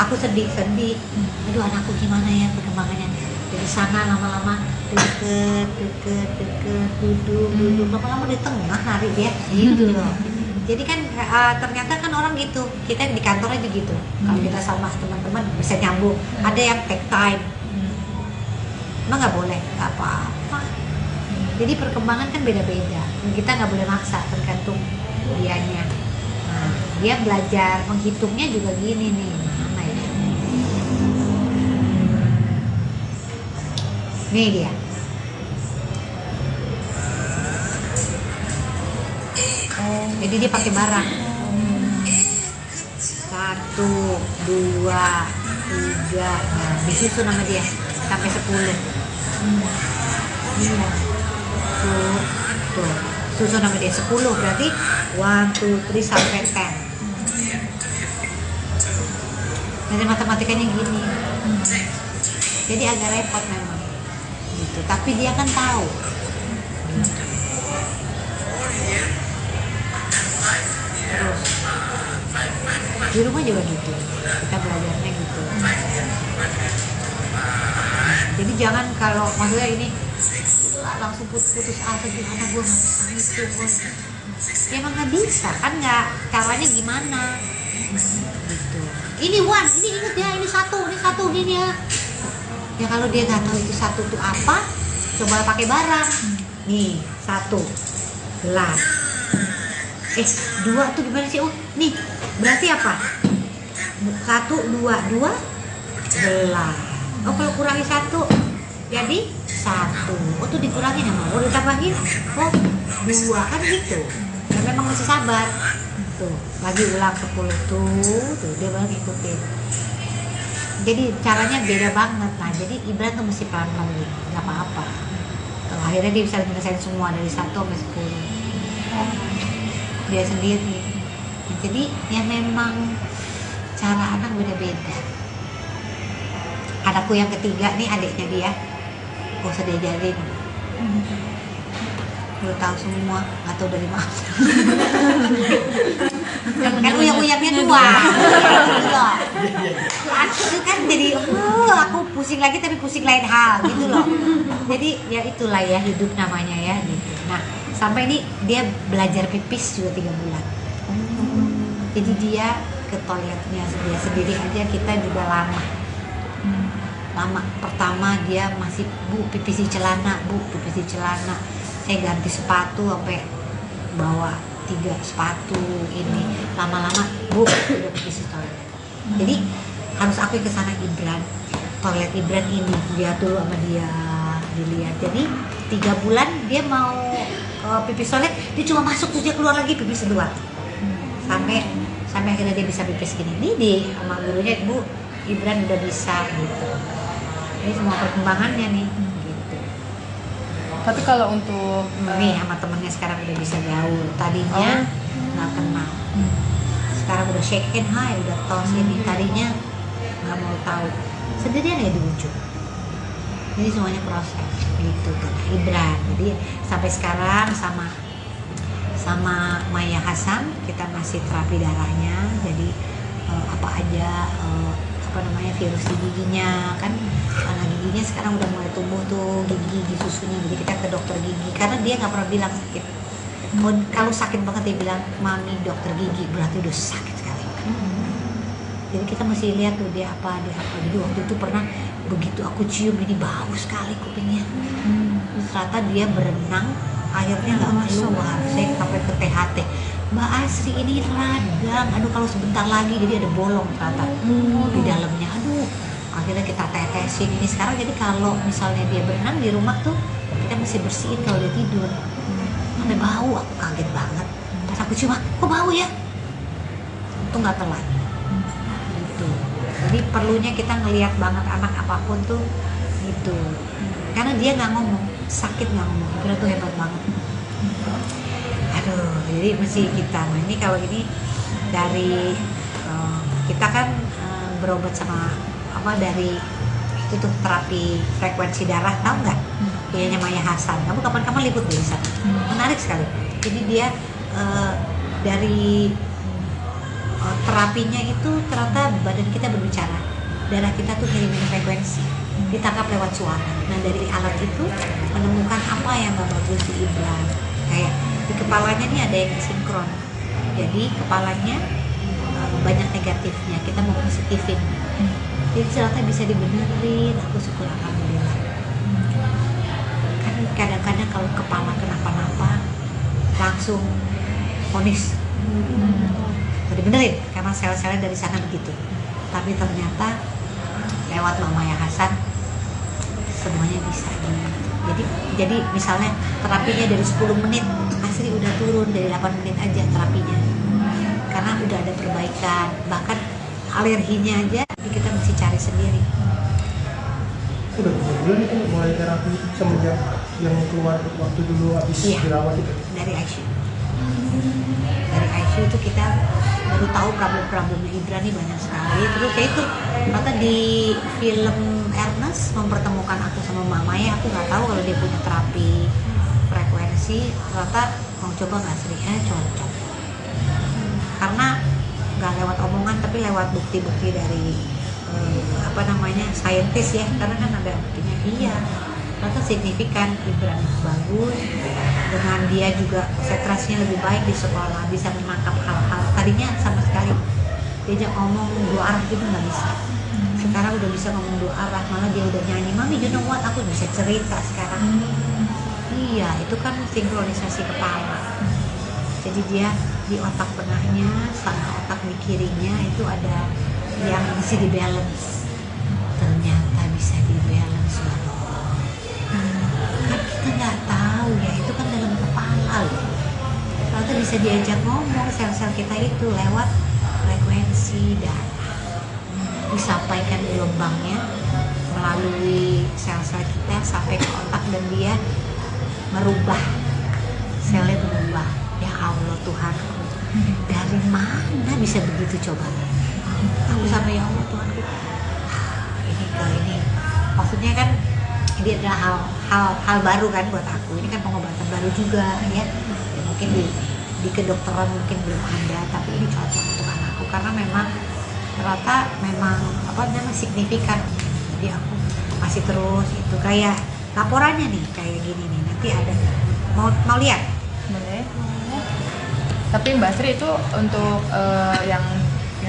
Aku sedih, aduh anakku gimana ya perkembangannya. Dari sana lama-lama deket, duduk, lama-lama di tengah nari dia, gitu loh. Jadi kan ternyata kan orang gitu, kita di kantor aja gitu. Kalau kita sama teman-teman bisa nyambung. Ada yang take time, emang nggak boleh, nggak apa-apa. Jadi perkembangan kan beda-beda. Kita nggak boleh maksa, tergantung dianya. Nah, dia belajar menghitungnya juga gini nih. Mana ya? Nih dia. Jadi dia pakai barang. 1, 2, 3. Nah, di situ nama dia sampai 10. Tuh. Susun nama dia 10 berarti 1, 2, 3 sampai 10. Jadi matematikanya gini. Jadi agak repot memang. Gitu. Tapi dia kan tahu. Terus di rumah juga gitu, kita belajarnya gitu. Jadi jangan kalau maksudnya ini langsung putus asa gitu, anak gue nggak bisa itu, ya emang nggak bisa kan, nggak caranya gimana gitu. Ini ini inget ya, ini satu ini ya. Ya kalau dia nggak tahu itu satu itu apa, coba pakai barang. Nih 1 gelas. 2 tuh gimana sih? Oh nih berarti apa? 1, 2 gelas. Oh kalau kurangi 1 jadi 1. Oh tuh dikurangin ya, mau ditambahin. Oh 2 kan gitu. Ya memang mesti sabar. Tuh lagi ulang 10 tuh dia baru ngikutin. Jadi caranya beda banget. Nah jadi Ibran tuh mesti pelan-pelan gitu, nggak apa-apa. Tuh, akhirnya dia bisa menyelesaikan semua dari 1 sampai 10. Dia sendiri. Jadi ya memang cara anak beda-beda. Anakku yang ketiga nih, adiknya dia, gak usah diajarin, udah tahu semua, nggak tahu dari mana. Kan uyang-uyangnya 2. Aku kan jadi aku pusing lagi tapi pusing lain hal gitu loh. Jadi ya itulah ya hidup namanya ya gitu. Nah sampai ini dia belajar pipis juga 3 bulan. Jadi dia ke toiletnya dia sendiri aja, kita juga lama. Pertama dia masih pipis di celana, pipis di celana. Saya ganti sepatu sampai bawa 3 sepatu ini. Lama-lama udah pipis di toilet. Jadi harus aku ke sana Ibran. Toilet Ibran ini lihat dulu sama dia, dilihat. Jadi 3 bulan dia mau pipis toilet, dia cuma masuk terus dia keluar lagi pipis kedua. Sampai akhirnya dia bisa pipis gini. Ini di sama gurunya, Bu, Ibran udah bisa gitu. Ini semua perkembangannya nih gitu. Tapi kalau untuk nih sama temennya sekarang udah bisa gaul. Tadinya nggak kenal. Sekarang udah shake hand, hai, udah tos ini. Tadinya nggak mau tahu. Sendirian ya di ujung. Jadi semuanya proses gitu kan Ibran. Jadi sampai sekarang sama Maya Hasan kita masih terapi darahnya. Jadi apa aja virus di giginya kan, karena giginya sekarang udah mulai tumbuh tuh gigi susunya. Jadi kita ke dokter gigi karena dia nggak pernah bilang sakit. Kalau sakit banget dia bilang, mami dokter gigi, berarti udah sakit sekali. Jadi kita mesti lihat tuh dia apa. Jadi waktu itu pernah begitu aku cium ini bau sekali kupingnya. Ternyata dia berenang, akhirnya nggak keluar. Saya sampai ke THT. Mbak Asri ini radang, aduh kalau sebentar lagi jadi ada bolong ternyata di dalamnya. Aduh, akhirnya kita tetesin ini sekarang. Jadi kalau misalnya dia berenang di rumah tuh kita mesti bersihin kalau dia tidur. Sampai bau, aku kaget banget. Pas aku cium, kok bau ya? Itu nggak telat. Gitu. Jadi perlunya kita ngelihat banget anak apapun tuh gitu. Karena dia nggak ngomong, sakit nggak ngomong, itu tuh hebat banget. Aduh, jadi mesti kita. Nah ini kalau ini dari kita kan berobat sama dari itu tuh terapi frekuensi darah, tahu nggak? punyanya Maya Hasan. Kamu kapan-kapan liput di sana. Menarik sekali. Jadi dia dari terapinya itu ternyata badan kita berbicara, darah kita tuh ngirimin frekuensi, ditangkap lewat suara. Nah dari alat itu menemukan apa yang gak bagus di Ibran. Kayak di kepalanya nih ada yang sinkron, jadi kepalanya banyak negatifnya, kita mau positifin. Jadi ternyata bisa dibenerin. Aku syukur alhamdulillah. Kan kadang-kadang kalau kepala kenapa-napa langsung vonis dibenerin karena sel-selnya dari sana begitu. Tapi ternyata lewat Maya Hasan semuanya bisa. Jadi misalnya terapinya dari 10 menit, Asri udah turun dari 8 menit aja terapinya. Karena udah ada perbaikan. Bahkan alerginya aja kita mesti cari sendiri. Udah berapa bulan itu mulai terapi semenjak yang keluar waktu dulu habis dirawat itu? Dari ICU. Dari ICU itu kita baru tahu problem-problemnya Ibran nih banyak sekali. Terus kayak itu ternyata di film Ernest mempertemukan aku sama Mama ya, aku nggak tahu kalau dia punya terapi frekuensi. Ternyata mau coba nggak Sri? Cocok. Karena nggak lewat omongan tapi lewat bukti-bukti dari saintis ya, karena kan ada buktinya. Iya, ternyata signifikan. Ibran bagus, dengan dia juga konsentrasinya lebih baik di sekolah, bisa menangkap hal-hal tadinya sama sekali diajak ngomong dua arah gitu nggak bisa. Sekarang udah bisa ngomong dua arah, malah dia udah nyanyi, "Mami, you know what?" Aku bisa cerita sekarang. Iya, itu kan sinkronisasi kepala. Jadi dia di otak tengahnya sama otak di kirinya itu ada yang bisa di balance. Ternyata bisa di balance loh. Kan kita nggak tahu ya, itu kan dalam kepala loh. Ternyata bisa diajak ngomong sel-sel kita itu lewat frekuensi darah. Disampaikan gelombangnya melalui sel-sel kita sampai ke otak dan dia merubah, selnya berubah. Ya Allah Tuhanku, dari mana bisa begitu coba? Aku sampai ya Allah Tuhanku, ini maksudnya kan ini adalah hal baru kan buat aku. Ini kan pengobatan baru juga ya mungkin di kedokteran mungkin belum ada, tapi ini cocok untuk anakku karena memang ternyata signifikan. Jadi aku masih terus itu kayak laporannya nih kayak gini nih, nanti ada mau lihat. Boleh. Tapi Mbak Sri itu untuk yang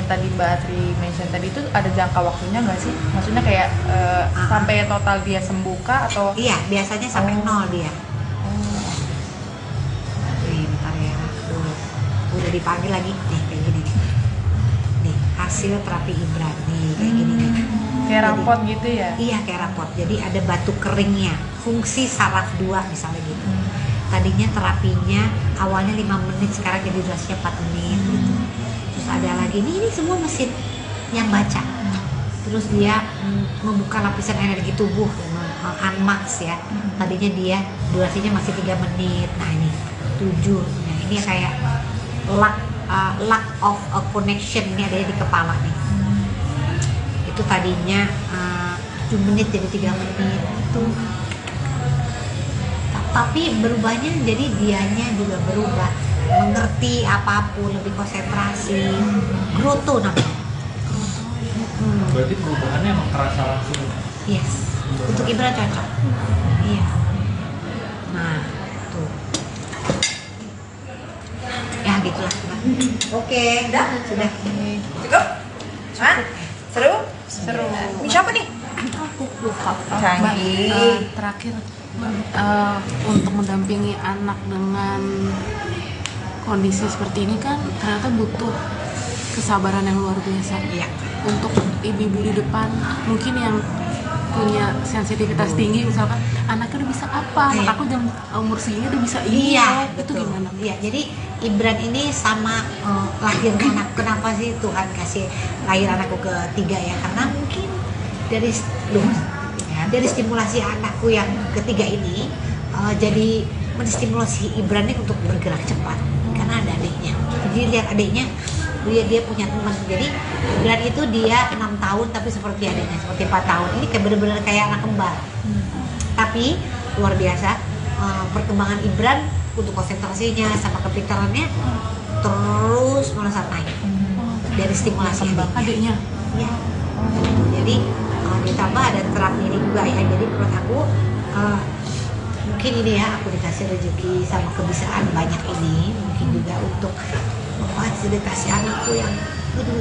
tadi Mbak Sri mention tadi itu ada jangka waktunya nggak sih? Maksudnya kayak sampai total dia sembuh kah atau? Iya, biasanya sampai 0 dia. Nih, bentar ya. Udah dipanggil lagi nih kayak gini nih. Nih, hasil terapi Ibran nih kayak gini nih. Kayak rapot gitu ya? Iya, kayak rapot. Jadi ada batu keringnya, fungsi saraf 2 misalnya gitu. Tadinya terapinya awalnya 5 menit, sekarang jadi durasinya 4 menit gitu. Terus ada lagi, ini semua mesin yang baca. Terus dia membuka lapisan energi tubuh, unmax ya. Tadinya dia durasinya masih 3 menit, nah ini 7. Nah ini kayak lack of a connection, ini ada di kepala nih. Itu tadinya 7 menit jadi 3 menit itu. Tapi berubahnya jadi dianya juga berubah, mengerti apapun, lebih konsentrasi, groto namanya. Berarti perubahannya emang terasa langsung. Yes, untuk Ibra cocok. Iya. Nah, tuh. Ya gitulah. Oke, sudah. Cukup? Hah? Seru? Seru. Ini siapa nih? Aku lupa. Canggih. Terakhir untuk mendampingi anak dengan kondisi seperti ini kan ternyata butuh kesabaran yang luar biasa. Iya. Untuk ibu-ibu di depan mungkin yang punya sensitivitas tinggi, misalkan anaknya udah bisa apa, anak aku jam umur segini udah bisa ini. Iya, Itu betul. gimana? Iya, jadi Ibran ini sama lahirnya anak. Kenapa sih Tuhan kasih lahir anakku ketiga ya? Karena mungkin dari stimulasi anakku yang ketiga ini jadi menstimulasi Ibran ini untuk bergerak cepat karena ada adiknya. Jadi lihat adiknya, dia punya teman. Jadi Ibran itu dia 6 tahun tapi seperti adiknya, seperti 4 tahun. Ini kayak benar-benar kayak anak kembar. Tapi luar biasa. Perkembangan Ibran untuk konsentrasinya sama kepintarannya terus melesat naik dari stimulasi Adiknya. ya. Jadi ditambah ada terapi ini juga ya. Jadi menurut aku mungkin ini ya, aku dikasih rezeki sama kebiasaan banyak ini, mungkin juga untuk memfasilitasi anakku yang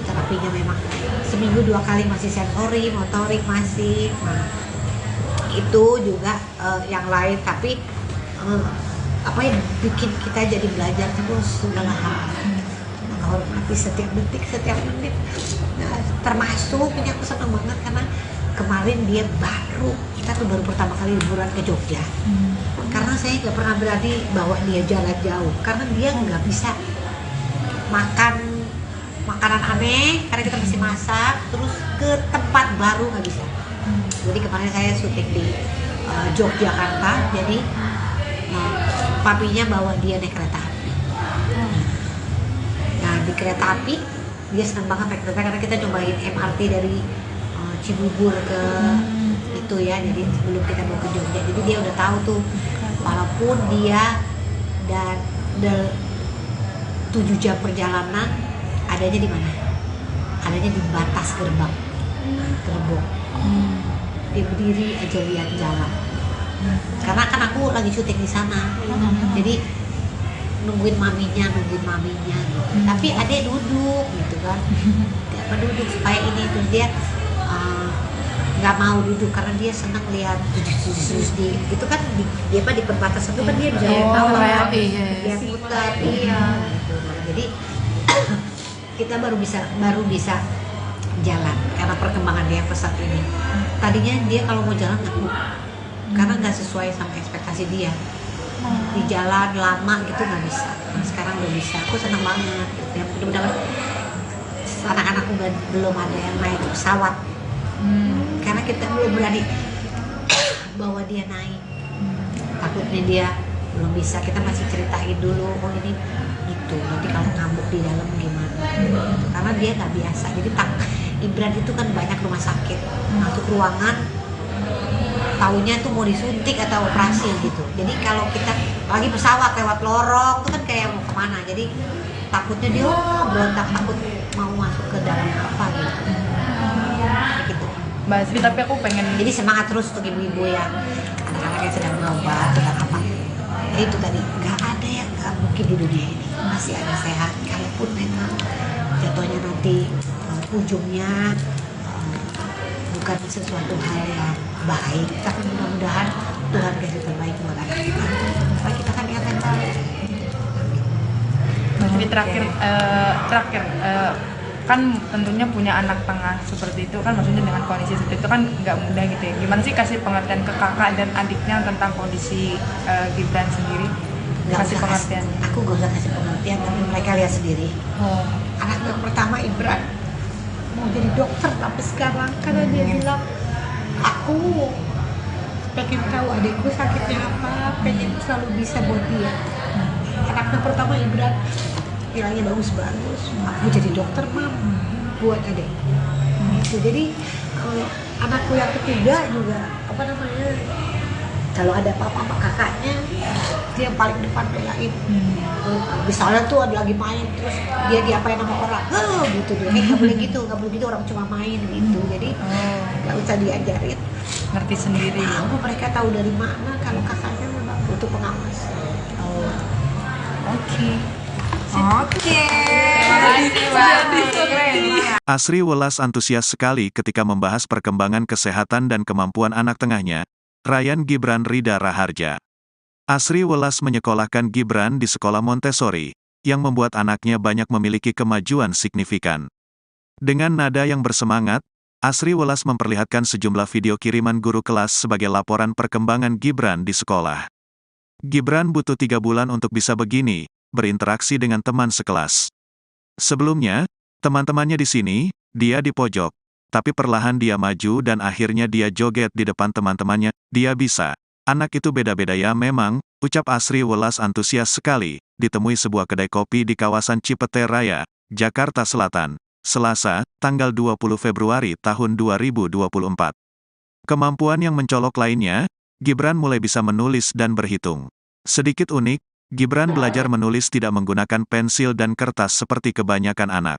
terapinya memang seminggu 2 kali masih sensori, motorik masih. Nah, itu juga yang lain, tapi apa yang bikin kita jadi belajar terus segala hal, menghormati setiap detik, setiap menit. Nah, termasuk ini aku senang banget karena kemarin dia kita tuh baru pertama kali liburan ke Jogja. Karena saya nggak pernah berani bawa dia jalan jauh karena dia nggak bisa makan makanan aneh karena kita masih masak, terus ke tempat baru nggak bisa. Jadi kemarin saya syuting di Yogyakarta, jadi papinya bawa dia naik kereta api. Nah di kereta api dia senang banget naik kereta karena kita cobain MRT dari Cibubur ke itu ya, jadi sebelum kita mau ke Jogja, jadi dia udah tahu tuh walaupun dia dan 7 jam perjalanan adanya di mana? Adanya di batas gerbang, gerbong. Dia berdiri aja lihat jalan. Karena kan aku lagi syuting di sana, jadi nungguin maminya. Tapi adek duduk gitu kan, dia duduk supaya ini terus dia nggak mau duduk karena dia senang lihat terus di itu kan dia di perbatasan itu kan dia bisa dia putar iya gitu. Jadi kita baru bisa jalan karena perkembangan dia pesat ini. Tadinya dia kalau mau jalan takut karena nggak sesuai sama ekspektasi dia, di jalan lama gitu nggak bisa. Nah, sekarang udah bisa, aku senang banget ya. Mudah-mudahan anak-anakku belum ada yang naik pesawat karena kita belum berani bawa dia naik, takutnya dia belum bisa. Kita masih ceritain dulu, oh ini gitu, nanti kalau ngamuk di dalam gimana gitu. Karena dia nggak biasa. Jadi Ibran itu kan banyak rumah sakit, masuk ruangan taunya tuh mau disuntik atau operasi gitu. Jadi kalau kita lagi pesawat lewat lorong itu kan kayak mau kemana, jadi takutnya dia berontak, takut mau masuk ke dalam apa gitu. Mbak Sri, tapi aku pengen Jadi semangat terus untuk ibu-ibu yang anak-anak yang sedang berobat sedang apa. Jadi itu tadi, nggak ada yang nggak mungkin di dunia ini, masih ada sehat. Kalaupun memang jatuhnya nanti ujungnya bukan sesuatu hal yang baik, tapi mudah-mudahan Tuhan kasih terbaik buat anak kita. Supaya kita kan ingat yang baik. Mbak Sri, terakhir kan tentunya punya anak tengah seperti itu kan, maksudnya dengan kondisi seperti itu kan nggak mudah gitu ya. Gimana sih kasih pengertian ke kakak dan adiknya tentang kondisi Gibran sendiri? Kasih pengertian. Aku gak usah kasih pengertian, tapi mereka lihat sendiri. Anak yang pertama Ibran mau jadi dokter tapi sekarang karena dia bilang aku pengen tahu adikku sakitnya apa, pengen selalu bisa buat dia. Anak yang pertama Ibran nilainya bagus-bagus, aku jadi dokter mam buat adik. Gitu. Jadi anakku yang ketiga juga apa namanya, kalau ada apa-apa sama kakaknya dia yang paling depan belain. Misalnya tuh ada lagi main terus dia diapain sama orang, gitu dia, nggak boleh gitu, orang cuma main gitu. Jadi nggak usah diajarin, Ngerti sendiri. tahu mereka tahu dari mana kalau kakaknya memang butuh pengawas. Oke. Asri Welas antusias sekali ketika membahas perkembangan kesehatan dan kemampuan anak tengahnya, Ryan Gibran Rida Raharja. Asri Welas menyekolahkan Gibran di sekolah Montessori, yang membuat anaknya banyak memiliki kemajuan signifikan. Dengan nada yang bersemangat, Asri Welas memperlihatkan sejumlah video kiriman guru kelas sebagai laporan perkembangan Gibran di sekolah. Gibran butuh 3 bulan untuk bisa begini, berinteraksi dengan teman sekelas. Sebelumnya, teman-temannya di sini, dia di pojok. Tapi perlahan dia maju dan akhirnya dia joget di depan teman-temannya. Dia bisa. Anak itu beda-beda ya memang, ucap Asri Welas antusias sekali, ditemui sebuah kedai kopi di kawasan Cipete Raya, Jakarta Selatan, Selasa, tanggal 20 Februari tahun 2024. Kemampuan yang mencolok lainnya, Gibran mulai bisa menulis dan berhitung. Sedikit unik, Gibran belajar menulis tidak menggunakan pensil dan kertas seperti kebanyakan anak.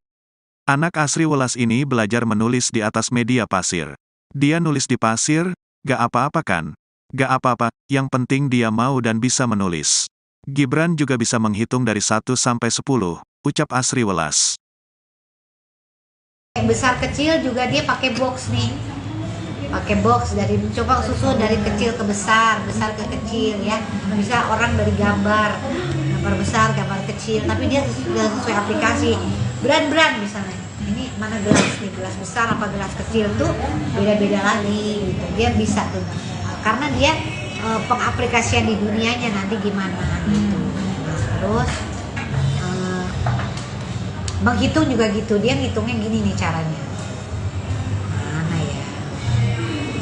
Anak Asri Welas ini belajar menulis di atas media pasir. Dia nulis di pasir, gak apa-apa kan? Gak apa-apa, yang penting dia mau dan bisa menulis. Gibran juga bisa menghitung dari 1 sampai 10, ucap Asri Welas. Besar kecil juga dia pakai box nih, pakai box dari coba susu dari kecil ke besar, besar ke kecil ya. Bisa orang dari gambar besar, gambar kecil, tapi dia sesuai aplikasi. Brand misalnya, ini mana gelas nih, gelas besar apa gelas kecil tuh beda-beda lagi gitu. Dia bisa tuh, karena dia pengaplikasian di dunianya nanti gimana gitu. Terus menghitung juga gitu, dia ngitungnya gini nih caranya. Mana ya?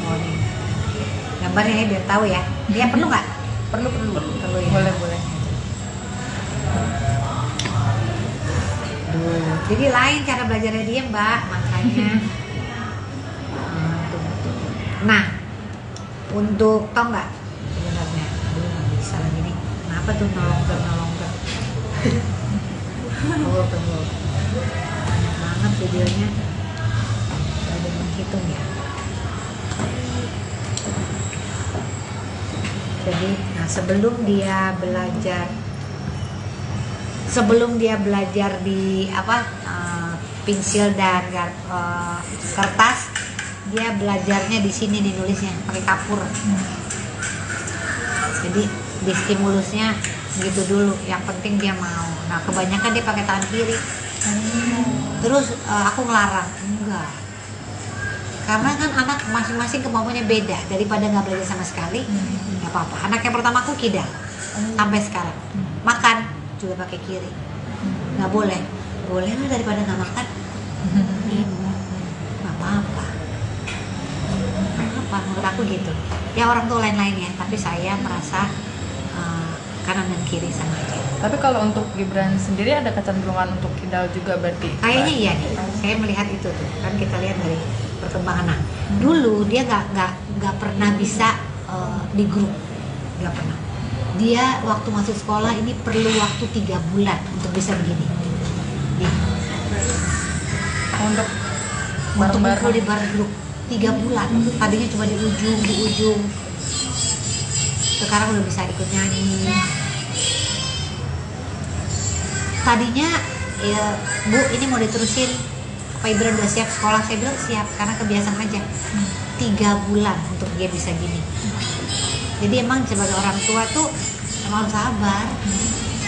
Oh nih, gambarnya ya biar tahu ya. Dia perlu nggak? Perlu ya. boleh. Jadi lain cara belajarnya dia Mbak, makanya. Nah, untuk tau nggak sebenarnya? Aduh nggak bisa lagi nih. Kenapa tuh nolong tuh? Tunggu. Banyak banget videonya. Ada menghitung ya. Jadi, nah sebelum dia belajar di pensil dan kertas, dia belajarnya di sini nih nulisnya pakai kapur. Jadi di stimulusnya gitu dulu, yang penting dia mau. Nah kebanyakan dia pakai tangan kiri. Terus aku ngelarang, enggak, karena kan anak masing-masing kemampuannya beda. Daripada nggak belajar sama sekali, nggak apa-apa. Anak yang pertama aku kidal sampai sekarang, makan juga pakai kiri. Nggak boleh lah, daripada nggak makan. Nggak apa-apa, menurut aku gitu ya. Orang tuh lain-lain ya, tapi saya merasa kanan dan kiri sama aja. Tapi kalau untuk Gibran sendiri ada kecenderungan untuk kidal juga berarti? Kayaknya iya nih, saya melihat itu tuh kan, kita lihat dari perkembangan. Nah, dulu dia nggak pernah bisa di grup, nggak pernah. Dia waktu masuk sekolah ini perlu waktu 3 bulan untuk bisa begini. Nih. Untuk ngumpul di bar grup 3 bulan. Tadinya cuma di ujung. Sekarang udah bisa ikut nyanyi. Tadinya ya, Bu ini mau diterusin, Pak Ibran udah siap sekolah? Saya bilang siap, karena kebiasaan aja. 3 bulan untuk dia bisa gini. Jadi emang sebagai orang tua tuh emang harus sabar.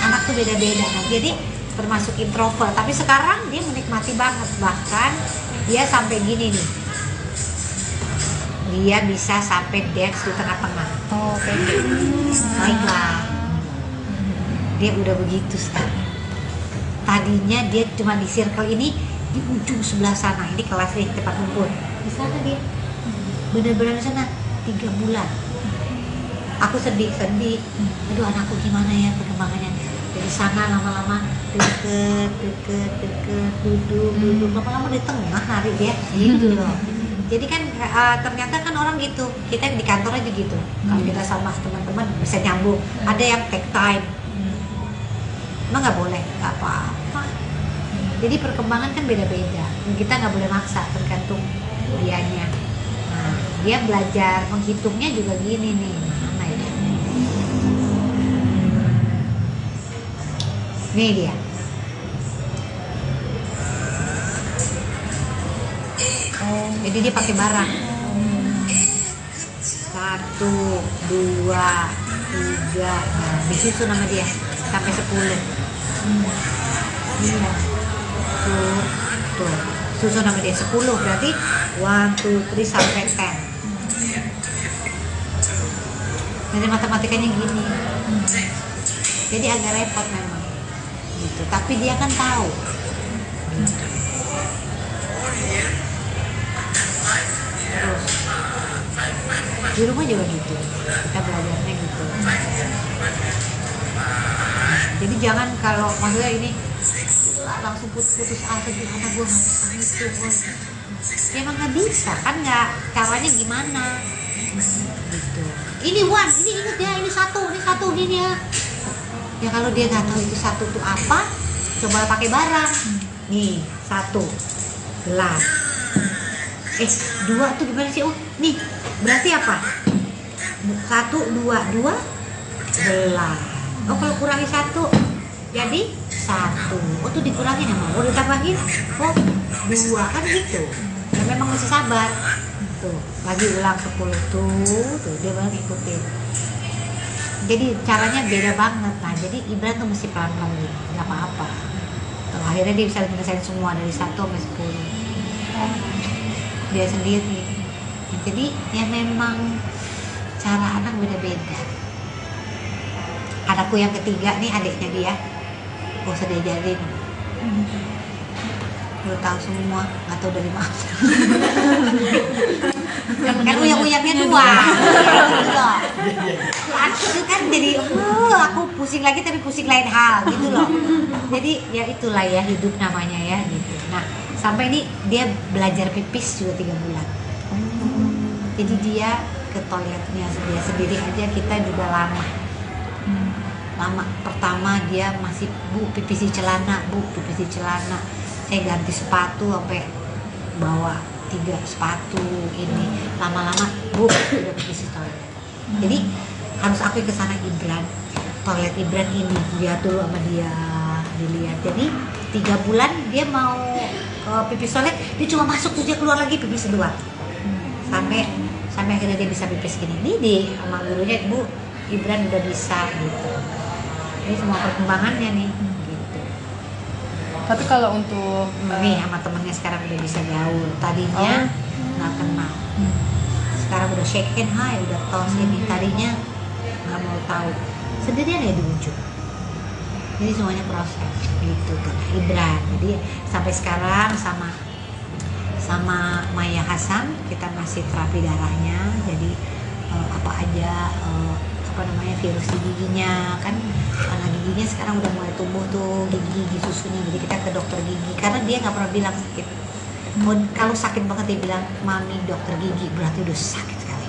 Anak tuh beda-beda. Nah, jadi termasuk introvert, tapi sekarang dia menikmati banget. Bahkan dia sampai gini nih, dia bisa sampai dance di tengah-tengah. Oh, kayak gitu. Baiklah, dia udah begitu sekarang. Tadinya dia cuma di circle ini, di ujung sebelah sana. Ini kelas nih, tempat kumpul. Di sana dia, bener-bener di sana 3 bulan. Aku sedih. Aduh, anakku gimana ya perkembangannya. Dari sana lama-lama deket, duduk, lama-lama di tengah nari dia, gitu loh. Jadi kan ternyata kan orang gitu, kita di kantor aja gitu. Kalau kita sama teman-teman bisa nyambung. Ada yang take time. Emang nggak boleh, nggak apa-apa. Jadi perkembangan kan beda-beda. Kita nggak boleh maksa, tergantung dianya. Nah, dia belajar menghitungnya juga gini nih. Mana ya? Nih dia. Jadi dia pakai barang. 1, 2, 3. Nah, di situ nama dia sampai 10. Iya. Tuh. Susun nama dia 10, berarti 1, 2, 3 sampai 10. Jadi matematikanya gini. Jadi agak repot memang. Gitu. Tapi dia kan tahu. Gitu. Terus di rumah juga gitu, kita belajarnya gitu. Jadi jangan kalau maksudnya ini langsung putus asa gitu, karena gue nggak bisa itu, ya emang nggak bisa kan, nggak, caranya gimana gitu. ini Wan, ini inget ya, ini satu gini ya. Ya kalau dia nggak tahu itu satu tuh apa, coba pakai barang. Nih, satu gelas. Dua tuh gimana sih? Oh, nih berarti apa? Satu, dua gelas. Oh, kalau kurangi satu jadi satu. Oh, tuh dikurangin ya, mau ditambahin. Oh, dua kan gitu. Ya memang mesti sabar. Tuh, lagi ulang 10 tuh dia baru ngikutin. Jadi caranya beda banget. Nah, jadi Ibran tuh mesti pelan-pelan gitu, nggak apa-apa. Tuh, akhirnya dia bisa menyelesaikan semua dari 1 sampai 10. Dia sendiri. Jadi ya memang cara anak beda-beda. Anakku yang ketiga nih, adiknya dia, gak usah diajarin. Udah tahu semua, nggak tahu dari mana. Kan uyang-uyangnya dua. Anak itu kan jadi, aku pusing lagi tapi pusing lain hal gitu loh. Jadi ya itulah ya hidup namanya ya gitu. Nah sampai ini dia belajar pipis juga 3 bulan. Jadi dia ke toiletnya dia sendiri aja kita juga lama. Pertama dia masih bu pipis di celana. Saya ganti sepatu sampai bawa 3 sepatu ini, lama-lama bu udah pipis di toilet. Jadi harus aku ke sana Ibran, toilet Ibran ini lihat dulu sama dia, dilihat. Jadi 3 bulan dia mau pipis toilet, dia cuma masuk terus dia keluar lagi pipis kedua. Sampai akhirnya dia bisa pipis gini. Ini di sama gurunya, Bu Ibran udah bisa gitu. Ini semua perkembangannya nih. Tapi kalau untuk Nih sama temennya sekarang udah bisa gaul. Tadinya nggak kenal. Sekarang udah shake hand, hai, udah tos ini. Tadinya nggak mau tahu. Sendirian ya di ujung. Jadi semuanya proses gitu kan Ibran. Jadi sampai sekarang sama Maya Hasan kita masih terapi darahnya. Jadi apa aja virus di giginya kan, karena giginya sekarang udah mulai tumbuh tuh gigi susunya, jadi kita ke dokter gigi karena dia nggak pernah bilang sakit. Kalau sakit banget dia bilang mami dokter gigi, berarti udah sakit sekali.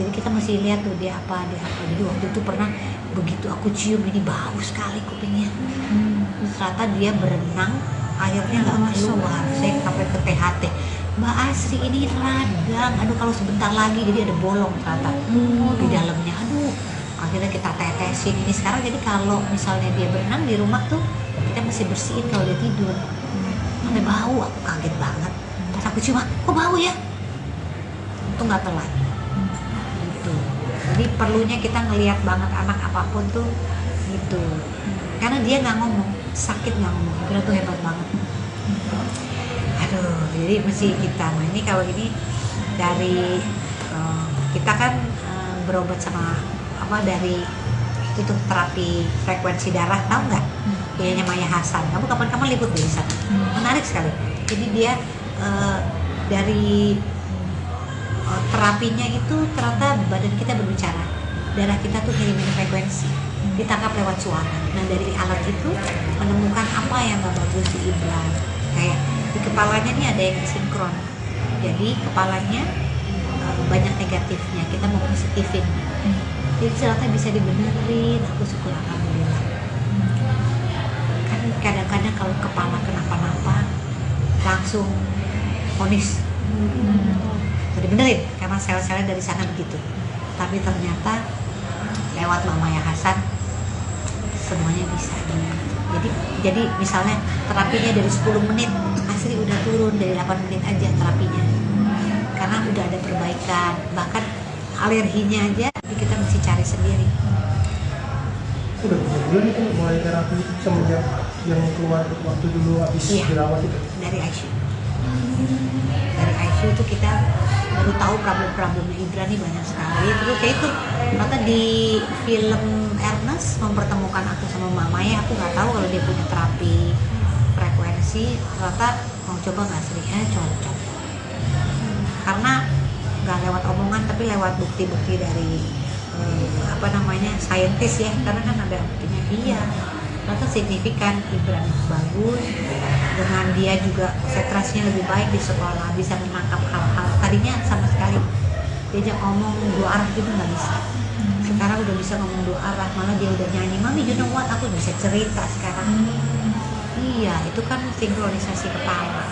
Jadi kita mesti lihat tuh dia apa. Jadi waktu itu pernah begitu aku cium ini bau sekali kupingnya. Ternyata dia berenang akhirnya nggak keluar. Saya sampai ke THT, Mbak Asri ini radang, aduh kalau sebentar lagi jadi ada bolong ternyata di dalamnya, aduh akhirnya kita tetesin ini sekarang. Jadi kalau misalnya dia berenang di rumah tuh kita mesti bersihin kalau dia tidur. Sampai bau, aku kaget banget pas aku cium, kok bau ya, itu nggak telat gitu. Jadi perlunya kita ngelihat banget anak apapun tuh gitu, karena dia nggak ngomong, sakit nggak ngomong, Ibra tuh hebat banget. Aduh, jadi mesti kita. Nah ini kalau ini dari kita kan berobat sama dari itu tuh terapi frekuensi darah, tahu nggak? Dianya Maya Hasan. Kamu kapan-kapan liput deh di sana. Menarik sekali. Jadi dia dari terapinya itu ternyata badan kita berbicara, darah kita tuh ngirimin frekuensi, ditangkap lewat suara. Nah dari alat itu menemukan apa yang nggak bagus di Ibran. Kayak di kepalanya nih ada yang sinkron, jadi kepalanya banyak negatifnya, kita mau positifin. Jadi ternyata bisa dibenerin, aku syukur alhamdulillah. Kan kadang-kadang kalau kepala kenapa-napa langsung vonis dibenerin karena sel-selnya dari sana begitu. Tapi ternyata lewat Mama Ya Hasan semuanya bisa. Jadi misalnya terapinya dari 10 menit, Asri udah turun dari 8 menit aja terapinya, karena udah ada perbaikan. Bahkan alerginya aja kita mesti cari sendiri. Udah berapa bulan itu mulai terapi semenjak yang keluar waktu dulu habis dirawat itu? Dari ICU. Dari ICU itu kita baru tahu problem-problemnya Ibran nih banyak sekali. Terus kayak itu ternyata di film Ernest mempertemukan aku sama Mama Ya, aku nggak tahu kalau dia punya terapi frekuensi. Ternyata mau coba nggak Sri? Cocok. Karena nggak lewat omongan tapi lewat bukti-bukti dari saintis ya, karena kan ada buktinya. Iya, ternyata signifikan. Ibran bagus, dengan dia juga konsentrasinya lebih baik di sekolah, bisa menangkap hal-hal tadinya sama sekali diajak ngomong dua arah gitu nggak bisa. Sekarang udah bisa ngomong dua arah, malah dia udah nyanyi, mami you know what, aku bisa cerita sekarang. Iya, itu kan sinkronisasi kepala.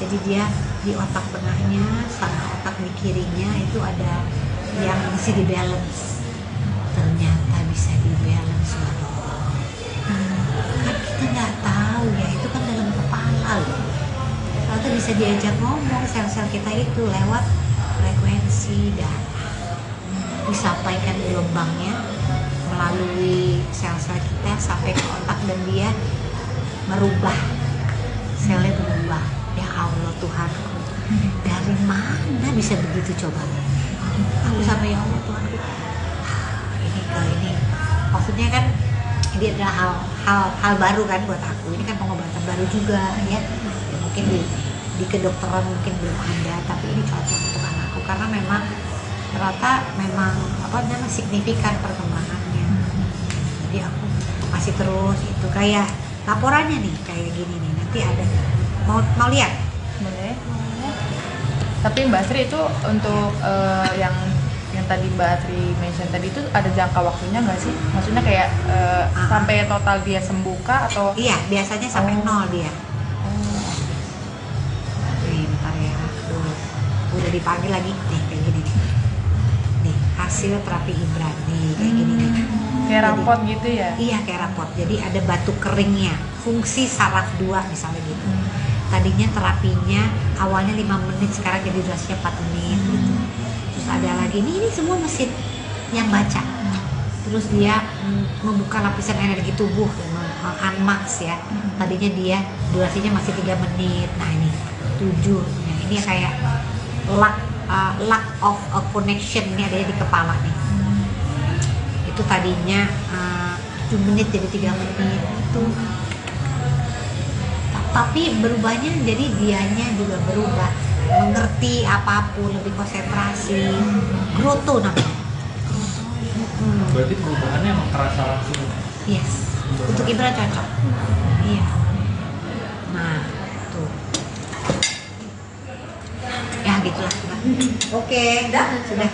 Jadi dia di otak tengahnya sama otak di kirinya itu ada yang bisa di balance. Ternyata bisa di balance loh. Kan kita nggak tahu ya, itu kan dalam kepala loh. Ternyata bisa diajak ngomong sel-sel kita itu lewat frekuensi dan disampaikan gelombangnya melalui sel-sel kita sampai ke otak dan dia merubah, selnya berubah. Ya Allah Tuhanku, dari mana bisa begitu coba? Aku sampai ya Allah Tuhanku, ini ke ini. Maksudnya kan ini adalah hal baru kan buat aku. Ini kan pengobatan baru juga ya. Mungkin di kedokteran mungkin belum ada, tapi ini cocok untuk anakku karena memang ternyata memang signifikan perkembangannya. Jadi aku masih terus itu kayak laporannya nih kayak gini nih, nanti ada mau lihat Boleh. Tapi Mbak Sri itu untuk yang tadi Mbak Sri mention tadi itu ada jangka waktunya nggak sih? Maksudnya kayak sampai total dia sembuh kah atau? Iya, biasanya sampai nol dia. Nih, bentar ya. Udah dipanggil lagi nih kayak gini nih. Nih, hasil terapi Ibran nih kayak gini nih. Kayak rapot gitu ya? Iya, kayak rapot. Jadi ada batu keringnya, fungsi saraf 2 misalnya gitu. Tadinya terapinya awalnya 5 menit, sekarang jadi durasinya 4 menit gitu. Terus ada lagi, ini semua mesin yang baca. Terus dia membuka lapisan energi tubuh, unmax ya. Tadinya dia durasinya masih 3 menit. Nah ini 7. Nah, ini kayak lack of a connection, ini adanya di kepala nih. Itu tadinya 7 menit jadi 3 menit itu. Tapi berubahnya jadi dianya juga berubah, mengerti apapun, lebih konsentrasi, growth namanya. Berarti perubahannya emang kerasa langsung. Yes, untuk Ibra cocok. Iya. Nah, tuh. Ya gitulah. Oke, sudah.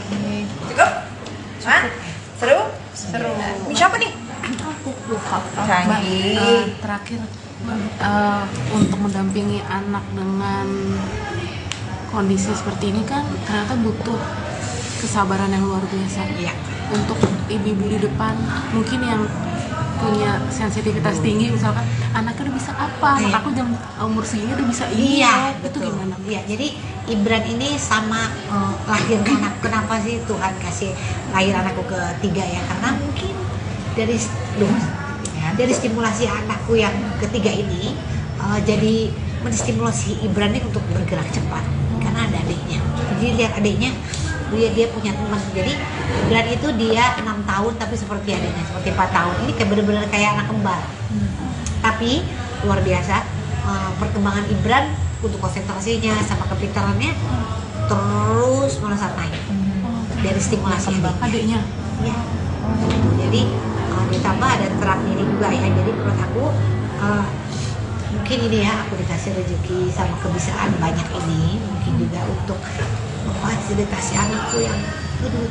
Cukup? Hah? Seru? Seru. Ini siapa nih? Canggih. Terakhir untuk mendampingi anak dengan kondisi seperti ini kan ternyata butuh kesabaran yang luar biasa. Iya. Untuk ibu-ibu di depan mungkin yang punya sensitivitas tinggi, misalkan anaknya udah bisa apa, Iya. aku jam umur segini udah bisa ini, Iya, itu betul. gimana? Iya, jadi Ibran ini sama lahirnya anak. Kenapa sih Tuhan kasih lahir anakku ketiga ya? Karena mungkin dari stimulasi anakku yang ketiga ini jadi menstimulasi Ibran ini untuk bergerak cepat karena ada adiknya. Jadi lihat adiknya, dia punya teman. Jadi Ibran itu dia 6 tahun tapi seperti adiknya, seperti 4 tahun. Ini kayak bener-bener kayak anak kembar. Tapi luar biasa perkembangan Ibran untuk konsentrasinya sama kepintarannya terus melesat naik dari stimulasi Adiknya ya. Jadi ditambah ada terapi ini juga ya. Jadi menurut aku mungkin ini ya, aku dikasih rezeki sama kebiasaan banyak ini mungkin juga untuk memfasilitasi anakku yang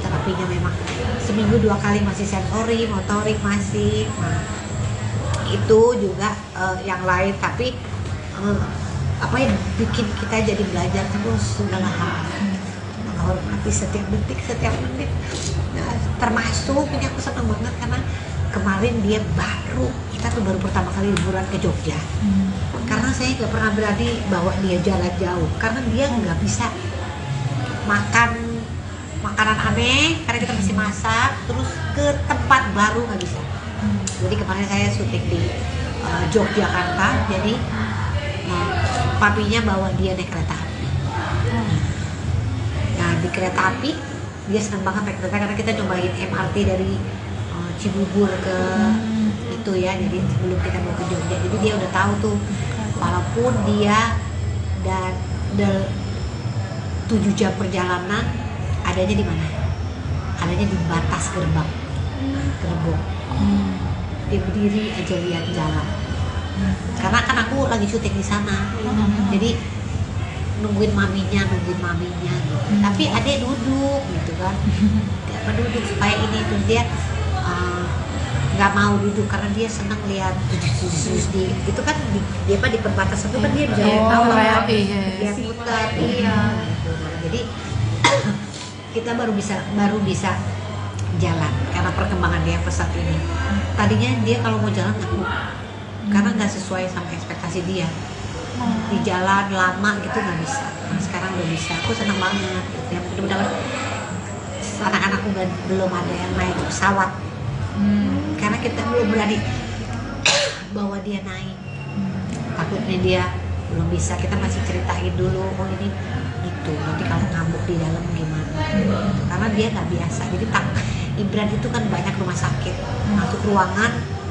terapinya memang seminggu 2 kali masih sensori, motorik masih. Nah, itu juga yang lain, tapi apa yang bikin kita jadi belajar terus segala hal, menghormati setiap detik, setiap menit. Nah, termasuk ini aku senang banget karena kemarin dia kita tuh baru pertama kali liburan ke Jogja. Karena saya nggak pernah berani bawa dia jalan jauh karena dia nggak bisa makan makanan aneh karena kita masih masak, terus ke tempat baru nggak bisa. Jadi kemarin saya syuting di Yogyakarta, jadi papinya bawa dia naik kereta api. Nah di kereta api dia senang banget naik kereta karena kita cobain MRT dari Cibubur ke itu ya, jadi sebelum kita mau ke Jogja, jadi dia udah tahu tuh walaupun dia dan 7 jam perjalanan adanya di mana? Adanya di batas gerbang. Dia berdiri aja lihat jalan. Karena kan aku lagi syuting di sana. Jadi nungguin maminya gitu. Tapi adek duduk gitu kan, dia duduk supaya ini itu dia nggak mau duduk karena dia senang lihat di itu kan dia di perbatasan itu kan dia bisa tahu kan, dia putar gitu. Jadi kita baru bisa jalan karena perkembangan dia pesat ini. Tadinya dia kalau mau jalan takut karena nggak sesuai sama ekspektasi dia. Di jalan lama gitu nggak bisa. Nah, sekarang udah bisa. Aku senang banget. Ya mudah-mudahan anak-anakku belum ada yang naik pesawat. Karena kita belum berani bawa dia naik. Takutnya dia belum bisa. Kita masih ceritain dulu. Oh ini gitu. Nanti kalau ngambuk di dalam gimana? Karena dia nggak biasa. Jadi Ibran itu kan banyak rumah sakit. Masuk ruangan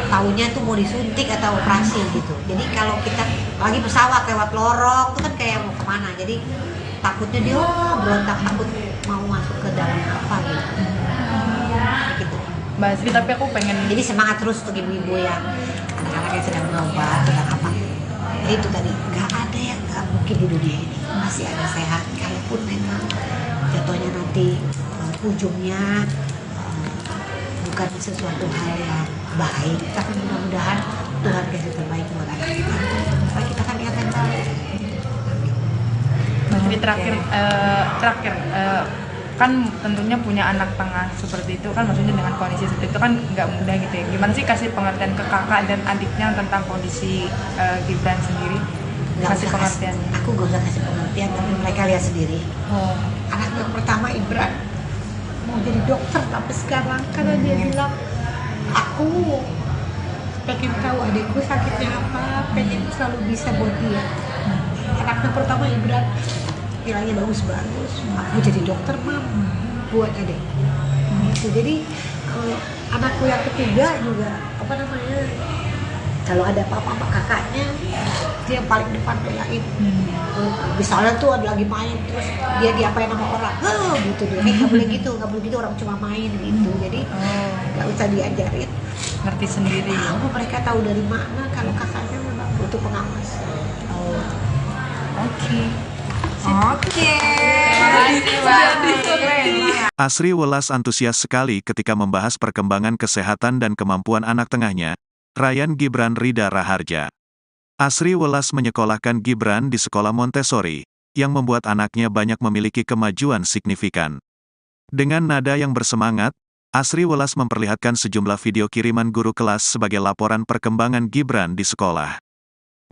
taunya tuh mau disuntik atau operasi gitu. Jadi kalau kita lagi pesawat lewat lorong itu kan kayak mau kemana. Jadi takutnya dia berontak, takut mau masuk ke dalam apa gitu. Mbak Sri, tapi aku pengen Jadi semangat terus untuk ibu-ibu yang anak-anak yang sedang berobat sedang apa. Ya itu tadi nggak ada yang nggak mungkin di dunia ini. Masih ada sehat. Kalaupun memang jatuhnya nanti ujungnya bukan sesuatu hal yang baik, tapi mudah-mudahan Tuhan kasih terbaik buat anak kita. Supaya kita kan lihat yang baik. Mbak Sri, terakhir kan tentunya punya anak tengah seperti itu kan, maksudnya dengan kondisi seperti itu kan nggak mudah gitu ya. Gimana sih kasih pengertian ke kakak dan adiknya tentang kondisi Gibran sendiri? Kasih pengertian. Aku gak usah kasih pengertian, tapi mereka lihat sendiri. Anak yang pertama Ibran mau jadi dokter, tapi sekarang karena dia bilang aku pengen tahu adikku sakitnya apa, pengen selalu bisa buat dia. Anak yang pertama Ibran nilainya bagus-bagus, aku jadi dokter mam buat adik. Jadi anakku yang ketiga juga apa namanya, kalau ada apa-apa kakaknya dia yang paling depan belain. Misalnya tuh ada lagi main terus dia diapain sama orang, gitu dia. Nggak boleh gitu, orang cuma main gitu. Jadi nggak usah diajarin, Ngerti sendiri. tahu mereka tahu dari mana kalau kakaknya memang butuh pengawas. Oke. Asri Welas antusias sekali ketika membahas perkembangan kesehatan dan kemampuan anak tengahnya, Ryan Gibran Rida Raharja. Asri Welas menyekolahkan Gibran di sekolah Montessori, yang membuat anaknya banyak memiliki kemajuan signifikan. Dengan nada yang bersemangat, Asri Welas memperlihatkan sejumlah video kiriman guru kelas sebagai laporan perkembangan Gibran di sekolah.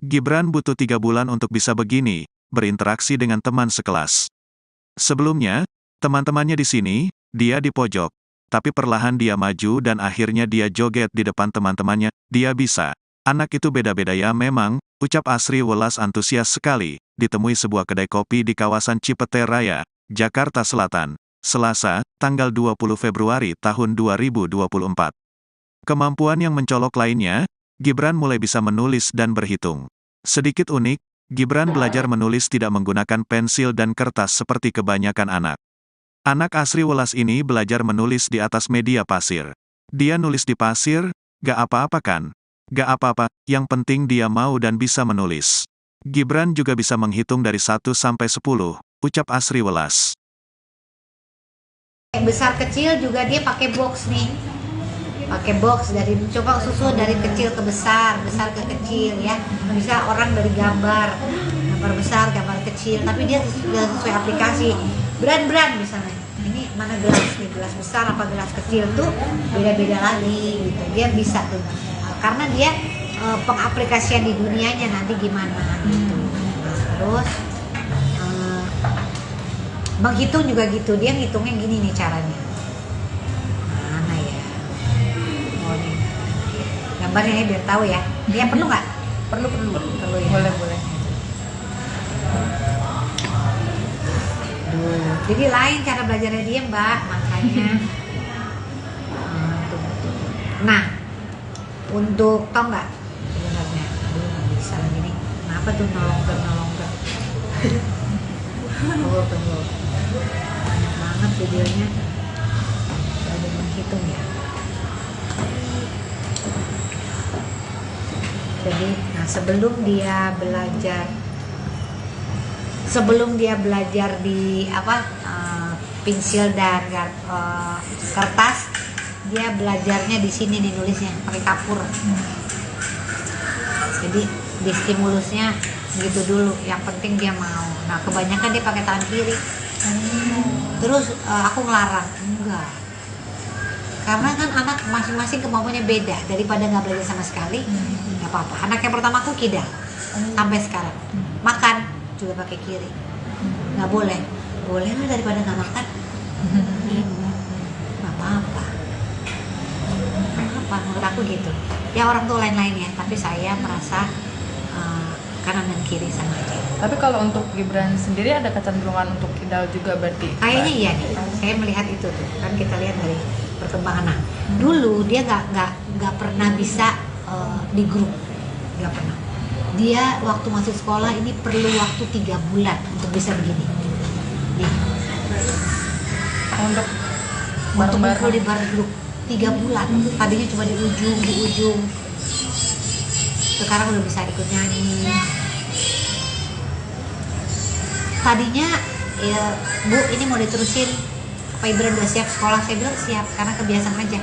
Gibran butuh 3 bulan untuk bisa begini, berinteraksi dengan teman sekelas. Sebelumnya, teman-temannya di sini, dia di pojok. Tapi perlahan dia maju dan akhirnya dia joget di depan teman-temannya. Dia bisa. Anak itu beda-beda ya memang, ucap Asri Welas antusias sekali, ditemui sebuah kedai kopi di kawasan Cipete Raya, Jakarta Selatan, Selasa, tanggal 20 Februari tahun 2024. Kemampuan yang mencolok lainnya, Gibran mulai bisa menulis dan berhitung. Sedikit unik, Gibran belajar menulis tidak menggunakan pensil dan kertas seperti kebanyakan anak. Anak Asri Welas ini belajar menulis di atas media pasir. Dia nulis di pasir, gak apa-apa kan? Gak apa-apa, yang penting dia mau dan bisa menulis. Gibran juga bisa menghitung dari 1 sampai 10, ucap Asri Welas. Besar kecil juga dia pakai box nih. Pakai box dari coba susun dari kecil ke besar ke kecil ya. Bisa orang dari gambar besar, gambar kecil, tapi dia sudah sesuai aplikasi. Brand misalnya. Ini mana gelas nih, gelas besar apa gelas kecil tuh beda-beda lagi gitu. Dia bisa tuh. Karena dia pengaplikasian di dunianya nanti gimana gitu. Terus menghitung juga gitu, dia ngitungnya gini nih caranya. Mana ya? Oh nih, gambarnya ya biar tahu ya. Dia perlu nggak? Perlu ya. Boleh. Jadi lain cara belajarnya dia mbak, makanya. Nah, untuk tau nggak sebenarnya, nggak bisa lagi nih. Kenapa tuh nolong ter? Tunggu. Banyak banget videonya. Ada menghitung ya. Jadi, nah sebelum dia belajar sebelum dia belajar di pensil dan kertas, dia belajarnya di sini nih nulisnya pakai kapur. Jadi di stimulusnya gitu dulu, yang penting dia mau. Nah kebanyakan dia pakai tangan kiri. Terus aku ngelarang, enggak, karena kan anak masing-masing kemampuannya beda. Daripada nggak belajar sama sekali, nggak apa-apa. Anak yang pertama aku kidal sampai sekarang, makan juga pakai kiri. Nggak boleh lah, daripada nggak makan. Nggak apa-apa, menurut aku gitu ya. Orang tua lain-lain ya, tapi saya merasa kanan dan kiri sama aja. Tapi kalau untuk Gibran sendiri ada kecenderungan untuk kidal juga berarti? Kayaknya iya nih, saya melihat itu tuh kan, kita lihat dari perkembangan anak. Dulu dia nggak pernah bisa di grup, nggak pernah. Dia waktu masuk sekolah ini perlu waktu 3 bulan untuk bisa begini. Nih. Untuk Kumpul di bareng grup 3 bulan. Tadinya cuma di ujung. Sekarang udah bisa ikut nyanyi. Tadinya ya, Bu ini mau diterusin apa Ibran udah siap sekolah? Saya bilang siap, karena kebiasaan aja.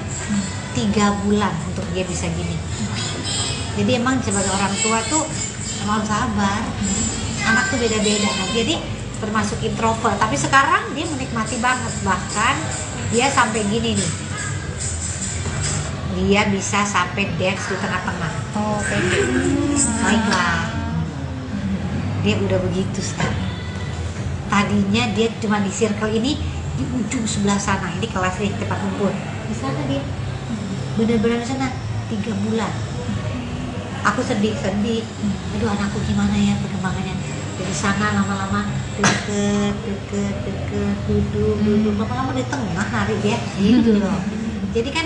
3 bulan untuk dia bisa gini. Jadi emang sebagai orang tua tuh emang harus sabar. Anak tuh beda-beda. Nah, jadi termasuk introvert, tapi sekarang dia menikmati banget. Bahkan dia sampai gini nih, dia bisa sampai dance di tengah-tengah. Oh, kayak gitu. Baiklah, dia udah begitu sekarang. Tadinya dia cuma di circle ini, di ujung sebelah sana. Ini kelas nih, tempat kumpul. Di sana dia, bener-bener di sana 3 bulan. Aku sedih. Aduh, anakku gimana ya perkembangannya. Dari sana lama-lama deket, duduk, lama-lama di tengah nari dia, gitu loh. Jadi kan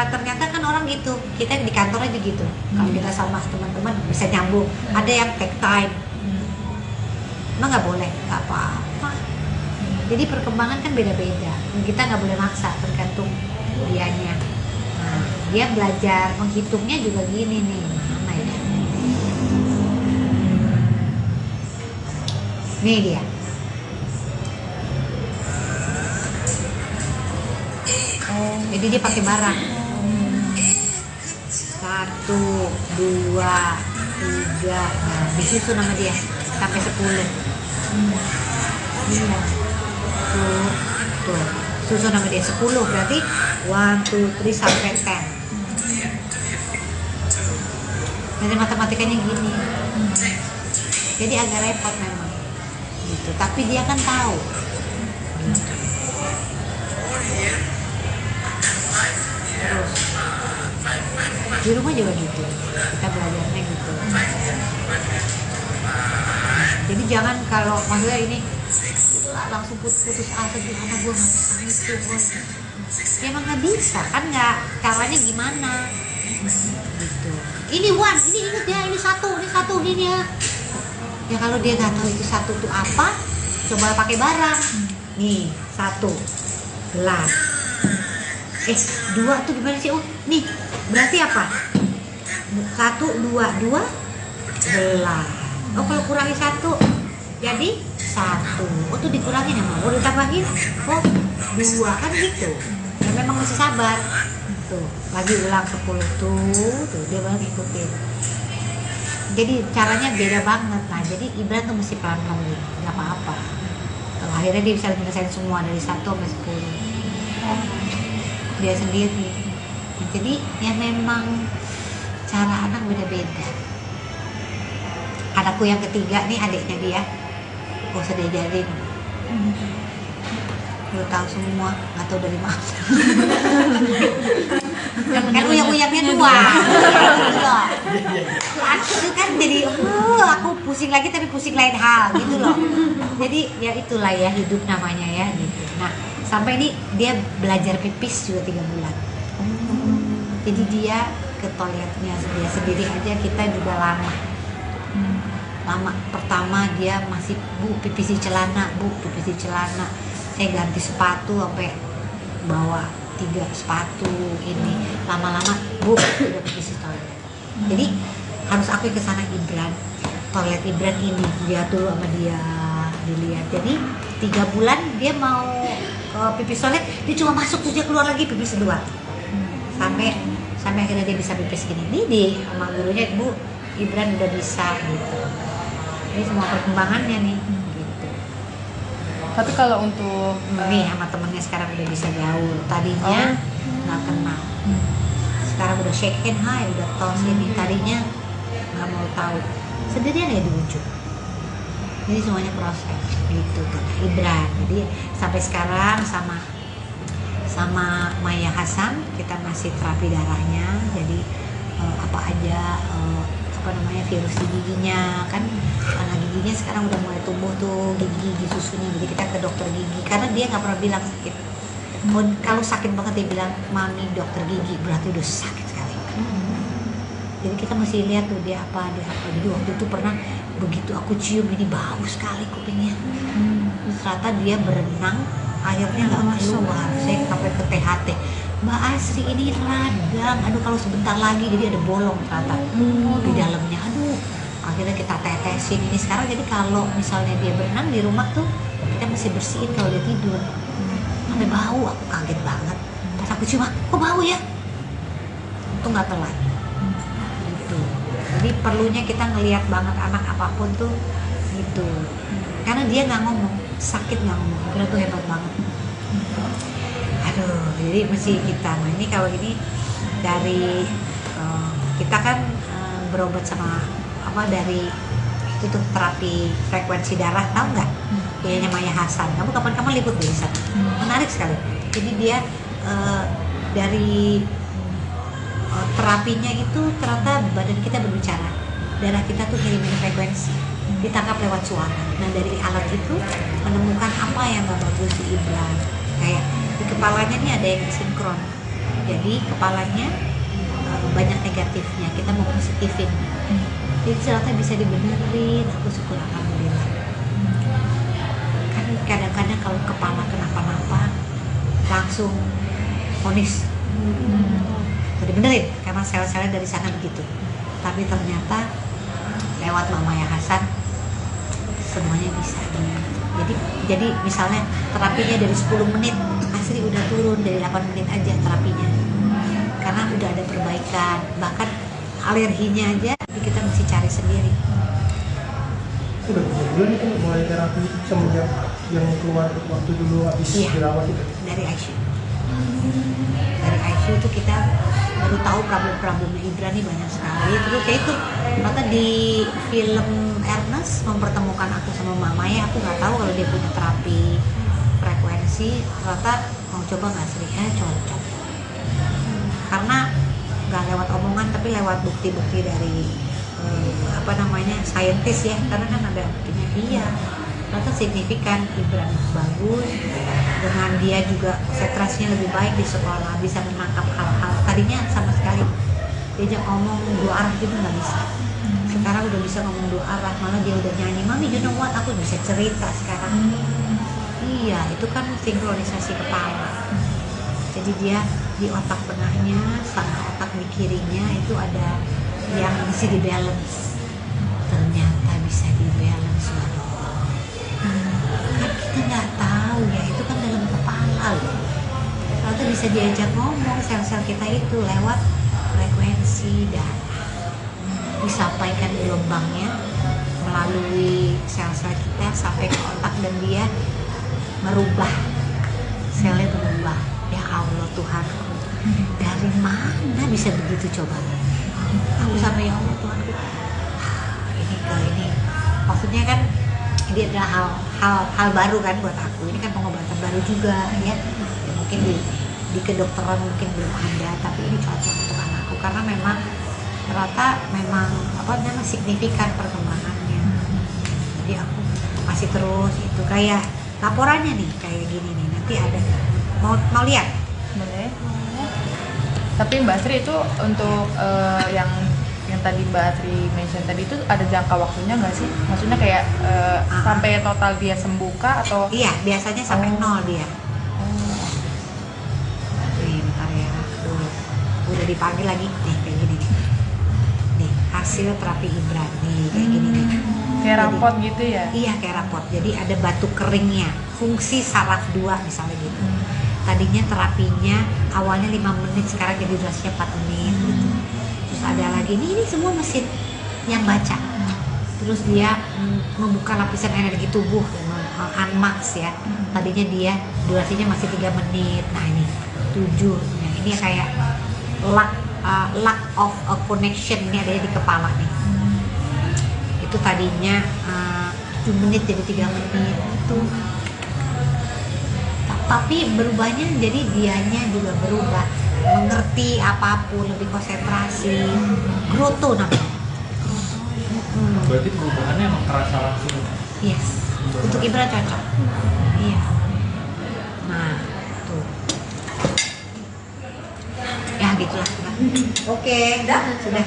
ternyata kan orang gitu, kita di kantor aja gitu. Kalau kita sama teman-teman bisa nyambung. Ada yang take time, emang nggak boleh, nggak apa-apa. Jadi perkembangan kan beda-beda. Kita nggak boleh maksa, tergantung dianya. Nah, dia belajar menghitungnya juga gini nih, mana ya? Nih dia. Jadi dia pakai barang. 1, 2, 3. Nah, disusun nama dia sampai 10. Iya. Tuh. Susun nama dia 10, berarti 1, 2, 3 sampai 10. Jadi matematikanya gini. Jadi agak repot memang. Gitu. Tapi dia kan tahu. Gitu. Terus di rumah juga gitu, kita belajarnya gitu. Jadi jangan kalau maksudnya ini langsung putus asa gitu, anak gue nggak bisa itu, ya emang nggak bisa kan, nggak, caranya gimana gitu. Ini ini inget ya, ini satu gini ya. Ya kalau dia nggak tahu itu satu tuh apa, coba pakai barang. Nih 1 gelas. 2 tuh gimana sih? Oh, nih berarti apa? 1, 2 gelas. Oh, kalau kurangi 1 jadi 1. Oh, tuh dikurangin ya, mau ditambahin. Oh, 2 kan gitu. Ya memang mesti sabar. Tuh, lagi ulang 10 tuh dia baru ngikutin. Jadi caranya beda banget. Nah, jadi Ibran tuh mesti pelan-pelan gitu. Nggak apa-apa. Kalau akhirnya dia bisa menyelesaikan semua dari 1 sampai 10. Dia sendiri. Jadi ya memang cara anak beda-beda. Anakku yang ketiga nih, adiknya dia, gak usah diajarin, udah tahu semua, nggak tahu dari mana. Kan uyang-uyangnya 2 itu kan jadi aku pusing lagi, tapi pusing lain hal gitu loh. Jadi ya itulah ya hidup namanya ya gitu. Nah, sampai ini dia belajar pipis juga 3 bulan. Jadi dia ke toiletnya dia sendiri aja, kita juga lama. Pertama dia masih, Bu pipis di celana, saya ganti sepatu sampai bawa 3 sepatu ini. Lama-lama, Bu udah pipis di toilet. Jadi harus aku ke sana Ibran, toilet Ibran ini dia dulu sama dia dilihat. Jadi 3 bulan dia mau pipis toilet, dia cuma masuk terus dia keluar lagi pipis kedua. Sampai akhirnya dia bisa pipis gini. Ini di sama gurunya, Bu Gibran udah bisa gitu. Ini semua perkembangannya nih gitu. Tapi kalau untuk Nih sama temennya sekarang udah bisa gaul. Tadinya nggak kenal. Sekarang udah shake hand, hai, udah tos ini. Tadinya nggak mau tahu. Sendirian ya di ujung. Jadi semuanya proses gitu kata Ibran. Jadi sampai sekarang sama Maya Hasan kita masih terapi darahnya. Jadi apa aja virus di giginya kan, karena giginya sekarang udah mulai tumbuh tuh gigi susunya. Jadi kita ke dokter gigi karena dia nggak pernah bilang sakit. Kalau sakit banget dia bilang mami dokter gigi, berarti udah sakit sekali. Jadi kita mesti lihat tuh dia apa. Jadi waktu itu pernah begitu aku cium ini bau sekali kupingnya. Ternyata dia berenang airnya nggak keluar. Saya sampai ke THT. Mbak Asri ini radang. Aduh kalau sebentar lagi jadi ada bolong ternyata di dalamnya. Aduh. Akhirnya kita tetesin ini sekarang. Jadi kalau misalnya dia berenang di rumah tuh kita mesti bersihin kalau dia tidur. Sampai bau, aku kaget banget. Pas aku cium, kok bau ya? Itu nggak telat. Gitu. Jadi perlunya kita ngelihat banget anak apapun tuh gitu. Karena dia nggak ngomong, sakit nggak ngomong. Kira tuh hebat banget. Aduh, jadi mesti kita. Nah ini kalau ini dari kita kan berobat sama dari itu tuh terapi frekuensi darah, tahu nggak? Punyanya Maya Hasan. Kamu kapan-kapan liput deh di sana. Menarik sekali. Jadi dia dari terapinya itu ternyata badan kita berbicara, darah kita tuh ngirimin frekuensi, ditangkap lewat suara. Nah dari alat itu menemukan apa yang gak bagus di Ibran. Kayak di kepalanya nih ada yang sinkron, jadi kepalanya banyak negatifnya, kita mau positifin. Jadi ternyata bisa dibenerin, aku syukur alhamdulillah. Kan kadang-kadang kalau kepala kenapa-napa langsung vonis dibenerin karena sel-selnya dari sana begitu. Tapi ternyata lewat Mama Ya Hasan semuanya bisa. Jadi misalnya terapinya dari 10 menit, Asri udah turun dari 8 menit aja terapinya. Karena udah ada perbaikan. Bahkan alerginya aja kita mesti cari sendiri. Udah berapa bulan itu mulai terapi itu semenjak yang keluar waktu dulu habis dirawat itu? Dari ICU. Dari ICU itu kita baru tahu problem-problemnya Ibran nih banyak sekali. Terus kayak itu ternyata di film Ernest mempertemukan aku sama Mama Ya, aku nggak tahu kalau dia punya terapi frekuensi. Ternyata mau coba nggak Sri? Cocok. Karena nggak lewat omongan tapi lewat bukti-bukti dari saintis ya. Karena kan ada buktinya iya. Ternyata signifikan Ibran bagus. Dengan dia juga konsentrasinya lebih baik di sekolah, bisa menangkap hal-hal tadinya sama sekali diajak ngomong 2 arah gitu nggak bisa. Sekarang udah bisa ngomong 2 arah, malah dia udah nyanyi, mami you know what, aku bisa cerita sekarang. Iya, itu kan sinkronisasi kepala. Jadi dia di otak tengahnya sama otak di kirinya itu ada yang mesti di balance. Ternyata bisa di balance loh. Kan kita nggak tahu ya, itu kan dalam kepala loh. Ternyata bisa diajak ngomong sel-sel kita itu lewat frekuensi darah, disampaikan gelombangnya melalui sel-sel kita sampai ke otak dan dia merubah, selnya berubah. Ya Allah Tuhanku, dari mana bisa begitu coba? Aku sama ya Allah Tuhanku, ini maksudnya kan ini adalah hal baru kan buat aku. Ini kan pengobatan baru juga ya mungkin di kedokteran mungkin belum ada, tapi ini cocok untuk anakku karena memang ternyata memang signifikan perkembangannya. Jadi aku masih terus itu kayak laporannya nih kayak gini nih, nanti ada mau lihat? Boleh. Tapi Mbak Sri itu untuk yang tadi Mbak Asri mention tadi itu ada jangka waktunya nggak sih? Maksudnya kayak sampai total dia sembuh kah atau? Iya, biasanya sampai 0 dia. Nih, bentar ya. Udah dipanggil lagi nih kayak gini nih. Nih, hasil terapi Ibran nih kayak gini nih. Kayak Jadi- rapot gitu ya? Iya kayak rapot. Jadi ada batu keringnya, fungsi saraf 2 misalnya gitu. Tadinya terapinya awalnya 5 menit, sekarang jadi durasinya 4 menit gitu. Terus ada lagi ini semua mesin yang baca. Terus dia membuka lapisan energi tubuh, unmax ya. Tadinya dia durasinya masih 3 menit. Nah ini 7. Nah, ini kayak lack of a connection ini adanya di kepala nih. Itu tadinya 7 menit jadi 3 menit itu. Tapi berubahnya jadi dianya juga berubah, mengerti apapun, lebih konsentrasi, growth namanya. Berarti perubahannya emang terasa langsung. Yes, untuk Ibra cocok. Iya. Nah, tuh. Ya gitulah. Oke, sudah.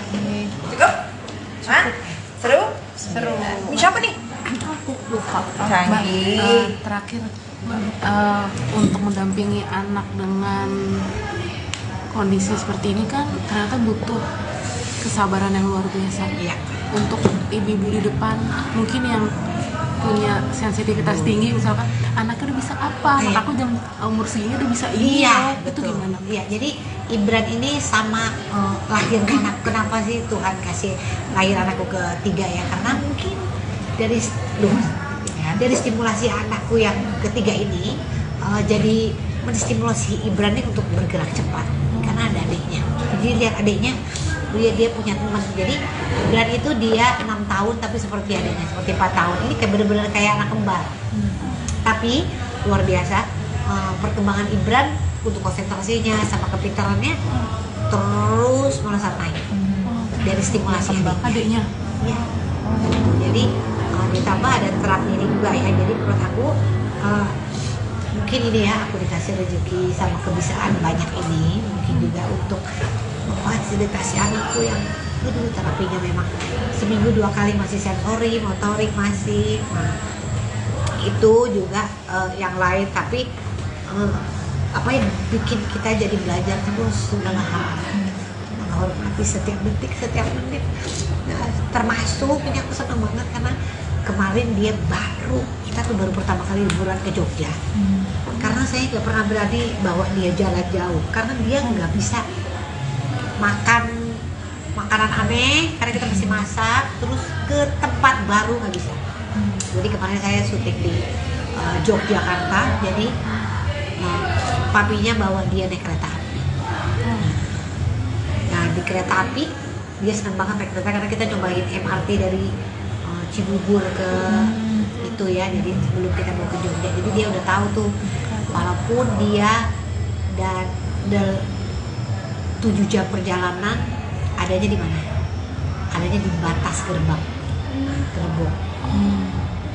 Cukup? Hah? Seru? Seru. Ini siapa nih? lupa. Canggih. Terakhir untuk mendampingi anak dengan kondisi seperti ini kan ternyata butuh kesabaran yang luar biasa. Iya. Untuk ibu-ibu di depan mungkin yang punya sensitivitas tinggi, misalkan anaknya udah bisa apa, anak Iya. aku jam umur segini udah bisa ini, Iya, loh. Itu betul. gimana? Iya, jadi Ibran ini sama lahir anak. Kenapa sih Tuhan kasih lahir anakku ketiga ya? Karena mungkin dari stimulasi anakku yang ketiga ini jadi menstimulasi Ibran ini untuk bergerak cepat. Karena ada adiknya. Jadi lihat adiknya, dia punya teman. Jadi Ibran itu dia 6 tahun tapi seperti adiknya, seperti 4 tahun. Ini kayak bener-bener kayak anak kembar. Tapi luar biasa perkembangan Ibran untuk konsentrasinya sama kepintarannya terus melesat naik dari stimulasi Adiknya ya. Jadi ditambah ada terapi ini juga ya. Jadi menurut aku mungkin ini ya, aku dikasih rezeki sama kebiasaan banyak ini mungkin juga untuk memfasilitasi anakku yang itu terapinya memang seminggu 2 kali masih sensori, motorik masih. Nah, itu juga yang lain, tapi apa yang bikin kita jadi belajar terus segala hal, menghormati setiap detik, setiap menit. Nah, termasuk ini aku senang banget karena kemarin dia kita tuh baru pertama kali liburan ke Jogja. Karena saya nggak pernah berani bawa dia jalan jauh karena dia nggak bisa makan makanan aneh karena kita masih masak, terus ke tempat baru nggak bisa. Jadi kemarin saya syuting di Yogyakarta, jadi papinya bawa dia naik kereta api. Nah di kereta api dia senang banget naik kereta karena kita cobain MRT dari Cibubur ke itu ya, jadi sebelum kita mau ke Jogja, jadi dia udah tahu tuh walaupun dia dan 7 jam perjalanan adanya di mana? Adanya di batas gerbang.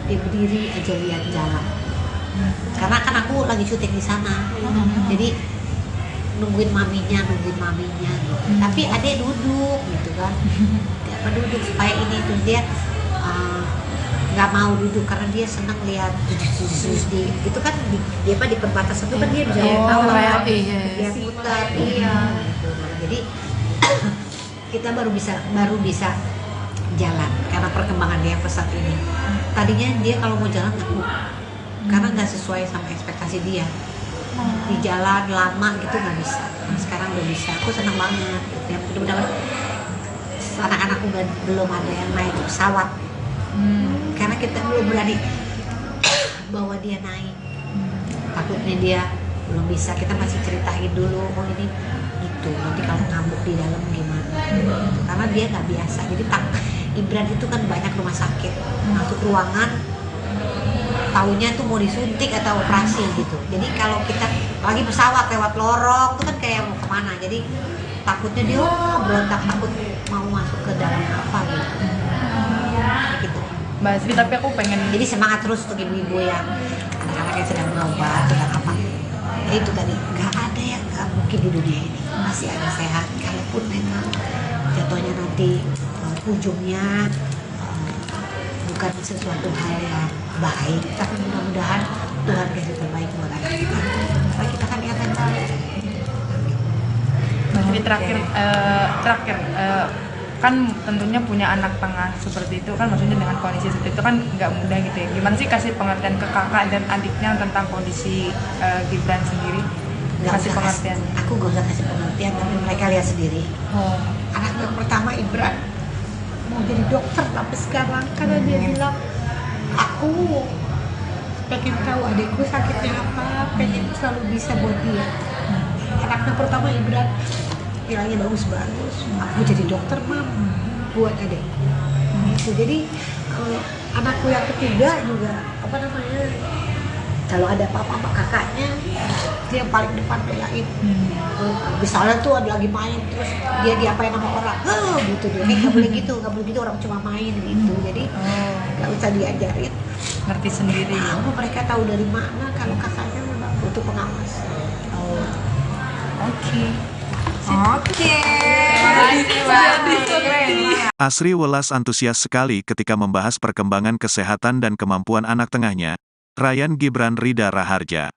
Dia berdiri aja lihat jalan. Karena kan aku lagi syuting di sana. Jadi nungguin maminya gitu. Tapi adek duduk gitu kan. Dia duduk supaya ini tuh dia nggak mau duduk karena dia senang lihat di itu kan di perbatasan itu kan dia bisa tahu iya. dia putar iya gitu. Jadi kita baru bisa jalan karena perkembangan dia pesat ini. Tadinya dia kalau mau jalan takut karena nggak sesuai sama ekspektasi dia. Di jalan lama gitu nggak bisa. Nah, sekarang udah bisa. Aku senang banget. Ya mudah-mudahan anak-anakku belum ada yang naik pesawat. Karena kita belum berani bawa dia naik. Takutnya dia belum bisa. Kita masih ceritain dulu, oh ini gitu. Nanti kalau ngambuk di dalam gimana? Karena dia nggak biasa. Jadi Ibran itu kan banyak rumah sakit. Masuk ruangan, taunya tuh mau disuntik atau operasi gitu. Jadi kalau kita lagi pesawat lewat lorong itu kan kayak mau kemana. Jadi takutnya dia berontak, takut mau masuk ke dalam apa gitu. Gitu. Mbak Sri, tapi aku pengen Jadi semangat terus untuk ibu-ibu yang anak-anak yang sedang berobat, sedang apa. Ya itu tadi, nggak ada yang nggak mungkin di dunia ini. Masih ada sehat, kalaupun memang jatuhnya nanti ujungnya bukan sesuatu hal yang baik, tapi mudah-mudahan Tuhan kasih terbaik buat anak kita. Supaya kita kan niat yang baik. Mbak Sri terakhir kan tentunya punya anak tengah seperti itu kan, maksudnya dengan kondisi seperti itu kan nggak mudah gitu ya. Gimana sih kasih pengertian ke kakak dan adiknya tentang kondisi Gibran sendiri? Nggak Kasih usah pengertiannya. aku gak usah kasih pengertian, tapi mereka lihat sendiri. Oh. Anak yang pertama Ibran mau jadi dokter tapi sekarang karena dia bilang aku pengen tahu adikku sakitnya apa, pengen selalu bisa buat dia. Anaknya pertama Ibran nilainya bagus-bagus, aku jadi dokter mam buat adik. Gitu. Jadi anakku yang ketiga juga apa namanya, kalau ada apa-apa sama kakaknya dia yang paling depan belain. Misalnya tuh ada lagi main terus dia diapain sama orang, gitu dia nggak boleh gitu, orang cuma main gitu. Jadi nggak usah diajarin, Ngerti sendiri. tahu mereka tahu dari mana kalau kakaknya memang butuh pengawas. Oke. Asri Welas antusias sekali ketika membahas perkembangan kesehatan dan kemampuan anak tengahnya, Ryan Gibran Rida Raharja.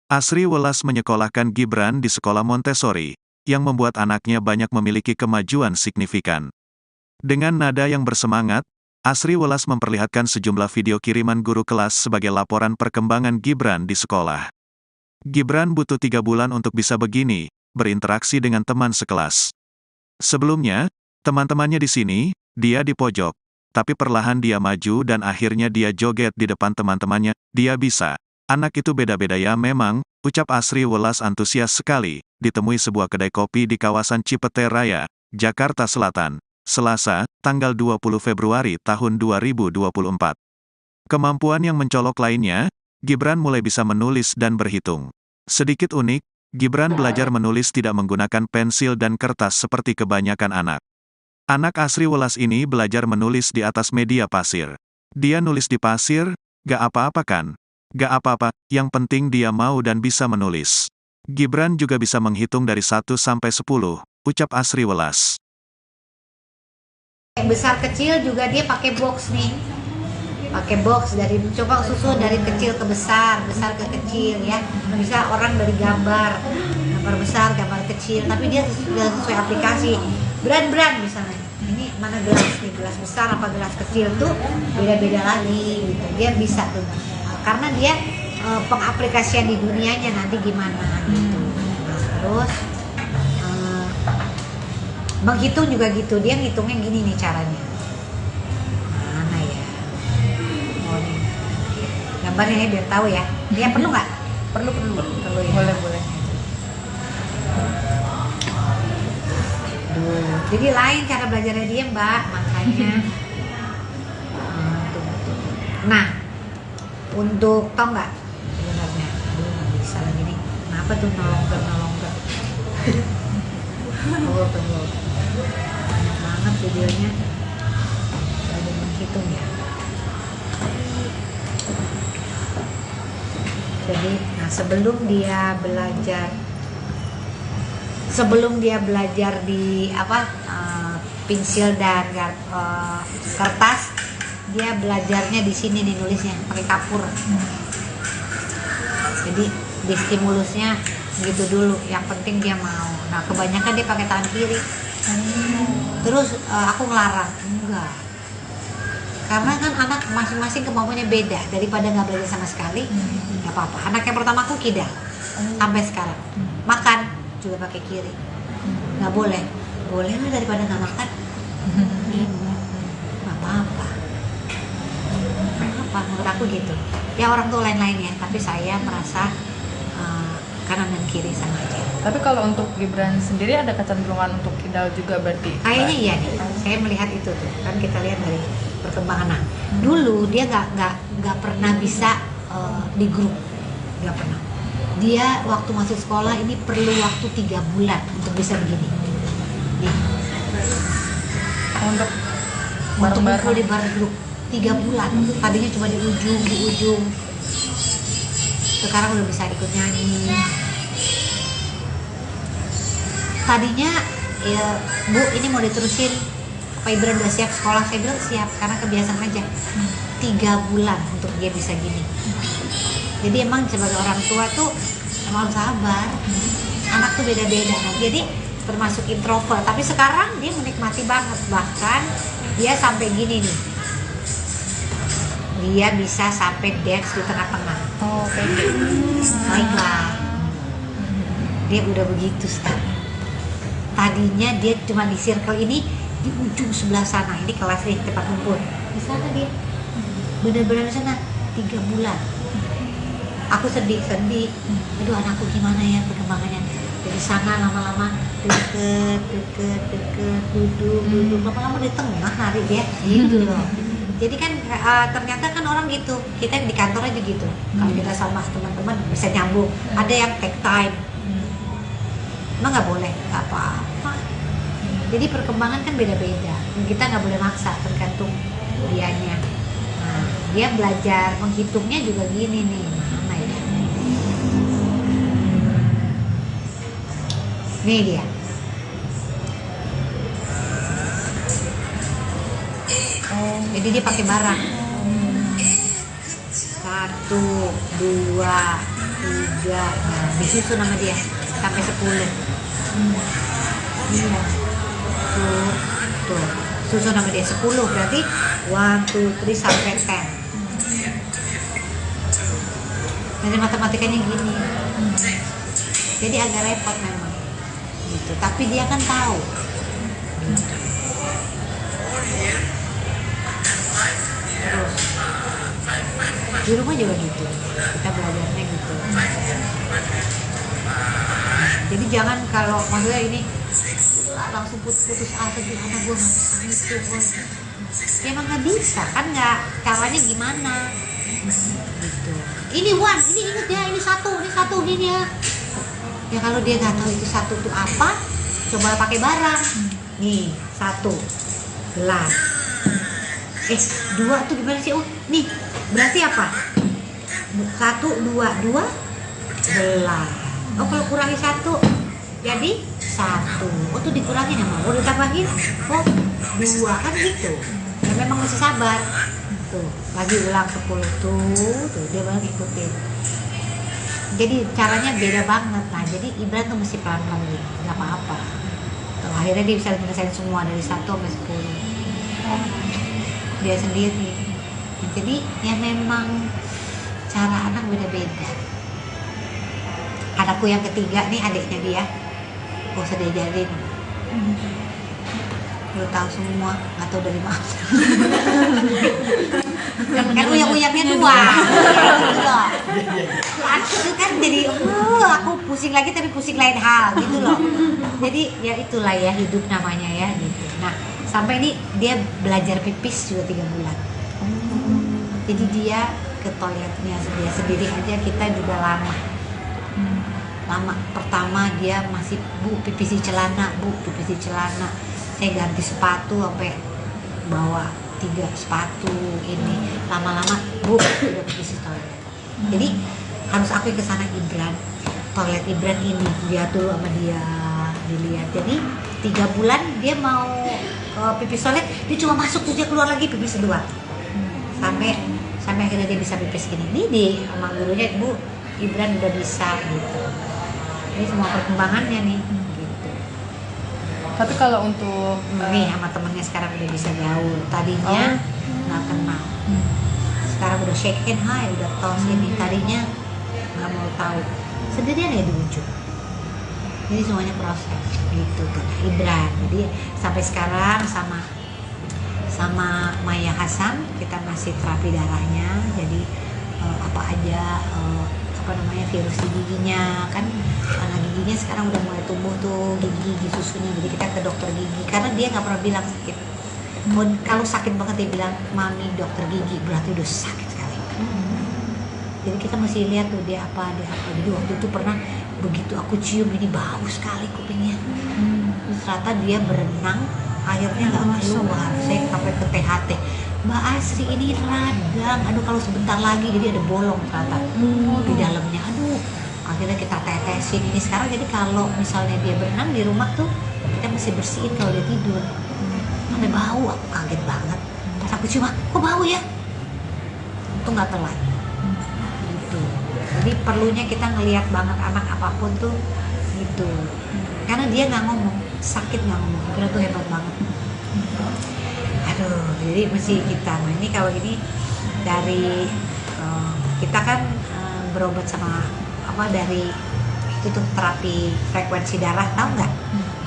Asri Welas menyekolahkan Gibran di sekolah Montessori, yang membuat anaknya banyak memiliki kemajuan signifikan. Dengan nada yang bersemangat, Asri Welas memperlihatkan sejumlah video kiriman guru kelas sebagai laporan perkembangan Gibran di sekolah. Gibran butuh 3 bulan untuk bisa begini, berinteraksi dengan teman sekelas. Sebelumnya, teman-temannya di sini, dia di pojok. Tapi perlahan dia maju dan akhirnya dia joget di depan teman-temannya, dia bisa. Anak itu beda-beda ya memang, ucap Asri Welas antusias sekali, ditemui sebuah kedai kopi di kawasan Cipete Raya, Jakarta Selatan, Selasa, tanggal 20 Februari tahun 2024. Kemampuan yang mencolok lainnya, Gibran mulai bisa menulis dan berhitung. Sedikit unik, Gibran belajar menulis tidak menggunakan pensil dan kertas seperti kebanyakan anak. Anak Asri Welas ini belajar menulis di atas media pasir. Dia nulis di pasir, gak apa-apa kan? Gak apa-apa, yang penting dia mau dan bisa menulis. Gibran juga bisa menghitung dari 1 sampai 10, ucap Asri Welas. Besar kecil juga dia pakai box nih. Pakai box dari coba susu dari kecil ke besar ke kecil ya. Bisa orang dari gambar besar, gambar kecil, tapi dia sesuai aplikasi. Brand misalnya. Ini mana gelas nih, gelas besar apa gelas kecil tuh beda-beda lagi gitu. Dia bisa tuh. Karena dia pengaplikasian di dunianya nanti gimana gitu. Terus menghitung juga gitu. Dia ngitungnya gini nih caranya. Mana ya? Oh nih. Gambarnya ya biar tahu ya. Dia perlu nggak? Perlu ya. Boleh. Jadi lain cara belajarnya dia mbak, makanya. Nah, untuk tau nggak sebenarnya, nggak bisa lagi nih. Kenapa tuh nolong Tunggu. Banyak banget videonya. Ada menghitung ya. Jadi, nah sebelum dia belajar di pensil dan kertas, dia belajarnya di sini nih nulisnya pakai kapur. Jadi di stimulusnya gitu dulu, yang penting dia mau. Nah kebanyakan dia pakai tangan kiri. Terus aku ngelarang, enggak, karena kan anak masing-masing kemampuannya beda. Daripada nggak belajar sama sekali, nggak apa-apa. Anak yang pertama aku kidal sampai sekarang, makan juga pakai kiri. Nggak boleh lah, daripada nggak makan. Nggak apa-apa, menurut aku gitu ya. Orang tuh lain-lain ya, tapi saya merasa kanan dan kiri sama aja. Tapi kalau untuk Gibran sendiri ada kecenderungan untuk kidal juga berarti? Kayaknya iya nih, saya melihat itu tuh kan, kita lihat dari perkembangan. Nah, dulu dia nggak pernah bisa di grup, nggak pernah. Dia waktu masuk sekolah ini perlu waktu 3 bulan untuk bisa begini. Nih. Untuk ngumpul di bar grup 3 bulan. Tadinya cuma di ujung. Sekarang udah bisa ikut nyanyi. Tadinya ya, Bu, ini mau diterusin, Pak Ibran udah siap sekolah? Saya bilang siap, karena kebiasaan aja. 3 bulan untuk dia bisa gini. Jadi emang sebagai orang tua tuh emang harus sabar. Anak tuh beda-beda. Nah, jadi termasuk introvert, tapi sekarang dia menikmati banget, bahkan dia sampai gini nih, dia bisa sampai dance di tengah-tengah. Oh, kayak gitu. Baiklah, dia udah begitu sekarang. Tadinya dia cuma di circle ini, di ujung sebelah sana, ini kelas nih tempat kumpul, di sana dia benar-benar di sana 3 bulan. Aku sedih, aduh anakku gimana ya perkembangannya. Dari sana lama-lama deket, duduk, lama-lama di tengah hari dia, gitu loh. Jadi kan ternyata kan orang gitu, kita di kantor aja gitu. Kalau kita sama teman-teman bisa nyambung. Ada yang take time, emang nggak boleh, nggak apa-apa. Jadi perkembangan kan beda-beda. Kita nggak boleh maksa, tergantung dianya. Nah, dia belajar menghitungnya juga gini nih, mana ya? Nih dia. Jadi dia pakai barang. 1, 2, 3, nah disusun nama dia sampai 10. Iya. Tuh, susun nama dia 10 berarti 1, 2, 3 sampai 10. Jadi matematikanya gini. Jadi agak repot memang. Gitu. Tapi dia kan tahu. Gitu. Terus di rumah juga gitu, kita belajarnya gitu. Jadi jangan kalau maksudnya ini langsung putus asa di anak gue nggak bisa itu, ya emang nggak bisa kan, nggak caranya gimana gitu. Ini inget ya, ini satu gini ya. Ya kalau dia nggak tahu itu satu tuh apa, coba pakai barang. Nih 1 gelas. 2 tuh gimana sih? Oh, nih berarti apa? 1, 2 gelas. Oh, kalau kurangi 1 jadi 1. Oh, tuh dikurangin ya, mau ditambahin. Oh, 2 kan gitu. Ya memang mesti sabar. Tuh, lagi ulang 10 tuh dia baru ikutin. Jadi caranya beda banget. Nah, jadi Ibran tuh mesti pelan-pelan gitu, nggak apa-apa. Tuh, akhirnya dia bisa menyelesaikan semua dari 1 sampai 10. Dia sendiri. Jadi ya memang cara anak beda-beda. Anakku yang ketiga nih, adiknya dia, gak usah diajarin, udah tahu semua, nggak tahu dari mana. Kan uyang-uyangnya 2. Anak itu kan jadi aku pusing lagi tapi pusing lain hal gitu loh. Jadi ya itulah ya hidup namanya ya gitu. Nah, sampai ini dia belajar pipis juga 3 bulan. Jadi dia ke toiletnya dia sendiri aja, kita juga lama. Pertama dia masih pipis di celana, pipis di celana. Saya ganti sepatu sampai bawa 3 sepatu ini. Lama-lama udah pipis di toilet. Jadi harus aku ke sana Ibran. Toilet Ibran ini dia dulu sama dia dilihat. Jadi 3 bulan dia mau pipis toilet, dia cuma masuk terus dia keluar lagi pipis 2. Sampai akhirnya dia bisa pipis gini. Ini sama gurunya, Bu, Ibran udah bisa gitu. Ini semua perkembangannya nih gitu. Tapi kalau untuk Nih sama temennya sekarang udah bisa gaul. Tadinya nggak kenal. Sekarang udah shake hand, hai, udah tos ini. Tadinya nggak mau tahu. Sendirian ya di ujung. Jadi semuanya proses gitu kan Ibran. Jadi sampai sekarang sama Maya Hasan kita masih terapi darahnya. Jadi apa aja virus di giginya kan, karena giginya sekarang udah mulai tumbuh tuh gigi susunya. Jadi kita ke dokter gigi karena dia nggak pernah bilang sakit. Kalau sakit banget dia bilang mami dokter gigi, berarti udah sakit sekali. Jadi kita mesti lihat tuh dia apa. Jadi waktu itu pernah begitu aku cium ini bau sekali kupingnya. Ternyata dia berenang akhirnya nggak keluar. Saya sampai ke THT. Mbak Asri ini radang, aduh kalau sebentar lagi jadi ada bolong ternyata di dalamnya. Aduh, akhirnya kita tetesin ini sekarang. Jadi kalau misalnya dia berenang di rumah tuh kita mesti bersihin kalau dia tidur. Sampai bau, aku kaget banget. Pas aku cium, kok bau ya? Itu nggak telat. Gitu. Jadi perlunya kita ngelihat banget anak apapun tuh gitu. karena dia nggak ngomong, sakit nggak ngomong. Ibran tuh hebat banget. Aduh, jadi mesti kita. Nah ini kalau ini dari kita kan berobat sama apa dari itu tuh terapi frekuensi darah, tahu nggak?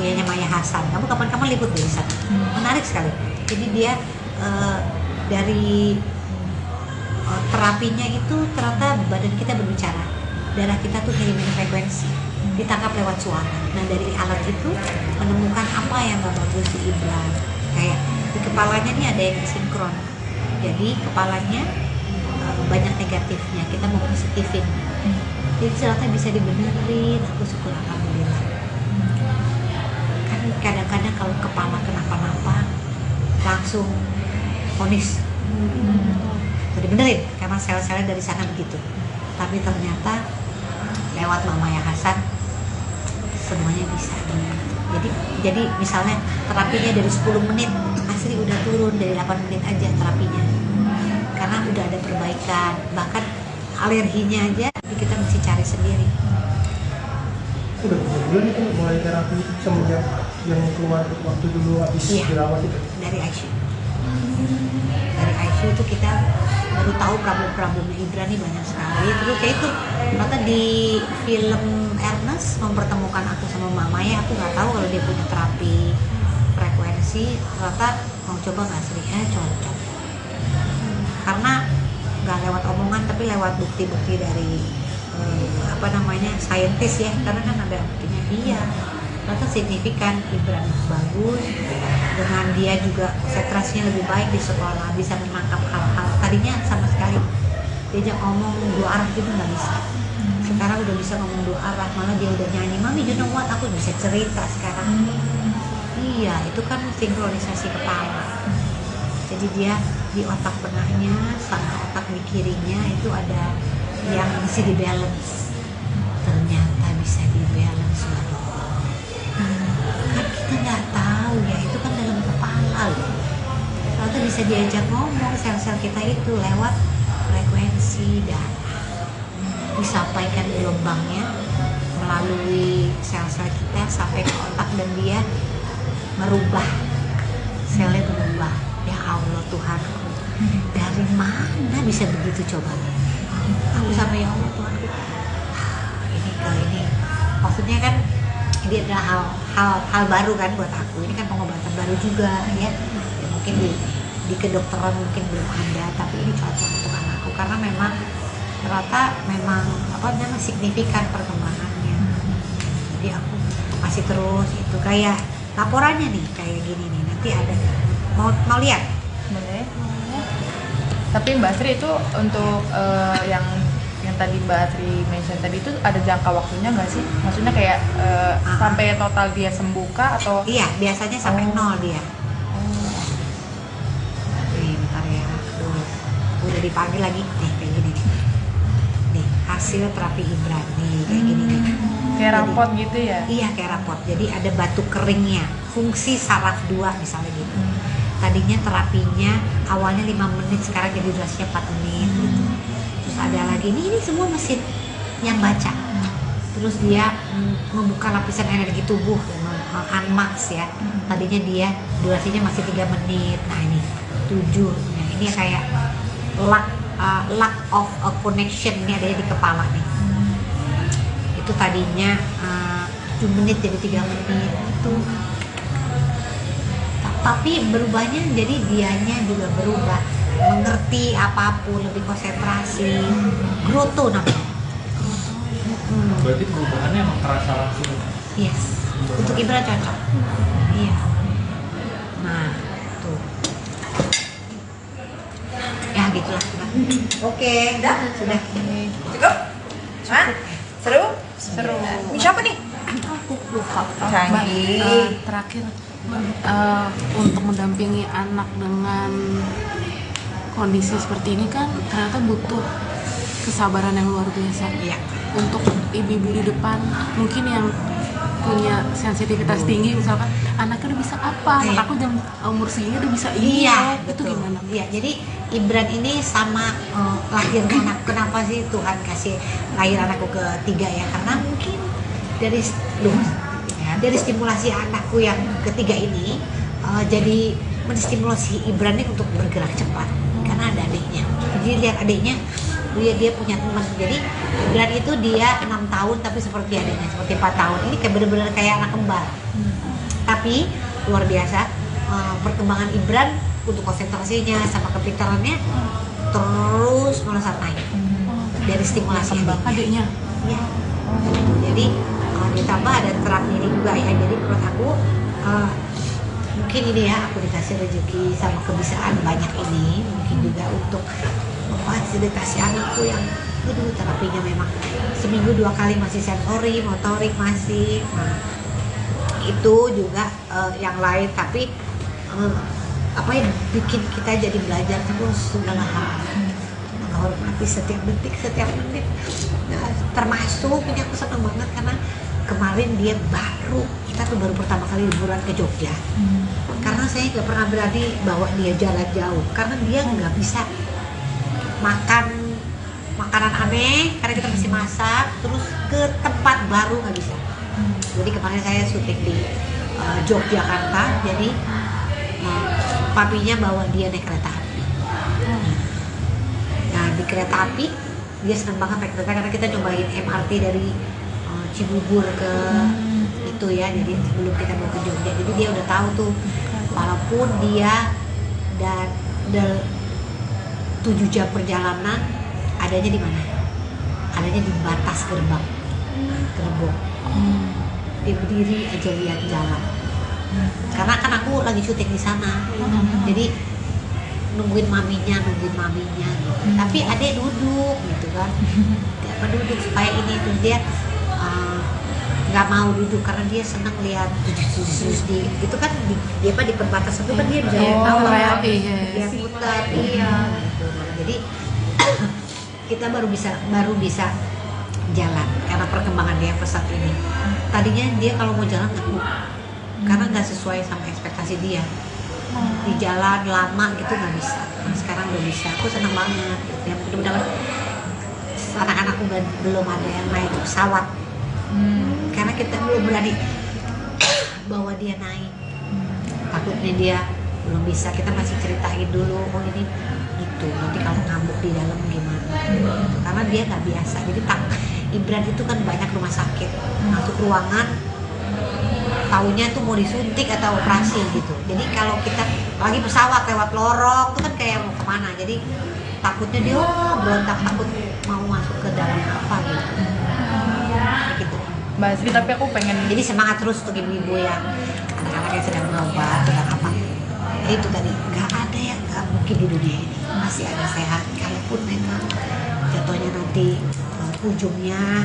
Dianya Maya Hasan. Kamu kapan-kapan liput di sana. Menarik sekali. Jadi dia dari terapinya itu ternyata badan kita berbicara, darah kita tuh ngirimin frekuensi, ditangkap lewat suara. Nah dari alat itu menemukan apa yang gak bagus di Ibran. Kayak di kepalanya nih ada yang sinkron, jadi kepalanya banyak negatifnya, kita mau positifin. Jadi ternyata bisa dibenerin, aku syukur alhamdulillah. Kan kadang-kadang kalau kepala kenapa-napa langsung vonis dibenerin karena sel-selnya dari sana begitu. Tapi ternyata lewat Mama Ya Hasan semuanya bisa. Jadi misalnya terapinya dari 10 menit, Asri udah turun dari 8 menit aja terapinya. Karena udah ada perbaikan, bahkan alerginya aja kita mesti cari sendiri. Udah berbulan itu mulai terapi semenjak yang keluar waktu dulu habis dirawat itu. Dari ICU. Dari ICU itu kita baru tahu problem-problemnya Ibran nih banyak sekali. Terus kayak itu ternyata di film Ernest mempertemukan aku sama Mama Ya, aku nggak tahu kalau dia punya terapi frekuensi. Ternyata mau coba nggak Sri? Cocok. Karena nggak lewat omongan tapi lewat bukti-bukti dari saintis ya, karena kan ada buktinya. Iya, ternyata signifikan. Ibran bagus, dengan dia juga konsentrasinya lebih baik di sekolah, bisa menangkap hal-hal tadinya sama sekali diajak ngomong dua arah gitu nggak bisa. Sekarang udah bisa ngomong dua arah, malah dia udah nyanyi, "Mami, you know what?" Aku bisa cerita sekarang. Iya, itu kan sinkronisasi kepala. Jadi dia di otak tengahnya sama otak di kirinya itu ada yang bisa di balance. Ternyata bisa di balance loh. Kan kita nggak tahu ya, itu kan dalam kepala loh. Ternyata bisa diajak ngomong sel-sel kita itu lewat frekuensi darah. Disampaikan gelombangnya melalui sel-sel kita sampai ke otak dan dia merubah, selnya berubah. Ya Allah Tuhanku, dari mana bisa begitu coba? Aku sampai ya Allah Tuhanku, ini maksudnya kan ini adalah hal baru kan buat aku. Ini kan pengobatan baru juga ya mungkin di kedokteran mungkin belum ada, tapi ini cocok untuk anakku karena memang ternyata memang signifikan perkembangannya. Jadi aku masih terus itu kayak laporannya nih kayak gini nih, nanti ada mau lihat? Boleh. Tapi Mbak Sri itu untuk yang tadi Mbak Sri mention tadi itu ada jangka waktunya nggak sih? Maksudnya kayak sampai total dia sembuh kah atau? Iya, biasanya sampai 0 dia. Nih, bentar ya. Udah dipanggil lagi. Nih, kayak gini nih. Nih, hasil terapi Ibran nih, kayak gini nih. Kayak rapot gitu ya? Iya, kayak rapot. Jadi ada batu keringnya, fungsi saraf 2 misalnya gitu. Tadinya terapinya awalnya 5 menit, sekarang jadi durasinya 4 menit gitu. Terus ada lagi, ini semua mesin yang baca. Terus dia membuka lapisan energi tubuh, unmax ya. Tadinya dia durasinya masih 3 menit. Nah ini 7. Nah, ini kayak lack of a connection, ini adanya di kepala nih. Itu tadinya 7 menit jadi 3 menit itu. Tapi berubahnya jadi dianya juga berubah, mengerti apapun, lebih konsentrasi, growth namanya. Berarti perubahannya emang terasa langsung. Yes, untuk Ibra cocok. Iya. Nah, tuh. Ya gitulah. Oke, Udah? sudah. Cukup? Hah? Seru? Seru. Ini siapa nih? Aku lupa. Canggih. Terakhir untuk mendampingi anak dengan kondisi seperti ini kan ternyata butuh kesabaran yang luar biasa. Iya. Untuk ibu-ibu di depan mungkin yang punya sensitivitas tinggi, misalkan anaknya udah bisa apa, Iya. aku jam umur segini udah bisa ini, Iya, itu betul. gimana? Iya, jadi Ibran ini sama lahirnya anak. Kenapa sih Tuhan kasih lahir anakku ketiga ya? Karena mungkin dari dari stimulasi anakku yang ketiga ini jadi menstimulasi Ibran ini untuk bergerak cepat karena ada adiknya. Jadi lihat adiknya, dia punya teman. Jadi Ibran itu dia 6 tahun tapi seperti adiknya, seperti 4 tahun. Ini kayak bener-bener kayak anak kembar. Tapi luar biasa perkembangan Ibran untuk konsentrasinya sama kepintarannya terus melesat naik dari stimulasi Adiknya. ya. Jadi ditambah ada terapi ini juga ya. Jadi menurut aku mungkin ini ya, aku dikasih rezeki sama kebisaan banyak ini, mungkin juga untuk memfasilitasi anakku yang terapinya memang seminggu 2 kali masih sensori, motorik masih. Nah, itu juga yang lain, tapi apa yang bikin kita jadi belajar terus segala hal, menghormati setiap detik, setiap menit. Nah, termasuk ini aku senang banget karena kemarin dia kita tuh baru pertama kali liburan ke Jogja. Karena saya nggak pernah berani bawa dia jalan jauh karena dia nggak bisa makan makanan aneh karena kita mesti masak, terus ke tempat baru nggak bisa. Jadi kemarin saya syuting di Yogyakarta, jadi papinya bawa dia naik kereta api. Nah di kereta api dia senang banget naik kereta karena kita cobain MRT dari Cibubur ke itu ya, jadi sebelum kita mau ke Jogja, jadi dia udah tahu tuh walaupun dia dan 7 jam perjalanan adanya di mana? Adanya di batas gerbang gerbong. Dia berdiri aja lihat jalan. Karena kan aku lagi syuting di sana, jadi nungguin maminya gitu. Tapi adek duduk gitu kan, dia duduk supaya ini tuh dia nggak mau duduk karena dia senang lihat di itu kan dia di perbatasan itu kan dia bisa tahu kan, dia putar gitu. Jadi kita baru bisa jalan karena perkembangan dia pesat ini. Tadinya dia kalau mau jalan takut karena nggak sesuai sama ekspektasi dia. Di jalan lama gitu nggak bisa. Nah, sekarang udah bisa. Aku senang banget. Ya mudah-mudahan anak-anakku belum ada yang naik pesawat. Karena kita belum berani bawa dia naik. Takutnya dia belum bisa. Kita masih ceritain dulu. Oh ini gitu. Nanti kalau ngamuk di dalam gimana? Gitu. Karena dia nggak biasa. Jadi Ibran itu kan banyak rumah sakit. Masuk ruangan, taunya tuh mau disuntik atau operasi gitu. Jadi kalau kita lagi pesawat lewat lorong itu kan kayak mau kemana. Jadi takutnya dia berontak, takut mau masuk ke dalam apa gitu. Gitu. Mbak Sri, tapi aku pengen Jadi semangat terus untuk ibu-ibu yang anak-anak yang sedang berobat, sedang apa. Itu tadi nggak ada yang nggak mungkin di dunia ini. Masih ada sehat. Kalaupun memang jatuhnya nanti ujungnya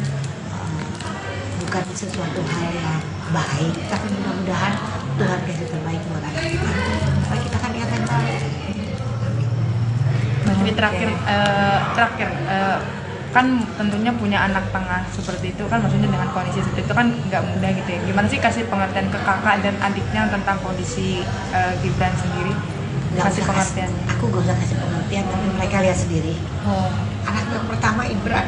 bukan sesuatu hal yang baik, tapi mudah-mudahan Tuhan kasih terbaik buat anak kita. Supaya kita kan lihat yang baik. Mbak Sri, terakhir kan tentunya punya anak tengah seperti itu kan, maksudnya dengan kondisi seperti itu kan nggak mudah gitu ya. Gimana sih kasih pengertian ke kakak dan adiknya tentang kondisi Gibran sendiri? Kasih pengertian. Aku gak usah kasih pengertian, tapi mereka lihat sendiri. Anak yang pertama Ibran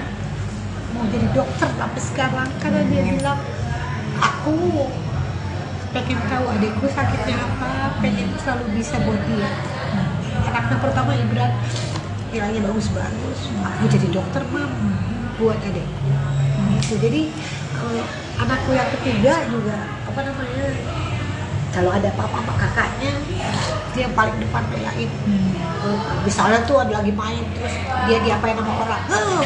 mau jadi dokter tapi sekarang karena dia bilang aku pengen tahu adikku sakitnya apa, pengen selalu bisa buat dia. Anak yang pertama Ibran nilainya bagus-bagus, aku jadi dokter mam buat adik. Gitu. Jadi anakku yang ketiga juga apa namanya, kalau ada apa-apa sama kakaknya dia yang paling depan belain. Misalnya tuh ada lagi main terus dia diapain sama orang,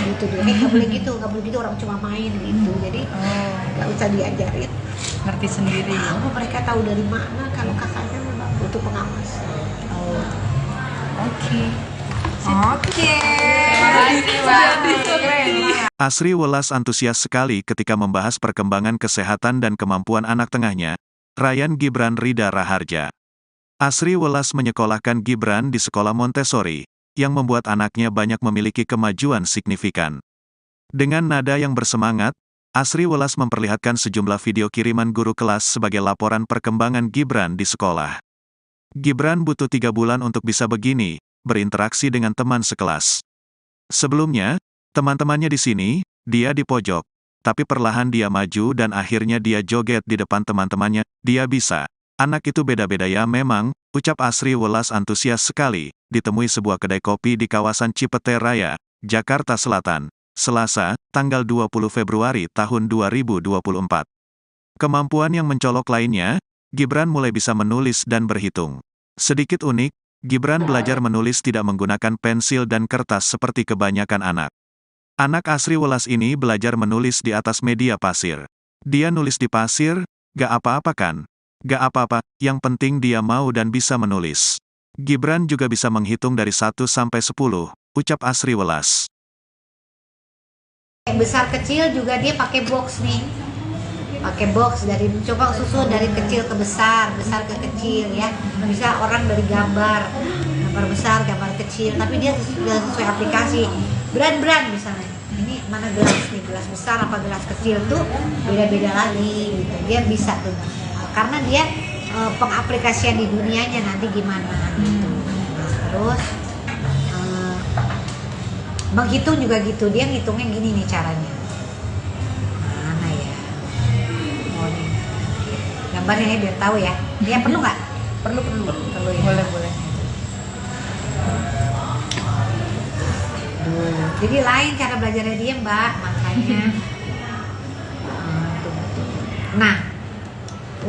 gitu dia nggak boleh gitu, orang cuma main gitu. Jadi nggak usah diajarin, Ngerti sendiri. tahu mereka tahu dari mana kalau kakaknya memang butuh pengawas. Asri Welas antusias sekali ketika membahas perkembangan kesehatan dan kemampuan anak tengahnya, Ryan Gibran Rida Raharja. Asri Welas menyekolahkan Gibran di sekolah Montessori, yang membuat anaknya banyak memiliki kemajuan signifikan. Dengan nada yang bersemangat, Asri Welas memperlihatkan sejumlah video kiriman guru kelas sebagai laporan perkembangan Gibran di sekolah. Gibran butuh 3 bulan untuk bisa begini, berinteraksi dengan teman sekelas. Sebelumnya, teman-temannya di sini, dia di pojok. tapi perlahan dia maju dan akhirnya dia joget di depan teman-temannya. Dia bisa. Anak itu beda-beda ya memang, ucap Asri Welas antusias sekali, ditemui sebuah kedai kopi di kawasan Cipete Raya, Jakarta Selatan, Selasa, tanggal 20 Februari tahun 2024. Kemampuan yang mencolok lainnya, Gibran mulai bisa menulis dan berhitung. Sedikit unik, Gibran belajar menulis tidak menggunakan pensil dan kertas seperti kebanyakan anak. Anak Asri Welas ini belajar menulis di atas media pasir. Dia nulis di pasir, gak apa-apa kan? Gak apa-apa, yang penting dia mau dan bisa menulis. Gibran juga bisa menghitung dari 1 sampai 10, ucap Asri Welas. Besar kecil juga dia pakai box nih. Pakai box dari coba susun dari kecil ke besar ke kecil ya. Bisa orang dari gambar besar, gambar kecil, tapi dia sudah sesuai aplikasi. Brand misalnya. Ini mana gelas nih, gelas besar apa gelas kecil tuh beda-beda lagi gitu. Dia bisa tuh. Karena dia pengaplikasian di dunianya nanti gimana gitu. Terus menghitung juga gitu, dia ngitungnya gini nih caranya. Mana ya? Oh nih, gambarnya ya biar tahu ya. Dia perlu nggak? Perlu ya. Boleh. Jadi lain cara belajarnya dia Mbak, makanya. Nah,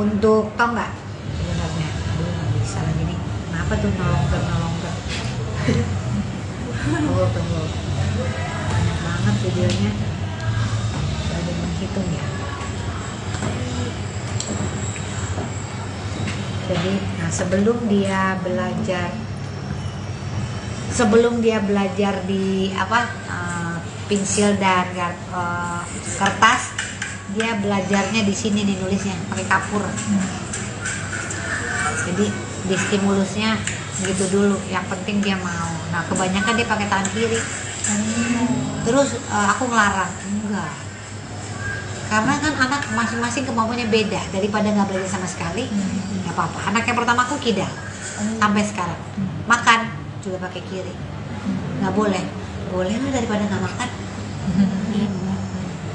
untuk tau nggak sebenarnya, nggak bisa lagi nih. Kenapa tuh nolong ter? Tunggu. Banyak banget videonya. Ada menghitung ya. Jadi, nah sebelum dia belajar di pensil dan kertas, dia belajarnya di sini nih nulisnya pakai kapur. Jadi di stimulusnya gitu dulu, yang penting dia mau. Nah kebanyakan dia pakai tangan kiri. Terus aku ngelarang, enggak, karena kan anak masing-masing kemampuannya beda. Daripada nggak belajar sama sekali, nggak apa-apa. Anak yang pertama aku kidal sampai sekarang, makan juga pakai kiri. Nggak boleh lah, daripada nggak makan.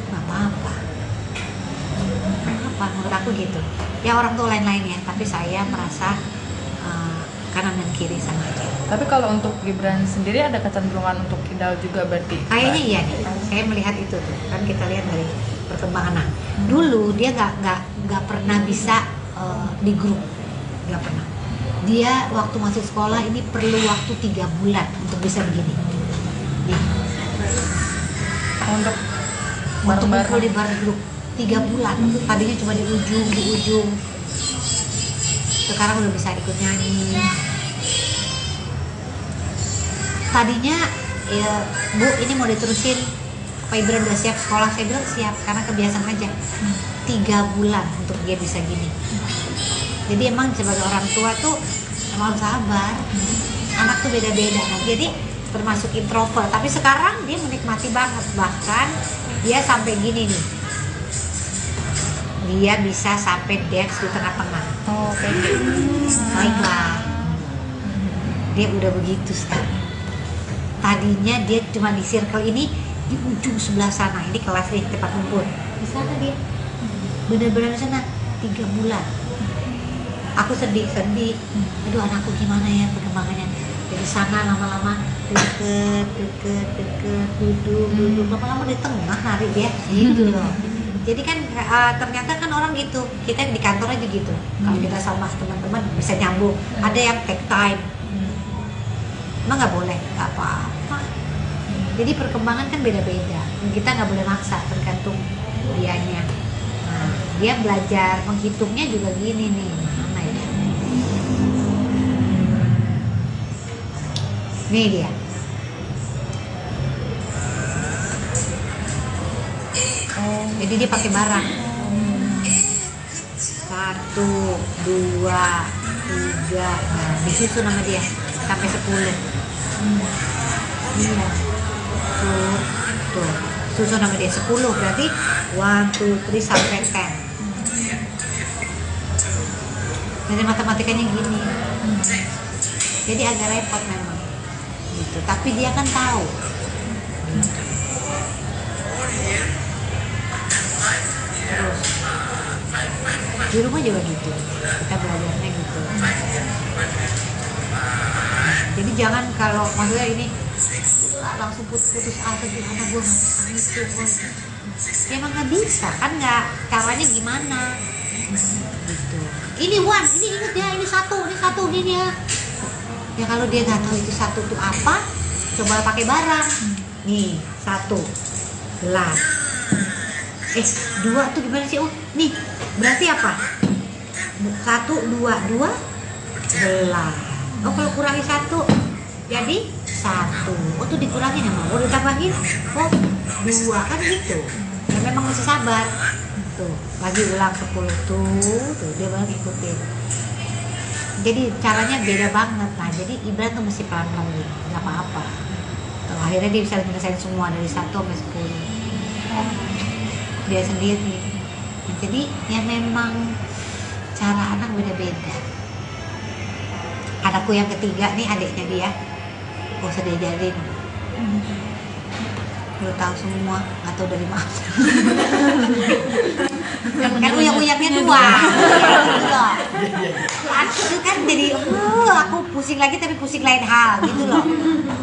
Nggak apa-apa, menurut aku gitu ya. Orang tuh lain-lain ya, tapi saya merasa kanan dan kiri sama aja. Tapi kalau untuk Gibran sendiri ada kecenderungan untuk kidal juga berarti? Kayaknya iya nih, saya melihat itu tuh kan, kita lihat dari perkembangan anak. Dulu dia nggak pernah bisa di grup, nggak pernah. Dia waktu masuk sekolah ini perlu waktu 3 bulan untuk bisa begini. Untuk kumpul di bar grup 3 bulan. Tadinya cuma di ujung. Sekarang udah bisa ikut nyanyi. Tadinya ya, Bu ini mau diterusin, Pak Ibran udah siap sekolah? Saya bilang siap, karena kebiasaan aja. 3 bulan untuk dia bisa gini. Jadi emang sebagai orang tua tuh emang sabar. Anak tuh beda-beda. Nah, jadi termasuk introvert, tapi sekarang dia menikmati banget. Bahkan dia sampai gini nih, dia bisa sampai dance di tengah-tengah. Oh, oke. Baiklah, dia udah begitu sekarang. Tadinya dia cuma di circle ini, di ujung sebelah sana. Ini kelas nih, tempat kumpul. Di sana dia, benar-benar di sana 3 bulan. Aku sedih. Aduh, anakku gimana ya perkembangannya. Dari sana lama-lama deket, duduk. Lama-lama di tengah nari dia, gitu loh. Jadi kan ternyata kan orang gitu. Kita di kantor aja gitu. Kalau kita sama teman-teman bisa nyambung. Ada yang take time. Emang nggak boleh, nggak apa-apa. Jadi perkembangan kan beda-beda. Kita nggak boleh maksa, tergantung dianya. Nah, dia belajar menghitungnya juga gini nih. Mana ya? Nih dia. Jadi dia pakai barang. 1, 2, 3. Nah, disusun nama dia sampai 10. Iya. Tuh. Susun nama dia 10, berarti 1, 2, 3 sampai 10. Jadi matematikanya gini. Jadi agak repot memang. Gitu. Tapi dia kan tahu. di rumah juga gitu, kita belajarnya gitu. Jadi jangan kalau maksudnya ini langsung putus asa gitu, anak gue itu ya emang nggak bisa kan, nggak, caranya gimana gitu. Ini Wan, ini inget ya, ini satu ini ya kalau dia nggak tahu itu satu tuh apa, coba pakai barang. Nih satu gelas, dua tuh gimana sih? Oh nih berarti apa? Satu dua gelas. Oh kalau kurangi satu jadi satu. Oh tuh dikurangin sama, oh ditambahin, oh dua, kan gitu. Ya memang masih sabar. Tuh lagi ulang 10 tuh dia baru ikutin. Jadi caranya beda banget. Nah jadi Ibran tuh mesti pelan-pelan gitu, nggak apa-apa. Tuh, akhirnya dia bisa menyelesaikan semua dari 1 sampai 10 dia sendiri. Nah, jadi ya memang cara anak beda-beda. Anakku yang ketiga nih, adiknya dia, gak usah diajarin, udah tahu semua, nggak tahu dari mana. Kan uyak-uyaknya dua, gitu loh. Itu kan jadi, aku pusing lagi tapi pusing lain hal, gitu loh.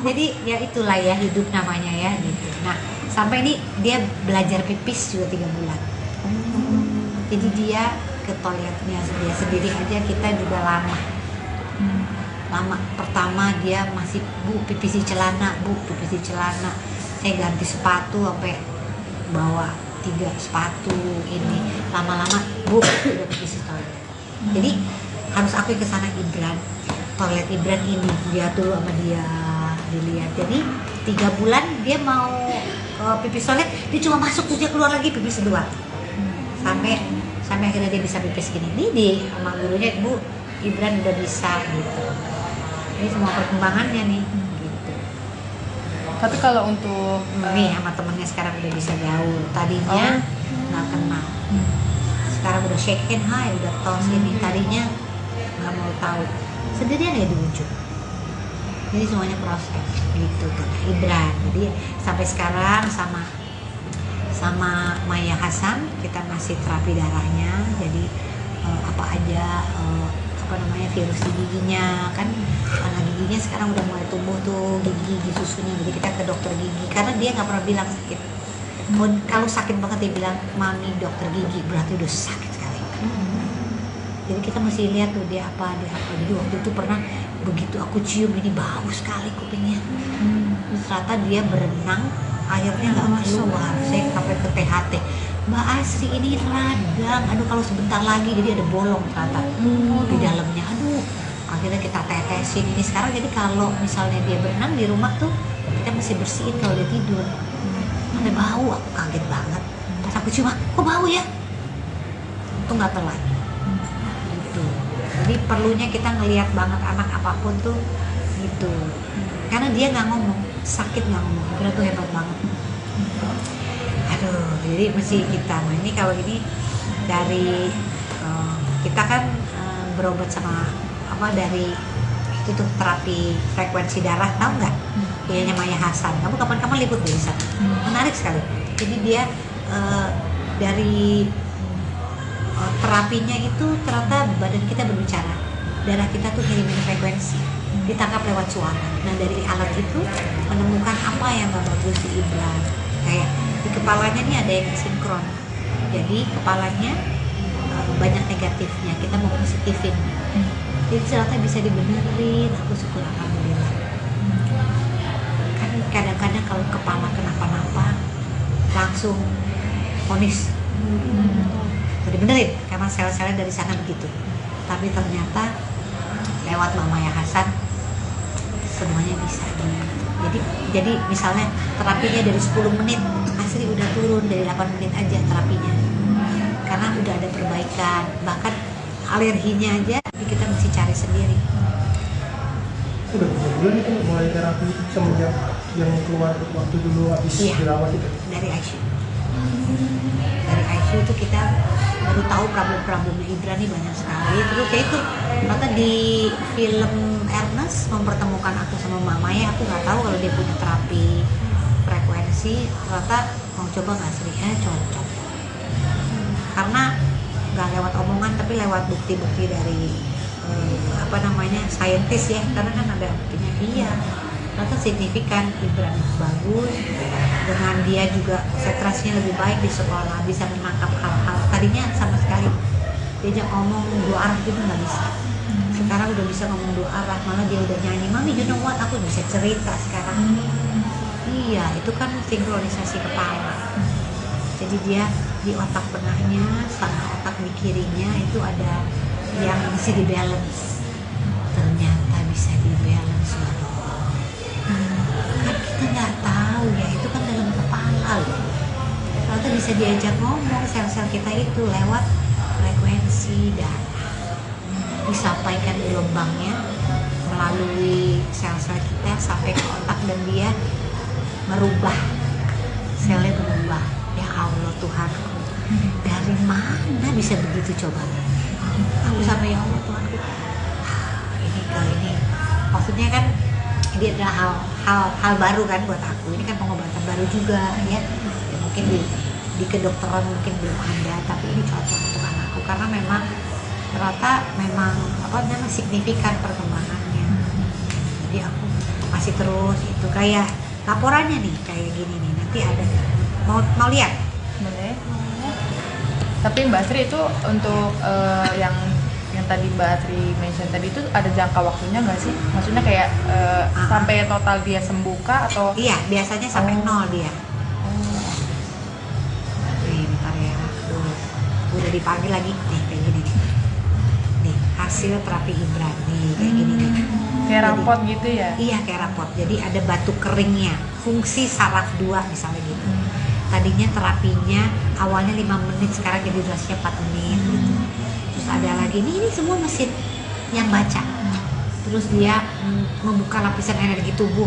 Jadi ya itulah ya hidup namanya ya, gitu. Nah sampai ini dia belajar pipis juga 3 bulan. Jadi dia ke toiletnya dia sendiri aja, kita juga lama. Pertama dia masih pipis di celana, pipis di celana. Saya ganti sepatu sampai bawa 3 sepatu ini. Lama-lama udah pipis di toilet. Jadi harus aku ke sana Ibran. Toilet Ibran ini dia dulu sama dia dilihat. Jadi 3 bulan dia mau pipis toilet, dia cuma masuk terus dia keluar lagi pipis 2. Sampai akhirnya dia bisa pipis gini. Ini di sama gurunya, Bu, Ibran udah bisa gitu. Ini semua perkembangannya nih gitu. Tapi kalau untuk Nih sama temennya sekarang udah bisa gaul. Tadinya nggak kenal. Sekarang udah shake hand, hai, udah tos ini. Tadinya nggak mau tahu. Sendirian ya di ujung. Jadi semuanya proses gitu tuh Ibran. Jadi sampai sekarang sama Maya Hasan kita masih terapi darahnya. Jadi apa aja virus di giginya kan, karena giginya sekarang udah mulai tumbuh tuh gigi susunya. Jadi kita ke dokter gigi karena dia nggak pernah bilang sakit. Kalau sakit banget dia bilang, mami dokter gigi, berarti udah sakit sekali. Jadi kita mesti lihat tuh dia apa. Jadi waktu itu pernah begitu aku cium ini bau sekali kupingnya. Ternyata dia berenang airnya nggak keluar. Saya sampai ke THT, Mbak Asri ini radang, aduh kalau sebentar lagi jadi ada bolong ternyata di dalamnya. Aduh, akhirnya kita tetesin ini sekarang. Jadi kalau misalnya dia berenang di rumah tuh kita mesti bersihin kalau dia tidur. Ada bau, aku kaget banget. Pas aku cium, kok bau ya? Itu nggak telat. Gitu. Jadi perlunya kita ngelihat banget anak apapun tuh gitu. Karena dia nggak ngomong, sakit nggak ngomong. Kira tuh hebat banget. Aduh, jadi mesti kita. Nah ini kalau ini dari kita kan berobat sama dari itu tuh terapi frekuensi darah, tahu nggak? Punyanya Maya Hasan. Kamu kapan-kapan liput di sana. Menarik sekali. Jadi dia dari terapinya itu ternyata badan kita berbicara, darah kita tuh ngirimin frekuensi, ditangkap lewat suara. Nah dari alat itu menemukan apa yang gak bagus di Ibran. Kayak di kepalanya nih ada yang sinkron, jadi kepalanya banyak negatifnya, kita mau positifin. Jadi ternyata bisa dibenerin, aku syukur alhamdulillah. Kan kadang-kadang kalau kepala kenapa-napa langsung vonis dibenerin karena sel-selnya dari sana begitu. Tapi ternyata lewat Mama Maya Hasan semuanya bisa. Jadi misalnya terapinya dari 10 menit, Asri udah turun dari 8 menit aja terapinya. Karena udah ada perbaikan. Bahkan alerginya aja kita mesti cari sendiri. Udah berapa bulan itu mulai terapi itu semenjak yang keluar waktu dulu habis dirawat itu? Dari ICU. Dari ICU itu kita baru tahu problem-problemnya Ibran nih banyak sekali. Terus kayak itu ternyata di film Ernest mempertemukan aku sama Mama ya, aku nggak tahu kalau dia punya terapi frekuensi. Ternyata mau coba nggak Sri? Cocok. Karena bukan lewat omongan tapi lewat bukti-bukti dari saintis ya, karena kan ada buktinya. Iya, ternyata signifikan. Gibran bagus, dengan dia juga konsentrasinya lebih baik di sekolah, bisa menangkap hal-hal tadinya sama sekali diajak ngomong dua arah gitu nggak bisa. Sekarang udah bisa ngomong dua arah, malah dia udah nyanyi, "Mami, you know what?" Aku bisa cerita sekarang. Iya, itu kan sinkronisasi kepala. Jadi dia di otak tengahnya sama otak di kirinya itu ada yang bisa di balance. Ternyata bisa di balance loh. Kan kita nggak tahu ya, itu kan dalam kepala loh. Ternyata bisa diajak ngomong sel-sel kita itu lewat frekuensi darah. Disampaikan gelombangnya melalui sel-sel kita sampai ke otak dan dia merubah, selnya berubah. Ya Allah Tuhanku, dari mana bisa begitu coba? Aku sama ya Allah Tuhanku, ini maksudnya kan ini adalah hal baru kan buat aku. Ini kan pengobatan baru juga ya, mungkin di kedokteran mungkin belum ada, tapi ini cocok untuk anakku karena memang ternyata memang signifikan perkembangannya. Jadi aku masih terus itu kayak laporannya nih kayak gini nih, nanti ada mau lihat. Boleh. Tapi Mbak Sri itu untuk yang tadi Mbak Sri mention tadi itu ada jangka waktunya nggak sih? Maksudnya kayak sampai total dia sembuh kah atau? Iya, biasanya sampai nol dia. Nih, bentar ya. Udah dipanggil lagi nih kayak gini nih. Nih, hasil terapi Gibran nih kayak gini nih. Kayak rapot gitu ya? Iya, kayak rapot. Jadi ada batu keringnya, fungsi saraf 2 misalnya gitu. Tadinya terapinya awalnya 5 menit, sekarang jadi durasinya 4 menit gitu. Terus ada lagi, ini semua mesin yang baca. Terus dia membuka lapisan energi tubuh,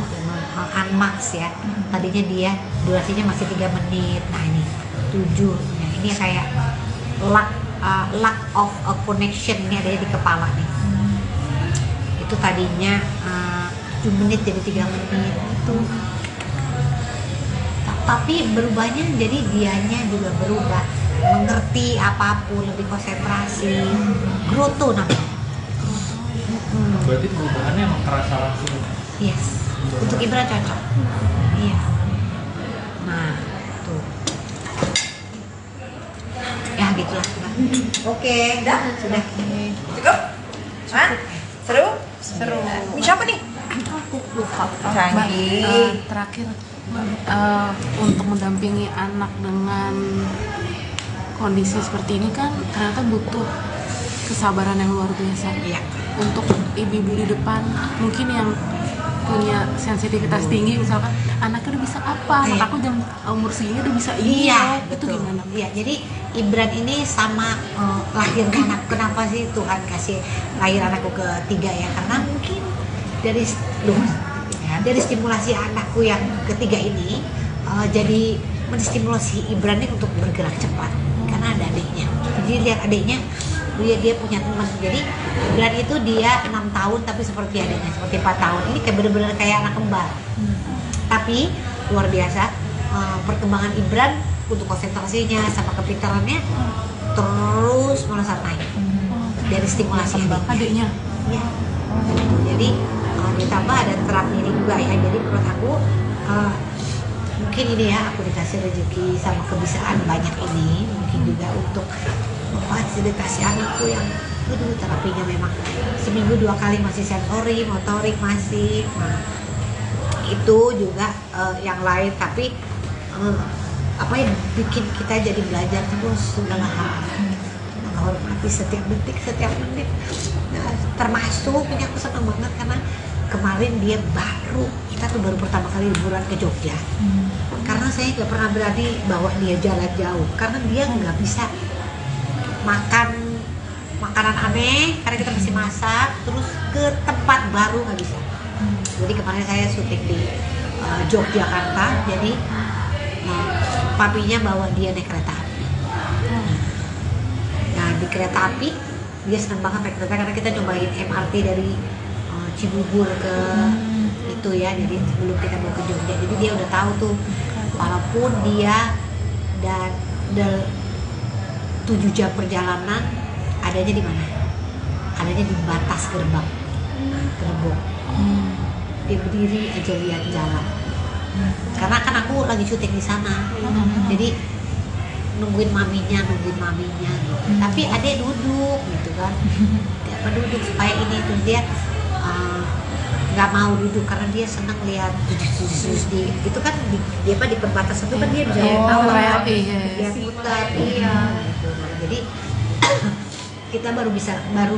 unmax ya. Tadinya dia durasinya masih 3 menit, nah ini 7. Nah, ini kayak lack of a connection, ini ada di kepala nih. Itu tadinya 7 menit jadi 3 menit itu. Tapi berubahnya jadi dianya juga berubah, mengerti apapun, lebih konsentrasi, growth tuh namanya. Berarti perubahannya emang terasa langsung. Yes, untuk Gibran cocok. Iya. Nah, tuh. Ya gitulah. Oke, sudah. Cukup? Hah? Seru? Seru. Ini siapa nih? Lupa. Canggih. Terakhir untuk mendampingi anak dengan kondisi seperti ini kan ternyata butuh kesabaran yang luar biasa. Iya. Untuk ibu-ibu di depan mungkin yang punya sensitivitas tinggi, misalkan anaknya udah bisa apa, anak Iya. aku jam umur segini udah bisa ini, Iya, itu betul. gimana? Iya, jadi Gibran ini sama lahirnya anak. Kenapa sih Tuhan kasih lahir anakku ketiga ya? Karena mungkin dari stimulasi anakku yang ketiga ini jadi menstimulasi Gibran ini untuk bergerak cepat karena ada adiknya. Jadi lihat adiknya, dia punya teman. Jadi Gibran itu dia 6 tahun tapi seperti adiknya, seperti 4 tahun. Ini kayak bener-bener kayak anak kembar. Tapi luar biasa perkembangan Gibran untuk konsentrasinya sama kepintarannya terus melesat naik dari stimulasi Adiknya ya. Jadi ditambah ada terapi ini juga ya. Jadi menurut aku mungkin ini ya, aku dikasih rezeki sama kebisaan banyak ini, mungkin juga untuk memfasilitasi anakku yang terapinya memang seminggu 2 kali masih sensori, motorik masih. Nah, itu juga yang lain, tapi apa yang bikin kita jadi belajar terus segala hal, menghormati setiap detik, setiap menit. Nah, termasuk ini aku senang banget karena kemarin dia kita tuh baru pertama kali liburan ke Jogja. Karena saya nggak pernah berani bawa dia jalan jauh karena dia nggak bisa makan makanan aneh karena kita masih masak, terus ke tempat baru nggak bisa. Jadi kemarin saya syuting di Yogyakarta, jadi papinya bawa dia naik kereta api. Nah, di kereta api dia senang banget naik kereta karena kita cobain MRT dari Cibubur ke itu ya, jadi sebelum kita mau ke Jogja. Jadi dia udah tahu tuh, walaupun dia dan 7 jam perjalanan adanya di mana? Adanya di batas gerbang, gerbong. Dia berdiri aja lihat jalan. Karena kan aku lagi syuting di sana, jadi nungguin maminya gitu. Tapi adek duduk gitu kan, dia duduk supaya ini tuh dia nggak mau duduk karena dia senang lihat di itu kan dia di perbatasan itu kan dia bisa tahu iya. dia putar gitu. Jadi kita baru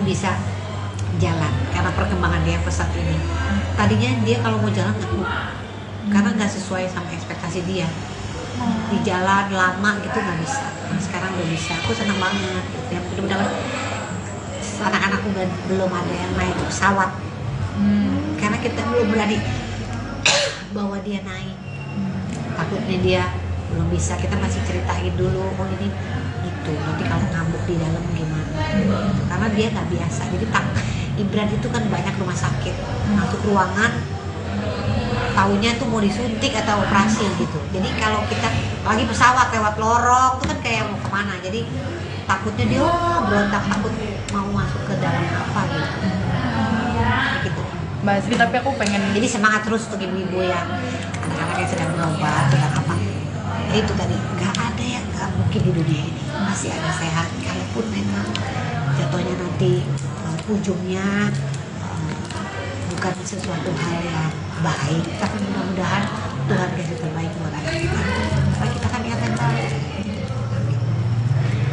bisa jalan karena perkembangan dia pesat ini. Tadinya dia kalau mau jalan takut karena nggak sesuai sama ekspektasi dia. Di jalan lama gitu nggak bisa. Nah, sekarang udah bisa. Aku senang banget. Ya mudah-mudahan anak-anakku belum ada yang naik pesawat. Karena kita belum berani bawa dia naik. Takutnya dia belum bisa. Kita masih ceritain dulu. Oh ini itu. Nanti kalau ngambuk di dalam gimana? Karena dia nggak biasa. Jadi Ibran itu kan banyak rumah sakit. Masuk ruangan taunya tuh mau disuntik atau operasi gitu. Jadi kalau kita lagi pesawat lewat lorong itu kan kayak mau kemana. Jadi takutnya dia berontak, takut mau masuk ke dalam apa gitu. Mbak Asri, tapi aku pengen Jadi semangat terus untuk ibu-ibu yang anak-anak yang sedang berobat, sedang apa. Ya itu tadi, nggak ada yang nggak mungkin di dunia ini. Masih ada sehat, kalaupun memang jatuhnya nanti ujungnya bukan sesuatu hal yang baik, tapi mudah-mudahan Tuhan kasih terbaik buat anak kita. Karena kita kan niat yang baik.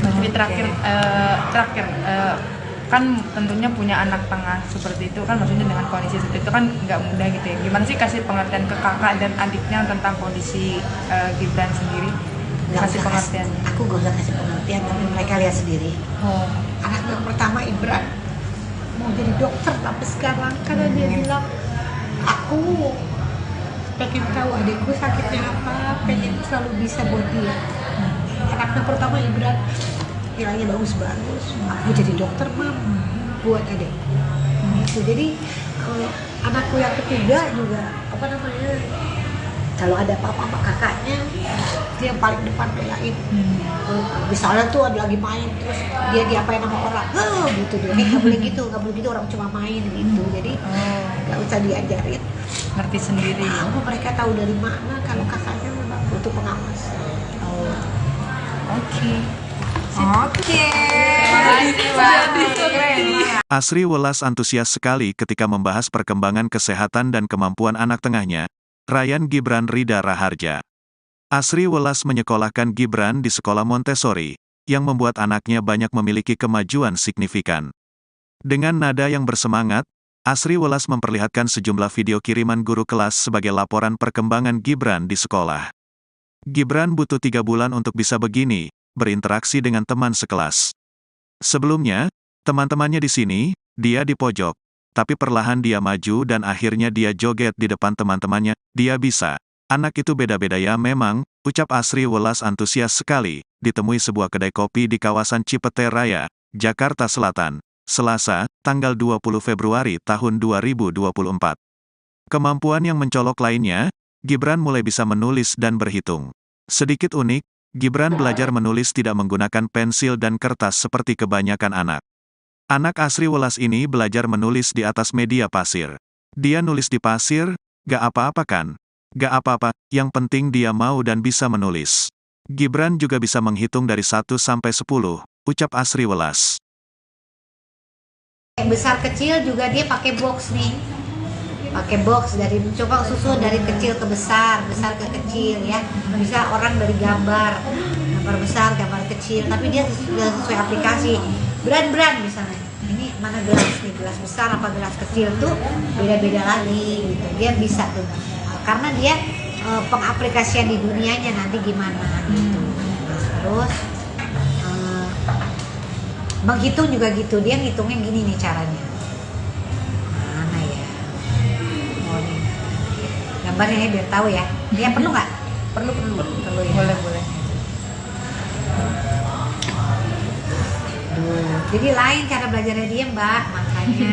Mbak Asri, terakhir kan tentunya punya anak tengah seperti itu kan, maksudnya dengan kondisi seperti itu kan nggak mudah gitu ya. Gimana sih kasih pengertian ke kakak dan adiknya tentang kondisi Gibran sendiri? Kasih pengertian. Aku gak usah kasih pengertian, tapi mereka lihat sendiri. Anak yang pertama Ibran mau jadi dokter, tapi sekarang karena dia bilang aku pengen tahu adikku sakitnya apa, pengen selalu bisa buat dia. Anaknya pertama Ibran nilainya bagus-bagus, aku jadi dokter mam buat adik. Gitu. Jadi anakku yang ketiga juga apa namanya, kalau ada apa-apa sama kakaknya dia yang paling depan belain. Misalnya tuh ada lagi main terus dia diapain sama orang, gitu dia nggak boleh gitu, orang cuma main gitu. Jadi nggak usah diajarin, Ngerti sendiri. tahu mereka tahu dari mana kalau kakaknya memang butuh pengawas. Oke. Asri Welas antusias sekali ketika membahas perkembangan kesehatan dan kemampuan anak tengahnya, Ryan Gibran Rida Raharja. Asri Welas menyekolahkan Gibran di sekolah Montessori, yang membuat anaknya banyak memiliki kemajuan signifikan. Dengan nada yang bersemangat, Asri Welas memperlihatkan sejumlah video kiriman guru kelas sebagai laporan perkembangan Gibran di sekolah. Gibran butuh 3 bulan untuk bisa begini, berinteraksi dengan teman sekelas. Sebelumnya, teman-temannya di sini, dia di pojok. Tapi perlahan dia maju dan akhirnya dia joget di depan teman-temannya. Dia bisa. Anak itu beda-beda ya memang, ucap Asri Welas antusias sekali, ditemui sebuah kedai kopi di kawasan Cipete Raya, Jakarta Selatan, Selasa, tanggal 20 Februari tahun 2024. Kemampuan yang mencolok lainnya, Gibran mulai bisa menulis dan berhitung. Sedikit unik, Gibran belajar menulis tidak menggunakan pensil dan kertas seperti kebanyakan anak. Anak Asri Welas ini belajar menulis di atas media pasir. Dia nulis di pasir, gak apa-apa kan? Gak apa-apa, yang penting dia mau dan bisa menulis. Gibran juga bisa menghitung dari 1 sampai 10, ucap Asri Welas. Besar kecil juga dia pakai box nih. Pakai box dari coba susun dari kecil ke besar ke kecil ya. Bisa orang dari gambar besar, gambar kecil, tapi dia sesuai aplikasi. Brand misalnya. Ini mana gelas nih, gelas besar apa gelas kecil tuh beda-beda lagi gitu. Dia bisa tuh. Karena dia pengaplikasian di dunianya nanti gimana gitu. Terus menghitung juga gitu. Dia ngitungnya gini nih caranya. Gambarnya ya biar tahu ya. Dia perlu nggak? Perlu ya. Boleh. Jadi lain cara belajarnya dia Mbak, makanya.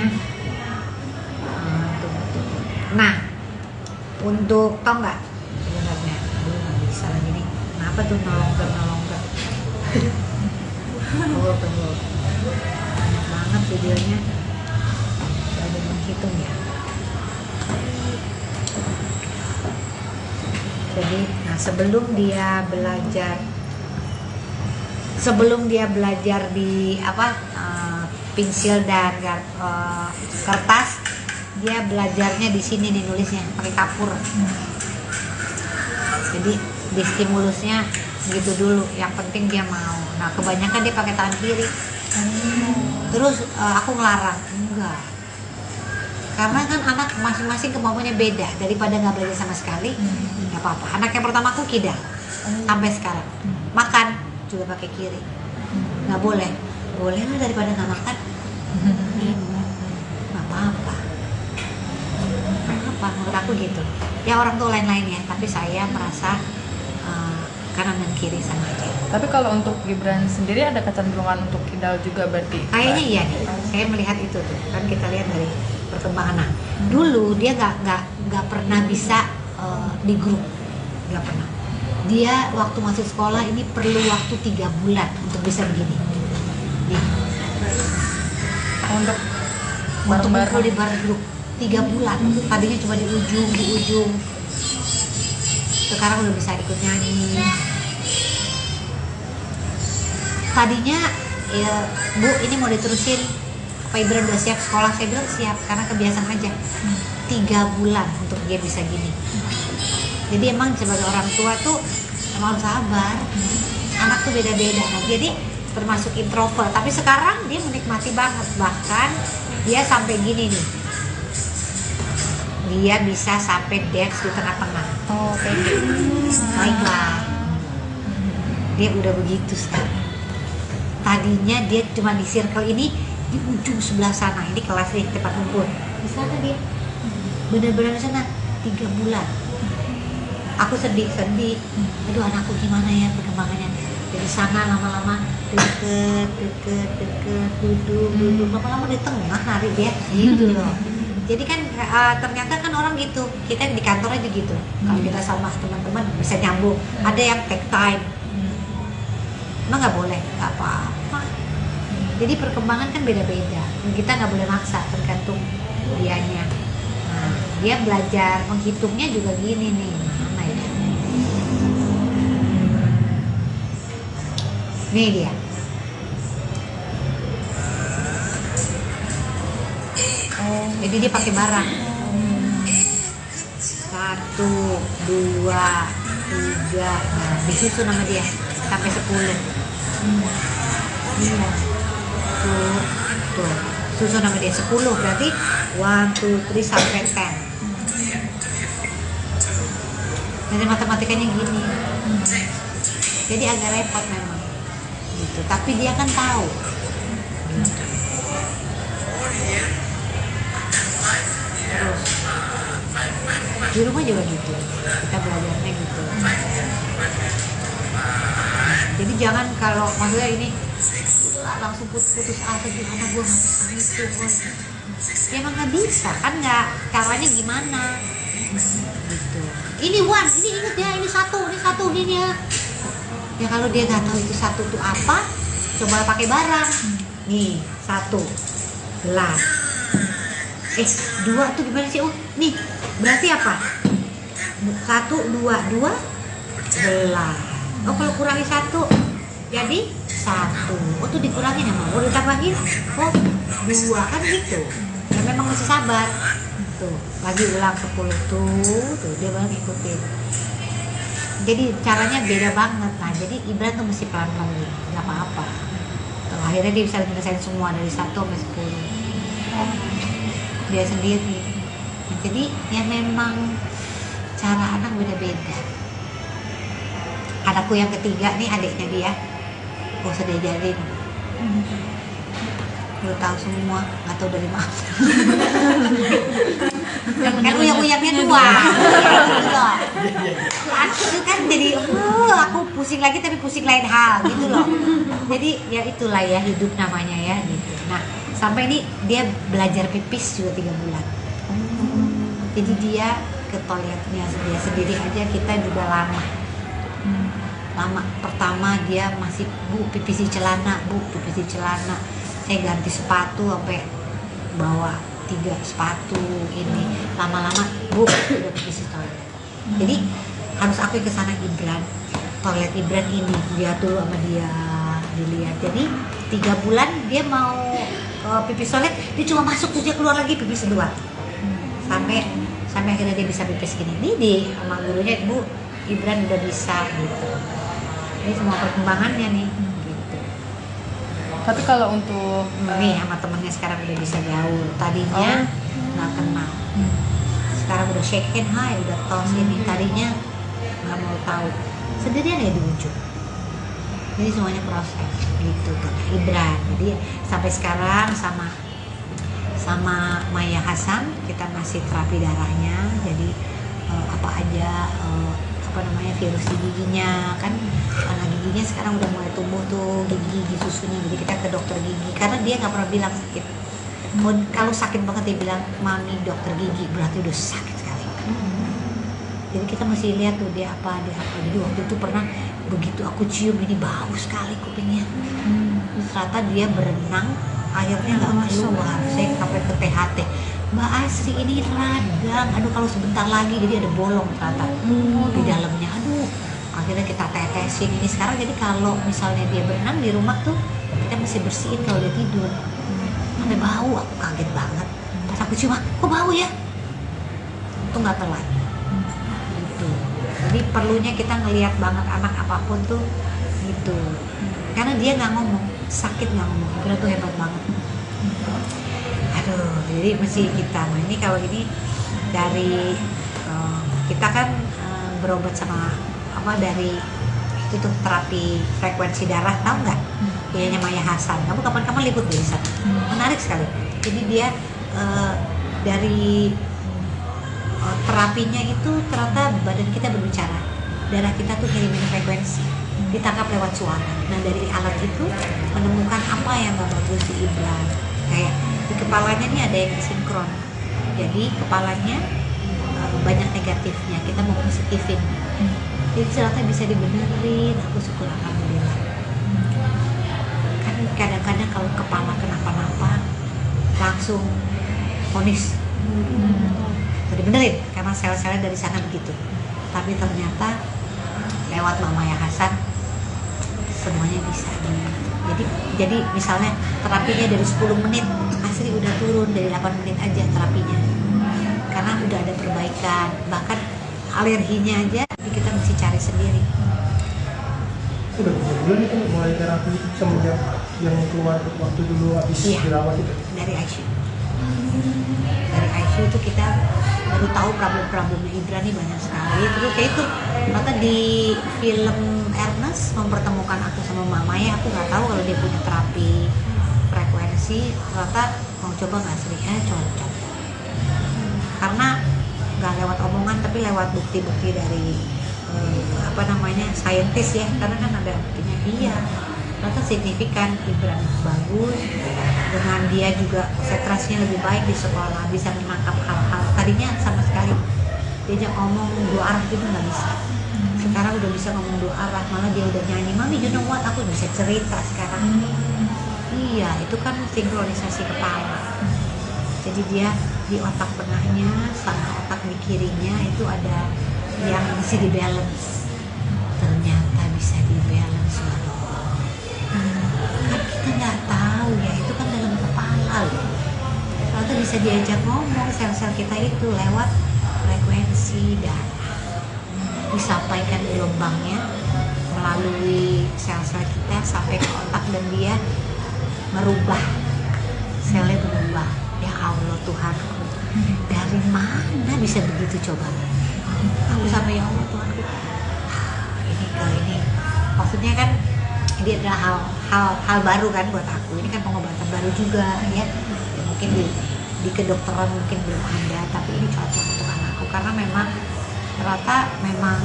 Nah, untuk tau nggak sebenarnya? Nggak bisa lagi nih. Kenapa tuh nolong? Tunggu. Banyak banget videonya. Ada menghitung ya. Jadi, nah sebelum dia belajar di pensil dan kertas, dia belajarnya di sini nih nulisnya pakai kapur. Jadi di stimulusnya gitu dulu, yang penting dia mau. Nah kebanyakan dia pakai tangan kiri. Terus aku ngelarang, enggak, karena kan anak masing-masing kemampuannya beda. Daripada nggak belajar sama sekali, nggak apa-apa. Anak yang pertama aku kidal sampai sekarang, makan juga pakai kiri. Nggak boleh lah, daripada nggak makan. Nggak apa-apa, menurut aku gitu ya. Orang tuh lain-lain ya, tapi saya merasa kanan dan kiri sama aja. Tapi kalau untuk Gibran sendiri ada kecenderungan untuk kidal juga berarti? Kayaknya iya nih, saya melihat itu tuh kan, kita lihat dari perkembangan. Nah, dulu dia nggak pernah bisa di grup, nggak pernah. Dia waktu masuk sekolah ini perlu waktu 3 bulan untuk bisa begini. Nih. Untuk ngumpul di bar grup 3 bulan. Tadinya cuma di ujung. Sekarang udah bisa ikut nyanyi. Tadinya ya, Bu, ini mau diterusin apa Ibran udah siap sekolah? Saya bilang siap, karena kebiasaan aja. 3 bulan untuk dia bisa gini. Jadi emang sebagai orang tua tuh emang harus sabar. Anak tuh beda-beda. Nah, jadi termasuk introvert, tapi sekarang dia menikmati banget. Bahkan dia sampai gini nih, dia bisa sampai dance di tengah-tengah. Oh, kayak gitu. Baiklah, dia udah begitu sekarang. Tadinya dia cuma di circle ini, di ujung sebelah sana. Ini kelas nih, tempat ngumpul. Di sana dia, bener-bener di sana 3 bulan. Aku sedih. Aduh, anakku gimana ya perkembangannya. Dari sana lama-lama deket, duduk, lama-lama di tengah nari dia, gitu loh. Jadi kan ternyata kan orang gitu, kita di kantor aja gitu. Kalau kita sama teman-teman bisa nyambung. Ada yang take time, emang nggak boleh, nggak apa-apa. Jadi perkembangan kan beda-beda. Kita nggak boleh maksa, tergantung dianya. Nah, dia belajar menghitungnya juga gini nih. Mana ya? Nih dia. Jadi dia pakai barang. 1, 2, 3. Nah, disusun nama dia sampai 10. Iya. Tuh. Susun nama dia 10, berarti 1, 2, 3 sampai 10. Jadi matematikanya gini. Jadi agak repot memang. Gitu. Tapi dia kan tahu. Gitu. Terus di rumah juga gitu, kita belajarnya gitu. Jadi jangan kalau maksudnya ini langsung putus asa gimana, gue nggak bisa itu, ya emang nggak bisa kan, nggak, caranya gimana gitu. Ini Wan, ini inget ya, ini satu gini ya. Ya kalau dia nggak tahu itu satu tuh apa, coba pakai barang. Nih 1 gelas. 2 tuh gimana sih? Oh nih berarti apa? 1, 2 gelas. Oh kalau kurangi 1 jadi 1. Oh tuh dikurangin ya, mau ditambahin. Oh 2 kan gitu. Ya memang mesti sabar. Tuh lagi ulang 10 tuh dia baru ngikutin. Jadi caranya beda banget. Nah jadi Ibran tuh mesti pelan-pelan dulu, nggak apa-apa. Tuh, akhirnya dia bisa menyelesaikan semua dari 1 sampai 10. Dia sendiri. Jadi ya memang cara anak beda-beda. Anakku yang ketiga nih, adiknya dia, gak usah diajarin. Lu tahu semua, nggak tahu dari mana. Kan uyang-uyangnya 2. Anak itu kan jadi, aku pusing lagi tapi pusing lain hal gitu loh. Jadi ya itulah ya hidup namanya ya gitu. Nah sampai ini dia belajar pipis juga 3 bulan. Jadi dia ke toiletnya dia sendiri aja, kita juga lama. lama. Pertama dia masih, bu pipis di celana, bu pipis di celana, saya ganti sepatu sampai bawa 3 sepatu ini, lama-lama bu udah pipis di toilet. Jadi harus aku ke sana Ibran, toilet Ibran ini dia dulu sama dia dilihat. Jadi 3 bulan dia mau pipis toilet, dia cuma masuk terus dia keluar lagi pipis kedua. Sampai akhirnya dia bisa pipis gini. Ini di sama gurunya, Bu Ibran udah bisa gitu. Ini semua perkembangannya nih. Gitu. Tapi kalau untuk Nih sama temennya sekarang udah bisa gaul. Tadinya nggak kenal. Sekarang udah shake hand, hai, udah tos ini. Tadinya nggak mau tahu. Sendirian ya di ujung. Jadi semuanya proses gitu kan Ibran. Jadi sampai sekarang sama Maya Hasan kita masih terapi darahnya. Jadi apa aja virus di giginya kan, karena giginya sekarang udah mulai tumbuh tuh gigi susunya. Jadi kita ke dokter gigi karena dia nggak pernah bilang sakit. Kalau sakit banget dia bilang mami dokter gigi, berarti udah sakit sekali. Jadi kita masih lihat tuh dia apa. Jadi waktu itu pernah begitu aku cium ini bau sekali kupingnya. Ternyata dia berenang airnya nggak keluar. Saya sampai ke THT, Mbak Asri ini radang, aduh kalau sebentar lagi jadi ada bolong ternyata di dalamnya. Aduh, akhirnya kita tetesin ini sekarang. Jadi kalau misalnya dia berenang di rumah tuh kita mesti bersihin kalau dia tidur. Sampai bau, aku kaget banget. Pas aku cium, kok bau ya? Itu nggak telat. Gitu. Jadi perlunya kita ngelihat banget anak apapun tuh gitu. Karena dia nggak ngomong, sakit nggak ngomong, itu tuh hebat banget. Aduh, jadi mesti kita. Nah ini kalau ini dari kita kan berobat sama dari itu tuh terapi frekuensi darah, tahu nggak? Dianya Maya Hasan. Kamu kapan-kapan liput di sana. Menarik sekali. Jadi dia dari terapinya itu ternyata badan kita berbicara, darah kita tuh ngirimin frekuensi, ditangkap lewat suara. Nah dari alat itu menemukan apa yang gak bagus di Ibran. Kayak di kepalanya nih ada yang sinkron, jadi kepalanya banyak negatifnya, kita mau positifin. Jadi ternyata bisa dibenerin, aku syukur alhamdulillah. Kan kadang-kadang kalau kepala kenapa-napa langsung vonis dibenerin karena sel-selnya dari sana begitu. Tapi ternyata lewat Mama Maya Hasan semuanya bisa. Jadi misalnya terapinya dari 10 menit, Asri udah turun dari 8 menit aja terapinya. Karena udah ada perbaikan. Bahkan alerginya aja kita mesti cari sendiri. Udah berapa bulan itu mulai terapi semenjak yang keluar waktu dulu habis dirawat itu? Dari ICU. Dari ICU itu kita baru tahu problem-problemnya Ibran nih banyak sekali. Terus kayak itu ternyata di film Ernest mempertemukan aku sama Mama ya, aku nggak tahu kalau dia punya terapi frekuensi. Ternyata mau coba nggak Sri? Cocok. Karena nggak lewat omongan tapi lewat bukti-bukti dari saintis ya, karena kan ada buktinya. Iya, ternyata signifikan. Ibran bagus, dengan dia juga konsentrasinya lebih baik di sekolah, bisa menangkap hal-hal tadinya sama sekali diajak ngomong 2 arah itu nggak bisa. Sekarang udah bisa ngomong 2 arah, malah dia udah nyanyi, mami you know what, aku bisa cerita sekarang. Iya, itu kan sinkronisasi kepala. Jadi dia di otak tengahnya sama otak di kirinya itu ada yang bisa di balance. Ternyata bisa di balance loh. Kan kita nggak tahu ya, itu kan dalam kepala loh. Ternyata bisa diajak ngomong sel-sel kita itu lewat frekuensi darah. Disampaikan gelombangnya melalui sel-sel kita sampai ke otak dan dia merubah, selnya berubah. Ya Allah Tuhanku, dari mana bisa begitu coba? Aku sampai ya Allah Tuhanku, ini maksudnya kan ini adalah hal baru kan buat aku. Ini kan pengobatan baru juga ya. Mungkin di kedokteran mungkin belum ada, tapi ini cocok untuk anakku karena memang ternyata memang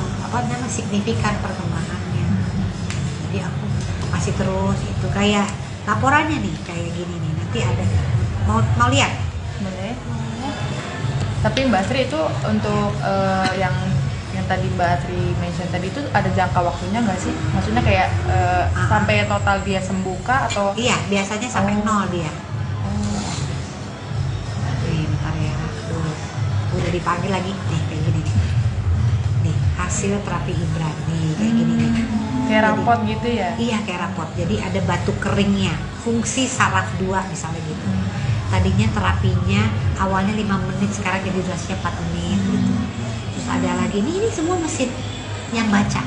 signifikan perkembangannya. Jadi aku masih terus itu kayak laporannya nih kayak gini nih, nanti ada mau lihat? Boleh. Tapi Mbak Sri itu untuk yang yang tadi Mbak Atri mention tadi itu ada jangka waktunya nggak sih? Maksudnya kayak sampai total dia sembuh kah atau? Iya, biasanya sampai nol dia. Nih, bentar ya. Udah dipanggil lagi. Nih, kayak gini nih. Nih, hasil terapi Ibran. Nih, kayak gini nih. Kayak Jadi, rapot gitu ya? Iya, kayak rapot. Jadi ada batu keringnya. Fungsi saraf 2 misalnya gitu. Tadinya terapinya awalnya 5 menit, sekarang jadi durasinya 4 menit gitu. Terus ada lagi, ini semua mesin yang baca.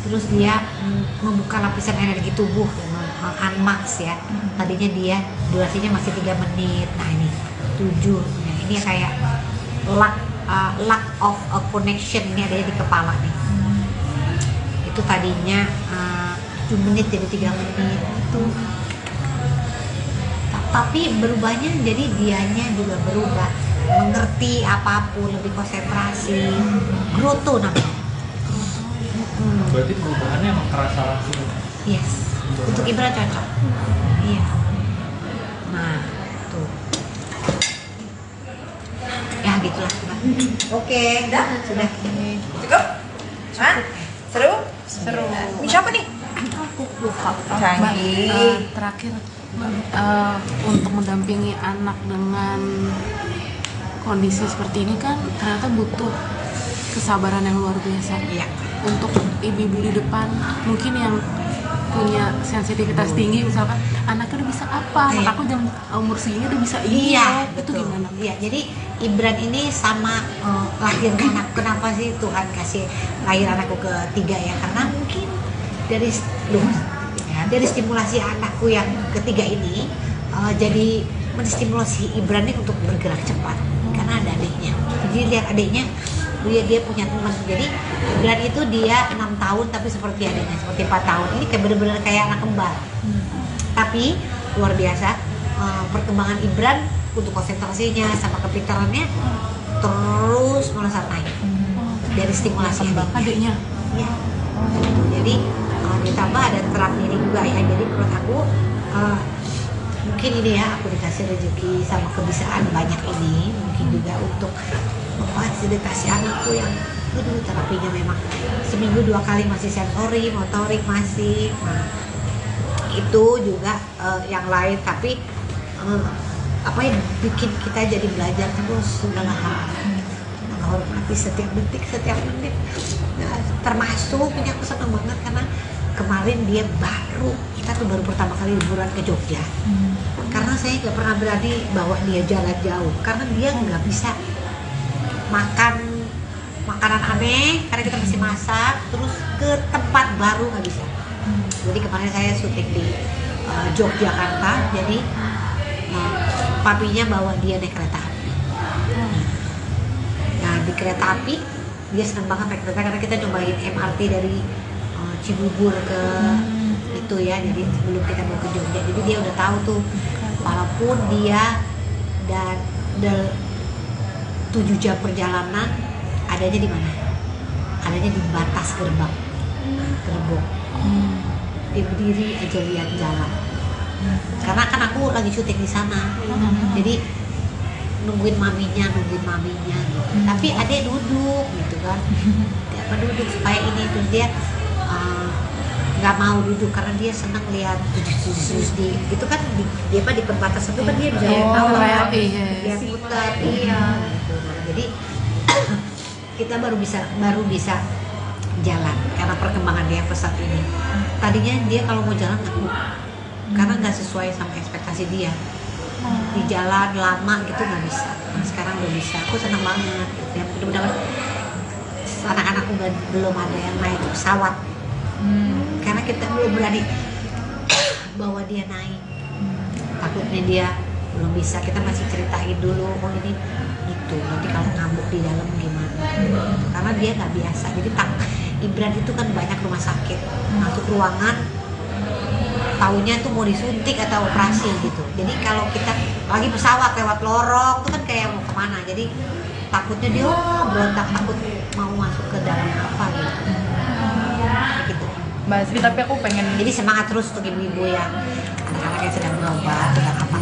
Terus dia membuka lapisan energi tubuh, unmax ya. Tadinya dia durasinya masih 3 menit. Nah ini 7. Nah, ini kayak lack of a connection, ini adanya di kepala nih. Itu tadinya 7 menit jadi 3 menit itu. Tapi berubahnya jadi dianya juga berubah, mengerti apapun, lebih konsentrasi, growth namanya. Berarti perubahannya emang terasa langsung. Yes, untuk Ibra cocok. Iya. Nah, tuh. Ya gitulah. Oke, sudah. Cukup? Hah? Seru? Seru. Ini siapa nih? Aku lupa. Canggih. Terakhir untuk mendampingi anak dengan kondisi seperti ini kan ternyata butuh kesabaran yang luar biasa. Iya. Untuk ibu-ibu di depan mungkin yang punya sensitivitas tinggi, misalkan anaknya udah bisa apa, anak aku jam umur segini udah bisa ini, Iya, itu betul. gimana? Iya, jadi Ibran ini sama lahirnya anak. Kenapa sih Tuhan kasih lahir anakku ketiga ya? Karena mungkin dari stimulasi anakku yang ketiga ini jadi menstimulasi Ibran ini untuk bergerak cepat karena ada adiknya. Jadi lihat adiknya, dia punya teman. Jadi Ibran itu dia 6 tahun tapi seperti adiknya, seperti 4 tahun. Ini kayak benar-benar kayak anak kembar. Tapi luar biasa perkembangan Ibran untuk konsentrasinya sama kepintarannya terus melesat naik dari stimulasi Adiknya. ya. Jadi ditambah ada terapi ini juga ya. Jadi menurut aku mungkin ini ya, aku dikasih rezeki sama kebiasaan banyak ini, mungkin juga untuk memfasilitasi anakku yang terapinya memang seminggu 2 kali masih sensori, motorik masih. Nah, itu juga yang lain, tapi apa yang bikin kita jadi belajar terus segala hal, menghormati setiap detik, setiap menit. Nah, termasuk punya aku senang banget karena kemarin dia kita tuh baru pertama kali liburan ke Jogja. Karena saya nggak pernah berani bawa dia jalan jauh karena dia nggak bisa makan makanan aneh karena kita masih masak, terus ke tempat baru nggak bisa. Jadi kemarin saya syuting di Yogyakarta, jadi papinya bawa dia naik kereta api. Nah di kereta api dia senang banget naik kereta karena kita cobain MRT dari Cibubur ke itu ya, jadi sebelum kita mau ke Jogja, jadi dia udah tahu tuh walaupun dia dan 7 jam perjalanan adanya di mana? Adanya di batas gerbang, gerbong. Dia berdiri aja lihat jalan. Karena kan aku lagi syuting di sana, jadi nungguin maminya gitu. Tapi adek duduk gitu kan, dia duduk supaya ini, terus dia nggak mau duduk karena dia senang lihat di itu kan di perbatasan itu kan dia bisa lihat bawah, lihat putar, iya gitu. Jadi kita baru bisa jalan karena perkembangan dia pesat ini. Tadinya dia kalau mau jalan takut karena nggak sesuai sama ekspektasi dia. Di jalan lama gitu nggak bisa. Nah, sekarang udah bisa. Aku senang banget. Ya mudah-mudahan anak-anakku belum ada yang naik pesawat. Karena kita belum berani bawa dia naik. Takutnya dia belum bisa. Kita masih ceritain dulu, oh ini gitu. Nanti kalau ngambuk di dalam gimana? Karena dia nggak biasa. Jadi Ibran itu kan banyak rumah sakit. Masuk ruangan, taunya tuh mau disuntik atau operasi gitu. Jadi kalau kita lagi pesawat lewat lorong itu kan kayak mau kemana. Jadi takutnya dia berontak, takut mau masuk ke dalam apa gitu. Gitu. Mbak Sri, tapi aku pengen Jadi semangat terus untuk ibu-ibu yang anak-anak yang sedang berobat, sedang apa.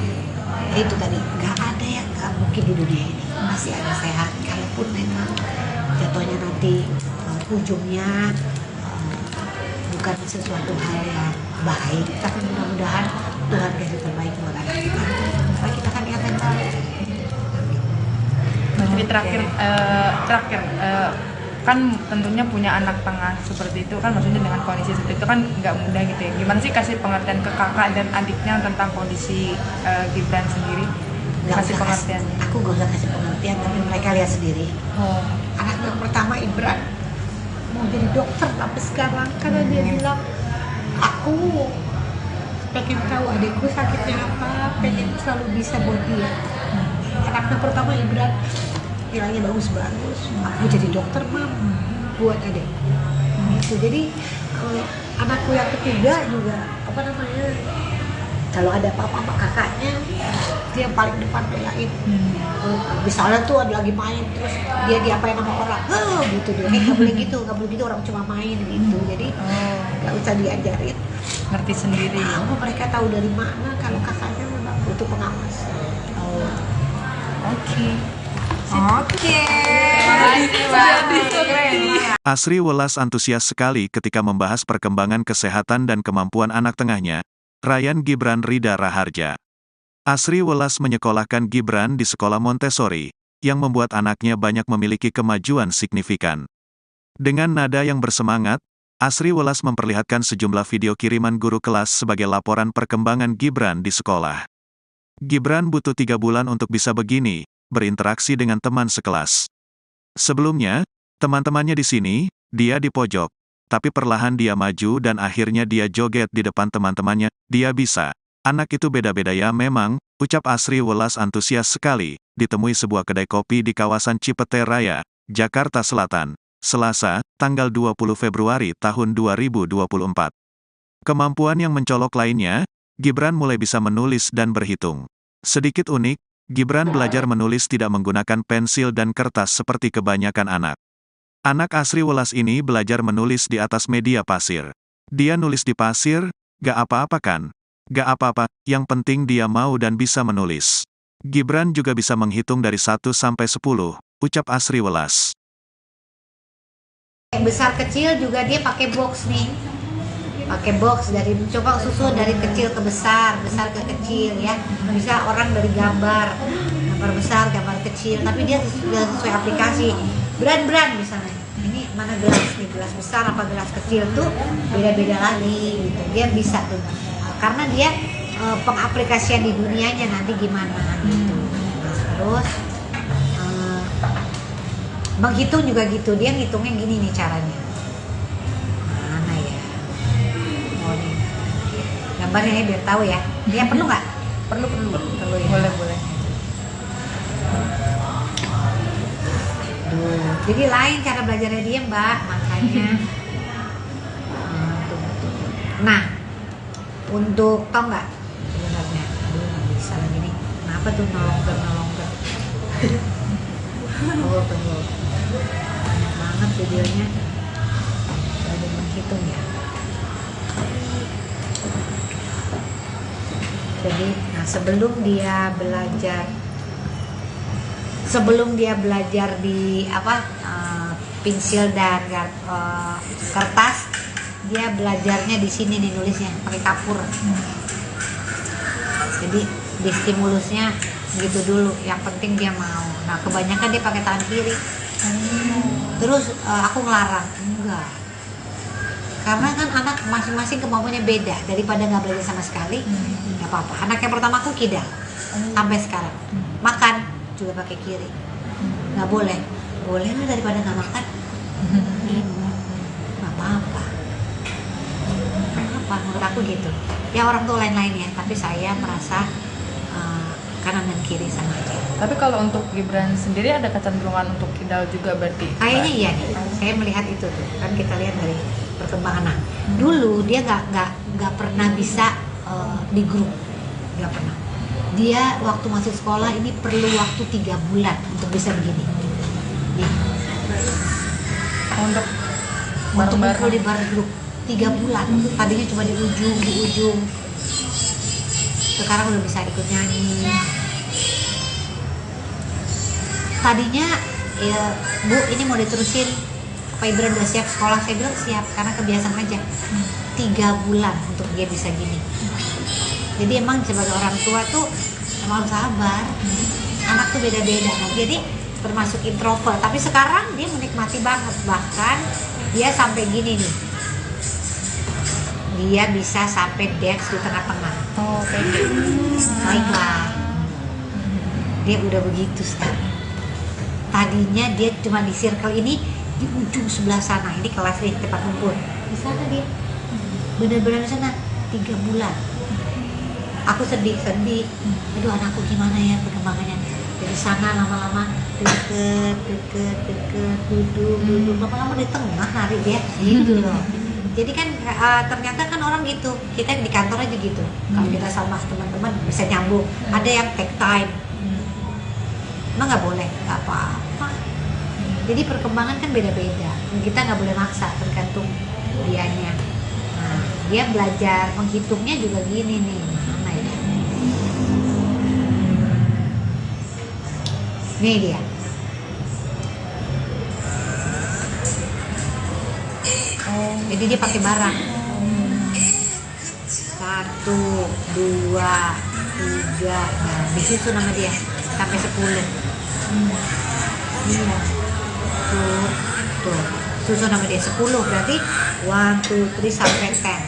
Itu tadi, nggak ada yang nggak mungkin di dunia ini. Masih ada sehat, kalaupun memang jatuhnya nanti ujungnya bukan sesuatu hal yang baik, tapi mudah-mudahan Tuhan kasih terbaik buat anak kita. Supaya kita kan ingat yang baik. Jadi terakhir kan tentunya punya anak tengah seperti itu kan, maksudnya dengan kondisi seperti itu kan nggak mudah gitu ya. Gimana sih kasih pengertian ke kakak dan adiknya tentang kondisi Gibran sendiri? Kasih pengertian. Aku gak usah kasih pengertian, tapi mereka lihat sendiri. Anak yang pertama Ibran mau jadi dokter tapi sekarang karena dia bilang aku pengen tahu adikku sakitnya apa, pengen selalu bisa buat dia. Anaknya pertama Ibran nilainya bagus-bagus, aku jadi dokter mam buat adik. Gitu. Jadi anakku yang ketiga juga apa namanya, kalau ada apa-apa sama kakaknya dia yang paling depan belain. Misalnya tuh ada lagi main terus dia diapain sama orang, gitu deh, nggak boleh gitu, orang cuma main gitu. Jadi nggak usah diajarin, Ngerti sendiri. tahu mereka tahu dari mana kalau kakaknya memang butuh pengawasan. Oke. Asri Welas antusias sekali ketika membahas perkembangan kesehatan dan kemampuan anak tengahnya, Ryan Gibran Rida Raharja. Asri Welas menyekolahkan Gibran di sekolah Montessori, yang membuat anaknya banyak memiliki kemajuan signifikan. Dengan nada yang bersemangat, Asri Welas memperlihatkan sejumlah video kiriman guru kelas sebagai laporan perkembangan Gibran di sekolah. Gibran butuh 3 bulan untuk bisa begini, berinteraksi dengan teman sekelas. Sebelumnya, teman-temannya di sini, dia di pojok. Tapi perlahan dia maju dan akhirnya dia joget di depan teman-temannya, dia bisa. Anak itu beda-beda ya memang, ucap Asri Welas antusias sekali, ditemui sebuah kedai kopi di kawasan Cipete Raya, Jakarta Selatan, Selasa, tanggal 20 Februari tahun 2024. Kemampuan yang mencolok lainnya, Gibran mulai bisa menulis dan berhitung. Sedikit unik, Gibran belajar menulis tidak menggunakan pensil dan kertas seperti kebanyakan anak. Anak Asri Welas ini belajar menulis di atas media pasir. Dia nulis di pasir, gak apa-apa kan? Gak apa-apa, yang penting dia mau dan bisa menulis. Gibran juga bisa menghitung dari 1 sampai 10, ucap Asri Welas. Besar kecil juga dia pakai box nih. Pakai box dari coba susun dari kecil ke besar ke kecil ya. Bisa orang dari gambar besar, gambar kecil, tapi dia sesuai aplikasi. Brand misalnya. Ini mana gelas nih, gelas besar apa gelas kecil tuh beda-beda lagi gitu. Dia bisa tuh. Karena dia pengaplikasian di dunianya nanti gimana gitu. Terus menghitung juga gitu. Dia ngitungnya gini nih caranya. Gambarnya ya biar tahu ya. Dia perlu nggak? Perlu ya. Boleh. Jadi lain cara belajarnya dia Mbak, makanya. Nah, untuk tau nggak sebenarnya? Aduh nggak bisa lagi nih. Kenapa tuh nolongker? Tunggu. Banyak banget videonya. Ada menghitung ya. Jadi, nah sebelum dia belajar di pensil dan kertas, dia belajarnya di sini nih nulisnya pakai kapur. Jadi di stimulusnya gitu dulu. Yang penting dia mau. Nah kebanyakan dia pakai tangan kiri. Terus aku ngelarang enggak. Karena kan anak masing-masing kemampuannya beda, daripada nggak belajar sama sekali, nggak apa-apa. Anak yang pertama aku kidal, sampai sekarang. Makan juga pakai kiri, nggak boleh. Boleh lah daripada nggak makan. Nggak apa-apa. Menurut aku gitu. Ya orang tuh lain-lain ya, tapi saya merasa kanan dan kiri sama aja. Tapi kalau untuk Gibran sendiri ada kecenderungan untuk kidal juga berarti? Kayaknya iya nih. Saya melihat itu tuh. Kan kita lihat dari perkembangan anak. Dulu dia nggak pernah bisa di grup, nggak pernah. Dia waktu masuk sekolah ini perlu waktu 3 bulan untuk bisa begini. Nih. Untuk ngumpul di bareng grup 3 bulan. Tadinya cuma di ujung. Sekarang udah bisa ikut nyanyi. Tadinya ya Bu ini mau diterusin apa Ibran udah siap sekolah? Saya bilang siap, karena kebiasaan aja 3 bulan untuk dia bisa gini. Jadi emang sebagai orang tua tuh emang harus sabar. Anak tuh beda-beda. Nah, jadi termasuk introvert, tapi sekarang dia menikmati banget, bahkan dia sampai gini nih, dia bisa sampai dance di tengah-tengah. Oh, kayak gitu. Baiklah, dia udah begitu sekarang. Tadinya dia cuma di circle ini, di ujung sebelah sana, ini kelas nih tempat ngumpul, di sana dia bener-bener di sana 3 bulan. Aku sedih, aduh anakku gimana ya perkembangannya. Dari sana lama-lama deket, duduk, lama-lama di tengah nari dia gitu loh. Jadi kan ternyata kan orang gitu, kita di kantor aja gitu. Kalau kita sama teman-teman bisa nyambung. Ada yang take time, emang nggak boleh, nggak apa-apa. Jadi perkembangan kan beda-beda. Kita nggak boleh maksa, tergantung dianya. Nah, dia belajar menghitungnya juga gini nih. Mana ya? Nih dia. Jadi dia pakai barang. 1, 2, 3. Nah, di situ nama dia sampai 10. Iya. Tuh. Susun nama dia 10, berarti 1, 2, 3 sampai 10.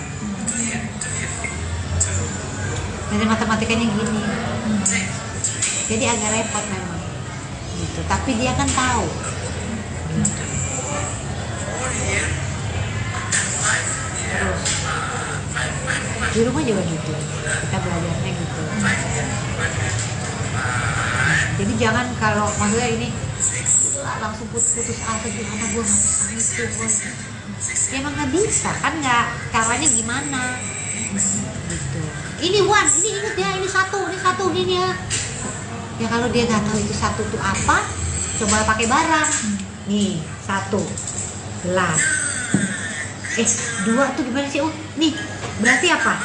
Jadi matematikanya gini. Jadi agak repot memang. Gitu. Tapi dia kan tahu. Gitu. Terus di rumah juga gitu, kita belajarnya gitu. Jadi jangan kalau maksudnya ini langsung putus asa gitu, anak gue nggak bisa itu, ya emang nggak bisa kan, nggak caranya gimana gitu. Ini ini inget ya, ini satu ini ya. Ya kalau dia nggak tahu itu satu tuh apa, coba pakai barang. Nih 1 gelas. 2 tuh gimana sih? Oh, nih berarti apa?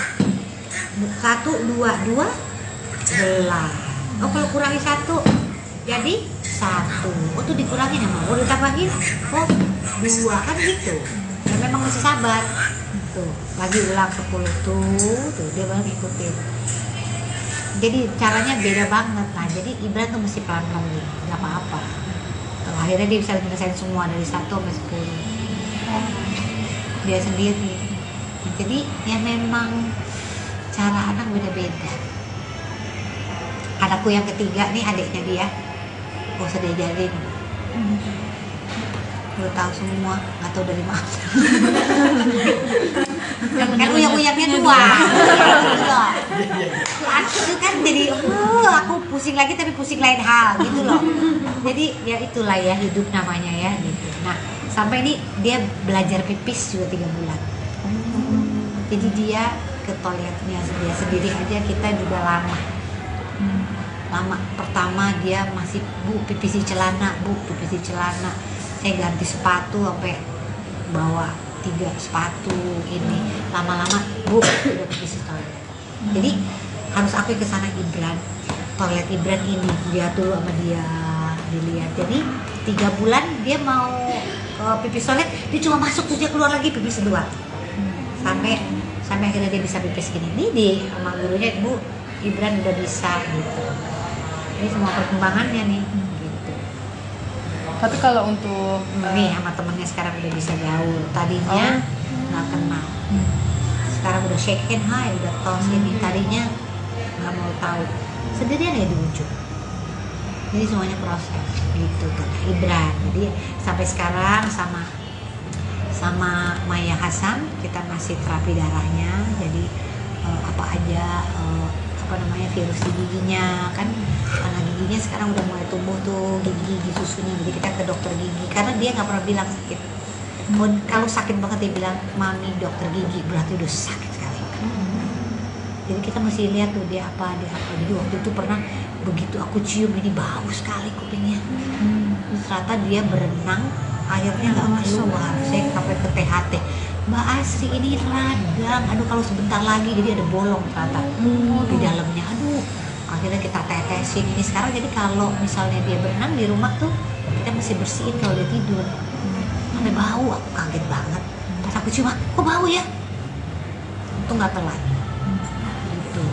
1, 2 gelas. Oh, kalau kurangi 1 jadi 1. Oh, tuh dikurangin ya, mau ditambahin. Oh, 2 kan gitu. Ya memang mesti sabar. Tuh, lagi ulang 10 tuh dia baru ikutin. Jadi caranya beda banget. Nah, jadi Ibran tuh mesti pelan-pelan gitu, nggak apa-apa. Akhirnya dia bisa menyelesaikan semua dari 1 sampai 10. Dia sendiri. Jadi ya memang cara anak beda-beda. Anakku yang ketiga nih, adiknya dia, gak usah diajarin, udah tahu semua, nggak tahu dari mana. Kan uyak-uyaknya 2. Itu kan jadi aku pusing lagi tapi pusing lain hal gitu loh. Jadi ya itulah ya hidup namanya ya gitu. Nah, sampai ini dia belajar pipis juga 3 bulan. Jadi dia ke toiletnya dia sendiri aja, kita juga lama. Pertama dia masih pipis di celana. Saya ganti sepatu sampai bawa 3 sepatu ini. Lama-lama udah pipis di toilet. Jadi harus aku ke sana Ibran. Toilet Ibran ini dia dulu sama dia dilihat. Jadi 3 bulan dia mau pipis toilet, dia cuma masuk terus dia keluar lagi pipis 2. Sampai akhirnya dia bisa pipis gini. Ini di sama gurunya, Bu, Ibran udah bisa gitu. Ini semua perkembangannya nih gitu. Tapi kalau untuk nih sama temennya sekarang udah bisa gaul. Tadinya nggak kenal. Sekarang udah shake hand, hai, udah tos ini. Tadinya nggak mau tahu. Sendirian ya di ujung. Jadi semuanya proses gitu kan Ibran. Jadi sampai sekarang sama Maya Hasan kita masih terapi darahnya. Jadi apa aja virus di giginya kan, karena giginya sekarang udah mulai tumbuh tuh gigi susunya. Jadi kita ke dokter gigi karena dia nggak pernah bilang sakit. Kalau sakit banget dia bilang, mami dokter gigi, berarti udah sakit sekali. Jadi kita mesti lihat tuh dia apa. Jadi waktu itu pernah begitu aku cium ini bau sekali kupingnya. Ternyata dia berenang, akhirnya nggak keluar. Saya sampai ke THT. Mbak Asri ini radang, aduh kalau sebentar lagi jadi ada bolong ternyata di dalamnya. Aduh, akhirnya kita tetesin ini sekarang. Jadi kalau misalnya dia berenang di rumah tuh kita mesti bersihin kalau dia tidur. sampai bau, aku kaget banget. Pas aku cium, kok bau ya? Itu nggak telat. Gitu.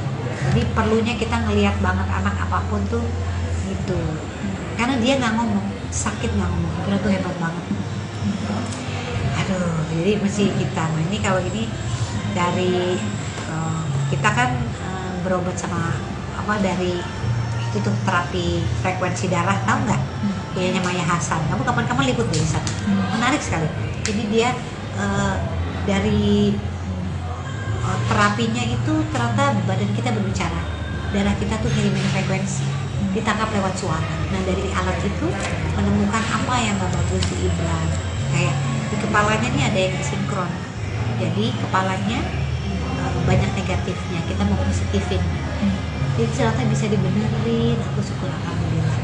Jadi perlunya kita ngelihat banget anak apapun tuh gitu. Karena dia nggak ngomong, sakit nggak ngomong, Ibra tuh hebat banget. Aduh, jadi mesti kita. Nah ini kalau ini dari kita kan berobat sama apa dari itu tuh terapi frekuensi darah, tahu nggak? Punyanya Maya Hasan. Kamu kapan-kapan liput dari sana. Menarik sekali. Jadi dia dari terapinya itu ternyata badan kita berbicara, darah kita tuh ngirimin frekuensi, ditangkap lewat suara. Nah dari alat itu menemukan apa yang gak bagus di Ibra. Kayak di kepalanya nih ada yang sinkron, jadi kepalanya banyak negatifnya, kita mau positifin. Jadi ternyata bisa dibenerin, aku syukur alhamdulillah.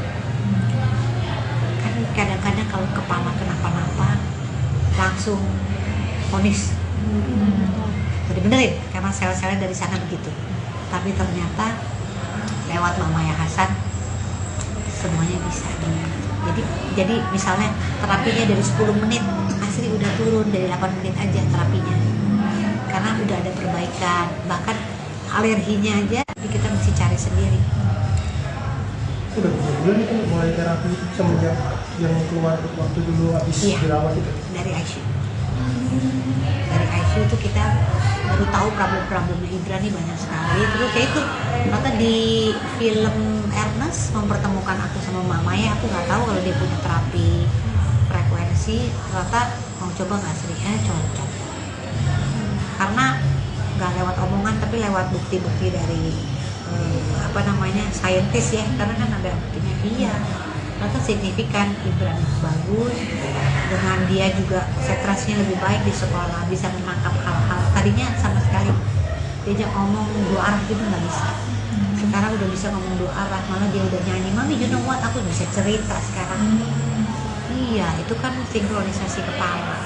Kan kadang-kadang kalau kepala kenapa-napa langsung vonis dibenerin karena sel-selnya dari sana begitu. Tapi ternyata lewat Maya Hasan semuanya bisa. Jadi misalnya terapinya dari 10 menit, Asri udah turun dari 8 menit aja terapinya. Karena udah ada perbaikan, bahkan alerginya aja kita mesti cari sendiri. Udah berapa bulan itu mulai terapi semenjak yang keluar waktu dulu habis dirawat itu? Dari ICU. Dari ICU itu kita baru tahu problem-problemnya Ibra nih banyak sekali. Terus kayak itu ternyata di film Ernest mempertemukan aku sama Mama ya, aku nggak tahu kalau dia punya terapi frekuensi. Ternyata mau coba nggak Sri? Cocok. Karena nggak lewat omongan tapi lewat bukti-bukti dari saintis ya, karena kan ada buktinya. Iya, ternyata signifikan. Ibra bagus, dengan dia juga konsentrasinya lebih baik di sekolah, bisa menangkap hal-hal tadinya sama sekali diajak ngomong dua arah gitu nggak bisa. Sekarang udah bisa ngomong dua arah, malah dia udah nyanyi, Mami you know what, aku bisa cerita sekarang. Iya, itu kan sinkronisasi kepala.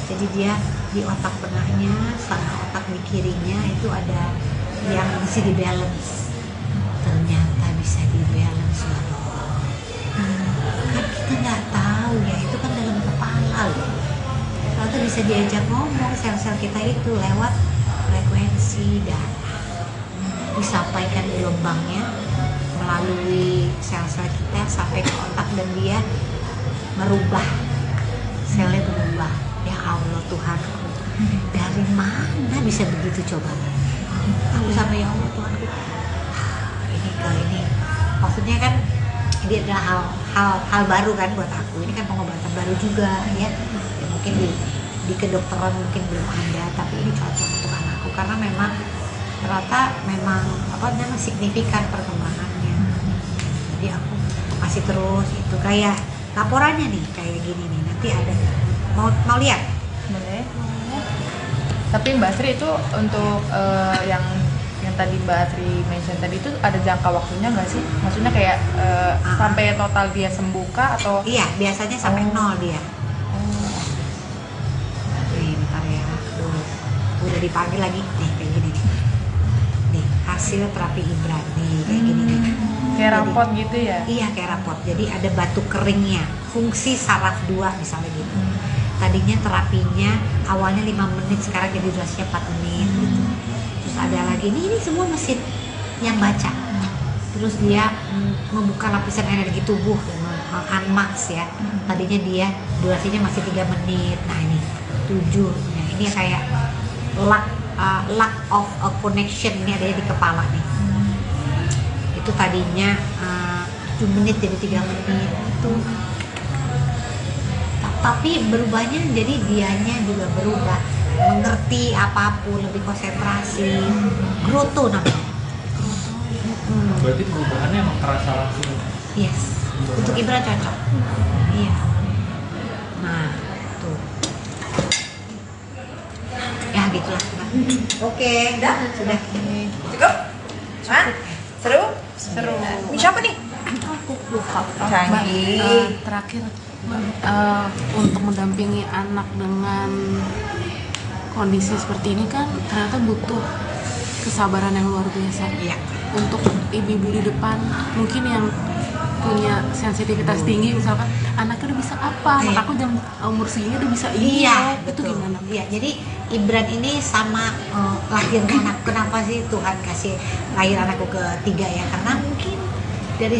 Jadi dia di otak tengahnya sama otak di kirinya itu ada yang mesti di balance. Ternyata bisa di balance ya. Kan kita nggak tahu ya, itu kan dalam kepala loh. Ternyata bisa diajak ngomong sel-sel kita itu lewat frekuensi darah, disampaikan gelombangnya melalui sel-sel kita sampai ke otak dan dia merubah, selnya berubah. Ya Allah Tuhanku, dari mana bisa begitu coba? Aku sama ya Allah Tuhanku, ini maksudnya kan ini adalah hal baru kan buat aku. Ini kan pengobatan baru juga ya, mungkin di kedokteran mungkin belum ada, tapi ini cocok untuk anakku karena memang ternyata memang signifikan perkembangannya. Jadi aku masih terus itu kayak laporannya nih kayak gini nih, nanti ada mau lihat? Boleh. Tapi Mbak Sri itu untuk yang tadi Mbak Sri mention tadi itu ada jangka waktunya nggak sih? Maksudnya kayak sampai total dia sembuh kah atau? Iya, biasanya sampai 0 dia. Nih, bentar ya. Udah dipanggil lagi nih kayak gini nih. Nih, hasil terapi Ibra nih kayak gini nih. Kayak rapot gitu ya? Iya, kayak rapot. Jadi ada batu keringnya, fungsi saraf 2 misalnya gitu. Tadinya terapinya awalnya 5 menit, sekarang jadi durasinya 4 menit gitu. Terus ada lagi, ini semua mesin yang baca. Terus dia membuka lapisan energi tubuh, unmax ya. Tadinya dia durasinya masih 3 menit, nah ini 7. Nah ini kayak lack of a connection, ini adanya di kepala nih. Itu tadinya 7 menit jadi 3 menit itu. Tapi berubahnya jadi dianya juga berubah, mengerti apapun, lebih konsentrasi, growth namanya. Berarti perubahannya emang kerasa langsung. Yes, untuk Ibra cocok. Iya. Nah, tuh. Ya gitulah. Oke, sudah. Cukup? Hah? Seru? Seru. Ini siapa nih? Aku lupa. Canggih. Terakhir untuk mendampingi anak dengan kondisi seperti ini kan ternyata butuh kesabaran yang luar biasa. Iya. Untuk ibu-ibu di depan mungkin yang punya sensitivitas tinggi, misalkan anaknya udah bisa apa, Iya. anak aku jam umur segini udah bisa ini, Iya, itu betul. gimana? Iya, jadi Ibran ini sama lahirnya anak. Kenapa sih Tuhan kasih lahir anakku ketiga ya? Karena mungkin dari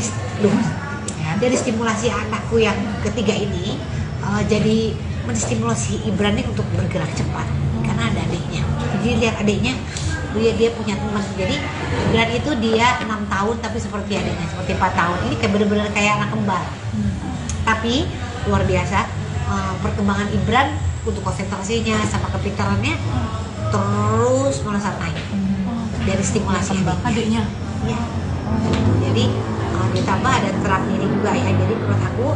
dari stimulasi anakku yang ketiga ini jadi menstimulasi Ibran ini untuk bergerak cepat karena ada adiknya. Jadi lihat adiknya, dia punya teman. Jadi Ibran itu dia 6 tahun tapi seperti adiknya, seperti 4 tahun. Ini kayak bener-bener kayak anak kembar. Tapi luar biasa perkembangan Ibran untuk konsentrasinya sama kepintarannya terus melesat naik dari stimulasi Adiknya. ya. Jadi ditambah ada terap diri juga ya. Jadi menurut aku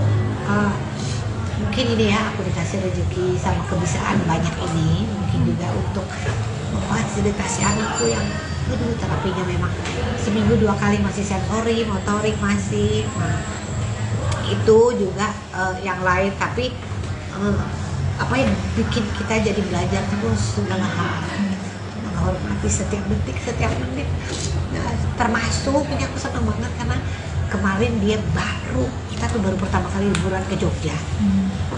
mungkin ini ya, aku dikasih rezeki sama kebisaan banyak ini mungkin juga untuk memfasilitasi anakku yang terapinya memang seminggu 2 kali masih sensori, motorik masih. Nah, itu juga yang lain, tapi apa yang bikin kita jadi belajar terus segala hal, menghormati setiap detik, setiap menit. Nah, termasuk ini aku senang banget karena kemarin kita tuh baru pertama kali liburan ke Jogja.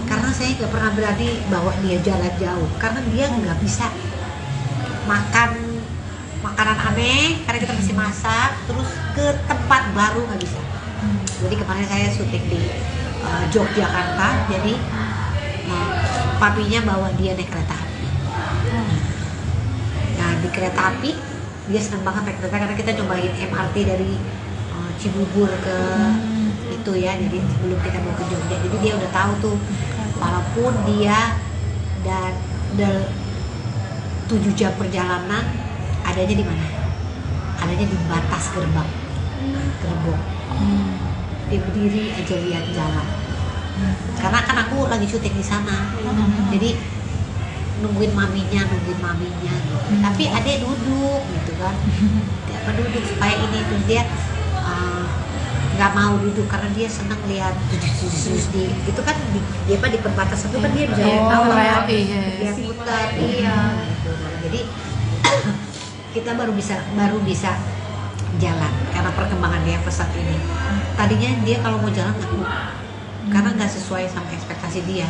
Karena saya nggak pernah berani bawa dia jalan jauh karena dia nggak bisa makan makanan aneh karena kita masih masak, terus ke tempat baru nggak bisa. Jadi kemarin saya syuting di Yogyakarta, jadi papinya bawa dia naik kereta api. Nah di kereta api dia senang banget naik kereta karena kita cobain MRT dari Cibubur ke itu ya, jadi sebelum kita mau ke Jogja, jadi dia udah tahu tuh walaupun dia dan 7 jam perjalanan adanya di mana? Adanya di batas gerbang. Dia berdiri aja lihat jalan. Karena kan aku lagi syuting di sana. Jadi nungguin maminya gitu. Tapi adek duduk gitu kan. Dia duduk supaya ini tuh dia nggak mau duduk karena dia senang lihat di itu kan di perbatasan itu kan dia bisa tahu kan, dia putar gitu. Jadi kita baru bisa jalan karena perkembangan dia pesat ini. Tadinya dia kalau mau jalan takut karena nggak sesuai sama ekspektasi dia.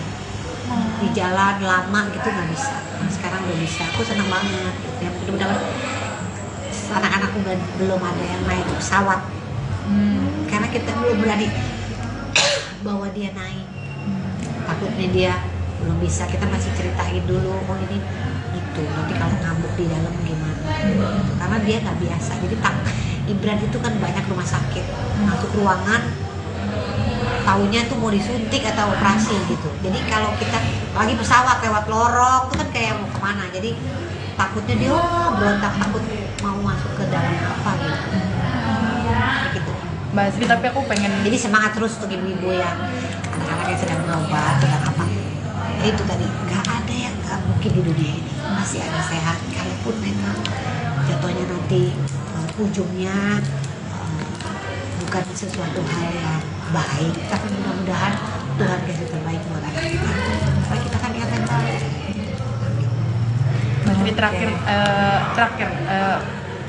Di jalan lama gitu nggak bisa. Nah, sekarang udah bisa. Aku senang banget. Ya mudah-mudahan anak-anakku belum ada yang naik pesawat. Karena kita belum berani bawa dia naik. Takutnya dia belum bisa. Kita masih ceritain dulu. Oh ini gitu. Nanti kalau ngamuk di dalam gimana? Karena dia nggak biasa. Jadi Ibran itu kan banyak rumah sakit. Masuk ruangan, taunya tuh mau disuntik atau operasi gitu. Jadi kalau kita lagi pesawat lewat lorong itu kan kayak mau kemana. Jadi takutnya dia berontak, takut mau masuk ke dalam apa gitu. Gitu. Mbak Sri, tapi aku pengen Jadi semangat terus untuk ibu-ibu yang anak-anak yang sedang berobat atau apa. Ya itu tadi, nggak ada yang nggak mungkin di dunia ini. Masih ada sehat, kalaupun memang jatuhnya nanti ujungnya bukan sesuatu hal yang baik, tapi mudah-mudahan Tuhan kasih terbaik buat anak kita. Supaya kita kan yang baik. Mbak Sri terakhir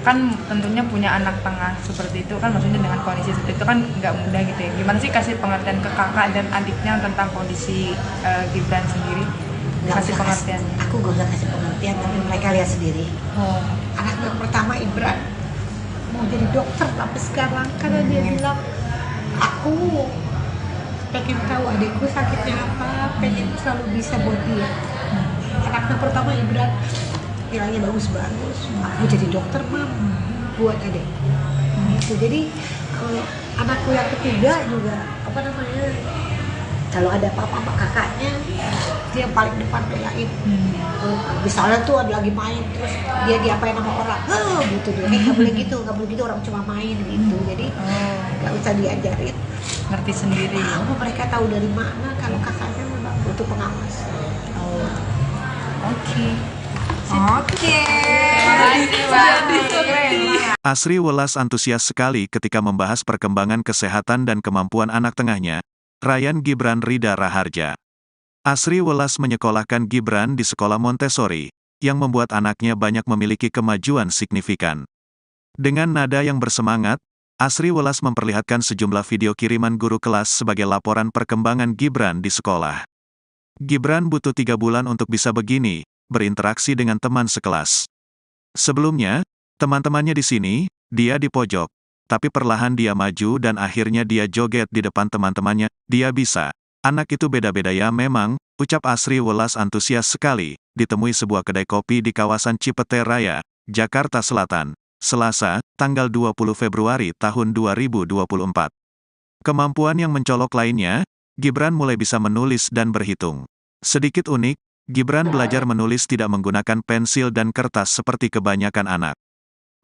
kan tentunya punya anak tengah seperti itu kan, maksudnya dengan kondisi seperti itu kan nggak mudah gitu ya. Gimana sih kasih pengertian ke kakak dan adiknya tentang kondisi Gibran sendiri? Kasih pengertian. Aku gak usah kasih pengertian, tapi mereka lihat sendiri. Anak yang pertama Ibran mau jadi dokter tapi sekarang karena dia bilang aku pengen tahu adikku sakitnya apa, pengen selalu bisa buat dia. Anak yang pertama Ibran bilangnya bagus-bagus, aku jadi dokter mam buat adik. Gitu. Jadi anakku yang ketiga juga apa namanya, kalau ada apa-apa sama kakaknya dia paling depan belain. Misalnya tuh ada lagi main terus dia diapain sama orang, gitu dia nggak boleh gitu, orang cuma main gitu. Jadi nggak usah diajarin, Ngerti sendiri. tahu mereka tahu dari mana kalau kakaknya memang butuh pengawas. Oke. Asri Welas antusias sekali ketika membahas perkembangan kesehatan dan kemampuan anak tengahnya, Ryan Gibran Rida Raharja. Asri Welas menyekolahkan Gibran di sekolah Montessori, yang membuat anaknya banyak memiliki kemajuan signifikan. Dengan nada yang bersemangat, Asri Welas memperlihatkan sejumlah video kiriman guru kelas sebagai laporan perkembangan Gibran di sekolah. Gibran butuh 3 bulan untuk bisa begini, berinteraksi dengan teman sekelas. Sebelumnya, teman-temannya di sini, dia di pojok. Tapi perlahan dia maju dan akhirnya dia joget di depan teman-temannya, dia bisa. Anak itu beda-beda ya memang, ucap Asri Welas antusias sekali, ditemui sebuah kedai kopi di kawasan Cipete Raya, Jakarta Selatan, Selasa, tanggal 20 Februari tahun 2024. Kemampuan yang mencolok lainnya, Gibran mulai bisa menulis dan berhitung. Sedikit unik, Gibran belajar menulis tidak menggunakan pensil dan kertas seperti kebanyakan anak.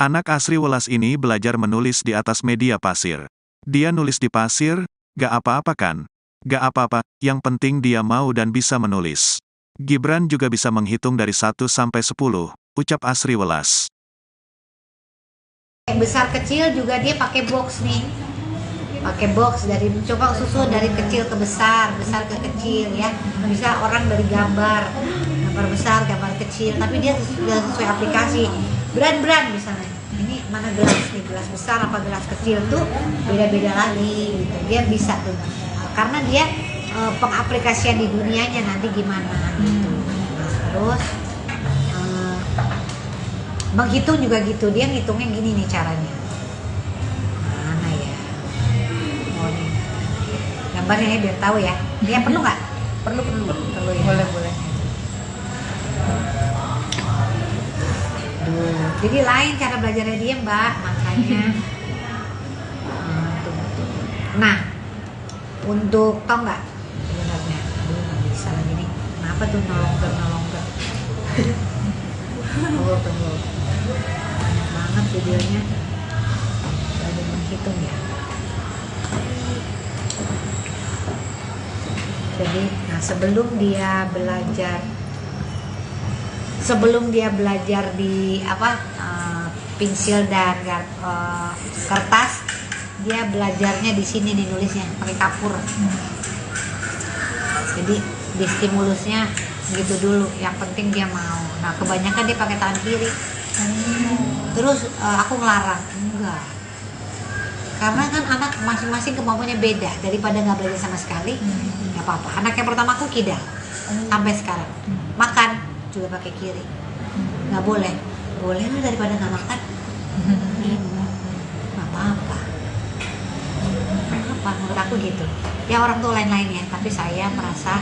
Anak Asri Welas ini belajar menulis di atas media pasir. Dia nulis di pasir, gak apa-apa kan? Gak apa-apa, yang penting dia mau dan bisa menulis. Gibran juga bisa menghitung dari 1 sampai 10, ucap Asri Welas. Besar kecil juga dia pakai box nih. Pakai box dari coba susu dari kecil ke besar ke kecil ya. Bisa orang dari gambar besar, gambar kecil, tapi dia sudah sesuai aplikasi. Brand misalnya, ini mana gelas nih, gelas besar apa gelas kecil tuh beda-beda lagi gitu. Dia bisa tuh, karena dia pengaplikasian di dunianya nanti gimana gitu. Terus menghitung juga gitu, dia ngitungnya gini nih caranya. Mana ya? Oh nih, gambarnya ya biar tahu ya. Dia perlu nggak? Perlu ya. Boleh. Jadi lain cara belajarnya dia mbak, makanya. Nah, untuk tau nggak sebenarnya, nggak bisa lagi nih. Kenapa tuh nolong ke? Tunggu. Banyak banget videonya. Ada menghitung ya. Jadi, nah sebelum dia belajar di pensil dan kertas, dia belajarnya di sini nih nulisnya pakai kapur. Jadi di stimulusnya gitu dulu, yang penting dia mau. Nah kebanyakan dia pakai tangan kiri. Terus aku ngelarang, enggak, karena kan anak masing-masing kemampuannya beda. Daripada nggak belajar sama sekali, nggak apa-apa. Anak yang pertama aku kidal sampai sekarang, makan juga pakai kiri. Nggak boleh lu daripada nggak makan, nggak apa-apa. Menurut aku gitu. Ya orang tuh lain-lain ya, tapi saya merasa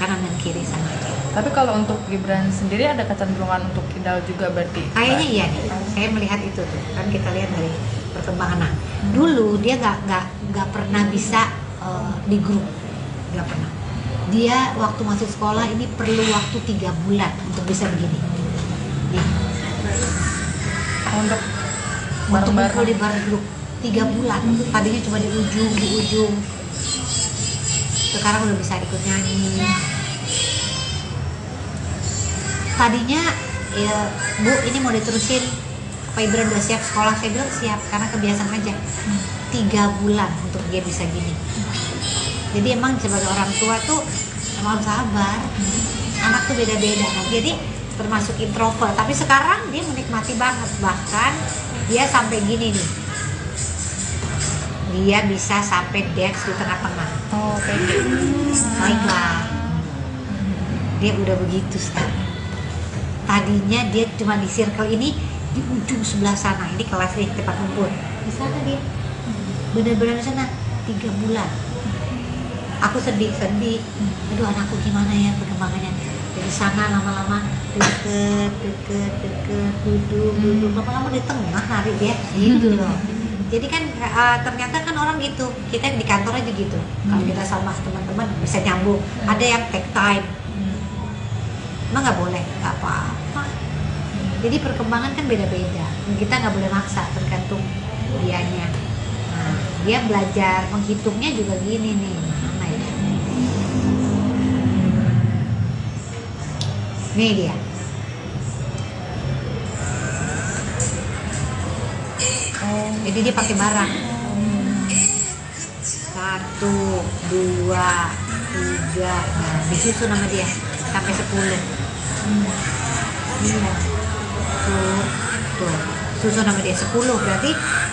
kanan dan kiri sama aja. Tapi kalau untuk Gibran sendiri ada kecenderungan untuk kidal juga berarti? Kayaknya iya nih. Saya melihat itu tuh. Kan kita lihat dari perkembangan. Nah, dulu dia nggak pernah bisa di grup, nggak pernah. Dia waktu masuk sekolah ini perlu waktu 3 bulan untuk bisa begini. Nih. Untuk kumpul di bareng grup 3 bulan. Tadinya cuma di ujung. Sekarang udah bisa ikut nyanyi. Tadinya ya, Bu ini mau diterusin, Pak Ibran udah siap sekolah. Saya bilang siap, karena kebiasaan aja. 3 bulan untuk dia bisa gini. Jadi emang sebagai orang tua tuh emang sabar. Anak tuh beda-beda. Nah, jadi termasuk introvert, tapi sekarang dia menikmati banget. Bahkan dia sampai gini nih, dia bisa sampai dance di tengah-tengah. Oh, oke. Baiklah, dia udah begitu sekarang. Tadinya dia cuma di circle ini, di ujung sebelah sana. Ini kelas nih, tempat kumpul. Di sana dia, benar-benar di sana 3 bulan. Aku sedih. Aduh anakku gimana ya perkembangannya. Dari sana lama-lama deket, duduk, lama-lama di tengah nari dia, gitu loh. Jadi kan ternyata kan orang gitu, kita di kantor aja gitu. Kalau kita sama teman-teman bisa nyambung. Ada yang take time, emang nggak boleh, nggak apa-apa. Jadi perkembangan kan beda-beda. Kita nggak boleh maksa, tergantung dianya. Nah, dia belajar menghitungnya juga gini nih. Mana ya? Nih dia. Jadi dia pakai barang. 1, 2, 3. Nah, disusun nama dia sampai 10. Iya. Tuh. susun sama dia 10 berarti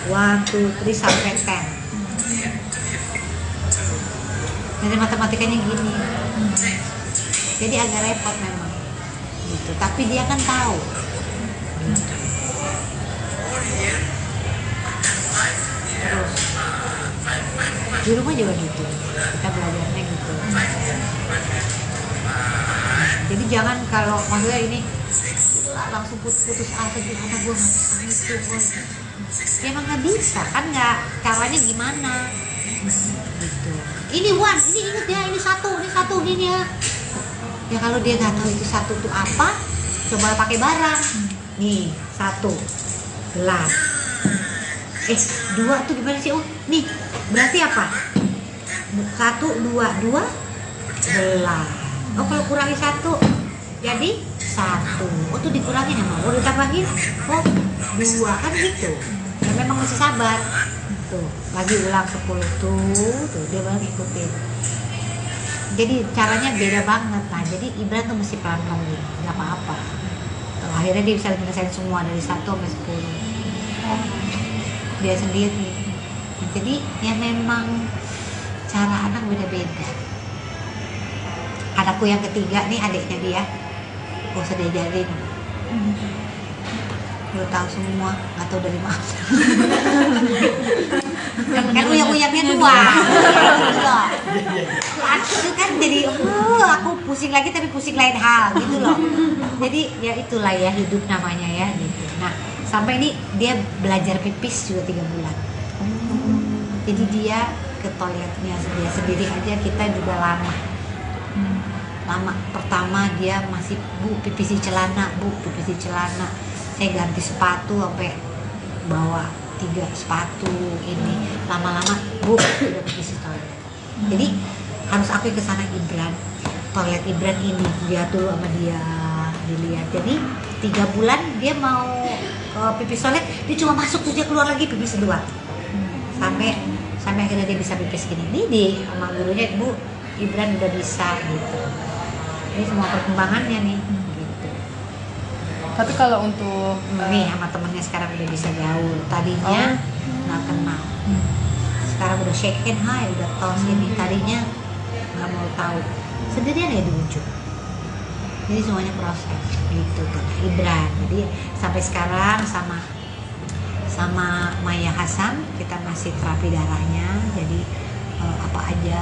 1, 2, 3 sampai 10. Jadi matematikanya gini. Jadi agak repot memang gitu, tapi dia kan tahu gitu. Terus di rumah juga gitu, kita belajarnya gitu. Jadi jangan kalau maksudnya ini langsung putus asa gitu, anak gue nggak bisa itu, ya emang nggak bisa kan, nggak, caranya gimana gitu. Ini Wan, ini inget ya, ini satu ini ya. Ya kalau dia nggak tahu itu satu tuh apa, coba pakai barang. Nih 1 gelas. 2 tuh gimana sih? Oh nih berarti apa? 1, 2 gelas. Oh kalau kurangi 1 jadi 1. Oh tuh dikurangi sama. Oh ditambahin. Oh 2 kan gitu. Ya memang mesti sabar. Tuh lagi ulang 10 tuh dia baru ngikutin. Jadi caranya beda banget. Nah jadi Ibran tuh mesti pelan-pelan gitu, nggak apa-apa. Tuh, akhirnya dia bisa menyelesaikan semua dari 1 sampai 10. Dia sendiri. Nah, jadi ya memang cara anak beda-beda. Anakku yang ketiga nih, adiknya dia, gak usah diajarin. Lu tahu semua, nggak tahu dari mana. Kan uyang-uyangnya 2. Gitu loh. Itu kan jadi aku pusing lagi tapi pusing lain hal gitu loh. Jadi ya itulah ya hidup namanya ya gitu. Nah sampai ini dia belajar pipis juga 3 bulan. Jadi dia ke toiletnya dia sendiri aja, kita juga lama. Pertama dia masih bu pipis di celana. Saya ganti sepatu sampai bawa 3 sepatu ini. Lama-lama bu udah pipis di toilet. Jadi harus aku ke sana Ibran, toilet Ibran ini dia dulu sama dia dilihat. Jadi 3 bulan dia mau pipis toilet, dia cuma masuk terus dia keluar lagi pipis 2. Sampai akhirnya dia bisa pipis gini. Ini di sama gurunya, Bu Ibran udah bisa gitu. Ini semua perkembangannya nih gitu. Tapi kalau untuk Nih sama temennya sekarang udah bisa gaul. Tadinya nggak kenal. Sekarang udah shake hand, hai, udah tos ini. Tadinya nggak mau tahu. Sendirian ya di ujung. Jadi semuanya proses gitu kan Ibran. Jadi sampai sekarang sama Maya Hasan kita masih terapi darahnya. Jadi apa aja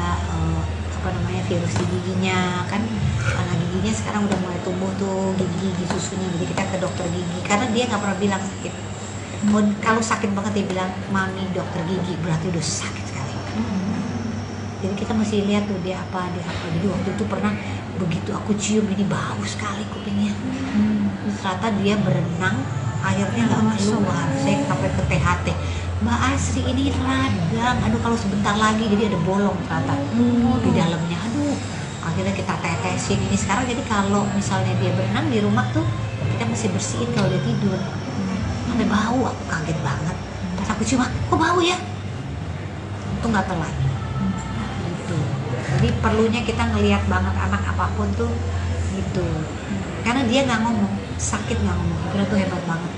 virus di giginya kan, karena giginya sekarang udah mulai tumbuh tuh gigi susunya. Jadi kita ke dokter gigi karena dia nggak pernah bilang sakit. Kalau sakit banget dia bilang mami dokter gigi, berarti udah sakit sekali. Jadi kita masih lihat tuh dia apa. Jadi waktu itu pernah begitu aku cium ini bau sekali kupingnya. Ternyata dia berenang airnya nggak keluar. Saya sampai ke THT, Mbak Asri ini radang, aduh kalau sebentar lagi jadi ada bolong ternyata di dalamnya. Aduh akhirnya kita tetesin ini sekarang. Jadi kalau misalnya dia berenang di rumah tuh kita mesti bersihin kalau dia tidur. Sampai bau, aku kaget banget pas aku cium, kok bau ya, itu nggak telat gitu. Jadi perlunya kita ngelihat banget anak apapun tuh gitu, karena dia nggak ngomong, sakit nggak ngomong, kira tuh hebat banget.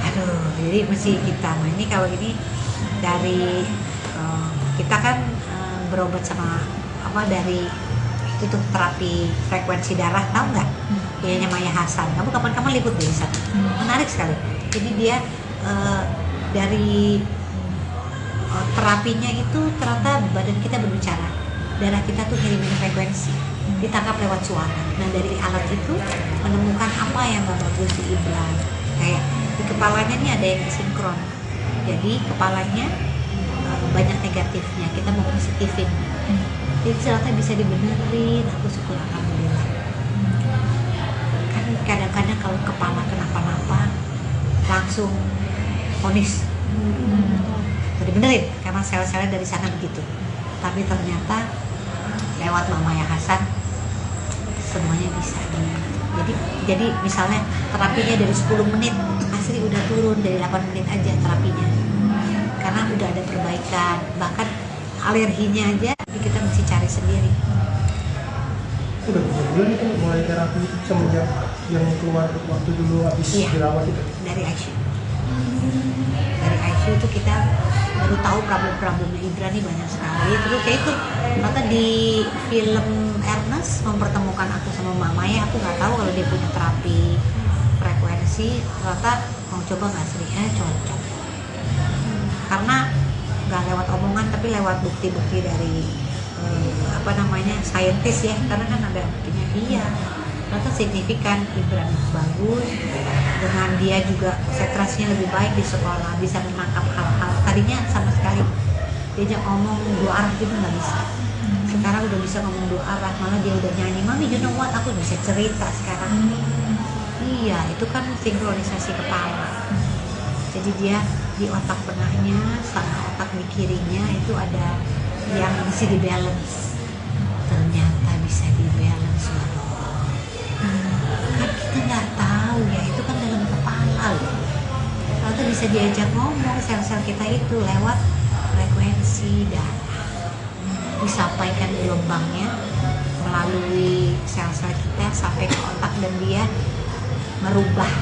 Aduh, jadi mesti kita. Nah ini kalau ini dari kita kan berobat sama dari itu tuh terapi frekuensi darah, tahu nggak? Dianya Maya Hasan. Kamu kapan-kapan liput di sana. Menarik sekali. Jadi dia dari terapinya itu ternyata badan kita berbicara, darah kita tuh ngirimin frekuensi, ditangkap lewat suara. Nah dari alat itu menemukan apa yang gak bagus di Ibran. Kayak di kepalanya nih ada yang sinkron, jadi kepalanya banyak negatifnya, kita mau positifin. Jadi ternyata bisa dibenerin, aku syukur alhamdulillah. Kan kadang-kadang kalau kepala kenapa-napa langsung vonis dibenerin karena sel-selnya dari sana begitu. Tapi ternyata lewat Mama Maya Hasan semuanya bisa. Jadi misalnya terapinya dari 10 menit, Asri udah turun dari 8 menit aja terapinya. Karena udah ada perbaikan, bahkan alerginya aja kita mesti cari sendiri. Udah berapa bulan itu mulai terapi itu semenjak yang keluar waktu dulu habis Iya. dirawat itu? Dari ICU. Dari ICU itu kita baru tahu problem-problemnya Ibran nih banyak sekali. Terus ya itu ternyata di film Ernest mempertemukan aku sama Mama ya, aku nggak tahu kalau dia punya terapi frekuensi. Ternyata mau coba nggak Sri? Cocok. Karena nggak lewat omongan tapi lewat bukti-bukti dari saintis ya, karena kan ada buktinya. Iya, ternyata signifikan. Ibran bagus, dengan dia juga konsentrasinya lebih baik di sekolah, bisa menangkap hal-hal tadinya sama sekali diajak ngomong dua arah gitu nggak bisa. Sekarang udah bisa ngomong dua arah, malah dia udah nyanyi, "Mami, you know what?" Aku bisa cerita sekarang. Iya, itu kan sinkronisasi kepala. Jadi dia di otak tengahnya sama otak di kirinya itu ada yang bisa di balance. Ternyata bisa di balance loh. Kan kita nggak tahu ya, itu kan dalam kepala loh. Ternyata bisa diajak ngomong sel-sel kita itu lewat frekuensi darah. Disampaikan gelombangnya melalui sel-sel kita sampai ke otak dan dia merubah,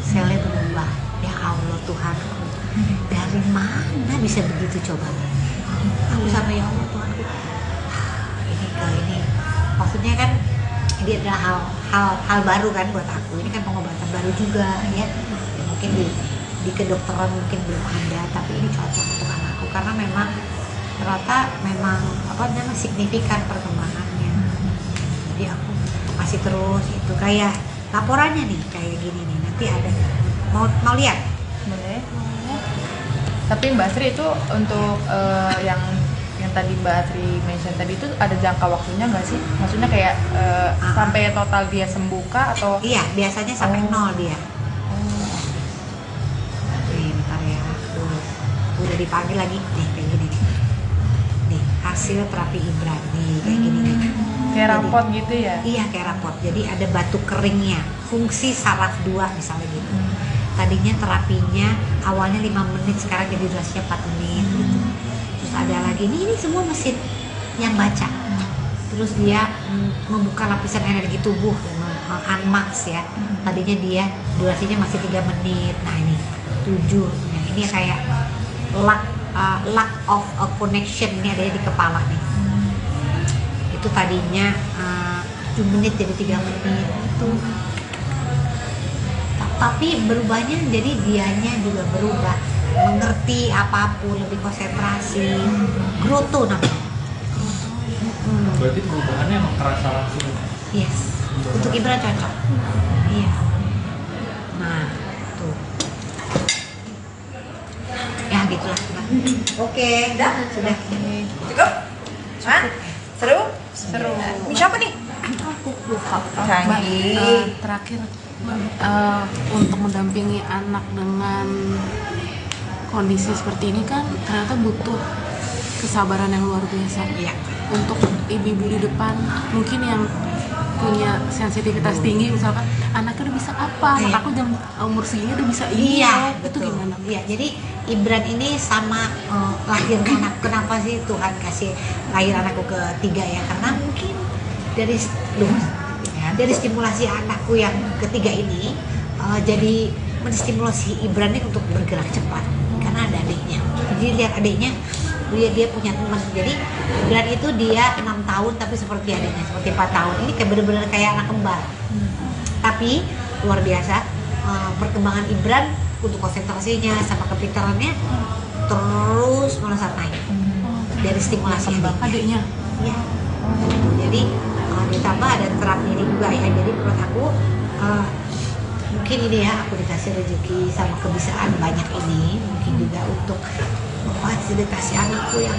selnya berubah. Ya Allah Tuhanku, dari mana bisa begitu coba? Aku sama ya Allah Tuhanku, ini maksudnya kan ini adalah hal baru kan buat aku. Ini kan pengobatan baru juga ya, mungkin di kedokteran mungkin belum ada, tapi ini cocok untuk anakku karena memang ternyata memang signifikan perkembangannya. Jadi aku masih terus itu kayak laporannya nih kayak gini nih, nanti ada mau lihat. Boleh. Tapi Mbak Sri itu untuk yang tadi Mbak Sri mention tadi itu ada jangka waktunya nggak sih? Maksudnya kayak sampai total dia sembuh kah atau? Iya, biasanya sampai nol dia. Nih, bentar ya. Udah dipanggil lagi nih kayak gini nih. Nih, hasil terapi Ibran nih kayak gini nih. Kayak rapot gitu ya? Iya, kayak rapot. Jadi ada batu keringnya, fungsi saraf 2 misalnya gitu. Tadinya terapinya awalnya 5 menit, sekarang jadi durasinya 4 menit gitu. Terus ada lagi, ini semua mesin yang baca. Terus dia membuka lapisan energi tubuh, unmax ya. Tadinya dia durasinya masih 3 menit. Nah ini 7. Nah, ini kayak lack of a connection, ini ada di kepala nih. Itu tadinya 7 menit jadi 3 menit itu. Tapi berubahnya jadi dianya juga berubah, mengerti apapun, lebih konsentrasi, growth namanya. Berarti perubahannya emang terasa langsung. Yes, untuk Ibran cocok. Iya. Nah, tuh. Ya gitulah. Oke, sudah. Cukup? Hah? Seru? Seru. Ini siapa nih? Aku lupa. Canggih. Terakhir untuk mendampingi anak dengan kondisi seperti ini kan ternyata butuh kesabaran yang luar biasa. Iya. Untuk ibu-ibu di depan mungkin yang punya sensitivitas tinggi, misalkan anaknya udah bisa apa, anak aku jam umur segini udah bisa ini, Iya, itu betul. gimana? Iya, jadi Ibran ini sama lahirnya anak. Kenapa sih Tuhan kasih lahir anakku ketiga ya? Karena mungkin dari stimulasi anakku yang ketiga ini jadi menstimulasi Ibran ini untuk bergerak cepat karena ada adiknya. Jadi lihat adiknya, dia punya teman. Jadi Ibran itu dia 6 tahun tapi seperti adiknya, seperti 4 tahun. Ini kayak bener-bener kayak anak kembar. Tapi luar biasa perkembangan Ibran untuk konsentrasinya sama kepintarannya terus melesat naik dari stimulasi Adiknya. ya. Jadi ditambah ada terapi ini juga ya. Jadi menurut aku mungkin ini ya, aku dikasih rezeki sama kebiasaan banyak ini mungkin juga untuk memfasilitasi anakku yang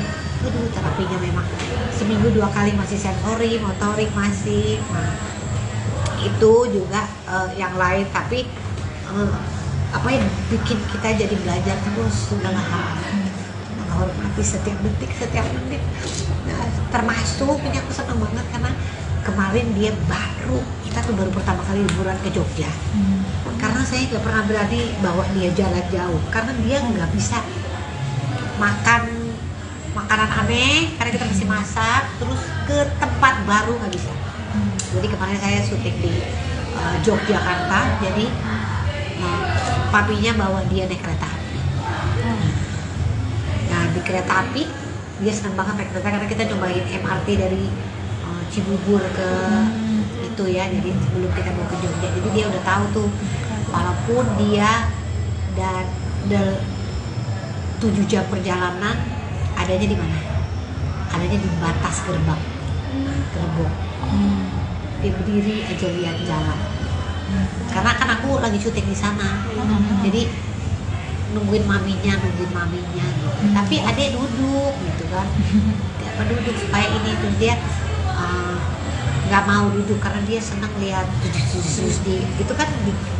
terapinya memang seminggu 2 kali masih sensori, motorik masih. Nah, itu juga yang lain, tapi apa yang bikin kita jadi belajar terus segala hal, menghormati setiap detik, setiap menit. Nah, termasuk ini aku senang banget karena kemarin dia kita tuh baru pertama kali liburan ke Jogja. Karena saya nggak pernah berani bawa dia jalan jauh karena dia nggak bisa makan makanan aneh karena kita masih masak, terus ke tempat baru nggak bisa. Jadi kemarin saya syuting di Yogyakarta. Jadi papinya bawa dia naik kereta api. Nah di kereta api dia senang banget naik kereta karena kita cobain MRT dari Cibubur ke itu ya. Jadi sebelum kita mau ke Jogja, jadi dia udah tahu tuh walaupun dia dan 7 jam perjalanan adanya di mana? Adanya di batas gerbang. Gerbong. Dia berdiri aja lihat jalan. Karena kan aku lagi syuting di sana. Jadi nungguin maminya gitu. Tapi adek duduk gitu kan. Dia duduk supaya ini tuh dia nggak mau duduk karena dia senang lihat di itu kan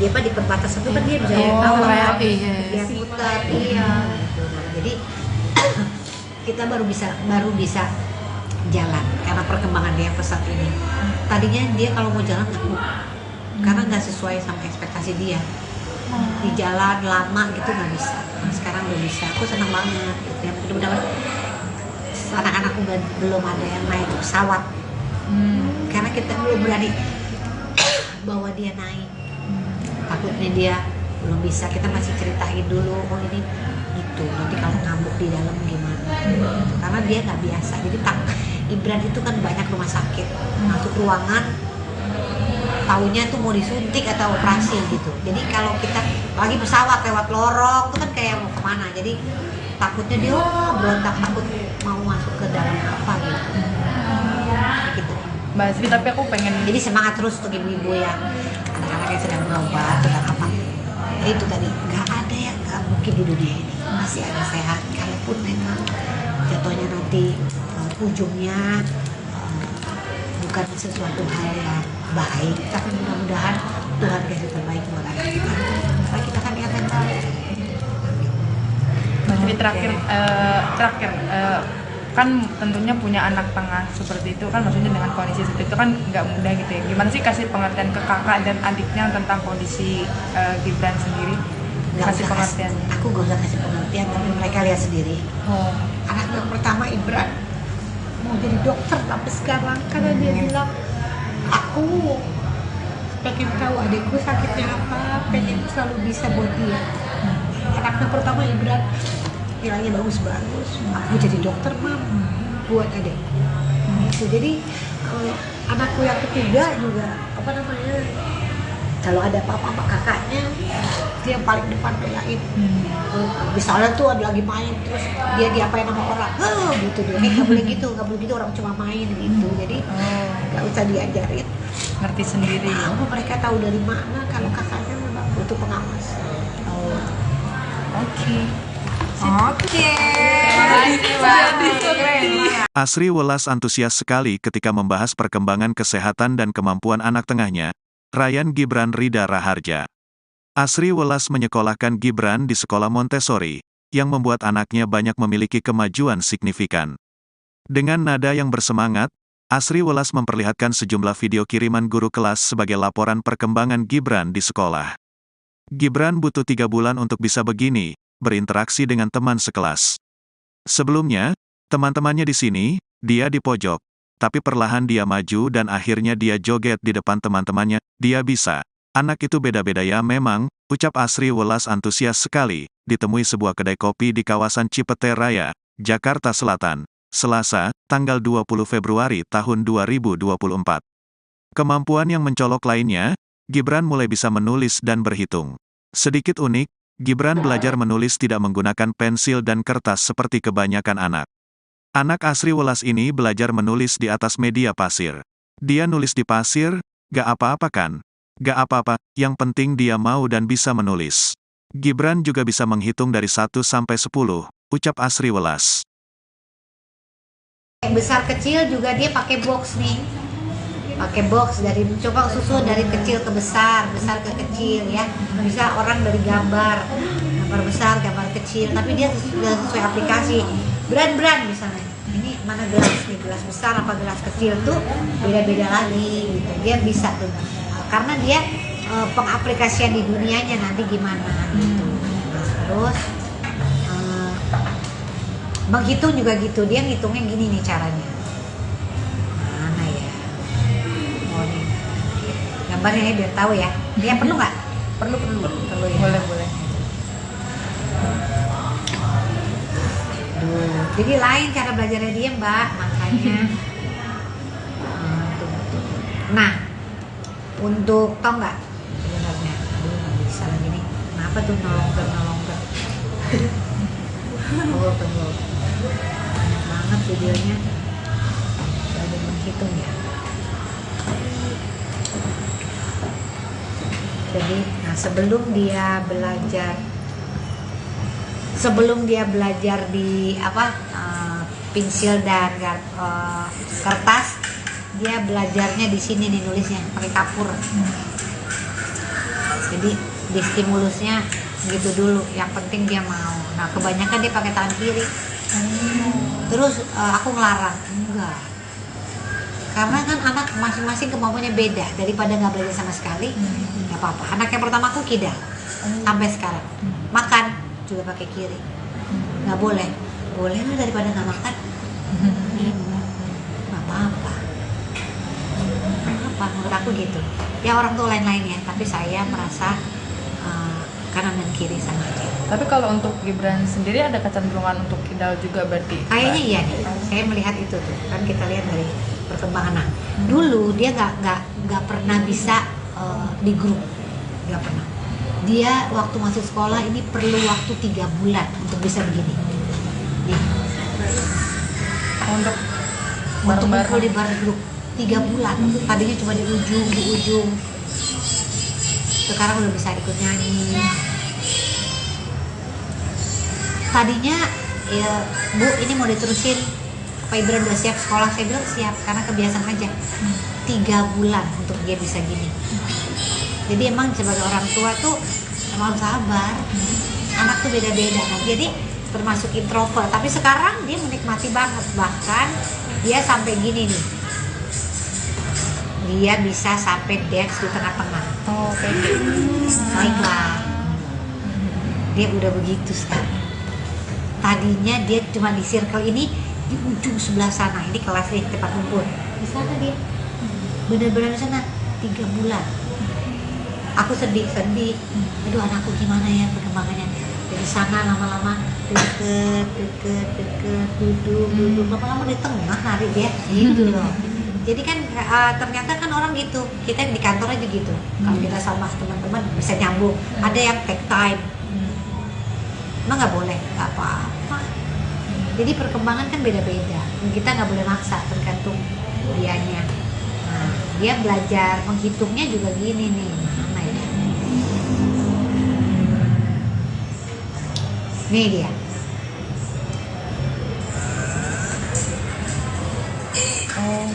dia di perbatasan itu kan dia bisa lihat lihat putar iya gitu. Jadi kita baru bisa jalan karena perkembangan dia pesat ini. Tadinya dia kalau mau jalan takut karena nggak sesuai sama ekspektasi dia. Di jalan lama gitu nggak bisa. Nah, sekarang udah bisa. Aku senang banget. Ya mudah-mudahan anak-anakku belum ada yang naik pesawat. Karena kita belum berani bawa dia naik. Takutnya dia belum bisa. Kita masih ceritain dulu. Oh ini gitu. Nanti kalau ngambuk di dalam gimana? Karena dia nggak biasa. Jadi Ibran itu kan banyak rumah sakit. Masuk ruangan, taunya tuh mau disuntik atau operasi gitu. Jadi kalau kita lagi pesawat lewat lorong itu kan kayak mau kemana. Jadi takutnya dia berontak, takut mau masuk ke dalam apa gitu. Mbak Asri, tapi aku pengen Jadi semangat terus untuk ibu-ibu yang anak-anak yang sedang berobat sedang apa. Itu tadi nggak ada yang nggak mungkin di dunia ini. Masih ada sehat. Kalaupun memang jatuhnya nanti ujungnya bukan sesuatu hal yang baik, tapi mudah-mudahan Tuhan kasih terbaik buat anak kita. Karena kita kan niat yang baik. Mbak Asri, terakhir kan tentunya punya anak tengah seperti itu kan, maksudnya dengan kondisi seperti itu kan nggak mudah gitu ya. Gimana sih kasih pengertian ke kakak dan adiknya tentang kondisi Gibran sendiri? Kasih pengertian. Aku gak usah kasih pengertian, tapi mereka lihat sendiri. Anak yang pertama Ibran mau jadi dokter tapi sekarang karena dia bilang aku pengen tahu adikku sakitnya apa, pengen selalu bisa buat dia. Anaknya pertama Ibran nilainya bagus-bagus, aku jadi dokter mam buat adik. Gitu. Jadi anakku yang ketiga juga apa namanya, kalau ada apa-apa sama kakaknya dia yang paling depan belain. Misalnya tuh ada lagi main terus dia diapain sama orang, gitu dia nggak boleh gitu orang cuma main gitu. Jadi nggak usah diajarin, Ngerti sendiri. tahu mereka tahu dari mana kalau kakaknya memang butuh pengawasan. Oke. Asri Welas antusias sekali ketika membahas perkembangan kesehatan dan kemampuan anak tengahnya, Ryan Gibran Rida Raharja. Asri Welas menyekolahkan Gibran di sekolah Montessori, yang membuat anaknya banyak memiliki kemajuan signifikan. Dengan nada yang bersemangat, Asri Welas memperlihatkan sejumlah video kiriman guru kelas sebagai laporan perkembangan Gibran di sekolah. Gibran butuh 3 bulan untuk bisa begini, berinteraksi dengan teman sekelas. Sebelumnya, teman-temannya di sini, dia di pojok. Tapi perlahan dia maju dan akhirnya dia joget di depan teman-temannya, dia bisa. Anak itu beda-beda ya memang, ucap Asri Welas antusias sekali, ditemui sebuah kedai kopi di kawasan Cipete Raya, Jakarta Selatan, Selasa, tanggal 20 Februari tahun 2024. Kemampuan yang mencolok lainnya, Gibran mulai bisa menulis dan berhitung. Sedikit unik, Gibran belajar menulis tidak menggunakan pensil dan kertas seperti kebanyakan anak. Anak Asri Welas ini belajar menulis di atas media pasir. Dia nulis di pasir, gak apa-apa kan? Gak apa-apa, yang penting dia mau dan bisa menulis. Gibran juga bisa menghitung dari 1 sampai 10, ucap Asri Welas. Besar kecil juga dia pakai box nih. Pakai box dari coba susun dari kecil ke besar ke kecil ya. Bisa orang dari gambar besar, gambar kecil, tapi dia sesuai aplikasi. Brand misalnya. Ini mana gelas nih, gelas besar apa gelas kecil tuh beda-beda lagi gitu. Dia bisa tuh. Karena dia pengaplikasian di dunianya nanti gimana gitu. Terus menghitung juga gitu. Dia ngitungnya gini nih caranya. Mana ya? Oh nih. gambarnya ya biar tahu ya. Dia perlu nggak? Perlu Perlu ya. boleh. Duh, jadi lain cara belajarnya dia Mbak, makanya. Nah, untuk tau nggak sebenarnya, aduh nggak bisa lagi nih. Kenapa tuh nolong ber. Tunggu. Banyak banget videonya. Ada menghitung ya. Jadi, nah sebelum dia belajar di pensil dan kertas, dia belajarnya di sini nih nulisnya pakai kapur. Jadi di stimulusnya gitu dulu, yang penting dia mau. Nah kebanyakan dia pakai tangan kiri. Terus aku ngelarang, enggak, karena kan anak masing-masing kemampuannya beda. Daripada nggak belajar sama sekali, nggak apa-apa. Anak yang pertama aku kidal sampai sekarang, makan juga pakai kiri. Nggak boleh lah, daripada nggak makan. Nggak apa-apa, menurut aku gitu ya. Orang tuh lain-lain ya, tapi saya merasa kanan dan kiri sama aja. Tapi kalau untuk Gibran sendiri ada kecenderungan untuk kidal juga berarti? Kayaknya iya nih, saya melihat itu tuh kan, kita lihat dari perkembangan. Nah, dulu dia nggak pernah bisa di grup, nggak pernah. Dia waktu masuk sekolah ini perlu waktu 3 bulan untuk bisa begini. Nih. Untuk kumpul di bar grup 3 bulan. Tadinya cuma di ujung. Sekarang udah bisa ikut nyanyi. Tadinya ya, Bu, ini mau diterusin, Pak Ibran udah siap sekolah? Saya bilang siap, karena kebiasaan aja. 3 bulan untuk dia bisa gini. Jadi emang sebagai orang tua tuh emang sabar. Anak tuh beda-beda. Nah, jadi termasuk introvert, tapi sekarang dia menikmati banget. Bahkan dia sampai gini nih, dia bisa sampai dance di tengah-tengah. Oh, kayak gitu. Baiklah, dia udah begitu sekarang. Tadinya dia cuma di circle ini, di ujung sebelah sana. Ini kelas nih, tempat kumpul. Di sana dia, benar-benar di sana 3 bulan. Aku sedih. Aduh, anakku gimana ya perkembangannya. Dari sana lama-lama deket, duduk, lama-lama di tengah nari dia, gitu loh. Jadi kan ternyata kan orang gitu, kita di kantor aja gitu. Kalau kita sama teman-teman bisa nyambung. Ada yang take time, emang nggak boleh, nggak apa-apa. Jadi perkembangan kan beda-beda. Kita nggak boleh maksa, tergantung dianya. Nah, dia belajar menghitungnya juga gini nih. Mana ya? Nih dia.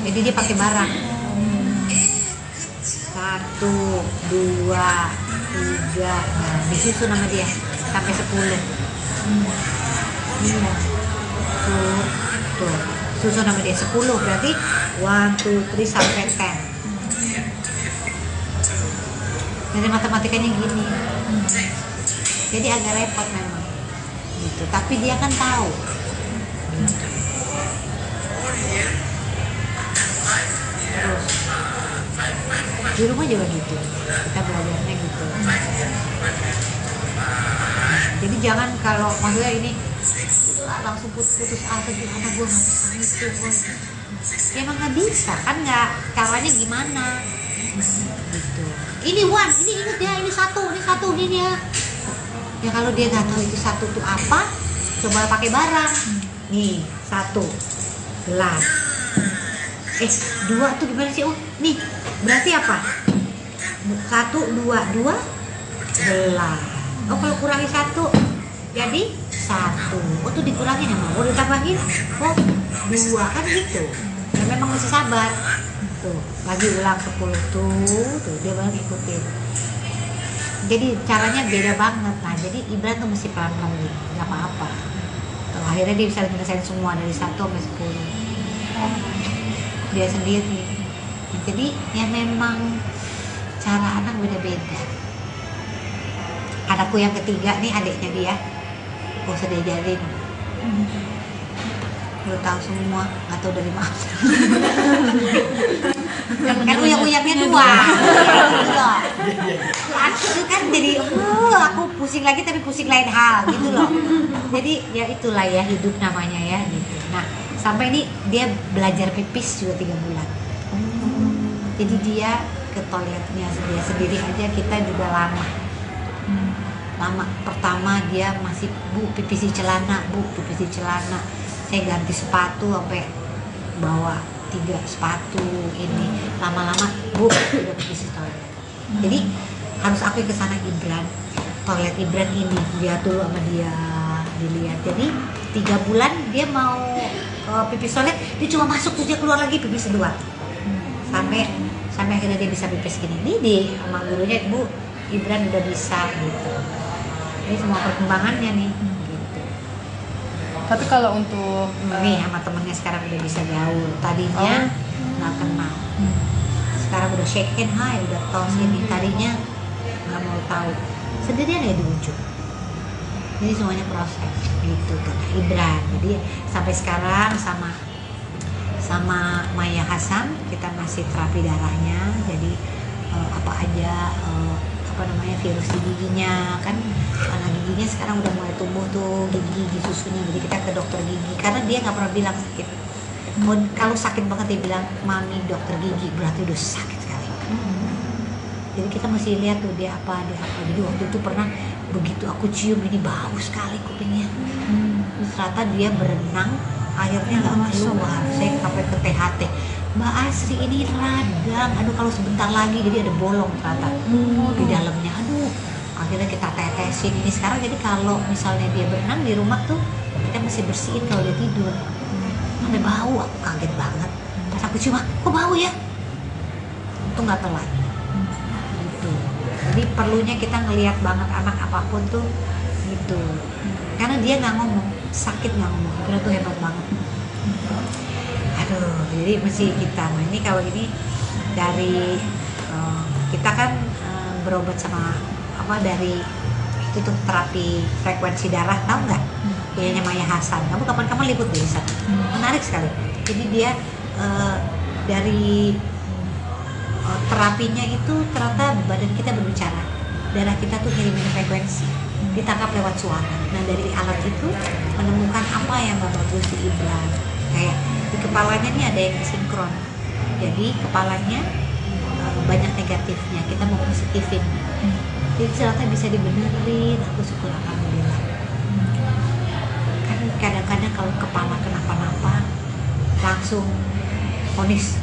Jadi dia pakai barang. 1, 2, 3. Nah, disusun nama dia sampai 10. Iya. Tuh. Susun nama dia 10, berarti 1, 2, 3 sampai 10. Jadi matematikanya gini. Jadi agak repot memang. Gitu. Tapi dia kan tahu. Terus di rumah juga gitu, kita belajarnya gitu. Jadi jangan kalau maksudnya ini langsung putus asa gitu, anak gue nggak bisa itu, ya emang nggak bisa kan, nggak, caranya gimana gitu. Ini inget ya, ini satu ini ya. Ya kalau dia nggak tahu itu satu tuh apa, coba pakai barang. Nih 1 gelas. 2 tuh gimana sih? Oh, nih berarti apa? 1, 2 gelas. Oh, kalau kurangi 1 jadi 1. Oh, tuh dikurangin ya, mau ditambahin. Oh, 2 kan gitu. Ya memang mesti sabar. Tuh, lagi ulang 10 tuh dia baru ngikutin. Jadi caranya beda banget. Nah, jadi Ibran tuh mesti pelan-pelan gitu, nggak apa-apa. Tuh, akhirnya dia bisa menyelesaikan semua dari 1 sampai 10. Dia sendiri. Jadi ya memang cara anak beda-beda. Anakku yang ketiga nih, adiknya dia, gak usah diajarin, udah tahu semua, nggak tahu dari mana. kan uyang-uyangnya dua. Itu kan jadi aku pusing lagi tapi pusing lain hal gitu loh. Jadi ya itulah ya hidup namanya ya gitu. Nah sampai ini dia belajar pipis juga 3 bulan. Jadi dia ke toiletnya dia sendiri aja, kita juga lama. Pertama dia masih bu pipis di celana, saya ganti sepatu sampai bawa 3 sepatu ini, lama-lama bu udah pipis di toilet. Jadi harus aku ke sana Gibran, toilet Gibran ini dia dulu sama dia dilihat. Jadi 3 bulan dia mau pipis toilet, dia cuma masuk terus dia keluar lagi pipis kedua. Sampai akhirnya dia bisa pipis gini. Ini di sama gurunya, Bu Gibran udah bisa gitu. Ini semua perkembangannya nih gitu. Tapi kalau untuk Nih sama temennya sekarang udah bisa gaul. Tadinya nggak kenal. Sekarang udah shake hand, hai, udah tos ini. Tadinya nggak mau tahu. Sendirian ya di ujung. Jadi semuanya proses gitu kan Gibran. Jadi sampai sekarang sama Maya Hasan kita masih terapi darahnya. Jadi apa aja virus di giginya kan, karena giginya sekarang udah mulai tumbuh tuh gigi susunya. Jadi kita ke dokter gigi karena dia nggak pernah bilang sakit. Kalau sakit banget dia bilang mami dokter gigi, berarti udah sakit sekali. Jadi kita mesti lihat tuh dia apa. Jadi waktu itu pernah begitu aku cium ini bau sekali kupingnya. Terus ternyata dia berenang akhirnya nggak keluar. Saya sampai ke THT, Mbak Asri ini radang, aduh kalau sebentar lagi jadi ada bolong ternyata di dalamnya, aduh akhirnya kita tetesin ini sekarang. Jadi kalau misalnya dia berenang di rumah tuh kita mesti bersihin kalau dia tidur. Sampai bau, aku kaget banget pas aku cium, kok bau ya, itu nggak telat gitu. Jadi perlunya kita ngelihat banget anak apapun tuh gitu, karena dia nggak ngomong, sakit nggak ngomong, itu tuh hebat banget. Aduh, jadi mesti kita. Nah ini kalau ini dari kita kan berobat sama dari itu tuh terapi frekuensi darah, tahu nggak? Dianya Maya Hasan. Kamu kapan-kapan liput deh di sana. Menarik sekali. Jadi dia dari terapinya itu ternyata badan kita berbicara, darah kita tuh ngirimin frekuensi, ditangkap lewat suara. Nah dari alat itu menemukan apa yang gak bagus di Gibran. Kayak di kepalanya nih ada yang sinkron, jadi kepalanya banyak negatifnya, kita mau positifin. Jadi ternyata bisa dibenerin, aku syukur alhamdulillah. Kan kadang-kadang kalau kepala kenapa-napa langsung vonis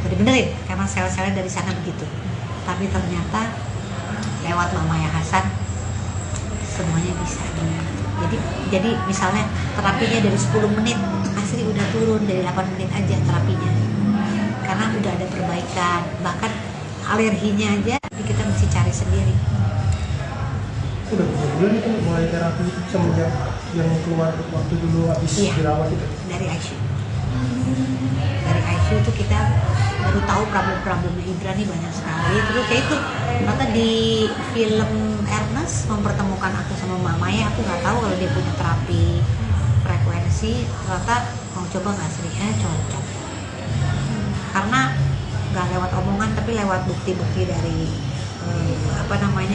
dibenerin karena sel-selnya dari sana begitu. Tapi ternyata lewat Maya Hasan semuanya bisa. Jadi misalnya terapinya dari 10 menit, Asri udah turun dari 8 menit aja terapinya, karena udah ada perbaikan. Bahkan alerginya aja kita mesti cari sendiri. Udah berapa bulan itu mulai terapi itu semenjak yang keluar waktu dulu habis dirawat itu? Dari ICU. Dari ICU itu kita baru tahu problem-problemnya Gibran nih banyak sekali. Terus kayak itu ternyata di film Ernest mempertemukan aku sama Mbak Maya. Aku nggak tahu kalau dia punya terapi frekuensi. Ternyata mau coba nggak Sri? Cocok. Karena nggak lewat omongan tapi lewat bukti-bukti dari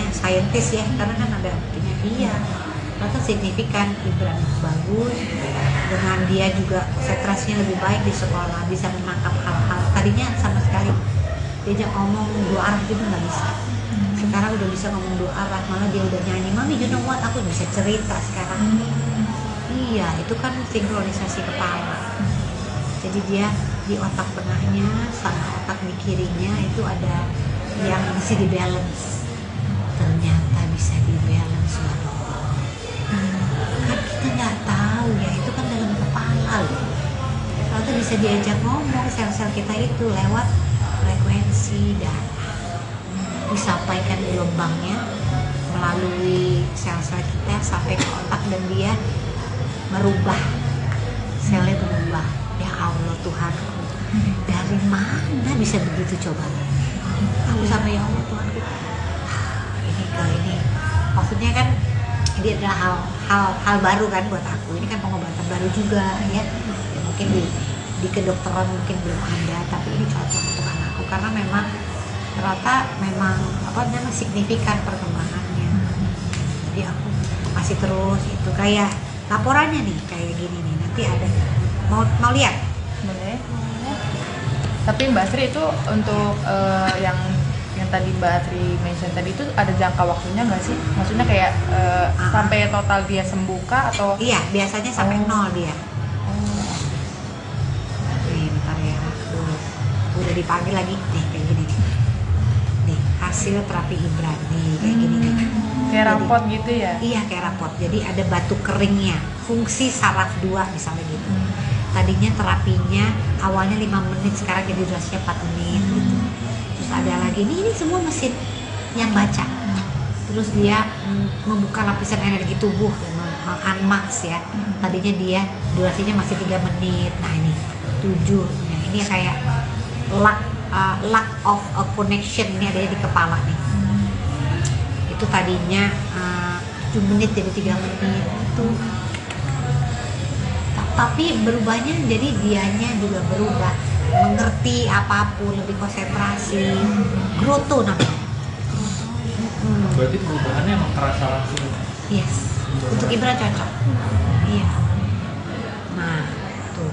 saintis ya. Karena kan ada buktinya dia. Ternyata signifikan, Gibran bagus. Dengan dia juga konsentrasinya lebih baik di sekolah, bisa menangkap hal-hal tadinya sama sekali diajak ngomong 2 arah gitu nggak bisa. Sekarang udah bisa ngomong 2 arah, malah dia udah nyanyi, mami you know what, aku bisa cerita sekarang. Iya, itu kan sinkronisasi kepala. Jadi dia di otak tengahnya sama otak di kirinya itu ada yang bisa di balance. Ternyata bisa di balance loh. Kan kita nggak tahu ya, itu kan dalam kepala loh. Ternyata bisa diajak ngomong sel-sel kita itu lewat frekuensi darah, disampaikan gelombangnya melalui sel-sel kita sampai ke otak dan dia merubah, selnya berubah. Ya Allah Tuhanku, dari mana bisa begitu coba? Aku sama ya Allah Tuhanku, ini maksudnya kan ini adalah hal baru kan buat aku. Ini kan pengobatan baru juga ya. Mungkin di kedokteran mungkin belum ada, tapi ini cocok untuk anakku karena memang ternyata memang signifikan perkembangannya. Jadi aku masih terus itu kayak laporannya nih kayak gini nih, nanti ada mau lihat. Boleh. Tapi Mbak Sri itu untuk yang tadi Mbak Sri mention tadi itu ada jangka waktunya nggak sih? Maksudnya kayak sampai total dia sembuh kah atau? Iya, biasanya sampai nol dia. Nih, bentar ya. Udah dipanggil lagi nih kayak gini nih. Nih, hasil terapi Ibran nih kayak gini nih. Kayak Jadi, rapot gitu ya? Iya, kayak rapot. Jadi ada batu keringnya, fungsi saraf 2 misalnya gitu. Tadinya terapinya awalnya 5 menit, sekarang jadi durasinya 4 menit gitu. Terus ada lagi ini semua mesin yang baca. Terus dia membuka lapisan energi tubuh, unmax ya. Tadinya dia durasinya masih 3 menit. Nah ini 7. Nah, ini kayak lack of a connection, ini adanya di kepala nih. Itu tadinya 7 menit jadi 3 menit itu. Tapi berubahnya jadi dianya juga berubah, mengerti apapun, lebih konsentrasi, growth namanya. Berarti perubahannya emang kerasa langsung. Yes, untuk Ibra cocok. Iya. Nah, tuh.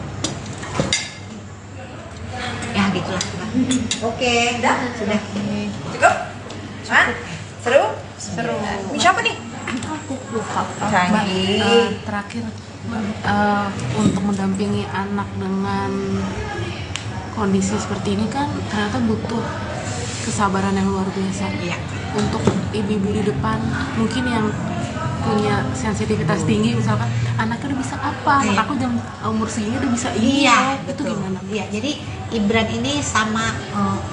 Ya gitulah. Oke, sudah. Cukup? Hah? Seru? Seru. Ini siapa nih? Aku lupa. Canggih. Terakhir untuk mendampingi anak dengan kondisi seperti ini kan ternyata butuh kesabaran yang luar biasa. Iya. Untuk ibu-ibu di depan mungkin yang punya sensitivitas tinggi, misalkan anaknya udah bisa apa, Iya. aku jam umur segini udah bisa ini, Iya, itu betul. gimana? Iya, jadi Ibran ini sama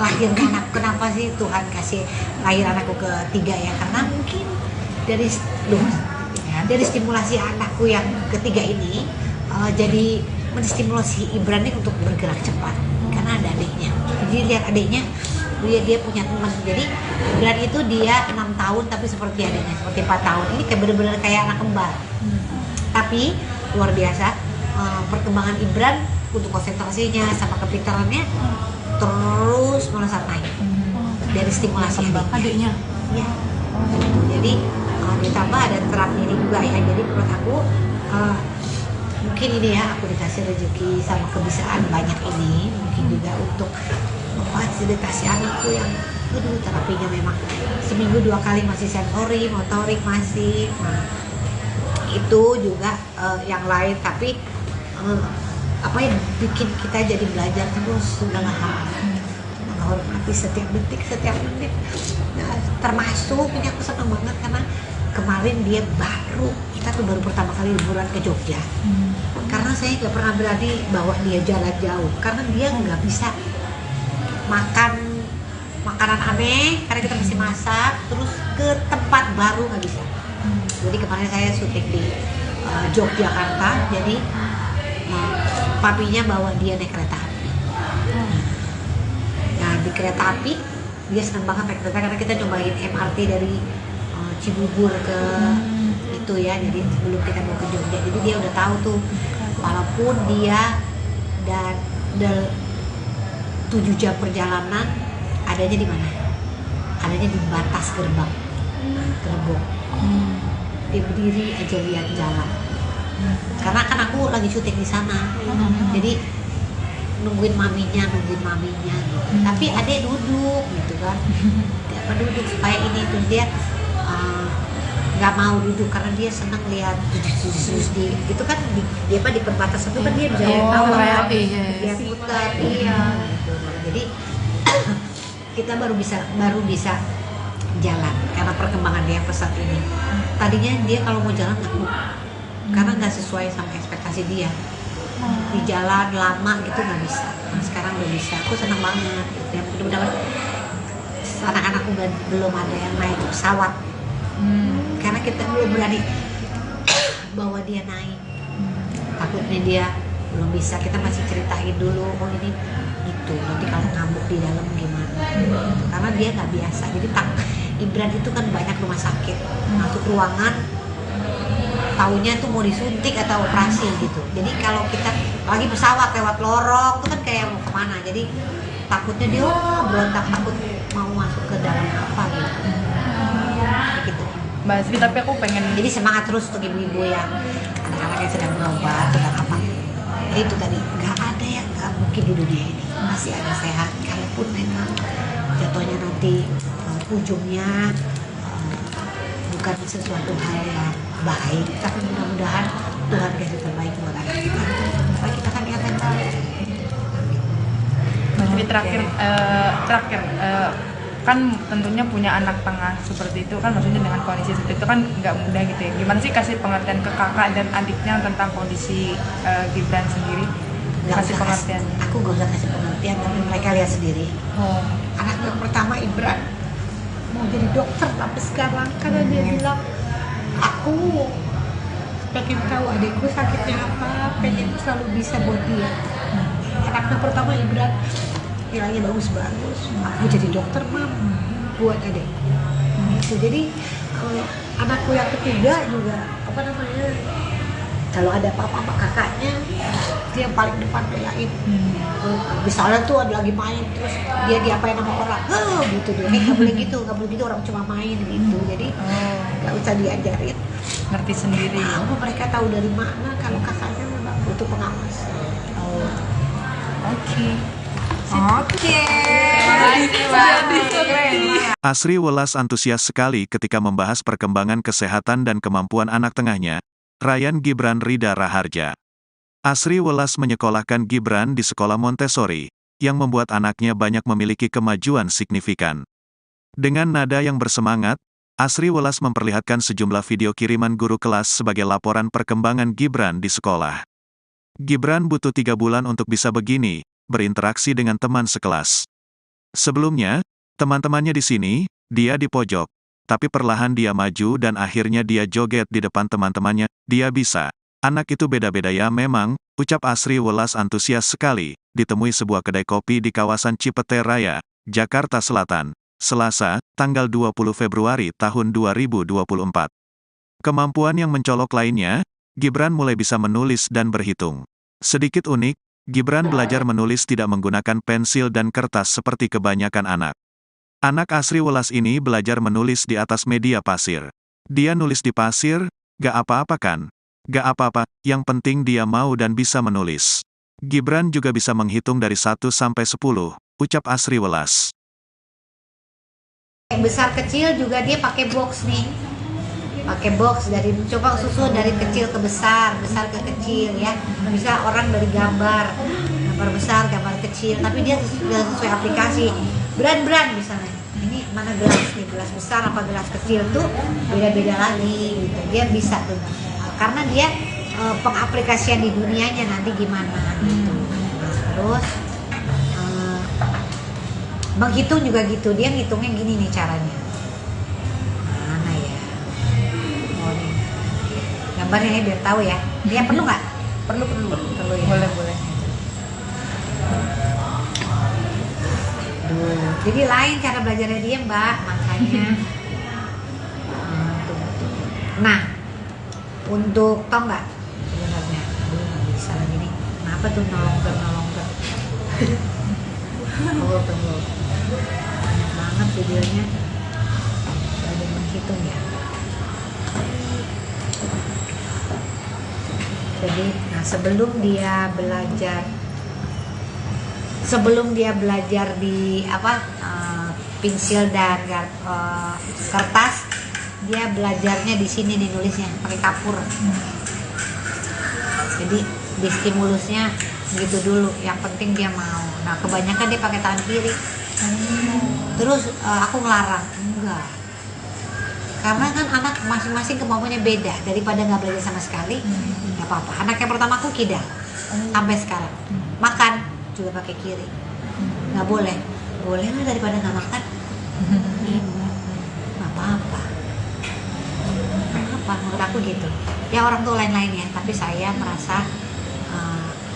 lahirnya anak. Kenapa sih Tuhan kasih lahir anakku ketiga ya? Karena mungkin dari stimulasi anakku yang ketiga ini jadi menstimulasi Ibran ini untuk bergerak cepat karena ada adiknya. Jadi lihat adiknya, dia punya teman. Jadi Ibran itu dia 6 tahun tapi seperti adiknya, seperti 4 tahun. Ini kayak bener-bener kayak anak kembar. Tapi luar biasa perkembangan Ibran untuk konsentrasinya sama kepintarannya terus melesat naik dari stimulasi Adiknya ya. Jadi ditambah ada terapi ini juga ya. Jadi menurut aku mungkin ini ya, aku dikasih rezeki sama kebisaan banyak ini, mungkin juga untuk memfasilitasi anakku yang terapinya memang seminggu 2 kali masih sensori, motorik masih. Nah, itu juga yang lain, tapi apa yang bikin kita jadi belajar terus segala hal, menghormati setiap detik, setiap menit. Nah, termasuk ini aku senang banget karena kemarin dia kita tuh baru pertama kali liburan ke Jogja. Karena saya nggak pernah berani bawa dia jalan jauh karena dia nggak bisa makan makanan aneh karena kita mesti masak, terus ke tempat baru nggak bisa. Jadi kemarin saya syuting di Yogyakarta, jadi papinya bawa dia naik kereta api. Nah di kereta api dia senang banget naik kereta karena kita cobain MRT dari Cibubur ke itu ya, jadi sebelum kita mau ke Jogja, jadi dia udah tahu tuh walaupun dia dan 7 jam perjalanan adanya di mana? Adanya di batas gerbang gerbong. Dia berdiri aja lihat jalan. Karena kan aku lagi syuting di sana, jadi nungguin maminya gitu. Tapi adek duduk gitu kan, dia duduk supaya ini tuh dia nggak mau duduk karena dia senang lihat di itu kan dia di perbatasan itu kan dia bisa tahu kan, dia putar gitu. Jadi kita baru bisa jalan karena perkembangan dia pesat ini. Tadinya dia kalau mau jalan takut karena nggak sesuai sama ekspektasi dia. Di jalan lama gitu nggak bisa. Nah, sekarang udah bisa. Aku senang banget. Ya mudah-mudahan anak-anakku belum ada yang naik pesawat. Karena kita belum berani bawa dia naik. Takutnya dia belum bisa. Kita masih ceritain dulu. Oh ini gitu. Nanti kalau ngamuk di dalam gimana? Gitu. Karena dia nggak biasa. Jadi Ibran itu kan banyak rumah sakit. Masuk ruangan, taunya tuh mau disuntik atau operasi gitu. Jadi kalau kita lagi pesawat lewat lorong itu kan kayak mau kemana, jadi takutnya dia berontak, takut mau masuk ke dalam apa gitu. Mbak Asri, tapi aku pengen Jadi semangat terus untuk ibu-ibu yang anak-anak yang sedang berobat sedang apa. Ya itu tadi, nggak ada yang nggak mungkin di dunia ini, masih ada sehat. Kalaupun memang jatuhnya nanti ujungnya bukan sesuatu hal yang baik, tapi mudah-mudahan Tuhan kasih terbaik buat anak kita. Supaya kita kan lihat yang baik. Mbak Asri, terakhir kan tentunya punya anak tengah seperti itu kan, maksudnya dengan kondisi seperti itu kan nggak mudah gitu ya. Gimana sih kasih pengertian ke kakak dan adiknya tentang kondisi Gibran sendiri? Kasih pengertian. Aku gak usah kasih pengertian, tapi mereka lihat sendiri. Anak yang pertama Ibran mau jadi dokter tapi sekarang karena dia bilang aku pengen tahu adikku sakitnya apa, pengen selalu bisa buat dia. Anak yang pertama Ibran nilainya bagus-bagus, aku jadi dokter mam buat adik. Gitu. Jadi anakku yang ketiga juga apa namanya, kalau ada apa-apa sama kakaknya dia yang paling depan belain. Misalnya tuh ada lagi main terus dia diapain sama orang, gitu dia. Nggak boleh gitu, orang cuma main gitu. Jadi nggak usah diajarin, Ngerti sendiri. tahu mereka tahu dari mana kalau kakaknya memang butuh pengawasan. Oke. Asri Welas antusias sekali ketika membahas perkembangan kesehatan dan kemampuan anak tengahnya, Ryan Gibran Rida Raharja. Asri Welas menyekolahkan Gibran di sekolah Montessori, yang membuat anaknya banyak memiliki kemajuan signifikan. Dengan nada yang bersemangat, Asri Welas memperlihatkan sejumlah video kiriman guru kelas sebagai laporan perkembangan Gibran di sekolah. Gibran butuh 3 bulan untuk bisa begini, berinteraksi dengan teman sekelas. Sebelumnya, teman-temannya di sini, dia di pojok, tapi perlahan dia maju dan akhirnya dia joget di depan teman-temannya. Dia bisa. Anak itu beda-beda ya memang, ucap Asri Welas antusias sekali, ditemui sebuah kedai kopi di kawasan Cipete Raya, Jakarta Selatan, Selasa, tanggal 20 Februari tahun 2024. Kemampuan yang mencolok lainnya, Gibran mulai bisa menulis dan berhitung. Sedikit unik, Gibran belajar menulis tidak menggunakan pensil dan kertas seperti kebanyakan anak. Anak Asri Welas ini belajar menulis di atas media pasir. Dia nulis di pasir, gak apa-apa kan? Gak apa-apa, yang penting dia mau dan bisa menulis. Gibran juga bisa menghitung dari 1 sampai 10, ucap Asri Welas. Yang besar kecil juga dia pakai box nih. Pakai box dari coba susun dari kecil ke besar, besar ke kecil ya. Bisa orang dari gambar besar, gambar kecil, tapi dia sesuai aplikasi. Brand misalnya. Ini mana gelas nih, gelas besar apa gelas kecil tuh beda-beda lagi gitu. Dia bisa tuh. Karena dia pengaplikasian di dunianya nanti gimana gitu. Terus menghitung juga gitu. Dia ngitungnya gini nih caranya. Gambarnya ya biar tahu ya. Dia perlu nggak? Perlu ya. Boleh. Jadi lain cara belajarnya dia Mbak, makanya. Nah, untuk tau nggak sebenarnya? Nggak bisa lagi nih. Kenapa tuh nolong ter? Tunggu. Banyak banget videonya. Ada menghitung ya. Jadi, nah sebelum dia belajar di pensil dan kertas, dia belajarnya di sini nih nulisnya pakai kapur. Jadi di stimulusnya gitu dulu. Yang penting dia mau. Nah kebanyakan dia pakai tangan kiri. Terus aku ngelarang, enggak. Karena kan anak masing-masing kemampuannya beda, daripada nggak belajar sama sekali, nggak apa-apa. Anak yang pertama aku kidal, sampai sekarang. Makan juga pakai kiri, nggak boleh. Boleh lah daripada nggak makan. Nggak apa-apa. Menurut aku gitu. Ya orang tuh lain-lain ya, tapi saya merasa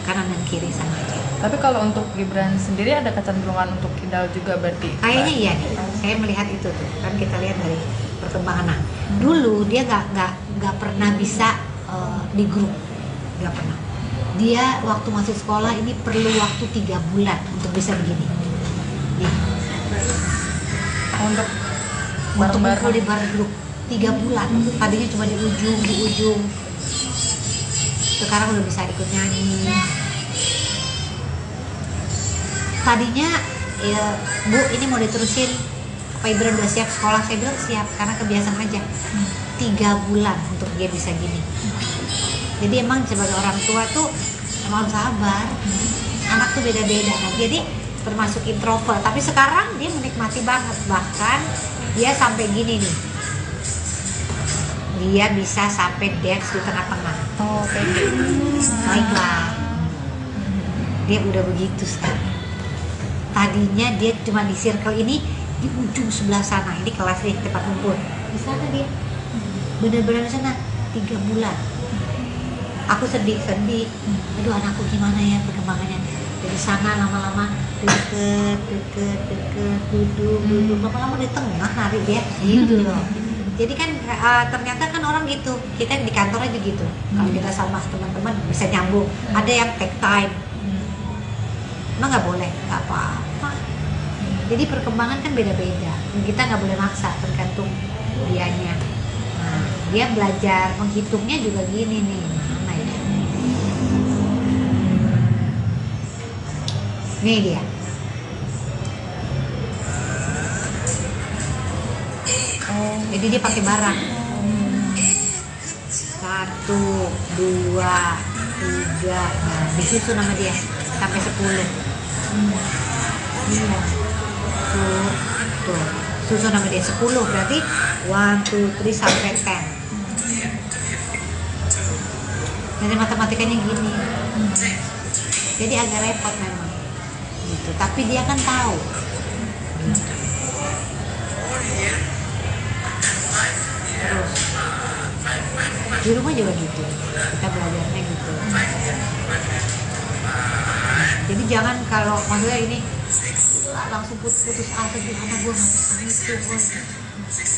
kanan dan kiri sama aja. Tapi kalau untuk Gibran sendiri ada kecenderungan untuk kidal juga berarti? Kayaknya iya nih. Saya melihat itu tuh. Kan kita lihat dari perkembangan. Nah, dulu dia nggak pernah bisa di grup, nggak pernah. Dia waktu masuk sekolah ini perlu waktu 3 bulan untuk bisa begini. Nih, Untuk untuk bareng-bareng. ngumpul di bareng grup 3 bulan. Tadinya cuma di ujung. Sekarang udah bisa ikut nyanyi. Tadinya ya, Bu, ini mau diterusin apa Ibran udah siap sekolah? Saya bilang siap, karena kebiasaan aja. 3 bulan untuk dia bisa gini. Jadi emang sebagai orang tua tuh emang harus sabar. Anak tuh beda-beda. Nah, jadi termasuk introvert, tapi sekarang dia menikmati banget. Bahkan dia sampai gini nih, dia bisa sampai dance di tengah-tengah. Oh, oke. Baiklah, dia udah begitu sekarang. Tadinya dia cuma di circle ini, di ujung sebelah sana. Ini kelas nih, tempat kumpul. Di sana dia, bener-bener di sana 3 bulan. Aku sedih. Aduh, anakku gimana ya perkembangannya. Dari sana lama-lama deket, duduk. Lama-lama di tengah nari dia, gitu loh. Jadi kan ternyata kan orang gitu. Kita di kantor aja gitu. Kalau kita sama teman-teman bisa nyambung. Ada yang take time. Emang nggak boleh, nggak apa-apa. Jadi perkembangan kan beda-beda. Kita nggak boleh maksa, tergantung dianya. Nah, dia belajar menghitungnya juga gini nih. Mana ya? Nih dia. Jadi dia pakai barang. 1, 2, 3. Nah, disusun sama dia sampai 10. Iya. Tuh. Susun sama dia 10 berarti 1, 2, 3 sampai 10. Jadi matematikanya gini. Jadi agak repot memang. Gitu. Tapi dia kan tahu. Gitu. Terus di rumah juga gitu, kita belajarnya gitu. Jadi jangan kalau maksudnya ini langsung putus asa di anak gue nggak bisa itu,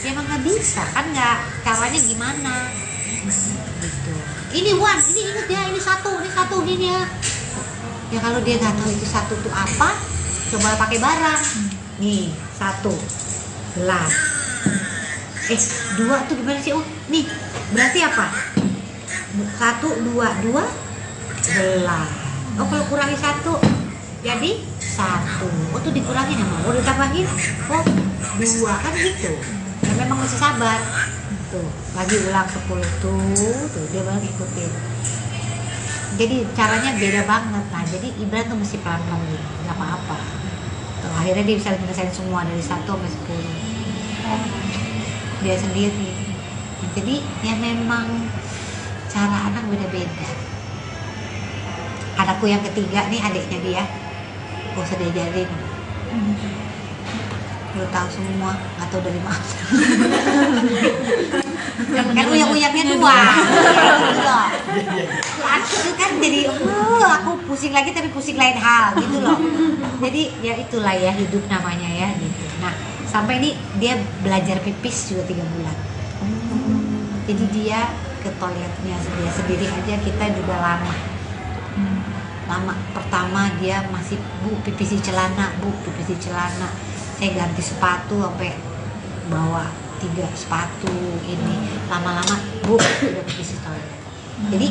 ya emang nggak bisa kan, nggak caranya gimana gitu. Ini Wan, ini inget ya, ini satu gini ya. Ya kalau dia nggak tahu itu satu tuh apa, coba pakai barang. Nih 1 gelas. 2 tuh gimana sih? Oh, nih berarti apa? 1, 2 gelas. Oh, kalau kurangi 1 jadi 1. Oh, tuh dikurangin ya, mau ditambahin. Oh, 2 kan gitu. Ya memang mesti sabar. Tuh, lagi ulang 10 tuh dia baru ikutin. Jadi caranya beda banget. Nah, jadi Ibran tuh mesti pelan-pelan gitu, nggak apa-apa. Tuh, akhirnya dia bisa menyelesaikan semua dari 1 sampai 10. Dia sendiri. Jadi ya memang cara anak beda-beda. Anakku yang ketiga nih, adiknya dia, gak usah diajarin. Lu tahu semua, nggak tahu dari mana. Kan uyang-uyangnya 2. Gitu loh. Itu kan jadi aku pusing lagi tapi pusing lain hal gitu loh. Jadi ya itulah ya hidup namanya ya gitu. Nah, sampai ini dia belajar pipis juga 3 bulan. Jadi dia ke toiletnya dia sendiri aja, kita juga lama. Pertama dia masih pipis di celana. Saya ganti sepatu sampai bawa 3 sepatu ini. Lama-lama udah pipis di toilet. Jadi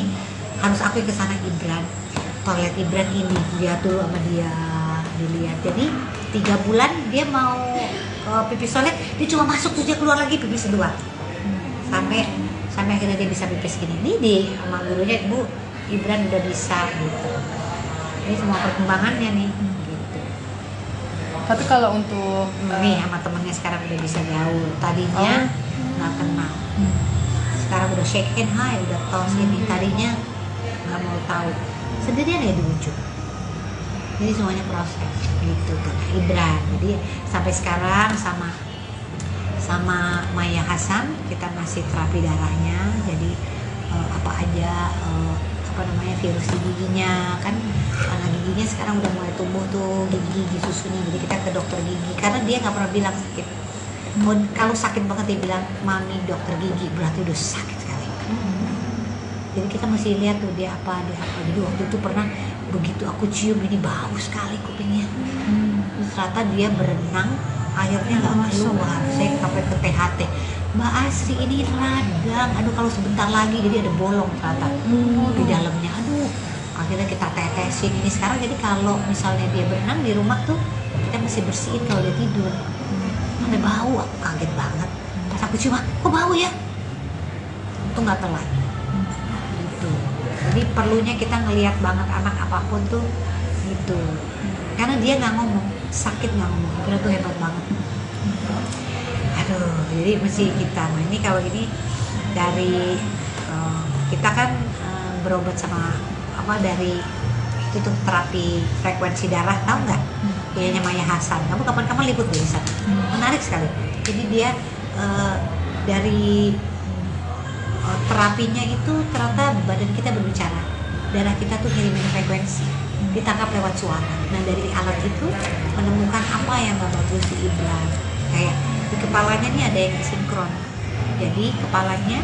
harus aku ke sana Ibran. Toilet Ibran ini dia dulu sama dia dilihat. Jadi 3 bulan dia mau pipis toilet, dia cuma masuk terus dia keluar lagi pipis 2. Sampai akhirnya dia bisa pipis gini. Ini di sama gurunya, Bu, Ibran udah bisa gitu. Ini semua perkembangannya nih gitu. Tapi kalau untuk Nih sama temennya sekarang udah bisa gaul. Tadinya nggak kenal. Sekarang udah shake hand, hai, udah tos ini. Tadinya nggak mau tahu. Sendirian ya di ujung. Jadi semuanya proses gitu kan. Ibran. Jadi sampai sekarang sama Maya Hasan kita masih terapi darahnya. Jadi apa aja virus di giginya kan, karena giginya sekarang udah mulai tumbuh tuh gigi susunya. Jadi kita ke dokter gigi karena dia nggak pernah bilang sakit. Kalau sakit banget dia bilang, mami dokter gigi, berarti udah sakit sekali. Jadi kita masih lihat tuh dia apa. Jadi waktu itu pernah begitu aku cium ini bau sekali kupingnya. Terus ternyata dia berenang, airnya nggak keluar. Saya sampai ke THT. Mbak Asri ini radang, aduh kalau sebentar lagi jadi ada bolong ternyata di dalamnya. Aduh, akhirnya kita tetesin ini sekarang. Jadi kalau misalnya dia berenang di rumah tuh kita mesti bersihin kalau dia tidur. Ada bau, aku kaget banget. Pas aku cium, kok bau ya? Itu nggak telat. Gitu. Jadi perlunya kita ngelihat banget anak apapun tuh gitu. Karena dia nggak ngomong, sakit nggak ngomong. Kira tuh hebat banget. Aduh, jadi mesti kita. Nah ini kalau ini dari kita kan berobat sama apa dari itu tuh terapi frekuensi darah, tahu nggak? Punyanya Maya Hasan. Kamu kapan-kapan liput di sana. Menarik sekali. Jadi dia dari terapinya itu ternyata badan kita berbicara, darah kita tuh ngirimin frekuensi, ditangkap lewat suara. Nah dari alat itu menemukan apa yang gak bagus di Ibran. Kayak di kepalanya nih ada yang sinkron, jadi kepalanya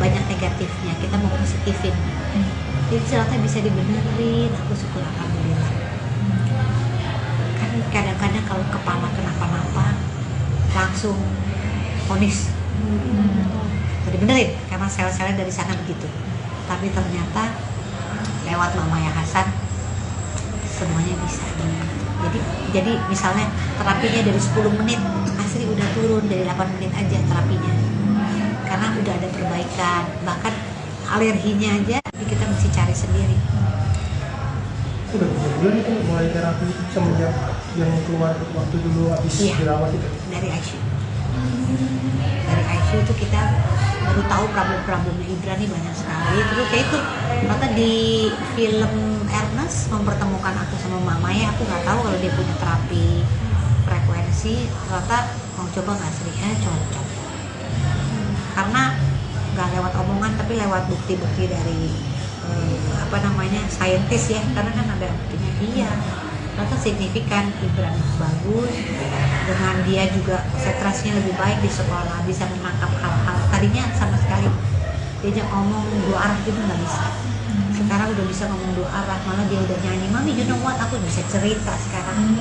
banyak negatifnya, kita mau positifin. Jadi ternyata bisa dibenerin. Aku syukur alhamdulillah. Kan kadang-kadang kalau kepala kenapa-napa langsung vonis dibenerin karena sel-selnya dari sana begitu. Tapi ternyata lewat Mama Ya Hasan semuanya bisa jadi misalnya terapinya dari 10 menit Asri udah turun dari 8 menit aja terapinya karena udah ada perbaikan. Bahkan alerginya aja kita mesti cari sendiri. Udah berapa bulan itu mulai terapi itu semenjak yang keluar waktu dulu habis dirawat itu? Dari ICU. Dari ICU itu kita baru tahu problem-problemnya Ibran nih banyak sekali. Terus kayak itu ternyata di film Ernest mempertemukan aku sama Mama Ya, aku nggak tahu kalau dia punya terapi frekuensi. Ternyata mau coba nggak Sri? Cocok. Karena nggak lewat omongan tapi lewat bukti-bukti dari saintis ya, karena kan ada buktinya. Iya, ternyata signifikan. Ibran bagus, dengan dia juga konsentrasinya lebih baik di sekolah, bisa menangkap hal-hal tadinya sama sekali diajak ngomong dua arah gitu nggak bisa. Sekarang udah bisa ngomong dua arah, malah dia udah nyanyi, Mami you know what, aku bisa cerita sekarang.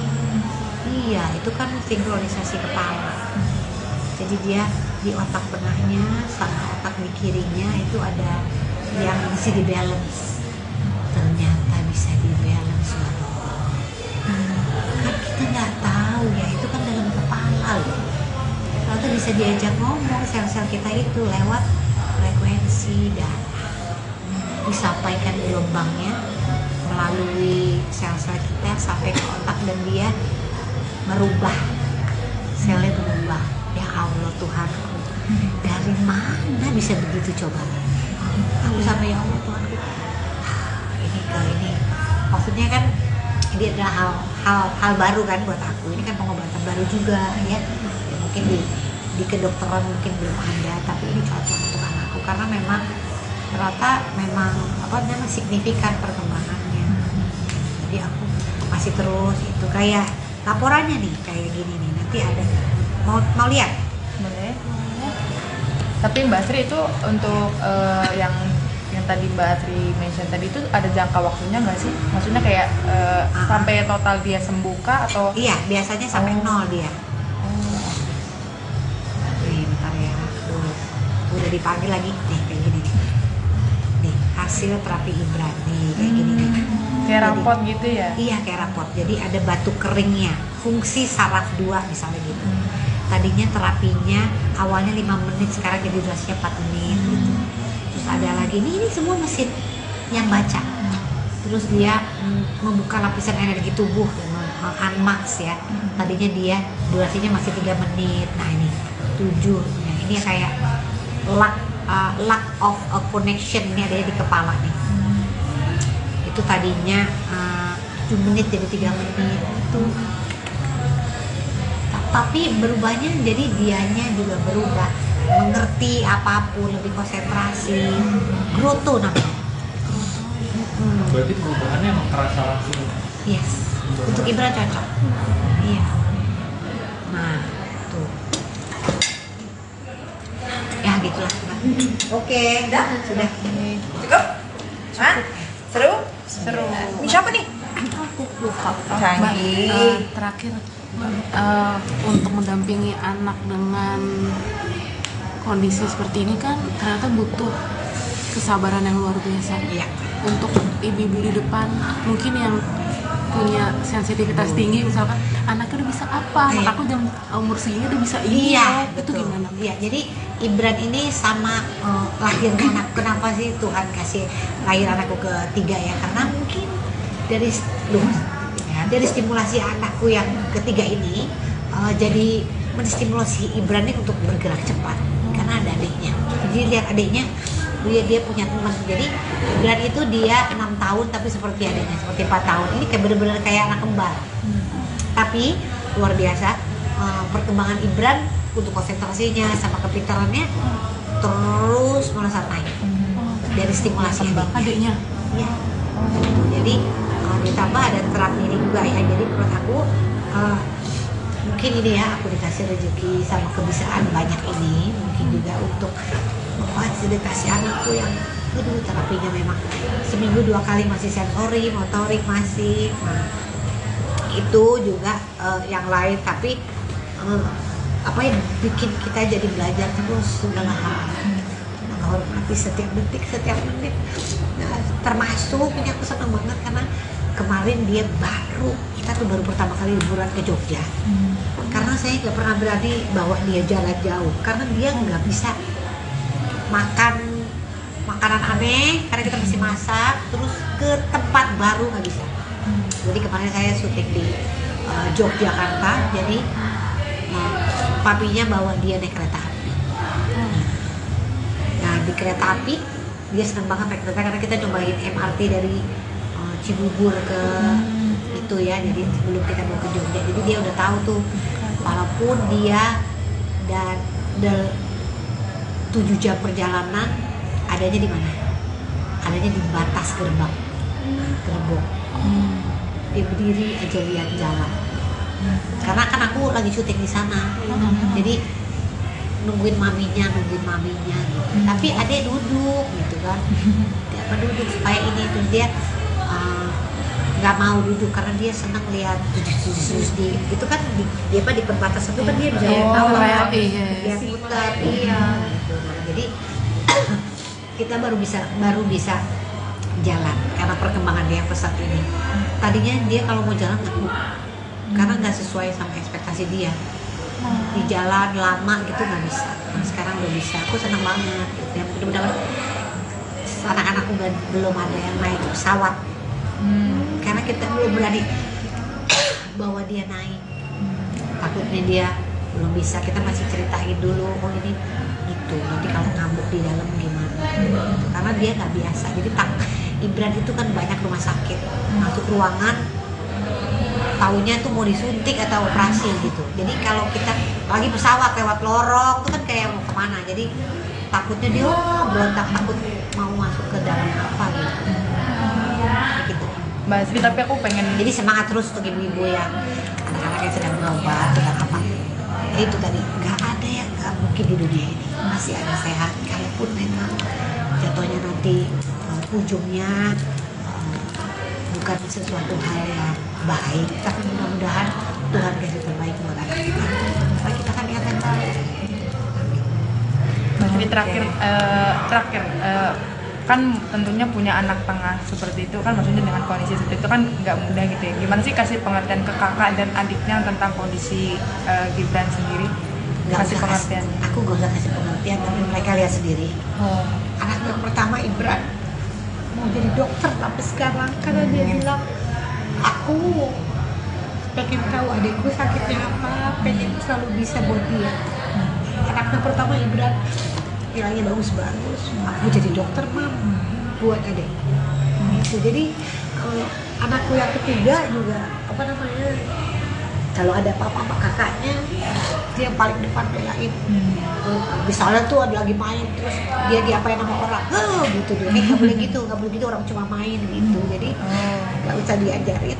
Iya, itu kan sinkronisasi kepala. Jadi dia di otak tengahnya sama otak di kirinya itu ada yang mesti di balance. Ternyata bisa di balance loh. Kan kita nggak tahu ya, itu kan dalam kepala loh. Ternyata bisa diajak ngomong sel-sel kita itu lewat frekuensi darah. Disampaikan gelombangnya melalui sel-sel kita sampai ke otak dan dia merubah, selnya berubah. Ya Allah Tuhanku, dari mana bisa begitu coba? Aku sama ya Allah Tuhanku, ini maksudnya kan ini adalah hal baru kan buat aku. Ini kan pengobatan baru juga ya mungkin di kedokteran mungkin belum ada, tapi ini cocok untuk anakku karena memang ternyata memang signifikan perkembangannya. Jadi aku masih terus itu kayak laporannya nih kayak gini nih, nanti ada mau lihat Boleh. Tapi Mbak Sri itu untuk yang tadi Mbak Sri mention tadi itu ada jangka waktunya nggak sih? Maksudnya kayak sampai total dia sembuh kah atau? Iya, biasanya sampai 0 dia. Nih, bentar ya. Udah dipanggil lagi nih kayak gini nih. Nih, hasil terapi Ibran nih kayak gini nih. Kayak rapot gitu ya? Iya, kayak rapot. Jadi ada batu keringnya, fungsi saraf 2 misalnya gitu. Tadinya terapinya awalnya 5 menit, sekarang jadi durasinya 4 menit gitu. Terus ada lagi, ini semua mesin yang baca. Terus dia membuka lapisan energi tubuh, unmax ya. Tadinya dia durasinya masih 3 menit. Nah ini 7. Nah, ini kayak lack of a connection, ini ada di kepala nih. Itu tadinya 7 menit jadi 3 menit itu. Tapi berubahnya jadi dianya juga berubah, mengerti apapun, lebih konsentrasi, groto namanya. Berarti perubahannya emang terasa langsung. Yes, untuk Ibra cocok. Iya. Nah, tuh. Ya gitulah. Oke, sudah. Cukup? Hah? Seru? Seru. Ini siapa nih? Aku lupa. Canggih. Terakhir untuk mendampingi anak dengan kondisi seperti ini kan ternyata butuh kesabaran yang luar biasa. Iya. Untuk ibu-ibu di depan mungkin yang punya sensitivitas tinggi, misalkan anaknya udah bisa apa, anak Iya. aku jam umur segini udah bisa ini, Iya, itu betul. gimana? Iya, jadi Ibran ini sama lahirnya anak. Kenapa sih Tuhan kasih lahir anakku ketiga ya? Karena mungkin dari stimulasi anakku yang ketiga ini jadi menstimulasi Ibran ini untuk bergerak cepat. Karena ada adiknya. Jadi lihat adiknya, dia punya teman. Jadi Ibran itu dia 6 tahun tapi seperti adiknya, seperti 4 tahun. Ini kayak bener-bener kayak anak kembar. Tapi luar biasa perkembangan Ibran untuk konsentrasinya sama kepintarannya terus melesat naik dari stimulasi Adiknya ya. Jadi ditambah ada terapi juga ya. Jadi menurut aku mungkin ini ya, aku dikasih rezeki sama kebiasaan banyak ini mungkin juga untuk memfasilitasi anakku yang terapinya memang seminggu 2 kali masih sensori, motorik masih. Nah, itu juga yang lain, tapi apa yang bikin kita jadi belajar terus segala hal, menghormati setiap detik, setiap menit. Nah, termasuk ini aku senang banget karena kemarin dia kita tuh baru pertama kali liburan ke Jogja. Karena saya nggak pernah berani bawa dia jalan jauh karena dia nggak bisa makan makanan aneh karena kita masih masak, terus ke tempat baru nggak bisa. Jadi kemarin saya syuting di Yogyakarta, jadi papinya bawa dia naik kereta api. Nah di kereta api dia senang banget naik kereta karena kita cobain MRT dari Cibubur ke itu ya, jadi sebelum kita mau ke Jogja, jadi dia udah tahu tuh walaupun dia dan 7 jam perjalanan adanya di mana? Adanya di batas gerbang. Dia berdiri aja lihat jalan. Karena kan aku lagi syuting di sana. Jadi nungguin maminya gitu. Tapi adek duduk gitu kan. Dia duduk supaya ini terus dia nggak mau duduk karena dia senang lihat di itu kan di perbatasan itu kan dia bisa tahu lah, dia putar iya. Jadi kita baru bisa jalan karena perkembangan dia yang pesat ini. Tadinya dia kalau mau jalan takut karena nggak sesuai sama ekspektasi dia. Di jalan lama gitu nggak bisa. Nah, sekarang udah bisa. Aku senang banget. Dan mudah-mudahan anak-anakku belum ada yang naik pesawat. Karena kita belum berani bawa dia naik. Takutnya dia belum bisa. Kita masih ceritain dulu, oh ini gitu. Nanti kalau ngambuk di dalam gimana? Karena dia nggak biasa. Jadi Ibran itu kan banyak rumah sakit. Masuk ruangan, taunya tuh mau disuntik atau operasi gitu. Jadi kalau kita lagi pesawat lewat lorong itu kan kayak mau kemana. Jadi takutnya dia berontak, takut mau masuk ke dalam apa gitu. Gitu. Mbak Sri, tapi aku pengen Jadi semangat terus untuk ibu-ibu yang anak-anak yang sedang berobat sedang apa. Itu tadi nggak ada yang nggak mungkin di dunia ini. Masih ada sehat, kalaupun memang jatuhnya nanti ujungnya bukan sesuatu hal yang baik, tapi mudah-mudahan Tuhan kasih terbaik buat anak kita. Karena kita kan niat yang baik. Mbak Sri, terakhir kan tentunya punya anak tengah seperti itu kan, maksudnya dengan kondisi seperti itu kan nggak mudah gitu ya. Gimana sih kasih pengertian ke kakak dan adiknya tentang kondisi Gibran sendiri? Kasih pengertian. Aku gak usah kasih pengertian, tapi mereka lihat sendiri. Anak yang pertama Ibran mau jadi dokter tapi sekarang karena dia bilang aku pengen tahu adikku sakitnya apa, pengen selalu bisa buat dia. Anaknya pertama Ibran nilainya bagus-bagus, aku jadi dokter mam buat adik. Gitu. Jadi anakku yang ketiga juga apa namanya, kalau ada apa-apa sama kakaknya dia yang paling depan belain. Misalnya tuh ada lagi main terus dia diapain sama orang, gitu dia nggak boleh gitu, orang cuma main gitu. Jadi nggak usah diajarin,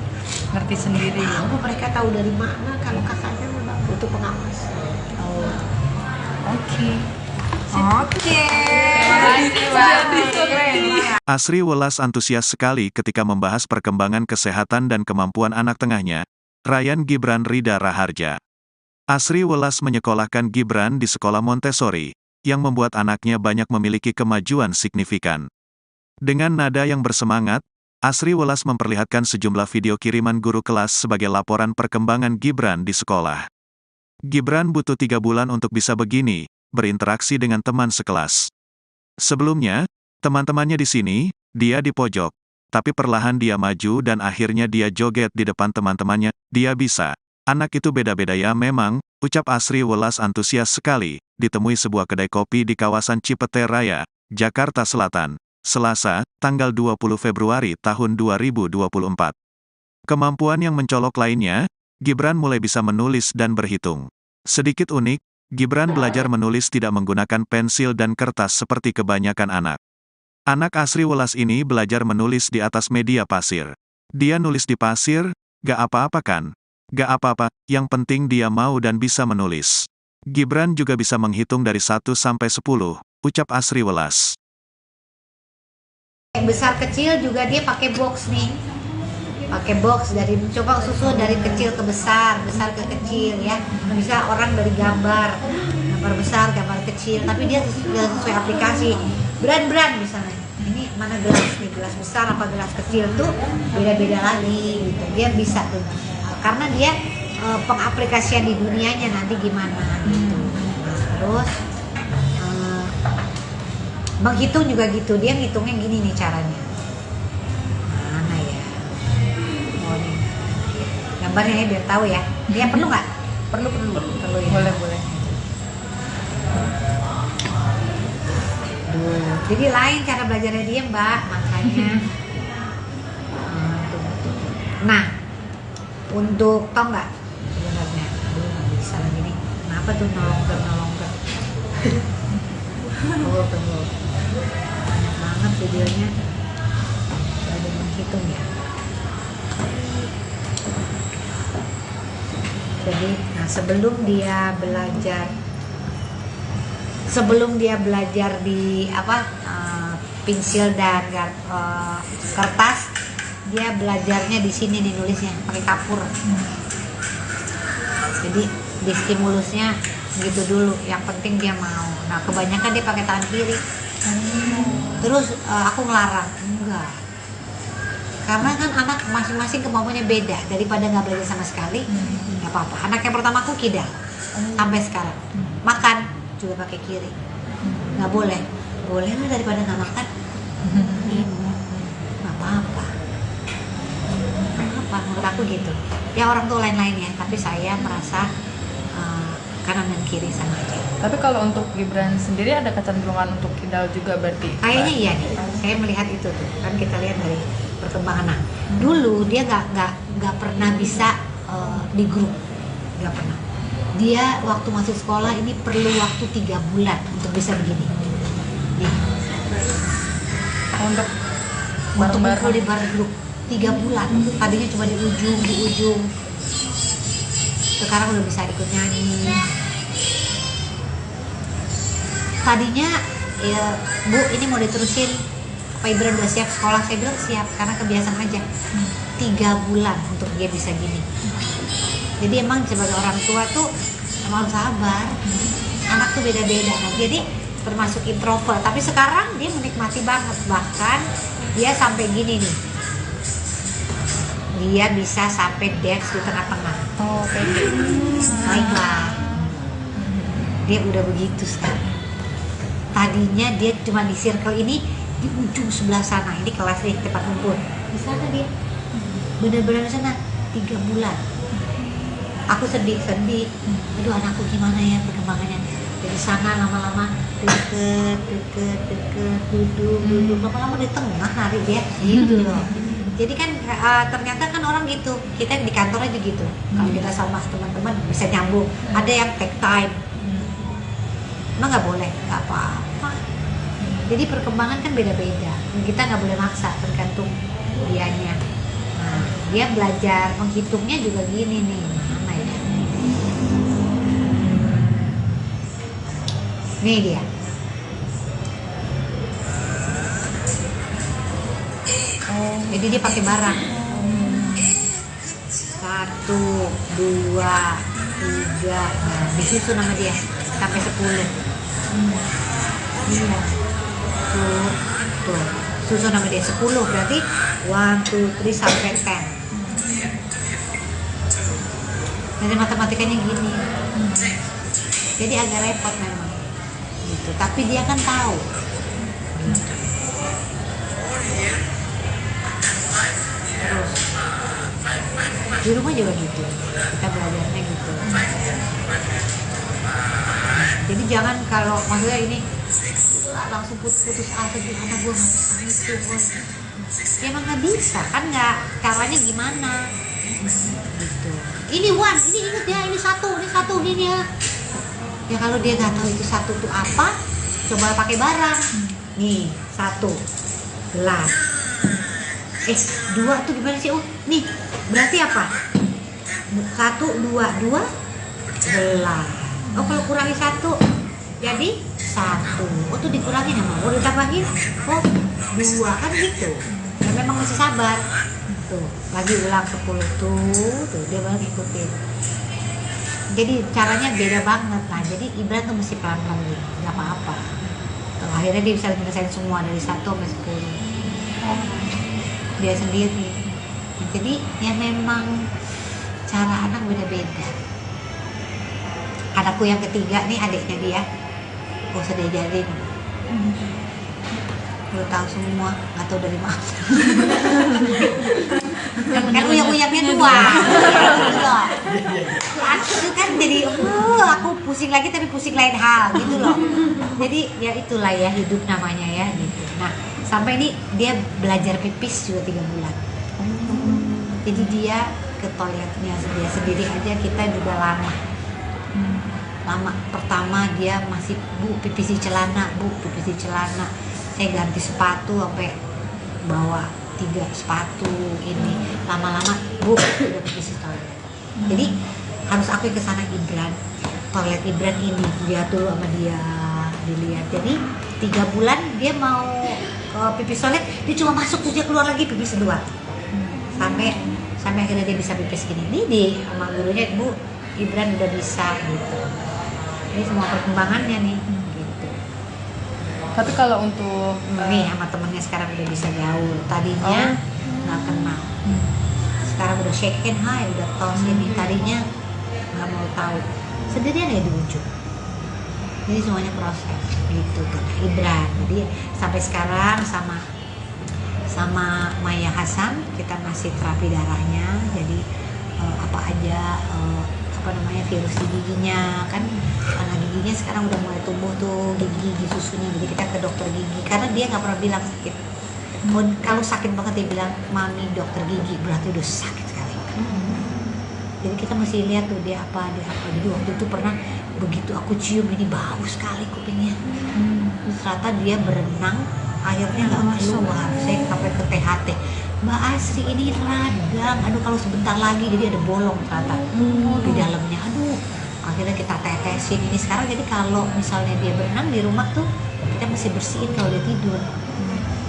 Ngerti sendiri. tahu mereka tahu dari mana kalau kakaknya memang butuh pengawas. Oke. Oke. Asri Welas antusias sekali ketika membahas perkembangan kesehatan dan kemampuan anak tengahnya, Ryan Gibran Rida Raharja. Asri Welas menyekolahkan Gibran di sekolah Montessori, yang membuat anaknya banyak memiliki kemajuan signifikan. Dengan nada yang bersemangat, Asri Welas memperlihatkan sejumlah video kiriman guru kelas sebagai laporan perkembangan Gibran di sekolah. Gibran butuh 3 bulan untuk bisa begini, berinteraksi dengan teman sekelas. Sebelumnya, teman-temannya di sini, dia di pojok. Tapi perlahan dia maju dan akhirnya dia joget di depan teman-temannya, dia bisa. Anak itu beda-beda ya memang, ucap Asri Welas antusias sekali, ditemui sebuah kedai kopi di kawasan Cipete Raya, Jakarta Selatan, Selasa, tanggal 20 Februari tahun 2024. Kemampuan yang mencolok lainnya, Gibran mulai bisa menulis dan berhitung. Sedikit unik, Gibran belajar menulis tidak menggunakan pensil dan kertas seperti kebanyakan anak. Anak Asri Welas ini belajar menulis di atas media pasir. Dia nulis di pasir, gak apa-apa kan? Gak apa-apa, yang penting dia mau dan bisa menulis. Gibran juga bisa menghitung dari 1 sampai 10, ucap Asri Welas. Besar kecil juga dia pakai box nih. Pakai box dari coba susun dari kecil ke besar, besar ke kecil ya. Bisa orang dari gambar besar, gambar kecil, tapi dia sesuai aplikasi. Brand misalnya. Ini mana gelas nih, gelas besar apa gelas kecil tuh beda-beda lagi gitu. Dia bisa tuh. Karena dia pengaplikasian di dunianya nanti gimana gitu. Terus menghitung juga gitu, dia ngitungnya gini nih caranya. Mana ya? Oh nih, gambarnya ya biar tahu ya. Dia perlu nggak? Perlu Ya. boleh. Jadi lain cara belajarnya dia Mbak, makanya. Nah, untuk tau nggak sebenarnya, nggak bisa lagi nih. Kenapa tuh nolong ke? Tunggu. Banyak banget videonya. Ada menghitung ya. Jadi, nah sebelum dia belajar di pensil dan kertas, dia belajarnya di sini nih nulisnya pakai kapur. Jadi di stimulusnya gitu dulu, yang penting dia mau. Nah kebanyakan dia pakai tangan kiri. Terus aku ngelarang, enggak, karena kan anak masing-masing kemampuannya beda. Daripada nggak belajar sama sekali, nggak apa-apa. Anak yang pertama aku kidal sampai sekarang, makan juga pakai kiri. Nggak boleh lah, daripada nggak makan. Nggak apa-apa, menurut aku gitu ya. Orang tuh lain-lain ya, tapi saya merasa kanan dan kiri sama aja. Tapi kalau untuk Gibran sendiri ada kecenderungan untuk kidal juga berarti? Kayaknya iya nih, saya melihat itu tuh kan, kita lihat dari perkembangan. Nah, dulu dia nggak pernah bisa di grup, nggak pernah. Dia waktu masuk sekolah ini perlu waktu 3 bulan untuk bisa begini. Nih. Untuk kumpul di bar grup 3 bulan. Tadinya cuma di ujung. Sekarang udah bisa ikut nyanyi. Tadinya ya, Bu, ini mau diterusin, Pak Ibran udah siap sekolah? Saya bilang siap, karena kebiasaan aja. 3 bulan untuk dia bisa gini. Jadi emang sebagai orang tua tuh emang harus sabar. Anak tuh beda-beda. Nah, jadi termasuk introvert, tapi sekarang dia menikmati banget. Bahkan dia sampai gini nih, dia bisa sampai dance di tengah-tengah. Oh, kayak gitu. Baiklah, dia udah begitu sekarang. Tadinya dia cuma di circle ini, di ujung sebelah sana. Ini kelas nih, tempat kumpul. Di sana dia, bener-bener di sana 3 bulan. Aku sedih. Aduh, anakku gimana ya perkembangannya. Dari sana lama-lama deket, duduk, lama-lama di tengah nari dia, gitu loh. Jadi kan ternyata kan orang gitu, kita di kantor aja gitu. Kalau kita sama teman-teman bisa nyambung. Ada yang take time. Emang nggak boleh, nggak apa-apa. Jadi perkembangan kan beda-beda. Kita nggak boleh maksa, tergantung dianya. Nah, dia belajar menghitungnya juga gini nih. Mana ya? Nih dia. Jadi dia pakai barang. 1, 2, 3, nah, disusun sama dia sampai 10. Iya. Tuh, susun sama dia 10 berarti 1, 2, 3 sampai 10. Jadi matematikanya gini. Jadi agak repot memang. Gitu. Tapi dia kan tahu. Gitu. Terus di rumah juga gitu, kita belajarnya gitu. Jadi jangan kalau maksudnya ini langsung putus asa di anak gue nggak bisa itu, ya emang nggak bisa kan, nggak caranya gimana gitu. Ini Wan, ini inget ya, ini satu ini ya. Ya kalau dia nggak tahu itu satu tuh apa, coba pakai barang. Nih 1 gelas. 2 tuh gimana sih? Oh nih berarti apa? 1, 2 gelas. Oh kalau kurangi 1 jadi 1. Oh tuh dikurangin ya, mau ditambahin. Oh 2 kan gitu. Ya memang mesti sabar. Tuh lagi ulang 10 tuh dia baru ngikutin. Jadi caranya beda banget. Nah jadi Ibran tuh mesti pelan-pelan gitu, nggak apa-apa. Tuh, akhirnya dia bisa menyelesaikan semua dari 1 sampai 10. Dia sendiri. Jadi ya memang cara anak beda-beda. Anakku yang ketiga nih, adiknya dia, gak usah diajarin. Udah tahu semua, nggak tahu dari mana. Kan uyak-uyaknya 2. Aku kan jadi, aku pusing lagi tapi pusing lain hal gitu loh. Jadi ya itulah ya hidup namanya ya gitu. Nah sampai ini dia belajar pipis juga 3 bulan. Jadi dia ke toiletnya dia sendiri aja, kita juga lama. Pertama dia masih bu pipis di celana. Saya ganti sepatu sampai bawa 3 sepatu ini. Lama-lama bu udah pipis di toilet. Jadi harus aku ke sana Ibran, toilet Ibran ini lihat dulu sama dia, dilihat. Jadi 3 bulan dia mau pipis toilet, dia cuma masuk terus dia keluar lagi pipis 2. Sampai akhirnya dia bisa pipis gini. Ini di sama gurunya, Bu, Ibran udah bisa gitu. Ini semua perkembangannya nih gitu. Tapi kalau untuk Nih sama temennya sekarang udah bisa gaul. Tadinya nggak kenal. Sekarang udah shake hand, hai, udah tos ini. Tadinya nggak mau tahu. Sendirian ya di ujung. Jadi semuanya proses gitu kan Ibran. Jadi sampai sekarang sama Maya Hasan kita masih terapi darahnya. Jadi apa aja virus di giginya kan, karena giginya sekarang udah mulai tumbuh tuh gigi susunya. Jadi kita ke dokter gigi karena dia nggak pernah bilang sakit. Kalau sakit banget dia bilang mami dokter gigi, berarti udah sakit sekali. Jadi kita mesti lihat tuh dia apa. Jadi waktu itu pernah begitu aku cium ini bau sekali kupingnya. Ternyata dia berenang akhirnya nggak keluar. Saya sampai ke THT. Mbak Asri ini radang, aduh kalau sebentar lagi jadi ada bolong ternyata di dalamnya. Aduh, akhirnya kita tetesin ini sekarang. Jadi kalau misalnya dia berenang di rumah tuh kita mesti bersihin kalau dia tidur.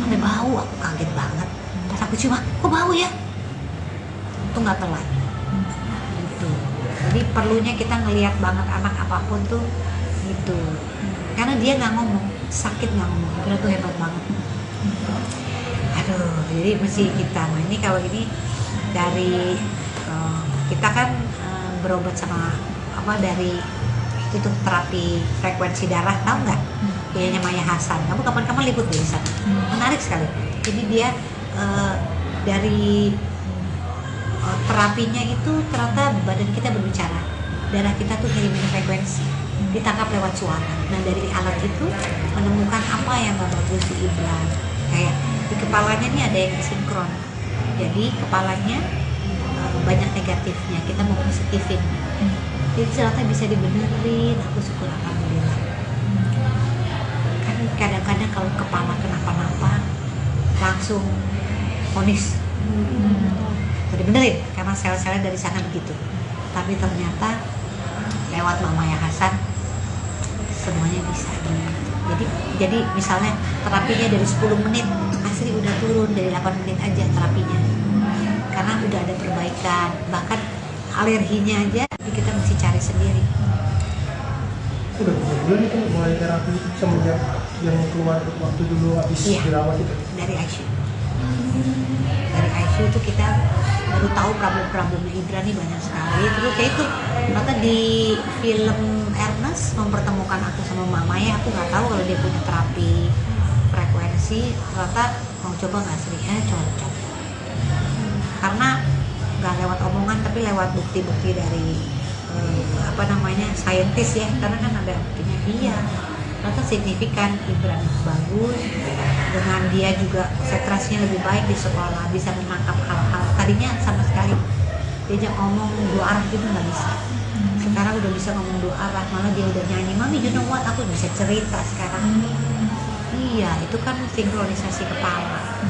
Ada bau, aku kaget banget. Pas aku cium, kok bau ya? Itu nggak telat. Gitu. Jadi perlunya kita ngelihat banget anak apapun tuh gitu. Karena dia nggak ngomong, sakit nggak ngomong, itu tuh hebat banget. Aduh, jadi mesti kita. Nah ini kalau ini dari kita kan berobat sama dari itu tuh terapi frekuensi darah, tahu nggak? Dianya Maya Hasan. Kamu kapan-kapan liput di sana. Menarik sekali. Jadi dia dari terapinya itu ternyata badan kita berbicara, darah kita tuh ngirimin frekuensi, ditangkap lewat suara. Nah dari alat itu menemukan apa yang gak bagus di Ibran. Kayak di kepalanya nih ada yang sinkron, jadi kepalanya banyak negatifnya, kita mau positifin. Jadi ternyata bisa dibenerin. Aku syukur alhamdulillah. Kan kadang-kadang kalau kepala kenapa-napa langsung vonis dibenerin karena sel-selnya dari sana begitu. Tapi ternyata lewat Mama Ya Hasan semuanya bisa. Jadi misalnya terapinya dari 10 menit, Asri udah turun dari 8 menit aja terapinya, karena udah ada perbaikan. Bahkan alerginya aja kita mesti cari sendiri. Udah berapa bulan itu mulai terapi itu semenjak yang keluar waktu dulu habis Iya. dirawat itu? Dari ICU. Dari ICU itu kita baru tahu problem-problemnya Ibra nih banyak sekali. Terus kayak itu, ternyata di film Ernest mempertemukan aku sama Mama ya, aku nggak tahu kalau dia punya terapi frekuensi. Ternyata mau coba nggak Sri? Cocok. Karena nggak lewat omongan tapi lewat bukti-bukti dari saintis ya, karena kan ada buktinya. Iya, ternyata signifikan. Ibran bagus, dengan dia juga konsentrasinya lebih baik di sekolah, bisa menangkap hal-hal tadinya sama sekali diajak ngomong dua arah gitu nggak bisa. Sekarang udah bisa ngomong dua arah, malah dia udah nyanyi, "Mami, you know what?" Aku bisa cerita sekarang. Iya, itu kan sinkronisasi kepala.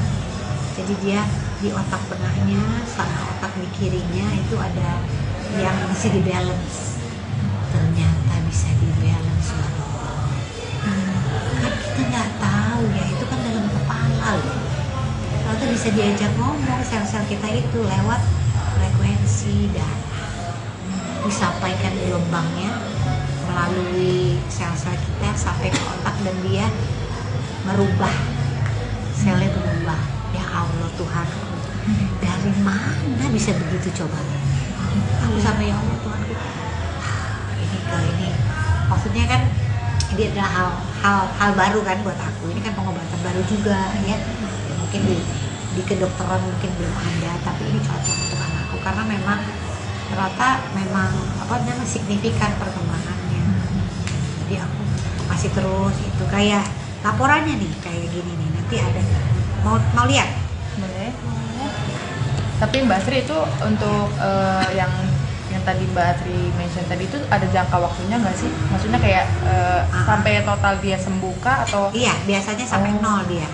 Jadi dia di otak tengahnya sama otak di kirinya itu ada yang bisa di balance. Ternyata bisa di balance loh. Kan kita nggak tahu ya, itu kan dalam kepala loh. Ternyata bisa diajak ngomong sel-sel kita itu lewat frekuensi dan disampaikan gelombangnya melalui sel-sel kita sampai ke otak dan dia merubah, selnya berubah. Ya Allah Tuhan, dari mana bisa begitu coba? Aku sampai ya Allah Tuhan, ini ke ini. Maksudnya kan ini adalah hal baru kan buat aku. Ini kan pengobatan baru juga ya. Mungkin di kedokteran mungkin belum ada, tapi ini cocok untuk anakku karena memang ternyata memang signifikan perkembangannya. Jadi aku masih terus itu kayak laporannya nih kayak gini nih, nanti ada mau lihat. Boleh. Tapi Mbak Sri itu untuk yang tadi Mbak Sri mention tadi itu ada jangka waktunya nggak sih? Maksudnya kayak sampai total dia sembuh kah atau? Iya, biasanya sampai nol dia.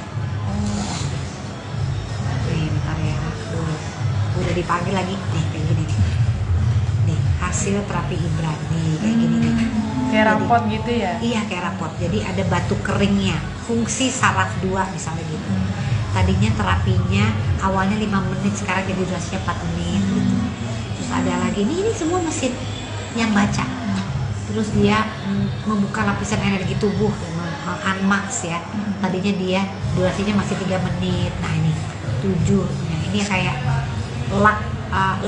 Nih, bentar ya. Udah dipanggil lagi nih kayak gini nih. Nih, hasil terapi Ibran nih kayak gini nih. Kayak rapot gitu ya? Iya, kayak rapot. Jadi ada batu keringnya, fungsi saraf 2 misalnya gitu. Tadinya terapinya awalnya 5 menit, sekarang jadi durasinya 4 menit gitu. Terus ada lagi, ini semua mesin yang baca. Terus dia membuka lapisan energi tubuh, unmax ya. Tadinya dia durasinya masih 3 menit. Nah ini 7. Nah, ini kayak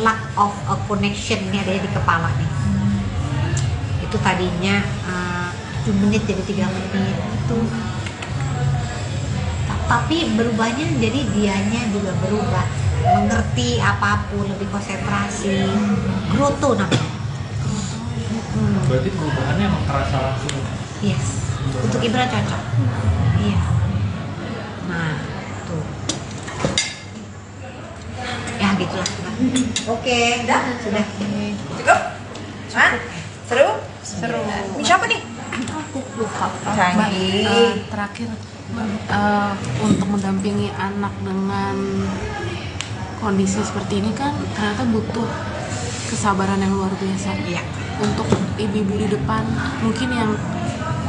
lack of a connection, ini adanya di kepala nih. Itu tadinya 7 menit jadi 3 menit itu. Tapi berubahnya jadi dianya juga berubah, mengerti apapun, lebih konsentrasi, growth namanya. Berarti perubahannya emang terasa langsung. Yes, untuk Ibra cocok. Iya. Nah, tuh. Ya gitulah. Oke, sudah. Cukup? Hah? Seru? Seru. Ini siapa nih? Aku lupa. Canggih. Terakhir untuk mendampingi anak dengan kondisi seperti ini kan ternyata butuh kesabaran yang luar biasa. Iya. Untuk ibu-ibu di depan mungkin yang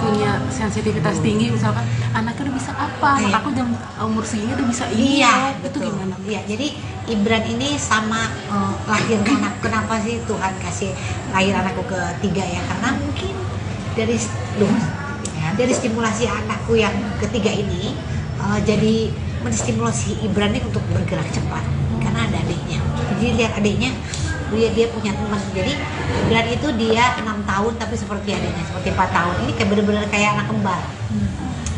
punya sensitivitas tinggi, misalkan anaknya udah bisa apa, Iya. aku jam umur segini udah bisa ini. Iya, Itu betul. gimana? Iya, jadi Ibran ini sama lahirnya anak. Kenapa sih Tuhan kasih lahir anakku ketiga ya? Karena mungkin dari stimulasi anakku yang ketiga ini jadi menstimulasi Ibran ini untuk bergerak cepat karena ada adiknya. Jadi lihat adiknya, dia punya teman. Jadi Ibran itu dia 6 tahun tapi seperti adiknya, seperti 4 tahun. Ini kayak bener-bener kayak anak kembar.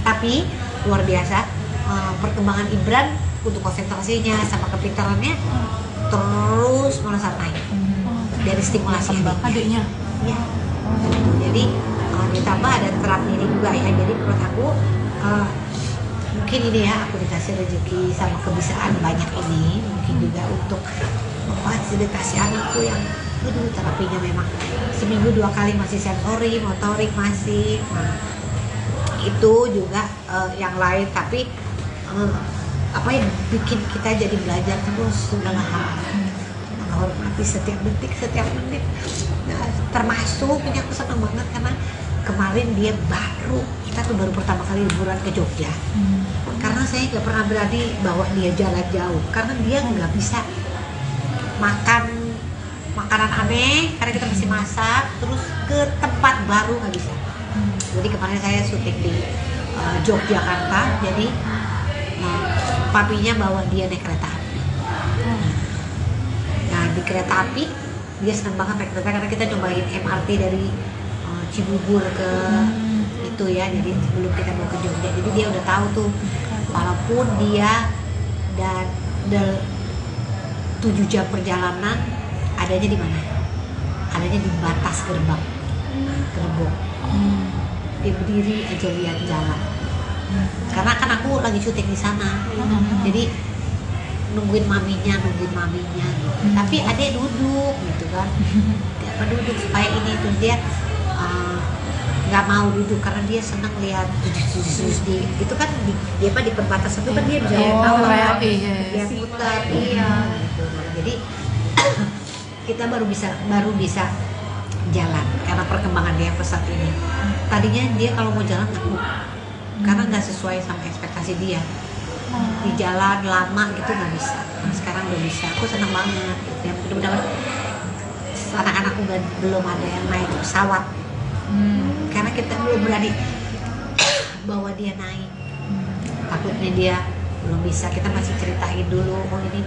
Tapi luar biasa perkembangan Ibran untuk konsentrasinya sama kepintarannya terus melesat naik dari stimulasi Adiknya. Iya. Jadi ditambah ada terapi ini juga ya. Jadi menurut aku mungkin ini ya, aku dikasih rezeki sama kebisaan banyak ini, mungkin juga untuk memfasilitasi anakku yang terapinya memang seminggu 2 kali masih sensori, motorik masih. Nah, itu juga yang lain, tapi apa yang bikin kita jadi belajar terus segala hal, menghormati setiap detik, setiap menit. Nah, termasuk ini aku senang banget karena kemarin dia kita tuh baru pertama kali liburan ke Jogja. Karena saya nggak pernah berani bawa dia jalan jauh karena dia nggak bisa makan makanan aneh karena kita mesti masak, terus ke tempat baru nggak bisa. Jadi kemarin saya syuting di Yogyakarta, jadi papinya bawa dia naik kereta api. Nah di kereta api dia senang banget naik kereta karena kita cobain MRT dari Cibubur ke itu ya, jadi sebelum kita mau ke Jogja, jadi dia udah tahu tuh walaupun dia dan 7 jam perjalanan adanya di mana? Adanya di batas gerbang. Dia berdiri aja lihat jalan. Karena kan aku lagi syuting di sana. Jadi nungguin maminya gitu. Tapi adek duduk gitu kan. Dia duduk supaya ini terus dia nggak mau duduk karena dia senang lihat di itu kan dia di perbatasan itu kan dia bisa tahu kan dia putar gitu. Jadi kita baru bisa jalan karena perkembangan dia pesat ini. Tadinya dia kalau mau jalan takut karena nggak sesuai sama ekspektasi dia. Di jalan lama gitu nggak bisa. Nah, sekarang udah bisa. Aku senang banget. Ya mudah-mudahan anak-anakku belum ada yang naik pesawat. Karena kita belum berani bawa dia naik. Takutnya dia belum bisa. Kita masih ceritain dulu, oh ini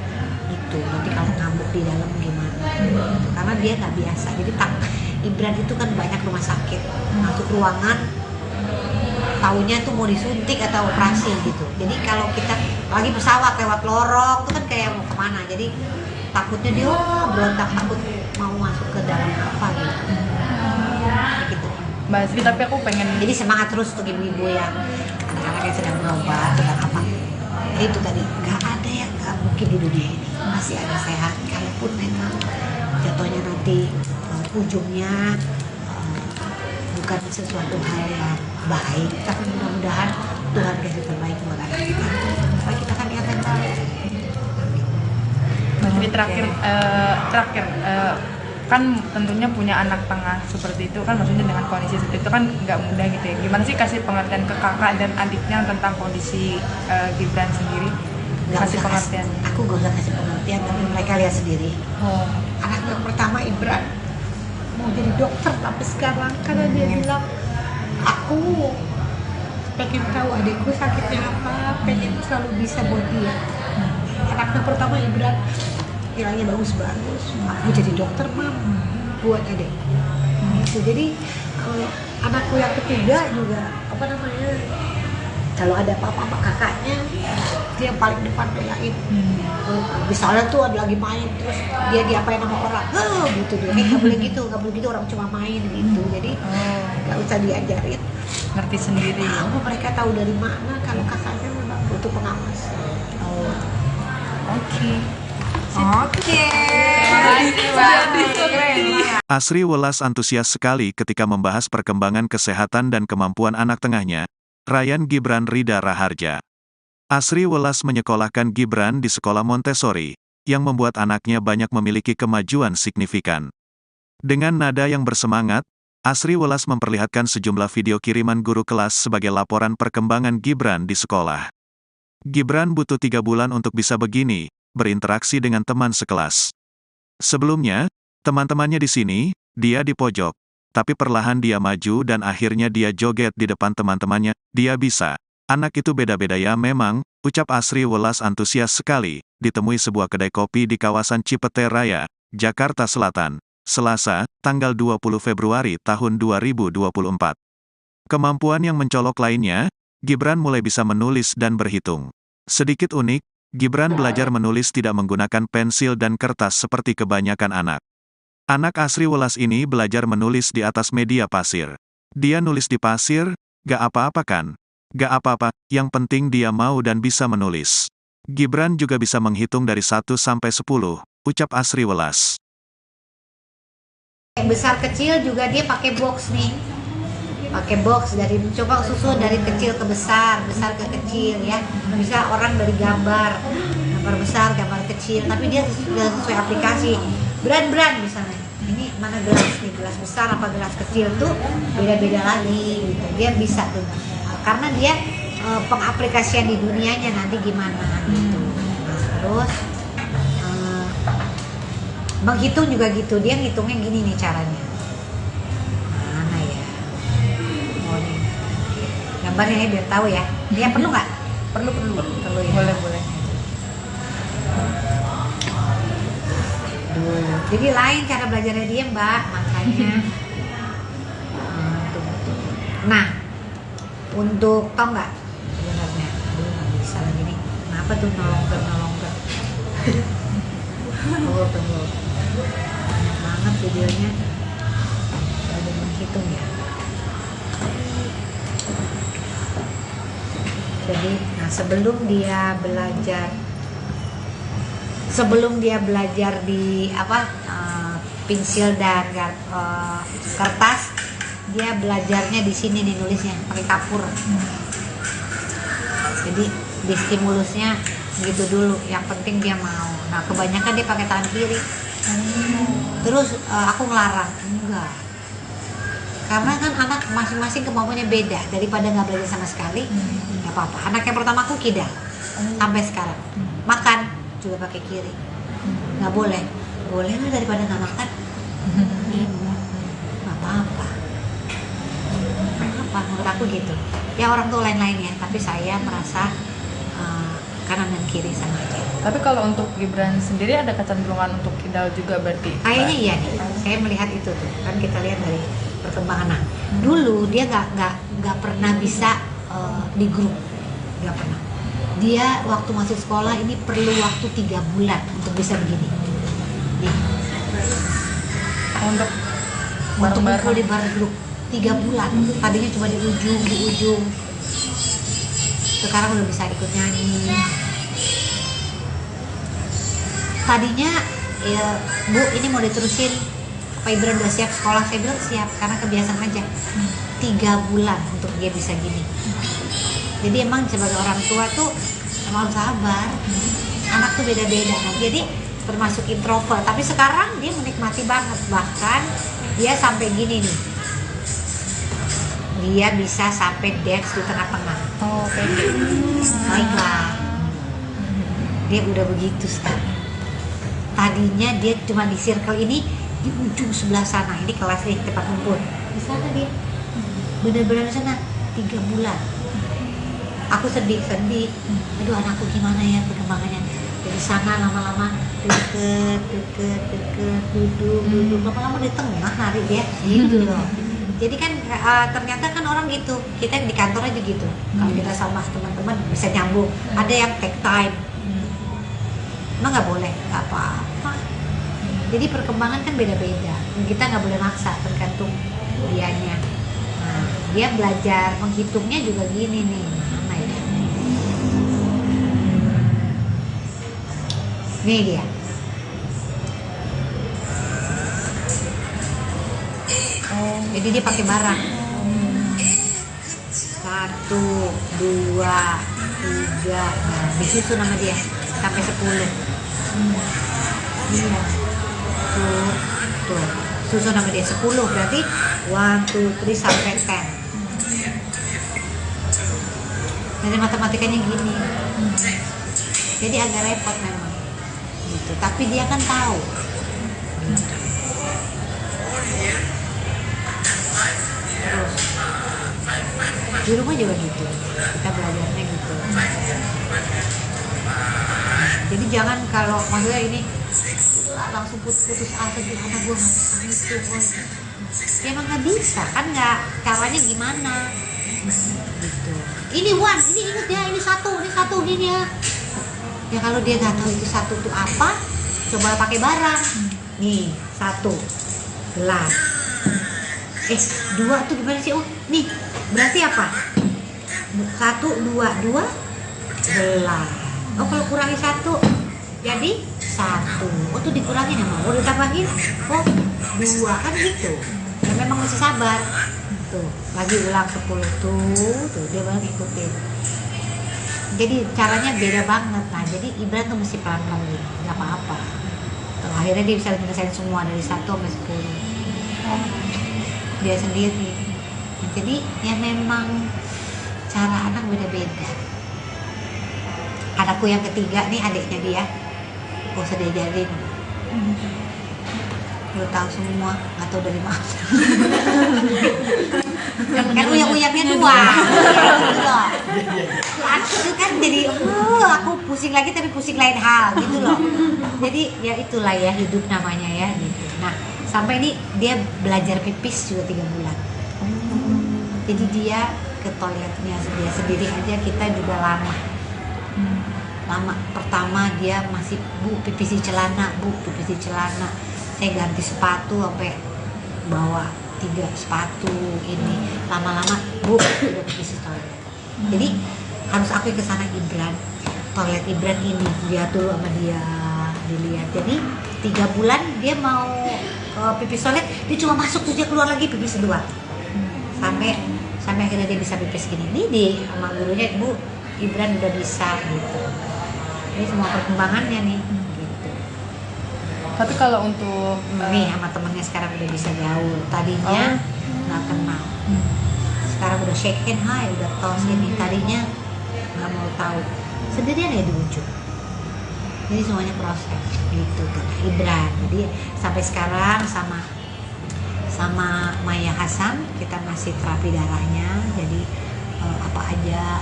gitu. Nanti kalau ngambuk di dalam gimana? Gitu. Karena dia nggak biasa. Jadi Ibran itu kan banyak rumah sakit. Masuk ruangan, taunya tuh mau disuntik atau operasi gitu. Jadi kalau kita lagi pesawat lewat lorong itu kan kayak mau kemana. Jadi takutnya dia berontak, takut mau masuk ke dalam apa gitu. Mbak Asri, tapi aku pengen Jadi semangat terus untuk ibu-ibu yang anak-anak yang sedang berobat sedang apa. Itu tadi nggak ada yang nggak mungkin di dunia ini, masih ada sehat. Kalaupun memang jatuhnya nanti ujungnya bukan sesuatu hal yang baik, tapi mudah-mudahan Tuhan kasih terbaik buat anak kita. Supaya kita kan lihat yang baik. Mbak Asri, terakhir kan tentunya punya anak tengah seperti itu kan, maksudnya dengan kondisi seperti itu kan nggak mudah gitu ya. Gimana sih kasih pengertian ke kakak dan adiknya tentang kondisi Gibran sendiri? Kasih pengertian. Aku gak usah kasih pengertian, tapi mereka lihat sendiri. Anak yang pertama Ibran mau jadi dokter, tapi sekarang karena dia bilang aku pengen tahu adikku sakitnya apa, pengen selalu bisa buat dia. Anak yang pertama Ibran nilainya bagus-bagus, aku jadi dokter mam buat adik. Jadi anakku yang ketiga juga kalau ada apa-apa kakaknya dia yang paling depan belain. Misalnya tuh ada lagi main terus dia diapain sama orang, gitu dia nggak boleh gitu, orang cuma main gitu. Jadi nggak usah diajarin, ngerti sendiri. Mereka tahu dari mana kalau kakaknya memang butuh pengawas. Asri Welas antusias sekali ketika membahas perkembangan kesehatan dan kemampuan anak tengahnya, Ryan Gibran Rida Raharja. Asri Welas menyekolahkan Gibran di sekolah Montessori, yang membuat anaknya banyak memiliki kemajuan signifikan. Dengan nada yang bersemangat, Asri Welas memperlihatkan sejumlah video kiriman guru kelas sebagai laporan perkembangan Gibran di sekolah. Gibran butuh 3 bulan untuk bisa begini, berinteraksi dengan teman sekelas. Sebelumnya, teman-temannya di sini, dia di pojok. Tapi perlahan dia maju dan akhirnya dia joget di depan teman-temannya. Dia bisa. Anak itu beda-beda ya memang, ucap Asri Welas antusias sekali, ditemui sebuah kedai kopi di kawasan Cipete Raya, Jakarta Selatan, Selasa, tanggal 20 Februari tahun 2024. Kemampuan yang mencolok lainnya, Gibran mulai bisa menulis dan berhitung. Sedikit unik, Gibran belajar menulis tidak menggunakan pensil dan kertas seperti kebanyakan anak. Anak Asri Welas ini belajar menulis di atas media pasir. Dia nulis di pasir, gak apa-apa kan? Gak apa-apa, yang penting dia mau dan bisa menulis. Gibran juga bisa menghitung dari 1 sampai 10, ucap Asri Welas. Besar kecil juga dia pakai box nih. Pakai box dari coba susun dari kecil ke besar ke kecil ya. Bisa orang dari gambar besar, gambar kecil, tapi dia sudah sesuai aplikasi. Brand misalnya. ini mana gelas nih, gelas besar apa gelas kecil tuh beda-beda lagi gitu. Dia bisa tuh karena dia pengaplikasian di dunianya nanti gimana gitu. Nah, terus menghitung juga gitu, dia ngitungnya gini nih caranya. Mana ya? Oh nih, gambarnya ya biar tahu ya. Dia perlu nggak? Perlu ya. boleh. Jadi lain cara belajarnya dia Mbak, makanya. Nah, untuk tau nggak sebenarnya, nggak bisa lagi nih. Kenapa tuh nolong ke? Tunggu. Banyak banget videonya. Ada menghitung ya. Jadi, nah sebelum dia belajar di pensil dan kertas, dia belajarnya di sini nih nulisnya pakai kapur. Jadi di stimulusnya gitu dulu, yang penting dia mau. Nah kebanyakan dia pakai tangan kiri. Terus aku ngelarang, enggak, karena kan anak masing-masing kemampuannya beda. Daripada nggak belajar sama sekali, nggak apa-apa. Anak yang pertama aku kidal sampai sekarang, makan juga pakai kiri. Nggak boleh lah, daripada nggak makan. Nggak apa-apa, menurut aku gitu ya. Orang tuh lain-lain ya, tapi saya merasa kanan dan kiri sama aja. Tapi kalau untuk Gibran sendiri ada kecenderungan untuk kidal juga berarti? Kayaknya iya nih, saya melihat itu tuh kan, kita lihat dari perkembangan anak. Dulu dia nggak pernah bisa di grup, nggak pernah. Dia waktu masuk sekolah ini perlu waktu 3 bulan untuk bisa begini. Nih. Untuk kumpul di bar grup 3 bulan. Tadinya cuma di ujung. Sekarang udah bisa ikut nyanyi. Tadinya ya, Bu ini mau diterusin apa Ibran udah siap sekolah? Saya bilang siap, karena kebiasaan aja. 3 bulan untuk dia bisa gini. Jadi emang sebagai orang tua tuh emang harus sabar. Anak tuh beda-beda. Nah, jadi termasuk introvert, tapi sekarang dia menikmati banget. Bahkan dia sampai gini nih, dia bisa sampai dance di tengah-tengah. Oh, oke. Baiklah, dia udah begitu sekarang. Tadinya dia cuma di circle ini, di ujung sebelah sana. Ini kelas nih, tempat kumpul. Di sana dia, benar-benar di sana 3 bulan. Aku sedih. Aduh, anakku gimana ya perkembangannya. Dari sana lama-lama deket, duduk. Lama-lama di tengah nari dia, gitu loh. Jadi kan ternyata kan orang gitu. Kita di kantor aja gitu. Kalau kita sama teman-teman bisa nyambung. Ada yang take time. Emang nggak boleh, nggak apa-apa. Jadi perkembangan kan beda-beda. Kita nggak boleh maksa, tergantung dianya. Nah, dia belajar menghitungnya juga gini nih. Mana ya? Nih dia. Jadi dia pakai barang. 1, 2, 3. Nah, disusun nama dia sampai 10. Iya. Tuh. Susun nama dia 10, berarti 1, 2, 3 sampai 10. Jadi matematikanya gini. Jadi agak repot memang. Gitu. Tapi dia kan tahu. Terus di rumah juga gitu, kita belajarnya gitu. Jadi jangan kalau maksudnya ini langsung putus asa gitu, anak gue nggak bisa itu, ya emang nggak bisa kan, nggak, caranya gimana gitu. Ini ingat ya, ini satu ini ya. Ya kalau dia nggak tahu itu satu tuh apa, coba pakai barang. Nih 1 gelas. 2 tuh gimana sih? Oh, nih berarti apa? 1, 2 gelas. Oh, kalau kurangi 1 jadi 1. Oh, tuh dikurangin ya, mau ditambahin. Oh, 2 kan gitu. Ya memang mesti sabar. Tuh, lagi ulang 10 tuh dia baru ngikutin. Jadi caranya beda banget. Nah, jadi Ibran tuh mesti pelan-pelan gitu. Nggak apa-apa. Terakhir akhirnya dia bisa menyelesaikan semua dari 1 sampai 10 dia sendiri. Jadi ya memang cara anak beda-beda. Anakku yang ketiga nih, adiknya dia, gak usah diajarin, udah tahu semua, nggak tahu dari mana. Kan uyak-uyaknya 2 gitu loh. Anak itu kan jadi aku pusing lagi tapi pusing lain hal gitu loh. Jadi ya itulah ya hidup namanya ya gitu. Nah sampai ini dia belajar pipis juga 3 bulan. Jadi dia ke toiletnya dia sendiri aja, kita juga lama. Pertama dia masih pipis di celana, pipis di celana. Saya ganti sepatu sampai bawa 3 sepatu ini. Lama-lama udah pipis di toilet. Jadi harus aku ke sana Ibran. Toilet Ibran ini dia dulu sama dia dilihat. Jadi 3 bulan dia mau pipis toilet, dia cuma masuk terus dia keluar lagi pipis 2. Sampai akhirnya dia bisa pipis gini. Ini di sama gurunya, Bu, Ibran udah bisa gitu. Ini semua perkembangannya nih gitu. Tapi kalau untuk Nih sama temennya sekarang udah bisa gaul. Tadinya nggak kenal. Sekarang udah shake hand, hai, udah tos ini. Tadinya nggak mau tahu. Sendirian ya di ujung. Jadi semuanya proses gitu kan. Ibran. Jadi sampai sekarang sama Maya Hasan kita masih terapi darahnya. Jadi apa aja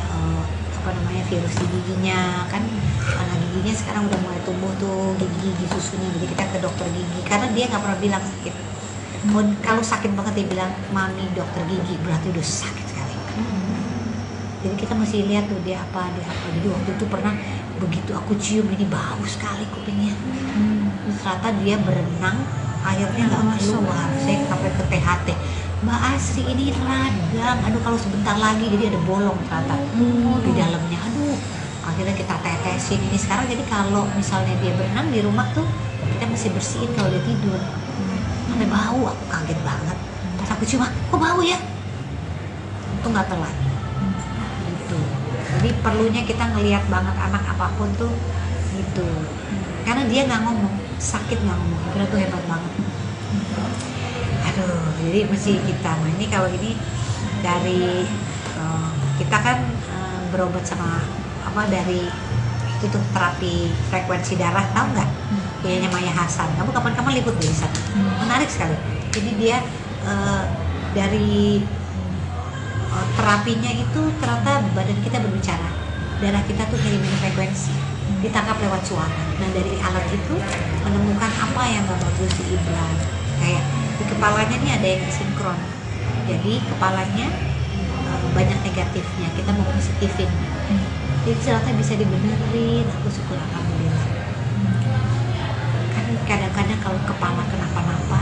virus di giginya kan, karena giginya sekarang udah mulai tumbuh tuh gigi susunya. Jadi kita ke dokter gigi karena dia nggak pernah bilang sakit. Kalau sakit banget dia bilang, mami dokter gigi, berarti udah sakit sekali. Jadi kita masih lihat tuh dia apa. Jadi waktu itu pernah begitu aku cium ini bau sekali kupingnya. Ternyata dia berenang, airnya nggak keluar. Saya sampai ke THT, Mbak Asri ini radang, aduh kalau sebentar lagi jadi ada bolong ternyata di dalamnya. Aduh, akhirnya kita tetesin ini sekarang. Jadi kalau misalnya dia berenang di rumah tuh kita mesti bersihin kalau dia tidur. Sampai bau, aku kaget banget. Pas aku cium, kok bau ya? Itu nggak telat. Gitu. Jadi perlunya kita ngelihat banget anak apapun tuh gitu. Karena dia nggak ngomong, sakit nggak ngomong. Ibra tuh hebat banget. Aduh, jadi mesti kita. Nah ini kalau ini dari kita kan berobat sama dari itu tuh terapi frekuensi darah, tahu nggak? Punyanya Maya Hasan. Kamu kapan-kapan liput di sana. Menarik sekali. Jadi dia dari terapinya itu ternyata badan kita berbicara, darah kita tuh ngirimin frekuensi, ditangkap lewat suara. Nah dari alat itu menemukan apa yang gak bagus di Ibran. Kayak di kepalanya nih ada yang sinkron, jadi kepalanya banyak negatifnya, kita mau positifin. Jadi ternyata bisa dibenerin, aku syukur alhamdulillah. Kan kadang-kadang kalau kepala kenapa-napa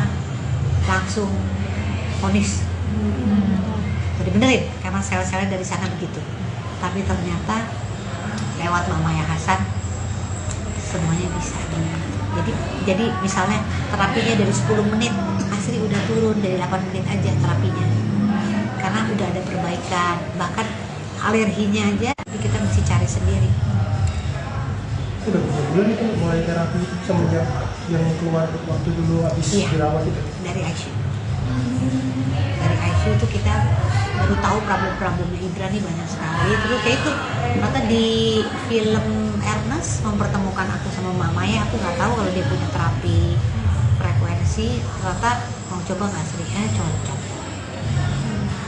langsung vonis dibenerin karena sel-selnya dari sana begitu. Tapi ternyata lewat Mama Ya Hasan semuanya bisa. Jadi misalnya terapinya dari 10 menit, Asri udah turun dari 8 menit aja terapinya. Karena udah ada perbaikan. Bahkan alerginya aja kita mesti cari sendiri. Udah berapa bulan itu mulai terapi itu semenjak yang keluar waktu dulu habis dirawat itu? Dari ICU. Dari ICU itu kita baru tahu problem-problemnya Ibra nih banyak sekali. Terus kayak itu ternyata di film Ernest mempertemukan aku sama Mama Ya, aku nggak tahu kalau dia punya terapi frekuensi. Ternyata mau coba nggak Sri? Cocok.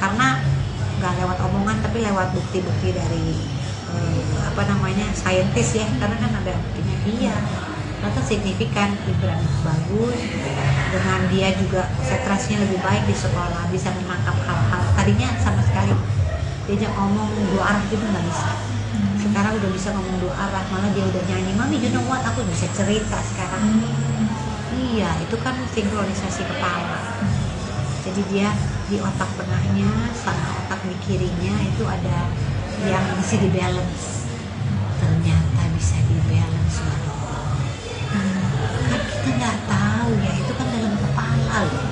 Karena nggak lewat omongan tapi lewat bukti-bukti dari saintis ya. Karena kan ada buktinya dia. Ternyata signifikan, Ibran bagus. Dengan dia juga konsentrasinya lebih baik di sekolah, bisa menangkap hal-hal. Tadinya sama sekali diajak ngomong 2 arah itu nggak bisa. Sekarang udah bisa ngomong 2 arah, malah dia udah nyanyi, Mami you know what, aku bisa cerita sekarang. Iya, itu kan sinkronisasi kepala. Jadi dia di otak tengahnya sama otak di kirinya itu ada yang mesti di balance. Ternyata bisa di balance loh. Kan kita nggak tahu ya, itu kan dalam kepala loh.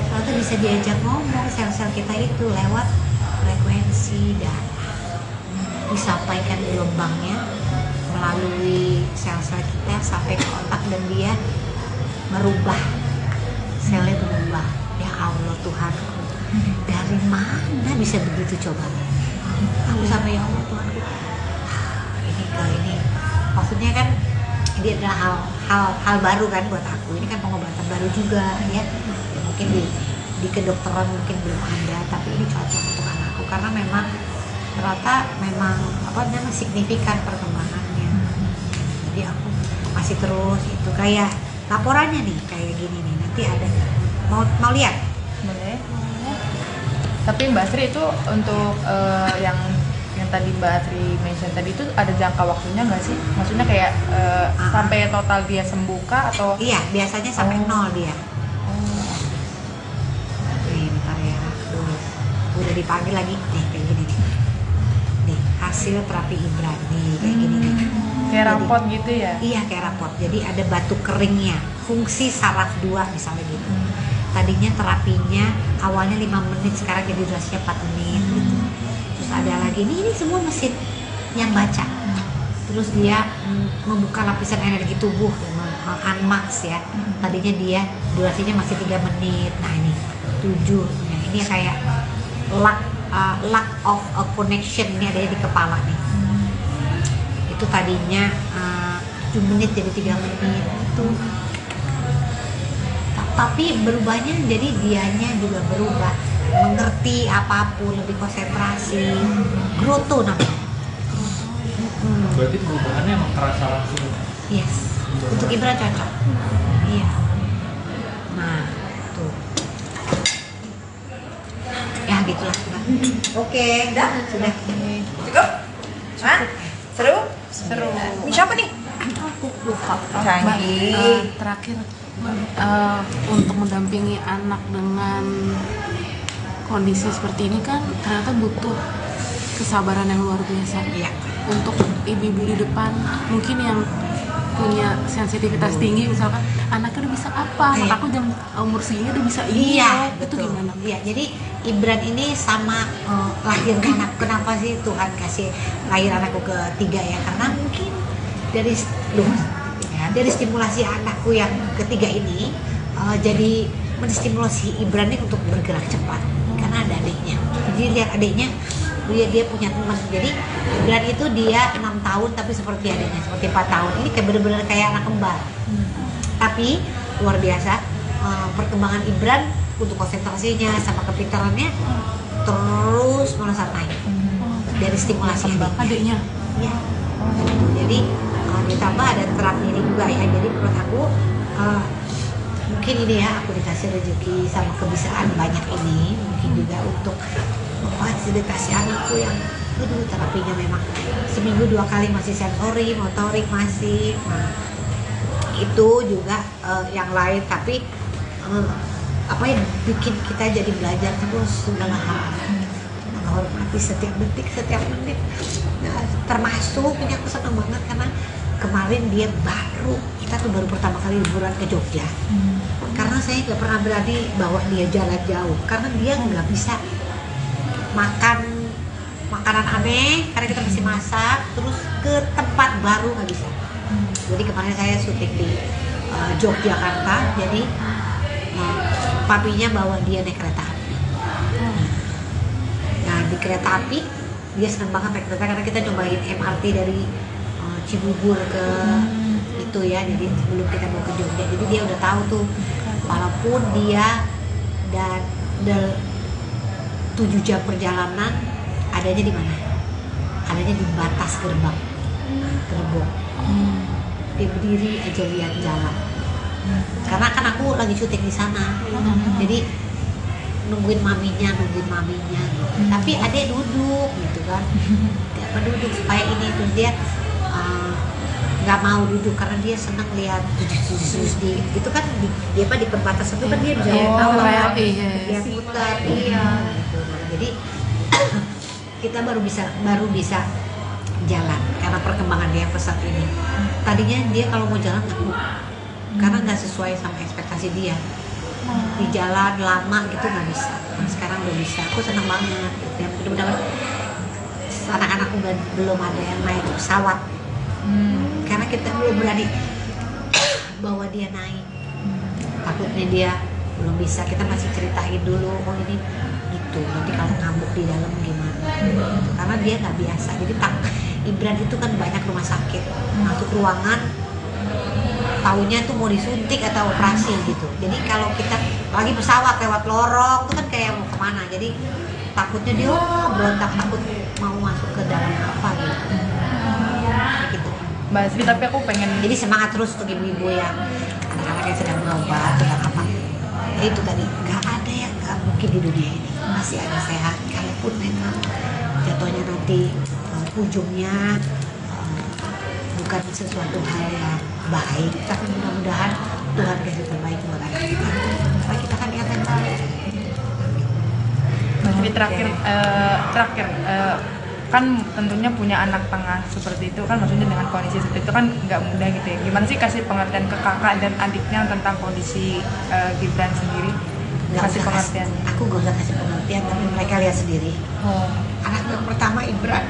Ternyata bisa diajak ngomong sel-sel kita itu lewat frekuensi darah, disampaikan gelombangnya melalui sel-sel kita sampai ke otak dan dia merubah, selnya berubah. Ya Allah Tuhanku, dari mana bisa begitu coba? Aku sama ya Allah Tuhanku, ini maksudnya kan ini adalah hal baru kan buat aku. Ini kan pengobatan baru juga ya. Mungkin di kedokteran mungkin belum ada, tapi ini cocok untuk anakku karena memang ternyata memang signifikan perkembangannya. Jadi aku masih terus itu kayak laporannya nih kayak gini nih, nanti ada mau lihat. Boleh. Tapi Mbak Sri itu untuk yang tadi Mbak Sri mention tadi itu ada jangka waktunya nggak sih? Maksudnya kayak sampai total dia sembuh kah atau? Iya, biasanya sampai nol dia. Nih, bentar ya. Udah dipanggil lagi nih kayak gini nih. Nih, hasil terapi Ibran nih kayak gini nih. Kayak rapot gitu ya? Iya, kayak rapot. Jadi ada batu keringnya, fungsi saraf 2 misalnya gitu. Tadinya terapinya awalnya 5 menit, sekarang jadi durasinya 4 menit gitu. Terus ada lagi, ini semua mesin yang baca. Terus dia membuka lapisan energi tubuh, unmax ya. Tadinya dia durasinya masih 3 menit, nah ini 7. Nah, ini kayak lack of a connection, ini adanya di kepala nih. Itu tadinya 7 menit jadi 3 menit itu. Tapi berubahnya jadi dianya juga berubah, mengerti apapun, lebih konsentrasi, growth tuh namanya. Berarti perubahannya emang terasa langsung. Yes, untuk Ibra cocok. Iya. Nah, tuh. Ya gitulah. Oke, sudah. Cukup? Hah? Seru? Seru. Ini siapa nih? lupa. Canggih. Terakhir untuk mendampingi anak dengan kondisi seperti ini kan ternyata butuh kesabaran yang luar biasa. Iya. Untuk ibu-ibu di depan mungkin yang punya sensitivitas tinggi, misalkan anaknya udah bisa apa, anak Iya. aku jam umur segini udah bisa ini, Iya, loh. Itu betul. gimana? Iya, jadi Ibran ini sama lahirnya anak. Kenapa sih Tuhan kasih lahir anakku ketiga ya? Karena mungkin dari stimulasi anakku yang ketiga ini jadi menstimulasi Ibran ini untuk bergerak cepat. Karena ada adiknya. Jadi lihat adiknya, dia punya teman. Jadi Ibran itu dia 6 tahun tapi seperti adiknya, seperti 4 tahun. Ini kayak bener-bener kayak anak kembar. Tapi luar biasa perkembangan Ibran untuk konsentrasinya sama kepintarannya terus melesat naik dari stimulasi Adiknya. ya. Jadi ditambah ada terapi ini juga ya. Jadi menurut aku mungkin ini ya, aku dikasih rezeki sama kebiasaan banyak ini, mungkin juga untuk memfasilitasi anakku yang terapinya memang seminggu 2 kali masih sensori, motorik masih. Nah, itu juga yang lain, tapi apa yang bikin kita jadi belajar terus segala hal, menghormati setiap detik, setiap menit. Nah, termasuk ini aku senang banget karena kemarin dia kita tuh baru pertama kali liburan ke Jogja. Karena saya nggak pernah berani bawa dia jalan jauh karena dia nggak bisa makan makanan aneh karena kita masih masak, terus ke tempat baru nggak bisa. Jadi kemarin saya syuting di Yogyakarta, jadi papinya bawa dia naik kereta api. Nah, di kereta api dia senang banget naik kereta karena kita cobain MRT dari Cibubur ke itu ya, jadi sebelum kita mau ke Jogja, jadi dia udah tahu tuh walaupun dia dan 7 jam perjalanan adanya di mana? Adanya di batas gerbang. Dia berdiri aja lihat jalan. Karena kan aku lagi syuting di sana. Jadi nungguin maminya gitu. Tapi adek duduk gitu kan. Dia duduk supaya ini tuh dia nggak mau duduk karena dia senang lihat di itu kan di perbatasan itu kan dia bisa tahu dia putar gitu. Jadi kita baru bisa jalan karena perkembangan dia pesat ini. Tadinya dia kalau mau jalan takut karena nggak sesuai sama ekspektasi dia. Di jalan lama gitu nggak bisa. Nah, sekarang udah bisa. Aku senang banget. Dan mudah-mudahan anak-anakku belum ada yang naik pesawat. Karena kita belum berani bawa dia naik. takutnya dia belum bisa, kita masih ceritain dulu, oh ini gitu, nanti kalau ngambek di dalam gimana gitu. Karena dia nggak biasa, jadi Ibran itu kan banyak rumah sakit, masuk ruangan taunya tuh mau disuntik atau operasi gitu. Jadi kalau kita lagi pesawat lewat lorong tuh kan kayak mau kemana, jadi takutnya dia berontak, takut mau masuk ke dalam apa gitu. Gitu. Mbak Asri, tapi aku pengen Jadi semangat terus untuk ibu-ibu yang anak-anak yang sedang berobat sedang apa. Ya itu tadi, nggak ada yang nggak mungkin di dunia ini, masih ada sehat. Kalaupun memang jatuhnya nanti ujungnya bukan sesuatu hal yang baik, tapi mudah-mudahan Tuhan kasih terbaik buat anak kita. Supaya kita kan ingat yang baik. Mbak Asri, terakhir kan tentunya punya anak tengah seperti itu kan, maksudnya dengan kondisi seperti itu kan nggak mudah gitu ya. Gimana sih kasih pengertian ke kakak dan adiknya tentang kondisi Gibran sendiri? Kasih pengertian. Aku gak usah kasih pengertian, tapi mereka lihat sendiri. Oh. Anak yang pertama Ibran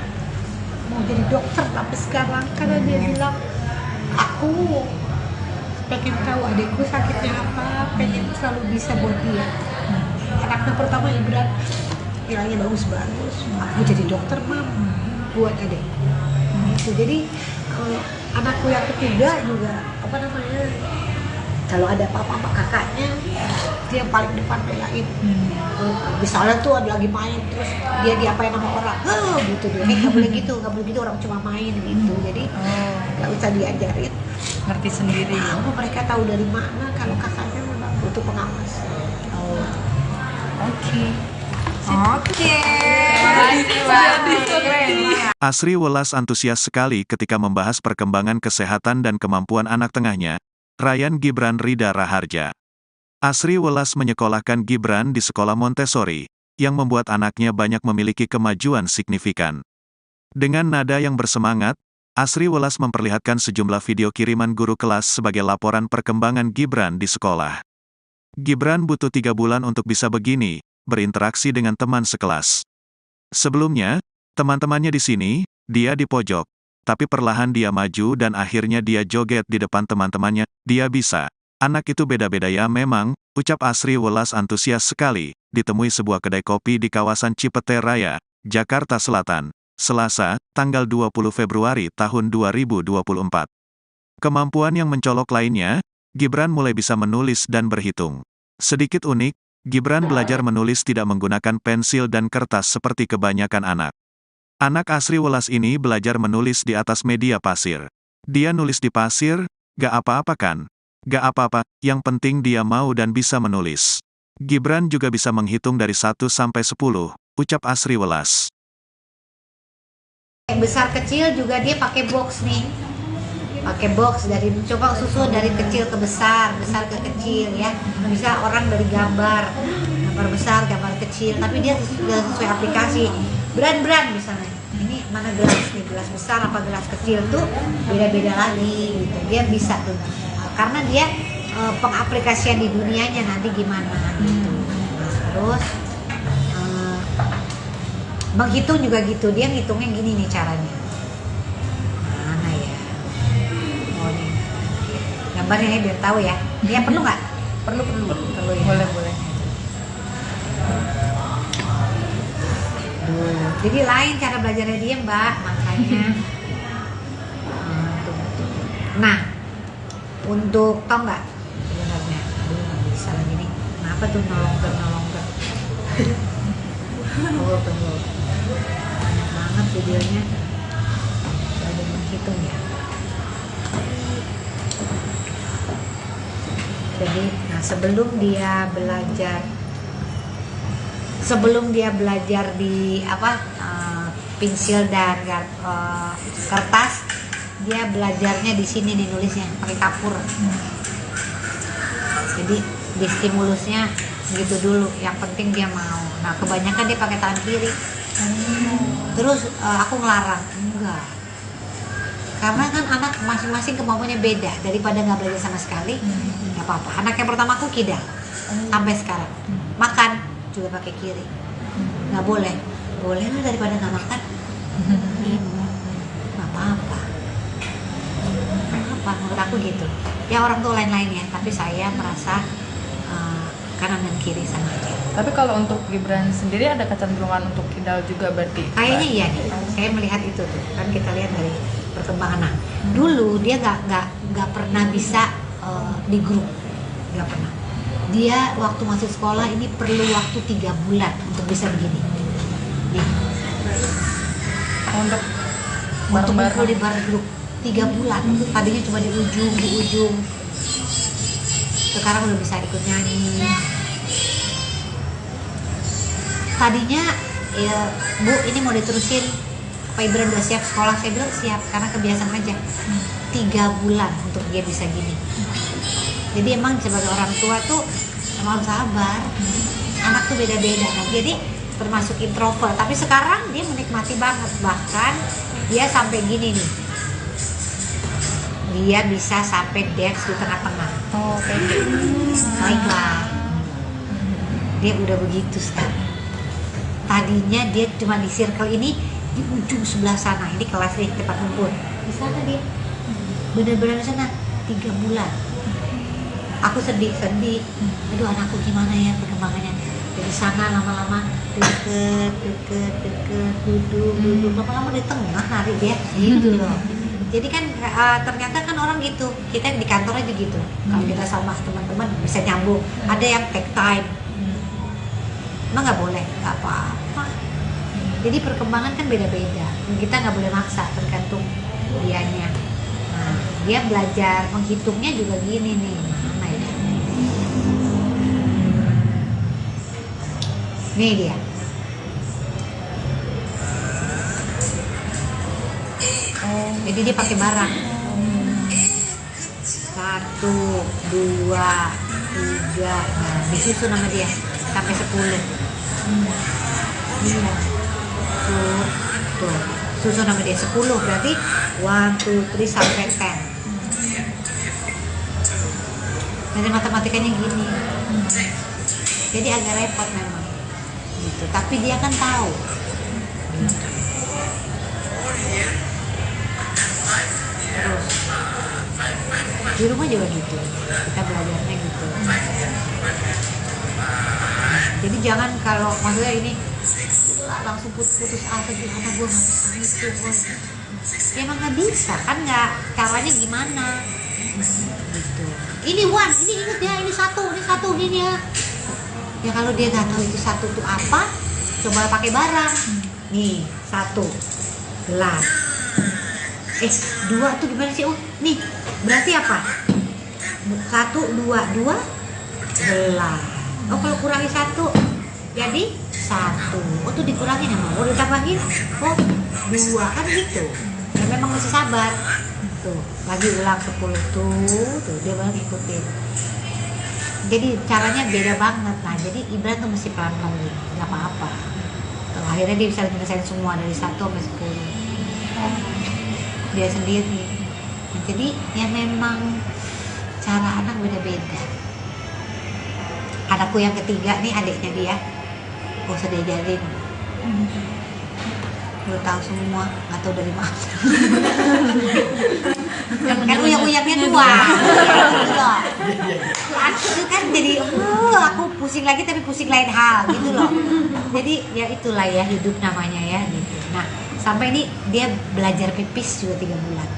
mau jadi dokter, tapi sekarang karena dia bilang aku pengen tahu adikku sakitnya apa, pengen selalu bisa buat dia. Anak yang pertama Ibran nilainya bagus-bagus, aku jadi dokter mam buat adik. Gitu. Jadi anakku yang ketiga juga apa namanya, kalau ada apa-apa sama kakaknya dia yang paling depan belain. Misalnya tuh ada lagi main terus dia diapain sama orang, gitu dia, nggak boleh gitu, orang cuma main gitu. Jadi nggak usah diajarin, Ngerti sendiri. tahu mereka tahu dari mana kalau kakaknya memang butuh pengawas. Oke. Asri Welas antusias sekali ketika membahas perkembangan kesehatan dan kemampuan anak tengahnya, Ryan Gibran Rida Raharja. Asri Welas menyekolahkan Gibran di sekolah Montessori, yang membuat anaknya banyak memiliki kemajuan signifikan. Dengan nada yang bersemangat, Asri Welas memperlihatkan sejumlah video kiriman guru kelas sebagai laporan perkembangan Gibran di sekolah. Gibran butuh 3 bulan untuk bisa begini, berinteraksi dengan teman sekelas. Sebelumnya, teman-temannya di sini, dia di pojok. Tapi perlahan dia maju dan akhirnya dia joget di depan teman-temannya. Dia bisa. Anak itu beda-beda ya memang, ucap Asri Welas antusias sekali, ditemui sebuah kedai kopi di kawasan Cipete Raya, Jakarta Selatan, Selasa, tanggal 20 Februari tahun 2024. Kemampuan yang mencolok lainnya, Gibran mulai bisa menulis dan berhitung. Sedikit unik, Gibran belajar menulis tidak menggunakan pensil dan kertas seperti kebanyakan anak. Anak Asri Welas ini belajar menulis di atas media pasir. Dia nulis di pasir, gak apa-apa kan? Gak apa-apa, yang penting dia mau dan bisa menulis. Gibran juga bisa menghitung dari 1 sampai 10, ucap Asri Welas. Besar kecil juga dia pakai box nih. Pakai box dari coba susun dari kecil ke besar, besar ke kecil ya. Bisa orang dari gambar besar, gambar kecil, tapi dia sesuai aplikasi. Brand misalnya. Ini mana gelas nih, gelas besar apa gelas kecil tuh beda-beda lagi gitu. Dia bisa tuh. Karena dia pengaplikasian di dunianya nanti gimana gitu. Terus menghitung juga gitu. Dia ngitungnya gini nih caranya. Gambarnya ya biar tahu ya. Dia perlu nggak? Perlu ya. Boleh. Jadi lain cara belajarnya dia Mbak, makanya. Nah, untuk tau nggak sebenarnya? Nggak bisa lagi nih. Kenapa tuh nolong ger? Tunggu. Banyak banget videonya. Ada menghitung ya. Jadi, nah sebelum dia belajar di pensil dan kertas, dia belajarnya di sini nih nulisnya pakai kapur. Jadi di stimulusnya gitu dulu. Yang penting dia mau. Nah kebanyakan dia pakai tangan kiri. Terus aku ngelarang enggak. Karena kan anak masing-masing kemampuannya beda, daripada nggak belajar sama sekali, nggak apa-apa. Anak yang pertama aku kidal, sampai sekarang. Makan juga pakai kiri, nggak boleh. Boleh lah daripada nggak makan. Nggak apa-apa. Menurut aku gitu. Ya orang tua lain-lain ya, tapi saya merasa kanan dan kiri sama aja. Tapi kalau untuk Gibran sendiri ada kecenderungan untuk kidal juga berarti? Kayaknya iya nih, saya melihat itu tuh kan kita lihat dari perkembangan. Nah, dulu dia nggak pernah bisa di grup, nggak pernah. Dia waktu masuk sekolah ini perlu waktu 3 bulan untuk bisa begini. Nih, Untuk untuk ngumpul di bareng-bareng. bar grup 3 bulan. Tadinya cuma di ujung. Sekarang udah bisa ikut nyanyi. Tadinya ya, Bu ini mau diterusin apa Ibran udah siap sekolah? Saya bilang siap karena kebiasaan aja. 3 bulan untuk dia bisa gini. Jadi emang sebagai orang tua tuh emang harus sabar. Anak tuh beda-beda. Nah, jadi termasuk introvert. Tapi sekarang dia menikmati banget. Bahkan dia sampai gini nih. Dia bisa sampai dance di tengah-tengah. Oh, kayak gitu. Baiklah. Dia udah begitu sekarang. Tadinya dia cuma di circle ini di ujung sebelah sana. Ini kelas nih tempat ngumpul. Di sana dia. Bener-bener di sana 3 bulan. Aku sedih. Aduh anakku gimana ya perkembangannya. Dari sana lama-lama deket, duduk. Lama-lama di tengah nari dia. Gitu loh. Jadi kan ternyata kan orang gitu. Kita di kantor aja gitu. Kalau kita sama teman-teman bisa nyambung. Ada yang take time. Emang nggak boleh, nggak apa-apa. Jadi perkembangan kan beda-beda. Kita nggak boleh maksa, tergantung dianya. Nah, dia belajar menghitungnya juga gini nih. Mana ya? Nih dia. Jadi dia pakai barang. 1, 2, 3. Nah, disusun nama dia sampai 10. Iya. Tuh. Susun nama dia 10 berarti 1, 2, 3 sampai 10. Nanti matematikanya gini. Jadi agak repot memang. Gitu. Tapi dia kan tahu. Gitu. Terus di rumah juga gitu, kita belajarnya gitu. Jadi jangan kalau maksudnya ini langsung putus asa gimana gue nggak bisa itu, ya emang nggak bisa kan, nggak caranya gimana gitu. Ini Wan, ini inget ya, ini satu gini ya. Ya kalau dia nggak tahu itu satu tuh apa, coba pakai barang. Nih 1 gelas. 2 tuh gimana sih? Oh nih berarti apa? 1, 2 gelas. Oh kalau kurangi 1 jadi 1. Oh tuh dikurangin ya, mau ditambahin. Oh 2 kan gitu. Ya memang mesti sabar. Tuh lagi ulang 10 tuh dia baru ikutin. Jadi caranya beda banget. Nah jadi Ibran tuh mesti pelan-pelan gitu, nggak apa-apa. Tuh, akhirnya dia bisa menyelesaikan semua dari 1 sampai 10. Dia sendiri. Jadi ya memang cara anak beda-beda. Anakku yang ketiga nih, adiknya dia, gak usah diajarin. Udah tahu semua, nggak tahu dari mana. Kan uyang-uyangnya 2. Aku kan jadi, aku pusing lagi tapi pusing lain hal gitu loh. Jadi ya itulah ya hidup namanya ya gitu. Nah sampai ini dia belajar pipis juga 3 bulan.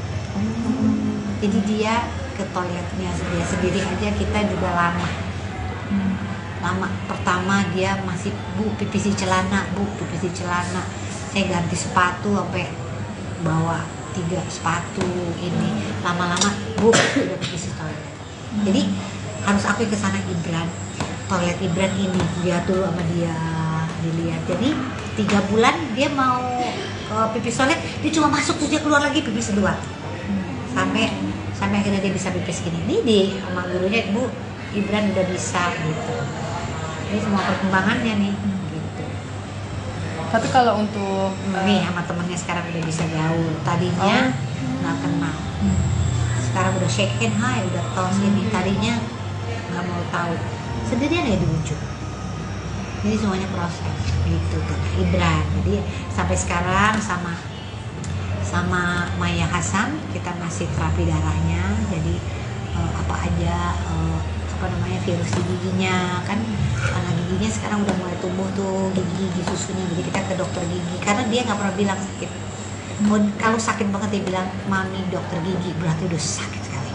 Jadi dia ke toiletnya dia sendiri aja, kita juga lama. Pertama dia masih bu pipis di celana. Saya ganti sepatu sampai bawa 3 sepatu ini. Lama-lama bu udah pipis di toilet. Jadi harus aku ke sana Ibran. Toilet Ibran ini dia dulu sama dia dilihat. Jadi 3 bulan dia mau pipis toilet, dia cuma masuk terus dia keluar lagi pipis 2. Sampai akhirnya dia bisa pipis gini. Ini di sama gurunya, Bu Ibran udah bisa gitu. Ini semua perkembangannya nih gitu. Tapi kalau untuk Nih sama temennya sekarang udah bisa gaul. Tadinya nggak kenal. Sekarang udah shake hand, hai, udah tos ini. Tadinya nggak mau tahu. Sendirian ya di ujung. Jadi semuanya proses gitu kan Ibran. Jadi sampai sekarang sama Maya Hasan kita masih terapi darahnya. Jadi apa aja apa namanya virus di giginya kan, karena giginya sekarang udah mulai tumbuh tuh gigi susunya, jadi kita ke dokter gigi karena dia nggak pernah bilang sakit. Kalau sakit banget dia bilang mami dokter gigi, berarti udah sakit sekali.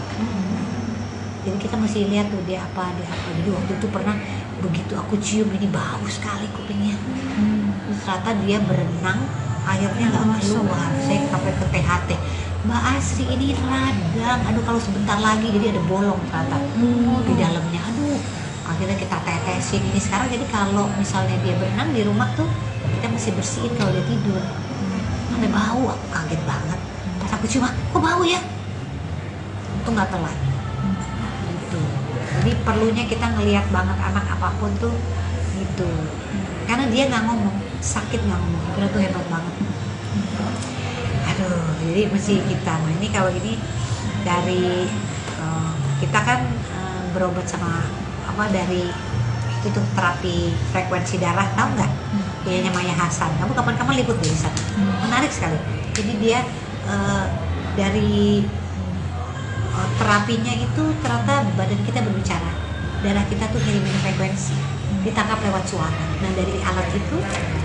Jadi kita mesti lihat tuh dia apa. Jadi waktu itu pernah begitu aku cium ini bau sekali kupingnya. Ternyata dia berenang airnya nggak keluar. Saya sampai ke THT. Mbak Asri ini radang. Aduh kalau sebentar lagi jadi ada bolong ternyata di dalamnya. Aduh akhirnya kita tetesin ini sekarang. Jadi kalau misalnya dia berenang di rumah tuh kita mesti bersihin kalau dia tidur. Ada bau, aku kaget banget. Pas aku cium, kok bau ya? Itu nggak telat. Gitu. Jadi perlunya kita ngelihat banget anak apapun tuh gitu. Karena dia nggak ngomong, sakit nggak ngomong. Itu tuh hebat banget. Aduh, jadi mesti kita. Nah ini kalau ini dari kita kan berobat sama apa dari itu tuh terapi frekuensi darah, tahu nggak? Dia Maya Hasan. Kamu kapan-kapan liput di sana. Menarik sekali. Jadi dia dari terapinya itu ternyata badan kita berbicara, darah kita tuh ngirimin frekuensi, ditangkap lewat suara. Nah dari alat itu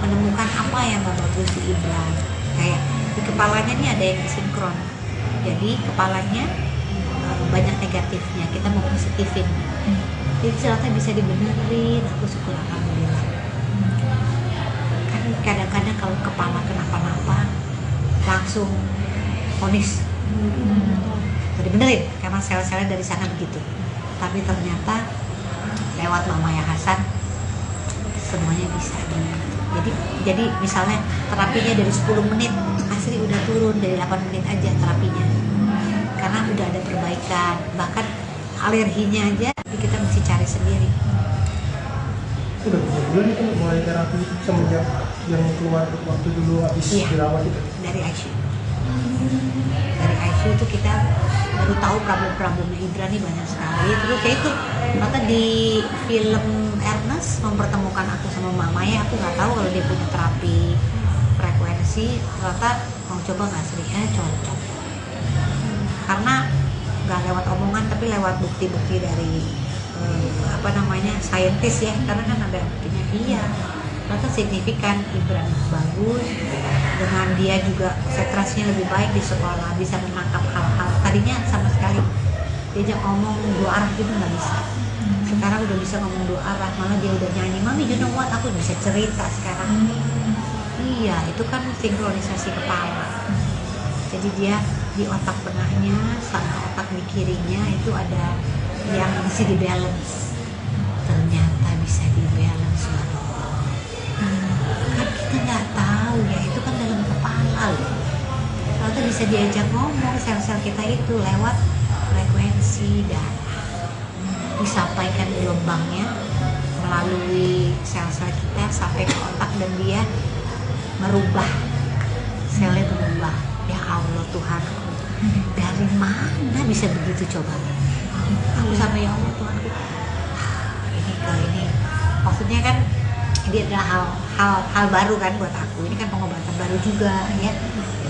menemukan apa yang gak bagus di Ibran. Kayak di kepalanya nih ada yang sinkron. Jadi kepalanya banyak negatifnya, kita mau positifin. Jadi ternyata bisa dibenerin. Aku syukur alhamdulillah. Kan kadang-kadang kalau kepala kenapa-napa langsung vonis. Dibenerin karena sel-selnya dari sana begitu. Tapi ternyata lewat Mama Ya Hasan semuanya bisa. Jadi misalnya terapinya dari 10 menit, Asri udah turun dari 8 menit aja terapinya. Karena udah ada perbaikan. Bahkan alerginya aja kita mesti cari sendiri. Udah berapa bulan itu mulai terapi semenjak yang keluar waktu dulu habis dirawat itu? Dari ICU. Dari ICU itu kita baru tahu problem-problemnya Ibran nih banyak sekali. Terus ya itu ternyata di film Ernest mempertemukan aku sama Mama ya, aku nggak tahu kalau dia punya terapi frekuensi. Ternyata mau coba nggak Sri? Cocok. Karena nggak lewat omongan tapi lewat bukti-bukti dari apa namanya saintis ya, karena kan ada buktinya. Iya ternyata signifikan, Ibran bagus, dengan dia juga konsentrasinya lebih baik di sekolah, bisa menangkap hal-hal tadinya sama sekali diajak ngomong dua arah gitu nggak bisa. Sekarang udah bisa ngomong dua arah, malah dia udah nyanyi, mami you know what, aku bisa cerita sekarang. Iya itu kan sinkronisasi kepala. Jadi dia di otak tengahnya sama otak di kirinya itu ada yang bisa di balance. Ternyata bisa di balance kan kita nggak tahu ya, itu kan dalam kepala loh. Ternyata bisa diajak ngomong sel-sel kita itu lewat frekuensi darah, disampaikan gelombangnya melalui sel-sel kita sampai ke otak dan dia merubah, selnya berubah. Ya Allah Tuhanku, dari mana bisa begitu coba? Aku sampai ya Allah Tuhanku, ini maksudnya kan ini adalah hal baru kan buat aku. Ini kan pengobatan baru juga ya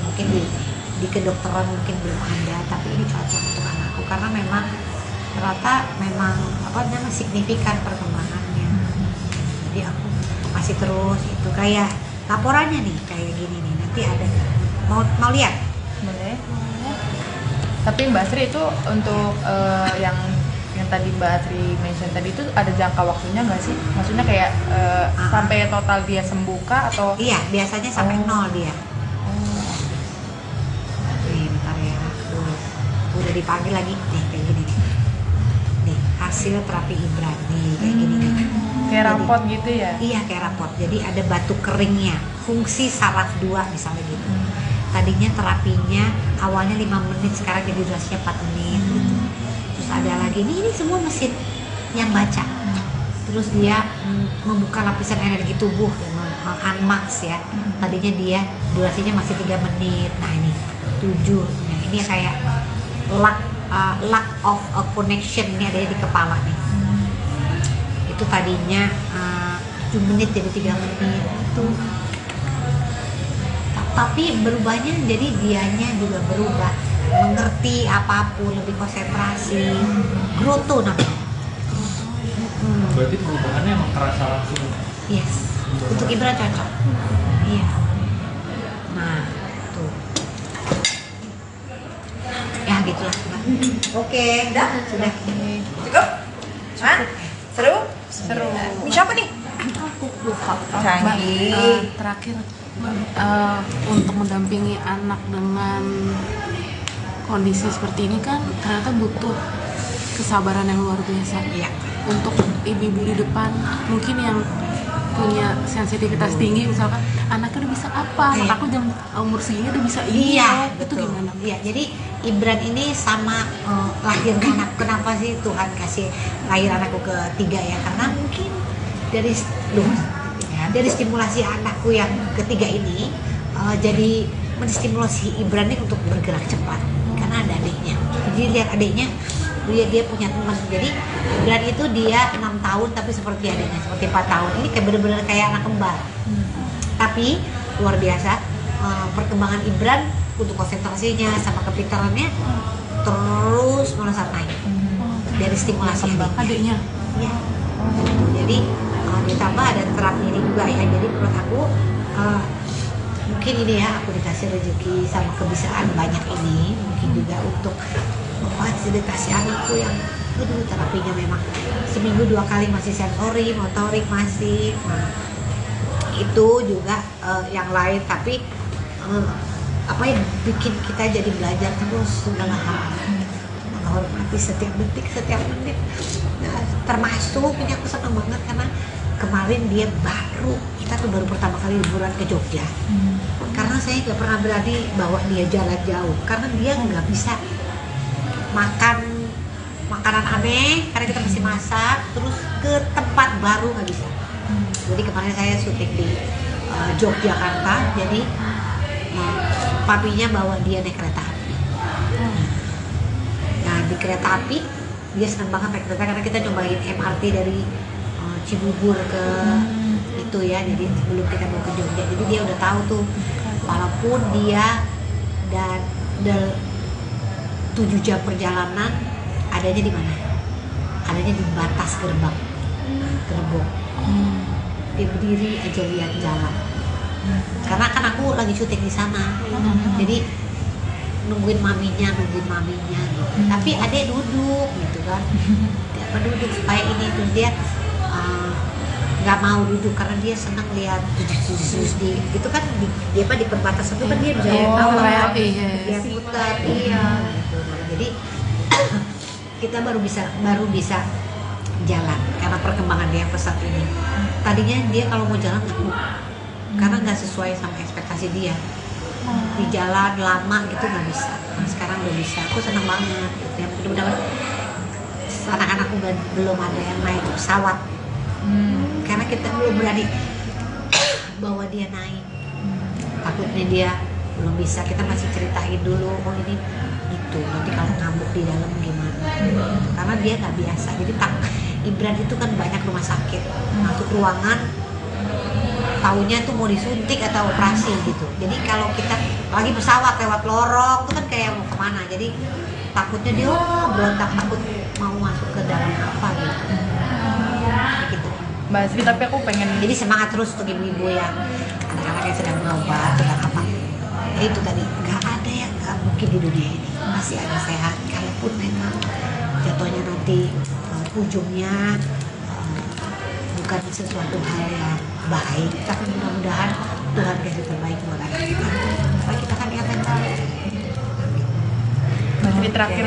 mungkin di kedokteran mungkin belum ada, tapi ini cocok untuk anakku karena memang ternyata memang apa namanya signifikan perkembangannya. Jadi aku masih terus itu kayak laporannya nih kayak gini nih, nanti ada mau lihat? Boleh. Tapi Mbak Sri itu untuk yang tadi Mbak Asri mention tadi itu ada jangka waktunya nggak sih? Maksudnya kayak sampai total dia sembuh kah atau? Iya, biasanya sampai 0 dia. Nih, bentar ya. Udah dipanggil lagi nih kayak gini nih. Nih, hasil terapi Ibran nih kayak gini nih. Kayak rapot gitu ya? Iya, kayak rapot. Jadi ada batu keringnya, fungsi saraf 2 misalnya gitu. Tadinya terapinya awalnya 5 menit, sekarang jadi durasinya 4 menit gitu. Terus ada lagi ini semua mesin yang baca. Terus dia membuka lapisan energi tubuh unmax ya. Tadinya dia durasinya masih 3 menit. Nah ini 7. Nah ini kayak lack of a connection ini ada di kepala nih. Itu tadinya 7 menit jadi 3 menit itu. Tapi berubahnya jadi dianya juga berubah, mengerti apapun, lebih konsentrasi, groto namanya. Berarti perubahannya emang terasa langsung. Yes, untuk Ibran cocok. Iya. Nah, tuh. Ya gitulah. Oke, Udah? sudah. Cukup? Hah? Seru? Seru. Ini siapa nih? Aku lupa. Canggih. Terakhir untuk mendampingi anak dengan kondisi seperti ini kan ternyata butuh kesabaran yang luar biasa. Iya. Untuk ibu-ibu di depan mungkin yang punya sensitivitas tinggi, misalkan anaknya udah bisa apa, anak Iya. aku jam umur segini udah bisa ini, Iya, itu betul. gimana? Iya, jadi Ibran ini sama lahirnya anak. Kenapa sih Tuhan kasih lahir anakku ketiga ya? Karena mungkin dari dari stimulasi anakku yang ketiga ini jadi menstimulasi Ibran ini untuk bergerak cepat karena ada adiknya. Jadi lihat adiknya, dia punya teman. Jadi Ibran itu dia 6 tahun tapi seperti adiknya, seperti 4 tahun. Ini kayak bener-bener kayak anak kembar. Tapi luar biasa perkembangan Ibran untuk konsentrasinya sama kepintarannya terus melesat naik dari stimulasi Adiknya ya. Jadi ditambah ada terapi ini juga ya. Jadi menurut aku mungkin ini ya, aku dikasih rezeki sama kebiasaan banyak ini mungkin juga untuk memfasilitasi anakku yang terapinya memang seminggu 2 kali masih sensori, motorik masih. Nah, itu juga yang lain, tapi apa yang bikin kita jadi belajar terus segala hal, menghormati setiap detik, setiap menit. Nah, termasuk ini aku senang banget karena kemarin dia kita tuh baru pertama kali liburan ke Jogja. Karena saya nggak pernah berani bawa dia jalan jauh karena dia nggak bisa makan makanan aneh karena kita masih masak, terus ke tempat baru nggak bisa. Jadi kemarin saya syuting di Yogyakarta, jadi papinya bawa dia naik kereta api. Nah di kereta api dia senang banget naik kereta karena kita nyobain MRT dari Cibubur ke itu ya, jadi sebelum kita mau ke Jogja, jadi dia udah tahu tuh walaupun dia dan 7 jam perjalanan adanya di mana? Adanya di batas gerbang, gerbong. Dia berdiri aja lihat jalan. Karena kan aku lagi syuting di sana, jadi nungguin maminya gitu. Tapi adek duduk gitu kan, dia duduk supaya ini tuh dia nggak mau duduk karena dia senang lihat di itu kan dia di perbatasan itu kan dia bisa lihat bawah, lihat putar, iya. Gitu. Jadi kita baru bisa jalan karena perkembangan dia pesat ini. Tadinya dia kalau mau jalan takut karena nggak sesuai sama ekspektasi dia. Di jalan lama gitu nggak bisa. Nah, sekarang udah bisa. Aku senang banget. Ya mudah-mudahan anak-anakku belum ada yang naik pesawat. Karena kita belum berani bawa dia naik. Takutnya dia belum bisa. Kita masih ceritain dulu, oh ini gitu. Nanti kalau ngambuk di dalam gimana? Karena dia nggak biasa. Jadi Ibran itu kan banyak rumah sakit. Masuk ruangan, taunya tuh mau disuntik atau operasi gitu. Jadi kalau kita lagi pesawat lewat lorong itu kan kayak mau kemana. Jadi takutnya dia berontak, takut mau masuk ke dalam apa gitu. Gitu. Mbak Sri, tapi aku pengen Jadi semangat terus untuk ibu-ibu yang anak-anaknya sedang berobat, sedang apa. Ya itu tadi, nggak ada yang nggak mungkin di dunia ini. Masih ada sehat, kalaupun memang jatuhnya nanti ujungnya bukan sesuatu hal yang baik, tapi mudah-mudahan Tuhan kasih terbaik buat anak kita. Supaya kita kan ingat yang baik. Mbak Sri, terakhir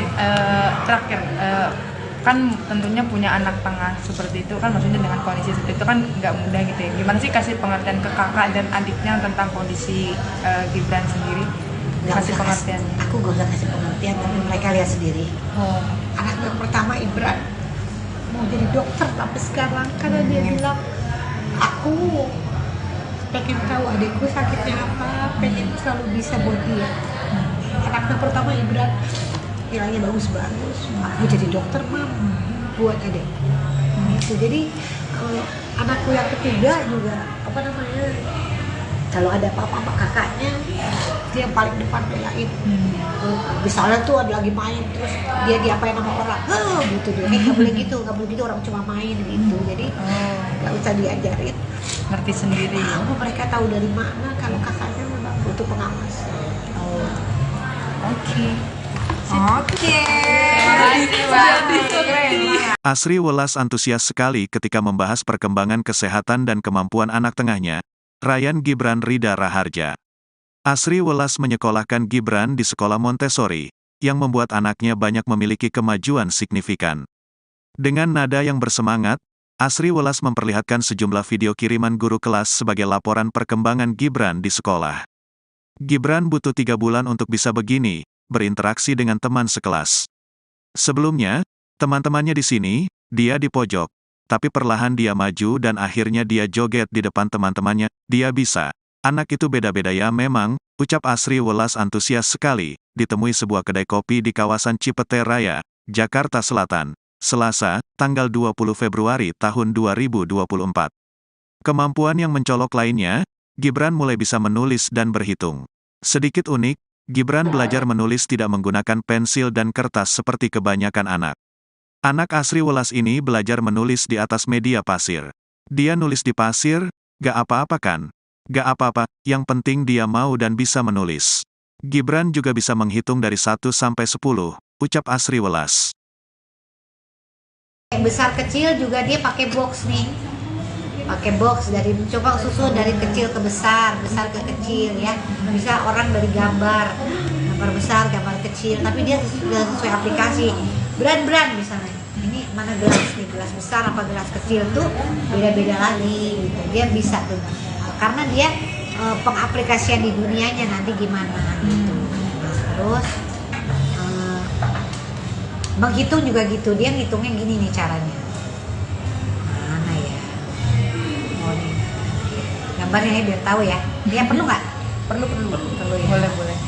kan tentunya punya anak tengah seperti itu kan, maksudnya dengan kondisi seperti itu kan nggak mudah gitu ya. Gimana sih kasih pengertian ke kakak dan adiknya tentang kondisi Gibran sendiri? Kasih pengertian. Aku gak usah kasih pengertian, tapi mereka lihat sendiri. Anak yang pertama Ibran mau jadi dokter tapi sekarang karena dia bilang aku pengen tahu adikku sakitnya apa, pengen selalu bisa buat dia. Anak yang pertama Ibran nilainya bagus-bagus, aku jadi dokter mam buat adik. Gitu. Jadi anakku yang ketiga juga apa namanya, kalau ada apa-apa kakaknya dia yang paling depan belain. Misalnya tuh ada lagi main terus dia diapain sama orang, gitu dia, nggak boleh gitu, orang cuma main gitu. Jadi nggak usah diajarin, Ngerti sendiri. tahu mereka tahu dari mana kalau kakaknya memang butuh pengawasan. Oke. Asri Welas antusias sekali ketika membahas perkembangan kesehatan dan kemampuan anak tengahnya, Ryan Gibran Rida Raharja. Asri Welas menyekolahkan Gibran di sekolah Montessori, yang membuat anaknya banyak memiliki kemajuan signifikan. Dengan nada yang bersemangat, Asri Welas memperlihatkan sejumlah video kiriman guru kelas sebagai laporan perkembangan Gibran di sekolah. Gibran butuh 3 bulan untuk bisa begini, berinteraksi dengan teman sekelas. Sebelumnya, teman-temannya di sini, dia di pojok. Tapi perlahan dia maju dan akhirnya dia joget di depan teman-temannya, dia bisa. Anak itu beda-beda ya memang, ucap Asri Welas antusias sekali, ditemui sebuah kedai kopi di kawasan Cipete Raya, Jakarta Selatan, Selasa, tanggal 20 Februari tahun 2024. Kemampuan yang mencolok lainnya, Gibran mulai bisa menulis dan berhitung. Sedikit unik, Gibran belajar menulis tidak menggunakan pensil dan kertas seperti kebanyakan anak. Anak Asri Welas ini belajar menulis di atas media pasir. Dia nulis di pasir, gak apa-apa kan? Gak apa-apa, yang penting dia mau dan bisa menulis. Gibran juga bisa menghitung dari 1 sampai 10, ucap Asri Welas. Besar kecil juga dia pakai box nih, pakai box dari coba susun dari kecil ke besar ke kecil ya. Bisa orang dari gambar besar, gambar kecil, tapi dia sudah sesuai aplikasi. Brand misalnya, ini mana gelas nih, gelas besar apa gelas kecil tuh beda-beda lagi gitu. Dia bisa tuh, karena dia pengaplikasian di dunianya nanti gimana gitu. Terus menghitung juga gitu, dia ngitungnya gini nih caranya. Mana ya? Oh nih, gambarnya ya biar tahu ya. Dia perlu nggak? Perlu ya. Boleh.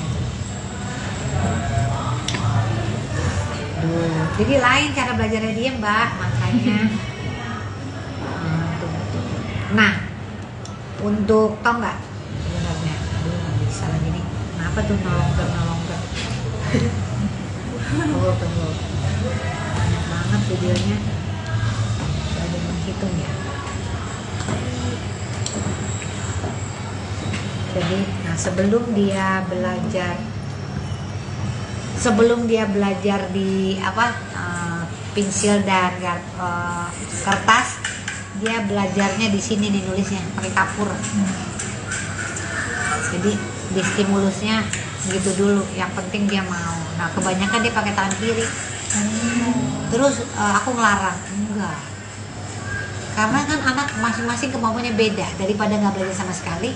Jadi lain cara belajarnya dia Mbak, makanya. Nah, untuk tau nggak sebenarnya? Aduh nggak bisa lagi nih. Kenapa tuh nolong ke? Tunggu. Banyak banget videonya. Ada menghitung ya. Jadi, nah sebelum dia belajar di pensil dan kertas, dia belajarnya di sini nih nulisnya pakai kapur. Jadi di stimulusnya gitu dulu, yang penting dia mau. Nah kebanyakan dia pakai tangan kiri. Terus aku ngelarang, enggak, karena kan anak masing-masing kemampuannya beda. Daripada nggak belajar sama sekali,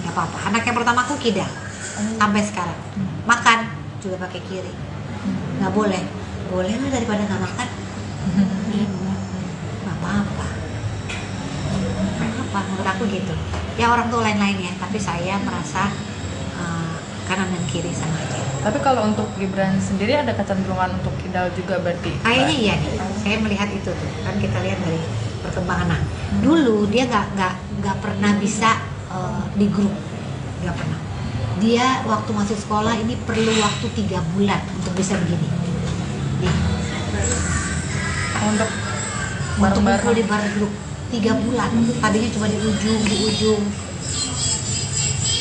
nggak apa-apa. Anak yang pertama aku kidal sampai sekarang, makan juga pakai kiri. Nggak boleh lah, daripada nggak makan. Nggak apa-apa, menurut aku gitu ya. Orang tuh lain-lain ya, tapi saya merasa kanan dan kiri sama aja. Tapi kalau untuk Gibran sendiri ada kecenderungan untuk kidal juga berarti? Kayaknya iya nih, saya melihat itu tuh kan, kita lihat dari perkembangan. Nah, dulu dia nggak pernah bisa di grup, nggak pernah. Dia waktu masuk sekolah ini perlu waktu 3 bulan untuk bisa begini. Nih. Untuk Kumpul di bareng grup 3 bulan. Tadinya cuma di ujung.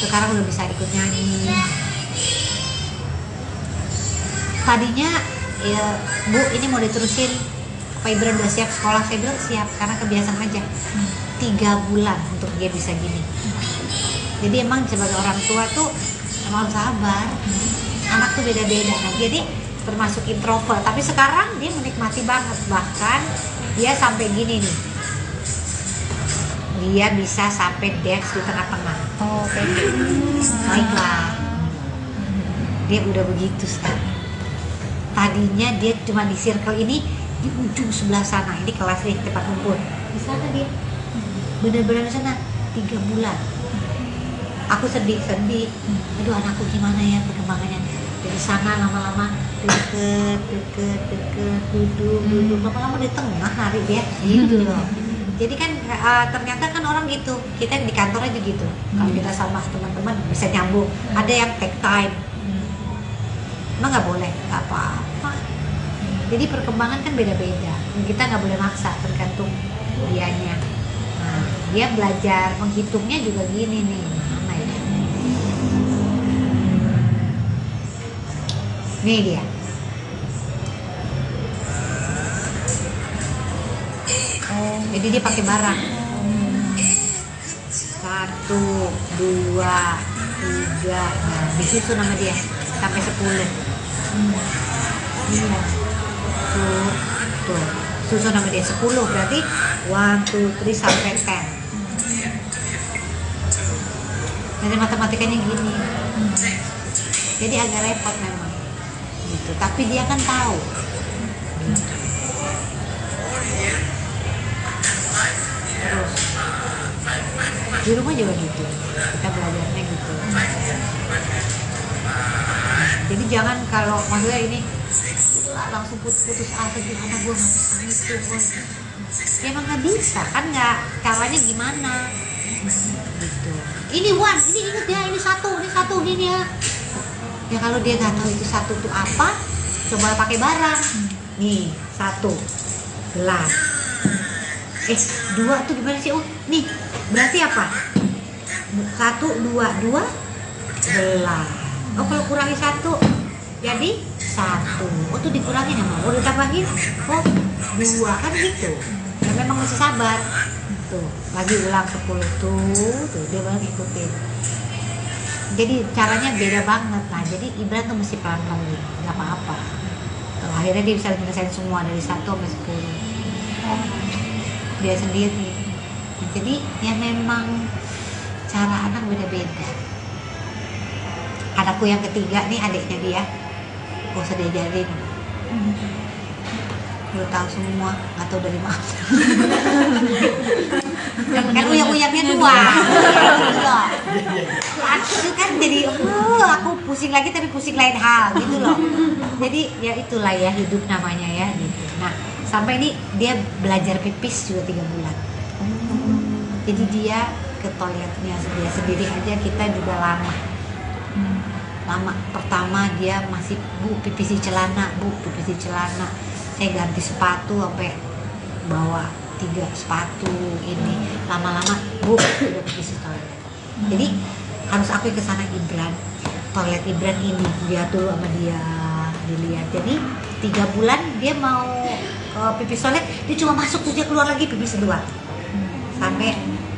Sekarang udah bisa ikut nyanyi. Tadinya ya Bu, ini mau diterusin, Pak Ibran udah siap sekolah? Saya bilang siap, karena kebiasaan aja. 3 bulan untuk dia bisa gini. Jadi emang sebagai orang tua tuh emang harus sabar. Anak tuh beda-beda. Nah, jadi termasuk introvert, tapi sekarang dia menikmati banget. Bahkan dia sampai gini nih, dia bisa sampai dance di tengah-tengah. Oh, kayak gitu. Baiklah, dia udah begitu sekarang. Tadinya dia cuma di circle ini, di ujung sebelah sana. Ini kelas nih, tempat kumpul. Di sana dia, benar-benar di sana 3 bulan. Aku sedih. Aduh, anakku gimana ya perkembangannya. Dari sana lama-lama deket, duduk. Lama-lama di tengah nari dia, gitu loh. Jadi kan ternyata kan orang gitu, kita di kantor aja gitu. Kalau kita sama teman-teman bisa nyambung. Ada yang take time. Emang nggak boleh, nggak apa-apa. Jadi perkembangan kan beda-beda. Kita nggak boleh maksa, tergantung dianya. Nah, dia belajar menghitungnya juga gini nih. Mana ya? Nih dia. Jadi dia pakai barang. 1, 2, 3. Nah, di situ nama dia sampai 10. Iya. Tuh. Susun nama dia 10 berarti 1, 2, 3 sampai 10. Jadi matematikanya gini. Jadi agak repot memang. Gitu. Tapi dia kan tahu. Terus di rumah juga gitu, kita belajarnya gitu. Jadi jangan kalau maksudnya ini langsung putus asa gitu, anak gue nggak bisa itu, ya emang nggak bisa kan, nggak caranya gimana gitu. Ini inget ya, ini satu ini ya. Ya kalau dia nggak tahu itu satu tuh apa, coba pakai barang. Nih 1 gelas. 2 tuh gimana sih? Oh, nih berarti apa? 1, 2 gelas. Oh, kalau kurangi 1 jadi 1. Oh, tuh dikurangin ya, mau ditambahin. Oh, 2 kan gitu. Ya memang masih sabar. Tuh, lagi ulang 10 tuh dia baru ngikutin. Jadi caranya beda banget. Nah, jadi Ibran tuh mesti pelan-pelan gitu, nggak apa-apa. Tuh, akhirnya dia bisa menyelesaikan semua dari 1 sampai 10. Dia sendiri. Jadi ya memang cara anak beda-beda. Anakku yang ketiga nih, adiknya dia, gak usah diajarin, udah tahu semua, nggak tahu dari mana. Kan uyang-uyangnya 2. Itu kan jadi aku pusing lagi tapi pusing lain hal gitu loh. Jadi ya itulah ya hidup namanya ya gitu. Nah, sampai ini dia belajar pipis juga 3 bulan. Jadi dia ke toiletnya dia sendiri aja, kita juga lama. Pertama dia masih, bu pipis di celana. Saya ganti sepatu sampai bawa 3 sepatu ini. Lama-lama bu udah pipis di toilet. Jadi harus aku ke sana Ibran. Toilet Ibran ini dia dulu sama dia dilihat. Jadi 3 bulan dia mau pipis toilet, dia cuma masuk terus dia keluar lagi pipis 2. Sampai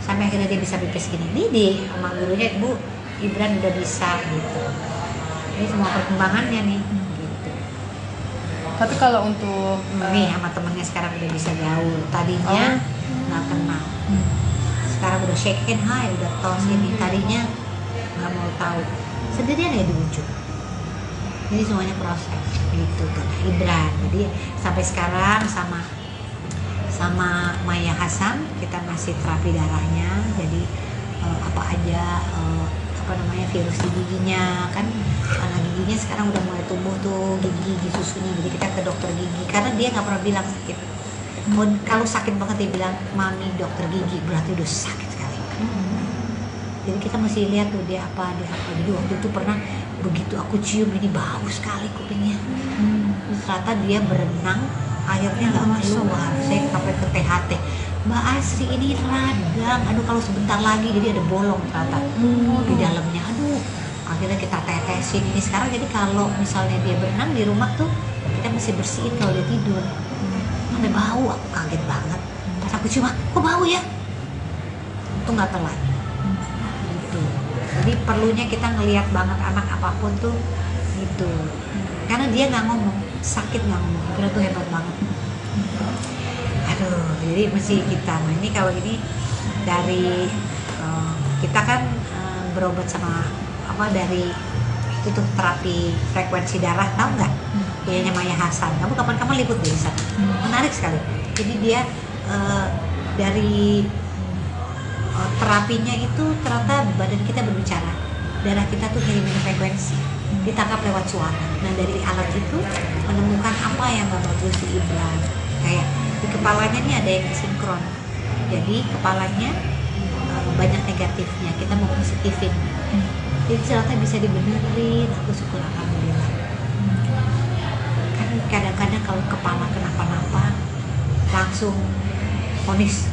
akhirnya dia bisa pipis gini. Ini sama gurunya, Bu, Ibran udah bisa gitu. Ini semua perkembangannya nih gitu. Tapi kalau untuk Nih sama temennya sekarang udah bisa gaul. Tadinya nggak kenal. Sekarang udah shake hand, hai, udah tos ini. Tadinya nggak mau tahu. Sendirian ya di ujung. Jadi semuanya proses gitu kan Ibran. Jadi sampai sekarang sama Maya Hasan kita masih terapi darahnya. Jadi apa aja virus di giginya kan, karena giginya sekarang udah mulai tumbuh tuh gigi susunya. Jadi kita ke dokter gigi karena dia nggak pernah bilang sakit. Kalau sakit banget dia bilang mami dokter gigi, berarti udah sakit sekali. Jadi kita mesti lihat tuh dia apa. Jadi waktu itu pernah begitu aku cium ini bau sekali kupingnya. Ternyata dia berenang airnya nggak keluar. Saya sampai ke THT. Mbak Asri ini radang. Aduh kalau sebentar lagi jadi ada bolong ternyata di dalamnya. Aduh akhirnya kita tetesin ini sekarang. Jadi kalau misalnya dia berenang di rumah tuh kita mesti bersihin kalau dia tidur. Sampai bau, aku kaget banget. Pas aku cium, kok bau ya? Itu nggak telat. Gitu. Jadi perlunya kita ngelihat banget anak apapun tuh gitu. Karena dia nggak ngomong, sakit nggak ngomong. Ibra tuh hebat banget. Aduh, jadi mesti kita. Nah ini kalau ini dari kita kan berobat sama dari itu tuh terapi frekuensi darah, tahu nggak? Punyanya Maya Hasan. Kamu kapan-kapan liput di sana. Menarik sekali. Jadi dia dari terapinya itu ternyata badan kita berbicara, darah kita tuh ngirimin frekuensi, ditangkap lewat suara. Nah dari alat itu menemukan apa yang gak bagus di Ibran. Kayak di kepalanya nih ada yang sinkron, jadi kepalanya banyak negatifnya, kita mau positifin. Jadi ternyata bisa dibenerin, aku syukur alhamdulillah. Kan kadang-kadang kalau kepala kenapa-napa langsung vonis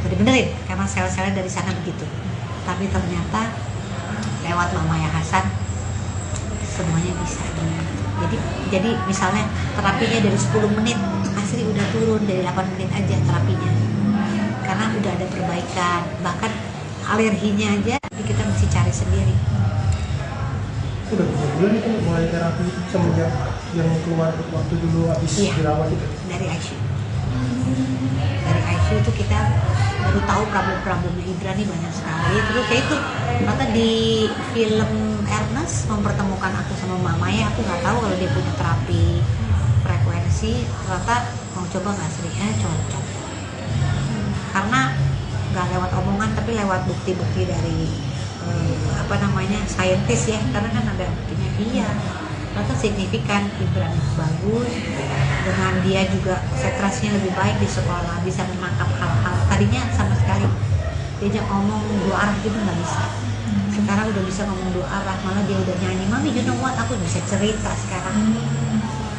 dibenerin karena sel-selnya dari sana begitu. Tapi ternyata lewat Mamaya Hasan semuanya bisa. Jadi misalnya terapinya dari 10 menit, Asri udah turun dari 8 menit aja terapinya. Karena udah ada perbaikan, bahkan alerginya aja kita mesti cari sendiri. Udah berapa bulan itu mulai terapi semenjak yang keluar waktu dulu habis dirawat itu? Dari ICU. Dari ICU itu kita baru tahu problem-problemnya Ibran nih banyak sekali. Terus kayak itu, ternyata di film Ernest mempertemukan aku sama Mamaya, aku nggak tahu kalau dia punya terapi frekuensi. Ternyata mau coba nggak Sri? Cocok. Karena nggak lewat omongan tapi lewat bukti-bukti dari saintis ya, karena kan ada buktinya. Iya, ternyata signifikan. Ibran bagus, dengan dia juga konsentrasinya lebih baik di sekolah, bisa menangkap hal-hal tadinya sama sekali diajak ngomong dua arah gitu nggak bisa. Sekarang udah bisa ngomong dua arah, malah dia udah nyanyi, "Mami, you know what?" Aku bisa cerita sekarang.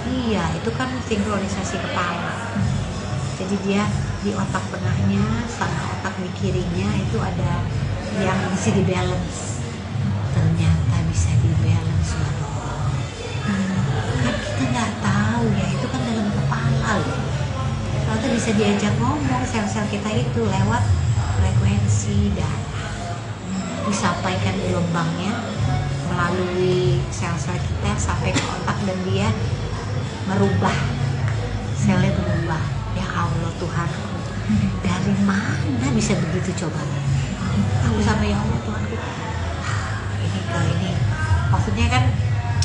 Iya, itu kan sinkronisasi kepala. Jadi dia di otak tengahnya sama otak di kirinya itu ada yang bisa di balance. Ternyata bisa di balance loh. Kan kita nggak tahu ya, itu kan dalam kepala loh. Ternyata bisa diajak ngomong sel-sel kita itu lewat frekuensi darah. Disampaikan gelombangnya melalui sel-sel kita sampai ke otak dan dia merubah, selnya berubah. Ya Allah Tuhanku, dari mana bisa begitu coba? Aku sama ya Allah Tuhanku, ini maksudnya kan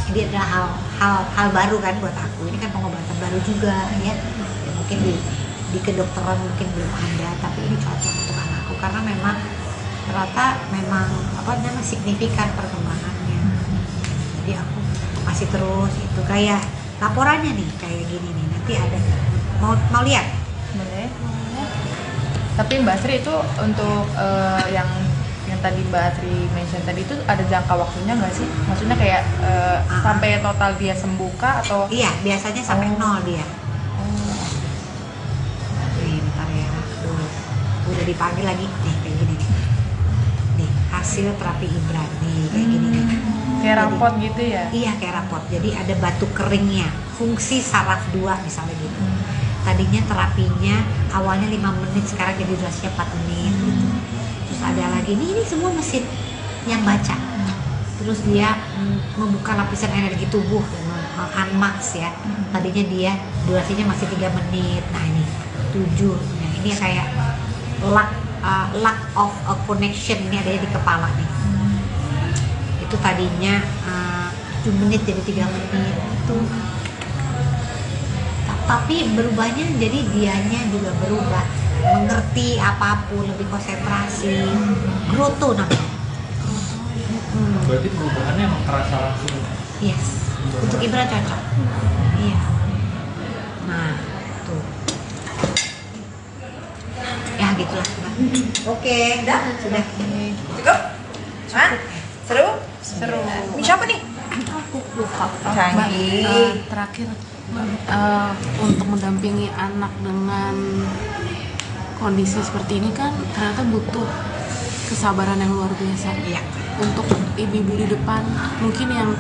ini adalah hal baru kan buat aku. Ini kan pengobatan baru juga ya mungkin di kedokteran mungkin belum ada, tapi ini cocok untuk anakku karena memang ternyata memang signifikan perkembangannya. Jadi aku masih terus itu kayak laporannya nih kayak gini nih, nanti ada mau lihat. Boleh. Tapi Mbak Sri itu untuk yang tadi Mbak Sri mention tadi itu ada jangka waktunya nggak sih? Maksudnya kayak sampai total dia sembuh kah atau? Iya, biasanya sampai 0 dia. Nih, bentar ya. Udah dipanggil lagi nih kayak gini nih. Nih, hasil terapi Ibran nih kayak gini nih. Kayak rapot gitu ya? Iya, kayak rapot. Jadi ada batu keringnya, fungsi saraf 2 misalnya gitu. Tadinya terapinya awalnya 5 menit, sekarang jadi durasinya 4 menit gitu. Terus ada lagi, ini semua mesin yang baca. Terus dia membuka lapisan energi tubuh, unmax ya. Tadinya dia durasinya masih 3 menit, nah ini 7. Nah ini kayak lack of a connection, ini adanya di kepala nih. Itu tadinya 7 menit jadi 3 menit itu. Tapi berubahnya jadi dianya juga berubah, mengerti apapun, lebih konsentrasi, growth tuh namanya. Berarti perubahannya emang kerasa langsung. Yes, untuk Ibra cocok. Iya. Nah, tuh. Ya gitulah. Oke, Udah? sudah. Cukup? Hah? Seru? Seru. Ini siapa nih? Aku lupa. Canggih. Terakhir untuk mendampingi anak dengan kondisi seperti ini kan ternyata butuh kesabaran yang luar biasa. Iya. Untuk ibu-ibu di depan mungkin yang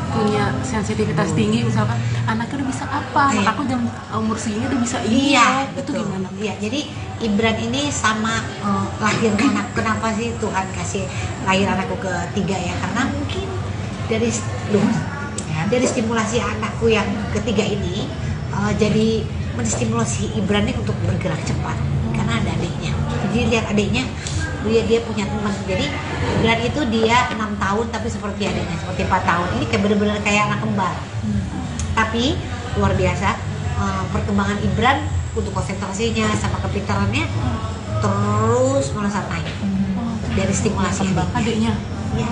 punya sensitivitas tinggi, misalkan anaknya udah bisa apa, Iya. anak aku jam umur segini udah bisa ini. Iya, Itu betul. gimana? Iya, jadi Ibran ini sama lahir anak. Kenapa sih Tuhan kasih lahir anakku ketiga ya? Karena mungkin dari stimulasi anakku yang ketiga ini jadi menstimulasi Ibran ini untuk bergerak cepat karena ada adiknya. Jadi lihat adiknya, dia punya teman. Jadi Ibran itu dia 6 tahun tapi seperti adiknya, seperti 4 tahun. Ini kayak bener-bener kayak anak kembar. Tapi luar biasa perkembangan Ibran untuk konsentrasinya sama kepintarannya terus melesat naik dari stimulasi adiknya. Ya.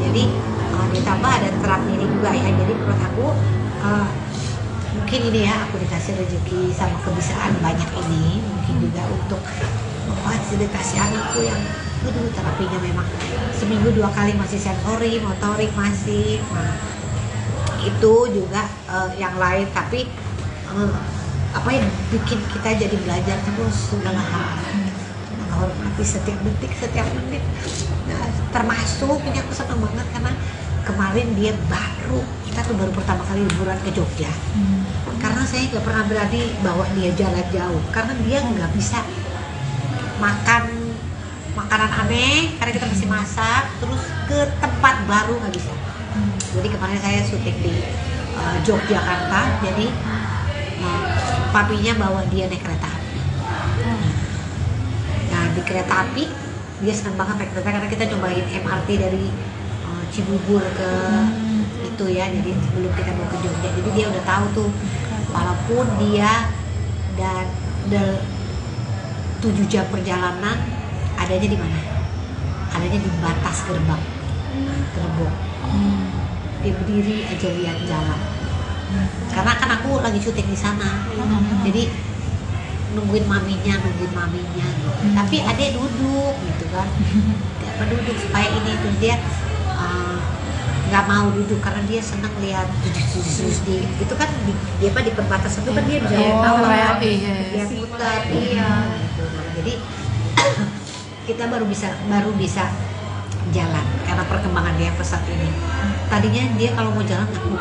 Jadi ditambah ada terapi ini juga ya. Jadi menurut aku mungkin ini ya, aku dikasih rezeki sama kebisaan banyak ini, mungkin juga untuk memfasilitasi anakku yang terapinya memang seminggu 2 kali masih sensori, motorik masih. Nah, itu juga yang lain, tapi apa yang bikin kita jadi belajar terus segala hal, menghormati setiap detik, setiap menit. Nah, termasuk ini aku senang banget karena kemarin dia kita tuh baru pertama kali liburan ke Jogja. Karena saya nggak pernah berani bawa dia jalan jauh karena dia nggak bisa makan makanan aneh karena kita masih masak, terus ke tempat baru nggak bisa. Jadi kemarin saya syuting di Yogyakarta, jadi papinya bawa dia naik kereta api. Nah, di kereta api dia senang banget naik kereta karena kita cobain MRT dari Cibubur ke itu ya, jadi sebelum kita mau ke Jogja, jadi dia udah tahu tuh walaupun dia dan 7 jam perjalanan adanya di mana? Adanya di batas gerbang. Dia berdiri aja lihat jalan. Karena kan aku lagi syuting di sana. Jadi nungguin maminya gitu. Tapi adek duduk gitu kan. Dia duduk supaya ini tuh dia nggak mau duduk karena dia senang lihat di itu kan di perbatasan itu kan dia bisa tahu dia putar gitu. Jadi kita baru bisa jalan karena perkembangan dia pesat ini. Tadinya dia kalau mau jalan takut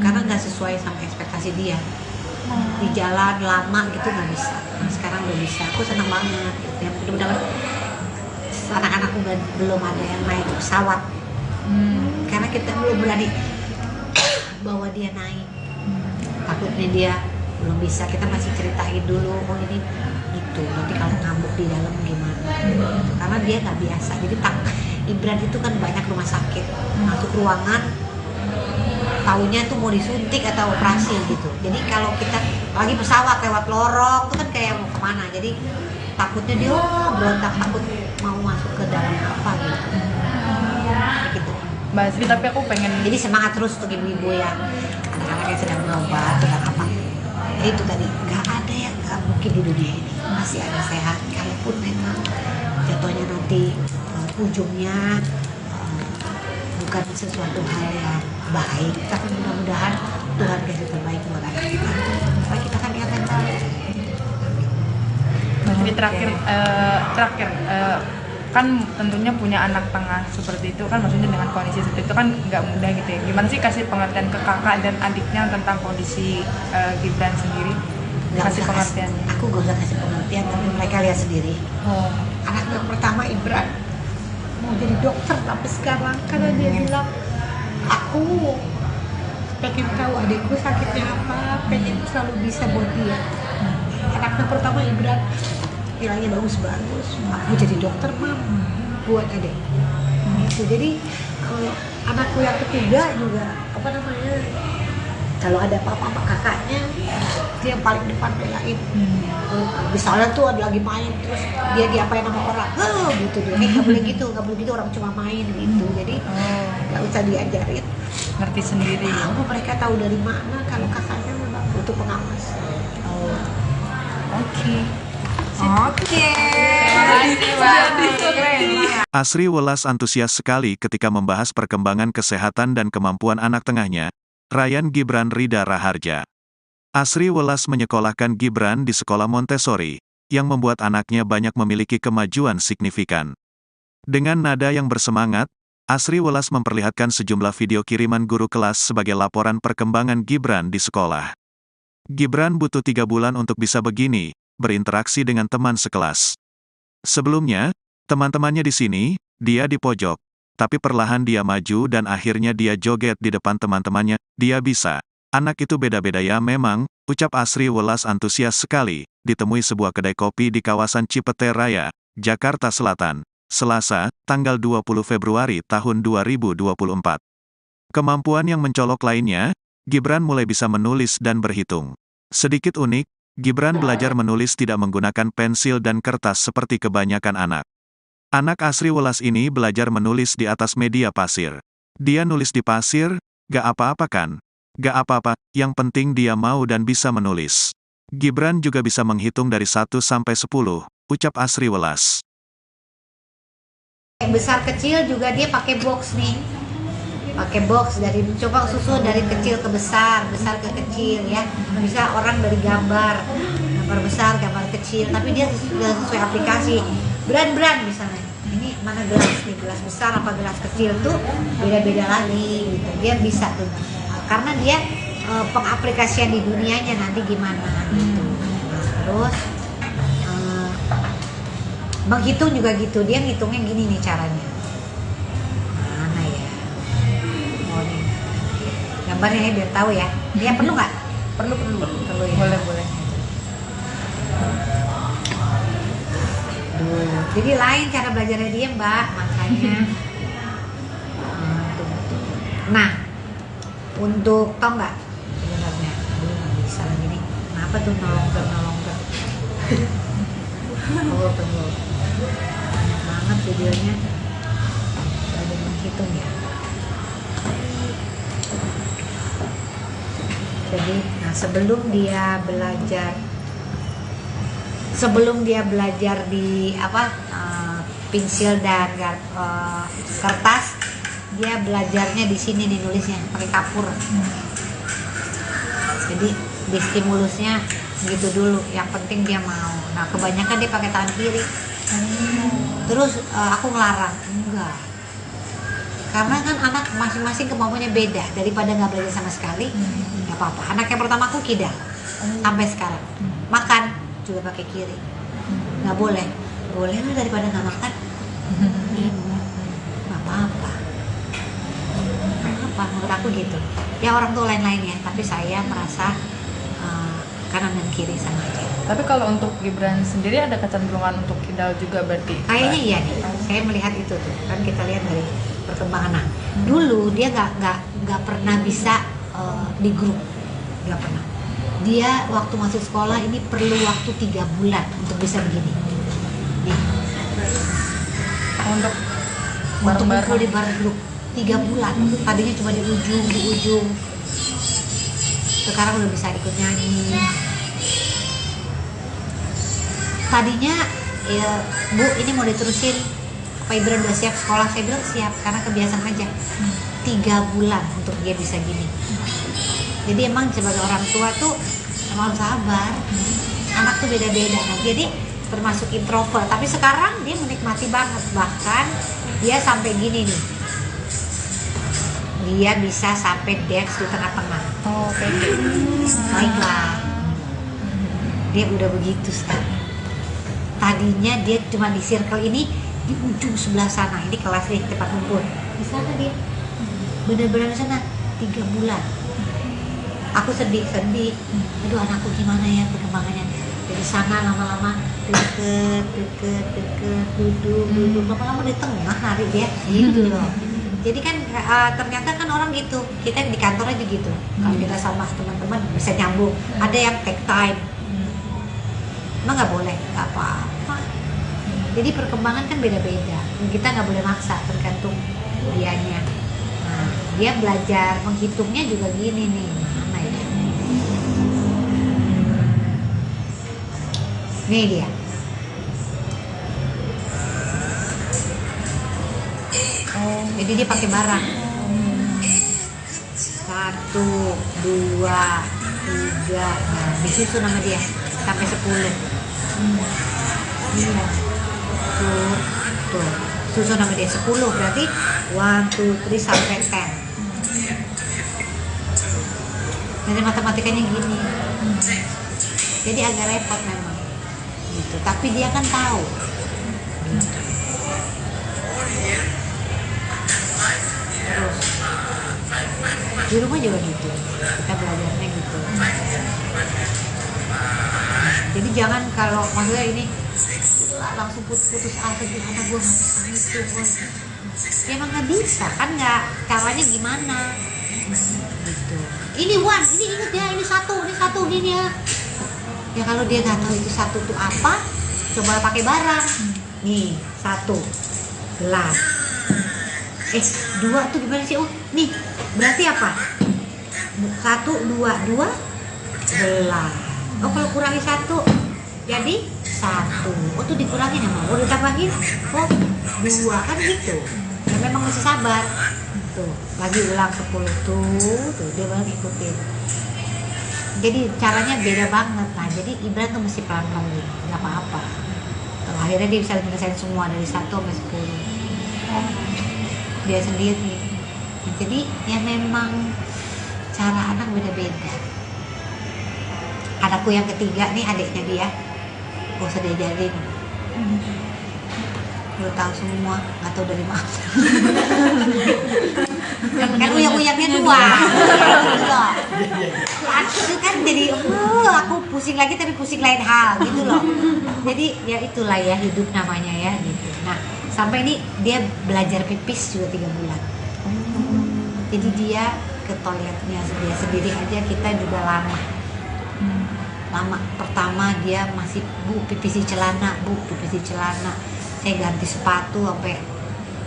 karena nggak sesuai sama ekspektasi dia. Di jalan lama gitu nggak bisa. Nah, sekarang udah bisa. Aku senang banget. Ya mudah-mudahan anak-anakku belum ada yang naik pesawat. Karena kita belum berani bawa dia naik. Takutnya dia belum bisa. Kita masih ceritain dulu, oh ini gitu. Nanti kalau ngamuk di dalam gimana? Karena dia nggak biasa. Jadi Ibran itu kan banyak rumah sakit. Masuk ruangan, taunya tuh mau disuntik atau operasi gitu. Jadi kalau kita lagi pesawat lewat lorong itu kan kayak mau kemana. Jadi takutnya dia berontak, takut mau masuk ke dalam apa gitu. Mbak Asri, tapi aku pengen Jadi semangat terus untuk ibu-ibu yang anak-anak yang sedang berobat atau apa. Jadi itu tadi, nggak ada yang nggak mungkin di dunia ini. Masih ada sehat, kalaupun memang jatuhnya nanti ujungnya bukan sesuatu hal yang baik, tapi mudah-mudahan Tuhan kasih terbaik buat anak kita. Supaya kita kan yang mental. Mbak Asri, terakhir kan tentunya punya anak tengah seperti itu kan, maksudnya dengan kondisi seperti itu kan nggak mudah gitu ya. Gimana sih kasih pengertian ke kakak dan adiknya tentang kondisi Gibran sendiri? Kasih pengertian. Aku gak usah kasih pengertian, tapi mereka lihat sendiri. Anak yang pertama Ibran mau jadi dokter tapi sekarang karena dia bilang aku pengen tahu adikku sakitnya apa, pengen selalu bisa buat dia. Anak yang pertama Ibran bilangnya bagus-bagus, aku jadi dokter mam buat adik. Gitu. Jadi kalau anakku yang ketiga juga apa namanya, kalau ada apa-apa sama kakaknya dia yang paling depan belain. Misalnya tuh ada lagi main terus dia diapain sama orang, gitu dia nggak boleh gitu, orang cuma main gitu. Jadi nggak usah diajarin, Ngerti sendiri. mereka tahu dari mana kalau kakaknya memang butuh pengawas. Oke. Asri Welas antusias sekali ketika membahas perkembangan kesehatan dan kemampuan anak tengahnya, Ryan Gibran Rida Raharja. Asri Welas menyekolahkan Gibran di sekolah Montessori, yang membuat anaknya banyak memiliki kemajuan signifikan. Dengan nada yang bersemangat, Asri Welas memperlihatkan sejumlah video kiriman guru kelas sebagai laporan perkembangan Gibran di sekolah. Gibran butuh 3 bulan untuk bisa begini, berinteraksi dengan teman sekelas. Sebelumnya, teman-temannya di sini, dia di pojok. Tapi perlahan dia maju dan akhirnya dia joget di depan teman-temannya. Dia bisa. Anak itu beda-beda ya memang, ucap Asri Welas antusias sekali, ditemui sebuah kedai kopi di kawasan Cipete Raya, Jakarta Selatan, Selasa, tanggal 20 Februari tahun 2024. Kemampuan yang mencolok lainnya, Gibran mulai bisa menulis dan berhitung. Sedikit unik, Gibran belajar menulis tidak menggunakan pensil dan kertas seperti kebanyakan anak. Anak Asri Welas ini belajar menulis di atas media pasir. Dia nulis di pasir, gak apa-apa kan? Gak apa-apa, yang penting dia mau dan bisa menulis. Gibran juga bisa menghitung dari 1 sampai 10, ucap Asri Welas. Besar kecil juga dia pakai box nih. Pakai box dari coba susu dari kecil ke besar, besar ke kecil ya. Bisa orang dari gambar besar, gambar kecil, tapi dia sudah sesuai aplikasi. Brand misalnya. Ini mana gelas nih, gelas besar apa gelas kecil tuh beda-beda lagi gitu. Dia bisa tuh. Karena dia pengaplikasian di dunianya nanti gimana gitu. Terus menghitung juga gitu, dia ngitungnya gini nih caranya. Mana ya? Oh nih, gambarnya ya biar tahu ya. Dia perlu nggak? Perlu ya. Boleh. Jadi lain cara belajarnya dia Mbak, makanya. Nah, untuk tau nggak sebenarnya, nggak bisa lagi nih. Kenapa tuh nolong ter? Tunggu. Banyak banget videonya. Ada menghitung ya. Jadi, nah sebelum dia belajar di pensil dan kertas, dia belajarnya di sini nih nulisnya pakai kapur. Jadi di stimulusnya gitu dulu, yang penting dia mau. Nah kebanyakan dia pakai tangan kiri. Terus aku ngelarang, enggak, karena kan anak masing-masing kemampuannya beda. Daripada nggak belajar sama sekali, nggak apa-apa. Anak yang pertama aku kidal sampai sekarang, makan juga pakai kiri. Nggak boleh lu daripada nggak makan, nggak apa-apa. Menurut aku gitu. Ya orang tuh lain-lain ya, tapi saya merasa kanan dan kiri sama aja. Tapi kalau untuk Gibran sendiri ada kecenderungan untuk kidal juga berarti? Kayaknya iya nih. Saya melihat itu tuh. Kan kita lihat dari perkembangan. Nah, dulu dia nggak pernah bisa di grup, nggak pernah. Dia waktu masuk sekolah ini perlu waktu 3 bulan untuk bisa begini. Nih. Untuk kumpul di bar grup 3 bulan. Tadinya cuma di ujung. Sekarang udah bisa ikut nyanyi. Tadinya ya, Bu ini mau diterusin, Pak Ibran udah siap sekolah. Saya bilang siap, karena kebiasaan aja. 3 bulan untuk dia bisa gini. Jadi emang sebagai orang tua tuh emang harus sabar. Anak tuh beda-beda. Nah, jadi termasuk introvert, tapi sekarang dia menikmati banget. Bahkan dia sampai gini nih, dia bisa sampai dance di tengah-tengah. Oh, Baiklah, dia udah begitu sekarang. Tadinya dia cuma di circle ini, di ujung sebelah sana. Ini kelas nih, tempat kumpul. Di sana dia, bener-bener di sana 3 bulan. Aku sedih. Aduh, anakku gimana ya perkembangannya. Dari sana lama-lama deket, duduk, lama-lama di tengah nari dia, gitu loh. Jadi kan ternyata kan orang gitu, kita di kantor aja gitu. Kalau kita sama teman-teman bisa nyambung. Ada yang take time, emang nggak boleh, nggak apa-apa. Jadi perkembangan kan beda-beda. Kita nggak boleh maksa, tergantung dianya. Nah, dia belajar menghitungnya juga gini nih. Mana ya? Nih dia. Jadi dia pakai barang. 1, 2, 3. Nah, disusun nama dia sampai 10. Iya. Tuh. Susun nama dia 10, berarti 1, 2, 3 sampai 10. Jadi matematikanya gini. Jadi agak repot memang. Gitu. Tapi dia kan tahu. Gitu. Terus di rumah juga gitu, kita belajarnya gitu. Jadi jangan kalau maksudnya ini langsung putus asa gimana gue itu ya emang nggak bisa kan, nggak caranya gimana gitu. Ini inget ya, ini satu gini ya. Ya kalau dia nggak tahu itu satu tuh apa, coba pakai barang. Nih 1 gelas. 2 tuh gimana sih? Oh nih berarti apa? 2 1, 2, 2 belas. Oh kalau kurangi 1 jadi 1. Oh tuh dikurangin ya mau ditambahin. Oh 2 kan gitu. Ya memang mesti sabar. Tuh lagi ulang 10 tuh dia baru ikutin. Jadi caranya beda banget. Nah jadi Ibran tuh mesti pelan-pelan gitu, nggak apa-apa. Tuh, akhirnya dia bisa menyelesaikan semua dari 1 sampai 10. Dia sendiri. Jadi ya memang cara anak beda-beda. Anakku yang ketiga nih adiknya dia, gak usah diajarin. Lu tahu semua, nggak tahu dari mana. Kan uyang-uyangnya 2. Gitu loh. Itu kan jadi aku pusing lagi tapi pusing lain hal gitu loh. Jadi ya itulah ya hidup namanya ya gitu. Nah sampai ini dia belajar pipis juga 3 bulan. Jadi dia ke toiletnya dia sendiri aja kita juga lama. Pertama dia masih bu pipis di celana, saya ganti sepatu sampai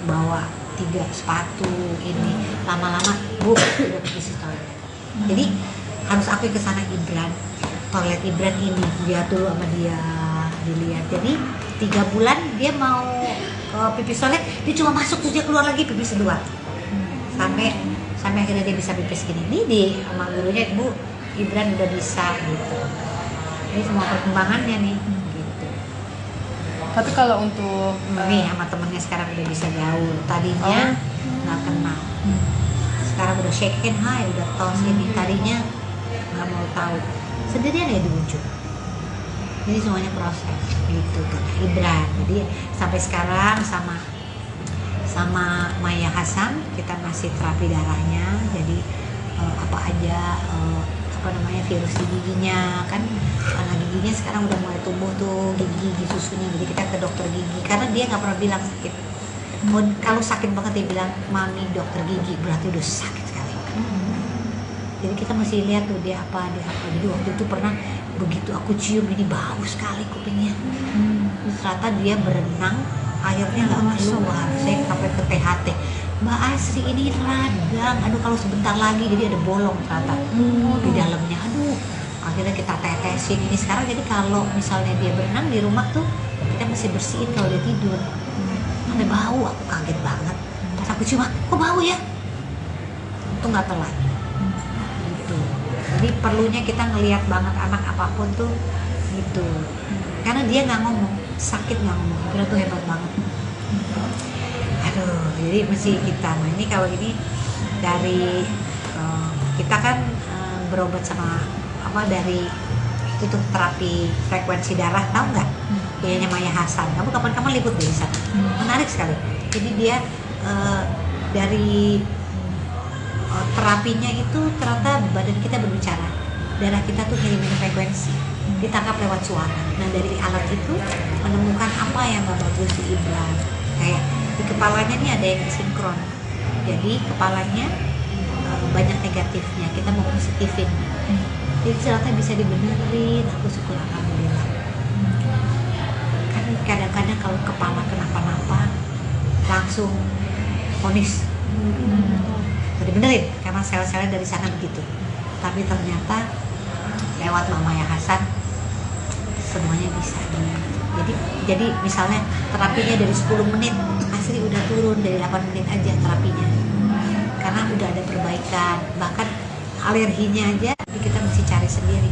bawa 3 sepatu ini, lama-lama bu udah pipis di toilet. Jadi harus aku ke sana Ibran, toilet Ibran ini dia dulu sama dia dilihat. Jadi 3 bulan dia mau pipis toilet, dia cuma masuk terus dia keluar lagi pipis kedua. Sampai akhirnya dia bisa pipis gini. Ini di sama gurunya Bu Ibran udah bisa gitu. Ini semua perkembangannya nih gitu. Tapi kalau untuk Nih sama temennya sekarang udah bisa gaul. Tadinya nggak kenal. Sekarang udah shake hand, hai udah tos ini. Tadinya nggak mau tahu. Sendirian ya di ujung. Jadi semuanya proses gitu kan. Ibran. Jadi sampai sekarang sama Maya Hasan kita masih terapi darahnya. Jadi apa aja virus di giginya kan, karena giginya sekarang udah mulai tumbuh tuh gigi susunya. Jadi kita ke dokter gigi karena dia nggak pernah bilang sakit. Kalau sakit banget dia bilang mami dokter gigi, berarti udah sakit sekali. Jadi kita masih lihat tuh dia apa. Jadi waktu itu pernah begitu aku cium ini bau sekali kupingnya. Ternyata dia berenang airnya nggak keluar. Saya sampai ke THT, Mbak Asri ini radang, aduh kalau sebentar lagi jadi ada bolong ternyata di dalamnya. Aduh akhirnya kita tetesin ini sekarang. Jadi kalau misalnya dia berenang di rumah tuh kita mesti bersihin kalau dia tidur. Ada bau, aku kaget banget pas aku cium, kok bau ya, itu nggak telat gitu. Jadi perlunya kita ngelihat banget anak apapun tuh gitu, karena dia nggak ngomong, sakit nggak ngomong, kira tuh hebat banget. Aduh, jadi mesti kita. Nah ini kalau ini dari kita kan berobat sama dari itu tuh terapi frekuensi darah, tahu nggak? Punyanya Maya Hasan. Kamu kapan-kapan liput di sana. Menarik sekali. Jadi dia dari terapinya itu ternyata badan kita berbicara, darah kita tuh ngirimin frekuensi, ditangkap lewat suara. Nah dari alat itu menemukan apa yang nggak bagus di Ibran. Kayak di kepalanya nih ada yang sinkron, jadi kepalanya banyak negatifnya, kita mau positifin. Jadi ternyata bisa dibenerin, aku syukur alhamdulillah. Kan kadang-kadang kalau kepala kenapa-napa langsung vonis dibenerin karena sel-selnya dari sana begitu. Tapi ternyata lewat Mama Ya Hasan semuanya bisa. Jadi misalnya terapinya dari 10 menit, Asri udah turun dari 8 menit aja terapinya. Karena udah ada perbaikan, bahkan alerginya aja kita mesti cari sendiri.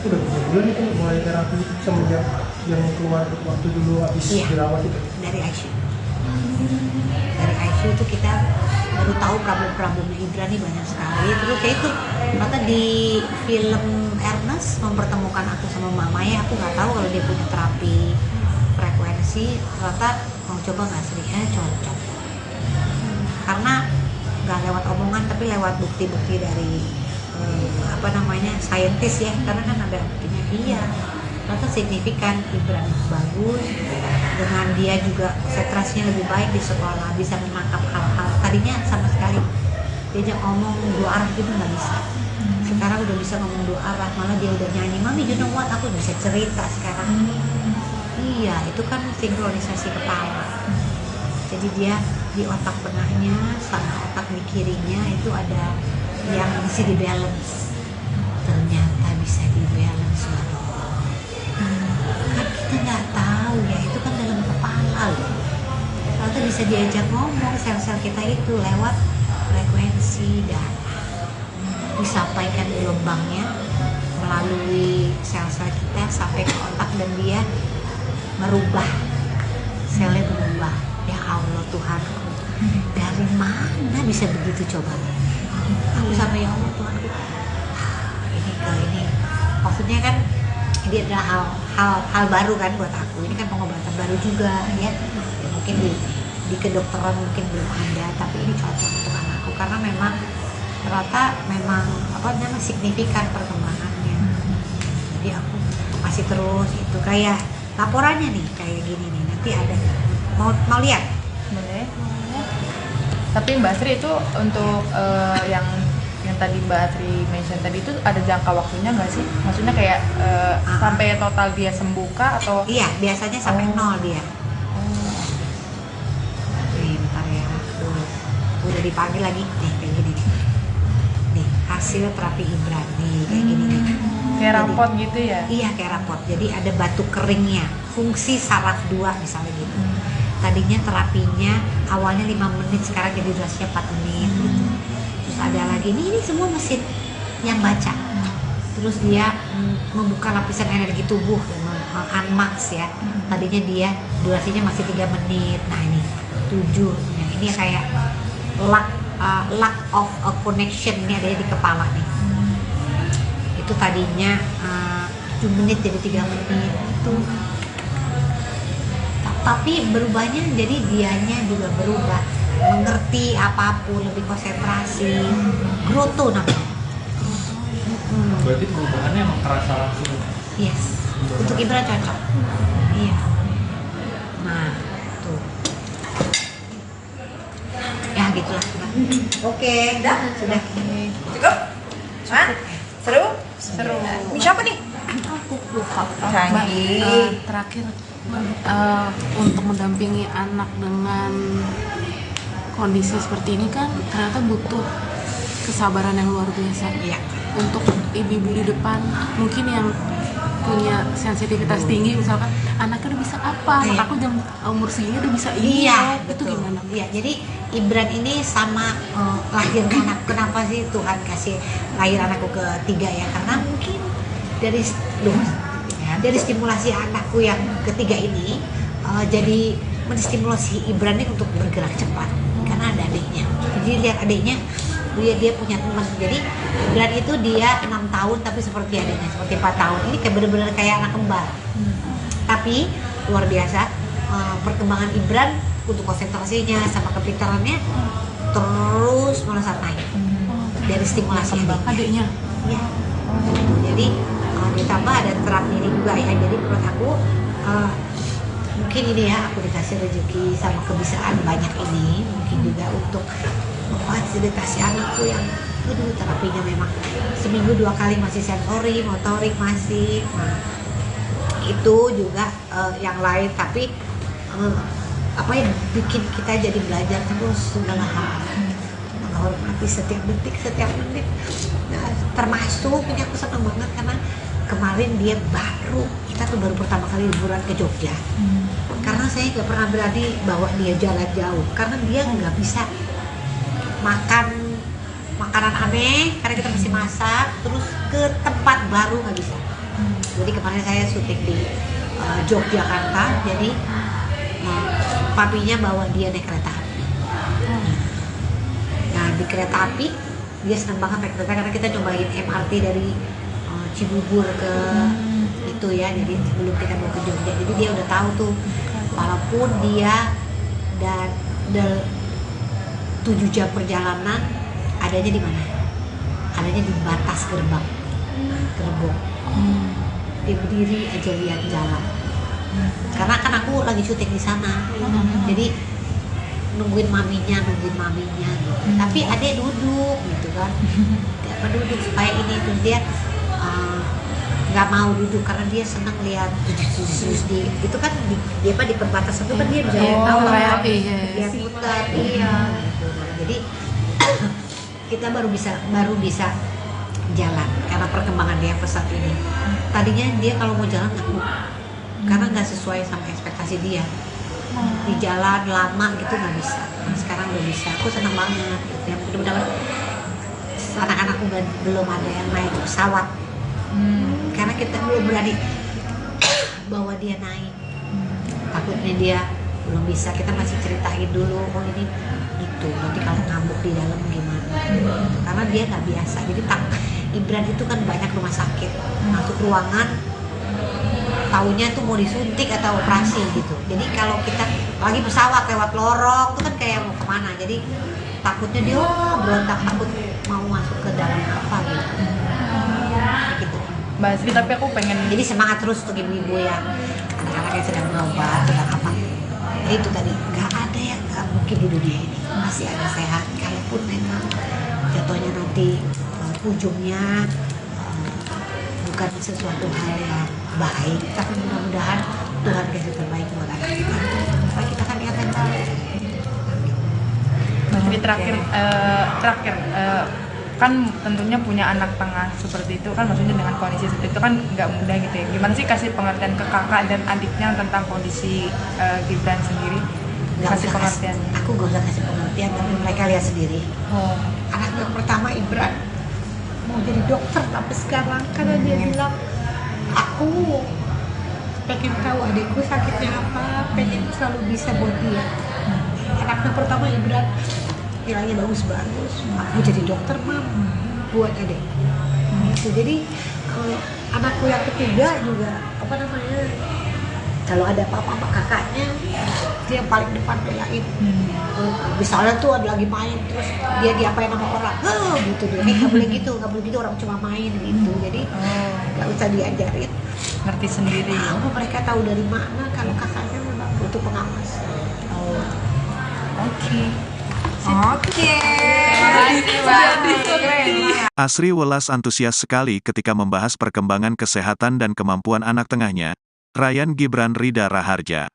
Udah bulan itu mulai terapi itu semenjak yang keluar waktu dulu habis dirawat itu? Dari ICU. Dari ICU itu kita baru tahu problem-problemnya Ibran nih banyak sekali. Terus kayak itu ternyata di film Ernest mempertemukan aku sama Mama Ya, aku nggak tahu kalau dia punya terapi frekuensi. Ternyata mau coba nggak Sri? Cocok. Karena nggak lewat omongan tapi lewat bukti-bukti dari saintis ya, karena kan ada buktinya. Iya, ternyata signifikan. Ibran bagus, dengan dia juga konsentrasinya lebih baik di sekolah, bisa menangkap hal-hal tadinya sama sekali diajak ngomong 2 arah gitu nggak bisa. Sekarang udah bisa ngomong 2 arah, malah dia udah nyanyi, mami you know what, aku bisa cerita sekarang. Iya, itu kan sinkronisasi kepala. Jadi dia di otak tengahnya sama otak di kirinya itu ada yang bisa di balance, ternyata bisa di balance loh. Kan kita nggak tahu ya, itu kan dalam kepala loh. Ternyata bisa diajak ngomong sel-sel kita itu lewat frekuensi darah, disampaikan gelombangnya melalui sel-sel kita sampai ke otak dan dia merubah, selnya berubah. Ya Allah Tuhanku, dari mana bisa begitu coba? Aku sama ya Allah Tuhanku, ini maksudnya kan ini adalah hal baru kan buat aku. Ini kan pengobatan baru juga ya, mungkin di kedokteran mungkin belum ada, tapi ini cocok untuk anakku karena memang ternyata memang signifikan perkembangannya. Jadi aku masih terus itu kayak laporannya nih kayak gini nih, nanti ada mau lihat. Boleh. Tapi Mbak Sri itu untuk yang tadi Mbak Sri mention tadi itu ada jangka waktunya nggak sih? Maksudnya kayak sampai total dia sembuh kah atau? Iya, biasanya sampai nol dia. Nih, bentar ya. Udah dipanggil lagi nih kayak gini nih. Nih, hasil terapi Ibran nih kayak gini nih. Kayak rapot gitu ya? Iya, kayak rapot. Jadi ada batu keringnya, fungsi saraf 2 misalnya gitu. Tadinya terapinya awalnya 5 menit, sekarang jadi durasinya 4 menit gitu. Terus ada lagi, ini semua mesin yang baca. Terus dia membuka lapisan energi tubuh, unmax ya. Tadinya dia durasinya masih 3 menit. Nah ini 7. Nah, ini kayak lack of a connection, ini ada di kepala nih. Itu tadinya 7 menit jadi 3 menit itu. Tapi berubahnya jadi dianya juga berubah, mengerti apapun, lebih konsentrasi, growth namanya. Berarti perubahannya emang terasa langsung. Yes, untuk Ibra cocok. Iya. Nah, tuh. Ya gitulah. Oke, sudah. Cukup? Hah? Seru? Seru. Ini siapa nih? Aku lupa. Canggih. Terakhir untuk mendampingi anak dengan kondisi seperti ini kan ternyata butuh kesabaran yang luar biasa. Iya. Untuk ibu-ibu di depan mungkin yang punya sensitivitas tinggi, misalkan anaknya udah bisa apa, anak aku jam umur segini udah bisa ini, Iya, itu betul. gimana? Iya, jadi Ibran ini sama lahirnya anak. Kenapa sih Tuhan kasih lahir anakku ketiga ya? Karena mungkin dari stimulasi anakku yang ketiga ini jadi menstimulasi Ibran ini untuk bergerak cepat karena ada adiknya. Jadi lihat adiknya, dia punya teman. Jadi Ibran itu dia 6 tahun tapi seperti adiknya, seperti 4 tahun. Ini kayak benar-benar kayak anak kembar. Tapi luar biasa perkembangan Ibran untuk konsentrasinya sama kepintarannya terus melesat naik dari stimulasi Adiknya. ya. Jadi ditambah ada terapi ini juga ya. Jadi menurut aku mungkin ini ya, aku dikasih rezeki sama kebiasaan banyak ini mungkin juga untuk memfasilitasi anakku yang terapinya memang seminggu 2 kali masih sensori, motorik masih. Nah, itu juga yang lain, tapi apa yang bikin kita jadi belajar terus segala hal, menghormati setiap detik, setiap menit. Nah, termasuk ini aku senang banget karena kemarin dia kita tuh baru pertama kali liburan ke Jogja. Karena saya nggak pernah berani bawa dia jalan jauh karena dia nggak bisa makan makanan aneh karena kita masih masak, terus ke tempat baru nggak bisa. Jadi kemarin saya syuting di Yogyakarta, jadi papinya bawa dia naik kereta api. Nah di kereta api dia senang banget naik kereta karena kita cobain MRT dari Cibubur ke itu ya, jadi sebelum kita mau ke Jogja, jadi dia udah tahu tuh walaupun dia dan 7 jam perjalanan adanya di mana? Adanya di batas gerbang. Dia berdiri aja lihat jalan. Karena kan aku lagi syuting di sana. Jadi nungguin maminya gitu. Tapi adek duduk gitu kan. Dia duduk supaya ini terus dia nggak mau duduk karena dia senang lihat di itu kan di perbatasan itu kan dia bisa tahu iya. dia putar iya. Jadi kita baru bisa jalan karena perkembangan dia yang pesat ini. Tadinya dia kalau mau jalan takut karena nggak sesuai sama ekspektasi dia. Di jalan lama gitu nggak bisa. Nah, sekarang udah bisa. Aku senang banget. Ya mudah-mudahan anak-anakku belum ada yang naik pesawat. Karena kita belum berani bawa dia naik. Takutnya dia belum bisa. Kita masih ceritain dulu, oh ini gitu. Nanti kalau ngambuk di dalam gimana? Karena dia nggak biasa. Jadi Ibran itu kan banyak rumah sakit. Masuk ruangan, taunya tuh mau disuntik atau operasi gitu. Jadi kalau kita lagi pesawat lewat lorong itu kan kayak mau kemana. Jadi takutnya dia berontak, takut mau masuk ke dalam apa gitu. Gitu. Mbak Asri, tapi aku pengen Jadi semangat terus untuk ibu-ibu yang anak-anak yang sedang berobat, sedang apa. Ya itu tadi, nggak ada yang nggak mungkin di dunia ini. Masih ada sehat, kalaupun memang jatuhnya nanti ujungnya bukan sesuatu hal yang baik, tapi mudah-mudahan Tuhan kasih terbaik buat anak kita. Supaya kita kan ingat yang baik. Mbak Asri, terakhir kan tentunya punya anak tengah seperti itu kan, maksudnya dengan kondisi seperti itu kan nggak mudah gitu ya. Gimana sih kasih pengertian ke kakak dan adiknya tentang kondisi Gibran sendiri? Kasih pengertian. Aku gak usah kasih pengertian, tapi mereka lihat sendiri. Anak yang pertama Ibran mau jadi dokter, tapi sekarang karena dia bilang aku pengen tahu adikku sakitnya apa, pengen selalu bisa buat dia. Anaknya pertama Ibran nilainya bagus-bagus, aku jadi dokter mam buat adik. Gitu. Jadi anakku yang ketiga juga apa namanya, kalau ada apa-apa sama kakaknya dia yang paling depan belain. Misalnya tuh ada lagi main terus dia diapain sama orang, gitu dia, nggak boleh gitu, orang cuma main gitu. Jadi nggak usah diajarin, Ngerti sendiri. tahu mereka tahu dari mana kalau kakaknya memang butuh pengawasan. Oke. Asri Welas antusias sekali ketika membahas perkembangan kesehatan dan kemampuan anak tengahnya, Ryan Gibran Rida Raharja.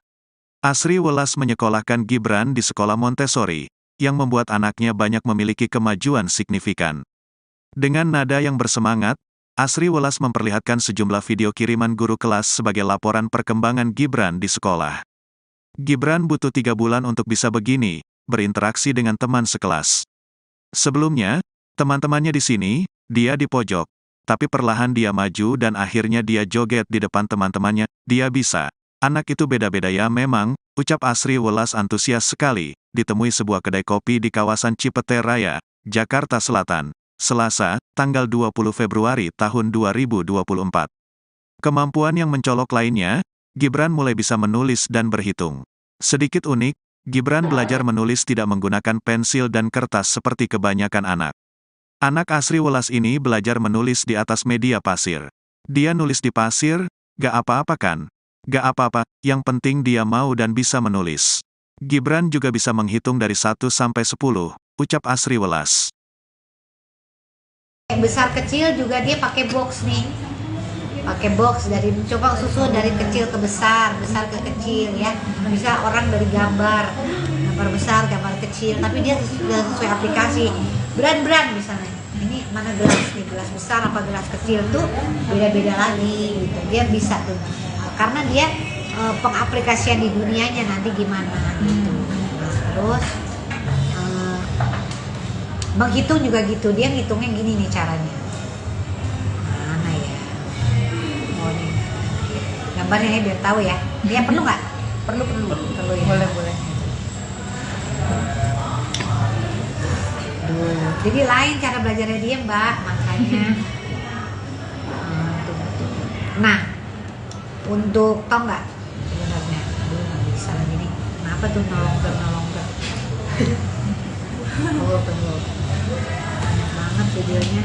Asri Welas menyekolahkan Gibran di sekolah Montessori, yang membuat anaknya banyak memiliki kemajuan signifikan. Dengan nada yang bersemangat, Asri Welas memperlihatkan sejumlah video kiriman guru kelas sebagai laporan perkembangan Gibran di sekolah. Gibran butuh 3 bulan untuk bisa begini, berinteraksi dengan teman sekelas. Sebelumnya, teman-temannya di sini, dia di pojok. Tapi perlahan dia maju dan akhirnya dia joget di depan teman-temannya. Dia bisa. Anak itu beda-beda ya memang, ucap Asri Welas antusias sekali, ditemui sebuah kedai kopi di kawasan Cipete Raya, Jakarta Selatan, Selasa, tanggal 20 Februari tahun 2024. Kemampuan yang mencolok lainnya, Gibran mulai bisa menulis dan berhitung. Sedikit unik, Gibran belajar menulis tidak menggunakan pensil dan kertas seperti kebanyakan anak. Anak Asri Welas ini belajar menulis di atas media pasir. Dia nulis di pasir, gak apa-apa kan? Gak apa-apa, yang penting dia mau dan bisa menulis. Gibran juga bisa menghitung dari 1 sampai 10, ucap Asri Welas. Besar kecil juga dia pakai box nih. Pakai box dari coba susun dari kecil ke besar ke kecil ya. Bisa orang dari gambar besar, gambar kecil, tapi dia sudah sesuai aplikasi. Brand misalnya. Ini mana gelas nih, gelas besar apa gelas kecil tuh beda-beda lagi gitu. Dia bisa tuh. Karena dia pengaplikasian di dunianya nanti gimana gitu. Terus menghitung juga gitu. Dia ngitungnya gini nih caranya. Mana ya? Oh nih. Gambarnya ya biar tahu ya. Dia perlu nggak? Perlu ya. Boleh. Jadi lain cara belajarnya dia mbak, makanya. Nah, untuk tau nggak sebenarnya, nggak bisa lagi nih. Kenapa tuh nolong ke? Oh belum. Banyak banget videonya.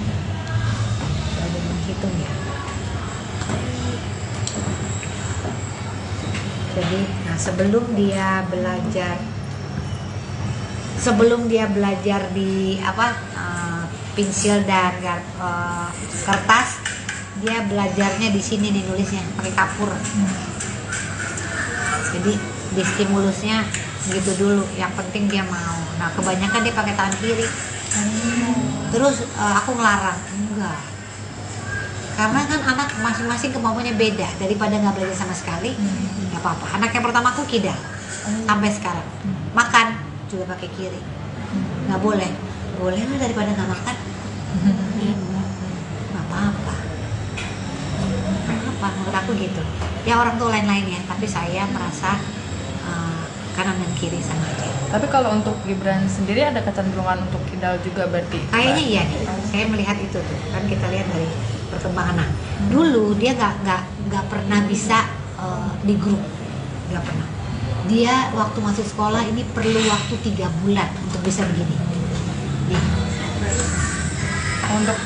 Ada menghitung ya. Jadi, nah sebelum dia belajar di pensil dan kertas, dia belajarnya di sini nih nulisnya pakai kapur. Jadi di stimulusnya gitu dulu, yang penting dia mau. Nah kebanyakan dia pakai tangan kiri, Terus aku ngelarang, enggak. Karena kan anak masing-masing kemampuannya beda, daripada nggak belajar sama sekali, nggak apa-apa. Anak yang pertama aku kidal, sampai sekarang. Makan juga pakai kiri, nggak boleh. Boleh lah daripada nggak makan. Nggak apa-apa. Apa menurut aku gitu. Ya orang tuh lain-lain ya, tapi saya merasa kanan dan kiri sama aja. Tapi kalau untuk Gibran sendiri ada kecenderungan untuk kidal juga berarti? Kayaknya iya nih. Saya melihat itu tuh. Kan kita lihat dari perkembangan. Nah, dulu dia nggak pernah bisa di grup, nggak pernah. Dia waktu masuk sekolah ini perlu waktu 3 bulan untuk bisa begini. Nih. Untuk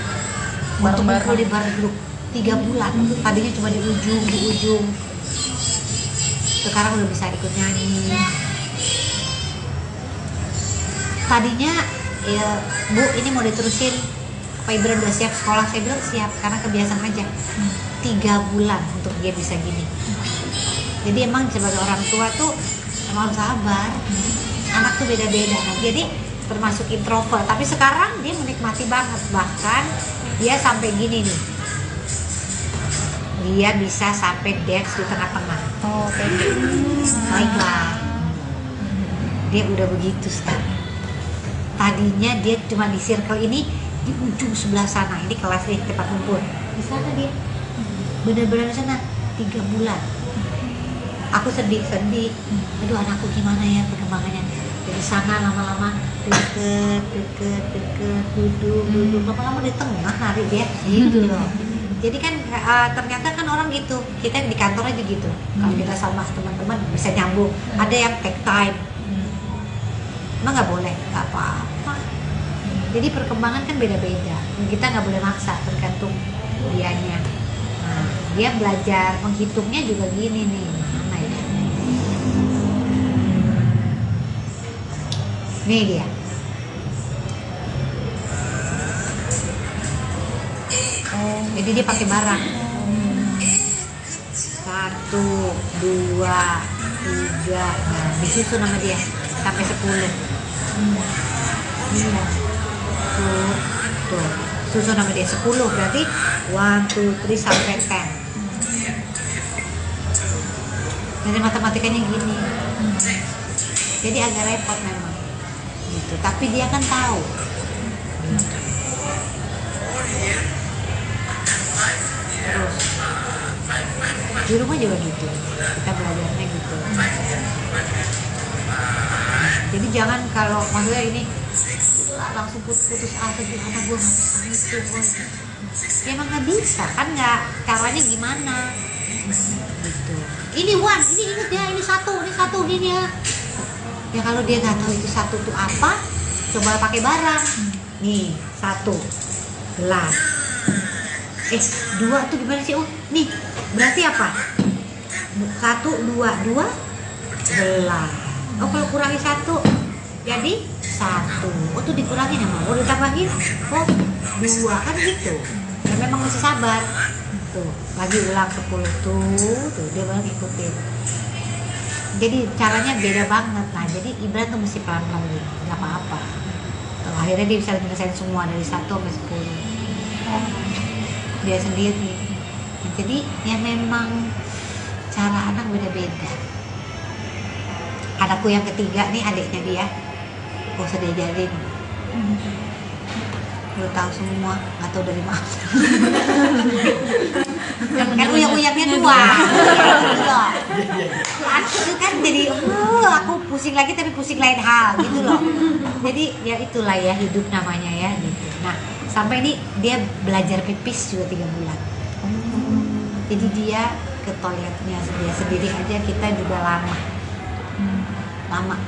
Kumpul di bareng grup 3 bulan. Tadinya cuma di ujung. Sekarang udah bisa ikut nyanyi. Tadinya ya, Bu ini mau diterusin, Pak Ibran udah siap sekolah? Saya bilang siap, karena kebiasaan aja. 3 bulan untuk dia bisa gini. Jadi emang sebagai orang tua tuh emang harus sabar. Anak tuh beda-beda. Nah, jadi termasuk introvert, tapi sekarang dia menikmati banget. Bahkan dia sampai gini nih, dia bisa sampai dance di tengah-tengah. Oh, oke. Baiklah, dia udah begitu sekarang. Tadinya dia cuma di circle ini, di ujung sebelah sana. Ini kelas nih, tempat kumpul. Di sana dia, benar-benar di sana 3 bulan. Aku sedih. Aduh, anakku gimana ya perkembangannya. Dari sana lama-lama deket, duduk. Lama-lama di tengah nari dia, gitu loh. Jadi kan ternyata kan orang gitu. Kita di kantor aja gitu. Kalau kita sama teman-teman bisa nyambung. Ada yang take time. Emang nggak boleh, nggak apa-apa. Jadi perkembangan kan beda-beda. Kita nggak boleh maksa, tergantung dianya. Nah, dia belajar menghitungnya juga gini nih. Mana ya? Nih dia. Jadi dia pakai barang. 1, 2, 3. Nah, disusun nama dia sampai 10. Tuh, susun nama dia 10 berarti 1, 2, 3 sampai 10. Jadi matematikanya gini. Jadi agak repot memang. Gitu. Tapi dia kan tahu. Terus di rumah juga gitu, kita belajarnya gitu. Jadi jangan kalau maksudnya ini langsung putus asa gitu, anak gue nggak bisa itu, ya emang nggak bisa kan, nggak caranya gimana gitu. Ini inget ya, ini satu gini ya. Ya kalau dia nggak tahu itu satu tuh apa, coba pakai barang. Nih 1 gelas. 2 tuh gimana sih? Oh, nih berarti apa? 1, 2 gelas. Oh, kalau kurangi 1 jadi 1. Oh, tuh dikurangin ya, mau ditambahin. Oh, 2 kan gitu. Ya memang mesti sabar. Tuh, lagi ulang 10 tuh dia baru ikutin. Jadi caranya beda banget. Nah, jadi Ibran tuh mesti pelan-pelan gitu. Nggak apa-apa. Akhirnya dia bisa menyelesaikan semua dari 1 sampai 10. Dia sendiri. Jadi ya memang cara anak beda-beda. Anakku yang ketiga nih, adiknya dia, gak usah diajarin. Udah tahu semua, nggak tahu dari mana. Kan uyak-uyaknya 2. Itu kan jadi aku pusing lagi tapi pusing lain hal gitu loh. Jadi ya itulah ya hidup namanya ya gitu. Nah, sampai ini dia belajar pipis juga 3 bulan. Jadi dia ke toiletnya dia sendiri aja, kita juga lama.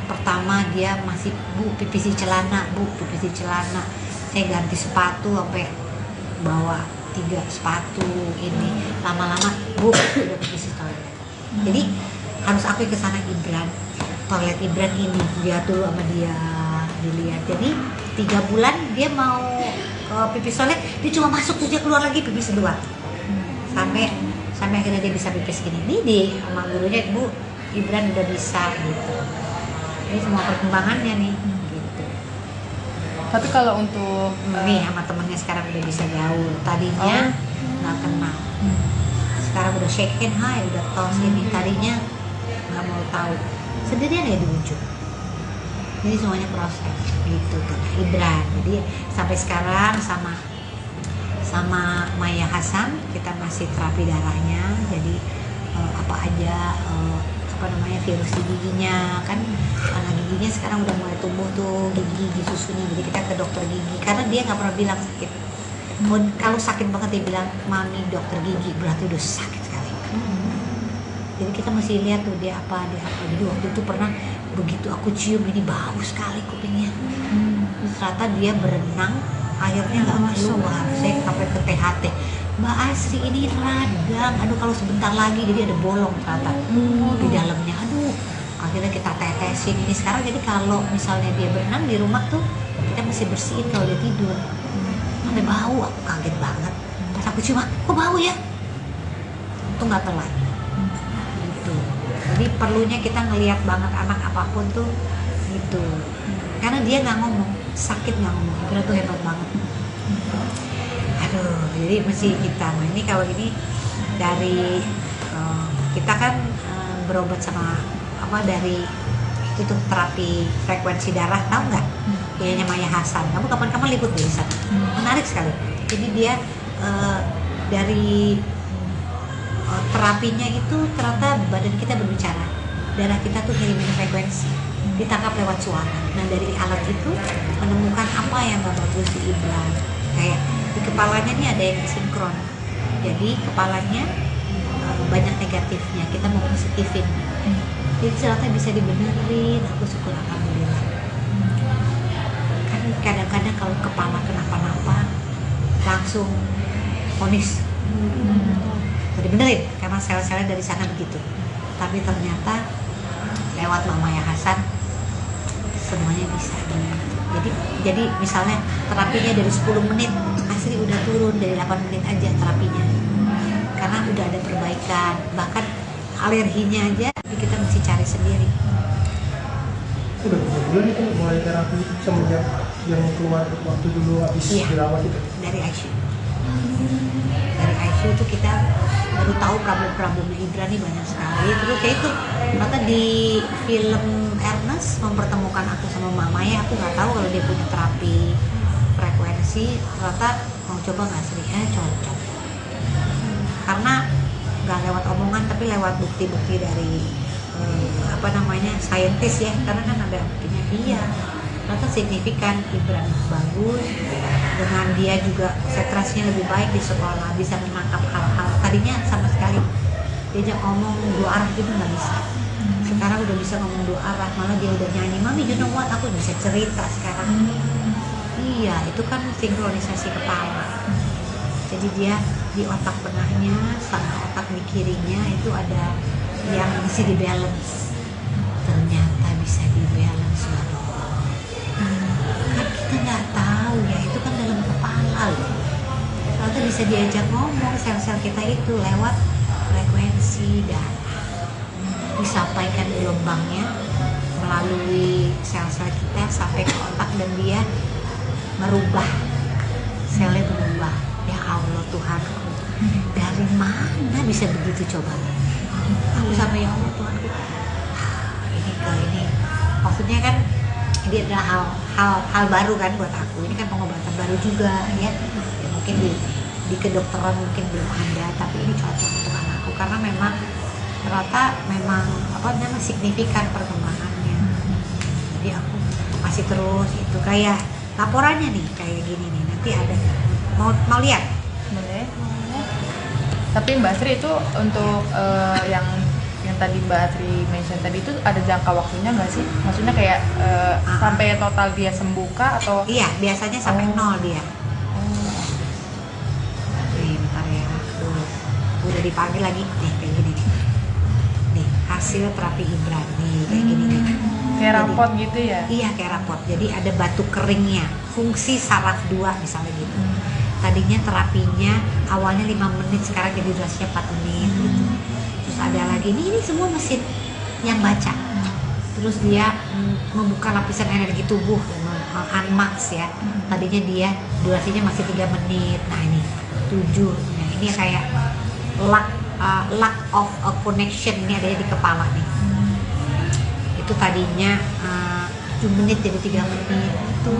Pertama dia masih, Bu pipis di celana. Saya ganti sepatu sampai bawa 3 sepatu ini. Lama-lama, Bu udah pipis di toilet. Jadi harus aku ke sana Ibran. Toilet Ibran ini dia dulu sama dia dilihat. Jadi 3 bulan dia mau pipis toilet, dia cuma masuk terus dia keluar lagi pipis 2. Sampai akhirnya dia bisa pipis gini. Ini sama gurunya, Bu Ibran udah bisa gitu. Ini semua perkembangannya nih gitu. Tapi kalau untuk Nih sama temennya sekarang udah bisa gaul. Tadinya nggak kenal. Sekarang udah shake hand, hai, udah tos ini. Tadinya nggak mau tahu. Sendirian ya di ujung. Jadi semuanya proses gitu tuh. Ibran. Jadi sampai sekarang sama Maya Hasan kita masih terapi darahnya. Jadi apa aja apa namanya virus di giginya kan, karena giginya sekarang udah mulai tumbuh tuh gigi susunya. Jadi kita ke dokter gigi karena dia nggak pernah bilang sakit. Kalau sakit banget dia bilang mami dokter gigi, berarti udah sakit sekali. Jadi kita masih lihat tuh dia apa. Jadi waktu itu pernah begitu aku cium ini bau sekali kupingnya. Terus ternyata dia berenang airnya nggak keluar. Saya sampai ke THT. Mbak Asri ini radang, aduh kalau sebentar lagi jadi ada bolong ternyata di dalamnya. Aduh, akhirnya kita tetesin ini sekarang. Jadi kalau misalnya dia berenang di rumah tuh kita mesti bersihin kalau dia tidur. Sampai bau, aku kaget banget. Pas aku cium, kok bau ya? Itu nggak telat. Gitu. Jadi perlunya kita ngelihat banget anak apapun tuh gitu. Karena dia nggak ngomong, sakit nggak ngomong. Ibra tuh hebat banget. Aduh, jadi mesti kita. Nah ini kalau ini dari kita kan berobat sama apa dari itu tuh terapi frekuensi darah, tahu nggak? Dianya Maya Hasan. Kamu kapan-kapan liput deh di sana. Menarik sekali. Jadi dia dari terapinya itu ternyata badan kita berbicara. Darah kita tuh ngirimin frekuensi. Ditangkap lewat suara. Nah dari alat itu menemukan apa yang gak bagus di Ibran. Kayak di kepalanya nih ada yang sinkron. Jadi kepalanya banyak negatifnya. Kita mau positifin. Jadi ternyata bisa dibenerin. Aku syukur alhamdulillah. Kan kadang-kadang kalau kepala kenapa-napa langsung vonis. Jadi benerin karena sel-selnya dari sana begitu. Tapi ternyata lewat Maya Hasan semuanya bisa. Jadi misalnya terapinya dari 10 menit, Asri udah turun dari 8 menit aja terapinya. Karena udah ada perbaikan. Bahkan alerginya aja kita mesti cari sendiri. Udah berapa bulan itu mulai terapi semenjak yang keluar waktu dulu habis dirawat itu? Dari ICU. Dari ICU itu kita baru tahu problem-problemnya Ibra nih banyak sekali. Terus kayak itu ternyata di film Ernest mempertemukan aku sama Mama ya, aku nggak tahu kalau dia punya terapi frekuensi. Ternyata mau coba nggak Sri? Cocok. Karena nggak lewat omongan tapi lewat bukti-bukti dari apa namanya saintis ya, karena kan ada buktinya. Iya, ternyata signifikan. Ibran bagus, dengan dia juga konsentrasinya lebih baik di sekolah, bisa menangkap hal-hal tadinya sama sekali diajak ngomong dua arah gitu nggak bisa. Sekarang udah bisa ngomong dua arah, malah dia udah nyanyi, mami you know what, aku bisa cerita sekarang. Iya, itu kan sinkronisasi kepala. Jadi dia di otak tengahnya sama otak di kirinya itu ada yang bisa di balance. Ternyata bisa di balance ya. Kan kita nggak tahu ya, itu kan dalam kepala loh. Ternyata bisa diajak ngomong sel-sel kita itu lewat frekuensi darah. Disampaikan gelombangnya melalui sel-sel kita sampai ke otak dan dia merubah, selnya berubah. Ya Allah Tuhanku, dari mana bisa begitu coba? Aku sampai ya Allah Tuhanku, ini maksudnya kan ini adalah hal baru kan buat aku. Ini kan pengobatan baru juga ya mungkin di kedokteran mungkin belum ada, tapi ini cocok untuk anakku karena memang ternyata memang apa namanya signifikan perkembangannya. Jadi aku masih terus itu kayak laporannya nih kayak gini nih, nanti ada mau lihat? Boleh. Tapi Mbak Sri itu untuk yang tadi Mbak Sri mention tadi itu ada jangka waktunya nggak sih? Maksudnya kayak sampai total dia sembuh kah atau? Iya, biasanya sampai 0 dia. Nih, bentar ya. Udah dipanggil lagi nih kayak gini nih. Nih, hasil terapi Ibran nih kayak gini nih. Kayak rapot gitu ya? Iya, kayak rapot. Jadi ada batu keringnya, fungsi saraf 2 misalnya gitu. Tadinya terapinya awalnya 5 menit, sekarang jadi durasinya 4 menit gitu. Terus ada lagi, ini semua mesin yang baca. Terus dia membuka lapisan energi tubuh, unmax ya. Tadinya dia durasinya masih 3 menit. Nah ini 7. Nah, ini kayak lack of a connection ini adanya di kepala nih. Itu tadinya 7 menit jadi 3 menit itu.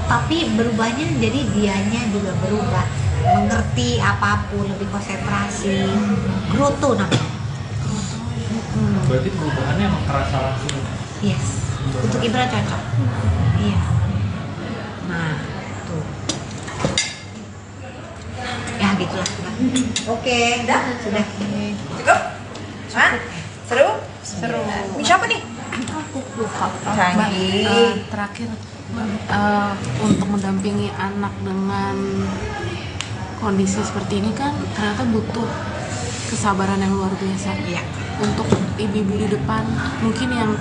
Tapi berubahnya jadi dianya juga berubah, mengerti apapun, lebih konsentrasi, growth tuh namanya. Berarti perubahannya emang kerasa langsung. Yes, untuk Ibra cocok. Iya. Nah, tuh. Ya gitulah. Oke, sudah. Cukup? Hah? Seru? Seru. Ini siapa nih? lupa. Canggih. Terakhir untuk mendampingi anak dengan kondisi seperti ini kan ternyata butuh kesabaran yang luar biasa. Iya. Untuk ibu-ibu di depan mungkin yang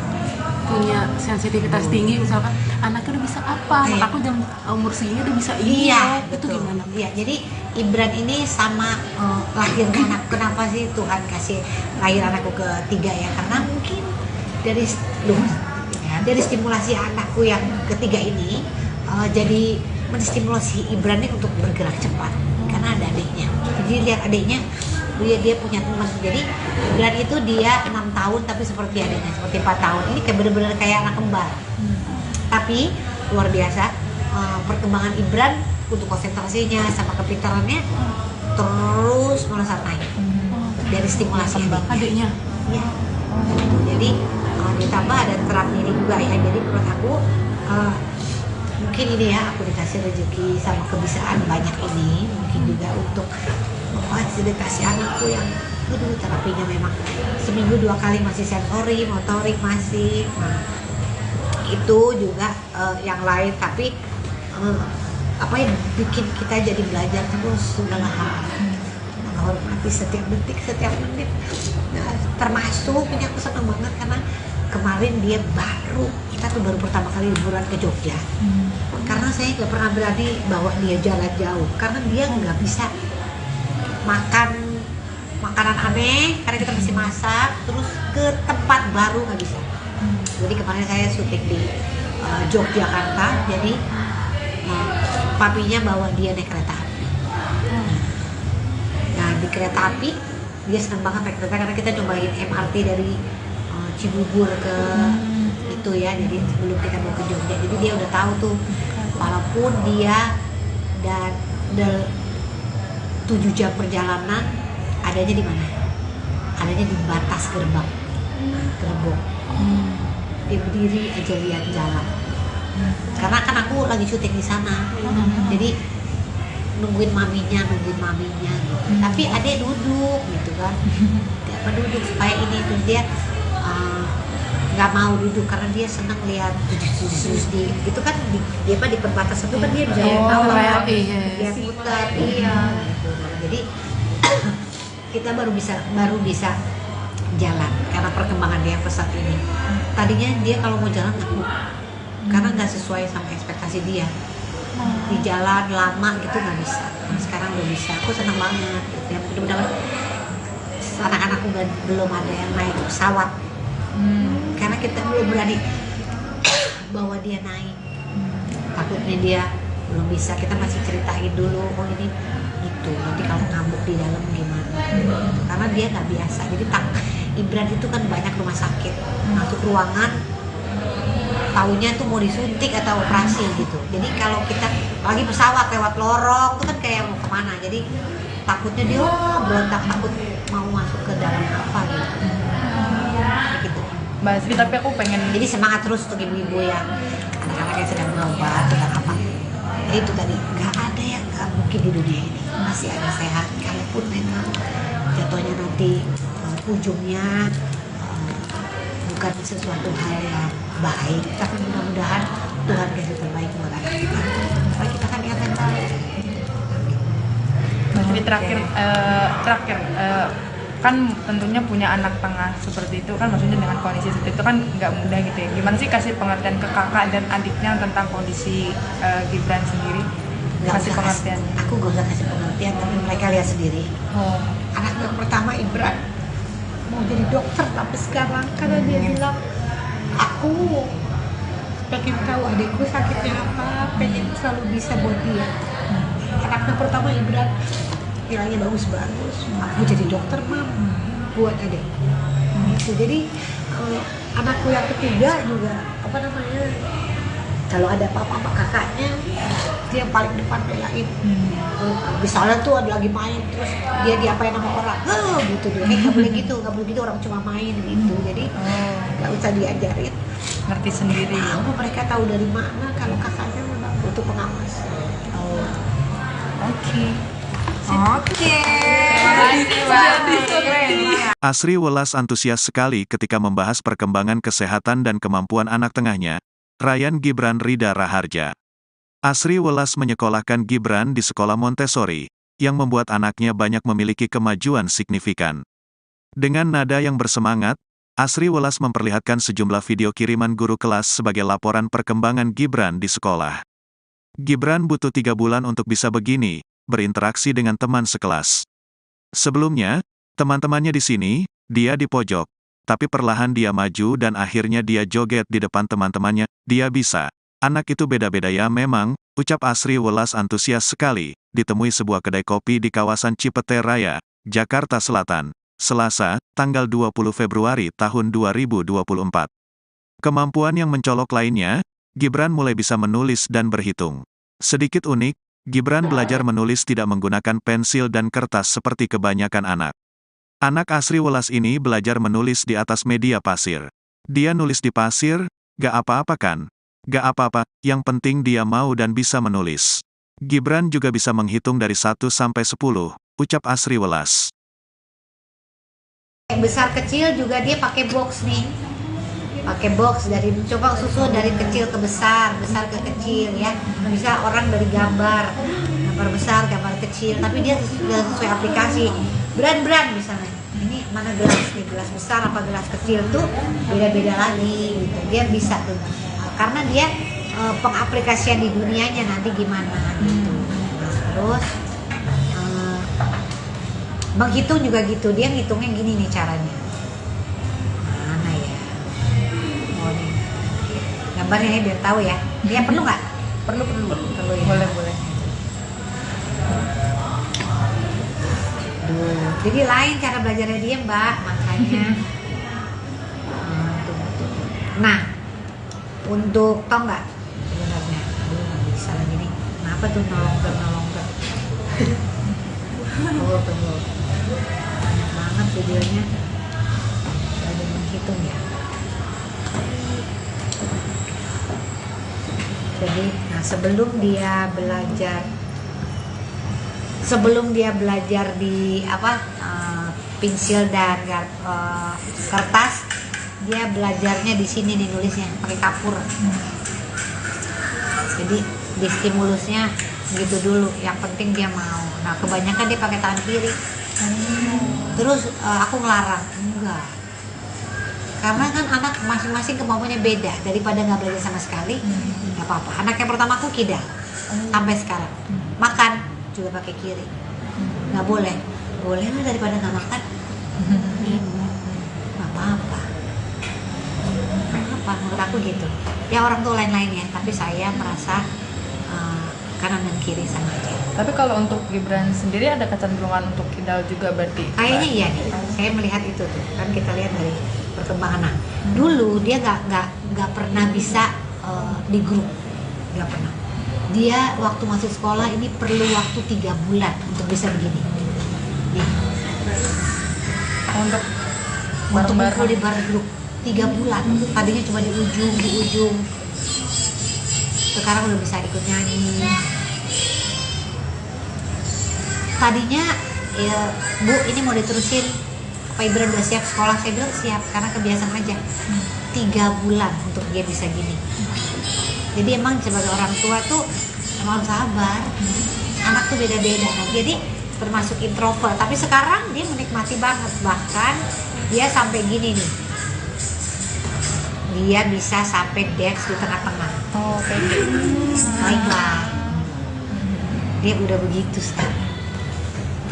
punya sensitivitas tinggi, misalkan anaknya udah bisa apa, anak Iya. aku jam umur segini udah bisa ini, Iya, itu betul. gimana? Iya, jadi Ibran ini sama lahirnya anak. Kenapa sih Tuhan kasih lahir anakku ketiga ya? Karena mungkin dari dari stimulasi anakku yang ketiga ini jadi menstimulasi Ibran ini untuk bergerak cepat karena ada adiknya. Jadi lihat adiknya, dia punya teman. Jadi Ibran itu dia 6 tahun tapi seperti adiknya, seperti 4 tahun. Ini kayak bener-bener kayak anak kembar. Tapi luar biasa perkembangan Ibran untuk konsentrasinya sama kepintarannya terus melesat naik dari stimulasi Adiknya ya. Jadi ditambah ada terapi ini juga ya. Jadi menurut aku mungkin ini ya, aku dikasih rezeki sama kebisaan banyak ini, mungkin juga untuk memfasilitasi anakku yang terapinya memang seminggu 2 kali masih sensori, motorik masih. Nah, itu juga yang lain, tapi apa yang bikin kita jadi belajar terus segala hal, menghormati setiap detik, setiap menit. Nah, termasuk punya aku senang banget karena kemarin dia kita tuh baru pertama kali liburan ke Jogja. Karena saya nggak pernah berani bawa dia jalan jauh karena dia nggak bisa makan makanan aneh karena kita masih masak, terus ke tempat baru nggak bisa. Jadi kemarin saya syuting di Yogyakarta, jadi papinya bawa dia naik kereta api. Nah di kereta api dia senang banget naik kereta karena kita cobain MRT dari Cibubur ke itu ya, jadi sebelum kita mau ke Jogja, jadi dia udah tahu tuh walaupun dia dan 7 jam perjalanan adanya di mana? Adanya di batas gerbang. Dia berdiri aja lihat jalan. Karena kan aku lagi syuting di sana. Jadi nungguin maminya gitu. Tapi adek duduk gitu kan. Dia duduk supaya ini tuh dia nggak mau duduk karena dia senang lihat di itu kan dia di perbatasan itu kan dia bisa tahu dia putar gitu. Jadi kita baru bisa jalan karena perkembangan dia pesat ini. Tadinya dia kalau mau jalan takut karena nggak sesuai sama ekspektasi dia. Di jalan lama gitu nggak bisa. Nah, sekarang udah bisa. Aku senang banget. Ya mudah-mudahan anak-anakku belum ada yang naik pesawat. Karena kita belum berani bawa dia naik. Takutnya dia belum bisa. Kita masih ceritain dulu. Oh ini gitu. Nanti kalau ngamuk di dalam gimana? Karena dia nggak biasa. Jadi Ibran itu kan banyak rumah sakit. Masuk ruangan, taunya tuh mau disuntik atau operasi gitu. Jadi kalau kita lagi pesawat lewat lorong itu kan kayak mau kemana. Jadi takutnya dia berontak, takut mau masuk ke dalam apa gitu. Mbak Sri, tapi aku pengen Jadi semangat terus untuk ibu-ibu yang anak-anak yang sedang berobat atau apa. Jadi itu tadi, nggak ada yang nggak mungkin di dunia ini. Masih ada sehat, kalaupun memang jatuhnya nanti ujungnya bukan sesuatu hal yang baik, tapi mudah-mudahan Tuhan kasih terbaik buat anak kita. Supaya kita kan niat yang baik. Mbak Sri terakhir kan tentunya punya anak tengah seperti itu kan, maksudnya dengan kondisi seperti itu kan nggak mudah gitu ya. Gimana sih kasih pengertian ke kakak dan adiknya tentang kondisi Gibran sendiri? Kasih pengertian. Aku gak usah kasih pengertian, tapi mereka lihat sendiri. Anak yang pertama Ibran mau jadi dokter, tapi sekarang karena dia bilang aku pengen tahu adikku sakitnya apa, pengen selalu bisa buat dia. Anaknya pertama Ibran nilainya bagus-bagus, aku jadi dokter mam buat adik. Gitu. Jadi anakku yang ketiga juga apa namanya, kalau ada apa-apa sama kakaknya dia yang paling depan belain. Misalnya tuh ada lagi main terus dia diapain sama orang, gitu dia nggak boleh gitu, orang cuma main gitu. Jadi nggak usah diajarin, Ngerti sendiri. tahu mereka tahu dari mana kalau kakaknya memang butuh pengawas. Oke. Asri Welas antusias sekali ketika membahas perkembangan kesehatan dan kemampuan anak tengahnya, Ryan Gibran Rida Raharja. Asri Welas menyekolahkan Gibran di sekolah Montessori, yang membuat anaknya banyak memiliki kemajuan signifikan. Dengan nada yang bersemangat, Asri Welas memperlihatkan sejumlah video kiriman guru kelas sebagai laporan perkembangan Gibran di sekolah. Gibran butuh 3 bulan untuk bisa begini, berinteraksi dengan teman sekelas. Sebelumnya, teman-temannya di sini, dia di pojok. Tapi perlahan dia maju dan akhirnya dia joget di depan teman-temannya. Dia bisa. Anak itu beda-beda ya memang, ucap Asri Welas antusias sekali, ditemui sebuah kedai kopi di kawasan Cipete Raya, Jakarta Selatan, Selasa, tanggal 20 Februari tahun 2024. Kemampuan yang mencolok lainnya, Gibran mulai bisa menulis dan berhitung. Sedikit unik, Gibran belajar menulis tidak menggunakan pensil dan kertas seperti kebanyakan anak. Anak Asri Welas ini belajar menulis di atas media pasir. Dia nulis di pasir, gak apa-apa kan? Gak apa-apa, yang penting dia mau dan bisa menulis. Gibran juga bisa menghitung dari 1 sampai 10, ucap Asri Welas. Yang besar kecil juga dia pakai box nih. Pakai box dari coba susun dari kecil ke besar, besar ke kecil ya. Bisa orang dari gambar besar, gambar kecil, tapi dia sudah sesuai aplikasi. Brand misalnya. Ini mana gelas nih, gelas besar apa gelas kecil tuh beda-beda lagi gitu. Dia bisa tuh. Karena dia pengaplikasian di dunianya nanti gimana gitu. Terus menghitung juga gitu. Dia ngitungnya gini nih caranya. Gambarnya ya biar tahu ya. Dia perlu nggak? Perlu ya. Boleh. Jadi lain cara belajarnya dia mbak, makanya. Nah, untuk tau nggak sebenarnya? Nggak bisa lagi nih. Kenapa tuh nolong ter? Tunggu. Banyak banget videonya. Ada menghitung ya. Jadi, nah sebelum dia belajar di pensil dan kertas, dia belajarnya di sini nih nulisnya pakai kapur. Jadi di stimulusnya gitu dulu. Yang penting dia mau. Nah kebanyakan dia pakai tangan kiri. Terus aku ngelarang, enggak. Karena kan anak masing-masing kemampuannya beda, daripada nggak belajar sama sekali, nggak apa-apa. Anak yang pertama aku kidal, sampai sekarang. Makan juga pakai kiri, nggak boleh. Boleh lah daripada nggak makan. Nggak apa-apa. Menurut aku gitu. Ya orang tuh lain-lain ya, tapi saya merasa kanan dan kiri sama aja. Tapi kalau untuk Gibran sendiri ada kecenderungan untuk kidal juga berarti? Kayaknya iya nih. Saya melihat itu tuh. Kan kita lihat dari perkembangan. Nah, dulu dia nggak pernah bisa di grup, nggak pernah. Dia waktu masuk sekolah ini perlu waktu 3 bulan untuk bisa begini. Nih. Untuk Ngumpul di bar grup 3 bulan. Tadinya cuma di ujung. Sekarang udah bisa ikut nyanyi. Tadinya ya, Bu ini mau diterusin, Pak Ibran udah siap sekolah? Saya bilang siap, karena kebiasaan aja. 3 bulan untuk dia bisa gini. Jadi emang sebagai orang tua tuh emang harus sabar. Anak tuh beda-beda. Nah, jadi termasuk introvert, tapi sekarang dia menikmati banget. Bahkan dia sampai gini nih, dia bisa sampai dance di tengah-tengah. Oh, kayak gitu. Baiklah, dia udah begitu sekarang.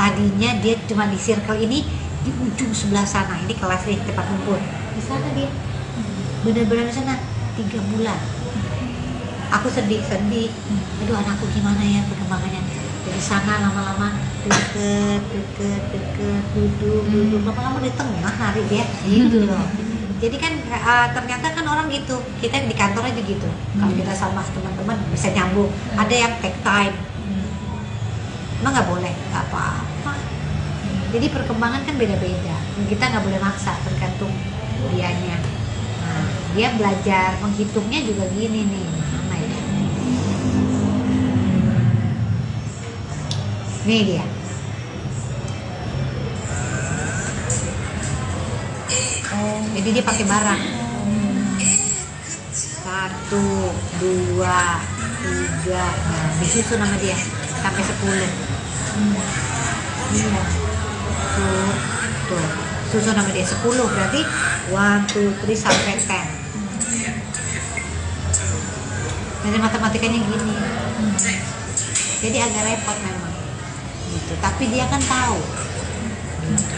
Tadinya dia cuma di circle ini, di ujung sebelah sana. Ini kelas nih, tempat kumpul. Di sana dia, benar-benar di sana 3 bulan. aku sedih. Aduh, anakku gimana ya perkembangannya. Dari sana lama-lama deket, duduk, lama-lama di tengah lari dia, gitu loh. Jadi kan ternyata kan orang gitu, kita di kantor aja gitu. Kalau kita sama teman-teman bisa nyambung. Ada yang take time, emang nggak boleh, nggak apa-apa. Jadi perkembangan kan beda-beda. Kita nggak boleh maksa, tergantung dianya. Nah, dia belajar menghitungnya juga gini nih. Mana ya? Nih dia. Jadi dia pakai barang. 1, 2, 3, nah, disusun sama dia sampai 10. Iya. Tuh, susun sama dia 10 berarti 1, 2, 3 sampai 10. Jadi matematikanya gini. Jadi agak repot memang. Gitu. Tapi dia kan tahu. Gitu.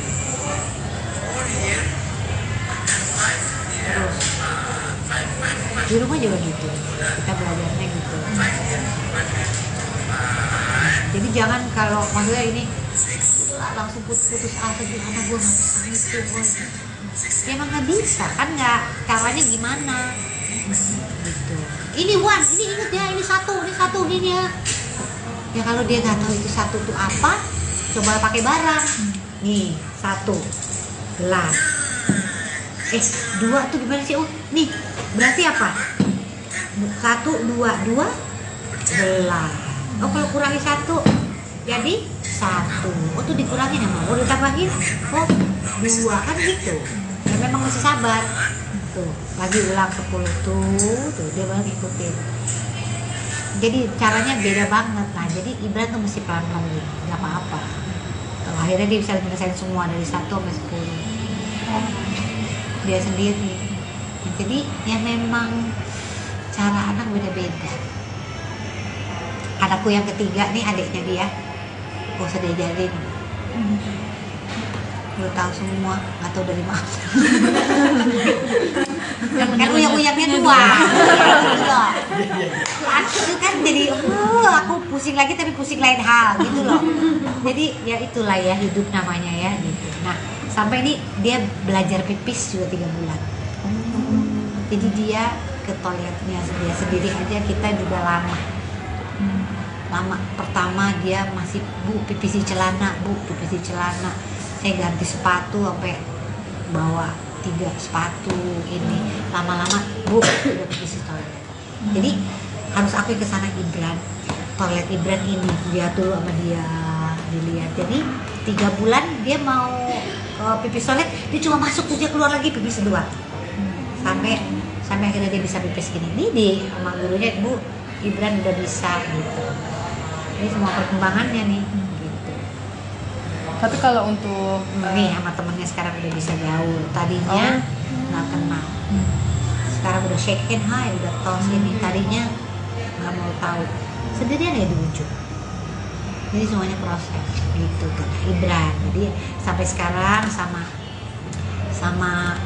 Terus di rumah juga gitu, kita belajarnya gitu. Jadi jangan kalau maksudnya ini langsung putus asa gitu, anak gue nggak bisa itu, ya emang nggak bisa kan, nggak caranya gimana gitu. Ini inget ya, ini satu gini ya. Ya kalau dia nggak tahu itu satu tuh apa, coba pakai barang. Nih 1 gelas. 2 tuh gimana sih? Oh, nih berarti apa? 1, 2 gelas. Oh, kalau kurangi 1 jadi 1. Oh, tuh dikurangin ya, mau ditambahin. Oh, 2 kan gitu. Ya memang mesti sabar. Tuh, lagi ulang 10 tuh dia baru ikutin. Jadi caranya beda banget. Nah, jadi Ibran tuh mesti pelan-pelan gitu. Gak apa-apa. Tuh, akhirnya dia bisa menyelesaikan semua dari 1 sampai 10. Dia sendiri. Jadi ya memang cara anak beda-beda. Anakku yang ketiga nih, adiknya dia, gak usah diajarin. Lu tahu semua, nggak tahu dari mana. kan uyang-uyangnya tua. Gitu loh. Itu kan jadi aku pusing lagi tapi pusing lain hal gitu loh. Jadi ya itulah ya hidup namanya ya gitu. Nah, sampai ini dia belajar pipis juga 3 bulan. Jadi dia ke toiletnya dia sendiri aja, kita juga lama. Pertama dia masih pipis di celana. Saya ganti sepatu sampai bawa 3 sepatu ini. Lama-lama udah pipis di toilet. Jadi harus aku ke sana Ibran. Toilet Ibran ini dia dulu sama dia dilihat. Jadi 3 bulan dia mau pipis toilet, dia cuma masuk terus dia keluar lagi pipis 2. Sampai akhirnya dia bisa pipis gini. Ini di sama gurunya, Bu, Ibran udah bisa gitu. Ini semua perkembangannya nih gitu. Tapi kalau untuk nih sama temennya sekarang udah bisa gaul. Tadinya nggak kenal. Sekarang udah shake hand, hai, udah tos ini. Tadinya nggak mau tahu. Sendirian ya di ujung. Jadi semuanya proses gitu kan Ibran. Jadi sampai sekarang sama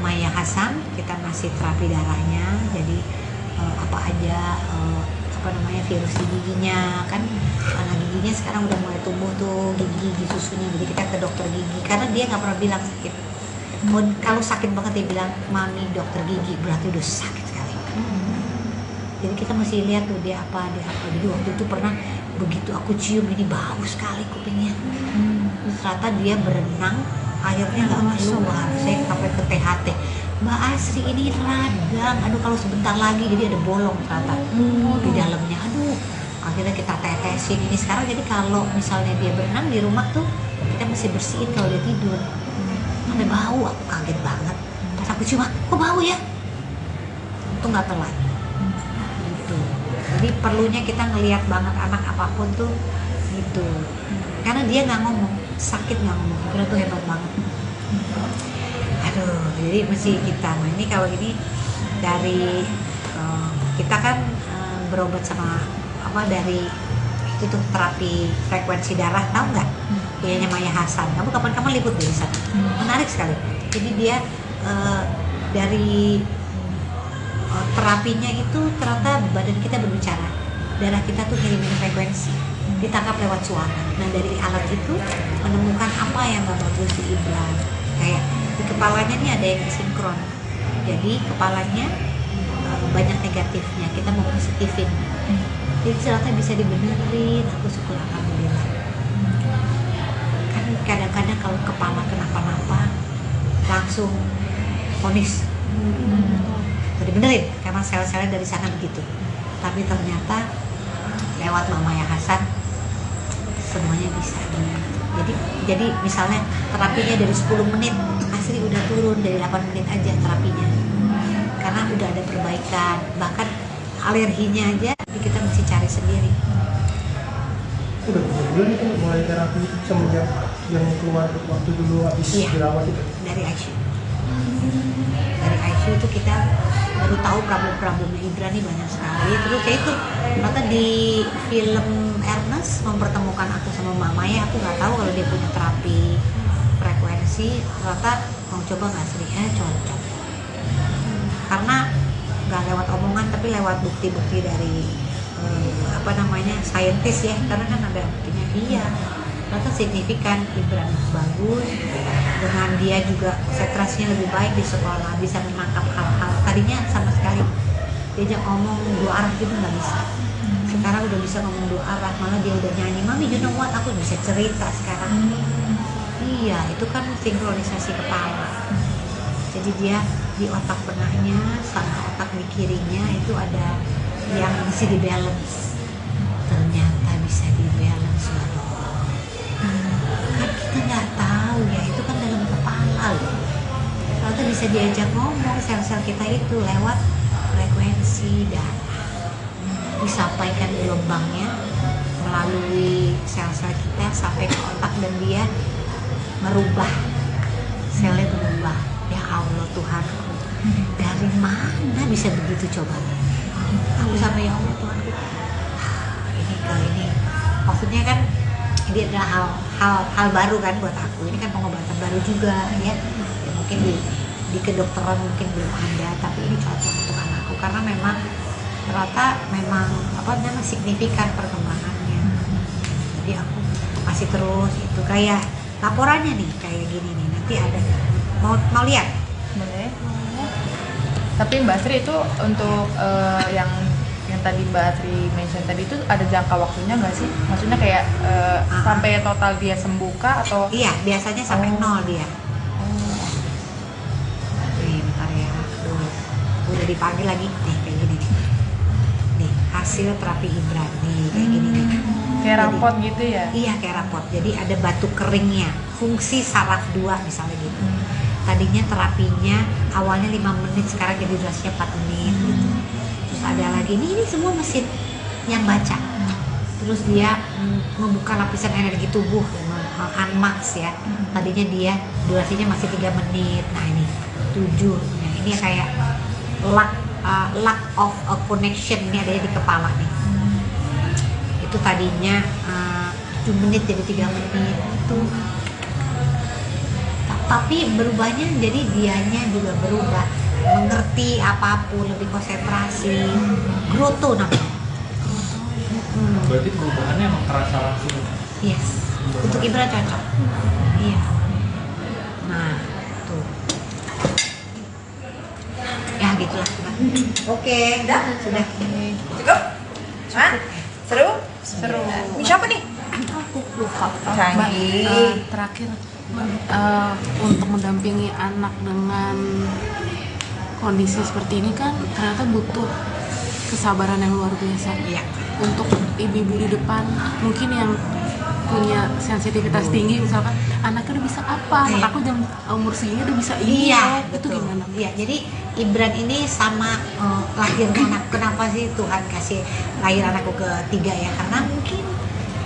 Maya Hasan kita masih terapi darahnya. Jadi apa aja virus di giginya kan, karena giginya sekarang udah mulai tumbuh tuh gigi susunya. Jadi kita ke dokter gigi karena dia nggak pernah bilang sakit. Kalau sakit banget dia bilang, mami dokter gigi, berarti udah sakit sekali. Jadi kita masih lihat tuh dia apa. Jadi waktu itu pernah begitu aku cium ini bau sekali kupingnya. Ternyata dia berenang, airnya nggak keluar. Saya sampai ke THT, Mbak Asri ini radang, aduh kalau sebentar lagi jadi ada bolong ternyata di dalamnya. Aduh, akhirnya kita tetesin ini sekarang. Jadi kalau misalnya dia berenang di rumah tuh kita mesti bersihin kalau dia tidur. Sampai bau, aku kaget banget. Pas aku cium, kok bau ya? Itu nggak telat. Gitu. Jadi perlunya kita ngelihat banget anak apapun tuh gitu. Karena dia nggak ngomong, sakit nggak ngomong. Kira tuh hebat banget. Aduh, jadi mesti kita. Nah ini kalau ini dari kita kan berobat sama dari itu tuh terapi frekuensi darah, tahu nggak? Punyanya Maya Hasan. Kamu kapan-kapan liput di sana. Menarik sekali. Jadi dia dari terapinya itu ternyata badan kita berbicara, darah kita tuh ngirimin frekuensi, ditangkap lewat suara. Nah dari alat itu menemukan apa yang gak bagus di Ibran, kayak di kepalanya nih ada yang sinkron, jadi kepalanya banyak negatifnya, kita mau positifin, jadi ternyata bisa dibenerin. Aku syukur alhamdulillah. Kan kadang-kadang kalau kepala kenapa-napa langsung vonis dibenerin karena sel-selnya dari sana begitu, tapi ternyata lewat Mama Ya Hasan semuanya bisa. Jadi misalnya terapinya dari 10 menit Asri udah turun dari 8 menit aja terapinya, karena udah ada perbaikan. Bahkan alerginya aja kita mesti cari sendiri. Udah berapa bulan itu mulai terapi itu semenjak yang keluar waktu dulu habis dirawat itu? Dari ICU. Dari ICU itu kita baru tahu problem-problemnya Ibran nih banyak sekali. Terus kayak itu ternyata di film Ernest mempertemukan aku sama Mama Ya, aku nggak tahu kalau dia punya terapi frekuensi. Ternyata mau coba nggak Sri? Cocok. Karena nggak lewat omongan tapi lewat bukti-bukti dari saintis ya, karena kan ada buktinya. Iya, ternyata signifikan. Ibran bagus, dengan dia juga konsentrasinya lebih baik di sekolah, bisa menangkap hal-hal tadinya sama sekali diajak ngomong dua arah gitu nggak bisa. Sekarang udah bisa ngomong dua arah, malah dia udah nyanyi, "Mami you know what," aku bisa cerita sekarang. Iya, itu kan sinkronisasi kepala. Jadi dia di otak benahnya sama otak di kirinya itu ada yang mesti di balance. Ternyata bisa di balance loh. Kan kita nggak tahu ya, itu kan dalam kepala loh. Ternyata bisa diajak ngomong sel-sel kita itu lewat frekuensi darah. Disampaikan gelombangnya melalui sel-sel kita sampai ke otak dan dia merubah, selnya berubah. Ya Allah Tuhanku, dari mana bisa begitu coba? Aku sama ya Allah Tuhanku, ini maksudnya kan ini adalah hal baru kan buat aku. Ini kan pengobatan baru juga ya mungkin di kedokteran mungkin belum ada, tapi ini cocok untuk anakku karena memang ternyata memang signifikan perkembangannya. Jadi aku masih terus itu kayak laporannya nih kayak gini nih, nanti ada mau lihat? Boleh. Tapi Mbak Sri itu untuk yang tadi Mbak Sri mention tadi itu ada jangka waktunya nggak sih? Maksudnya kayak sampai total dia sembuh kah atau? Iya, biasanya sampai 0 dia. Nih, bentar ya. Udah dipanggil lagi nih kayak gini nih. Nih, hasil terapi Ibran nih kayak gini nih. Kayak rapot gitu ya? Iya, kayak rapot. Jadi ada batu keringnya, fungsi saraf 2 misalnya gitu. Tadinya terapinya awalnya 5 menit, sekarang jadi durasinya 4 menit gitu. Terus ada lagi, ini semua mesin yang baca. Terus dia membuka lapisan energi tubuh, unmax ya. Tadinya dia durasinya masih 3 menit, nah ini 7. Nah, ini kayak lack of a connection, ini adanya di kepala nih. Itu tadinya 7 menit jadi 3 menit itu. Tapi berubahnya jadi dianya juga berubah, mengerti apapun, lebih konsentrasi, growth namanya. Berarti perubahannya emang terasa langsung. Yes, untuk Ibra cocok. Iya. Nah, tuh. Ya gitulah. Oke, sudah. Cukup? Hah? Seru? Seru. Ini siapa nih? lupa. Canggih. Terakhir untuk mendampingi anak dengan kondisi seperti ini kan ternyata butuh kesabaran yang luar biasa. Iya. Untuk ibu-ibu di depan mungkin yang punya sensitivitas tinggi, misalkan anaknya udah bisa apa, anak aku jam umur segini udah bisa ini, Iya, itu betul. gimana? Iya, jadi Ibran ini sama lahirnya anak. Kenapa sih Tuhan kasih lahir anakku ketiga ya? Karena mungkin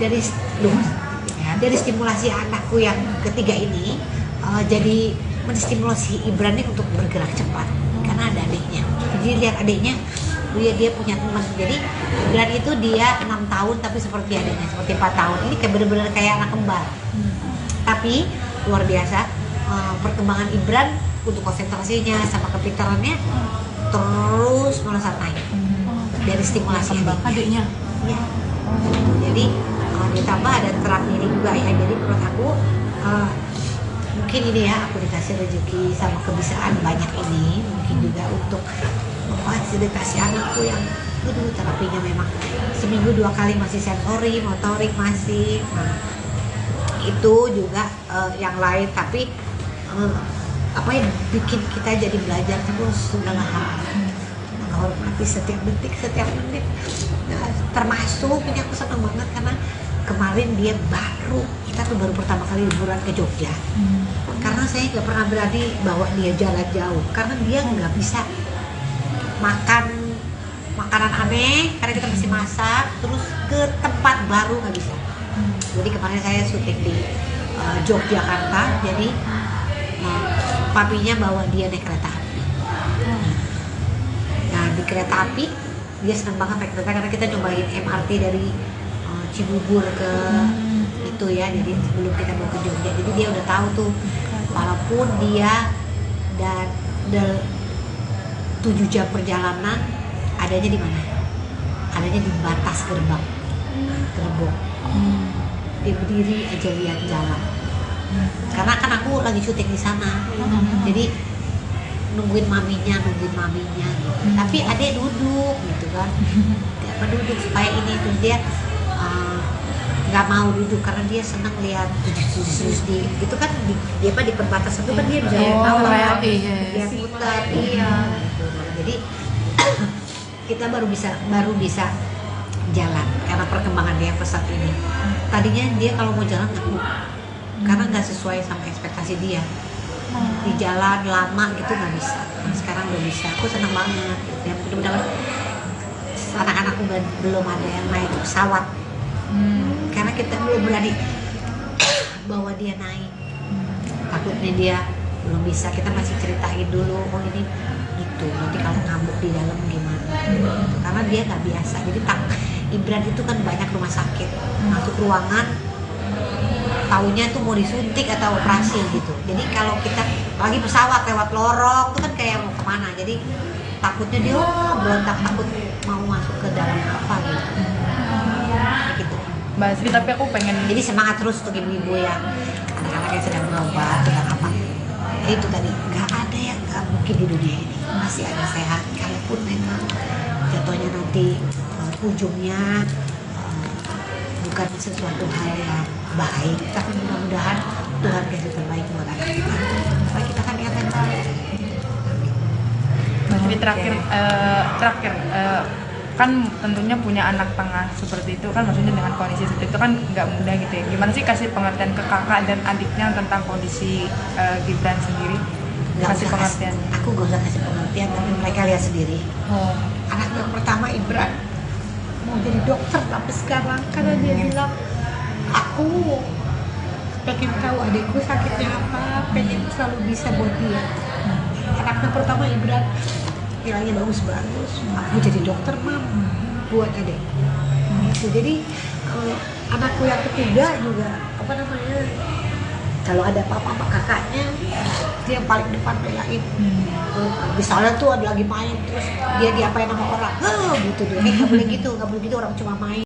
dari stimulasi anakku yang ketiga ini jadi menstimulasi Ibran ini untuk bergerak cepat karena ada adiknya. Jadi lihat adiknya, dia punya teman. Jadi Ibran itu dia 6 tahun tapi seperti adiknya, seperti 4 tahun. Ini kayak bener-bener kayak anak kembar. Tapi luar biasa perkembangan Ibran untuk konsentrasinya sama kepintarannya terus melesat naik dari stimulasi Adiknya. ya. Jadi ditambah ada terapi ini juga ya. Jadi menurut aku mungkin ini ya, aku dikasih rezeki sama kebiasaan banyak ini, mungkin juga untuk memfasilitasi anakku yang terapinya memang seminggu 2 kali masih sensori, motorik masih. Nah, itu juga yang lain, tapi apa yang bikin kita jadi belajar terus segala hal, menghormati setiap detik, setiap menit. Nah, termasuk ini aku senang banget karena kemarin dia kita tuh baru pertama kali liburan ke Jogja. Karena saya nggak pernah berani bawa dia jalan jauh karena dia nggak bisa makan makanan aneh karena kita masih masak, terus ke tempat baru nggak bisa. Jadi kemarin saya syuting di Yogyakarta, jadi papinya bawa dia naik kereta api. Nah di kereta api dia senang banget naik kereta karena kita cobain MRT dari Cibubur ke itu ya, jadi sebelum kita mau ke Jogja, jadi dia udah tahu tuh walaupun dia dan 7 jam perjalanan adanya di mana? Adanya di batas gerbang, gerbong. Dia berdiri aja lihat jalan. Karena kan aku lagi syuting di sana, jadi nungguin maminya gitu. Tapi adek duduk gitu kan, dia duduk supaya ini terus dia nggak mau duduk karena dia senang lihat terus di itu kan dia di perbatasan itu kan dia bisa lihat dia putar iya. Jadi kita baru bisa jalan karena perkembangan dia pesat ini. Tadinya dia kalau mau jalan takut karena nggak sesuai sama ekspektasi dia. Di jalan lama gitu nggak bisa. Nah, sekarang udah bisa. Aku senang banget. Ya mudah-mudahan anak-anakku belum ada yang naik pesawat. Karena kita belum berani bawa dia naik. Takutnya dia belum bisa. Kita masih ceritain dulu. Oh ini gitu. Nanti kalau ngambuk di dalam gimana? Karena dia nggak biasa. Jadi Ibran itu kan banyak rumah sakit. Masuk ruangan, taunya tuh mau disuntik atau operasi gitu. Jadi kalau kita lagi pesawat lewat lorong itu kan kayak mau kemana. Jadi takutnya dia berontak, takut mau masuk ke dalam apa gitu. Gitu. Mbak Asri, tapi aku pengen Jadi semangat terus untuk ibu-ibu yang anak-anak yang sedang berobat, sedang apa. Itu tadi nggak ada yang nggak mungkin di dunia ini. Masih ada sehat, kalaupun memang jatuhnya nanti ujungnya bukan sesuatu hal yang baik, tapi mudah-mudahan Tuhan kasih terbaik buat anak kita. Supaya kita kan lihat yang baik. Mbak Asri, terakhir kan tentunya punya anak tengah seperti itu kan, maksudnya dengan kondisi seperti itu kan nggak mudah gitu ya. Gimana sih kasih pengertian ke kakak dan adiknya tentang kondisi Gibran sendiri? Kasih pengertian. Aku gak usah kasih pengertian, tapi mereka lihat sendiri. Anak yang pertama Ibran mau jadi dokter tapi sekarang karena dia bilang aku pengen tahu adikku sakitnya apa, pengen selalu bisa buat dia. Anaknya pertama Ibran nilainya bagus-bagus, aku jadi dokter mam buat adik. Gitu. Jadi anakku yang ketiga juga apa namanya, kalau ada apa-apa sama kakaknya dia yang paling depan belain. Misalnya tuh ada lagi main terus dia diapain sama orang, gitu dia nggak boleh gitu, orang cuma main.